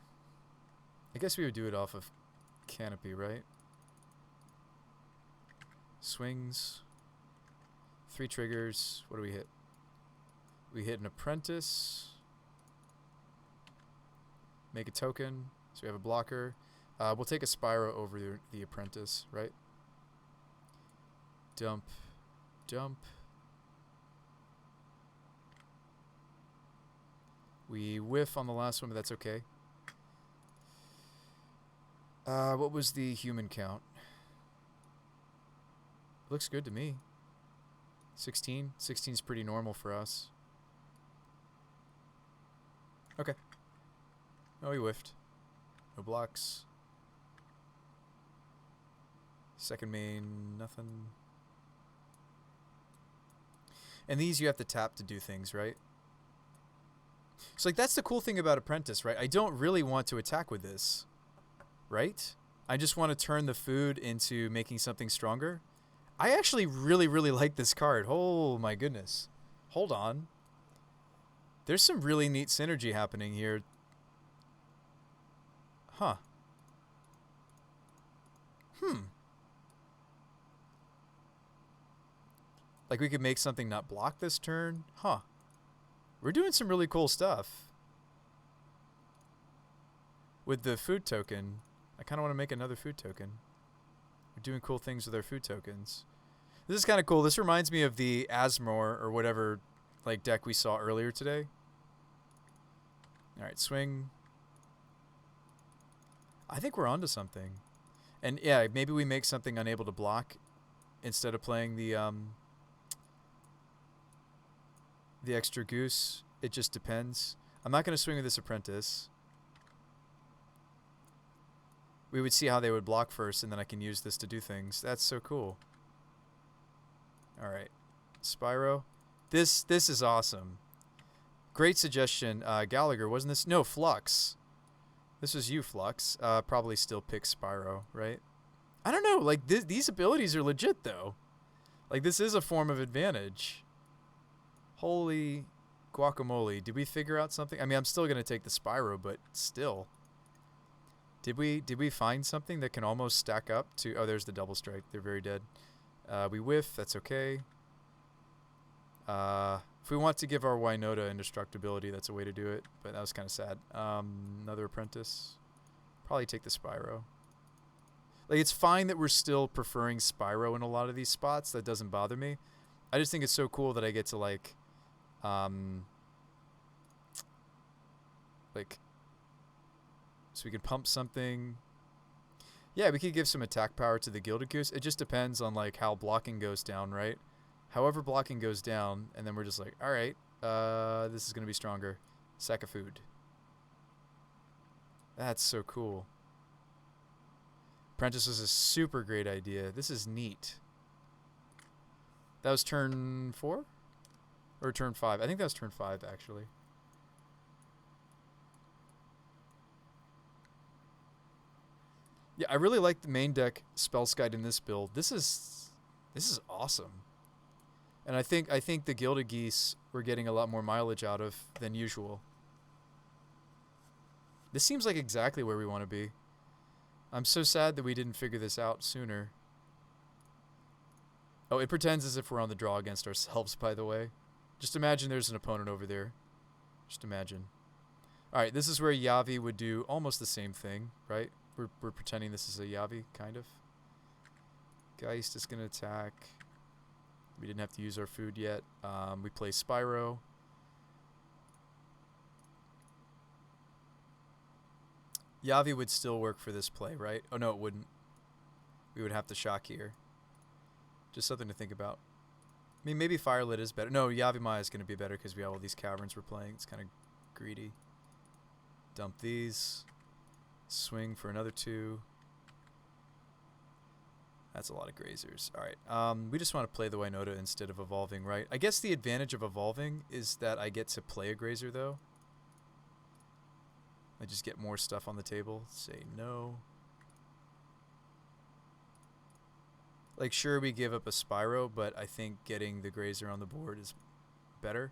I guess we would do it off of Canopy, right? Swings. 3 triggers. What do we hit? We hit an Apprentice. Make a token. So we have a blocker. We'll take a Spyro over the Apprentice, right? Dump. Dump. We whiff on the last one, but that's okay. What was the human count? Looks good to me. 16? 16 is pretty normal for us. Okay. Oh, he whiffed. No blocks. Second main, nothing. And these you have to tap to do things, right? So, like, that's the cool thing about Apprentice, right? I don't really want to attack with this, right? I just want to turn the food into making something stronger. I actually really, really like this card. Oh, my goodness. Hold on. There's some really neat synergy happening here. Huh. Like, we could make something not block this turn? Huh. We're doing some really cool stuff. With the food token, I kind of want to make another food token. We're doing cool things with our food tokens. This is kind of cool. This reminds me of the Asmore or whatever like deck we saw earlier today. All right, swing. I think we're onto something. And yeah, maybe we make something unable to block instead of playing the extra goose. It just depends. I'm not going to swing with this Apprentice. We would see how they would block first, and then I can use this to do things. That's so cool. All right. Spyro. This is awesome. Great suggestion. Gallagher, wasn't this? No, Flux. This was you, Flux. Probably still pick Spyro, right? I don't know. Like, these abilities are legit, though. Like, this is a form of advantage. Holy guacamole. Did we figure out something? I mean, I'm still going to take the Spyro, but still. Did we find something that can almost stack up to... Oh, there's the double strike. They're very dead. We whiff. That's okay. If we want to give our Winota indestructibility, that's a way to do it, but that was kind of sad. Another apprentice. Probably take the Spyro. Like, it's fine that we're still preferring Spyro in a lot of these spots. That doesn't bother me. I just think it's so cool that I get to, like, so we can pump something. Yeah, we could give some attack power to the Gilded Goose. It just depends on, like, how blocking goes down, right? However blocking goes down, and then we're just like, all right, this is going to be stronger. Sack of food. That's so cool. Apprentice is a super great idea. This is neat. That was turn 4? Or turn 5? I think that was turn 5, actually. Yeah, I really like the main deck Spells Guide in this build. This is awesome. And I think the Gilded Geese we're getting a lot more mileage out of than usual. This seems like exactly where we want to be. I'm so sad that we didn't figure this out sooner. Oh, it pretends as if we're on the draw against ourselves, by the way. Just imagine there's an opponent over there. Just imagine. Alright, this is where Yavi would do almost the same thing, right? We're pretending this is a Yavi, kind of. Geist is going to attack. We didn't have to use our food yet. We play Spyro. Yavi would still work for this play, right? Oh, no, it wouldn't. We would have to shock here. Just something to think about. I mean, maybe Firelit is better. No, Yavi Maya is going to be better because we have all these caverns we're playing. It's kind of greedy. Dump these. Swing for another 2. That's a lot of grazers. All right. We just want to play the Winota instead of evolving, right? I guess the advantage of evolving is that I get to play a grazer, though. I just get more stuff on the table. Say no. Like, sure, we give up a Spyro, but I think getting the grazer on the board is better.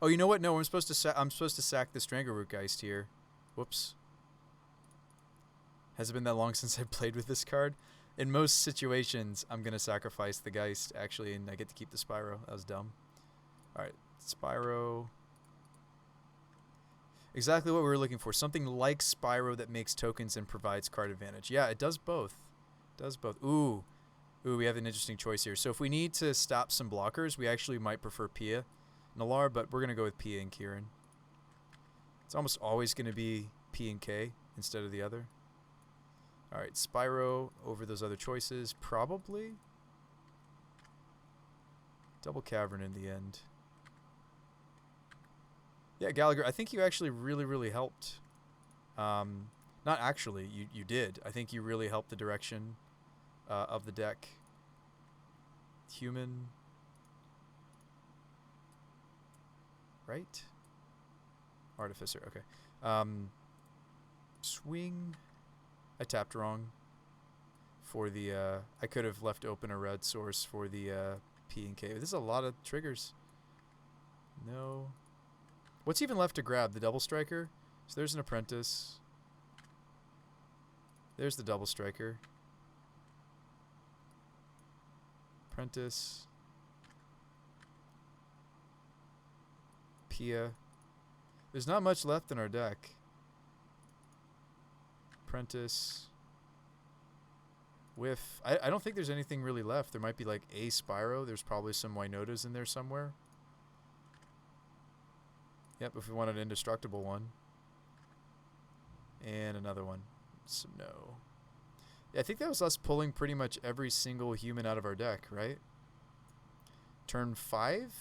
Oh, you know what? No, I'm supposed to sack the Strangleroot Geist here. Whoops. Has it been that long since I played with this card? In most situations, I'm going to sacrifice the Geist, actually, and I get to keep the Spyro. That was dumb. Alright, Spyro. Exactly what we were looking for. Something like Spyro that makes tokens and provides card advantage. Yeah, it does both. It does both. Ooh, we have an interesting choice here. So if we need to stop some blockers, we actually might prefer Pia Nalar, but we're going to go with Pia and Kieran. It's almost always going to be P and K instead of the other. Alright, Spyro over those other choices. Probably. Double Cavern in the end. Yeah, Gallagher, I think you actually really helped. Not actually, you did. I think you really helped the direction of the deck. Human. Right? Artificer, okay. Swing. I tapped wrong for the, I could have left open a red source for the P and K. This is a lot of triggers. No. What's even left to grab? The Double Striker? So there's an Apprentice. There's the Double Striker. Apprentice. Pia. There's not much left in our deck. Apprentice. Whiff. I don't think there's anything really left. There might be like a Spyro. There's probably some Winotas in there somewhere. Yep, if we want an indestructible one. And another one. So no. Yeah, I think that was us pulling pretty much every single human out of our deck, right? Turn 5?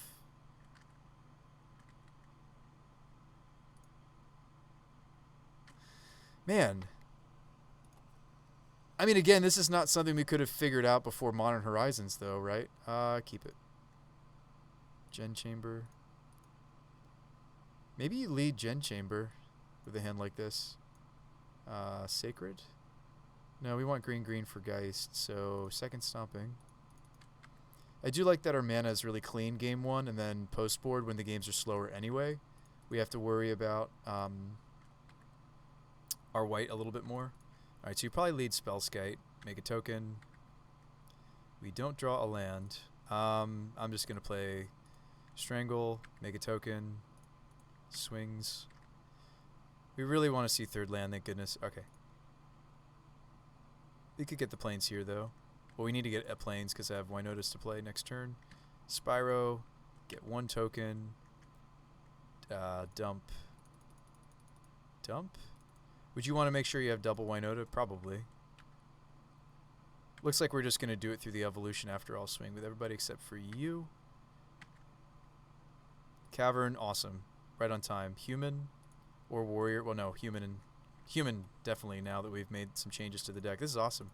Man. I mean, again, this is not something we could have figured out before Modern Horizons, though, right? Keep it. Gen Chamber. Maybe you lead Gen Chamber with a hand like this. Sacred? No, we want green for Geist, so second Stomping. I do like that our mana is really clean game 1, and then post-board, when the games are slower anyway, we have to worry about our white a little bit more. Alright, so you probably lead Spellskite, make a token. We don't draw a land. I'm just going to play Strangle, make a token, swings. We really want to see third land, thank goodness. Okay. We could get the plains here, though. Well, we need to get a plains because I have Winotas to play next turn. Spyro, get 1 token. Dump. Dump? Would you want to make sure you have double Winota? Probably. Looks like we're just going to do it through the evolution after all. Swing with everybody except for you. Cavern, awesome. Right on time. Human or warrior? Well, no, human definitely now that we've made some changes to the deck. This is awesome.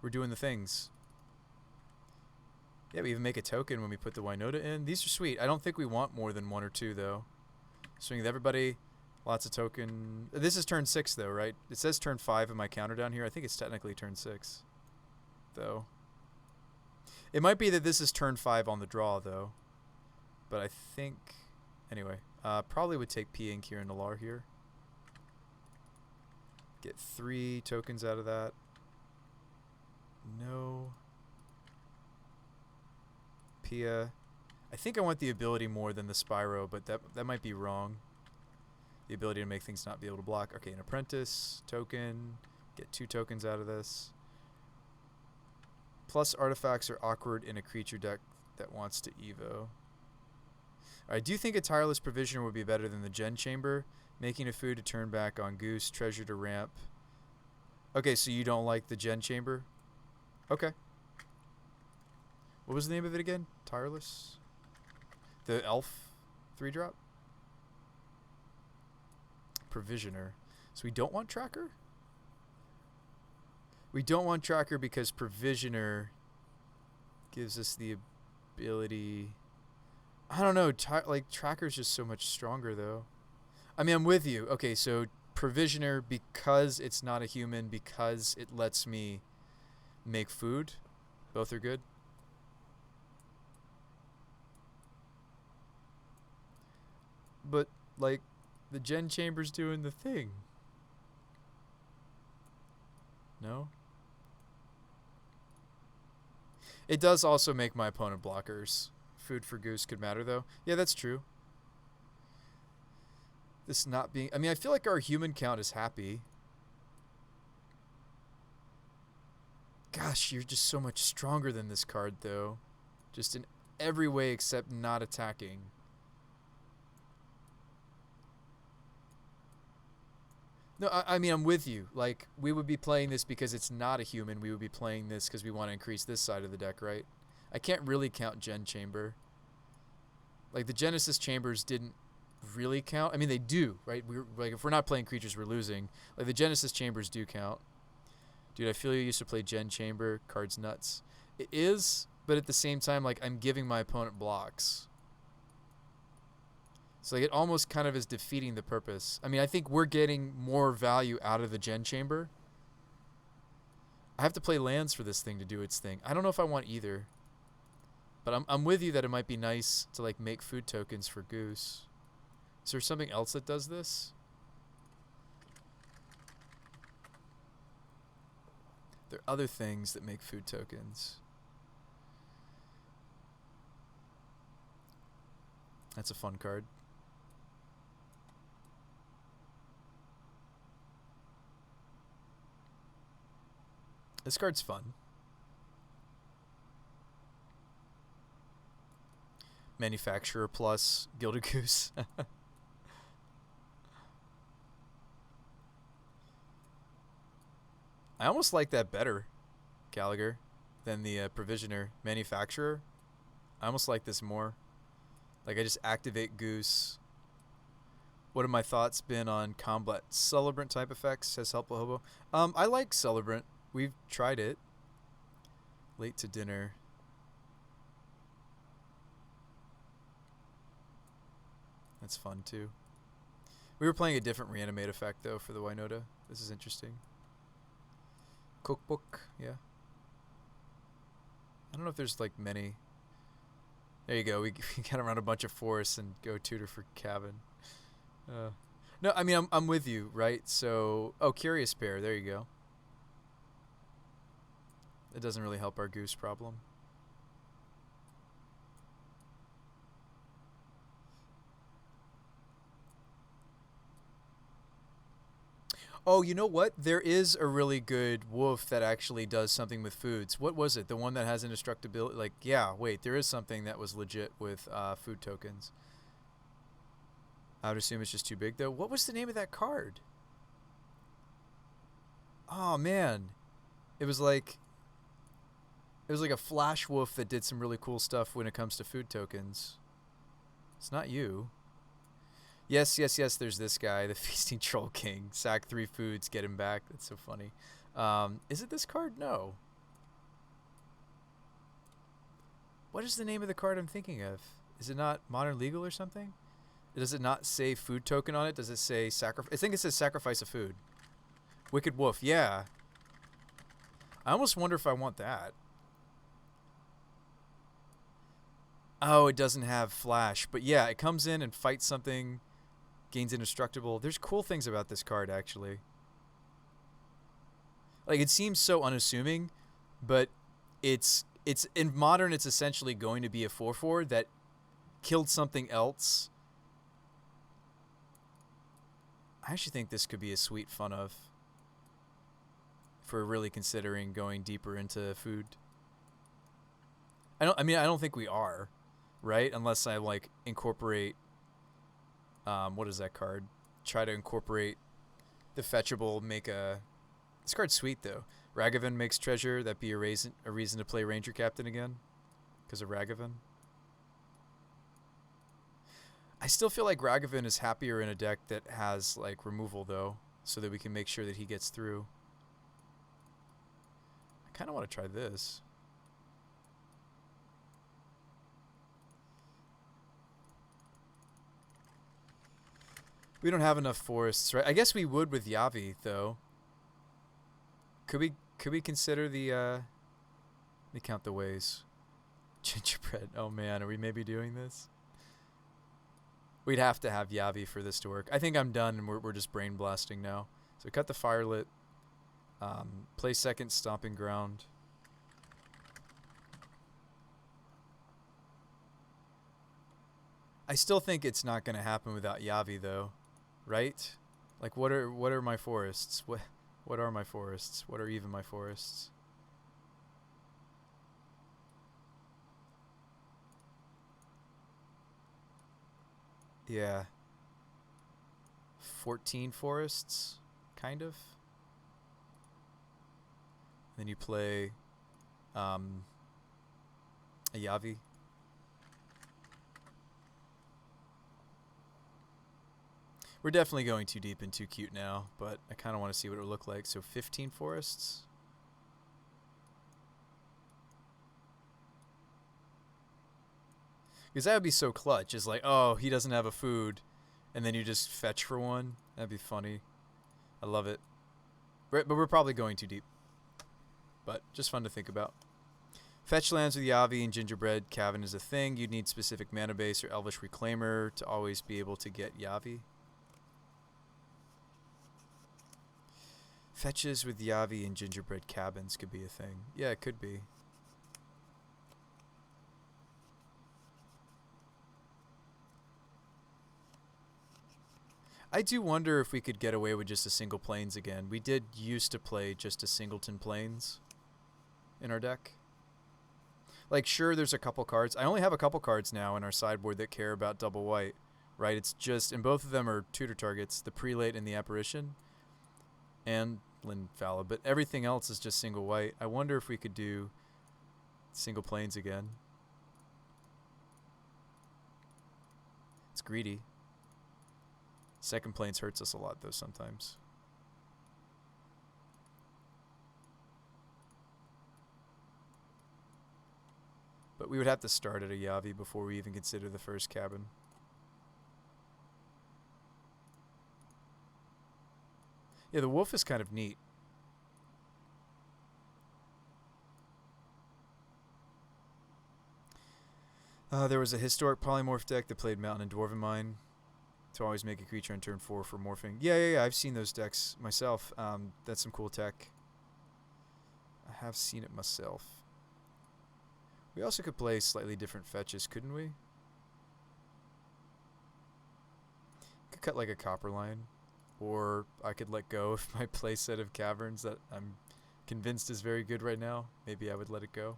We're doing the things. Yeah, we even make a token when we put the Winota in. These are sweet. I don't think we want more than 1 or 2, though. Swing with everybody. Lots of token. This is turn 6, though, right? It says turn 5 in my counter down here. I think it's technically turn 6, though. It might be that this is turn 5 on the draw, though. But I think... Anyway, probably would take P-Ink here and Nalar here. Get 3 tokens out of that. No. Pia. I think I want the ability more than the Spyro, but that might be wrong. The ability to make things not be able to block. Okay, an Apprentice, token. Get 2 tokens out of this. Plus artifacts are awkward in a creature deck that wants to Evo. I do think a Tireless Provisioner would be better than the Gen Chamber. Making a food to turn back on Goose, treasure to ramp. Okay, so you don't like the Gen Chamber? Okay. What was the name of it again? Tireless? The elf 3-drop? Provisioner. So we don't want Tracker? We don't want Tracker because Provisioner gives us the ability... I don't know. Like, Tracker's just so much stronger, though. I mean, I'm with you. Okay, so Provisioner, because it's not a human, because it lets me make food. Both are good. But, like, the Gen Chamber's doing the thing. No? It does also make my opponent blockers. Food for Goose could matter, though. Yeah, that's true. This not being... I mean, I feel like our human count is happy. Gosh, you're just so much stronger than this card, though. Just in every way except not attacking. No, I mean, I'm with you. Like, we would be playing this because it's not a human. We would be playing this because we want to increase this side of the deck, right? I can't really count Gen Chamber. Like, the Genesis Chambers didn't really count. I mean, they do, right? Like, if we're not playing creatures, we're losing. Like, the Genesis Chambers do count. Dude, I feel you used to play Gen Chamber. Card's nuts. It is, but at the same time, like, I'm giving my opponent blocks. So, like, it almost kind of is defeating the purpose. I mean, I think we're getting more value out of the Gen Chamber. I have to play lands for this thing to do its thing. I don't know if I want either. But I'm with you that it might be nice to, like, make food tokens for Goose. Is there something else that does this? There are other things that make food tokens. That's a fun card. This card's fun. Manufacturer plus Gilded Goose. I almost like that better, Gallagher, than the Provisioner. Manufacturer. I almost like this more. Like, I just activate Goose. What have my thoughts been on combat Celebrant type effects? Says Helpful Hobo. I like Celebrant. We've tried it. Late to dinner. That's fun too. We were playing a different reanimate effect though for the Winota. This is interesting. Cookbook, yeah. I don't know if there's like many. There you go. We get around a bunch of forests and go tutor for cabin. No, I mean I'm with you, right? So, oh, Curious Pair. There you go. It doesn't really help our Goose problem. Oh, you know what? There is a really good wolf that actually does something with foods. What was it? The one that has indestructibility? Like, yeah, wait, there is something that was legit with food tokens. I would assume it's just too big, though. What was the name of that card? Oh, man. It was like... It was like a flash wolf that did some really cool stuff when it comes to food tokens. It's not you. Yes, yes, yes, there's this guy, the Feasting Troll King. Sack 3 foods, get him back. That's so funny. Is it this card? No. What is the name of the card I'm thinking of? Is it not Modern Legal or something? Does it not say food token on it? Does it say sacrifice? I think it says sacrifice of food. Wicked Wolf, yeah. I almost wonder if I want that. Oh, it doesn't have flash. But yeah, it comes in and fights something, gains indestructible. There's cool things about this card, actually. Like, it seems so unassuming, but it's in Modern, it's essentially going to be a 4/4 that killed something else. I actually think this could be a sweet fun of for really considering going deeper into food. I don't think we are, right? Unless I like incorporate what is that card? Try to incorporate the fetchable, make a this card's sweet though. Ragavan makes treasure, that'd be a reason to play Ranger Captain again. Because of Ragavan. I still feel like Ragavan is happier in a deck that has like removal though, so that we can make sure that he gets through. I kinda wanna try this. We don't have enough forests, right? I guess we would with Yavi, though. Could we consider the let me count the ways. Gingerbread. Oh man, are we maybe doing this? We'd have to have Yavi for this to work. I think I'm done and we're just brain blasting now. So cut the Firelit. Play second Stomping Ground. I still think it's not gonna happen without Yavi though. Right? Like what are my forests? What are my forests? What are even my forests? Yeah. 14 forests, kind of. Then you play a Yavi. We're definitely going too deep and too cute now, but I kind of want to see what it would look like. So 15 forests. Because that would be so clutch. It's like, oh, he doesn't have a food, and then you just fetch for one. That'd be funny. I love it. But we're probably going too deep. But just fun to think about. Fetch lands with Yavi and Gingerbread Cavern is a thing. You'd need specific mana base or Elvish Reclaimer to always be able to get Yavi. Fetches with Yavi and Gingerbread Cabins could be a thing. Yeah, it could be. I do wonder if we could get away with just a single plains again. We did used to play just a singleton plains in our deck. Like, sure, there's a couple cards. I only have a couple cards now in our sideboard that care about double white, right? It's just, and both of them are tutor targets, the Prelate and the Apparition, and Linvala, but everything else is just single white. I wonder if we could do single plains again. It's greedy. Second plains hurts us a lot, though, sometimes. But we would have to start at a Yavi before we even consider the first cabin. Yeah, the wolf is kind of neat. There was a historic polymorph deck that played Mountain and Dwarven Mine to always make a creature on turn 4 for morphing. Yeah, I've seen those decks myself. That's some cool tech. I have seen it myself. We also could play slightly different fetches, couldn't we? Could cut like a Copper Line. or I could let go of my playset of caverns that I'm convinced is very good right now. Maybe I would let it go.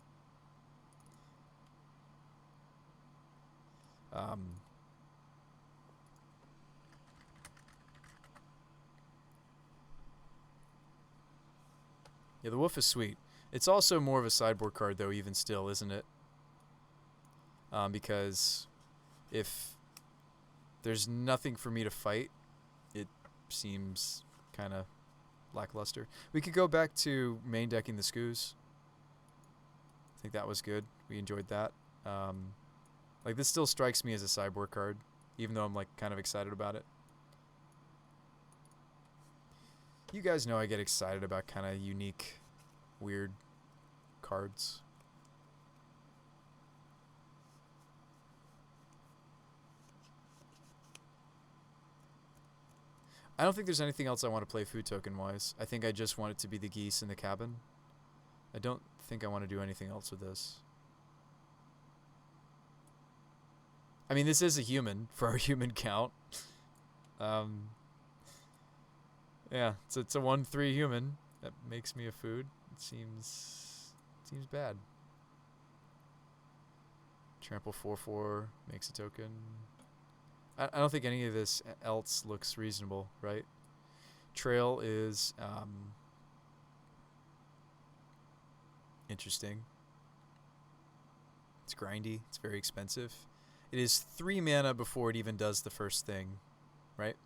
Yeah, the wolf is sweet. It's also more of a sideboard card, though, even still, isn't it? Because if there's nothing for me to fight, it seems kind of lackluster. We could go back to main decking the Scoos. I think that was good. We enjoyed that. Like, this still strikes me as a sideboard card, even though I'm, like, kind of excited about it. You guys know I get excited about kind of unique, weird cards. I don't think there's anything else I want to play food token-wise. I think I just want it to be the geese in the cabin. I don't think I want to do anything else with this. I mean, this is a human for our human count. Yeah, it's a 1/3 human. That makes me a food. It seems bad. Trample 4/4 makes a token. I don't think any of this else looks reasonable, right? Trail is interesting. It's grindy. It's very expensive. It is 3 mana before it even does the first thing, right?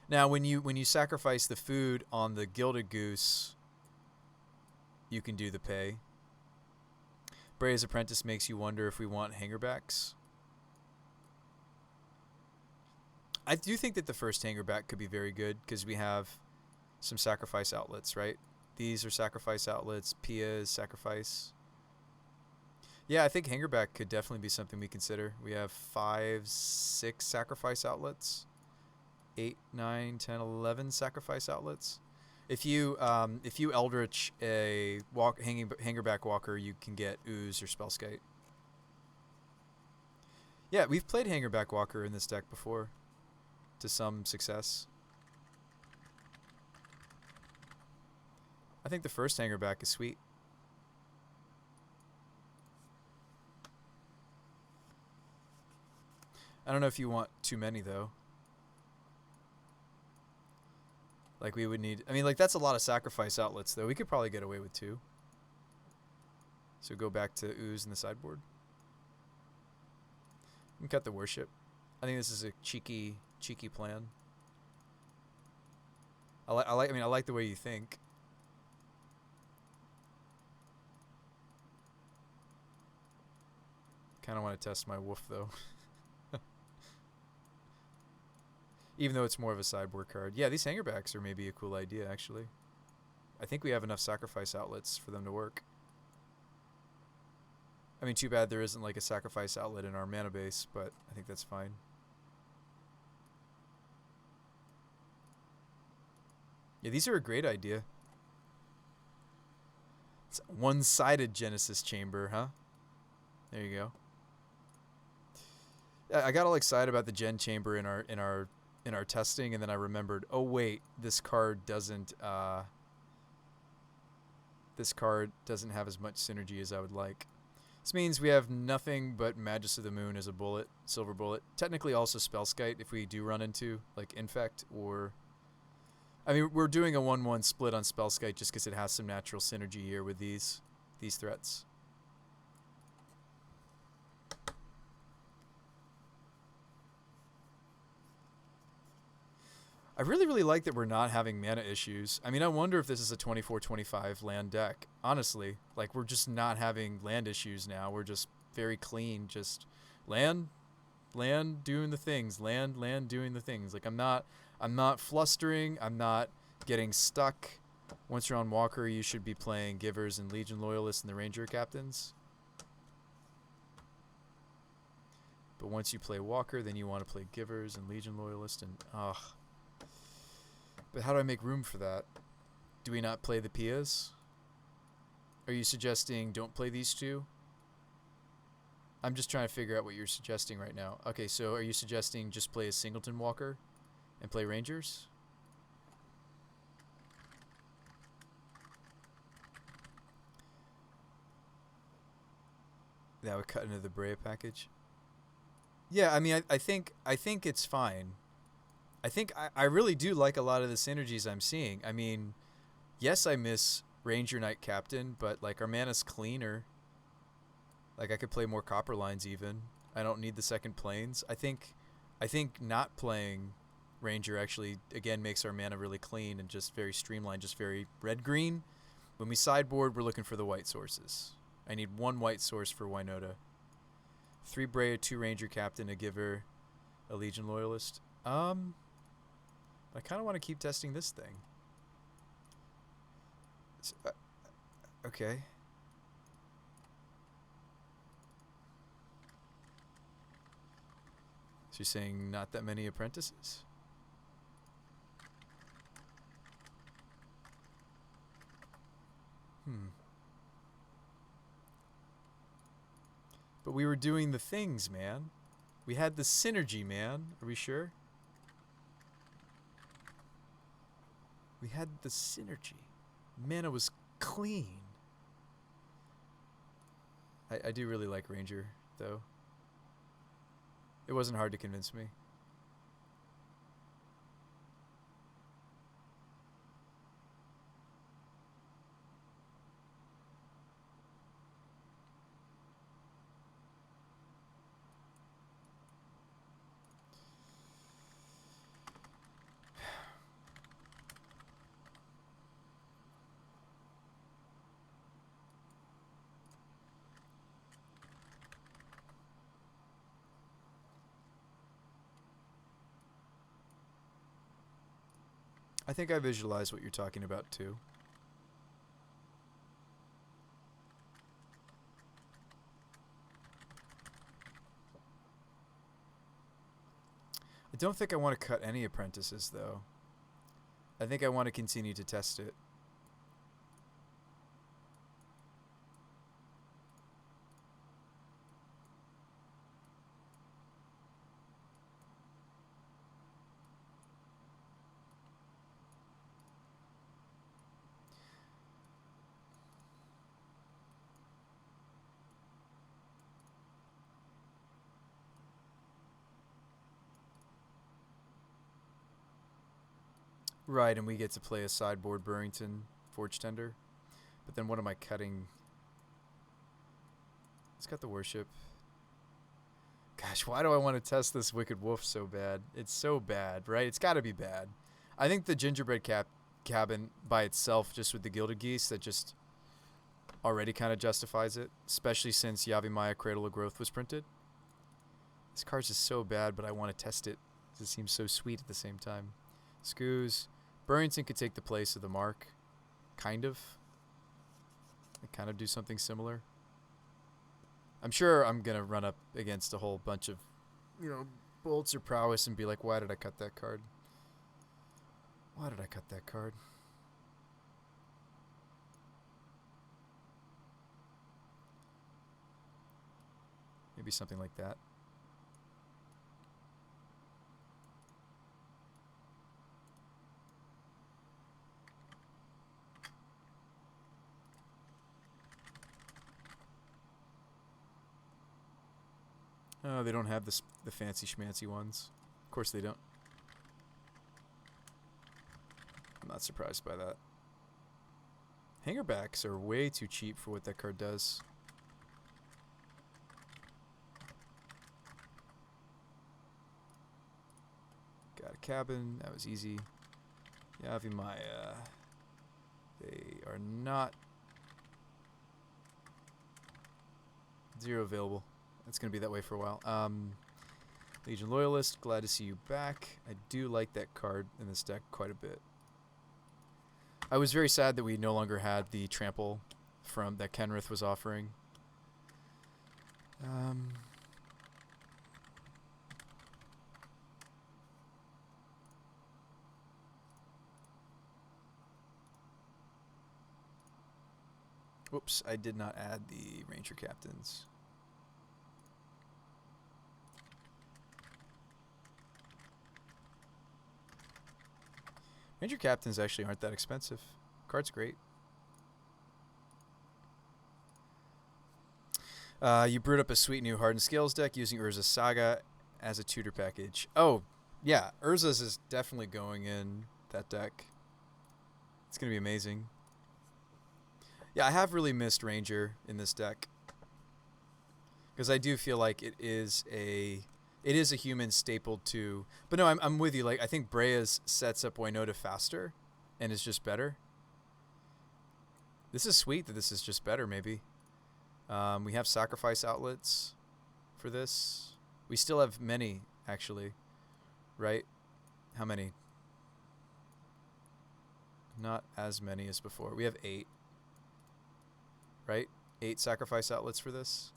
Now, when you sacrifice the food on the Gilded Goose, you can do the pay. Bray's Apprentice makes you wonder if we want hangerbacks. I do think that the first hangerback could be very good because we have some sacrifice outlets, right? These are sacrifice outlets. Pia is sacrifice. Yeah, I think hangerback could definitely be something we consider. We have 5, 6 sacrifice outlets. 8, 9, 10, 11 sacrifice outlets. If you Eldritch a hangerback walker, you can get Ooze or Spellskite. Yeah, we've played hangerback walker in this deck before, to some success. I think the first hangerback is sweet. I don't know if you want too many though. Like, we would need... I mean, like, that's a lot of sacrifice outlets, though. We could probably get away with 2. So go back to Ooze in the sideboard. And cut the Worship. I think this is a cheeky plan. I like the way you think. Kind of want to test my wolf, though. Even though it's more of a sideboard card. Yeah, these hangerbacks are maybe a cool idea, actually. I think we have enough sacrifice outlets for them to work. I mean, too bad there isn't like a sacrifice outlet in our mana base, but I think that's fine. Yeah, these are a great idea. It's a one-sided Genesis Chamber, huh? There you go. I got all excited about the Gen Chamber in our testing, and then I remembered, oh wait, this card doesn't have as much synergy as I would like. This means we have nothing but Magus of the Moon as a bullet, silver bullet. Technically also Spellskite if we do run into like Infect, or I mean, we're doing a 1/1 split on Spellskite just because it has some natural synergy here with these threats. I really like that we're not having mana issues. I mean, I wonder if this is a 24-25 land deck. Honestly, like, we're just not having land issues now. We're just very clean. Just land doing the things. Land doing the things. Like, I'm not flustering. I'm not getting stuck. Once you're on Walker, you should be playing Givers and Legion Loyalists and the Ranger Captains. But once you play Walker, then you want to play Givers and Legion Loyalist, and ugh. But how do I make room for that? Do we not play the Pias? Are you suggesting don't play these two? I'm just trying to figure out what you're suggesting right now. Okay, so are you suggesting just play a Singleton Walker and play Rangers? That would cut into the Brea package. Yeah, I mean, I think it's fine. I really do like a lot of the synergies I'm seeing. I mean, yes, I miss Ranger Knight Captain, but like our mana's cleaner. Like I could play more copper lines even. I don't need the second planes. I think not playing Ranger actually again makes our mana really clean and just very streamlined, just very red green. When we sideboard, we're looking for the white sources. I need one white source for Winota. 3 Brea, 2 Ranger Captain, a Giver, a Legion Loyalist. I kind of want to keep testing this thing. So, okay. So you're saying not that many apprentices? But we were doing the things, man. We had the synergy, man. Are we sure? We had the synergy. Mana was clean. I do really like Ranger, though. It wasn't hard to convince me. I think I visualize what you're talking about, too. I don't think I want to cut any apprentices, though. I think I want to continue to test it. Right, and we get to play a sideboard Burrington Forge Tender. But then what am I cutting? It's got the Worship. Gosh, why do I want to test this Wicked Wolf so bad? It's so bad, right? It's got to be bad. I think the Gingerbread Cabin by itself, just with the Gilded Geese, that just already kind of justifies it. Especially since Yavimaya Cradle of Growth was printed. This card's just so bad, but I want to test it. It seems so sweet at the same time. Scoos. Burrington could take the place of the Mark. Kind of. They kind of do something similar. I'm sure I'm going to run up against a whole bunch of, bolts or prowess and be like, why did I cut that card? Why did I cut that card? Maybe something like that. Oh, they don't have the fancy schmancy ones. Of course they don't. I'm not surprised by that. Hangerbacks are way too cheap for what that card does. Got a cabin. That was easy. Yavimaya. They are not... 0 available. It's going to be that way for a while. Legion Loyalist, glad to see you back. I do like that card in this deck quite a bit. I was very sad that we no longer had the trample from that Kenrith was offering. Whoops, I did not add the Ranger Captains. Ranger Captains actually aren't that expensive. Card's great. You brewed up a sweet new Hardened Scales deck using Urza's Saga as a tutor package. Oh, yeah. Urza's is definitely going in that deck. It's going to be amazing. Yeah, I have really missed Ranger in this deck. Because I do feel like it is a human stapled to... But no, I'm with you. Like, I think Brea's sets up Winota faster and is just better. This is sweet that this is just better, maybe. We have sacrifice outlets for this. We still have many, actually. Right? How many? Not as many as before. We have 8. Right? 8 sacrifice outlets for this.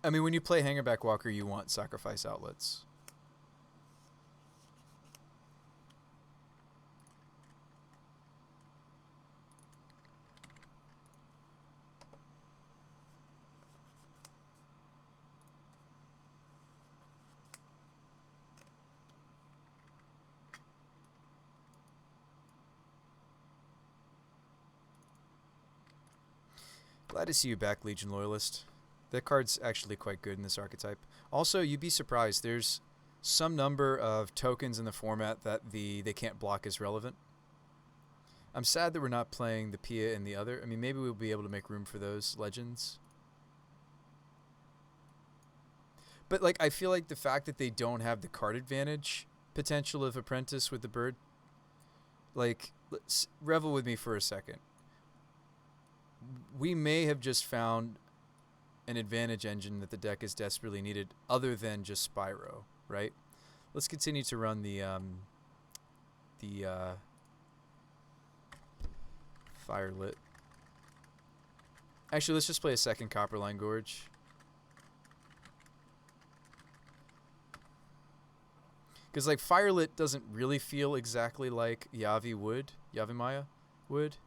I mean, when you play Hangerback Walker, you want sacrifice outlets. Glad to see you back, Legion Loyalist. That card's actually quite good in this archetype. Also, you'd be surprised. There's some number of tokens in the format that they can't block as relevant. I'm sad that we're not playing the Pia and the other. I mean, maybe we'll be able to make room for those legends. But, like, I feel like the fact that they don't have the card advantage potential of Apprentice with the bird. Like, let's revel with me for a second. We may have just found an advantage engine that the deck is desperately needed other than just Spyro, right? Let's continue to run the Firelit. Actually, let's just play a second Copperline Gorge. Because, like, Firelit doesn't really feel exactly like Yavimaya would.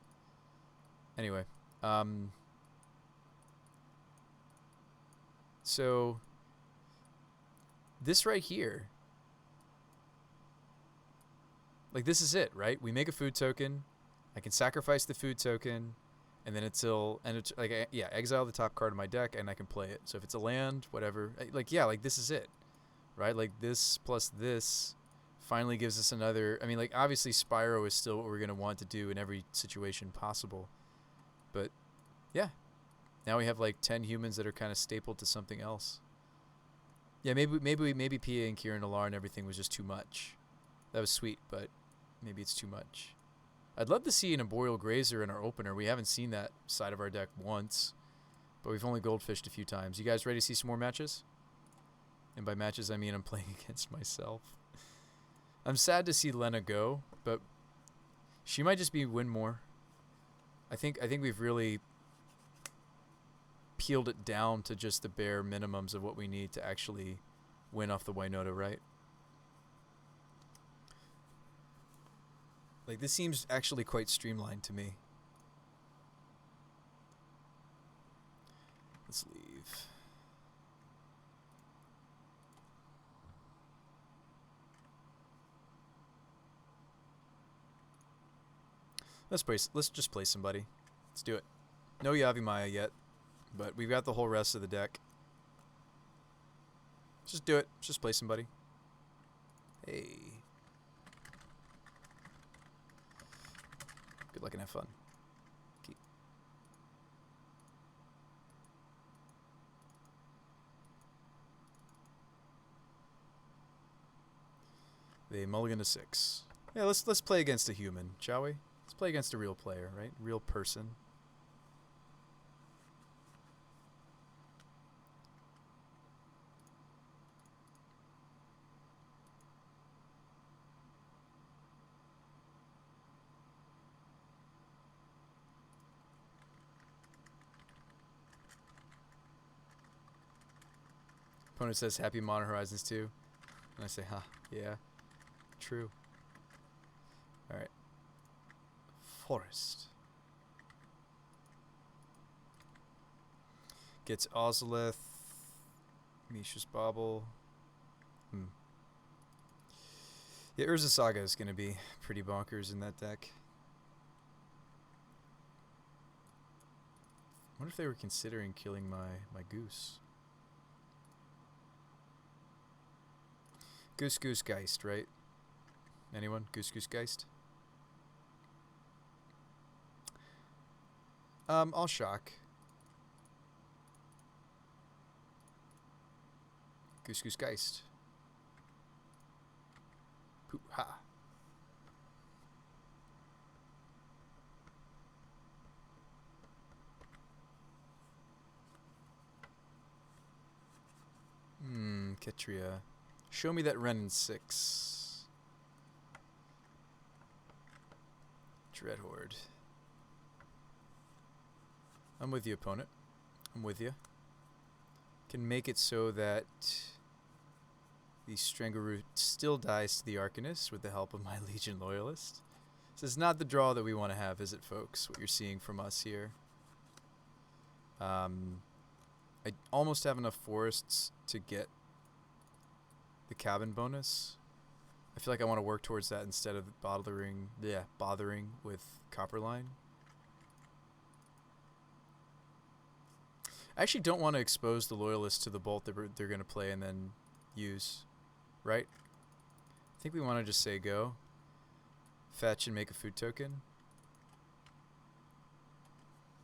Anyway. So, this right here, like, this is it, right? We make a food token. I can sacrifice the food token, and then exile the top card of my deck, and I can play it. So if it's a land, whatever, like, yeah, like, this is it, right? Like, this plus this finally gives us another. I mean, like, obviously Spyro is still what we're going to want to do in every situation possible. But, yeah. Now we have, like, 10 humans that are kind of stapled to something else. Yeah, maybe Pia and Kieran Alar and everything was just too much. That was sweet, but maybe it's too much. I'd love to see an Arboreal Grazer in our opener. We haven't seen that side of our deck once, but we've only goldfished a few times. You guys ready to see some more matches? And by matches, I mean I'm playing against myself. I'm sad to see Lena go, but she might just be win more. I think we've really peeled it down to just the bare minimums of what we need to actually win off the Winota, right? Like, this seems actually quite streamlined to me. Let's leave. Let's just play somebody. Let's do it. No Yavimaya yet, but we've got the whole rest of the deck. Let's just do it. Let's just play somebody. Hey. Good luck and have fun. Keep. They mulligan to 6. Yeah, let's play against a human, shall we? Let's play against a real player, right? Real person. Opponent says Happy Modern Horizons 2. And I say, huh, yeah, true. Alright. Forest. Gets Ozolith. Misha's Bobble. Yeah, Urza Saga is going to be pretty bonkers in that deck. I wonder if they were considering killing my goose. Goose Goose Geist, right? Anyone? Goose Goose Geist? I'll shock. Goose Goose Geist. Pooh ha. Ketria. Show me that Ren in 6. Dread Horde. I'm with you, opponent. I'm with you. Can make it so that the Strangleroot still dies to the Arcanist with the help of my Legion Loyalist. This is not the draw that we want to have, is it, folks? What you're seeing from us here. I almost have enough forests to get the cabin bonus. I feel like I want to work towards that instead of bothering with Copperline. I actually don't want to expose the Loyalists to the bolt that they're going to play and then use, right? I think we want to just say go. Fetch and make a food token.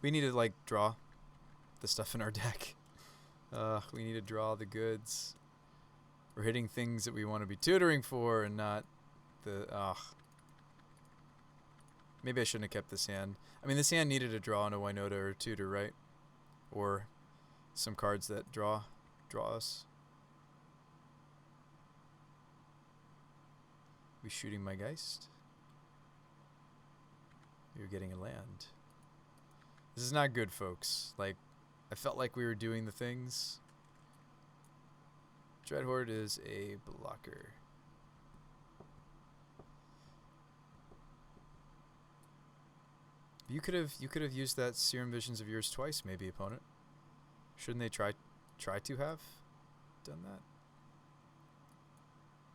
We need to, like, draw the stuff in our deck. We need to draw the goods. We're hitting things that we want to be tutoring for and not the... Maybe I shouldn't have kept this hand. I mean, this hand needed a draw on a Winota or a tutor, right? Or some cards that draw us. We shooting my Geist? You're getting a land. This is not good, folks. Like, I felt like we were doing the things. Dread Horde is a blocker. You could have used that Serum Visions of yours twice, maybe, opponent. Shouldn't they try to have done that?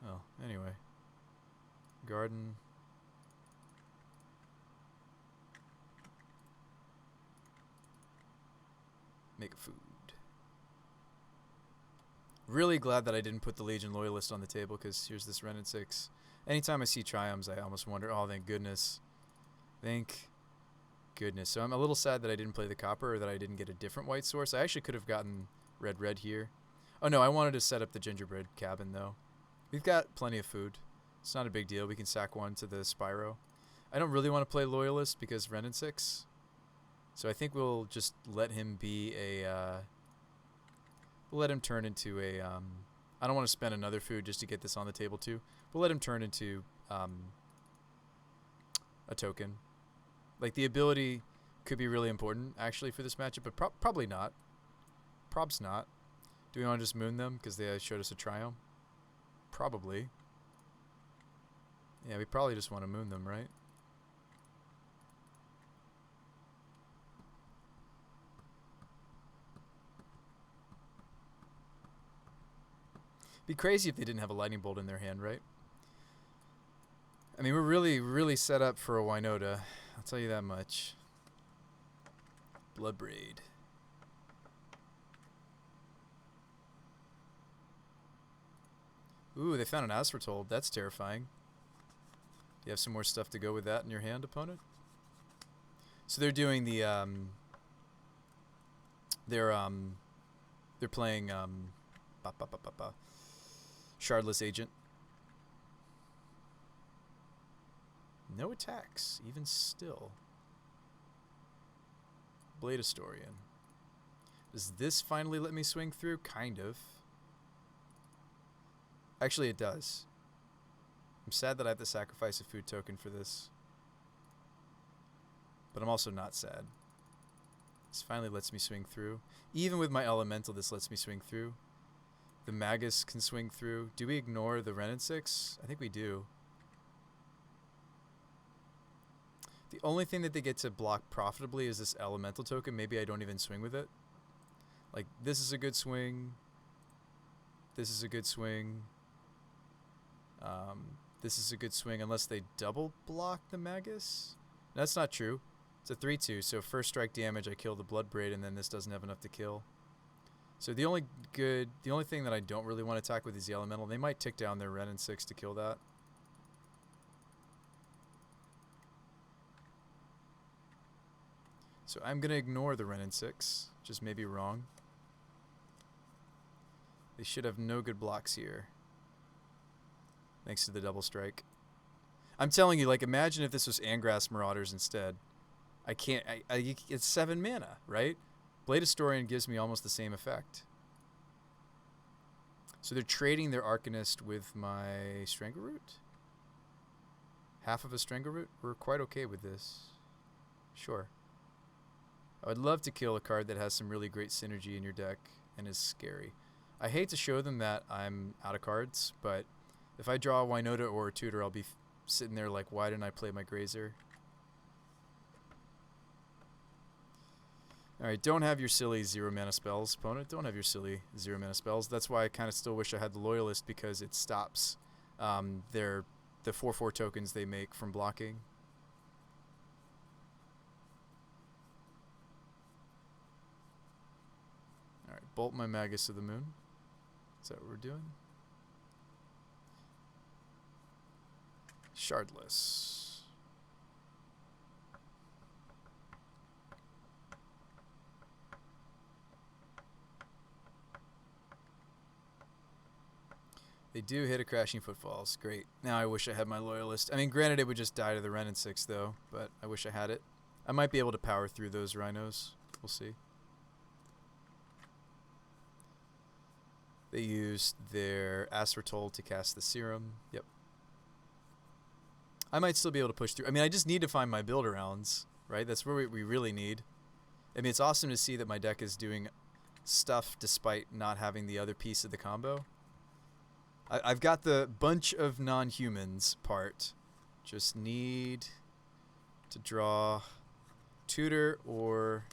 Oh, anyway. Garden. Make a food. Really glad that I didn't put the Legion Loyalist on the table, because here's this Ren in 6. Anytime I see Triumphs, I almost wonder, oh, thank goodness. Thank goodness. So I'm a little sad that I didn't play the copper, or that I didn't get a different white source. I actually could have gotten red here. Oh no, I wanted to set up the gingerbread cabin though. We've got plenty of food. It's not a big deal. We can sack one to the Spyro. I don't really want to play Loyalist because Ren in 6. So I think we'll just let him be a... we'll let him turn into a... I don't want to spend another food just to get this on the table too. We'll let him turn into a token. Like, the ability could be really important, actually, for this matchup, but probably not. Probs not. Do we want to just moon them because they showed us a Triumph? Probably. Yeah, we probably just want to moon them, right? Be crazy if they didn't have a lightning bolt in their hand, right? I mean, we're really set up for a Winota. I'll tell you that much. Bloodbraid. Ooh, they found an Aspertold. That's terrifying. Do you have some more stuff to go with that in your hand, opponent? So they're doing the they're playing Shardless Agent. No attacks, even still. Blade Historian. Does this finally let me swing through? Kind of. Actually, it does. I'm sad that I have to sacrifice a food token for this. But I'm also not sad. This finally lets me swing through. Even with my Elemental, this lets me swing through. The Magus can swing through. Do we ignore the Ren in 6? I think we do. The only thing that they get to block profitably is this Elemental token. Maybe I don't even swing with it. Like, this is a good swing. This is a good swing. this is a good swing unless they double block the Magus. That's not true. It's a 3-2, so first strike damage, I kill the Blood Braid, and then this doesn't have enough to kill. So the only thing that I don't really want to attack with is the Elemental. They might tick down their Ren and 6 to kill that. So I'm going to ignore the Ren and 6, just maybe wrong. They should have no good blocks here, thanks to the double strike. I'm telling you, like, imagine if this was Angrass Marauders instead. I can't, it's 7 mana, right? Blade Historian gives me almost the same effect. So they're trading their Arcanist with my Strangleroot? Half of a Strangleroot? We're quite okay with this. Sure. I would love to kill a card that has some really great synergy in your deck and is scary. I hate to show them that I'm out of cards, but if I draw a Winota or a Tutor, I'll be sitting there like, why didn't I play my Grazer? Alright, don't have your silly 0 mana spells, opponent. Don't have your silly 0 mana spells. That's why I kind of still wish I had the Loyalist, because it stops the 4/4 tokens they make from blocking. Alright, bolt my Magus of the Moon. Is that what we're doing? Shardless. They do hit a Crashing Footfalls. Great. Now I wish I had my Loyalist. I mean, granted, it would just die to the Ren and 6, though, but I wish I had it. I might be able to power through those Rhinos. We'll see. They used their Aspertol to cast the Serum. Yep. I might still be able to push through. I mean, I just need to find my build-arounds, right? That's where we really need. I mean, it's awesome to see that my deck is doing stuff despite not having the other piece of the combo. I've got the bunch of non-humans part. Just need to draw Tutor or...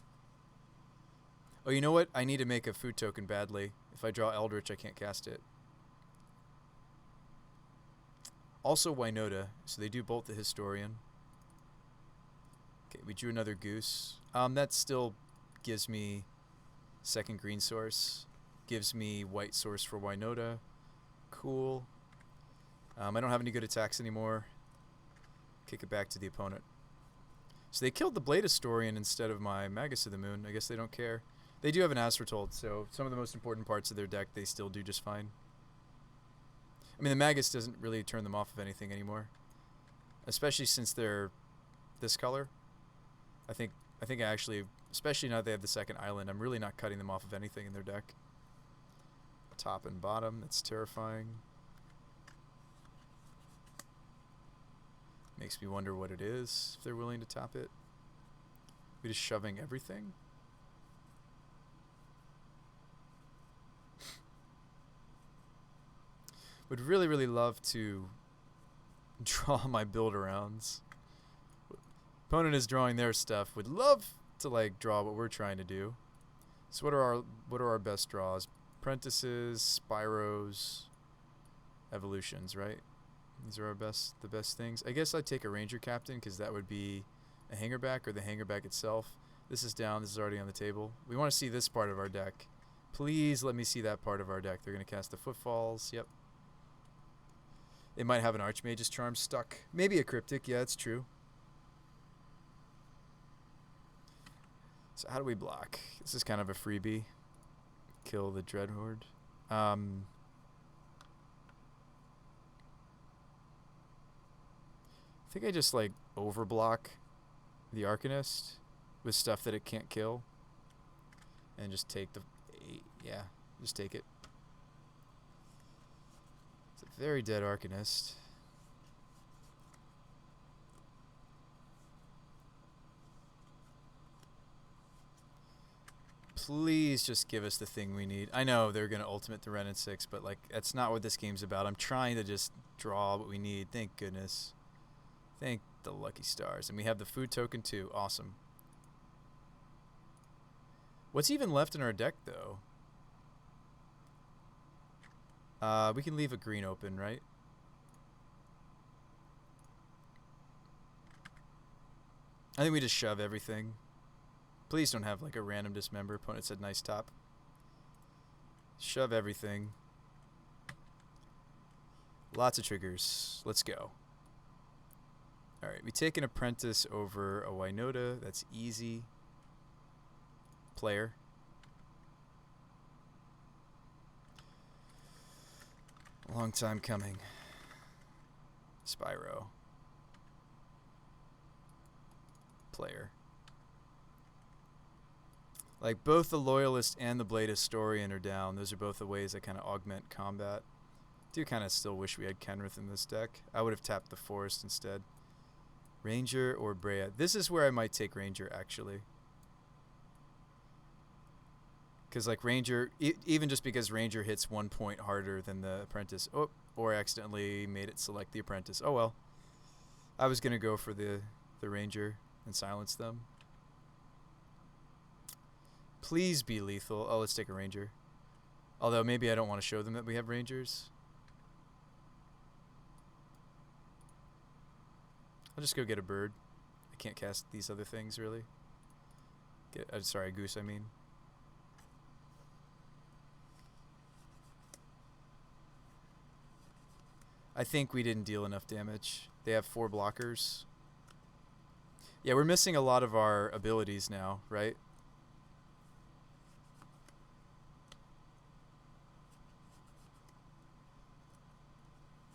Oh, you know what? I need to make a food token badly. If I draw Eldritch, I can't cast it. Also Winota, so they do bolt the Historian. Okay, we drew another Goose. That still gives me second green source. Gives me white source for Winota. Cool. I don't have any good attacks anymore. Kick it back to the opponent. So they killed the Blade Historian instead of my Magus of the Moon. I guess they don't care. They do have an Aspertold, so some of the most important parts of their deck they still do just fine. I mean, the Magus doesn't really turn them off of anything anymore, especially since they're this color. I think I actually, especially now that they have the second island, I'm really not cutting them off of anything in their deck. Top and bottom, that's terrifying. Makes me wonder what it is, if they're willing to top it. We just shoving everything? Would really, really love to draw my build-arounds. Opponent is drawing their stuff. Would love to like draw what we're trying to do. So what are our best draws? Apprentices, Spyros, Evolutions, right? These are the best things. I guess I'd take a Ranger Captain because that would be a Hangerback or the Hangerback itself. This is down. This is already on the table. We want to see this part of our deck. Please let me see that part of our deck. They're going to cast the Footfalls. Yep. They might have an Archmage's Charm stuck. Maybe a Cryptic. Yeah, it's true. So how do we block? This is kind of a freebie. Kill the Dreadhorde. I think I just like overblock the Arcanist with stuff that it can't kill. And just take the 8. Yeah, just take it. It's a very dead Arcanist. Please just give us the thing we need. I know they're going to ultimate the Ren and 6, but like that's not what this game's about. I'm trying to just draw what we need. Thank goodness. Thank the lucky stars. And we have the food token too. Awesome. What's even left in our deck though? We can leave a green open, right? I think we just shove everything. Please don't have like a random dismember. Opponent said nice top. Shove everything. Lots of triggers. Let's go. Alright, we take an apprentice over a Winota. That's easy. Player. Long time coming. Spyro. Player. Like, both the Loyalist and the Blade Historian are down. Those are both the ways that kind of augment combat. Do kind of still wish we had Kenrith in this deck. I would have tapped the Forest instead. Ranger or Brea. This is where I might take Ranger, actually. Because, like, Ranger, even just because Ranger hits 1 point harder than the Apprentice. Oh, or I accidentally made it select the Apprentice. Oh, well. I was going to go for the Ranger and silence them. Please be lethal. Oh, let's take a Ranger. Although, maybe I don't want to show them that we have Rangers. I'll just go get a bird. I can't cast these other things, really. Sorry, a goose, I mean. I think we didn't deal enough damage. They have 4 blockers. Yeah, we're missing a lot of our abilities now, right?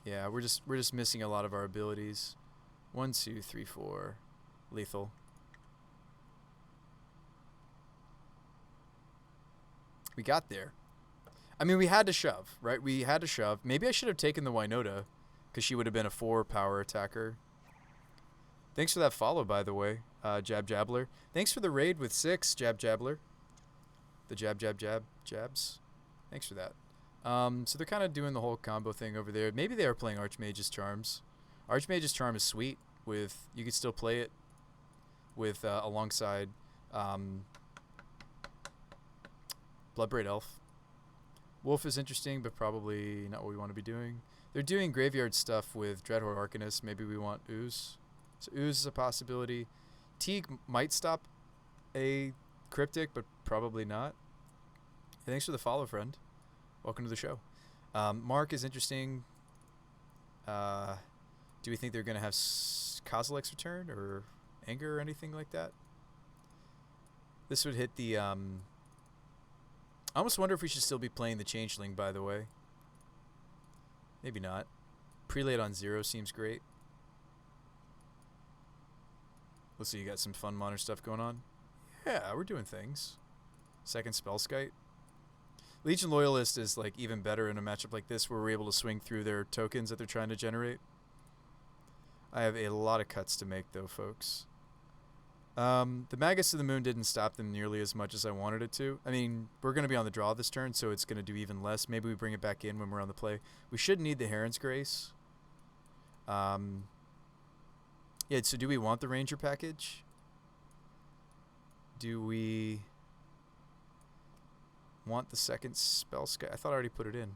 Yeah, we're just missing a lot of our abilities. 1, 2, 3, 4. Lethal. We got there. I mean, we had to shove, right? We had to shove. Maybe I should have taken the Winota, because she would have been a 4 power attacker. Thanks for that follow, by the way, Jab Jabbler. Thanks for the raid with 6, Jab Jabbler. The jabs. Thanks for that. So they're kind of doing the whole combo thing over there. Maybe they are playing Archmage's Charms. Archmage's Charm is sweet. You could still play it with alongside Bloodbraid Elf. Wolf is interesting, but probably not what we want to be doing. They're doing graveyard stuff with Dreadhorde Arcanist. Maybe we want Ooze. So Ooze is a possibility. Teague might stop a Cryptic, but probably not. Hey, thanks for the follow, friend. Welcome to the show. Mark is interesting. Do we think they're going to have Kozilek's return or Anger or anything like that? This would hit the... I almost wonder if we should still be playing the Changeling, by the way. Maybe not. Prelate on 0 seems great. Let's see, you got some fun modern stuff going on? Yeah, we're doing things. Second Spellskite. Legion Loyalist is like even better in a matchup like this where we're able to swing through their tokens that they're trying to generate. I have a lot of cuts to make though, folks. The Magus of the Moon didn't stop them nearly as much as I wanted it to. I mean, we're going to be on the draw this turn, so it's going to do even less. Maybe we bring it back in when we're on the play. We should need the Heron's Grace. Yeah, so do we want the Ranger package? Do we want the second Spellskite? I thought I already put it in.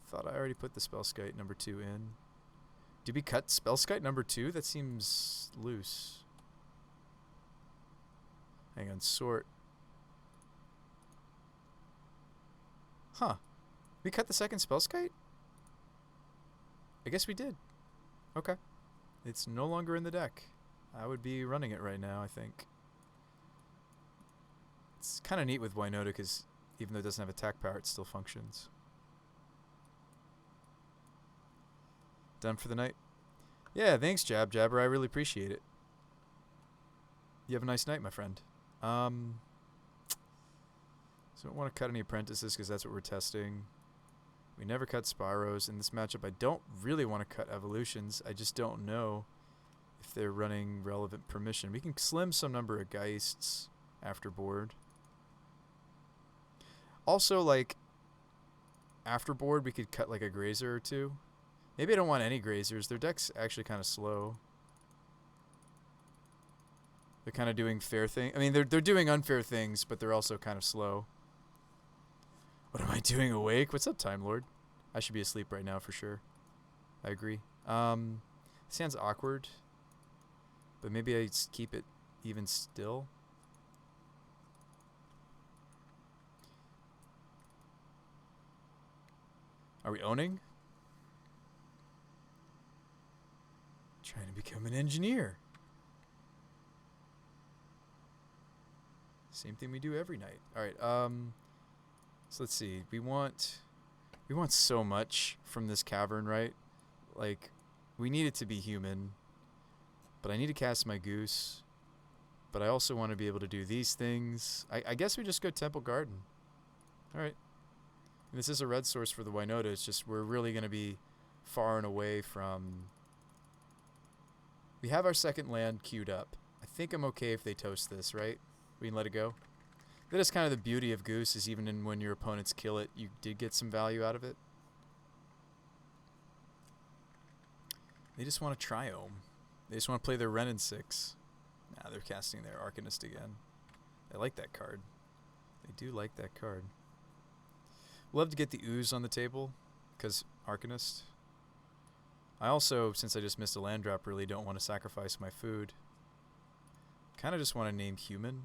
Thought I already put the Spellskite number 2 in. Did we cut Spellskite number 2? That seems loose. Hang on, sort. Huh. We cut the second Spellskite? I guess we did. Okay. It's no longer in the deck. I would be running it right now, I think. It's kind of neat with Winota because even though it doesn't have attack power, it still functions. Done for the night? Yeah, thanks, Jabber. I really appreciate it. You have a nice night, my friend. So I don't want to cut any apprentices because that's what we're testing. We never cut Spyros. In this matchup, I don't really want to cut evolutions. I just don't know if they're running relevant permission. We can slim some number of Geists after board. Also, like, after board, we could cut like a Grazer or 2. Maybe I don't want any Grazers. Their deck's actually kind of slow. They're kind of doing fair things. I mean, they're doing unfair things, but they're also kind of slow. What am I doing awake? What's up, Time Lord? I should be asleep right now for sure. I agree. Sounds awkward. But maybe I keep it even still. Are we owning? Trying to become an engineer. Same thing we do every night. All right. So let's see. We want so much from this cavern, right? Like, we need it to be human. But I need to cast my goose. But I also want to be able to do these things. I guess we just go Temple Garden. All right. And this is a red source for the Winota. It's just we're really going to be far and away from... We have our second land queued up. I think I'm okay if they toast this, right? We can let it go. That is kind of the beauty of Goose, is even when your opponents kill it, you did get some value out of it. They just want to triome. They just want to play their Wrenn and 6. Nah, they're casting their Arcanist again. They like that card. They do like that card. Love to get the Ooze on the table, because Arcanist. I also, since I just missed a land drop, really don't want to sacrifice my food. Kind of just want to name Human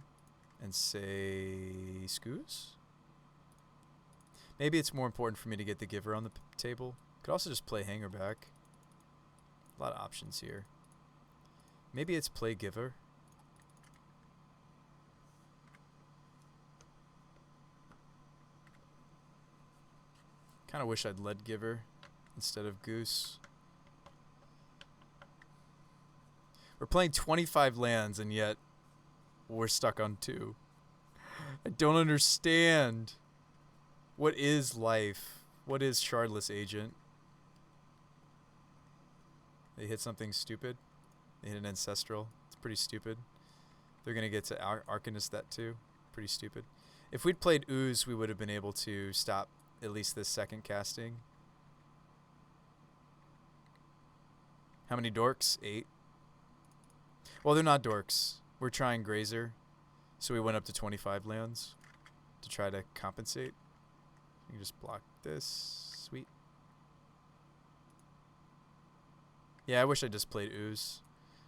and say Scoos. Maybe it's more important for me to get the Giver on the table. Could also just play Hanger back. A lot of options here. Maybe it's play Giver. Kind of wish I'd led Giver instead of Goose. We're playing 25 lands, and yet we're stuck on 2. I don't understand. What is life? What is Shardless Agent? They hit something stupid. They hit an Ancestral. It's pretty stupid. They're going to get to Arcanist that too. Pretty stupid. If we'd played Ooze, we would have been able to stop at least this second casting. How many dorks? 8. Well, they're not dorks. We're trying Grazer, so we went up to 25 lands to try to compensate. You can just block this. Sweet. Yeah, I wish I just played Ooze.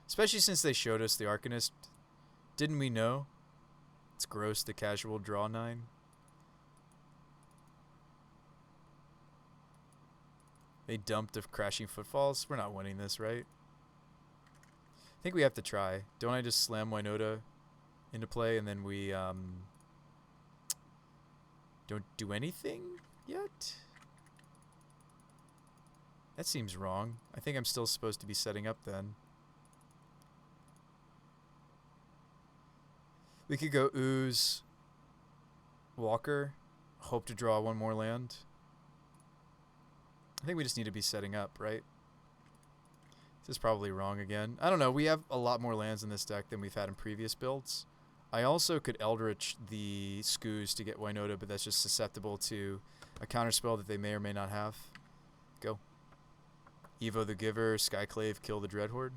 Especially since they showed us the Arcanist. Didn't we know? It's gross, the casual draw 9. They dumped of Crashing Footfalls. We're not winning this, right? I think we have to try. Don't I just slam Winota into play and then we don't do anything yet? That seems wrong. I think I'm still supposed to be setting up then. We could go Ooze, Walker, hope to draw one more land. I think we just need to be setting up, right? This is probably wrong again. I don't know. We have a lot more lands in this deck than we've had in previous builds. I also could Eldritch the Scoos to get Winota, but that's just susceptible to a counterspell that they may or may not have. Go. Evo the Giver, Skyclave, kill the Dreadhorde.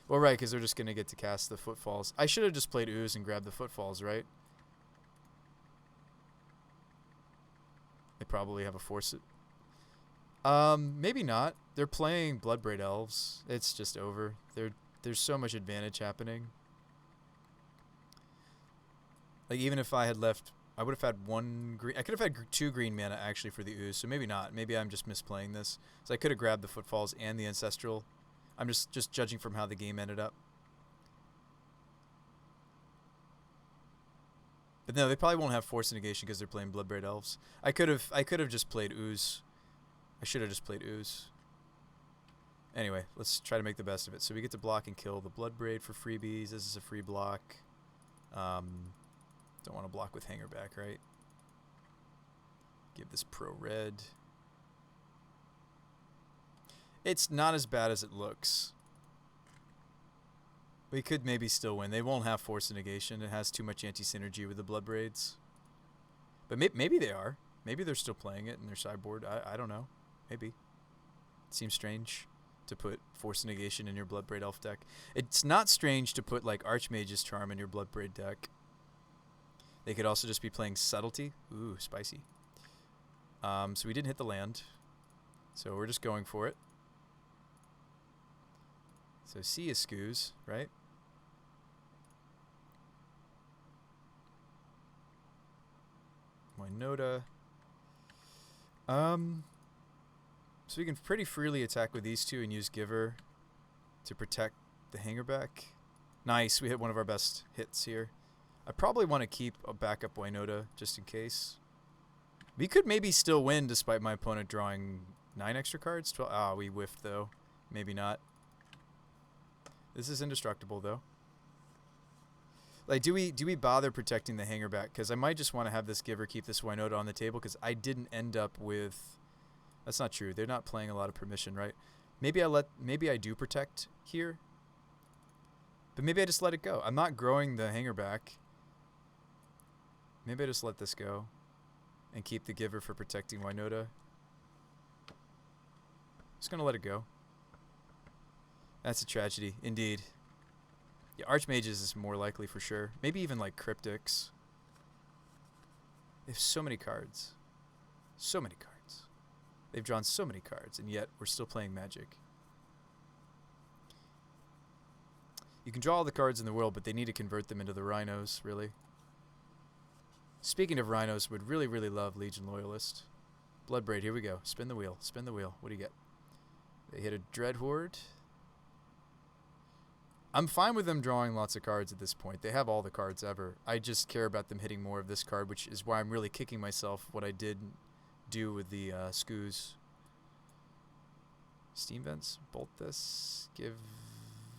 Well, right, because they're just going to get to cast the Footfalls. I should have just played Ooze and grabbed the Footfalls, right? They probably have a Force it. Maybe not. They're playing Bloodbraid Elves. It's just over. There's so much advantage happening. Like, even if I had left, I would have had 1 green. I could have had 2 green mana, actually, for the Ooze, so maybe not. Maybe I'm just misplaying this. So I could have grabbed the Footfalls and the Ancestral. I'm just judging from how the game ended up. But no, they probably won't have Force Negation because they're playing Bloodbraid Elves. I could have just played Ooze. I should have just played Ooze. Anyway, let's try to make the best of it. So we get to block and kill the Bloodbraid for freebies. This is a free block. Don't want to block with Hanger back, right? Give this pro red. It's not as bad as it looks. We could maybe still win. They won't have Force Negation. It has too much anti-synergy with the Bloodbraids. But maybe they are. Maybe they're still playing it in their sideboard. I don't know. Maybe. It seems strange to put Force Negation in your Bloodbraid Elf deck. It's not strange to put, like, Archmage's Charm in your Bloodbraid deck. They could also just be playing Subtlety. Ooh, spicy. So we didn't hit the land. So we're just going for it. So C is SQUs, right? Winota. So we can pretty freely attack with these two and use Giver to protect the hangerback. Nice, we hit one of our best hits here. I probably want to keep a backup Winota just in case. We could maybe still win despite my opponent drawing 9 extra cards. 12. Ah, we whiffed though. Maybe not. This is indestructible though. Like, do we bother protecting the hangerback? Because I might just want to have this Giver keep this Winota on the table because I didn't end up with. That's not true. They're not playing a lot of permission, right? Maybe I do protect here. But maybe I just let it go. I'm not growing the hangerback. Maybe I just let this go and keep the Giver for protecting Winota. Just gonna let it go. That's a tragedy, indeed. Yeah, Archmages is more likely for sure. Maybe even like Cryptics. They have so many cards. So many cards. They've drawn so many cards, and yet we're still playing Magic. You can draw all the cards in the world, but they need to convert them into the Rhinos, really. Speaking of Rhinos, would really, really love Legion Loyalist. Bloodbraid, here we go. Spin the wheel. Spin the wheel. What do you get? They hit a Dread Horde. I'm fine with them drawing lots of cards at this point. They have all the cards ever. I just care about them hitting more of this card, which is why I'm really kicking myself what I did do with the SQUs. Steam Vents. Bolt this. Give...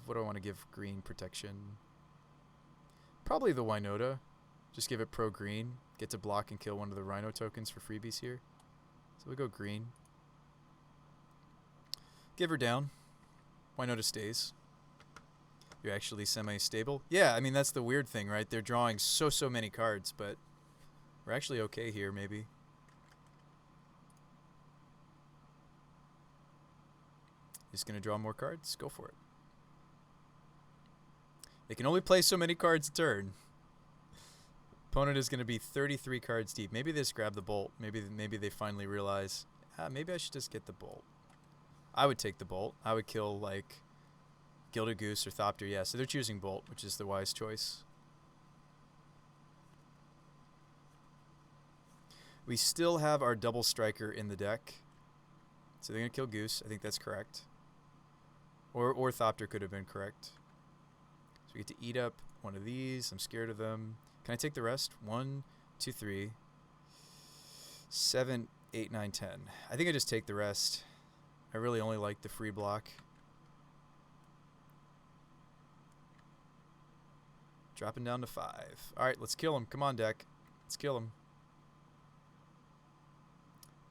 What do I want to give green protection? Probably the Winota. Just give it pro green. Get to block and kill one of the Rhino tokens for freebies here. So we go green. Give her down. Winota stays. You're actually semi-stable. Yeah, I mean, that's the weird thing, right? They're drawing so many cards, but we're actually okay here, maybe. Just gonna draw more cards? Go for it. They can only play so many cards a turn. Opponent is going to be 33 cards deep. Maybe they just grab the Bolt. Maybe they finally realize, maybe I should just get the Bolt. I would take the Bolt. I would kill, like, Gilded Goose or Thopter. Yeah, so they're choosing Bolt, which is the wise choice. We still have our Double Striker in the deck. So they're going to kill Goose. I think that's correct. Or Thopter could have been correct. We get to eat up one of these. I'm scared of them. Can I take the rest? 1, 2, 3, 7, 8, 9, 10. I think I just take the rest. I really only like the free block. Dropping down to 5. Alright, let's kill him. Come on, deck. Let's kill him.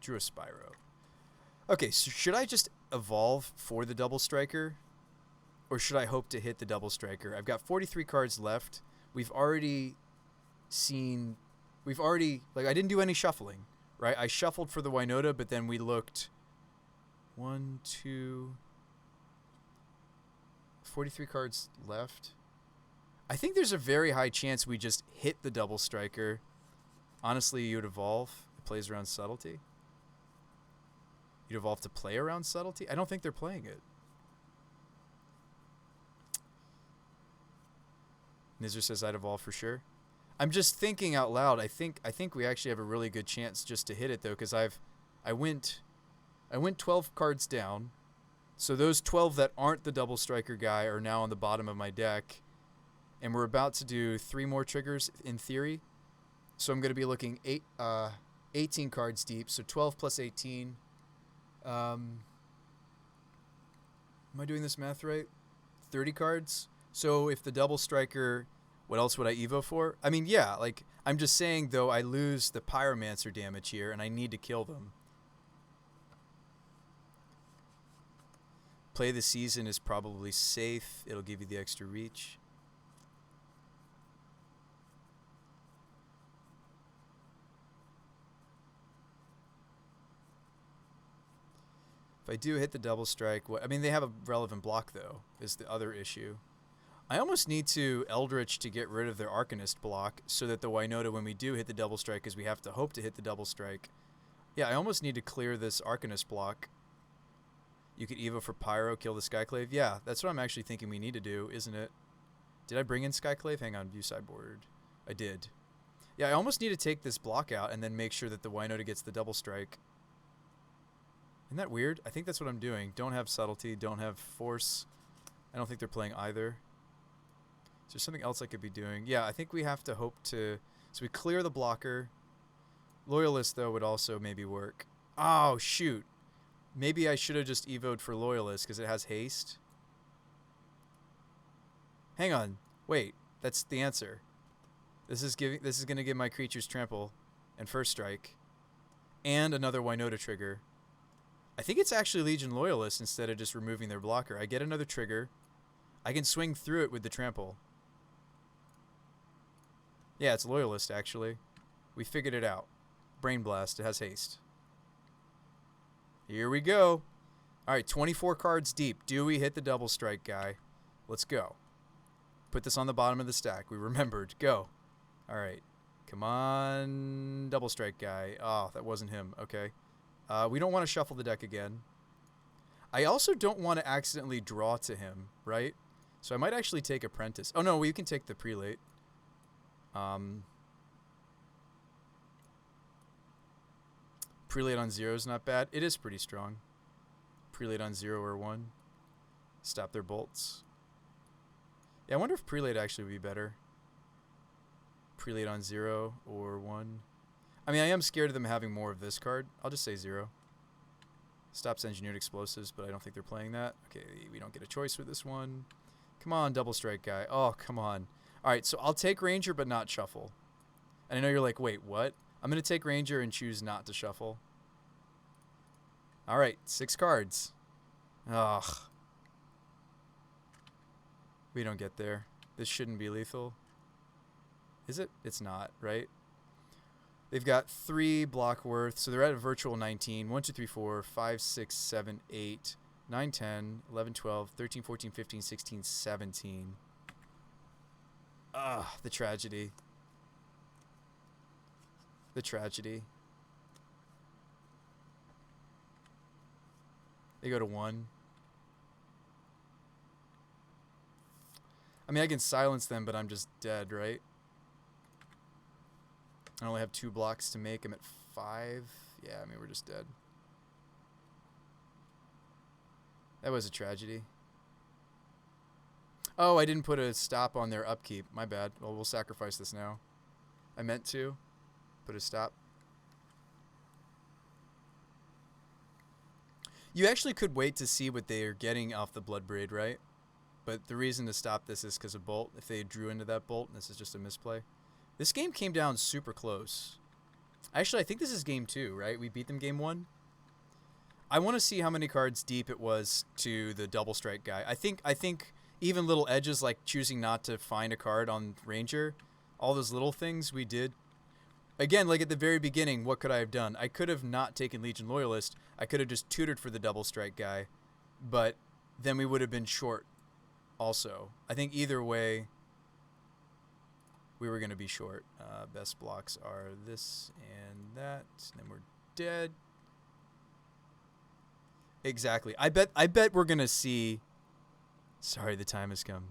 Drew a Spyro. Okay, so should I just evolve for the Double Striker? Or should I hope to hit the Double Striker? I've got 43 cards left. We've already seen... Like, I didn't do any shuffling, right? I shuffled for the Winota, but then we looked... 1, 2... 43 cards left. I think there's a very high chance we just hit the Double Striker. Honestly, you'd evolve. It plays around Subtlety. You'd evolve to play around Subtlety? I don't think they're playing it. Nizzer says I'd evolve for sure. I'm just thinking out loud. I think we actually have a really good chance just to hit it though, because I went 12 cards down. So those 12 that aren't the Double Striker guy are now on the bottom of my deck, and we're about to do 3 more triggers in theory. So I'm going to be looking 18 cards deep. So 12 plus 18. Am I doing this math right? 30 cards. So if the Double Striker, what else would I Evo for? I mean, yeah, like, I'm just saying, though, I lose the Pyromancer damage here, and I need to kill them. Play the Season is probably safe. It'll give you the extra reach. If I do hit the Double Strike, I mean, they have a relevant block, though, is the other issue. I almost need to Eldritch to get rid of their Arcanist block so that the Winota, when we do hit the Double Strike, because we have to hope to hit the Double Strike. Yeah, I almost need to clear this Arcanist block You could Evo for Pyro, kill the Skyclave. Yeah, that's what I'm actually thinking we need to do, isn't it? Did I bring in Skyclave? Hang on, view sideboard. I did. Yeah, I almost need to take this block out and then make sure that the Winota gets the double strike. Isn't that weird? I think that's what I'm doing. Don't have subtlety, don't have force. I don't think they're playing either. Is there something else I could be doing? Yeah, I think we have to hope to... So we clear the blocker. Loyalist, though, would also maybe work. Oh, shoot. Maybe I should have just evoed for Loyalist because it has haste. Hang on. Wait. That's the answer. This is going to give my creatures trample and first strike. And another Winota trigger. I think it's actually Legion Loyalist instead of just removing their blocker. I get another trigger. I can swing through it with the trample. Yeah, it's Loyalist, actually. We figured it out. Brain Blast. It has haste. Here we go. All right, 24 cards deep. Do we hit the double strike guy? Let's go. Put this on the bottom of the stack. We remembered. Go. All right. Come on. Double strike guy. Oh, that wasn't him. Okay. We don't want to shuffle the deck again. I also don't want to accidentally draw to him, right? So I might actually take Apprentice. Oh, no, we can take the Prelate. Prelate on 0 is not bad. It is pretty strong. Prelate on 0 or 1. Stop their bolts. Yeah, I wonder if Prelate actually would be better. Prelate on 0 or 1. I mean, I am scared of them having more of this card. I'll just say 0. Stops Engineered Explosives, but I don't think they're playing that. Okay, we don't get a choice with this one. Come on, double strike guy. Oh, come on. All right, so I'll take Ranger but not shuffle. And I know you're like, wait, what? I'm going to take Ranger and choose not to shuffle. All right, 6 cards. Ugh. We don't get there. This shouldn't be lethal. Is it? It's not, right? They've got 3 block worth, so they're at a virtual 19. 1, 2, 3, 4, 5, 6, 7, 8, 9, 10, 11, 12, 13, 14, 15, 16, 17. Ugh, the tragedy. The tragedy. They go to 1. I mean, I can silence them, but I'm just dead, right? I only have 2 blocks to make. I'm at 5. Yeah, I mean, we're just dead. That was a tragedy. Oh, I didn't put a stop on their upkeep. My bad. Well, we'll sacrifice this now. I meant to. Put a stop. You actually could wait to see what they are getting off the Bloodbraid, right? But the reason to stop this is because of Bolt. If they drew into that Bolt, this is just a misplay. This game came down super close. Actually, I think this is game 2, right? We beat them game 1. I want to see how many cards deep it was to the double strike guy. I think even little edges like choosing not to find a card on Ranger, all those little things we did. Again, like at the very beginning, what could I have done? I could have not taken Legion Loyalist. I could have just tutored for the double strike guy, but then we would have been short also. I think either way, we were going to be short. Best blocks are this and that, and then we're dead. Exactly. I bet we're going to see... Sorry, the time has come.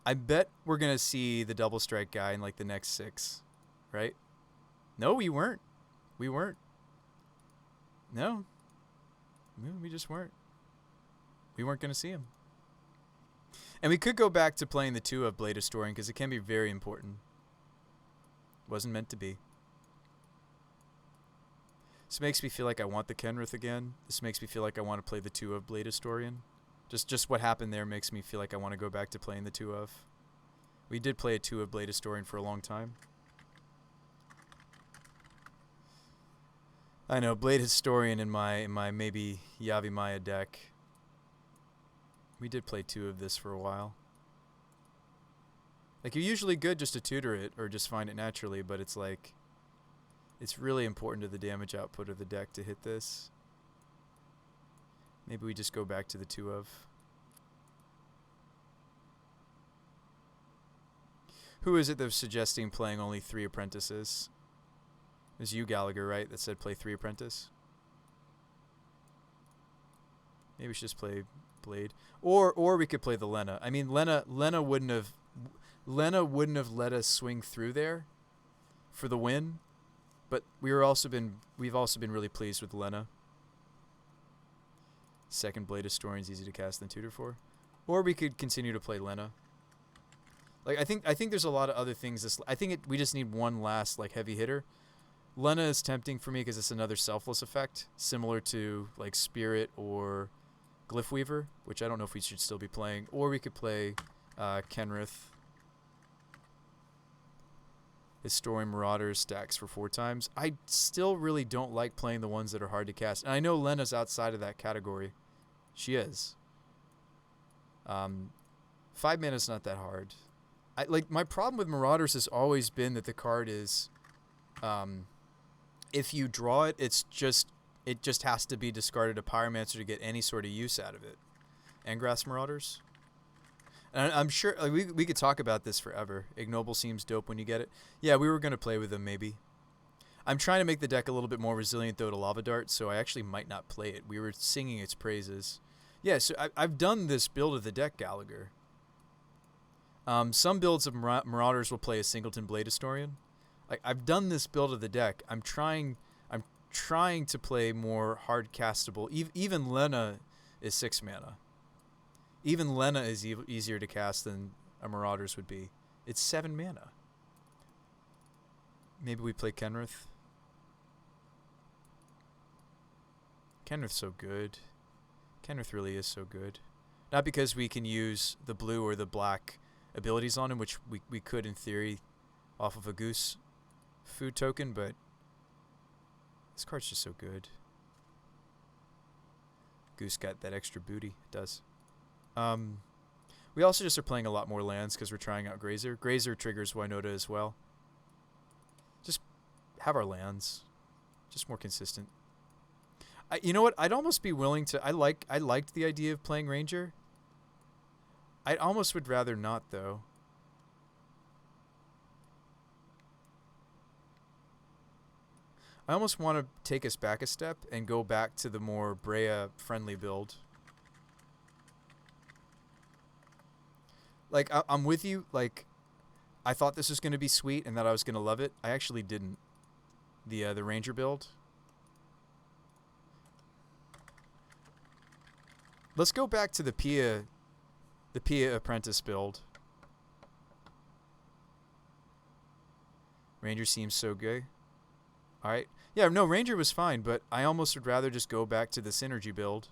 I bet we're going to see the double strike guy in like the next 6, right? No, we weren't. We weren't. No. No, we just weren't. We weren't going to see him. And we could go back to playing the 2 of Blade Historian because it can be very important. Wasn't meant to be. This makes me feel like I want the Kenrith again. This makes me feel like I want to play the 2 of Blade Historian. Just what happened there makes me feel like I want to go back to playing the 2 of. We did play a 2 of Blade Historian for a long time. I know, Blade Historian in my maybe Yavimaya deck. We did play 2 of this for a while. Like, you're usually good just to tutor it or just find it naturally, but it's like... It's really important to the damage output of the deck to hit this. Maybe we just go back to the 2 of. Who is it that's suggesting playing only 3 apprentices? It was you, Gallagher, right, that said play 3 apprentice? Maybe we should just play Blade, or we could play the Lena. I mean, Lena wouldn't have let us swing through there for the win, but we've also been really pleased with Lena. Second Blade Historian's easy to cast than Tutor for, or we could continue to play Lena. Like I think there's a lot of other things. We just need one last like heavy hitter. Lena is tempting for me because it's another selfless effect, similar to like Spirit or Glyph Weaver, which I don't know if we should still be playing. Or we could play Kenrith. Historian Marauders stacks for 4 times. I still really don't like playing the ones that are hard to cast. And I know Lena's outside of that category. She is. 5 mana is not that hard. My problem with Marauders has always been that the card is, if you draw it, it just has to be discarded a Pyromancer to get any sort of use out of it. Engrass Marauders. And I'm sure we could talk about this forever. Ignoble seems dope when you get it. Yeah, we were going to play with them maybe. I'm trying to make the deck a little bit more resilient though to Lava Dart, so I actually might not play it. We were singing its praises. Yeah, so I've done this build of the deck, Gallagher. Some builds of Marauders will play a Singleton Blade Historian. I've done this build of the deck. I'm trying to play more hard castable. Even Lena is 6 mana. Even Lena is easier to cast than a Marauders would be. It's 7 mana. Maybe we play Kenrith. Kenrith's so good. Kenrith really is so good. Not because we can use the blue or the black abilities on him, which we could in theory off of a Goose food token, but this card's just so good. Goose got that extra booty. It does. We also just are playing a lot more lands because we're trying out Grazer. Grazer triggers Winota as well. Just have our lands. Just more consistent. You know what? I'd almost be willing to... I liked the idea of playing Ranger. I almost would rather not, though. I almost want to take us back a step and go back to the more Brea-friendly build. Like, I'm with you. Like, I thought this was going to be sweet and that I was going to love it. I actually didn't. The Ranger build. Let's go back to the Pia Apprentice build. Ranger seems so good. Alright. Yeah, no, Ranger was fine, but I almost would rather just go back to the Synergy build.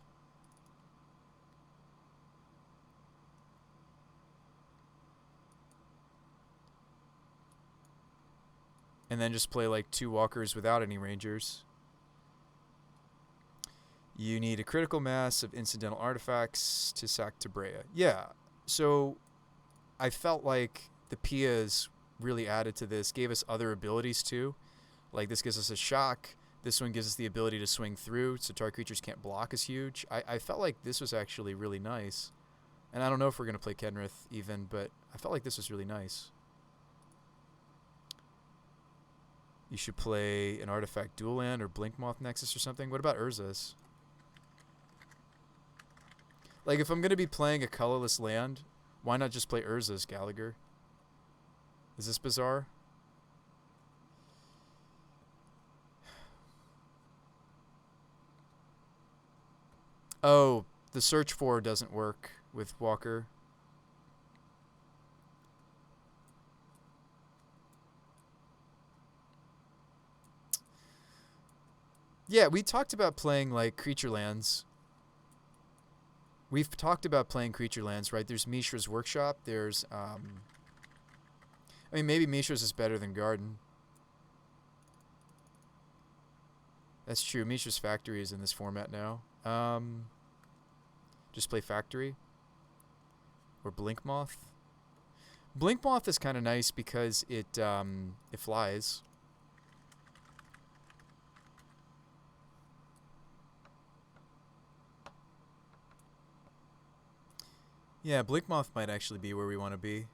And then just play like 2 walkers without any Rangers. You need a critical mass of incidental artifacts to sack to Brea. Yeah, so I felt like the Pias really added to this, gave us other abilities too. Like this gives us a shock. This one gives us the ability to swing through, so target creatures can't block is huge. I felt like this was actually really nice. And I don't know if we're going to play Kenrith even, but I felt like this was really nice. You should play an artifact dual land or Blinkmoth Nexus or something. What about Urza's? Like, if I'm going to be playing a colorless land, why not just play Urza's, Gallagher? Is this bizarre? Oh, the search for doesn't work with Walker. Yeah, we talked about playing, like, creature lands. We've talked about playing creature lands, right? There's Mishra's Workshop. There's, I mean, maybe Mishra's is better than Garden. That's true. Mishra's Factory is in this format now. Just play Factory. Or Blinkmoth. Blinkmoth is kind of nice because it flies. Yeah, Blinkmoth might actually be where we want to be.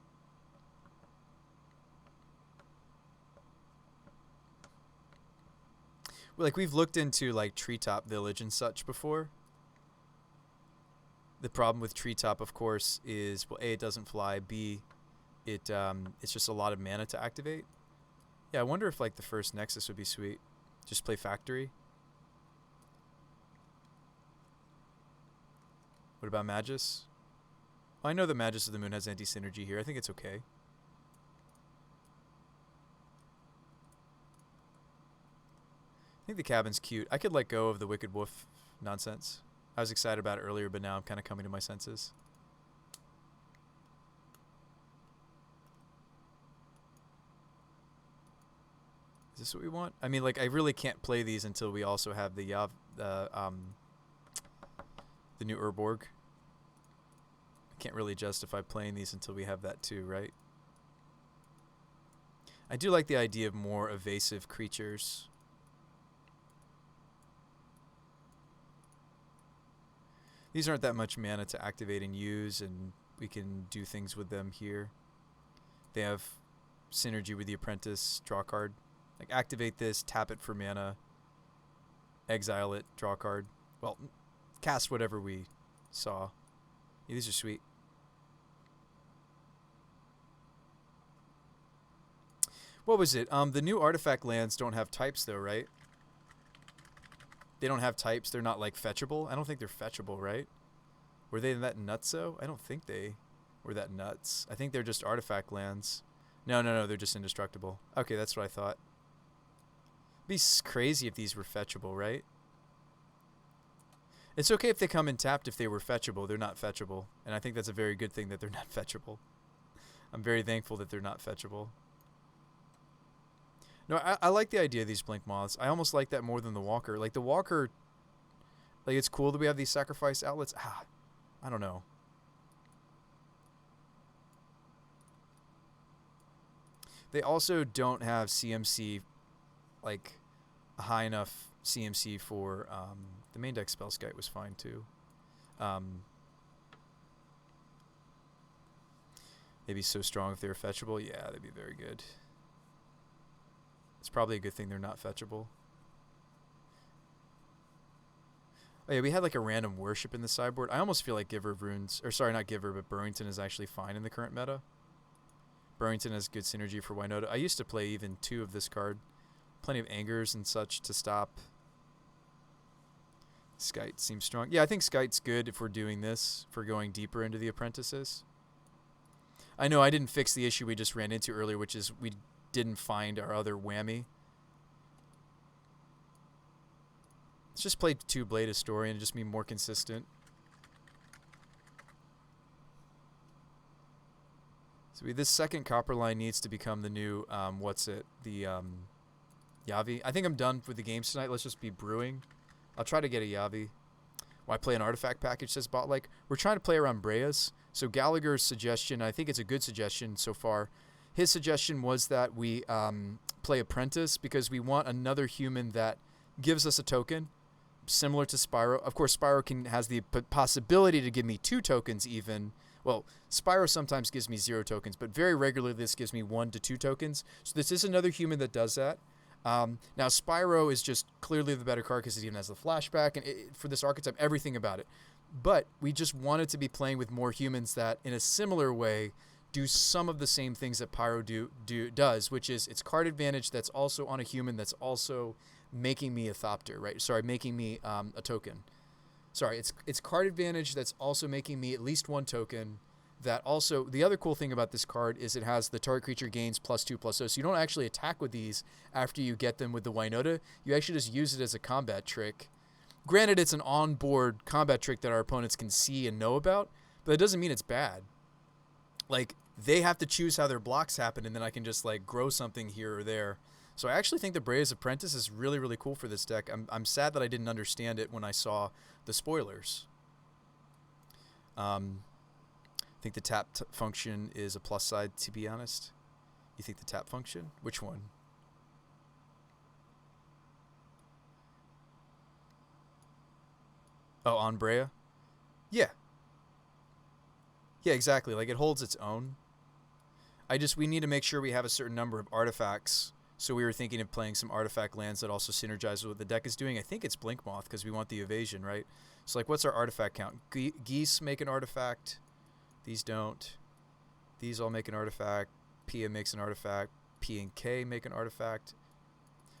Like, we've looked into, like, Treetop Village and such before. The problem with Treetop, of course, is, well, A, it doesn't fly. B, it's just a lot of mana to activate. Yeah, I wonder if, like, the first Nexus would be sweet. Just play Factory. What about Magus? Well, I know that Magus of the Moon has anti-synergy here. I think it's okay. I think the cabin's cute. I could let go of the Wicked Wolf nonsense. I was excited about it earlier, but now I'm kind of coming to my senses. Is this what we want? I mean, like, I really can't play these until we also have the new Urborg. I can't really justify playing these until we have that too, right? I do like the idea of more evasive creatures. These aren't that much mana to activate and use, and we can do things with them here. They have synergy with the Apprentice, draw card. Like, activate this, tap it for mana, exile it, draw card. Well, cast whatever we saw. Yeah, these are sweet. What was it? The new artifact lands don't have types, though, right? They don't have types. They're not, like, fetchable. I don't think they're fetchable, right? Were they that nuts, though? I don't think they were that nuts. I think they're just artifact lands. No, they're just indestructible. Okay, that's what I thought. It'd be crazy if these were fetchable, right? It's okay if they come in tapped if they were fetchable. They're not fetchable. And I think that's a very good thing that they're not fetchable. I'm very thankful that they're not fetchable. No, I like the idea of these Blink Moths. I almost like that more than the Walker. Like, the Walker, like, it's cool that we have these sacrifice outlets. I don't know. They also don't have CMC, like, a high enough CMC for, the main deck Spellskite was fine, too. They'd be so strong if they were fetchable. Yeah, they'd be very good. It's probably a good thing they're not fetchable. Oh yeah, we had like a random worship in the sideboard. I almost feel like Giver of Runes, or sorry, not Giver, but Burrington is actually fine in the current meta. Burrington has good synergy for Winota. I used to play even 2 of this card. Plenty of Angers and such to stop. Skite seems strong. Yeah, I think Skite's good if we're doing this, for going deeper into the Apprentices. I know I didn't fix the issue we just ran into earlier, which is we didn't find our other whammy. Let's just play 2 Blade Historian and just be more consistent. So this second copper line needs to become the new, the Yavi. I think I'm done with the games tonight. Let's just be brewing. I'll try to get a Yavi. Why play an artifact package, says Botlike. We're trying to play around Breas. So Gallagher's suggestion, I think it's a good suggestion so far. His suggestion was that we play Apprentice because we want another human that gives us a token, similar to Spyro. Of course, Spyro has the possibility to give me 2 tokens even. Well, Spyro sometimes gives me 0 tokens, but very regularly this gives me 1 to 2 tokens. So this is another human that does that. Now, Spyro is just clearly the better card because it even has the flashback, and for this archetype, everything about it. But we just wanted to be playing with more humans that, in a similar way, do some of the same things that Pyro does, which is it's card advantage that's also on a human that's also making me a Thopter, right? Sorry, making me a token. Sorry, it's card advantage that's also making me at least 1 token. That also, the other cool thing about this card is it has the target creature gains +2/+0, so you don't actually attack with these after you get them with the Winota. You actually just use it as a combat trick. Granted, it's an on-board combat trick that our opponents can see and know about, but that doesn't mean it's bad. Like, they have to choose how their blocks happen, and then I can just, like, grow something here or there. So I actually think the Brea's Apprentice is really, really cool for this deck. I'm sad that I didn't understand it when I saw the spoilers. I think the tap function is a plus side, to be honest. You think the tap function? Which one? Oh, on Brea? Yeah. Yeah, exactly. Like, it holds its own. We need to make sure we have a certain number of artifacts So we were thinking of playing some artifact lands that also synergize with what the deck is doing. I think it's Blinkmoth because we want the evasion, right? So like, what's our artifact count? Geese make an artifact. These don't. These all make an artifact. Pia makes an artifact. P and K make an artifact.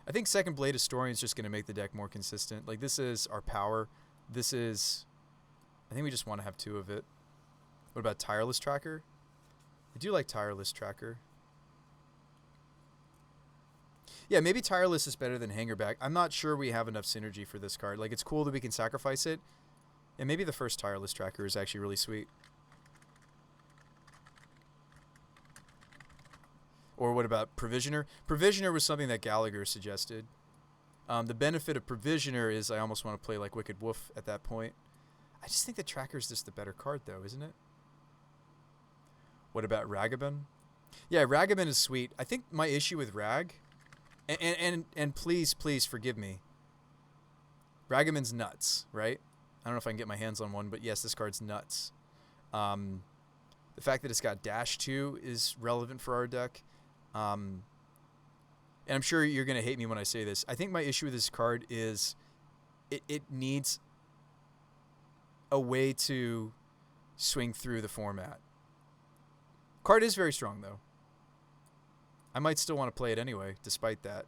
I think Second Blade Historian is just going to make the deck more consistent. Like, this is our power. This is... I think we just want to have 2 of it. What about Tireless Tracker? I do like Tireless Tracker. Yeah, maybe Tireless is better than Hangerback. I'm not sure we have enough synergy for this card. Like, it's cool that we can sacrifice it. And maybe the first Tireless Tracker is actually really sweet. Or what about Provisioner? Provisioner was something that Gallagher suggested. The benefit of Provisioner is I almost want to play like Wicked Wolf at that point. I just think the Tracker is just the better card, though, isn't it? What about Ragavan? Yeah, Ragavan is sweet. I think my issue with Rag... And please forgive me. Ragavan's nuts, right? I don't know if I can get my hands on one, but yes, this card's nuts. The fact that it's got Dash 2 is relevant for our deck. And I'm sure you're going to hate me when I say this. I think my issue with this card is it needs a way to swing through the format. Card is very strong, though. I might still want to play it anyway, despite that.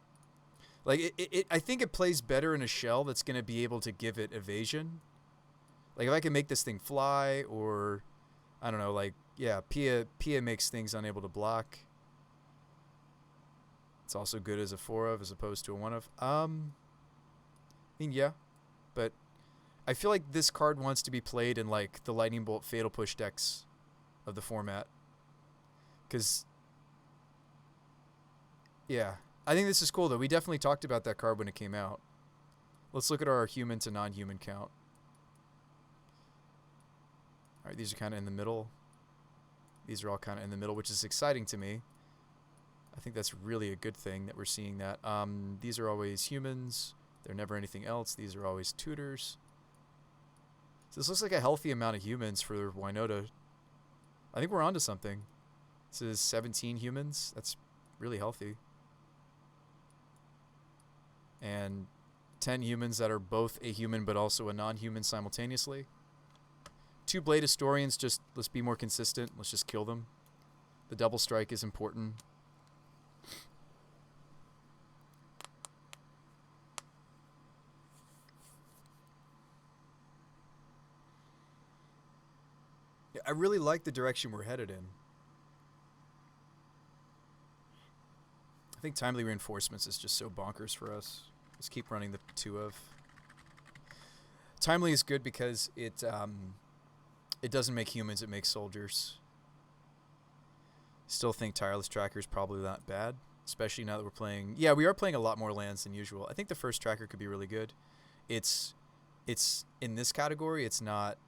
Like, I think it plays better in a shell that's going to be able to give it evasion. Like, if I can make this thing fly, or, I don't know, like, yeah, Pia makes things unable to block. It's also good as a 4-of as opposed to a 1-of. I mean, yeah, but I feel like this card wants to be played in, like, the Lightning Bolt Fatal Push decks of the format. Because... yeah, I think this is cool, though. We definitely talked about that card when it came out. Let's look at our human to non-human count. All right, these are kind of in the middle. These are all kind of in the middle, which is exciting to me. I think that's really a good thing that we're seeing that. These are always humans. They're never anything else. These are always tutors. So this looks like a healthy amount of humans for Winota. I think we're onto something. This is 17 humans. That's really healthy. And 10 humans that are both a human but also a non-human simultaneously. 2 Blade Historians, just let's be more consistent. Let's just kill them. The double strike is important. Yeah, I really like the direction we're headed in. I think Timely Reinforcements is just so bonkers for us. Let's keep running the 2-of. Timely is good because it doesn't make humans, it makes soldiers. Still think Tireless Tracker is probably not bad, especially now that we're playing... yeah, we are playing a lot more lands than usual. I think the first Tracker could be really good. It's in this category, it's not...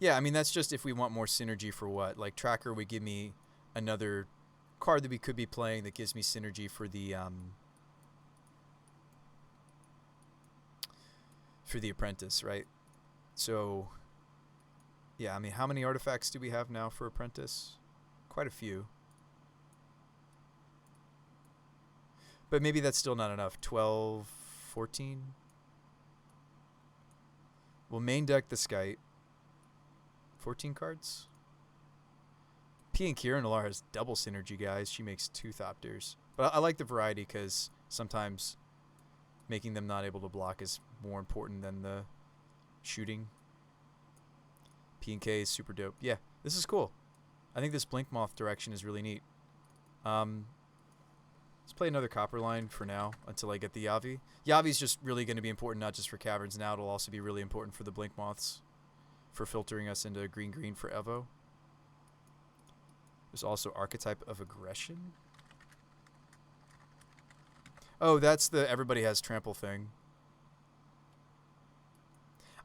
yeah, I mean, that's just if we want more synergy for what? Like, Tracker would give me another card that we could be playing that gives me synergy for the Apprentice, right? So, yeah, I mean, how many artifacts do we have now for Apprentice? Quite a few. But maybe that's still not enough. 12, 14? We'll main deck the Skite. 14 cards? P and Kira Nalar has double synergy, guys. She makes 2 Thopters. But I like the variety because sometimes making them not able to block is more important than the shooting. P and K is super dope. Yeah, this is cool. I think this Blinkmoth direction is really neat. Let's play another Copper Line for now until I get the Yavi. Yavi's just really going to be important not just for Caverns now. It'll also be really important for the Blinkmoths for filtering us into green for Evo. There's also Archetype of Aggression. Oh, that's the everybody has trample thing.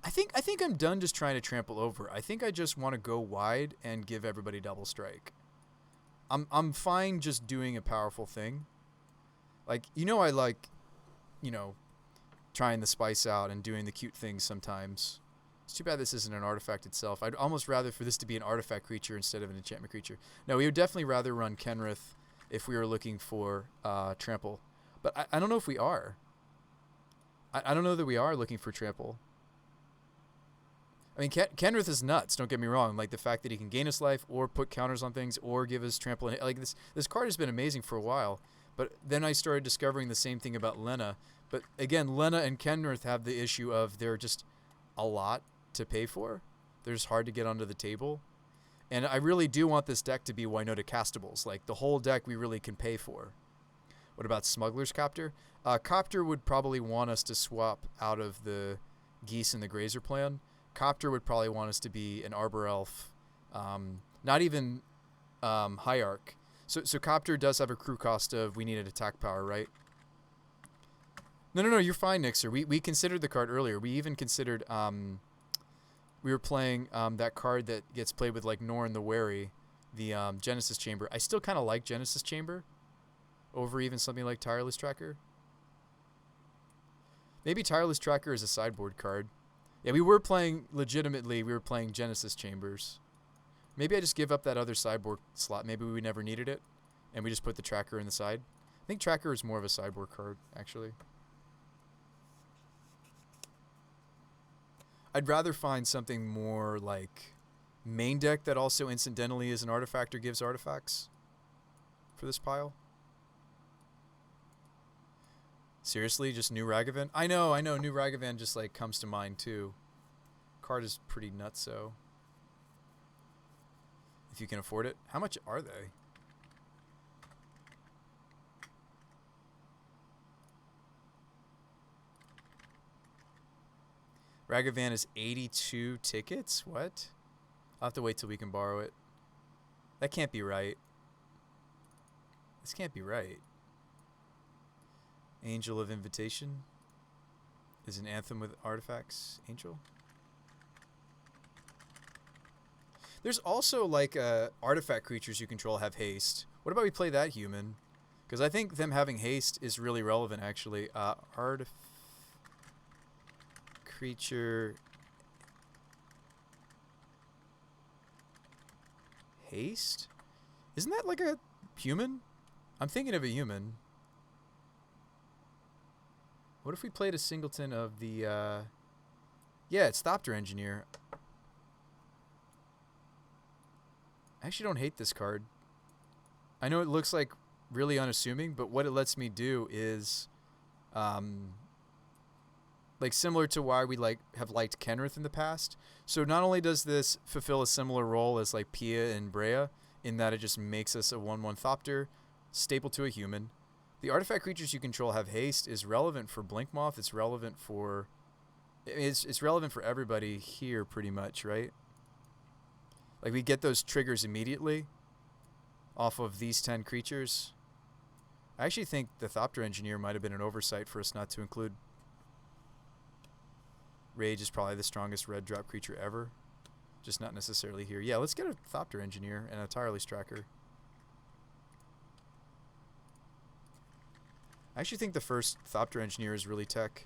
I think I'm done just trying to trample over. I think I just want to go wide and give everybody double strike. I'm fine just doing a powerful thing. Like, I like, trying the spice out and doing the cute things sometimes. It's too bad this isn't an artifact itself. I'd almost rather for this to be an artifact creature instead of an enchantment creature. No, we would definitely rather run Kenrith if we were looking for trample. But I don't know if we are. I don't know that we are looking for trample. I mean, Kenrith is nuts, don't get me wrong. Like, the fact that he can gain us life or put counters on things or give us trample. Like, this card has been amazing for a while. But then I started discovering the same thing about Lena. But, again, Lena and Kenrith have the issue of they're just a lot to pay for. They're just hard to get onto the table. And I really do want this deck to be Winota castables. Like, the whole deck we really can pay for. What about Smuggler's Copter? Copter would probably want us to swap out of the Geese and the Grazer plan. Copter would probably want us to be an Arbor Elf, not even Hierarch. So Copter does have a crew cost of we need an attack power, right? No, you're fine, Nixer. We considered the card earlier. We even considered we were playing that card that gets played with like Norn the Wary, the Genesis Chamber. I still kind of like Genesis Chamber over even something like Tireless Tracker. Maybe Tireless Tracker is a sideboard card. Yeah, we were playing Genesis Chambers. Maybe I just give up that other sideboard slot. Maybe we never needed it, and we just put the Tracker in the side. I think Tracker is more of a sideboard card, actually. I'd rather find something more like main deck that also incidentally is an artifact or gives artifacts for this pile. Seriously, just New Ragavan? I know, New Ragavan just like comes to mind too. Card is pretty nutso. If you can afford it. How much are they? Ragavan is 82 tickets? What? I'll have to wait till we can borrow it. That can't be right. This can't be right. Angel of Invitation is an anthem with artifacts. Angel? There's also like artifact creatures you control have haste. What about we play that human? Because I think them having haste is really relevant actually. Creature haste? Isn't that like a human? I'm thinking of a human. What if we played a singleton of the, yeah, it's Thopter Engineer. I actually don't hate this card. I know it looks like really unassuming, but what it lets me do is, like similar to why we have liked Kenrith in the past. So not only does this fulfill a similar role as like Pia and Brea, in that it just makes us a 1/1 Thopter, staple to a human. The artifact creatures you control have haste is relevant for Blinkmoth. It's relevant for... It's relevant for everybody here pretty much, right? Like we get those triggers immediately off of these 10 creatures. I actually think the Thopter Engineer might have been an oversight for us not to include. Rage is probably the strongest red drop creature ever. Just not necessarily here. Yeah, let's get a Thopter Engineer and a Tireless Tracker. I actually think the first Thopter Engineer is really tech.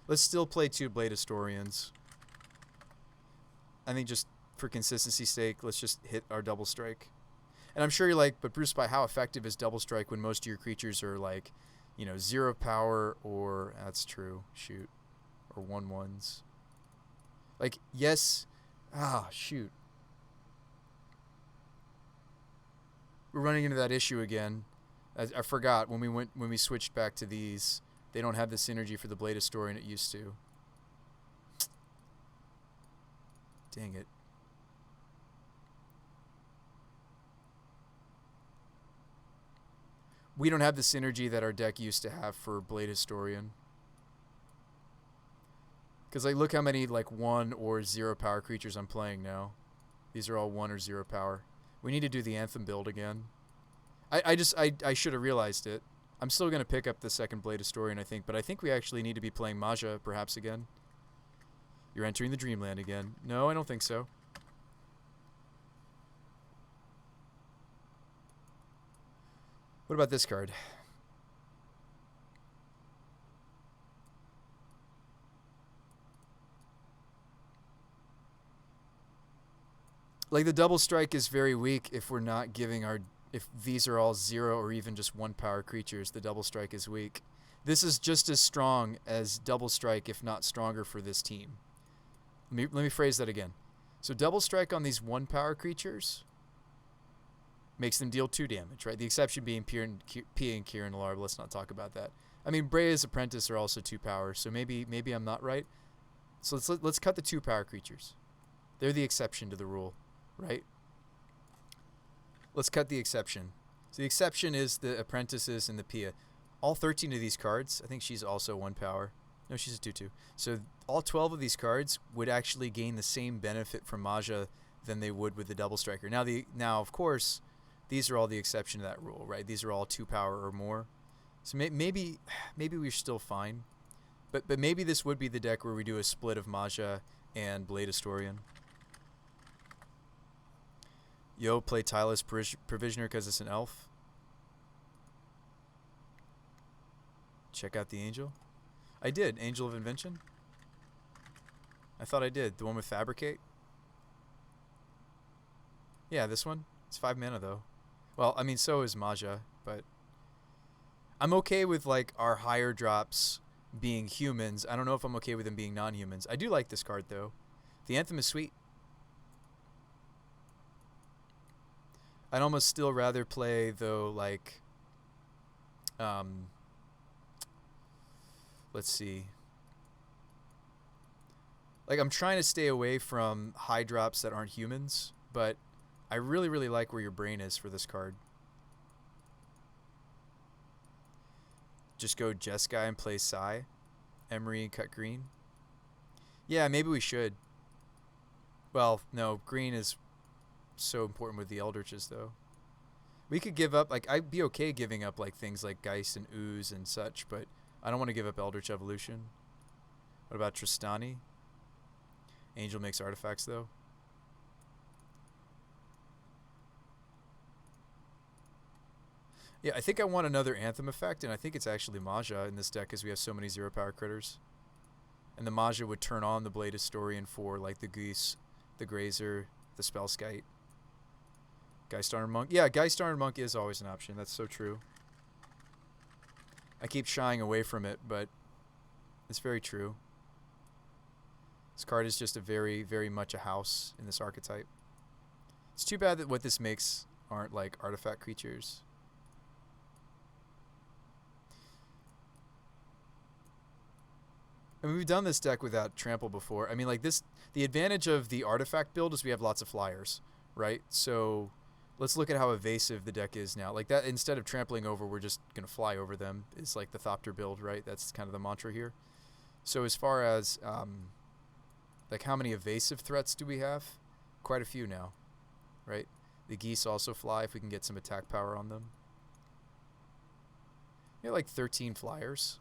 Let's still play 2 Blade Historians. I think just for consistency's sake, let's just hit our double strike. And I'm sure you're like, but Bruce, by how effective is double strike when most of your creatures are like, 0 power or... That's true. Shoot. Or 1/1s. Like, yes... shoot. We're running into that issue again. I forgot when we switched back to these, they don't have the synergy for the Blade Historian it used to. Dang it. We don't have the synergy that our deck used to have for Blade Historian. Because like, look how many like 1 or 0 power creatures I'm playing now. These are all 1 or 0 power. We need to do the Anthem build again. I should have realized it. I'm still going to pick up the second Blade Historian, I think, but I think we actually need to be playing Maja perhaps again. You're entering the Dreamland again. No, I don't think so. What about this card? Like, the double strike is very weak if we're not giving our if these are all 0 or even just 1 power creatures, the double strike is weak. This is just as strong as double strike, if not stronger, for this team. Let me phrase that again. So double strike on these 1 power creatures makes them deal 2 damage, right? The exception being P and Kieran Larb. Let's not talk about that. I mean, Brea's Apprentice are also 2 power, so maybe I'm not right. So let's cut the 2 power creatures. They're the exception to the rule, right? Let's cut the exception. So the exception is the Apprentices and the Pia. All 13 of these cards, I think she's also 1 power. No, she's a 2/2. So all 12 of these cards would actually gain the same benefit from Maja than they would with the double striker. Now of course, these are all the exception to that rule, right? These are all 2 power or more. So maybe we're still fine. But maybe this would be the deck where we do a split of Maja and Blade Historian. Yo, play Tylus Provisioner because it's an elf. Check out the Angel. I did. Angel of Invention. I thought I did. The one with Fabricate. Yeah, this one. It's 5 mana though. Well, I mean, so is Maja, but I'm okay with like our higher drops being humans. I don't know if I'm okay with them being non-humans. I do like this card though. The Anthem is sweet. I'd almost still rather play though, like, let's see. Like, I'm trying to stay away from high drops that aren't humans, but I really, really like where your brain is for this card. Just go Jeskai and play Sai. Emery and cut green. Yeah, maybe we should. Well, no, green is so important with the Eldritches, though. We could give up, like, I'd be okay giving up, like, things like Geist and Ooze and such, but I don't want to give up Eldritch Evolution. What about Tristani? Angel makes artifacts, though. Yeah, I think I want another Anthem effect, and I think it's actually Maja in this deck because we have so many 0 power critters. And the Maja would turn on the Blade Historian for, like, the Goose, the Grazer, the Spellskite. Geist Armored Monk. Yeah, Geist Armored Monk is always an option. That's so true. I keep shying away from it, but it's very true. This card is just a very, very much a house in this archetype. It's too bad that what this makes aren't, like, artifact creatures. I mean, we've done this deck without Trample before. I mean, like, this, the advantage of the artifact build is we have lots of flyers, right? So let's look at how evasive the deck is now. Like, that, instead of trampling over, we're just going to fly over them. It's like the Thopter build, right? That's kind of the mantra here. So as far as, like, how many evasive threats do we have? Quite a few now, right? The Geese also fly if we can get some attack power on them. We have like 13 flyers.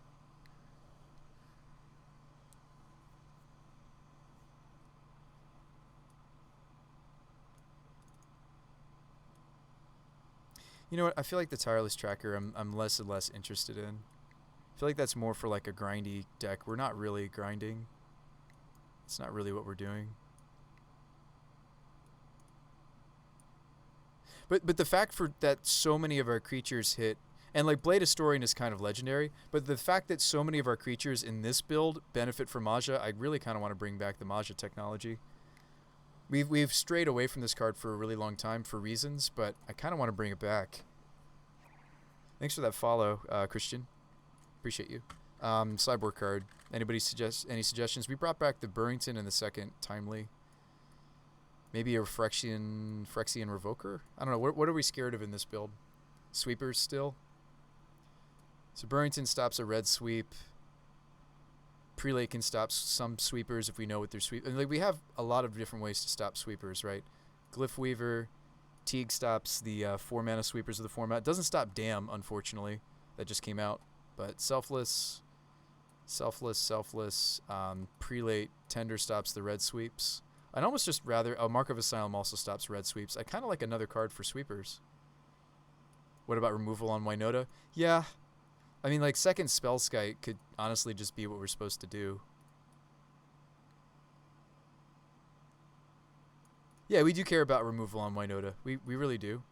You know what? I feel like the Tireless Tracker I'm less and less interested in. I feel like that's more for like a grindy deck. We're not really grinding. It's not really what we're doing. But the fact that so many of our creatures hit, and like Blade Historian is kind of legendary, but the fact that so many of our creatures in this build benefit from Maja, I really kind of want to bring back the Maja technology. We've strayed away from this card for a really long time for reasons, but I kind of want to bring it back. Thanks for that follow, Christian. Appreciate you. Cyborg card. Anybody any suggestions? We brought back the Burrington in the second timely. Maybe a Phyrexian Revoker? I don't know. What are we scared of in this build? Sweepers still? So Burrington stops a red sweep. Prelate can stop some sweepers if we know what they're sweep. And like we have a lot of different ways to stop sweepers, right? Glyph Weaver, Teague stops the 4 mana sweepers of the format. Doesn't stop Dam, unfortunately. That just came out. But Selfless. Prelate Tender stops the red sweeps. I'd almost just rather... Oh, Mark of Asylum also stops red sweeps. I kind of like another card for sweepers. What about removal on Winota? Yeah. I mean, like, second Spellskite could honestly just be what we're supposed to do. Yeah, we do care about removal on Winota. We really do.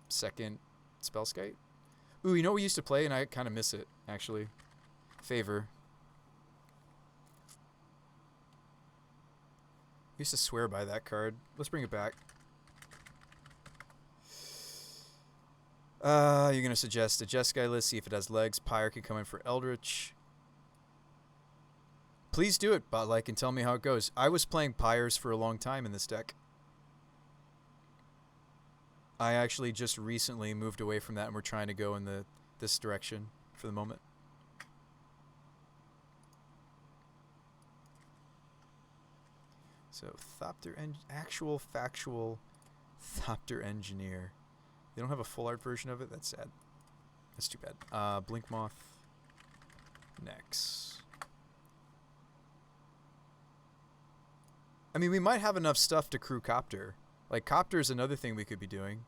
Second Spellskite. Ooh, you know what we used to play, and I kind of miss it, actually. Favor. Used to swear by that card. Let's bring it back. You're going to suggest a Jeskai list, see if it has legs. Pyre can come in for Eldritch. Please do it, but and tell me how it goes. I was playing Pyres for a long time in this deck. I actually just recently moved away from that, and we're trying to go in this direction for the moment. So, actual factual Thopter Engineer. They don't have a full art version of it? That's sad. That's too bad. Blink Moth. Next. I mean, we might have enough stuff to crew Copter. Copter is another thing we could be doing.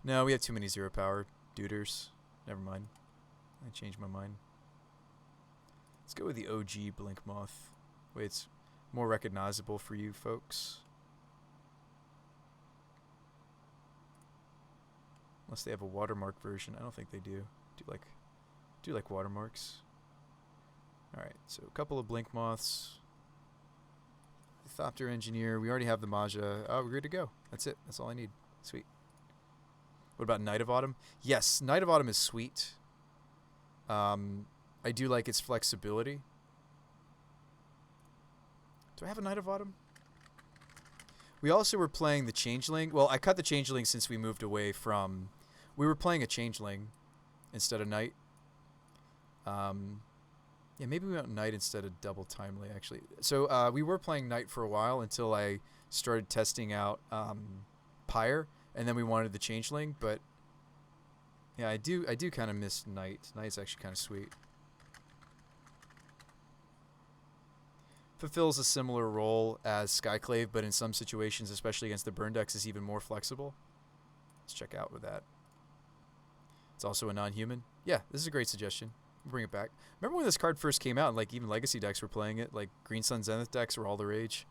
No, we have too many 0 power duders. Never mind. I changed my mind. Let's go with the OG Blink Moth. Wait, it's more recognizable for you folks. Unless they have a watermark version. I don't think they do. Do like watermarks. Alright, so a couple of Blink Moths. The Thopter Engineer. We already have the Maja. Oh, we're good to go. That's it. That's all I need. Sweet. What about Night of Autumn? Yes, Night of Autumn is sweet. I do like its flexibility. Do I have a Night of Autumn? We also were playing the Changeling. Well, I cut the Changeling since we moved away from... We were playing a Changeling instead of Night. Yeah, maybe we went Night instead of Double Timely, actually. So we were playing Night for a while until I started testing out Pyre, and then we wanted the Changeling, but... Yeah, I do kind of miss Night. Night's actually kind of sweet. Fulfills a similar role as Skyclave, but in some situations, especially against the burn decks, is even more flexible. Let's check out with that. It's also a non-human. Yeah, this is a great suggestion. We'll bring it back. Remember when this card first came out, and even Legacy decks were playing it? Green Sun Zenith decks were all the rage.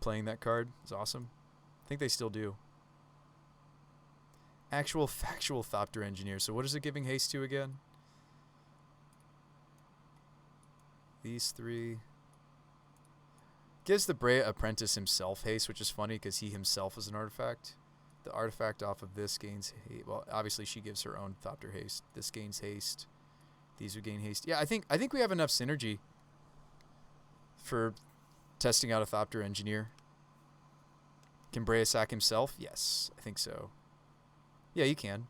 Playing that card. It's awesome. I think they still do. Actual factual Thopter Engineer. So what is it giving haste to again? These three... Gives the Brea Apprentice himself haste, which is funny because he himself is an artifact. The artifact off of this gains haste. Well, obviously she gives her own Thopter haste. This gains haste. These would gain haste. Yeah, I think we have enough synergy for testing out a Thopter Engineer. Can Brea sack himself? Yes, I think so. Yeah, you can.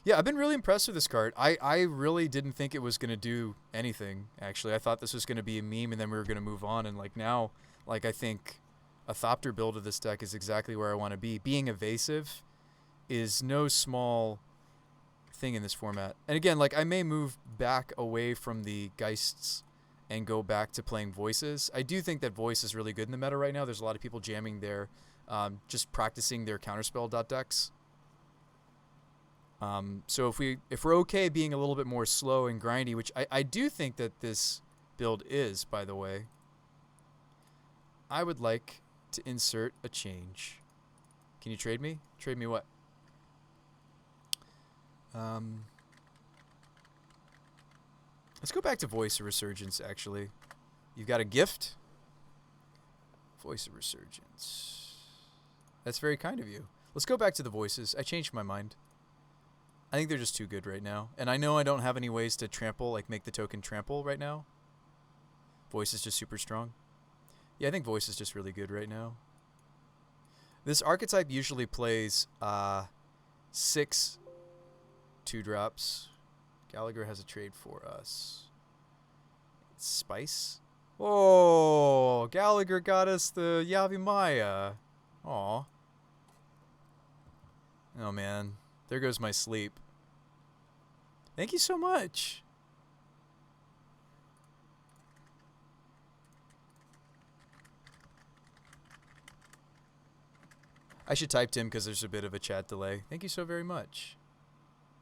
Yeah, I've been really impressed with this card. I really didn't think it was going to do anything, actually. I thought this was going to be a meme and then we were going to move on. And now, I think a Thopter build of this deck is exactly where I want to be. Being evasive is no small thing in this format. And again, I may move back away from the Geists and go back to playing Voices. I do think that Voice is really good in the meta right now. There's a lot of people jamming their, just practicing their counterspell decks. So if we're okay being a little bit more slow and grindy, which I do think that this build is, by the way, I would like to insert a change. Can you trade me? Trade me what? Let's go back to Voice of Resurgence, actually. You've got a gift? Voice of Resurgence. That's very kind of you. Let's go back to the Voices. I changed my mind. I think they're just too good right now. And I know I don't have any ways to trample, make the token trample right now. Voice is just super strong. Yeah, I think Voice is just really good right now. This archetype usually plays 6 2-drops. Gallagher has a trade for us. Spice? Oh, Gallagher got us the Yavimaya. Aw. Oh, man. There goes my sleep. Thank you so much. I should type to him because there's a bit of a chat delay. Thank you so very much.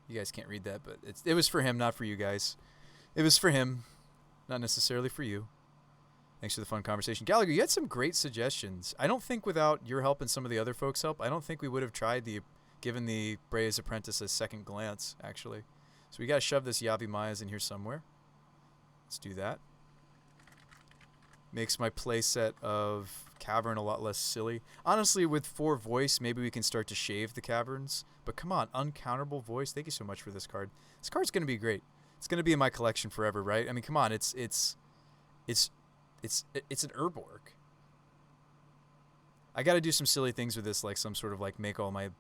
You guys can't read that, but it was for him, not for you guys. It was for him, not necessarily for you. Thanks for the fun conversation. Gallagher, you had some great suggestions. I don't think without your help and some of the other folks' help, I don't think we would have given the Bray's Apprentice a second glance, actually. So we got to shove this Yavi Mayas in here somewhere. Let's do that. Makes my playset of Cavern a lot less silly. Honestly, with 4 voice, maybe we can start to shave the Caverns. But come on, Uncountable Voice. Thank you so much for this card. This card's going to be great. It's going to be in my collection forever, right? I mean, come on, it's an Urborg. I got to do some silly things with this, like some sort of like make all my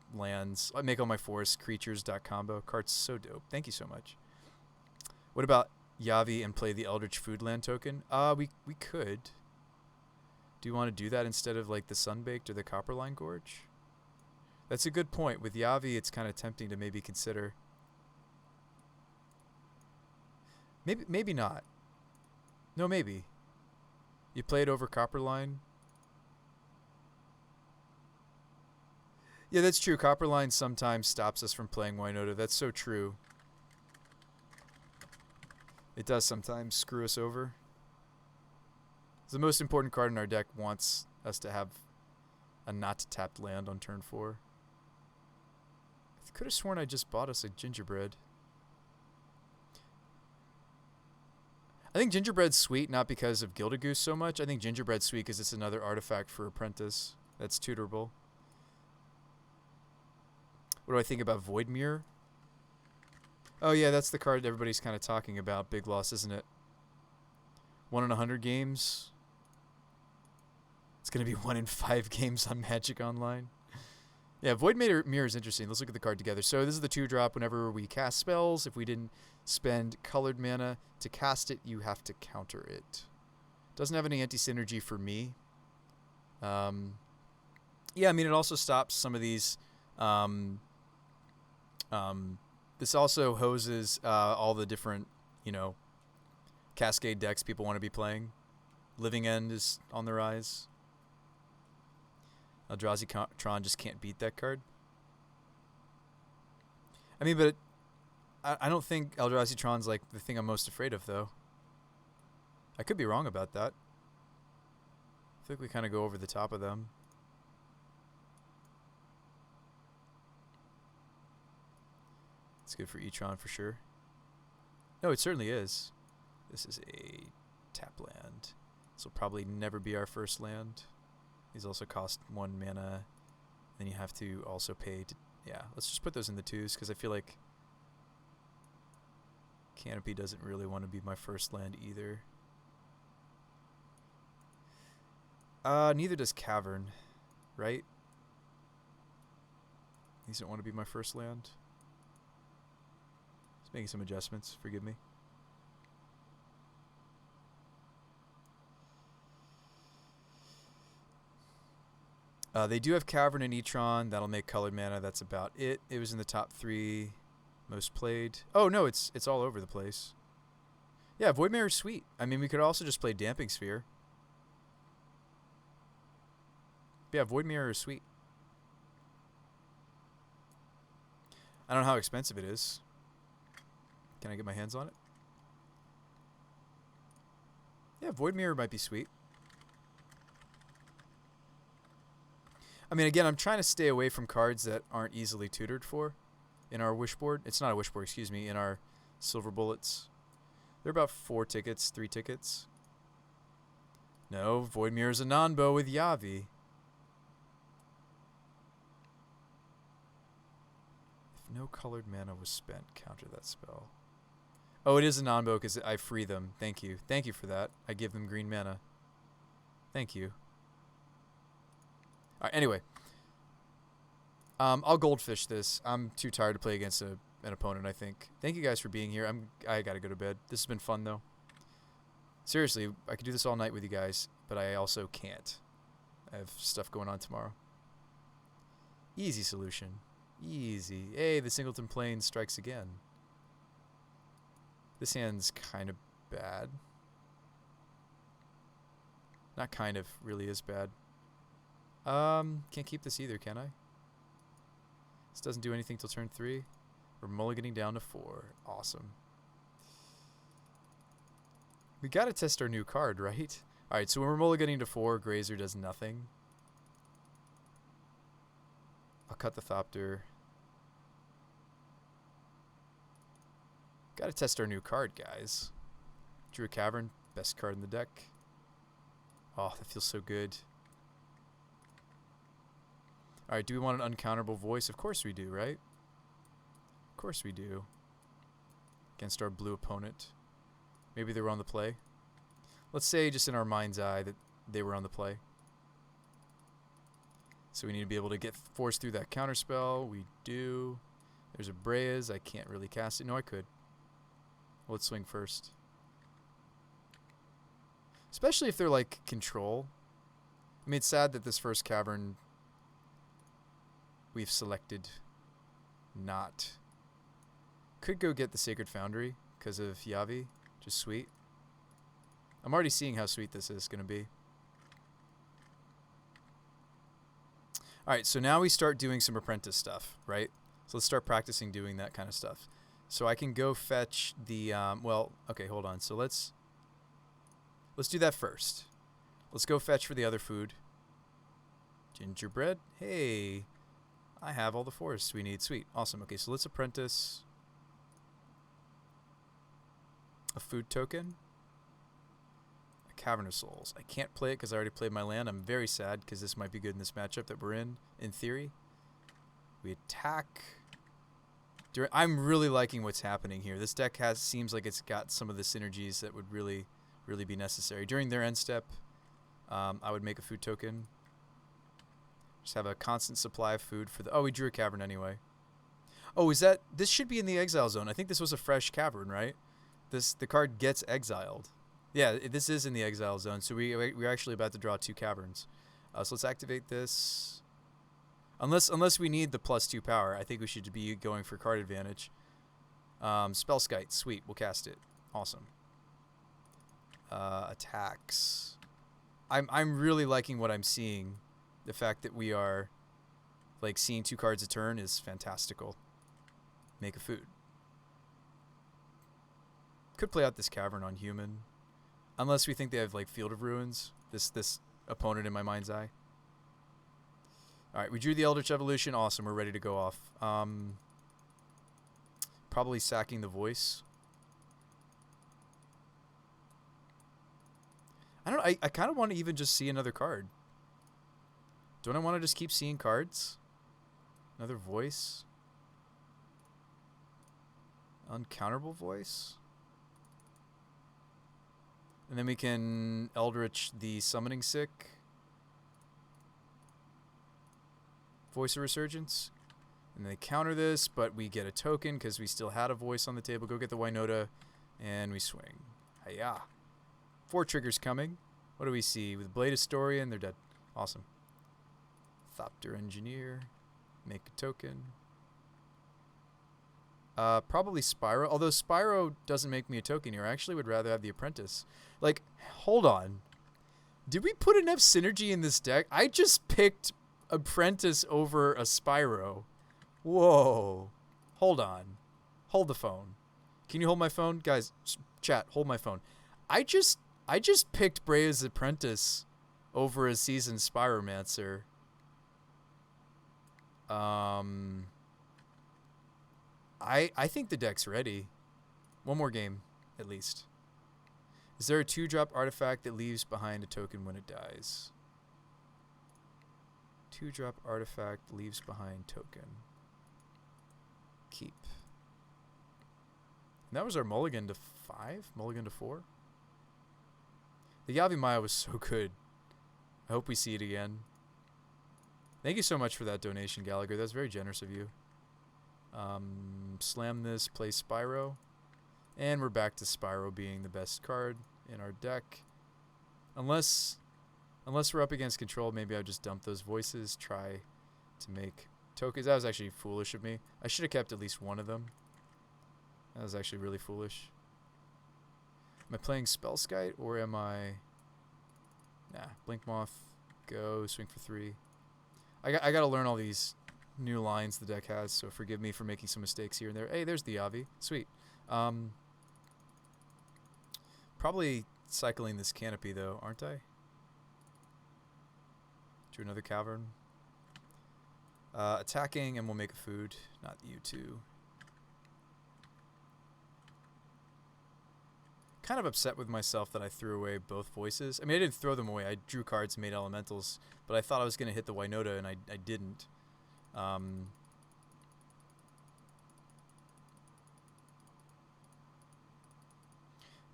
forests creatures combo. Card's so dope. Thank you so much. What about Yavi and play the Eldritch Foodland token? We could. Do you want to do that instead of like the Sunbaked or the Copperline Gorge? That's a good point. With Yavi, it's kind of tempting to maybe consider. Maybe not. No, maybe. You play it over Copperline? Yeah, that's true. Copperline sometimes stops us from playing Winota. That's so true. It does sometimes screw us over. The most important card in our deck wants us to have a not tapped land on turn 4. I could have sworn I just bought us a Gingerbread. I think Gingerbread's sweet not because of Gilded Goose so much. I think Gingerbread's sweet because it's another artifact for Apprentice that's tutorable. What do I think about Voidmere? Oh yeah, that's the card everybody's kind of talking about. Big loss, isn't it? 1 in 100 games. It's going to be 1 in 5 games on Magic Online. Yeah, Voidmere is interesting. Let's look at the card together. So this is the 2-drop. Whenever we cast spells, if we didn't spend colored mana to cast it, you have to counter it. Doesn't have any anti-synergy for me. Yeah, I mean, it also stops some of these... this also hoses all the different, Cascade decks people want to be playing. Living End is on the rise. Eldrazi Tron just can't beat that card. I mean, but I don't think Eldrazi Tron's like the thing I'm most afraid of, though. I could be wrong about that. I think we kind of go over the top of them. It's good for Etron for sure. No, it certainly is. This is a tap land. This will probably never be our first land. These also cost 1 mana. Then you have to also pay to... Yeah, let's just put those in the 2s because I feel like Canopy doesn't really want to be my first land either. Neither does Cavern, right? These don't want to be my first land. Just making some adjustments. Forgive me. They do have Cavern and Etron. That'll make colored mana. That's about it. It was in the top 3 most played. Oh, no, it's all over the place. Yeah, Voidmare is sweet. I mean, we could also just play Damping Sphere. Yeah, Voidmare is sweet. I don't know how expensive it is. Can I get my hands on it? Yeah, Voidmere might be sweet. I mean, again, I'm trying to stay away from cards that aren't easily tutored for in our Wishboard. It's not a Wishboard, excuse me, in our Silver Bullets. They're about 4 tickets, 3 tickets. No, Voidmere is a non-bow with Yavi. If no colored mana was spent, counter that spell. Oh, it is a non-bow because I free them. Thank you. Thank you for that. I give them green mana. Thank you. All right, anyway. I'll goldfish this. I'm too tired to play against an opponent, I think. Thank you guys for being here. I got to go to bed. This has been fun, though. Seriously, I could do this all night with you guys, but I also can't. I have stuff going on tomorrow. Easy solution. Easy. Hey, the Singleton Plains strikes again. This hand's kind of bad. Not kind of, really is bad. Can't keep this either, can I? This doesn't do anything till turn 3. We're mulliganing down to 4. Awesome. We gotta test our new card, right? Alright, so when we're mulliganing to 4, Grazer does nothing. I'll cut the Thopter. Gotta test our new card, guys. Drew a Cavern, best card in the deck. Oh, that feels so good. Alright, do we want an uncounterable voice? Of course we do, right? Of course we do. Against our blue opponent. Maybe they were on the play. Let's say just in our mind's eye that they were on the play. So we need to be able to get force through that counterspell. We do. There's a Breas. I can't really cast it. No, I could. Well, let's swing first. Especially if they're like control. I mean, it's sad that this first cavern we've selected not. Could go get the Sacred Foundry because of Yavi. Just sweet. I'm already seeing how sweet this is going to be. Alright, so now we start doing some apprentice stuff, right? So let's start practicing doing that kind of stuff. So I can go fetch the, well, okay, hold on. So let's do that first. Let's go fetch for the other food. Gingerbread. Hey, I have all the forests we need. Sweet. Awesome. Okay, so let's apprentice a food token. A Cavern of Souls. I can't play it because I already played my land. I'm very sad because this might be good in this matchup that we're in theory. We attack. I'm really liking what's happening here. This deck seems like it's got some of the synergies that would really be necessary. During their end step, I would make a food token. Just have a constant supply of food for the... Oh, we drew a cavern anyway. Oh, is that... This should be in the exile zone. I think this was a fresh cavern, right? The card gets exiled. Yeah, this is in the exile zone, so we're actually about to draw 2 caverns. So let's activate this. Unless we need the +2 power, I think we should be going for card advantage. Spellskite, sweet, we'll cast it. Awesome. Attacks. I'm really liking what I'm seeing. The fact that we are like seeing 2 cards a turn is fantastical. Make a food. Could play out this cavern on human. Unless we think they have like Field of Ruins. This opponent in my mind's eye. Alright, we drew the Eldritch Evolution. Awesome, we're ready to go off. Probably sacking the voice. I don't know, I kind of want to even just see another card. Don't I want to just keep seeing cards? Another voice? Uncounterable voice? And then we can Eldritch the Summoning Sick. Voice of Resurgence. And they counter this, but we get a token because we still had a voice on the table. Go get the Winota, and we swing. Hiya. 4 triggers coming. What do we see? With Blade Historian, they're dead. Awesome. Thopter Engineer. Make a token. Probably Spyro. Although Spyro doesn't make me a token here. I actually would rather have the Apprentice. Like, hold on. Did we put enough synergy in this deck? I just picked Apprentice over a Spyro. Whoa. Hold on. Hold the phone. Can you hold my phone? Guys, chat, hold my phone. I just picked Brea's Apprentice over a seasoned Spyromancer. I think the deck's ready. One more game, at least. Is there a 2-drop artifact that leaves behind a token when it dies? 2-drop artifact leaves behind token. Keep. And that was our mulligan to 5? Mulligan to 4? The Yavi Maya was so good. I hope we see it again. Thank you so much for that donation, Gallagher. That's very generous of you. Slam this, play Spyro. And we're back to Spyro being the best card in our deck. Unless we're up against control, maybe I'll just dump those voices, try to make tokens. That was actually foolish of me. I should have kept at least one of them. That was actually really foolish. Am I playing Spellskite or am I... Nah, Blink Moth, go, swing for 3. I got to learn all these new lines the deck has, so forgive me for making some mistakes here and there. Hey, there's the Yavi. Sweet. Probably cycling this canopy, though, aren't I? Do another cavern. Attacking, and we'll make a food. Not you two. Kind of upset with myself that I threw away both voices. I mean, I didn't throw them away. I drew cards and made elementals, but I thought I was going to hit the Winota, and I didn't.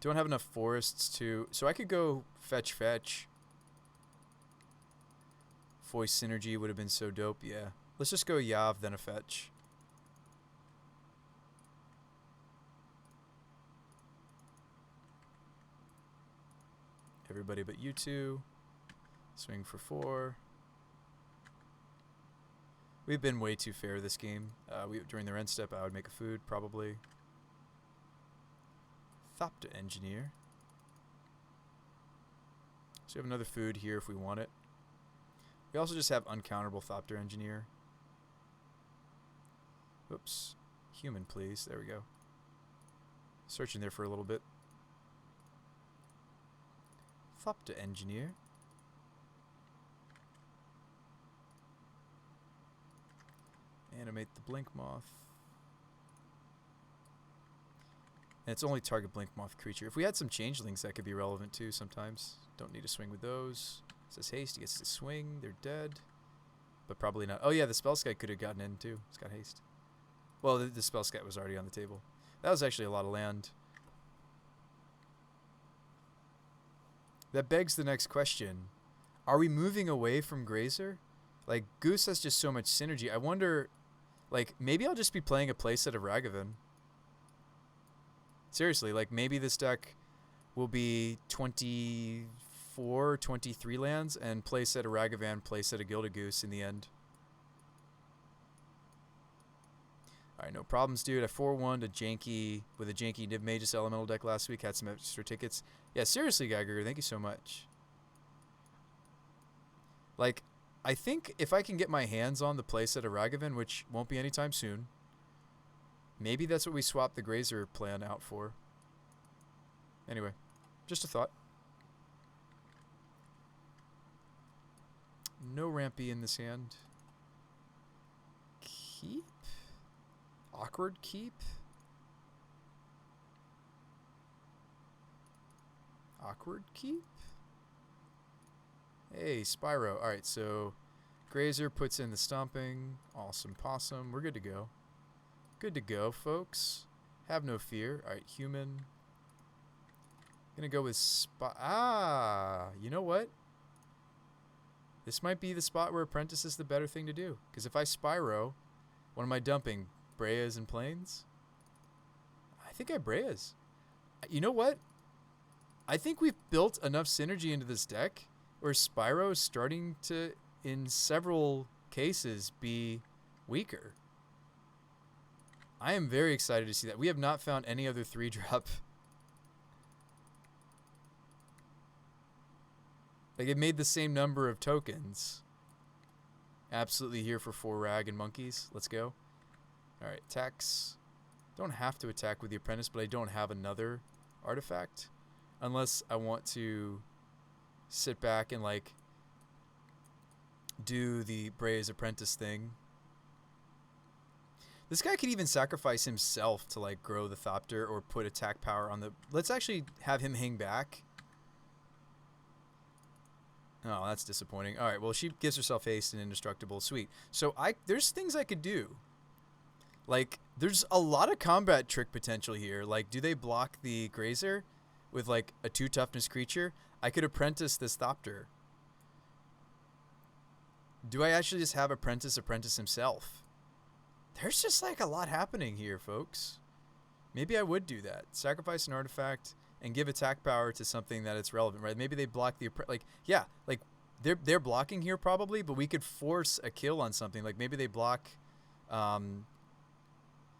Don't have enough forests to... So I could go fetch. Voice synergy would have been so dope, yeah. Let's just go Yav, then a fetch. Everybody but you two. Swing for 4. We've been way too fair this game. During the end step, I would make a food, probably. Thopter Engineer. So we have another food here if we want it. We also just have uncounterable Thopter Engineer. Oops. Human, please. There we go. Searching there for a little bit. Thopter Engineer. Animate the Blink Moth. And it's only target Blink Moth creature. If we had some changelings, that could be relevant too sometimes. Don't need to swing with those. It says haste. He gets to swing. They're dead. But probably not. Oh yeah, the Spellskite could have gotten in too. It's got haste. Well, the Spellskite was already on the table. That was actually a lot of land. That begs the next question. Are we moving away from Grazer? Like, Goose has just so much synergy. I wonder, like, maybe I'll just be playing a playset of Ragavan. Seriously, like, maybe this deck will be 24, 23 lands and playset of Ragavan, playset of Gilded Goose in the end. Alright, no problems, dude. I 4-1'd a janky with a janky Niv Magus Elemental deck last week. Had some extra tickets. Yeah, seriously, Geiger, thank you so much. Like, I think if I can get my hands on the playset of Ragavan, which won't be anytime soon, maybe that's what we swap the Grazer plan out for. Anyway, just a thought. No Rampy in this hand. Keep? Awkward keep? Awkward keep? Hey, Spyro. Alright, so Grazer puts in the stomping. Awesome possum. We're good to go. Good to go, folks. Have no fear. Alright, human. Gonna go with you know what? This might be the spot where Apprentice is the better thing to do. Because if I Spyro, what am I dumping? Breas and Plains? I think I Breas. You know what? I think we've built enough synergy into this deck where Spyro is starting to, in several cases, be weaker. I am very excited to see that. We have not found any other 3-drop. Like, it made the same number of tokens. Absolutely here for 4 rag and monkeys. Let's go. Alright, attacks. Don't have to attack with the Apprentice, but I don't have another artifact. Unless I want to sit back and, like, do the Brea's Apprentice thing. This guy could even sacrifice himself to, like, grow the Thopter or put attack power on the... Let's actually have him hang back. Oh, that's disappointing. Alright, well, she gives herself haste and indestructible. Sweet. So, there's things I could do. Like, there's a lot of combat trick potential here. Like, do they block the Grazer with, like, a 2 toughness creature? I could Apprentice this Thopter. Do I actually just have Apprentice himself? There's just, like, a lot happening here, folks. Maybe I would do that. Sacrifice an artifact and give attack power to something that it's relevant, right? Maybe they block the... Like, yeah, like, they're blocking here probably, but we could force a kill on something. Like, maybe they block...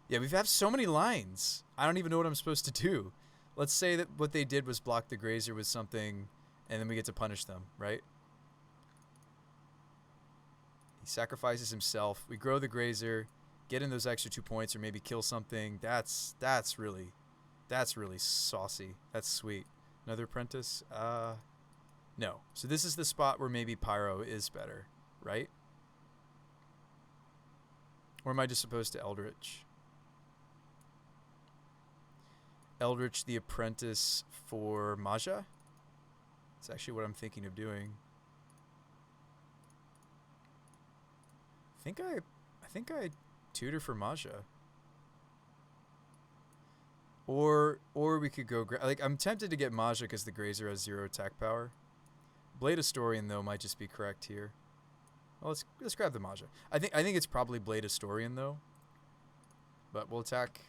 Yeah, we have so many lines. I don't even know what I'm supposed to do. Let's say that what they did was block the Grazer with something, and then we get to punish them, right? He sacrifices himself. We grow the Grazer, get in those extra 2 points, or maybe kill something. That's really saucy. That's sweet. Another apprentice? No. So this is the spot where maybe Pyro is better, right? Or am I just supposed to Eldritch? Eldritch the apprentice for Maja? That's actually what I'm thinking of doing. I think I tutor for Maja. Or we could go like I'm tempted to get Maja because the Grazer has 0 attack power. Blade Historian though might just be correct here. Well, let's grab the Maja. I think it's probably Blade Historian though. But we'll attack.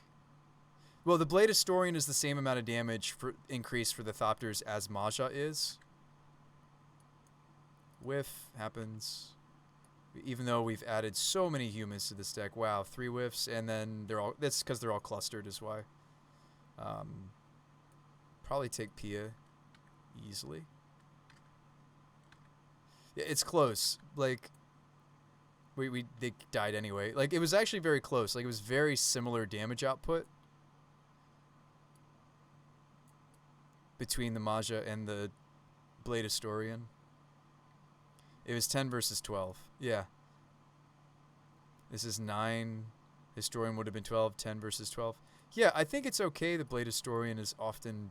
Well, the Blade Historian is the same amount of damage for increase for the Thopters as Maja is. Whiff happens. Even though we've added so many humans to this deck. Wow, 3 whiffs, and then that's because they're all clustered is why. Probably take Pia easily. Yeah, it's close. Like they died anyway. Like it was actually very close. Like it was very similar damage output between the Maja and the Blade Historian. It was 10 versus 12. Yeah. This is 9. Historian would have been 12. 10 versus 12. Yeah, I think it's okay. The Blade Historian is often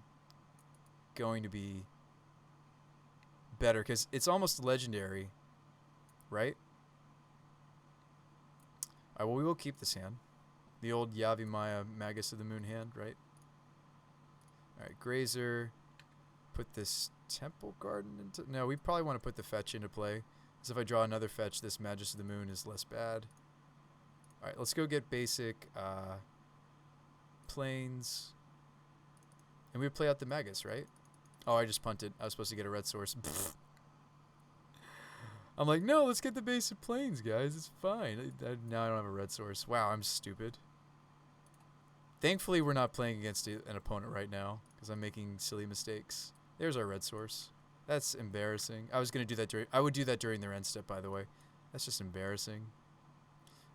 going to be better because it's almost legendary, right? All right, well, we will keep this hand. The old Yavi Maya Magus of the Moon hand, right? All right, Grazer. Put this Temple Garden into... No, we probably want to put the fetch into play. Because if I draw another fetch, this Magus of the Moon is less bad. All right, let's go get basic planes. And we would play out the Magus, right? Oh, I just punted. I was supposed to get a red source. I'm like, no, let's get the basic planes, guys. It's fine. Now I don't have a red source. Wow, I'm stupid. Thankfully, we're not playing against an opponent right now. Because I'm making silly mistakes. There's our red source. That's embarrassing. I was going to do that during... I would do that during their end step, by the way. That's just embarrassing.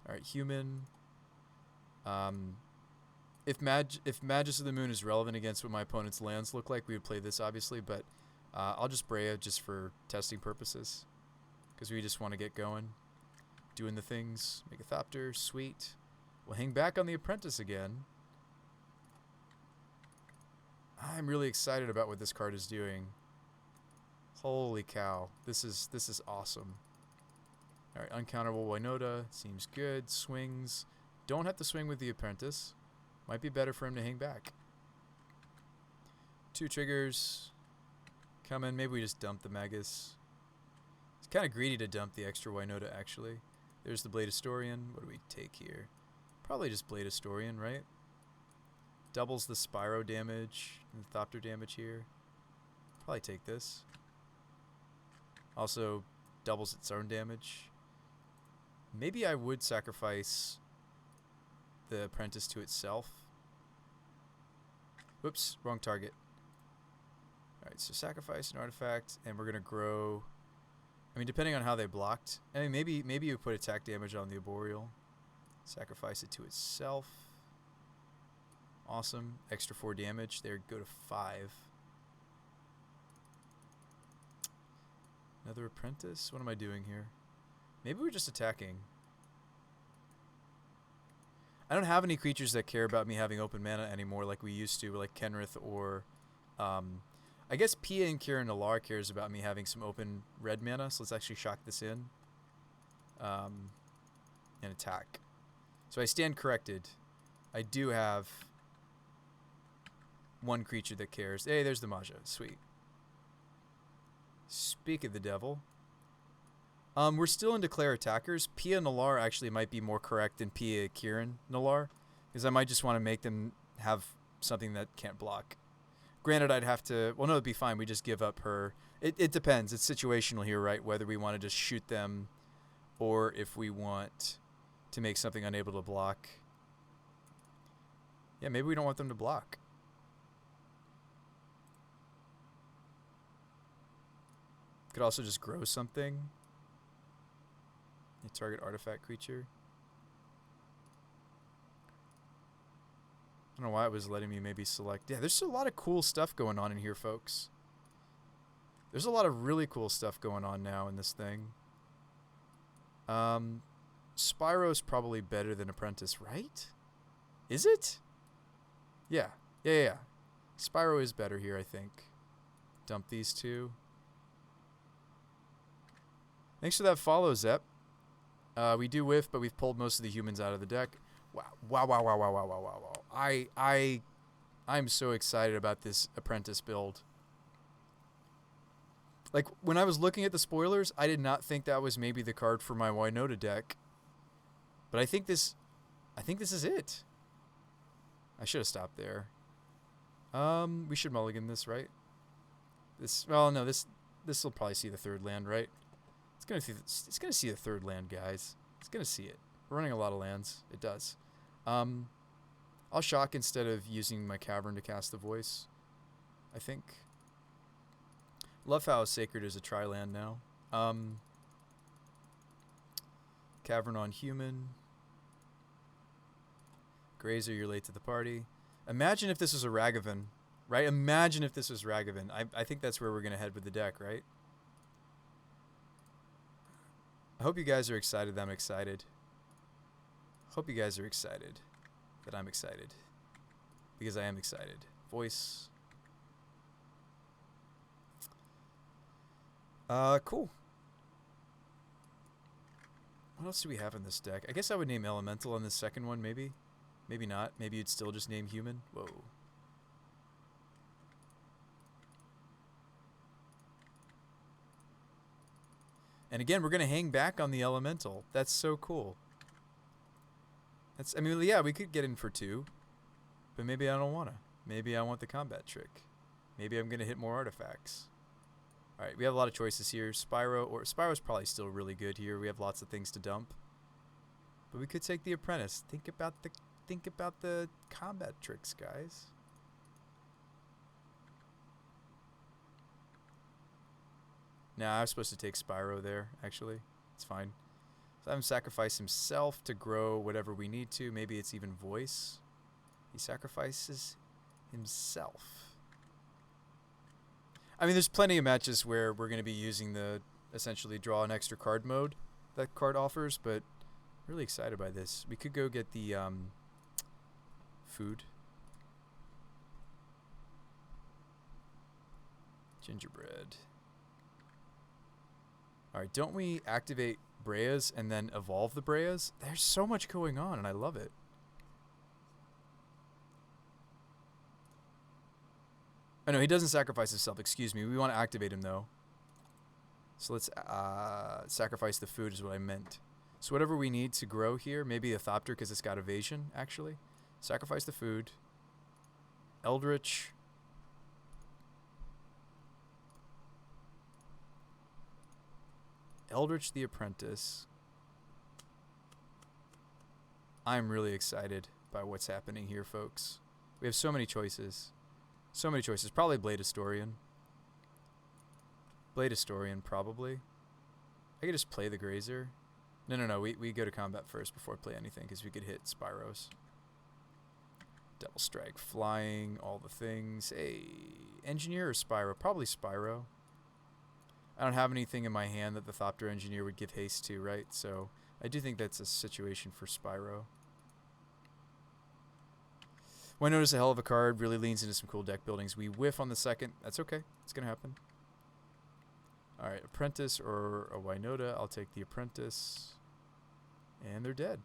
All right, human. If Magus of the Moon is relevant against what my opponent's lands look like, we would play this, obviously. But I'll just Brea just for testing purposes. Because we just want to get going. Doing the things. Make a Thopter. Sweet. We'll hang back on the Apprentice again. I'm really excited about what this card is doing. Holy cow. This is awesome. Alright, Uncounterable Winota. Seems good. Swings. Don't have to swing with the Apprentice. Might be better for him to hang back. 2 triggers. Come in. Maybe we just dump the Magus. It's kind of greedy to dump the extra Winota, actually. There's the Blade Historian. What do we take here? Probably just Blade Historian, right? Doubles the Spyro damage and the Thopter damage here. Probably take this. Also doubles its own damage. Maybe I would sacrifice the Apprentice to itself. Whoops, wrong target. Alright, so sacrifice an artifact, and we're going to grow... I mean, depending on how they blocked. I mean, maybe you put attack damage on the Arboreal. Sacrifice it to itself. Awesome. Extra 4 damage. There, go to 5. Another Apprentice? What am I doing here? Maybe we're just attacking. I don't have any creatures that care about me having open mana anymore like we used to, like Kenrith or... I guess Pia and Kieran Nalar cares about me having some open red mana, so let's actually shock this in. And attack. So I stand corrected. I do have... 1 creature that cares. Hey, there's the Maja. Sweet. Speak of the devil. We're still in Declare Attackers. Pia Nalar actually might be more correct than Pia Kieran Nalar. Because I might just want to make them have something that can't block. Granted, I'd have to... Well, no, it'd be fine. We just give up her... It depends. It's situational here, right? Whether we want to just shoot them or if we want to make something unable to block. Yeah, maybe we don't want them to block. Could also just grow something. You target artifact creature. I don't know why it was letting me maybe select. Yeah, there's a lot of cool stuff going on in here, folks. There's a lot of really cool stuff going on now in this thing. Spyro's probably better than Apprentice, right? Is it? Yeah. Yeah. Spyro is better here, I think. Dump these two. Thanks for that follow, Zep. We do whiff, but we've pulled most of the humans out of the deck. Wow. I'm so excited about this Apprentice build. Like, when I was looking at the spoilers, I did not think that was maybe the card for my Winota deck. But I think this is it. I should have stopped there. We should mulligan this, right? This will probably see the third land, right? It's gonna see the third land, guys. It's gonna see it. We're running a lot of lands. It does. I'll shock instead of using my cavern to cast the voice, I think. Love how Sacred is a tri-land now. Cavern on human. Grazer, you're late to the party. Imagine if this was a Ragavan, right? Imagine if this was Ragavan. I think that's where we're going to head with the deck, right? I hope you guys are excited that I'm excited. Hope you guys are excited that I'm excited. Because I am excited. Voice. Cool. What else do we have in this deck? I guess I would name Elemental on this second one, maybe. Maybe not. Maybe you'd still just name Human. Whoa. And again, we're going to hang back on the Elemental. That's so cool. I mean, yeah, we could get in for 2. But maybe I don't want to. Maybe I want the combat trick. Maybe I'm going to hit more artifacts. Alright, we have a lot of choices here. Spyro's probably still really good here. We have lots of things to dump. But we could take the Apprentice. Think about the combat tricks, guys. Nah, I was supposed to take Spyro there, actually. It's fine. So have him sacrifice himself to grow whatever we need to. Maybe it's even voice. He sacrifices himself. I mean, there's plenty of matches where we're going to be using the essentially draw an extra card mode that card offers, but really excited by this. We could go get the food. Gingerbread. Alright, don't we activate Breas and then evolve the Breas? There's so much going on, and I love it. Oh, no, he doesn't sacrifice himself. Excuse me. We want to activate him, though. So let's sacrifice the food is what I meant. So whatever we need to grow here, maybe a Thopter because it's got evasion, actually. Sacrifice the food. Eldritch. Eldritch the Apprentice. I'm really excited by what's happening here, folks. We have so many choices. So many choices. Probably Blade Historian. Blade Historian, probably. I could just play the Grazer. No. We go to combat first before I play anything because we could hit Spyros. Devil Strike, Flying, all the things. Hey, Engineer or Spyro? Probably Spyro. I don't have anything in my hand that the Thopter Engineer would give haste to, right? So I do think that's a situation for Spyro. Winota's a hell of a card. Really leans into some cool deck buildings. We whiff on the second. That's okay. It's going to happen. Alright, Apprentice or a Winota. I'll take the Apprentice. And they're dead.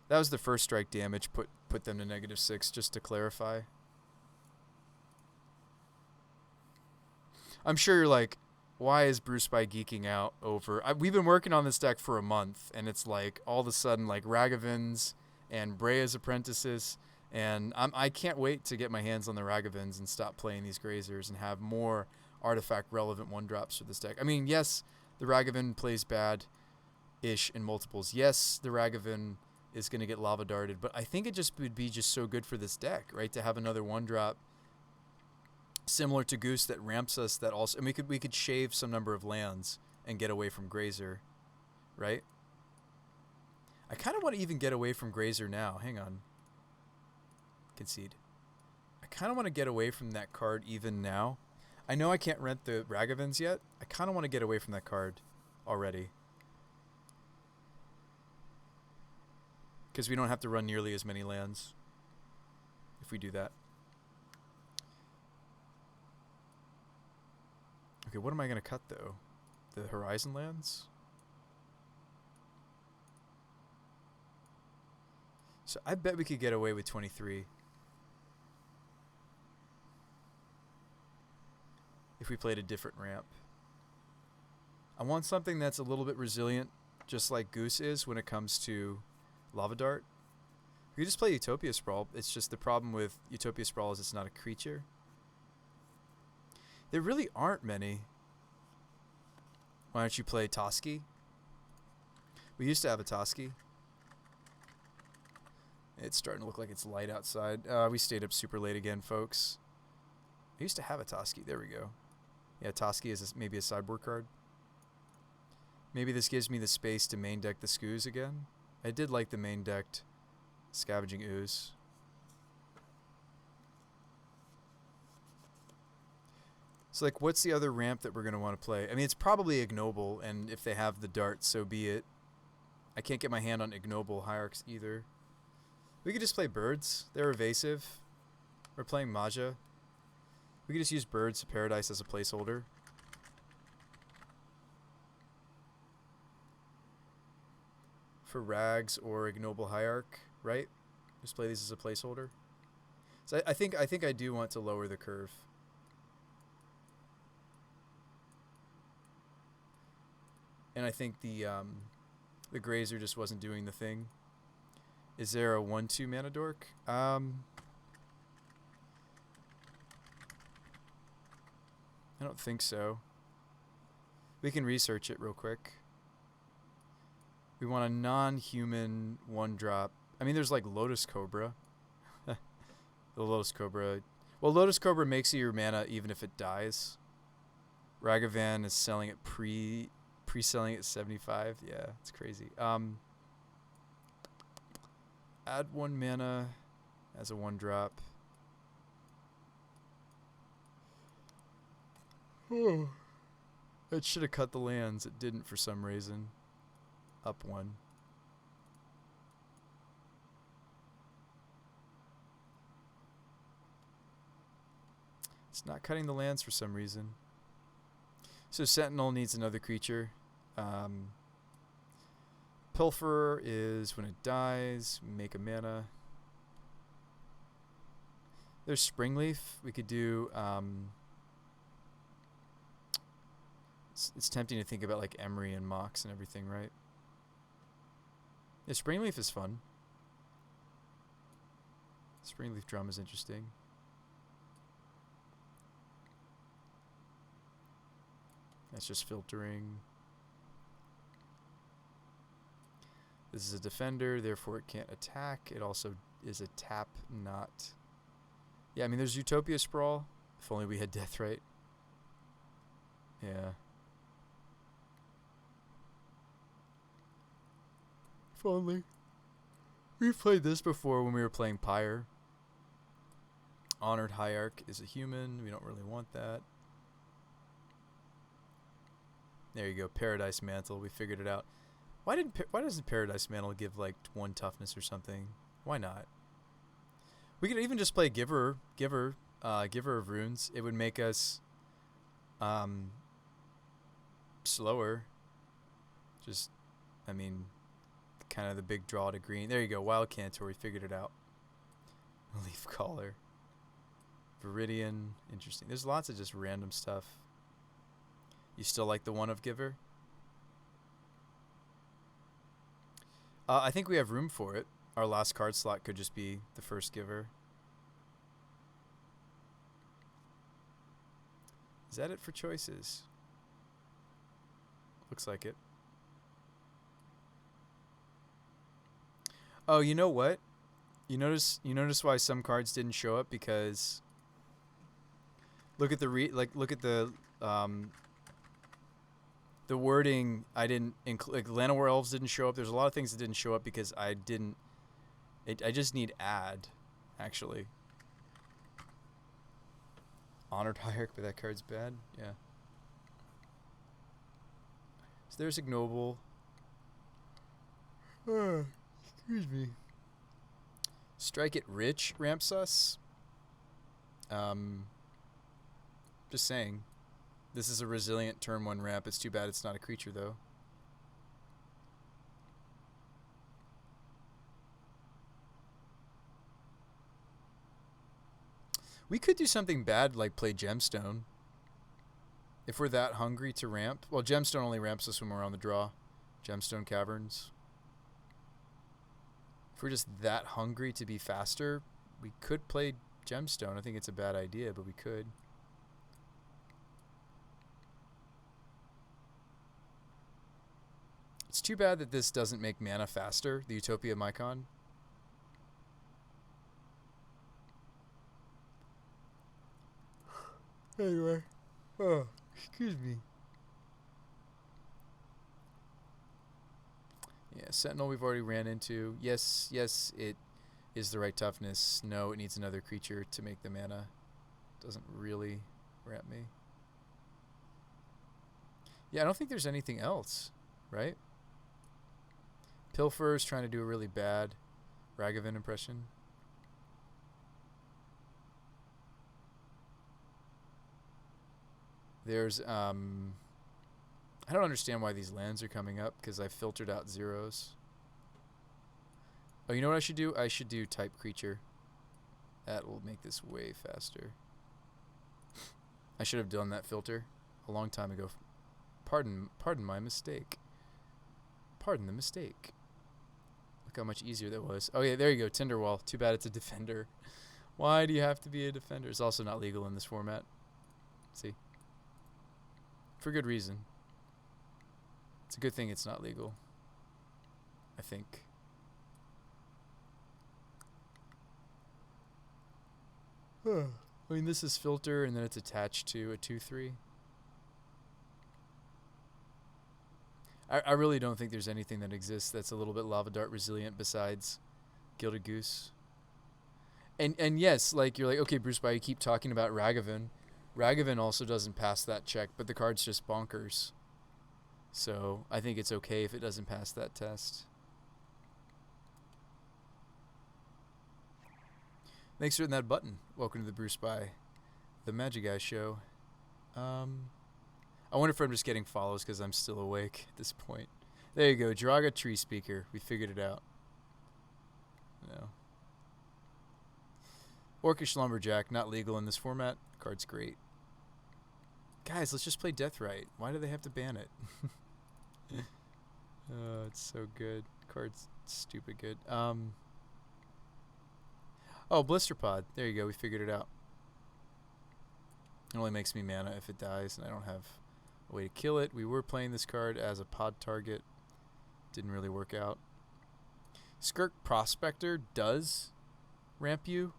That was the first strike damage. Put them to -6, just to clarify. I'm sure you're like, why is Bruce by geeking out over... we've been working on this deck for a month, and it's like, all of a sudden, like, Ragavans and Brea's Apprentices, and I can't wait to get my hands on the Ragavans and stop playing these Grazers and have more artifact-relevant one-drops for this deck. I mean, yes, the Ragavan plays bad-ish in multiples. Yes, the Ragavan is going to get lava darted, but I think it just would be just so good for this deck, right, to have another one-drop similar to Goose that ramps us, that also, and we could shave some number of lands and get away from Grazer, right? I kind of want to even get away from Grazer now. Hang on. Concede. I kind of want to get away from that card even now. I know I can't rent the Ragavens yet. I kind of want to get away from that card already. Because we don't have to run nearly as many lands if we do that. Okay, what am I going to cut, though? The Horizon lands? So I bet we could get away with 23. If we played a different ramp. I want something that's a little bit resilient, just like Goose is when it comes to Lava Dart. We could just play Utopia Sprawl. It's just the problem with Utopia Sprawl is it's not a creature. There really aren't many. Why don't you play Toski? We used to have a Toski. It's starting to look like it's light outside. We stayed up super late again, folks. I used to have a Toski. There we go. Yeah, Toski is maybe a sideboard card. Maybe this gives me the space to main deck the Skoos again. I did like the main decked Scavenging Ooze. So, like, what's the other ramp that we're going to want to play? I mean, it's probably Ignoble, and if they have the dart, so be it. I can't get my hand on Ignoble Hierarchs either. We could just play Birds. They're evasive. We're playing Maja. We could just use Birds of Paradise as a placeholder. For Rags or Ignoble Hierarch, right? Just play these as a placeholder. So I think I do want to lower the curve. And I think the Grazer just wasn't doing the thing. Is there a 1/2 mana dork? I don't think so. We can research it real quick. We want a non-human 1-drop. I mean, there's like Lotus Cobra. The Lotus Cobra. Well, Lotus Cobra makes you your mana even if it dies. Ragavan is selling it pre-selling at 75. Yeah, it's crazy. Add 1 mana as a 1-drop. Oh. It should have cut the lands. It didn't for some reason. Up 1. It's not cutting the lands for some reason. So Sentinel needs another creature. Pilferer is when it dies, make a mana. There's Springleaf. We could do... It's tempting to think about like Emery and Mox and everything, right? Yeah, Springleaf is fun. Springleaf Drum is interesting. That's just filtering. This is a defender, therefore it can't attack. It also is a tap, not... Yeah, I mean, there's Utopia Sprawl. If only we had Deathrite. Yeah. If only. We've played this before when we were playing Pyre. Honored Hierarch is a human. We don't really want that. There you go. Paradise Mantle. We figured it out. Why doesn't Paradise Mantle give like 1 toughness or something? Why not? We could even just play Giver of Runes. It would make us slower. Just, I mean, kind of the big draw to green. There you go. Wild Cantor. We figured it out. Leaf Caller. Viridian. Interesting. There's lots of just random stuff. You still like the one of Giver? I think we have room for it. Our last card slot could just be the first Giver. Is that it for choices? Looks like it. Oh, you know what? You notice why some cards didn't show up? Because look at the The wording, I didn't include, like Llanowar Elves didn't show up. There's a lot of things that didn't show up because I didn't, I just need add, actually. Honored Hierarch, but that card's bad. Yeah. So there's Ignoble. Excuse me. Strike it rich ramps us. Just saying. This is a resilient turn 1 ramp. It's too bad it's not a creature, though. We could do something bad like play Gemstone. If we're that hungry to ramp. Well, Gemstone only ramps us when we're on the draw. Gemstone Caverns. If we're just that hungry to be faster, we could play Gemstone. I think it's a bad idea, but we could. It's too bad that this doesn't make mana faster, the Utopia Mycon. Anyway. Oh, excuse me. Yeah, Sentinel we've already ran into. Yes, it is the right toughness. No, it needs another creature to make the mana. Doesn't really ramp me. Yeah, I don't think there's anything else, right? Pilfer is trying to do a really bad Ragavan impression. There's, I don't understand why these lands are coming up, because I filtered out zeros. Oh, you know what I should do? I should do type creature. That will make this way faster. I should have done that filter a long time ago. Pardon my mistake. Pardon the mistake. Look how much easier that was. Oh yeah, there you go, Tinderwall. Too bad it's a defender. Why do you have to be a defender? It's also not legal in this format. See? For good reason. It's a good thing it's not legal. I think. I mean, this is filter, and then it's attached to a 2/3. I really don't think there's anything that exists that's a little bit Lava Dart resilient besides Gilded Goose. And yes, like you're like, okay, Bruce, you keep talking about Ragavan. Ragavan also doesn't pass that check, but the card's just bonkers. So I think it's okay if it doesn't pass that test. Thanks for hitting that button. Welcome to the Bruce by the Magic Guy show. I wonder if I'm just getting follows because I'm still awake at this point. There you go, Draga Tree Speaker. We figured it out. No. Orcish Lumberjack, not legal in this format. Card's great. Guys, let's just play Deathrite. Why do they have to ban it? Oh, it's so good. Card's stupid good. Oh, Blister Pod. There you go. We figured it out. It only makes me mana if it dies, and I don't have a way to kill it. We were playing this card as a pod target. Didn't really work out. Skirk Prospector does ramp you,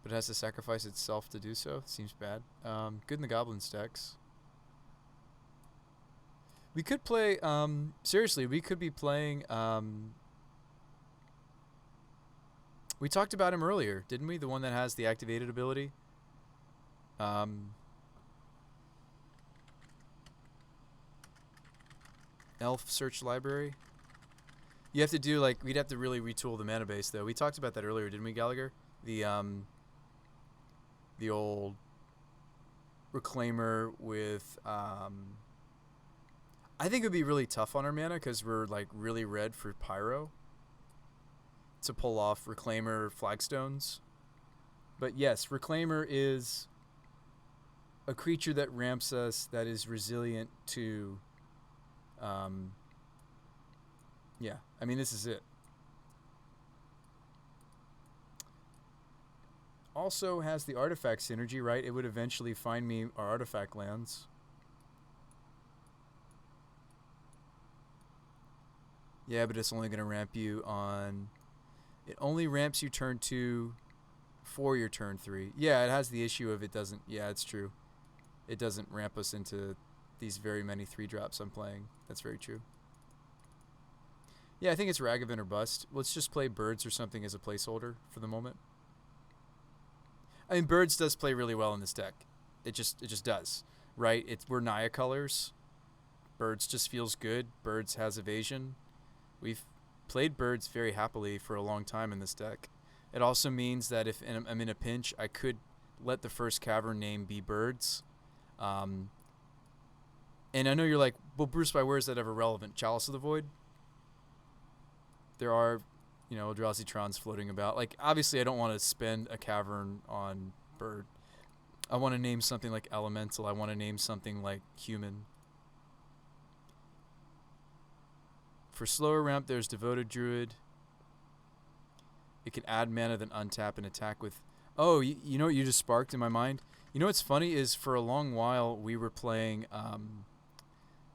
but it has to sacrifice itself to do so. Seems bad. Good in the Goblin stacks. We could play, seriously, we could be playing, we talked about him earlier, didn't we? The one that has the activated ability. Elf Search Library. You have to do, like, we'd have to really retool the mana base, though. We talked about that earlier, didn't we, Gallagher? The old Reclaimer with, I think it would be really tough on our mana because we're, like, really red for Pyro to pull off Reclaimer Flagstones. But yes, Reclaimer is a creature that ramps us that is resilient to, yeah, I mean, this is it. Also has the artifact synergy, right? It would eventually find me our artifact lands. Yeah, but it's only going to ramp you on... It only ramps you turn 2 for your turn 3. Yeah, it has the issue of it doesn't... Yeah, it's true. It doesn't ramp us into these very many 3-drops I'm playing. That's very true. Yeah, I think it's Ragavan or bust. Let's just play birds or something as a placeholder for the moment. I mean, birds does play really well in this deck. It just does, right? We're Naya colors. Birds just feels good. Birds has evasion. We've played birds very happily for a long time in this deck. It also means that if I'm in a pinch, I could let the first cavern name be birds. And I know you're like, well, Bruce, why where is that ever relevant? Chalice of the Void? There are, Eldrazi Trons floating about. Like, obviously, I don't want to spend a cavern on bird. I want to name something like elemental. I want to name something like human. For slower ramp, there's Devoted Druid. It can add mana, then untap and attack with... Oh, you know what you just sparked in my mind? You know what's funny is for a long while we were playing...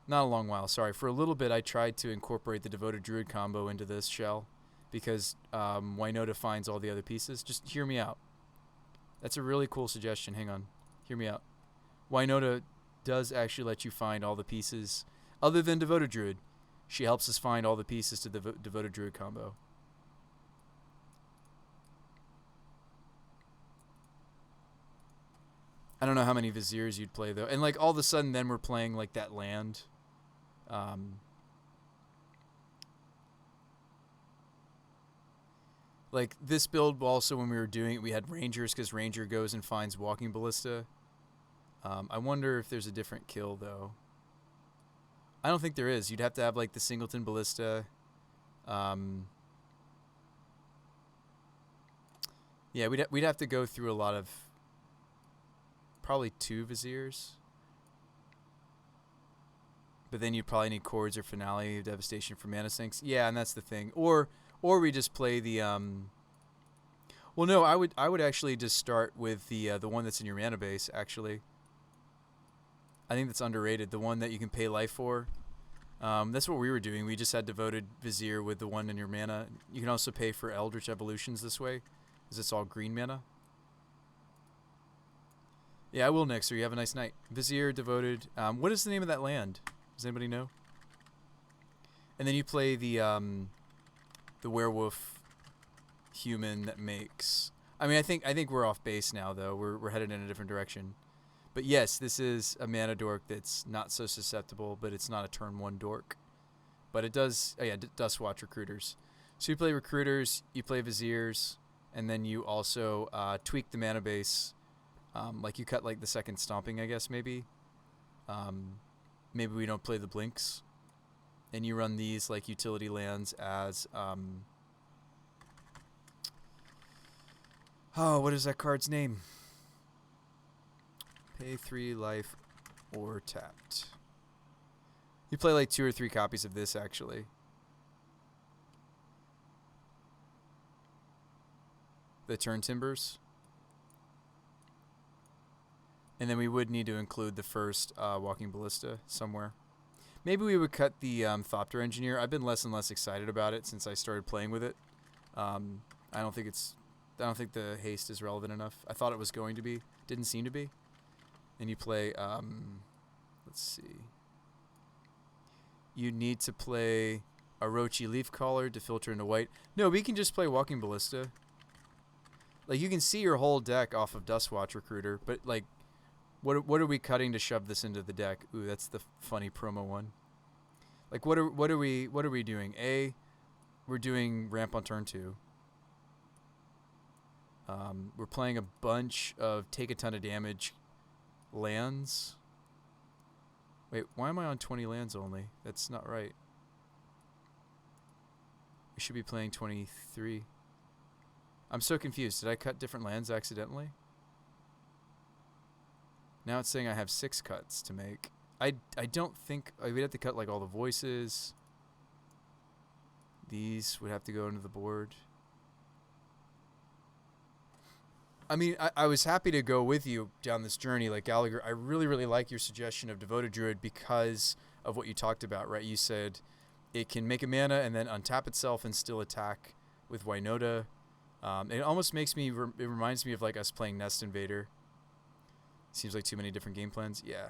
not a long while, sorry. For a little bit, I tried to incorporate the Devoted Druid combo into this shell because Winota finds all the other pieces. Just hear me out. That's a really cool suggestion. Hang on. Hear me out. Winota does actually let you find all the pieces other than Devoted Druid. She helps us find all the pieces to the Devoted Druid combo. I don't know how many Viziers you'd play, though. And, like, all of a sudden then we're playing, like, that land. Like, this build also, when we were doing it, we had Rangers because Ranger goes and finds Walking Ballista. I wonder if there's a different kill, though. I don't think there is. You'd have to have, like, the Singleton Ballista. Yeah, we'd have to go through a lot of... Probably 2 Viziers. But then you'd probably need Chords or Finale, Devastation for Mana Sinks. Yeah, and that's the thing. Or we just play the... Well, no, I would actually just start with the one that's in your mana base, actually. I think that's underrated. The one that you can pay life for. That's what we were doing. We just had Devoted Vizier with the one in your mana. You can also pay for Eldritch Evolutions this way, because it's all green mana. Yeah, I will, Nixer. You have a nice night. Vizier, Devoted. What is the name of that land? Does anybody know? And then you play the werewolf human that makes... I mean, I think we're off base now, though. We're headed in a different direction. But yes, this is a mana dork that's not so susceptible, but it's not a turn 1 dork. But it does... Oh, yeah, Dustwatch Recruiters. So you play Recruiters, you play Viziers, and then you also tweak the mana base... like you cut like the second stomping, I guess, maybe. Maybe we don't play the blinks. And you run these like utility lands as oh, what is that card's name? Pay 3 life or tapped. You play like 2 or 3 copies of this actually. The Turn Timbers. And then we would need to include the first Walking Ballista somewhere. Maybe we would cut the Thopter Engineer. I've been less and less excited about it since I started playing with it. I don't think the haste is relevant enough. I thought it was going to be. Didn't seem to be. And you play, let's see. You need to play Orochi Leafcaller to filter into white. No, we can just play Walking Ballista. Like, you can see your whole deck off of Dustwatch Recruiter, but, like, what are we cutting to shove this into the deck? Ooh, that's the funny promo one. Like, what are we doing? We're doing ramp on turn 2. We're playing a bunch of take a ton of damage lands. Wait, why am I on 20 lands only? That's not right. We should be playing 23. I'm so confused. Did I cut different lands accidentally? Now it's saying I have 6 cuts to make. I don't think... we'd have to cut like all the voices. These would have to go into the board. I mean, I was happy to go with you down this journey. Like, Gallagher, I really, really like your suggestion of Devoted Druid because of what you talked about, right? You said it can make a mana and then untap itself and still attack with Winota. It almost makes me... it reminds me of, like, us playing Nest Invader. Seems like too many different game plans. Yeah.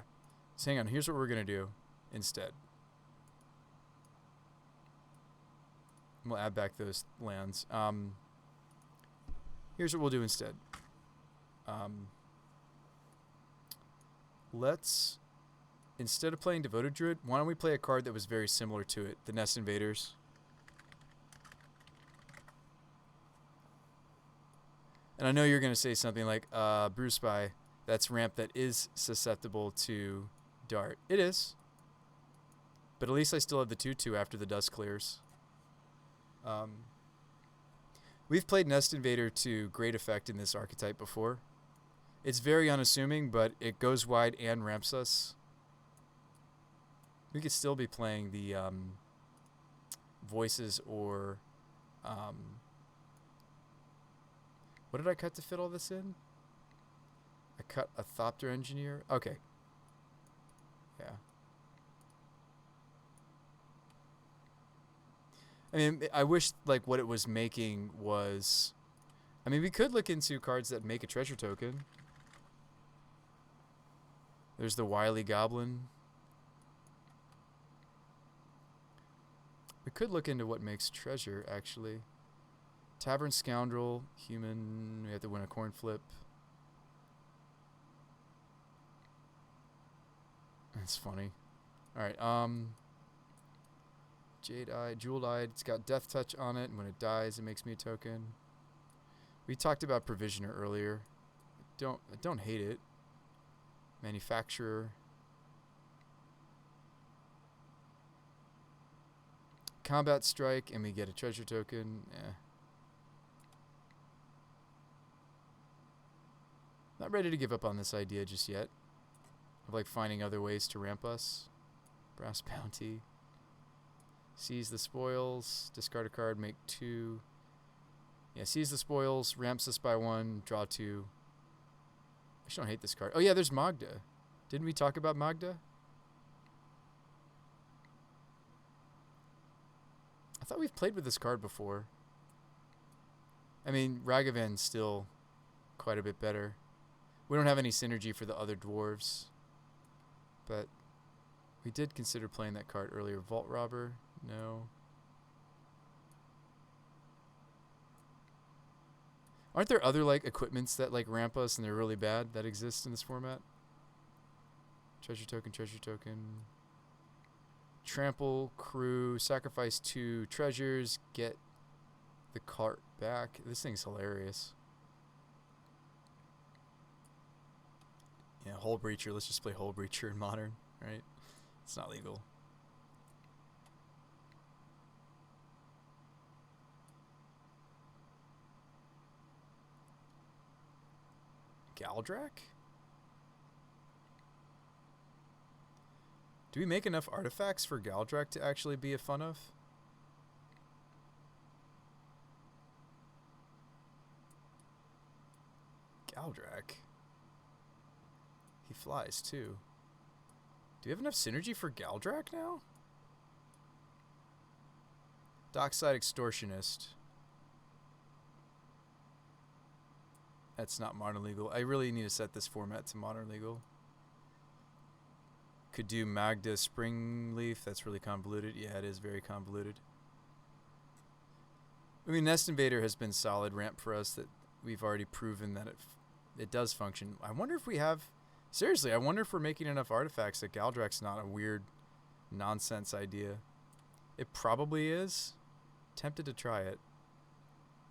So hang on, here's what we're going to do instead. We'll add back those lands. Here's what we'll do instead. Let's, instead of playing Devoted Druid, why don't we play a card that was very similar to it, the Nest Invaders. And I know you're going to say something like, Brew Spy, that's ramp that is susceptible to Dart. It is. But at least I still have the 2/2 after the dust clears. We've played Nest Invader to great effect in this archetype before. It's very unassuming, but it goes wide and ramps us. We could still be playing the Voices or... what did I cut to fit all this in? I cut a Thopter Engineer. Okay. Yeah. I mean, I wish like what it was making was... I mean, we could look into cards that make a treasure token. There's the Wily Goblin. We could look into what makes treasure, actually. Tavern Scoundrel, human, we have to win a coin flip. That's funny. Alright, Jade-Eyed, Jeweled-Eyed, it's got Death Touch on it, and when it dies, it makes me a token. We talked about Provisioner earlier. I don't hate it. Manufacturer. Combat Strike, and we get a treasure token. Not ready to give up on this idea just yet. Of like finding other ways to ramp us. Brass Bounty. Seize the spoils. Discard a card, make 2. Yeah, seize the spoils, ramps us by 1, draw 2. I just don't hate this card. Oh yeah, there's Magda. Didn't we talk about Magda? I thought we've played with this card before. I mean, Ragavan's still quite a bit better. We don't have any synergy for the other dwarves. But we did consider playing that card earlier. Vault Robber? No. Aren't there other like equipments that like ramp us and they're really bad that exist in this format? Treasure token, treasure token. Trample, crew, sacrifice 2 treasures, get the cart back. This thing's hilarious. Yeah, Hull Breacher. Let's just play Hull Breacher in Modern, right? It's not legal. Galdrak? Do we make enough artifacts for Galdrak to actually be a fun of? Galdrak. He flies too. Do we have enough synergy for Galdrak now? Dockside Extortionist. That's not Modern Legal. I really need to set this format to Modern Legal. Could do Magda Springleaf. That's really convoluted. Yeah, it is very convoluted. I mean, Nest Invader has been solid ramp for us that we've already proven that it does function. I wonder if we have... Seriously, I wonder if we're making enough artifacts that Galdrak's not a weird nonsense idea. It probably is. Tempted to try it.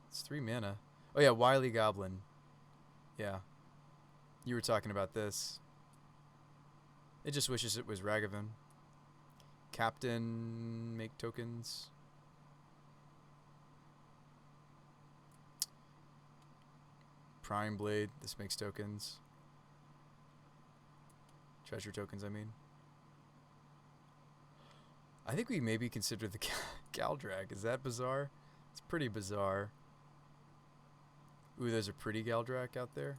It's 3 mana. Oh yeah, Wily Goblin. Yeah. You were talking about this. It just wishes it was Ragavan. Captain, make tokens. Prime Blade, this makes tokens. Treasure tokens, I mean. I think we maybe consider the Galdrak. Is that bizarre? It's pretty bizarre. Ooh, there's a pretty Galdrak out there.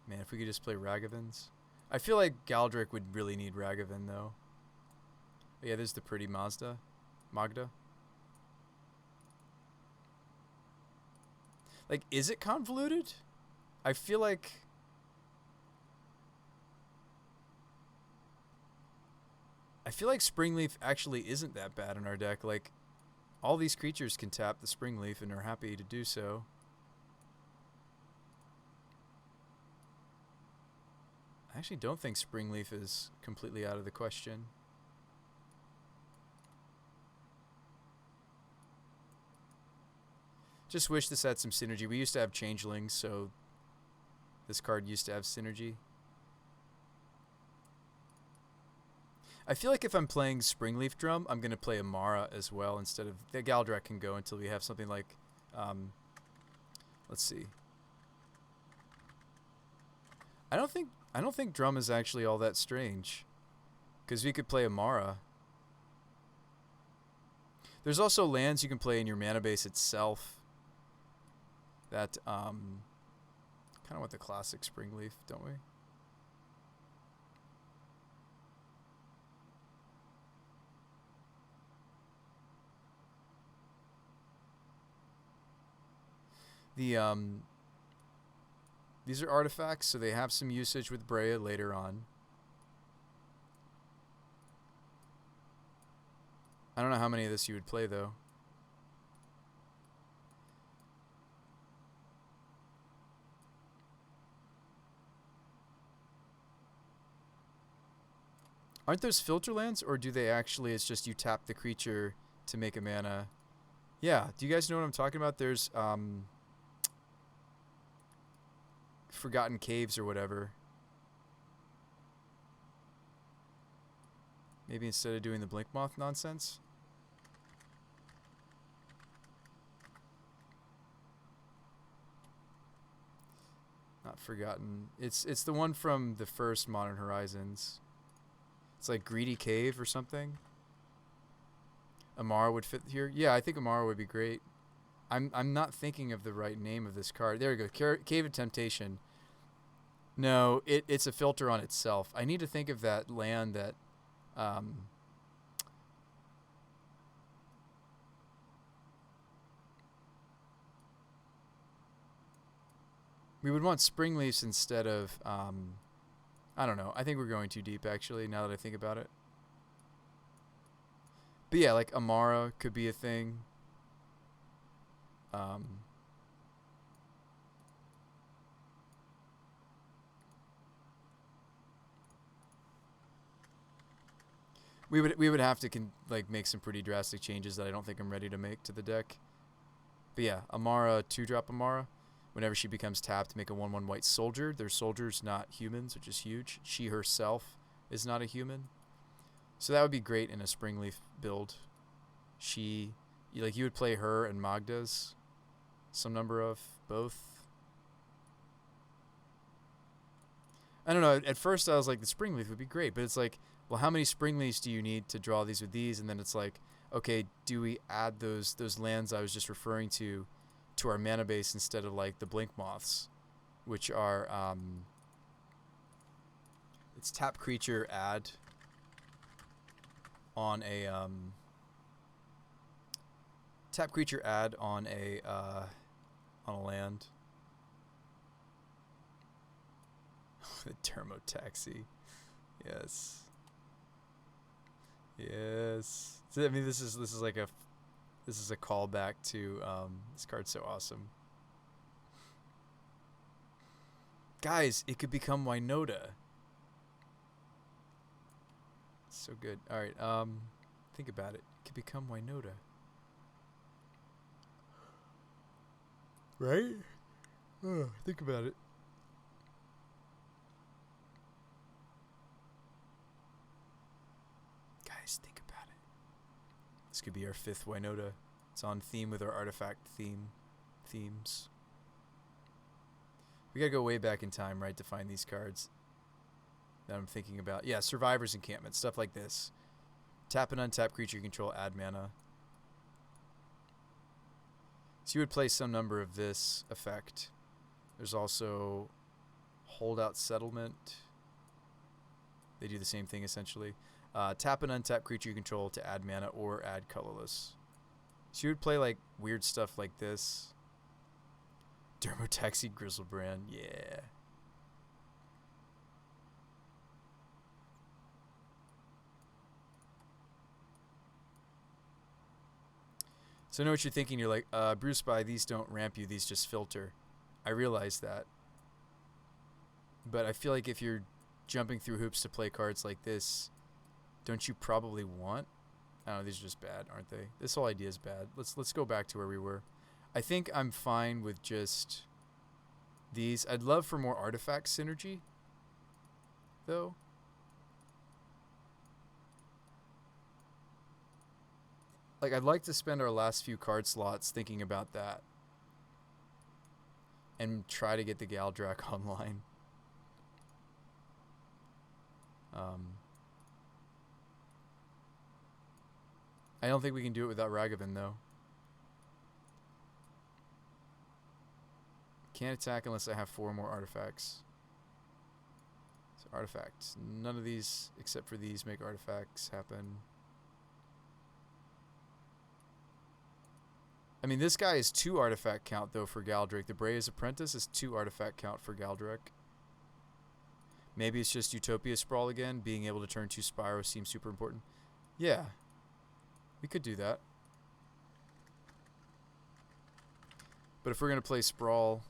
Man, if we could just play Ragavans. I feel like Galdrak would really need Ragavan, though. Oh, yeah, there's the pretty Magda. Like, is it convoluted? I feel like... I feel like Springleaf actually isn't that bad in our deck. Like, all these creatures can tap the Springleaf and are happy to do so. I actually don't think Springleaf is completely out of the question. Just wish this had some synergy. We used to have Changelings, so this card used to have synergy. I feel like if I'm playing Springleaf Drum, I'm going to play Amara as well instead of... The Galdrak can go until we have something like... let's see. I don't think Drum is actually all that strange. Because we could play Amara. There's also lands you can play in your mana base itself. That, kind of want the classic Springleaf, don't we? These are artifacts, so they have some usage with Brea later on. I don't know how many of this you would play, though. Aren't those filter lands, or do they actually, it's just you tap the creature to make a mana? Yeah, do you guys know what I'm talking about? There's, Forgotten Caves or whatever. Maybe instead of doing the Blink Moth nonsense. Not Forgotten. It's the one from the first Modern Horizons. It's like Greedy Cave or something. Amara would fit here. Yeah, I think Amara would be great. I'm not thinking of the right name of this card. There we go. Cave of Temptation. No, it's a filter on itself. I need to think of that land that we would want Springleafs instead of I don't know. I think we're going too deep actually now that I think about it. But yeah, like Amara could be a thing. We would have to like make some pretty drastic changes that I don't think I'm ready to make to the deck. But yeah, Amara, 2-drop Amara. Whenever she becomes tapped, make a 1/1 white soldier. They're soldiers, not humans, which is huge. She herself is not a human. So that would be great in a Springleaf build. You would play her and Magda's. Some number of both. I don't know. At first I was like, the Springleaf would be great. But it's like, well, how many Springleafs do you need to draw these with these? And then it's like, okay, do we add those lands I was just referring to our mana base instead of like the Blink Moths, which are it's tap creature add on a land. The Thermotaxi. Yes. Yes. I mean, this is a callback to this card's so awesome. Guys, it could become Winota. So good. All right. Think about it. It could become Winota. Right? Think about it. Guys, think about it. This could be our 5th Winota. It's on theme with our artifact themes. We gotta go way back in time, right, to find these cards that I'm thinking about. Yeah, Survivor's Encampment, stuff like this. Tap and untap creature you control, add mana. So you would play some number of this effect. There's also Holdout Settlement. They do the same thing essentially. Tap and untap creature you control to add mana or add colorless. So you would play like weird stuff like this. Dermotaxi Grizzlebrand, yeah. So I know what you're thinking. You're like, Bruce, these don't ramp you. These just filter. I realize that. But I feel like if you're jumping through hoops to play cards like this, don't you probably want? I don't know, these are just bad, aren't they? This whole idea is bad. Let's go back to where we were. I think I'm fine with just these. I'd love for more artifact synergy, though. Like, I'd like to spend our last few card slots thinking about that. And try to get the Galdrak online. I don't think we can do it without Ragavan, though. Can't attack unless I have 4 more artifacts. So artifacts. None of these, except for these, make artifacts happen. I mean, this guy is 2 artifact count, though, for Galdrak. The Brea's Apprentice is 2 artifact count for Galdrak. Maybe it's just Utopia Sprawl again. Being able to turn 2 Spyro seems super important. Yeah. We could do that. But if we're going to play Sprawl,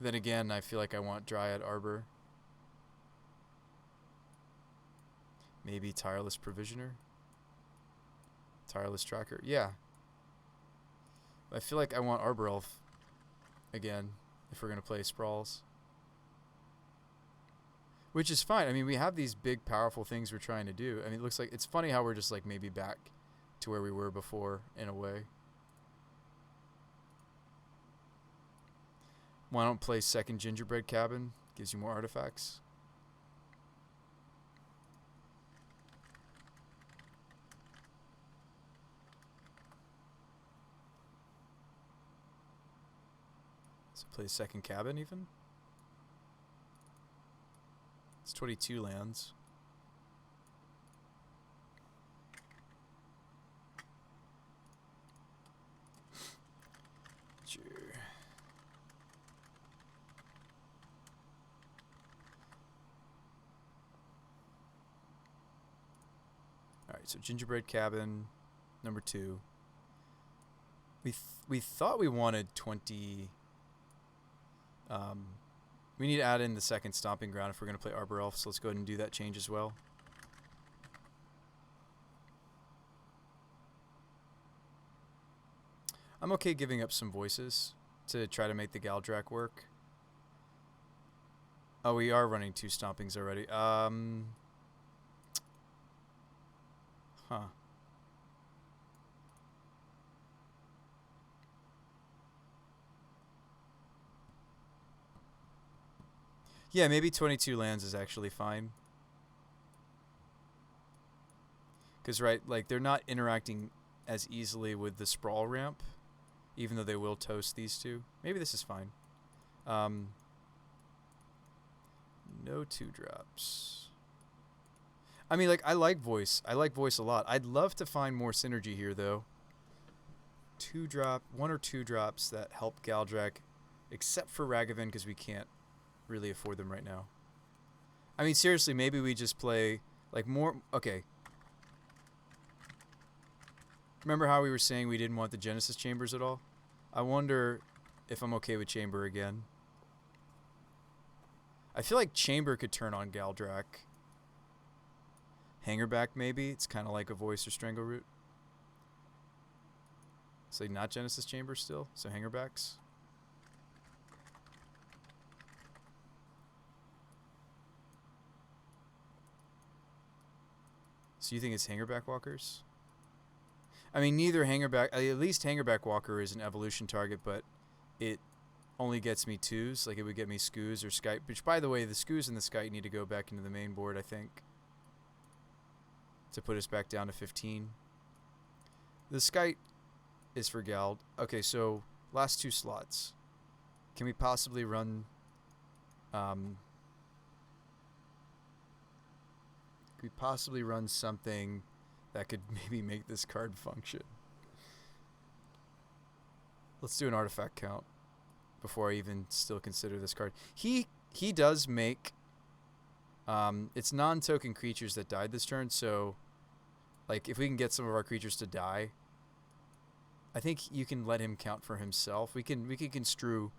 then again, I feel like I want Dryad Arbor. Maybe Tireless Provisioner. Tireless Tracker. Yeah. I feel like I want Arbor Elf again if we're going to play Sprawls. Which is fine. I mean, we have these big, powerful things we're trying to do. I mean, it looks like it's funny how we're just like maybe back to where we were before in a way. Why don't play second Gingerbread Cabin? Gives you more artifacts. So play second cabin even? It's 22 lands. Sure. Alright, so Gingerbread Cabin, number 2. We thought we wanted 20... we need to add in the second Stomping Ground if we're going to play Arbor Elf, so let's go ahead and do that change as well. I'm okay giving up some voices to try to make the Galdrak work. Oh, we are running 2 Stompings already. Huh. Yeah, maybe 22 lands is actually fine. Because, right, like, they're not interacting as easily with the Sprawl ramp, even though they will toast these 2. Maybe this is fine. No 2-drops. I mean, like, I like voice. I like voice a lot. I'd love to find more synergy here, though. 1 or 2 drops that help Galdrak, except for Ragavan, because we can't really afford them right now. I mean, seriously, maybe we just play like more. Okay, remember how we were saying we didn't want the Genesis Chambers at all? I wonder if I'm okay with Chamber again. I feel like Chamber could turn on Galdrak. Hangerback maybe. It's kind of like a Voice or Strangleroot. So not Genesis Chamber still. So Hangerbacks. So you think it's Hangerback Walkers? I mean, neither Hangerback... at least Hangerback Walker is an evolution target, but it only gets me 2s. Like, it would get me Skoos or Skite. Which, by the way, the Skoos and the Skite need to go back into the main board, I think, to put us back down to 15. The Skite is for Gald. Okay, so last 2 slots. Can we possibly run... we possibly run something that could maybe make this card function? Let's do an artifact count before I even still consider this card. He does make... it's non-token creatures that died this turn, so... like, if we can get some of our creatures to die... I think you can let him count for himself. We can construe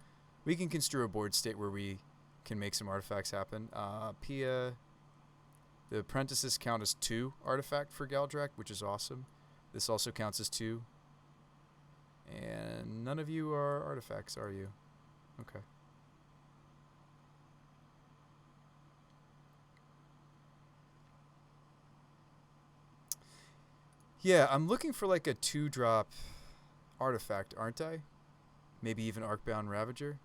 a board state where we can make some artifacts happen. Pia, the apprentices count as 2 artifact for Galdrak, which is awesome. This also counts as 2. And none of you are artifacts, are you? Okay. Yeah, I'm looking for like a 2-drop artifact, aren't I? Maybe even Arcbound Ravager.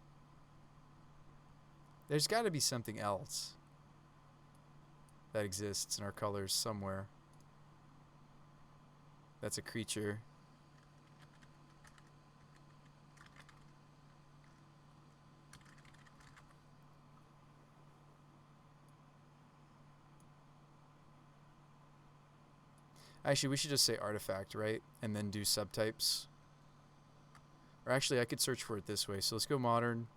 There's got to be something else that exists in our colors somewhere. That's a creature. Actually, we should just say artifact, right? And then do subtypes. Or actually, I could search for it this way. So let's go modern.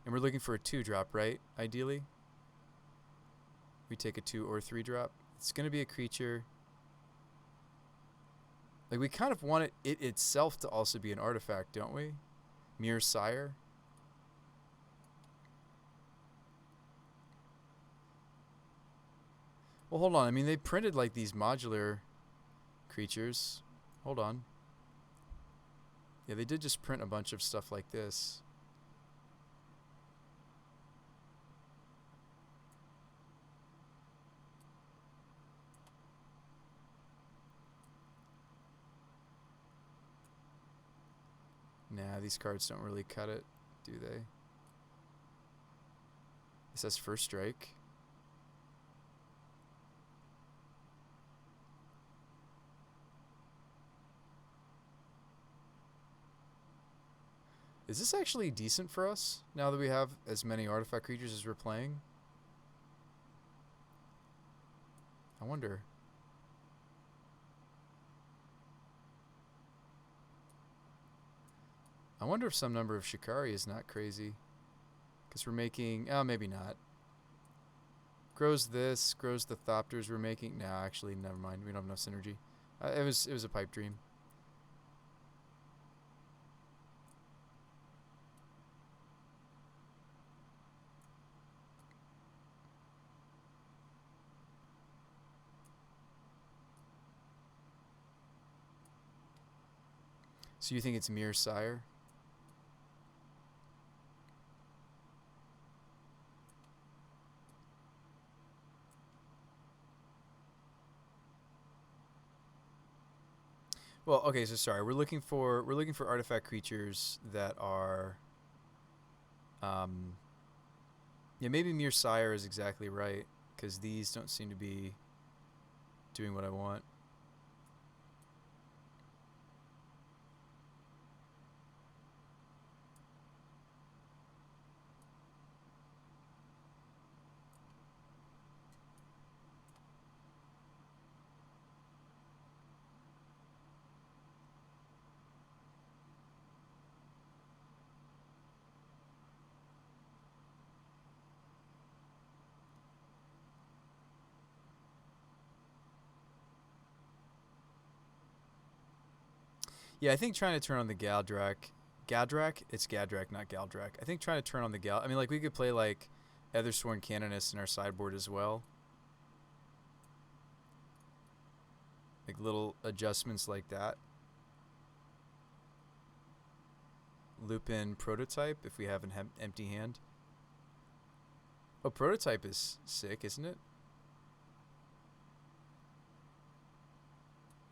And we're looking for a 2-drop, right? Ideally. We take a 2 or 3-drop. It's going to be a creature. Like, we kind of want it itself to also be an artifact, don't we? Mirror Sire. Well, hold on. I mean, they printed, like, these modular creatures. Hold on. Yeah, they did just print a bunch of stuff like this. Nah, these cards don't really cut it, do they? It says first strike. Is this actually decent for us, now that we have as many artifact creatures as we're playing? I wonder. I wonder if some number of Shikari is not crazy. Because we're making... Oh, maybe not. Grows this, grows the Thopters we're making. No, actually, never mind. We don't have enough synergy. It was a pipe dream. So you think it's Mirror Sire? Well, okay, so sorry. We're looking for artifact creatures that are yeah, maybe Mirror Sire is exactly right, because these don't seem to be doing what I want. Yeah, I think trying to turn on the Gadrak, it's Gadrak, not Galdrak. I think trying to turn on the I mean, like, we could play, like, Ethersworn Canonist in our sideboard as well. Like, little adjustments like that. Loop in Prototype if we have an empty hand. Oh, Prototype is sick, isn't it?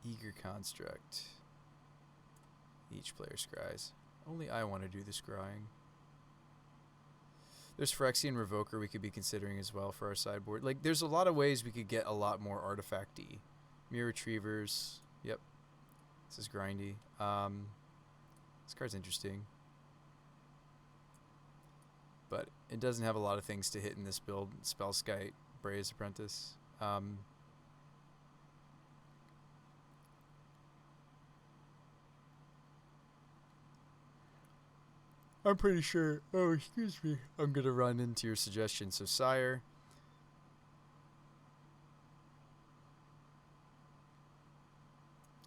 Eager Construct. Each player scries. Only I want to do the scrying. There's Phyrexian Revoker we could be considering as well for our sideboard. Like, there's a lot of ways we could get a lot more artifact-y. Mirror Retrievers. Yep. This is grindy. This card's interesting. But it doesn't have a lot of things to hit in this build. Spellskite, Bray's Apprentice. I'm pretty sure... Oh, excuse me. I'm going to run into your suggestion. So, Sire.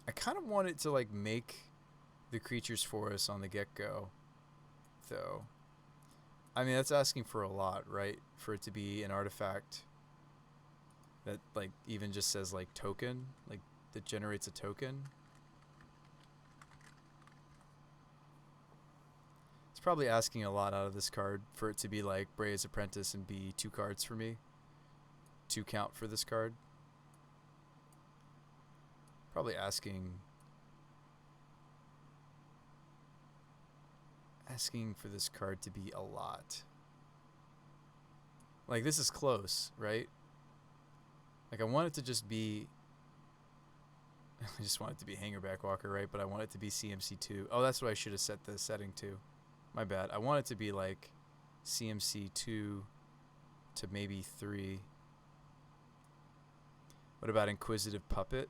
I kind of want it to, like, make the creatures for us on the get-go, though. I mean, that's asking for a lot, right? For it to be an artifact that, like, even just says, like, token, like, that generates a token. It's probably asking a lot out of this card for it to be, like, Brea's Apprentice and be 2 cards for me. 2 count for this card. Probably asking for this card to be a lot. Like, this is close, right? Like, I want it to just be... I just want it to be Hangerback Walker, right? But I want it to be CMC2. Oh, that's what I should have set the setting to. My bad. I want it to be, like, CMC2 to maybe 3. What about Inquisitive Puppet?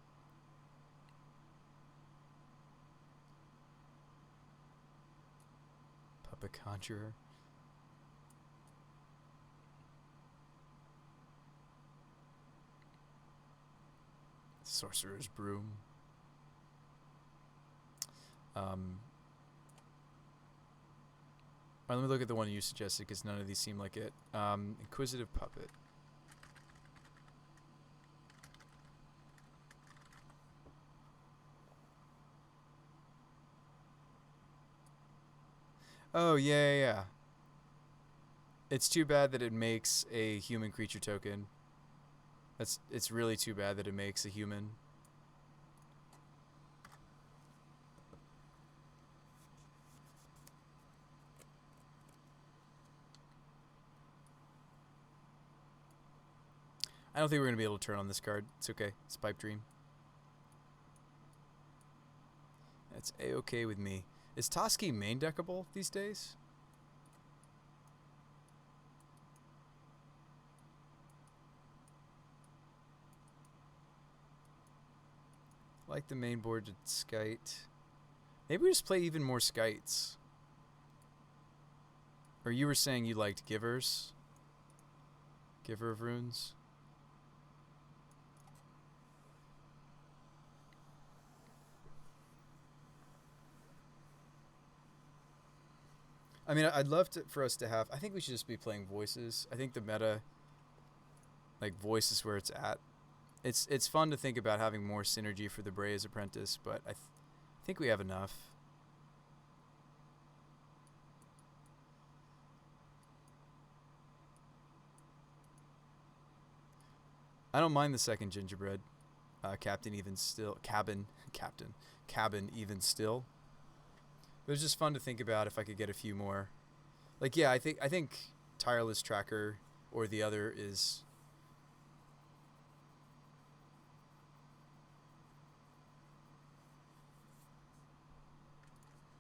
Puppet Conjurer. Sorcerer's Broom. Alright, let me look at the one you suggested because none of these seem like it. Inquisitive Puppet. Oh, yeah. It's too bad that it makes a human creature token. It's really too bad that it makes a human. I don't think we're going to be able to turn on this card. It's okay. It's Pipe Dream. That's A-okay with me. Is Toski main deckable these days? Like the main board to Skite. Maybe we just play even more Skites. Or you were saying you liked Givers? Giver of Runes? I mean, I'd love for us to have... I think we should just be playing Voices. I think the meta, like, Voice is where it's at. It's fun to think about having more synergy for the Brea's Apprentice, but I think we have enough. I don't mind the second Gingerbread. Cabin Even Still. It was just fun to think about if I could get a few more. Like, yeah, I think Tireless Tracker or the other is...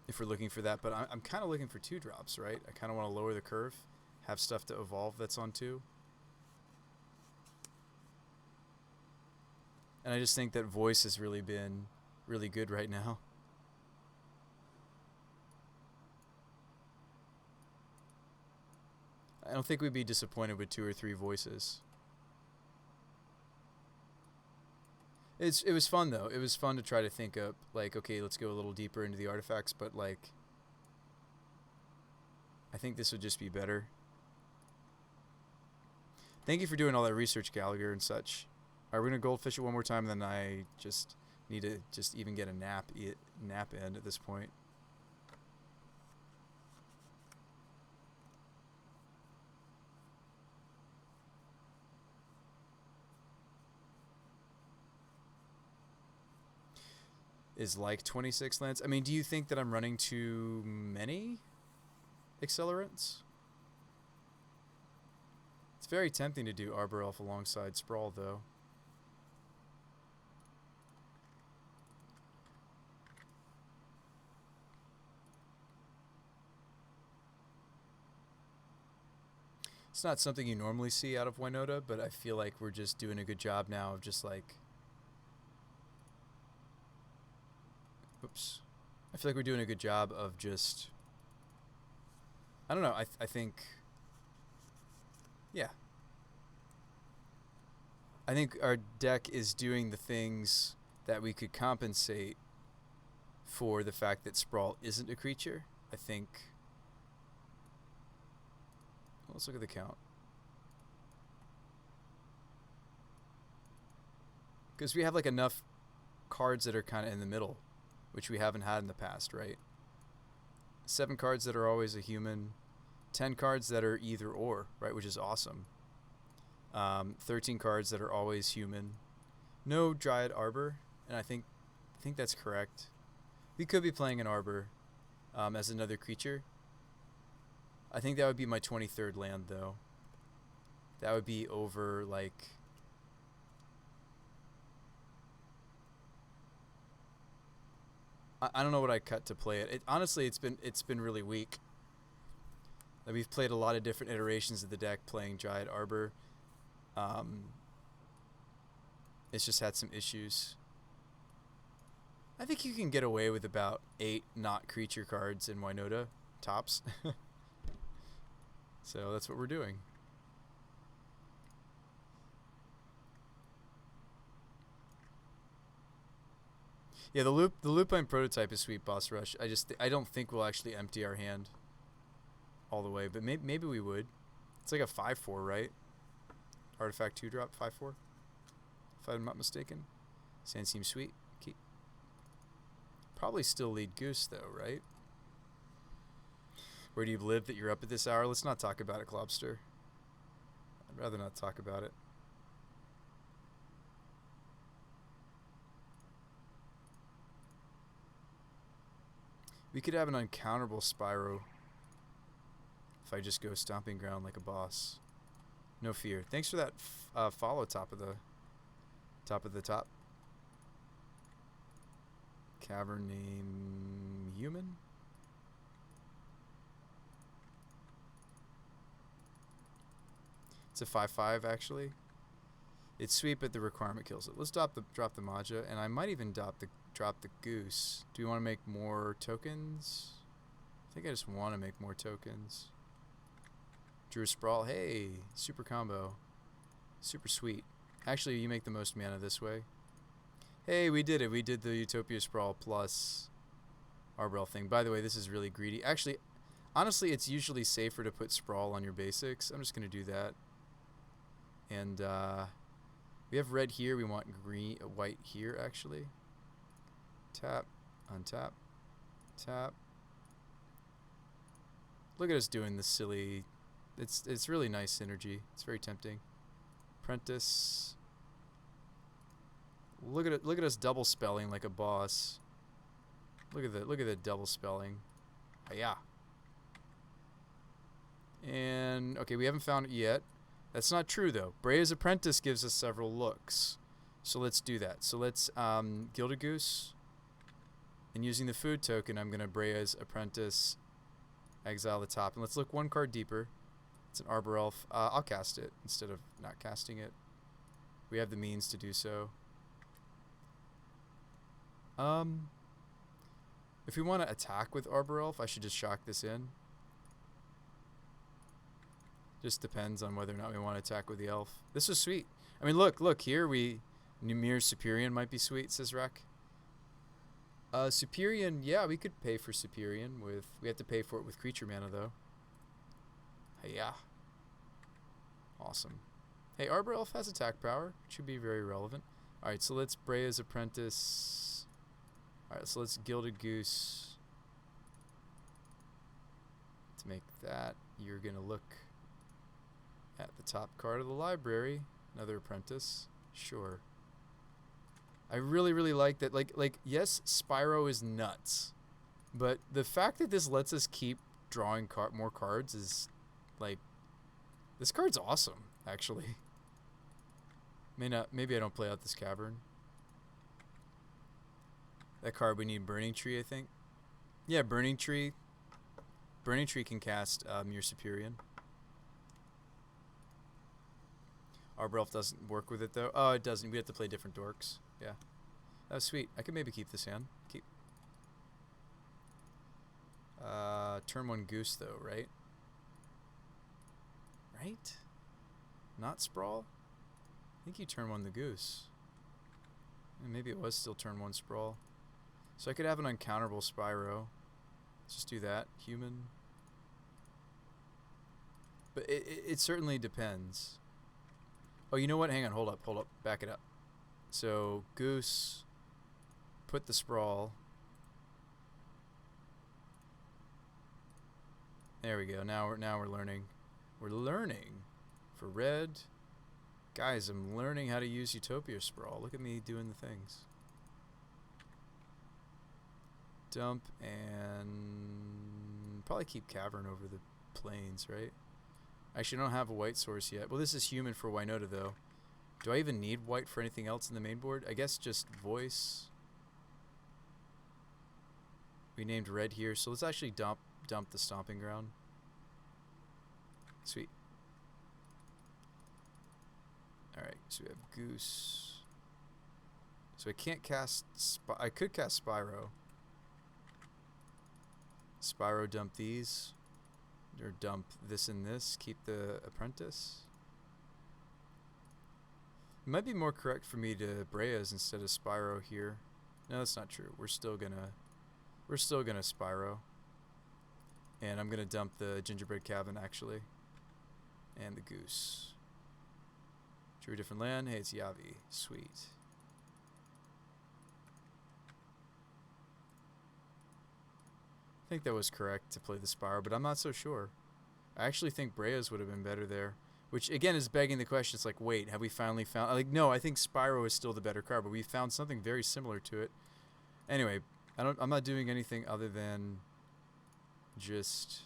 if we're looking for that, but I'm kind of looking for 2 drops, right? I kind of want to lower the curve, have stuff to evolve that's on 2. And I just think that Voice has really been really good right now. I don't think we'd be disappointed with 2 or 3 Voices. It was fun, though. It was fun to try to think up, like, okay, let's go a little deeper into the artifacts, but, like, I think this would just be better. Thank you for doing all that research, Gallagher, and such. All right, we're going to goldfish it one more time, and then I just need to just even get a nap in at this point. Is like 26 lands. I mean, do you think that I'm running too many accelerants? It's very tempting to do Arbor Elf alongside Sprawl, though. It's not something you normally see out of Winota, but I feel like we're just doing a good job now of just, like... Oops. I feel like we're doing a good job of just... I don't know. I think... Yeah. I think our deck is doing the things that we could compensate for the fact that Sprawl isn't a creature. I think... Let's look at the count. Because we have like enough cards that are kind of in the middle, which we haven't had in the past, right? 7 cards that are always a human, 10 cards that are either or, right, which is awesome. 13 cards that are always human. No Dryad Arbor, and I think that's correct. We could be playing an Arbor as another creature. I think that would be my 23rd land, though. That would be over, like... I don't know what I cut to play it. Honestly, it's been really weak. Like, we've played a lot of different iterations of the deck playing Dryad Arbor. It's just had some issues. I think you can get away with about 8 not creature cards in Winota, tops. So that's what we're doing. Yeah, the Lupine prototype is sweet, Boss Rush. I don't think we'll actually empty our hand all the way, but maybe we would. It's like a 5/4, right? Artifact 2-drop 5/4, if I'm not mistaken. Sand seems sweet. Keep. Probably still lead Goose though, right? Where do you live that you're up at this hour? Let's not talk about it, Globster. I'd rather not talk about it. We could have an uncounterable Spyro if I just go stomping ground like a boss. No fear. Thanks for that follow, top of the top. Cavern name human. It's a 5/5 actually. It's sweet, but the requirement kills it. Let's drop the Maja, and I might even drop the Goose. Do we want to make more tokens? I think I just want to make more tokens. Drew a Sprawl. Hey, super combo. Super sweet. Actually, you make the most mana this way. Hey, we did it. We did the Utopia Sprawl plus Arbor thing. By the way, this is really greedy. Actually, honestly, it's usually safer to put Sprawl on your basics. I'm just going to do that. And we have red here. We want white here, actually. Tap, untap, tap. Look at us doing this silly. It's really nice synergy. It's very tempting. Apprentice. Look at us double spelling like a boss. Look at the double spelling. Yeah. And okay, we haven't found it yet. That's not true though. Brea's Apprentice gives us several looks. So let's do that. So let's Gilded Goose. And using the food token, I'm gonna Brea's Apprentice, exile the top, and let's look one card deeper. It's an Arbor Elf. I'll cast it instead of not casting it. We have the means to do so. If we want to attack with Arbor Elf, I should just shock this in. Just depends on whether or not we want to attack with the elf. This was sweet. I mean, look here. Numir's Superior might be sweet, says Rek. Superior, yeah, we could pay for Superior with. We have to pay for it with creature mana though. Yeah. Awesome. Hey, Arbor Elf has attack power. It should be very relevant. All right, so let's Brea's Apprentice. All right, so let's Gilded Goose. To make that, you're gonna look at the top card of the library. Another Apprentice. Sure. I really like that. Like yes, Spyro is nuts, but the fact that this lets us keep drawing more cards is like, this card's awesome actually. Maybe I don't play out this cavern. That card, we need Burning Tree, I think. Yeah, Burning Tree. Burning Tree can cast your Superior. Arbor Elf doesn't work with it though. Oh, it doesn't. We have to play different dorks. Yeah. That was sweet. I could maybe keep this hand. Keep. Turn 1 Goose though, right? Right? Not Sprawl? I think you turn 1 the Goose. And maybe it was still turn 1 Sprawl. So I could have an uncounterable Spyro. Let's just do that. Human. But it certainly depends. Oh, you know what? Hang on. Hold up. Hold up. Back it up. So Goose, put the sprawl. There we go. Now we're learning. We're learning. For red, guys, I'm learning how to use Utopia sprawl. Look at me doing the things. Dump and probably keep cavern over the plains, right? Actually, I don't have a white source yet. Well, this is human for Winota, though. Do I even need white for anything else in the main board? I guess just voice. We named red here, so let's actually dump the stomping ground. Sweet. Alright, so we have Goose. So I can't cast... I could cast Spyro. Spyro dump these. Or dump this and this. Keep the Apprentice. It might be more correct for me to Brea's instead of Spyro here. No, that's not true. We're still gonna Spyro. And I'm gonna dump the gingerbread cabin actually. And the Goose. Drew a different land. Hey, it's Yavi. Sweet. I think that was correct to play the Spyro, but I'm not so sure. I actually think Brea's would have been better there. Which, again, is begging the question. It's like, wait, have we finally found... Like, no, I think Spyro is still the better card, but we found something very similar to it. Anyway, I'm not doing anything other than just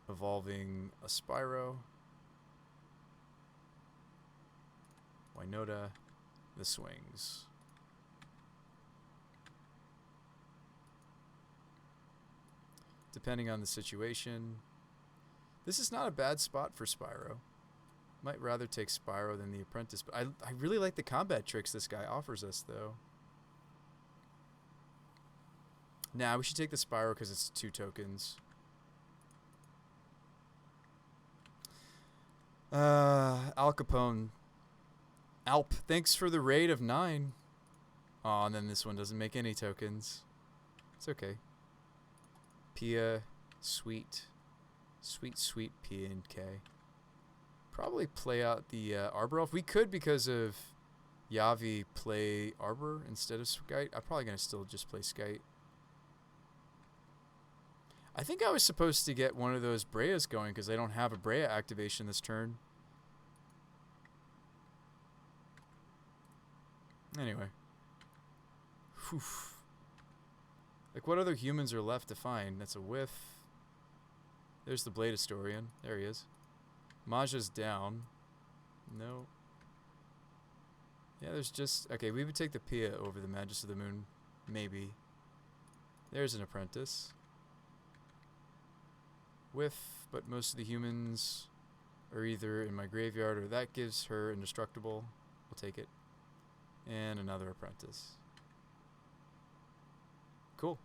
evolving a Spyro. Winota, the swings. Depending on the situation. This is not a bad spot for Spyro. Might rather take Spyro than the Apprentice, but I really like the combat tricks this guy offers us, though. Nah, we should take the Spyro because it's 2 tokens. Al Capone. Alp, thanks for the raid of 9. Aw, and then this one doesn't make any tokens. It's okay. Pia, sweet. Sweet P and K. Probably play out the Arbor Elf. We could, because of Yavi, play Arbor instead of Skite. I'm probably going to still just play Skite. I think I was supposed to get one of those Breas going because I don't have a Brea activation this turn. Anyway. Whew. Like, what other humans are left to find? That's a whiff. There's the Blade Historian. There he is. Maja's down. No. Yeah, there's just... Okay, we would take the Pia over the Magus of the Moon. Maybe. There's an Apprentice. Whiff, but most of the humans are either in my graveyard or that gives her indestructible. We'll take it. And another Apprentice. Cool.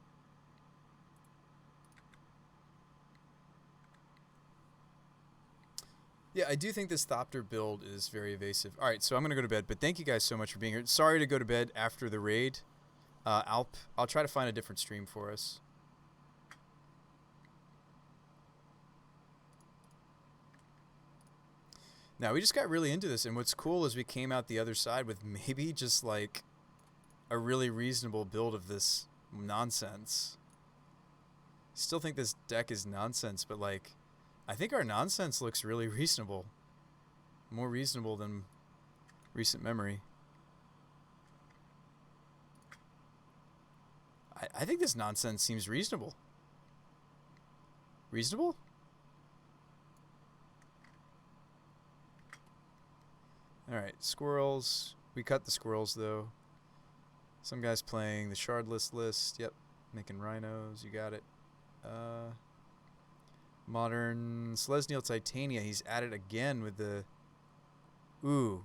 Yeah, I do think this Thopter build is very evasive. All right, so I'm going to go to bed, but thank you guys so much for being here. Sorry to go to bed after the raid. I'll try to find a different stream for us. Now, we just got really into this, and what's cool is we came out the other side with maybe just, like, a really reasonable build of this nonsense. Still think this deck is nonsense, but, like, I think our nonsense looks really reasonable. More reasonable than recent memory. I think this nonsense seems reasonable. Reasonable? Alright, squirrels. We cut the squirrels, though. Some guy's playing the shardless list. Yep, making rhinos. You got it. Modern Selesnial Titania. He's at it again with the... Ooh.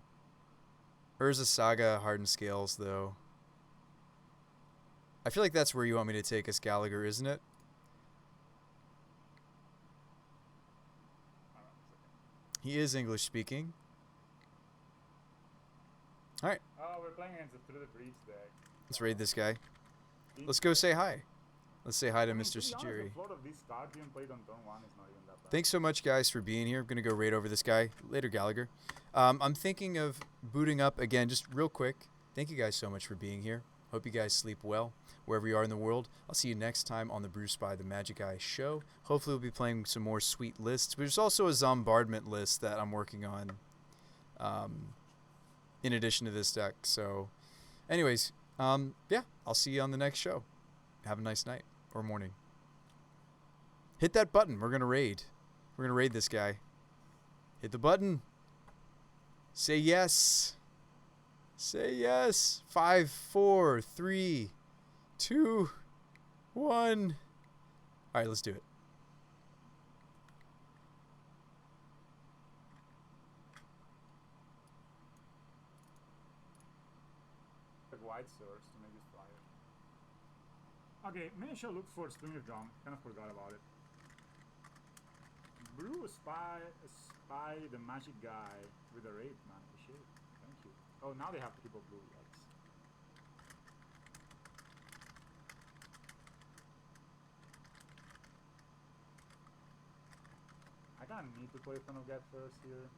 Urza Saga Hardened Scales, though. I feel like that's where you want me to take us, Gallagher, isn't it? He is English speaking. Alright. Oh, we're playing against the Through the Breach deck. Let's raid this guy. let's go say hi. Let's say hi to I mean, Mr. to be honest, Sajiri. the float of this card being played on turn 1 is not even that bad. Thanks so much, guys, for being here. I'm going to go raid over this guy. Later, Gallagher. I'm thinking of booting up again, just real quick. Thank you guys so much for being here. Hope you guys sleep well, wherever you are in the world. I'll see you next time on the Bruce by the Magic Eye show. Hopefully, we'll be playing some more sweet lists. There's also a Zombardment list that I'm working on in addition to this deck. So, anyways, yeah, I'll see you on the next show. Have a nice night or morning. Hit that button. We're going to raid. We're going to raid this guy. Hit the button. Say yes. Say yes. 5, 4, 3, 2, 1. All right, let's do it. Like white source to make this flyer. Okay, maybe I should look for Slinger Drum. Kind of forgot about it. Brew spy the magic guy with a raid, man. Appreciate it. Thank you. Oh, now they have triple blue. Yikes. I kind of need to play Ton of Gap first here.